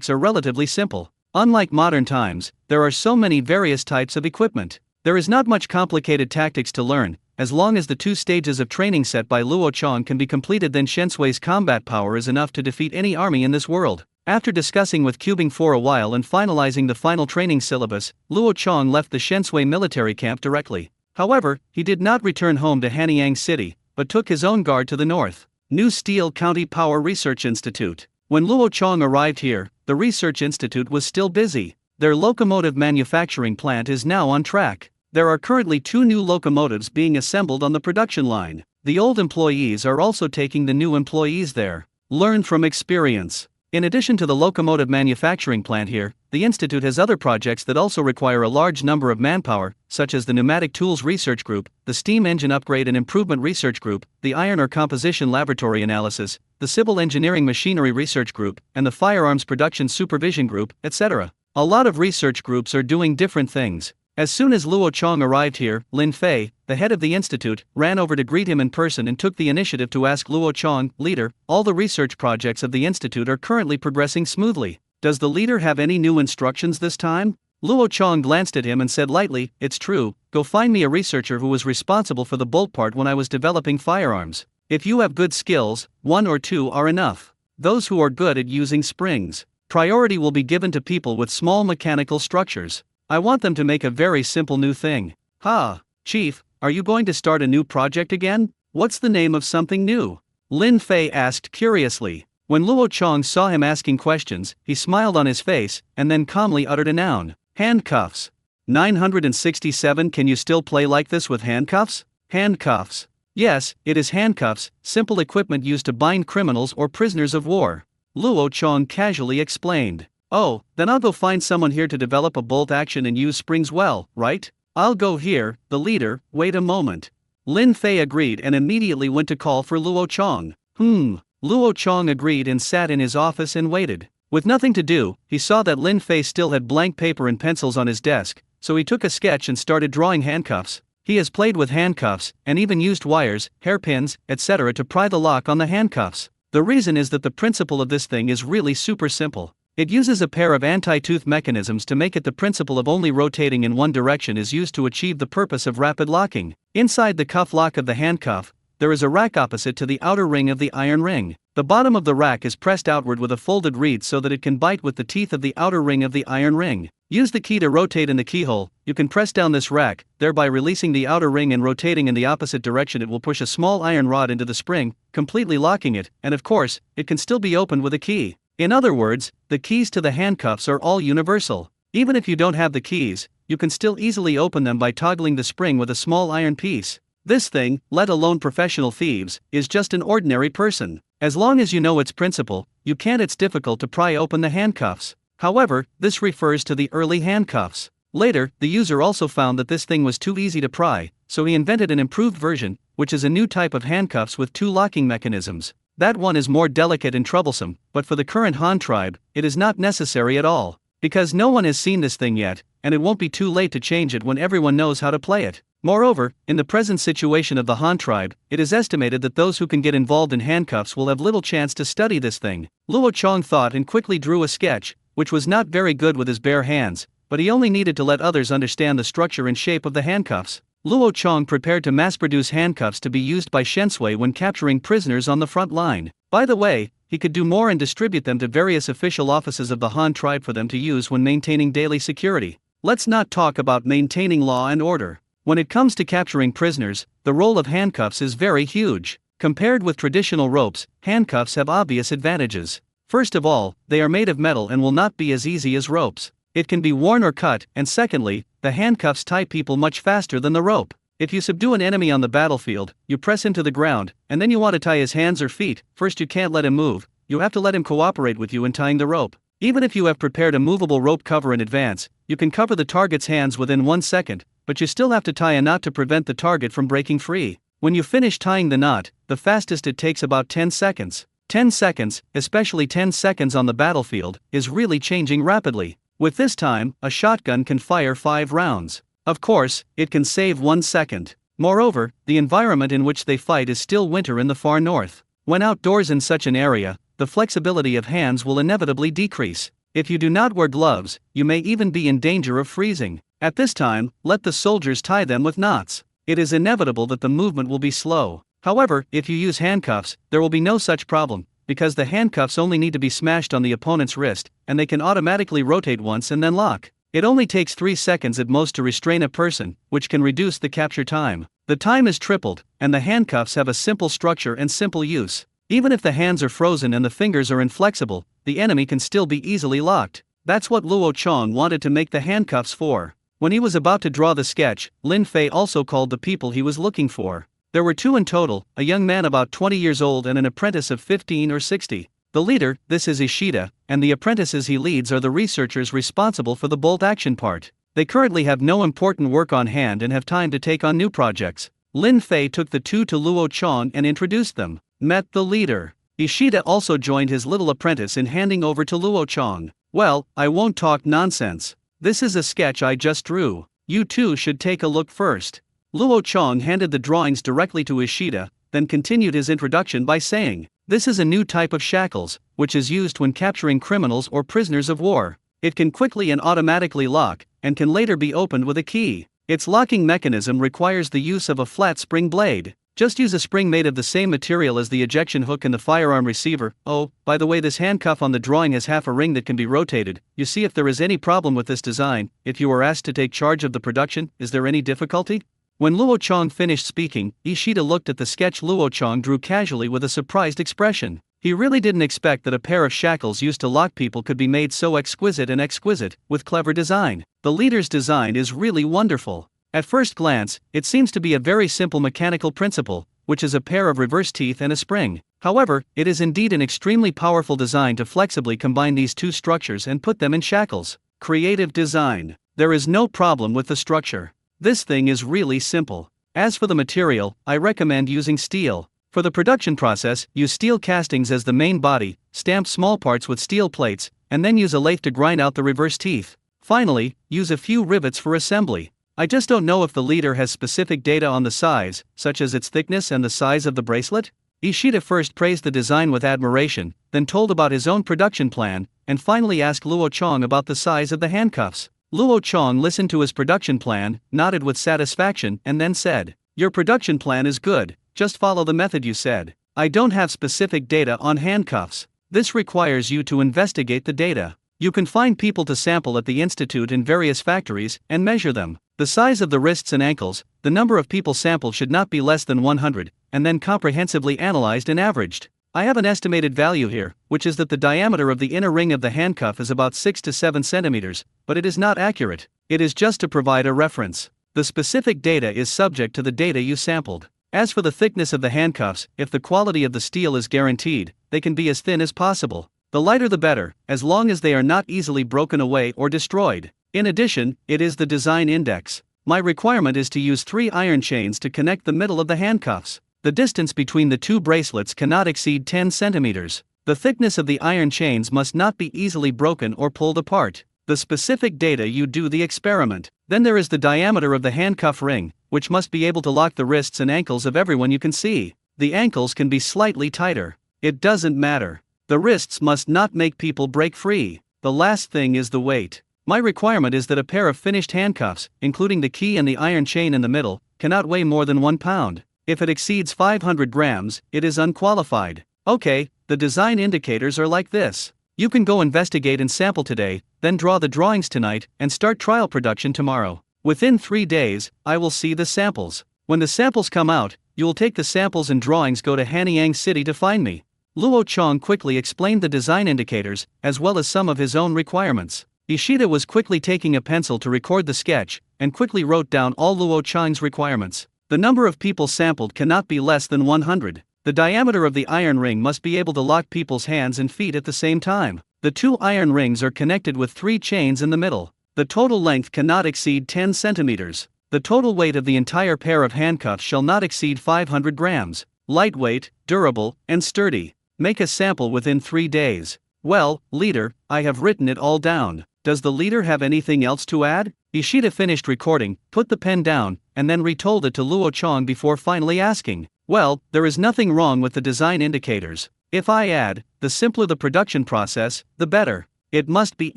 are relatively simple. Unlike modern times, there are so many various types of equipment. There is not much complicated tactics to learn. As long as the 2 stages of training set by Luo Chong can be completed, then Shensui's combat power is enough to defeat any army in this world. After discussing with Cubing for a while and finalizing the final training syllabus, Luo Chong left the Shensui military camp directly. However, he did not return home to Hanyang City, but took his own guard to the north. New Steel County Power Research Institute. When Luo Chong arrived here, the research institute was still busy. Their locomotive manufacturing plant is now on track. There are currently 2 new locomotives being assembled on the production line. The old employees are also taking the new employees there. Learn from experience. In addition to the locomotive manufacturing plant here, the institute has other projects that also require a large number of manpower, such as the Pneumatic Tools Research Group, the Steam Engine Upgrade and Improvement Research Group, the Iron Ore Composition Laboratory Analysis, the Civil Engineering Machinery Research Group, and the Firearms Production Supervision Group, etc. A lot of research groups are doing different things. As soon as Luo Chong arrived here, Lin Fei, the head of the institute, ran over to greet him in person and took the initiative to ask Luo Chong, "Leader, all the research projects of the institute are currently progressing smoothly. Does the leader have any new instructions this time?" Luo Chong glanced at him and said lightly, "It's true, go find me a researcher who was responsible for the bolt part when I was developing firearms. If you have good skills, 1 or 2 are enough. Those who are good at using springs. Priority will be given to people with small mechanical structures. I want them to make a very simple new thing." "Ha, Chief, are you going to start a new project again? What's the name of something new?" Lin Fei asked curiously. When Luo Chong saw him asking questions, he smiled on his face, and then calmly uttered a noun. "Handcuffs." 967 Can you still play like this with handcuffs? Handcuffs. Yes, it is handcuffs, simple equipment used to bind criminals or prisoners of war. Luo Chong casually explained. "Oh, then I'll go find someone here to develop a bolt action and use springs well, right? I'll go here." The leader, "Wait a moment." Lin Fei agreed and immediately went to call for Luo Chong. Luo Chong agreed and sat in his office and waited. With nothing to do, he saw that Lin Fei still had blank paper and pencils on his desk, so he took a sketch and started drawing handcuffs. He has played with handcuffs, and even used wires, hairpins, etc. to pry the lock on the handcuffs. The reason is that the principle of this thing is really super simple. It uses a pair of anti-tooth mechanisms to make it. The principle of only rotating in one direction is used to achieve the purpose of rapid locking. Inside the cuff lock of the handcuff, there is a rack opposite to the outer ring of the iron ring. The bottom of the rack is pressed outward with a folded reed so that it can bite with the teeth of the outer ring of the iron ring. Use the key to rotate in the keyhole. You can press down this rack, thereby releasing the outer ring, and rotating in the opposite direction it will push a small iron rod into the spring, completely locking it, and of course, it can still be opened with a key. In other words, the keys to the handcuffs are all universal. Even if you don't have the keys, you can still easily open them by toggling the spring with a small iron piece. This thing, let alone professional thieves, is just an ordinary person. As long as you know its principle, you can't. It's difficult to pry open the handcuffs. However, this refers to the early handcuffs. Later, the user also found that this thing was too easy to pry, so he invented an improved version, which is a new type of handcuffs with 2 locking mechanisms. That one is more delicate and troublesome, but for the current Han tribe, it is not necessary at all. Because no one has seen this thing yet, and it won't be too late to change it when everyone knows how to play it. Moreover, in the present situation of the Han tribe, it is estimated that those who can get involved in handcuffs will have little chance to study this thing. Luo Chong thought and quickly drew a sketch, which was not very good with his bare hands, but he only needed to let others understand the structure and shape of the handcuffs. Luo Chong prepared to mass-produce handcuffs to be used by Shensui when capturing prisoners on the front line. By the way, he could do more and distribute them to various official offices of the Han tribe for them to use when maintaining daily security. Let's not talk about maintaining law and order. When it comes to capturing prisoners, the role of handcuffs is very huge. Compared with traditional ropes, handcuffs have obvious advantages. First of all, they are made of metal and will not be as easy as ropes. It can be worn or cut, and secondly, the handcuffs tie people much faster than the rope. If you subdue an enemy on the battlefield, you press him to the ground, and then you want to tie his hands or feet. First, you can't let him move, you have to let him cooperate with you in tying the rope. Even if you have prepared a movable rope cover in advance, you can cover the target's hands within 1 second, but you still have to tie a knot to prevent the target from breaking free. When you finish tying the knot, the fastest it takes about 10 seconds. 10 seconds, especially 10 seconds on the battlefield, is really changing rapidly. With this time, a shotgun can fire 5 rounds. Of course, it can save 1 second. Moreover, the environment in which they fight is still winter in the far north. When outdoors in such an area, the flexibility of hands will inevitably decrease. If you do not wear gloves, you may even be in danger of freezing. At this time, let the soldiers tie them with knots. It is inevitable that the movement will be slow. However, if you use handcuffs, there will be no such problem, because the handcuffs only need to be smashed on the opponent's wrist, and they can automatically rotate once and then lock. It only takes 3 seconds at most to restrain a person, which can reduce the capture time. The time is tripled, and the handcuffs have a simple structure and simple use. Even if the hands are frozen and the fingers are inflexible, the enemy can still be easily locked. That's what Luo Chong wanted to make the handcuffs for. When he was about to draw the sketch, Lin Fei also called the people he was looking for. There were 2 in total, a young man about 20 years old and an apprentice of 15 or 60. The leader, this is Ishida, and the apprentices he leads are the researchers responsible for the bolt action part. They currently have no important work on hand and have time to take on new projects. Lin Fei took the two to Luo Chong and introduced them. Met the leader. Ishida also joined his little apprentice in handing over to Luo Chong. Well, I won't talk nonsense. This is a sketch I just drew. You two should take a look first. Luo Chong handed the drawings directly to Ishida, then continued his introduction by saying, "This is a new type of shackles, which is used when capturing criminals or prisoners of war. It can quickly and automatically lock, and can later be opened with a key. Its locking mechanism requires the use of a flat spring blade. Just use a spring made of the same material as the ejection hook and the firearm receiver. Oh, by the way, this handcuff on the drawing has half a ring that can be rotated. You see, if there is any problem with this design, if you were asked to take charge of the production, is there any difficulty?" When Luo Chong finished speaking, Ishida looked at the sketch Luo Chong drew casually with a surprised expression. He really didn't expect that a pair of shackles used to lock people could be made so exquisite, with clever design. The leader's design is really wonderful. At first glance, it seems to be a very simple mechanical principle, which is a pair of reverse teeth and a spring. However, it is indeed an extremely powerful design to flexibly combine these two structures and put them in shackles. Creative design. There is no problem with the structure. This thing is really simple. As for the material, I recommend using steel. For the production process, use steel castings as the main body, stamp small parts with steel plates, and then use a lathe to grind out the reverse teeth. Finally, use a few rivets for assembly. I just don't know if the leader has specific data on the size, such as its thickness and the size of the bracelet? Ishida first praised the design with admiration, then told about his own production plan, and finally asked Luo Chong about the size of the handcuffs. Luo Chong listened to his production plan, nodded with satisfaction, and then said, "Your production plan is good, just follow the method you said. I don't have specific data on handcuffs. This requires you to investigate the data. You can find people to sample at the institute in various factories and measure them. The size of the wrists and ankles, the number of people sampled should not be less than 100, and then comprehensively analyzed and averaged. I have an estimated value here, which is that the diameter of the inner ring of the handcuff is about 6 to 7 centimeters, but it is not accurate. It is just to provide a reference. The specific data is subject to the data you sampled. As for the thickness of the handcuffs, if the quality of the steel is guaranteed, they can be as thin as possible. The lighter the better, as long as they are not easily broken away or destroyed. In addition, it is the design index. My requirement is to use 3 iron chains to connect the middle of the handcuffs. The distance between the 2 bracelets cannot exceed 10 centimeters. The thickness of the iron chains must not be easily broken or pulled apart. The specific data you do the experiment. Then there is the diameter of the handcuff ring, which must be able to lock the wrists and ankles of everyone you can see. The ankles can be slightly tighter. It doesn't matter. The wrists must not make people break free. The last thing is the weight. My requirement is that a pair of finished handcuffs, including the key and the iron chain in the middle, cannot weigh more than 1 pound. If it exceeds 500 grams, it is unqualified. Okay, the design indicators are like this. You can go investigate and sample today, then draw the drawings tonight, and start trial production tomorrow. Within 3 days, I will see the samples. When the samples come out, you will take the samples and drawings, go to Hanyang City to find me." Luo Chong quickly explained the design indicators, as well as some of his own requirements. Ishida was quickly taking a pencil to record the sketch, and quickly wrote down all Luo Chong's requirements. The number of people sampled cannot be less than 100. The diameter of the iron ring must be able to lock people's hands and feet at the same time. The 2 iron rings are connected with 3 chains in the middle. The total length cannot exceed 10 centimeters. The total weight of the entire pair of handcuffs shall not exceed 500 grams. Lightweight, durable, and sturdy. Make a sample within 3 days. Well, leader, I have written it all down. Does the leader have anything else to add? Ishida finished recording, put the pen down, and then retold it to Luo Chong before finally asking, "Well, there is nothing wrong with the design indicators. If I add, the simpler the production process, the better. It must be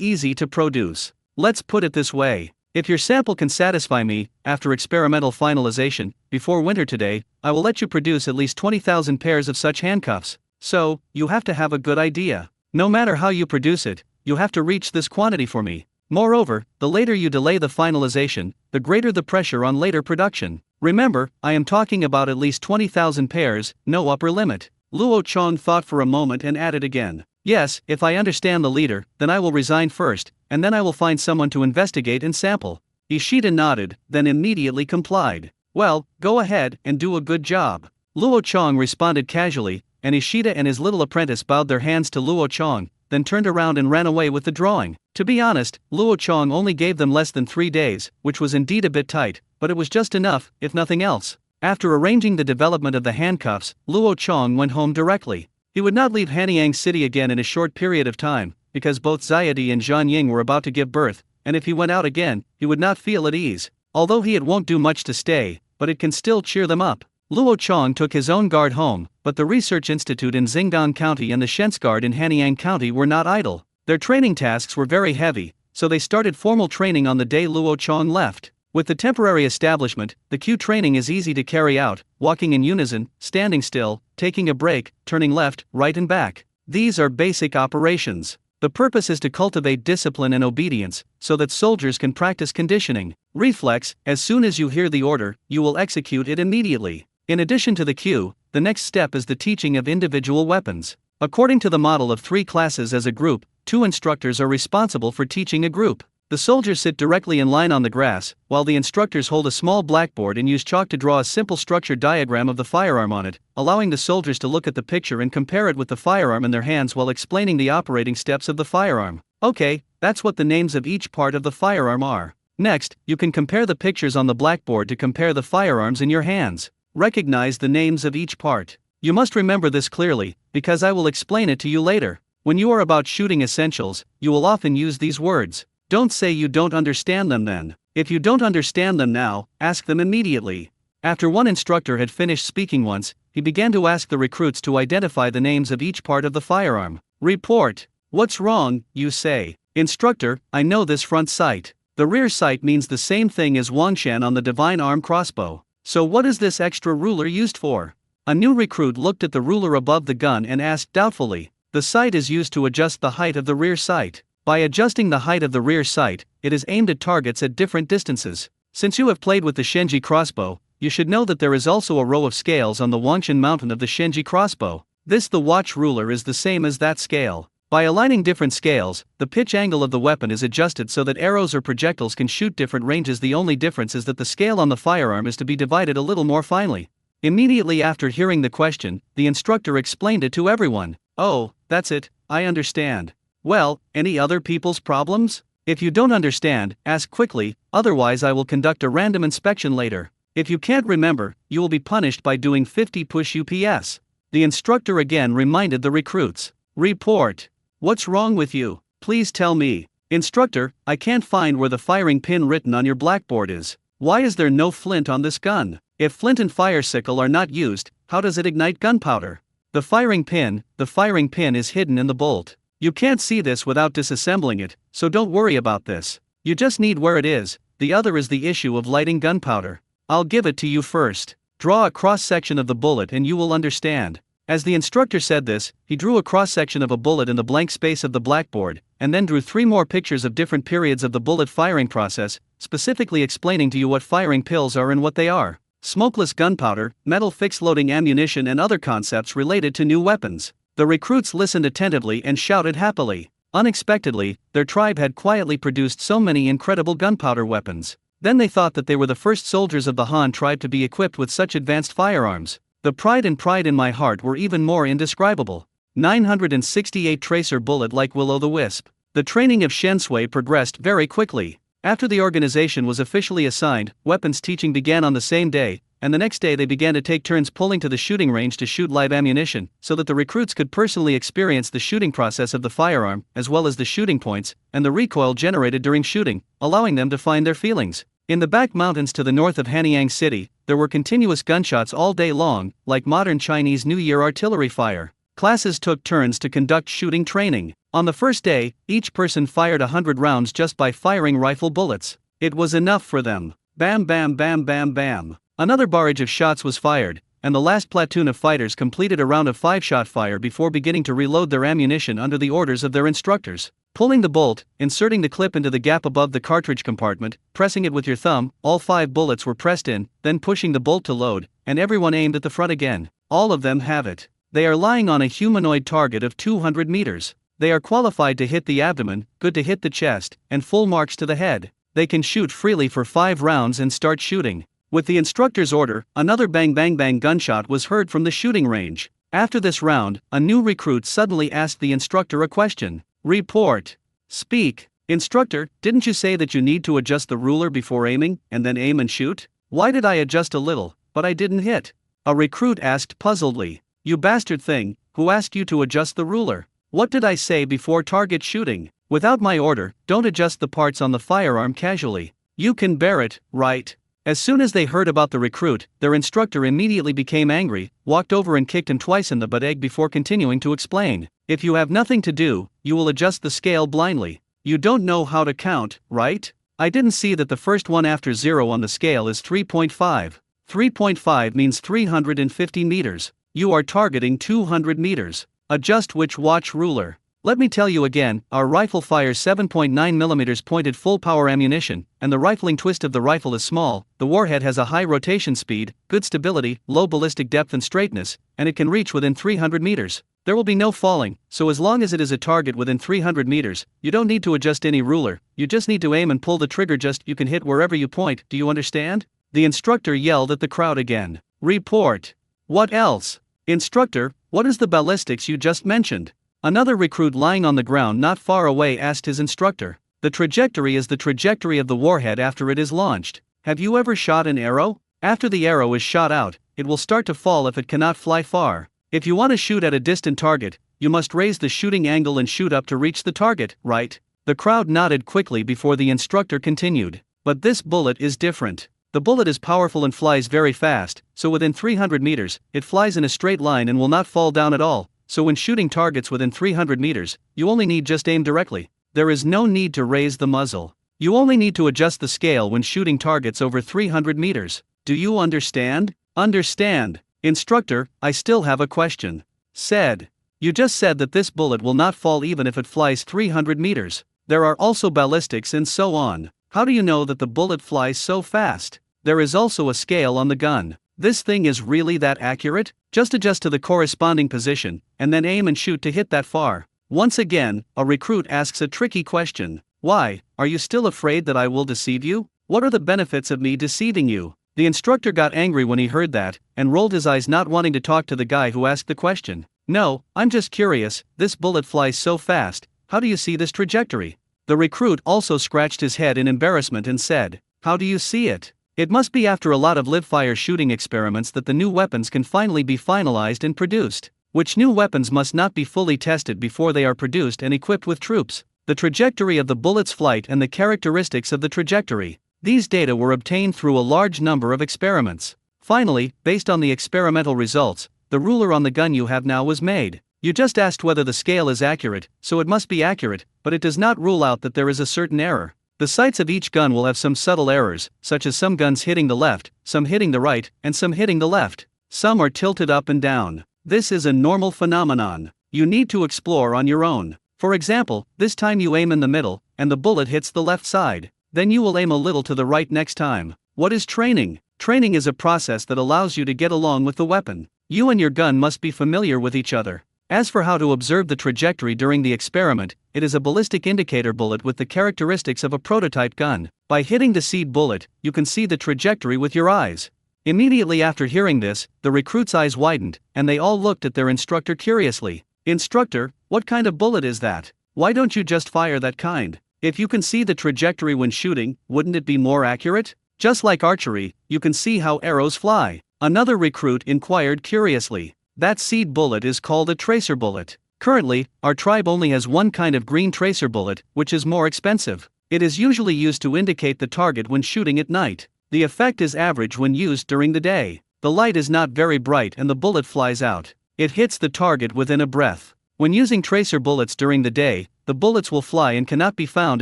easy to produce. Let's put it this way. If your sample can satisfy me, after experimental finalization, before winter today, I will let you produce at least 20,000 pairs of such handcuffs. So, you have to have a good idea. No matter how you produce it, you have to reach this quantity for me. Moreover, the later you delay the finalization, the greater the pressure on later production. Remember, I am talking about at least 20,000 pairs, no upper limit." Luo Chong thought for a moment and added again, "Yes, if I understand the leader, then I will resign first, and then I will find someone to investigate and sample." Ishida nodded, then immediately complied. "Well, go ahead and do a good job." Luo Chong responded casually, and Ishida and his little apprentice bowed their hands to Luo Chong, then turned around and ran away with the drawing. To be honest, Luo Chong only gave them less than 3 days, which was indeed a bit tight, but it was just enough, if nothing else. After arranging the development of the handcuffs, Luo Chong went home directly. He would not leave Hanyang City again in a short period of time, because both Zayadi and Zhan Ying were about to give birth, and if he went out again, he would not feel at ease. Although it won't do much to stay, but it can still cheer them up. Luo Chong took his own guard home, but the Research Institute in Xingdong County and the Shensguard in Hanyang County were not idle. Their training tasks were very heavy, so they started formal training on the day Luo Chong left. With the temporary establishment, the Q training is easy to carry out, walking in unison, standing still, taking a break, turning left, right and back. These are basic operations. The purpose is to cultivate discipline and obedience, so that soldiers can practice conditioning. Reflex: as soon as you hear the order, you will execute it immediately. In addition to the Q, the next step is the teaching of individual weapons. According to the model of 3 classes as a group, 2 instructors are responsible for teaching a group. The soldiers sit directly in line on the grass, while the instructors hold a small blackboard and use chalk to draw a simple structure diagram of the firearm on it, allowing the soldiers to look at the picture and compare it with the firearm in their hands while explaining the operating steps of the firearm. Okay, that's what the names of each part of the firearm are. Next, you can compare the pictures on the blackboard to compare the firearms in your hands. Recognize the names of each part. You must remember this clearly, because I will explain it to you later. When you are about shooting essentials, you will often use these words. Don't say you don't understand them then. If you don't understand them now, ask them immediately. After one instructor had finished speaking once, he began to ask the recruits to identify the names of each part of the firearm. Report. What's wrong, you say. Instructor, I know this front sight. The rear sight means the same thing as Wangshan on the Divine Arm crossbow. So what is this extra ruler used for? A new recruit looked at the ruler above the gun and asked doubtfully. The sight is used to adjust the height of the rear sight. By adjusting the height of the rear sight, it is aimed at targets at different distances. Since you have played with the Shenji crossbow, you should know that there is also a row of scales on the Wangshan mountain of the Shenji crossbow. The watch ruler is the same as that scale. By aligning different scales, the pitch angle of the weapon is adjusted so that arrows or projectiles can shoot different ranges. The only difference is that the scale on the firearm is to be divided a little more finely. Immediately after hearing the question, the instructor explained it to everyone. Oh, that's it, I understand. Well, any other people's problems? If you don't understand, ask quickly, otherwise I will conduct a random inspection later. If you can't remember, you will be punished by doing 50 push-ups. The instructor again reminded the recruits. Report. What's wrong with you? Please tell me. Instructor, I can't find where the firing pin written on your blackboard is. Why is there no flint on this gun? If flint and fire sickle are not used, how does it ignite gunpowder? The firing pin is hidden in the bolt. You can't see this without disassembling it, so don't worry about this. You just need where it is. The other is the issue of lighting gunpowder. I'll give it to you first. Draw a cross-section of the bullet and you will understand. As the instructor said this, he drew a cross-section of a bullet in the blank space of the blackboard, and then drew 3 more pictures of different periods of the bullet firing process, specifically explaining to you what firing pills are and what they are. Smokeless gunpowder, metal fixed-loading ammunition and other concepts related to new weapons. The recruits listened attentively and shouted happily. Unexpectedly, their tribe had quietly produced so many incredible gunpowder weapons. Then they thought that they were the first soldiers of the Han tribe to be equipped with such advanced firearms. The pride in my heart were even more indescribable. 968 tracer bullet like will-o'-the-wisp. The training of Shen Sui progressed very quickly. After the organization was officially assigned, weapons teaching began on the same day, and the next day they began to take turns pulling to the shooting range to shoot live ammunition, so that the recruits could personally experience the shooting process of the firearm, as well as the shooting points, and the recoil generated during shooting, allowing them to find their feelings. In the back mountains to the north of Hanyang City, there were continuous gunshots all day long, like modern Chinese New Year artillery fire. Classes took turns to conduct shooting training. On the first day, each person fired 100 rounds just by firing rifle bullets. It was enough for them. Bam bam bam bam bam. Another barrage of shots was fired, and the last platoon of fighters completed a round of 5-shot fire before beginning to reload their ammunition under the orders of their instructors. Pulling the bolt, inserting the clip into the gap above the cartridge compartment, pressing it with your thumb, all 5 bullets were pressed in, then pushing the bolt to load, and everyone aimed at the front again. All of them have it. They are lying on a humanoid target of 200 meters. They are qualified to hit the abdomen, good to hit the chest, and full marks to the head. They can shoot freely for 5 rounds and start shooting. With the instructor's order, another bang bang bang gunshot was heard from the shooting range. After this round, a new recruit suddenly asked the instructor a question. Report. Speak. Instructor, didn't you say that you need to adjust the ruler before aiming, and then aim and shoot? Why did I adjust a little, but I didn't hit? A recruit asked puzzledly. You bastard thing, who asked you to adjust the ruler? What did I say before target shooting? Without my order, don't adjust the parts on the firearm casually. You can bear it, right? As soon as they heard about the recruit, their instructor immediately became angry, walked over and kicked him twice in the butt egg before continuing to explain. If you have nothing to do, you will adjust the scale blindly. You don't know how to count, right? I didn't see that the first one after 0 on the scale is 3.5. 3.5 means 350 meters. You are targeting 200 meters. Adjust which watch ruler. Let me tell you again, our rifle fires 7.9 mm pointed full-power ammunition, and the rifling twist of the rifle is small. The warhead has a high rotation speed, good stability, low ballistic depth and straightness, and it can reach within 300 meters. There will be no falling, so as long as it is a target within 300 meters, you don't need to adjust any ruler, you just need to aim and pull the trigger. You can hit wherever you point. Do you understand? The instructor yelled at the crowd again. Report. What else? Instructor, what is the ballistics you just mentioned? Another recruit lying on the ground not far away asked his instructor. The trajectory is the trajectory of the warhead after it is launched. Have you ever shot an arrow? After the arrow is shot out, it will start to fall if it cannot fly far. If you want to shoot at a distant target, you must raise the shooting angle and shoot up to reach the target, right? The crowd nodded quickly before the instructor continued. But this bullet is different. The bullet is powerful and flies very fast, so within 300 meters, it flies in a straight line and will not fall down at all. So when shooting targets within 300 meters, you only need just aim directly. There is no need to raise the muzzle. You only need to adjust the scale when shooting targets over 300 meters. Do you understand? Understand. Instructor, I still have a question. Said. You just said that this bullet will not fall even if it flies 300 meters. There are also ballistics and so on. How do you know that the bullet flies so fast? There is also a scale on the gun. This thing is really that accurate? Just adjust to the corresponding position, and then aim and shoot to hit that far. Once again, a recruit asks a tricky question. Why, are you still afraid that I will deceive you? What are the benefits of me deceiving you? The instructor got angry when he heard that, and rolled his eyes, not wanting to talk to the guy who asked the question. No, I'm just curious, this bullet flies so fast, how do you see this trajectory? The recruit also scratched his head in embarrassment and said, how do you see it? It must be after a lot of live-fire shooting experiments that the new weapons can finally be finalized and produced. Which new weapons must not be fully tested before they are produced and equipped with troops. The trajectory of the bullet's flight and the characteristics of the trajectory. These data were obtained through a large number of experiments. Finally, based on the experimental results, the ruler on the gun you have now was made. You just asked whether the scale is accurate, so it must be accurate, but it does not rule out that there is a certain error. The sights of each gun will have some subtle errors, such as some guns hitting the left, some hitting the right, and some hitting the left. Some are tilted up and down. This is a normal phenomenon. You need to explore on your own. For example, this time you aim in the middle, and the bullet hits the left side. Then you will aim a little to the right next time. What is training? Training is a process that allows you to get along with the weapon. You and your gun must be familiar with each other. As for how to observe the trajectory during the experiment, it is a ballistic indicator bullet with the characteristics of a prototype gun. By hitting the seed bullet, you can see the trajectory with your eyes. Immediately after hearing this, the recruits' eyes widened, and they all looked at their instructor curiously. Instructor, what kind of bullet is that? Why don't you just fire that kind? If you can see the trajectory when shooting, wouldn't it be more accurate? Just like archery, you can see how arrows fly. Another recruit inquired curiously. That seed bullet is called a tracer bullet. Currently, our tribe only has one kind of green tracer bullet, which is more expensive. It is usually used to indicate the target when shooting at night. The effect is average when used during the day. The light is not very bright and the bullet flies out. It hits the target within a breath. When using tracer bullets during the day, the bullets will fly and cannot be found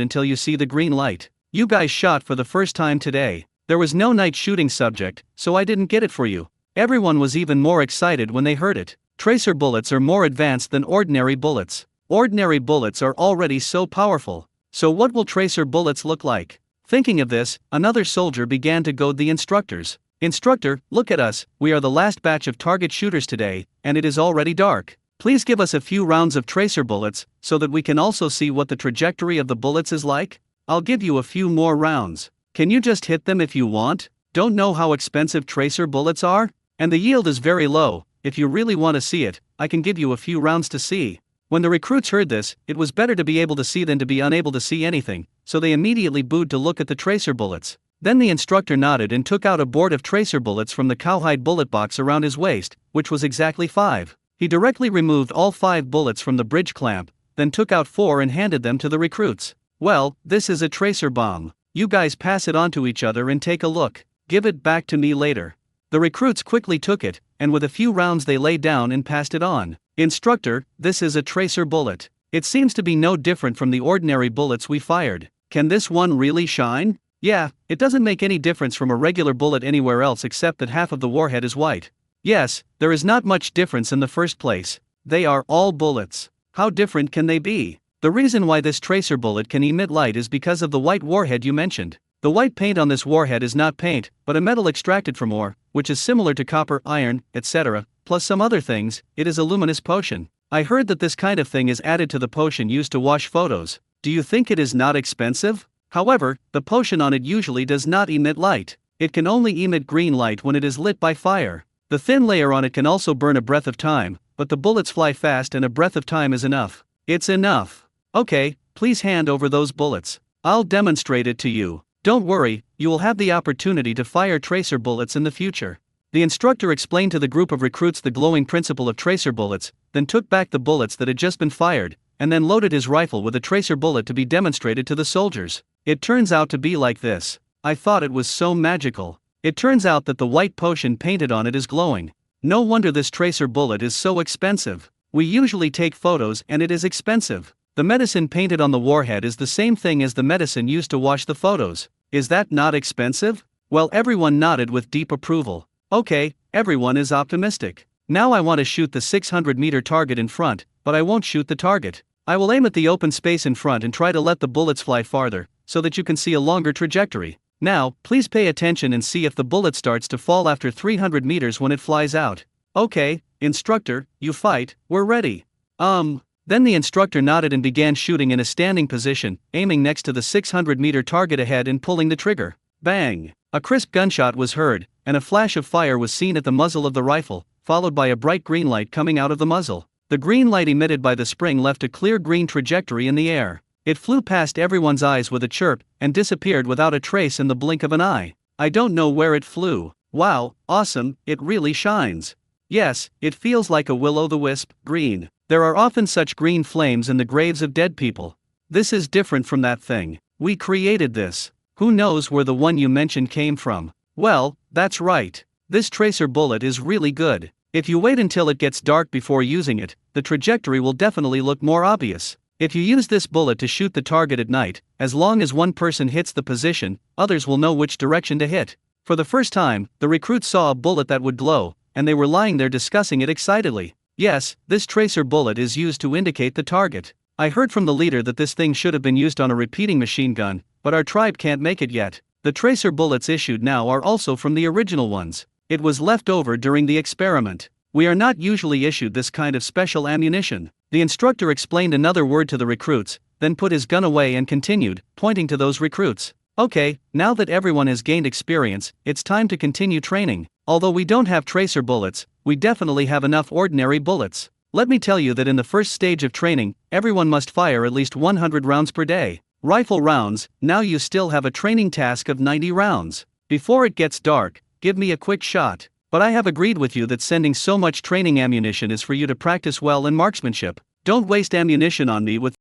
until you see the green light. You guys shot for the first time today. There was no night shooting subject, so I didn't get it for you. Everyone was even more excited when they heard it. Tracer bullets are more advanced than ordinary bullets. Ordinary bullets are already so powerful. So what will tracer bullets look like? Thinking of this, another soldier began to goad the instructors. Instructor, look at us, we are the last batch of target shooters today, and it is already dark. Please give us a few rounds of tracer bullets, so that we can also see what the trajectory of the bullets is like. I'll give you a few more rounds. Can you just hit them if you want? Don't know how expensive tracer bullets are? And the yield is very low, if you really want to see it, I can give you a few rounds to see. When the recruits heard this, it was better to be able to see than to be unable to see anything, so they immediately booed to look at the tracer bullets. Then the instructor nodded and took out a board of tracer bullets from the cowhide bullet box around his waist, which was exactly 5. He directly removed all 5 bullets from the bridge clamp, then took out 4 and handed them to the recruits. Well, this is a tracer bomb. You guys pass it on to each other and take a look. Give it back to me later. The recruits quickly took it, and with a few rounds they laid down and passed it on. Instructor, this is a tracer bullet. It seems to be no different from the ordinary bullets we fired. Can this one really shine? Yeah, it doesn't make any difference from a regular bullet anywhere else except that half of the warhead is white. Yes, there is not much difference in the first place. They are all bullets. How different can they be? The reason why this tracer bullet can emit light is because of the white warhead you mentioned. The white paint on this warhead is not paint, but a metal extracted from ore, which is similar to copper, iron, etc., plus some other things. It is a luminous potion. I heard that this kind of thing is added to the potion used to wash photos. Do you think it is not expensive? However, the potion on it usually does not emit light. It can only emit green light when it is lit by fire. The thin layer on it can also burn a breath of time, but the bullets fly fast and a breath of time is enough. It's enough. Okay, please hand over those bullets. I'll demonstrate it to you. Don't worry, you will have the opportunity to fire tracer bullets in the future. The instructor explained to the group of recruits the glowing principle of tracer bullets, then took back the bullets that had just been fired, and then loaded his rifle with a tracer bullet to be demonstrated to the soldiers. It turns out to be like this. I thought it was so magical. It turns out that the white potion painted on it is glowing. No wonder this tracer bullet is so expensive. We usually take photos and it is expensive. The medicine painted on the warhead is the same thing as the medicine used to wash the photos. Is that not expensive? Well, everyone nodded with deep approval. Okay, everyone is optimistic. Now I want to shoot the 600-meter target in front, but I won't shoot the target. I will aim at the open space in front and try to let the bullets fly farther, so that you can see a longer trajectory. Now, please pay attention and see if the bullet starts to fall after 300 meters when it flies out. Okay, instructor, you fight, we're ready. Then the instructor nodded and began shooting in a standing position, aiming next to the 600-meter target ahead and pulling the trigger. Bang! A crisp gunshot was heard, and a flash of fire was seen at the muzzle of the rifle, followed by a bright green light coming out of the muzzle. The green light emitted by the spring left a clear green trajectory in the air. It flew past everyone's eyes with a chirp, and disappeared without a trace in the blink of an eye. I don't know where it flew. Wow, awesome, it really shines. Yes, it feels like a will-o'-the-wisp, green. There are often such green flames in the graves of dead people. This is different from that thing. We created this. Who knows where the one you mentioned came from? Well, that's right. This tracer bullet is really good. If you wait until it gets dark before using it, the trajectory will definitely look more obvious. If you use this bullet to shoot the target at night, as long as one person hits the position, others will know which direction to hit. For the first time, the recruits saw a bullet that would glow, and they were lying there discussing it excitedly. Yes, this tracer bullet is used to indicate the target. I heard from the leader that this thing should have been used on a repeating machine gun, but our tribe can't make it yet. The tracer bullets issued now are also from the original ones. It was left over during the experiment. We are not usually issued this kind of special ammunition. The instructor explained another word to the recruits, then put his gun away and continued, pointing to those recruits. Okay, now that everyone has gained experience, it's time to continue training. Although we don't have tracer bullets, we definitely have enough ordinary bullets. Let me tell you that in the first stage of training, everyone must fire at least 100 rounds per day. Rifle rounds, now you still have a training task of 90 rounds. Before it gets dark, give me a quick shot. But I have agreed with you that sending so much training ammunition is for you to practice well in marksmanship. Don't waste ammunition on me with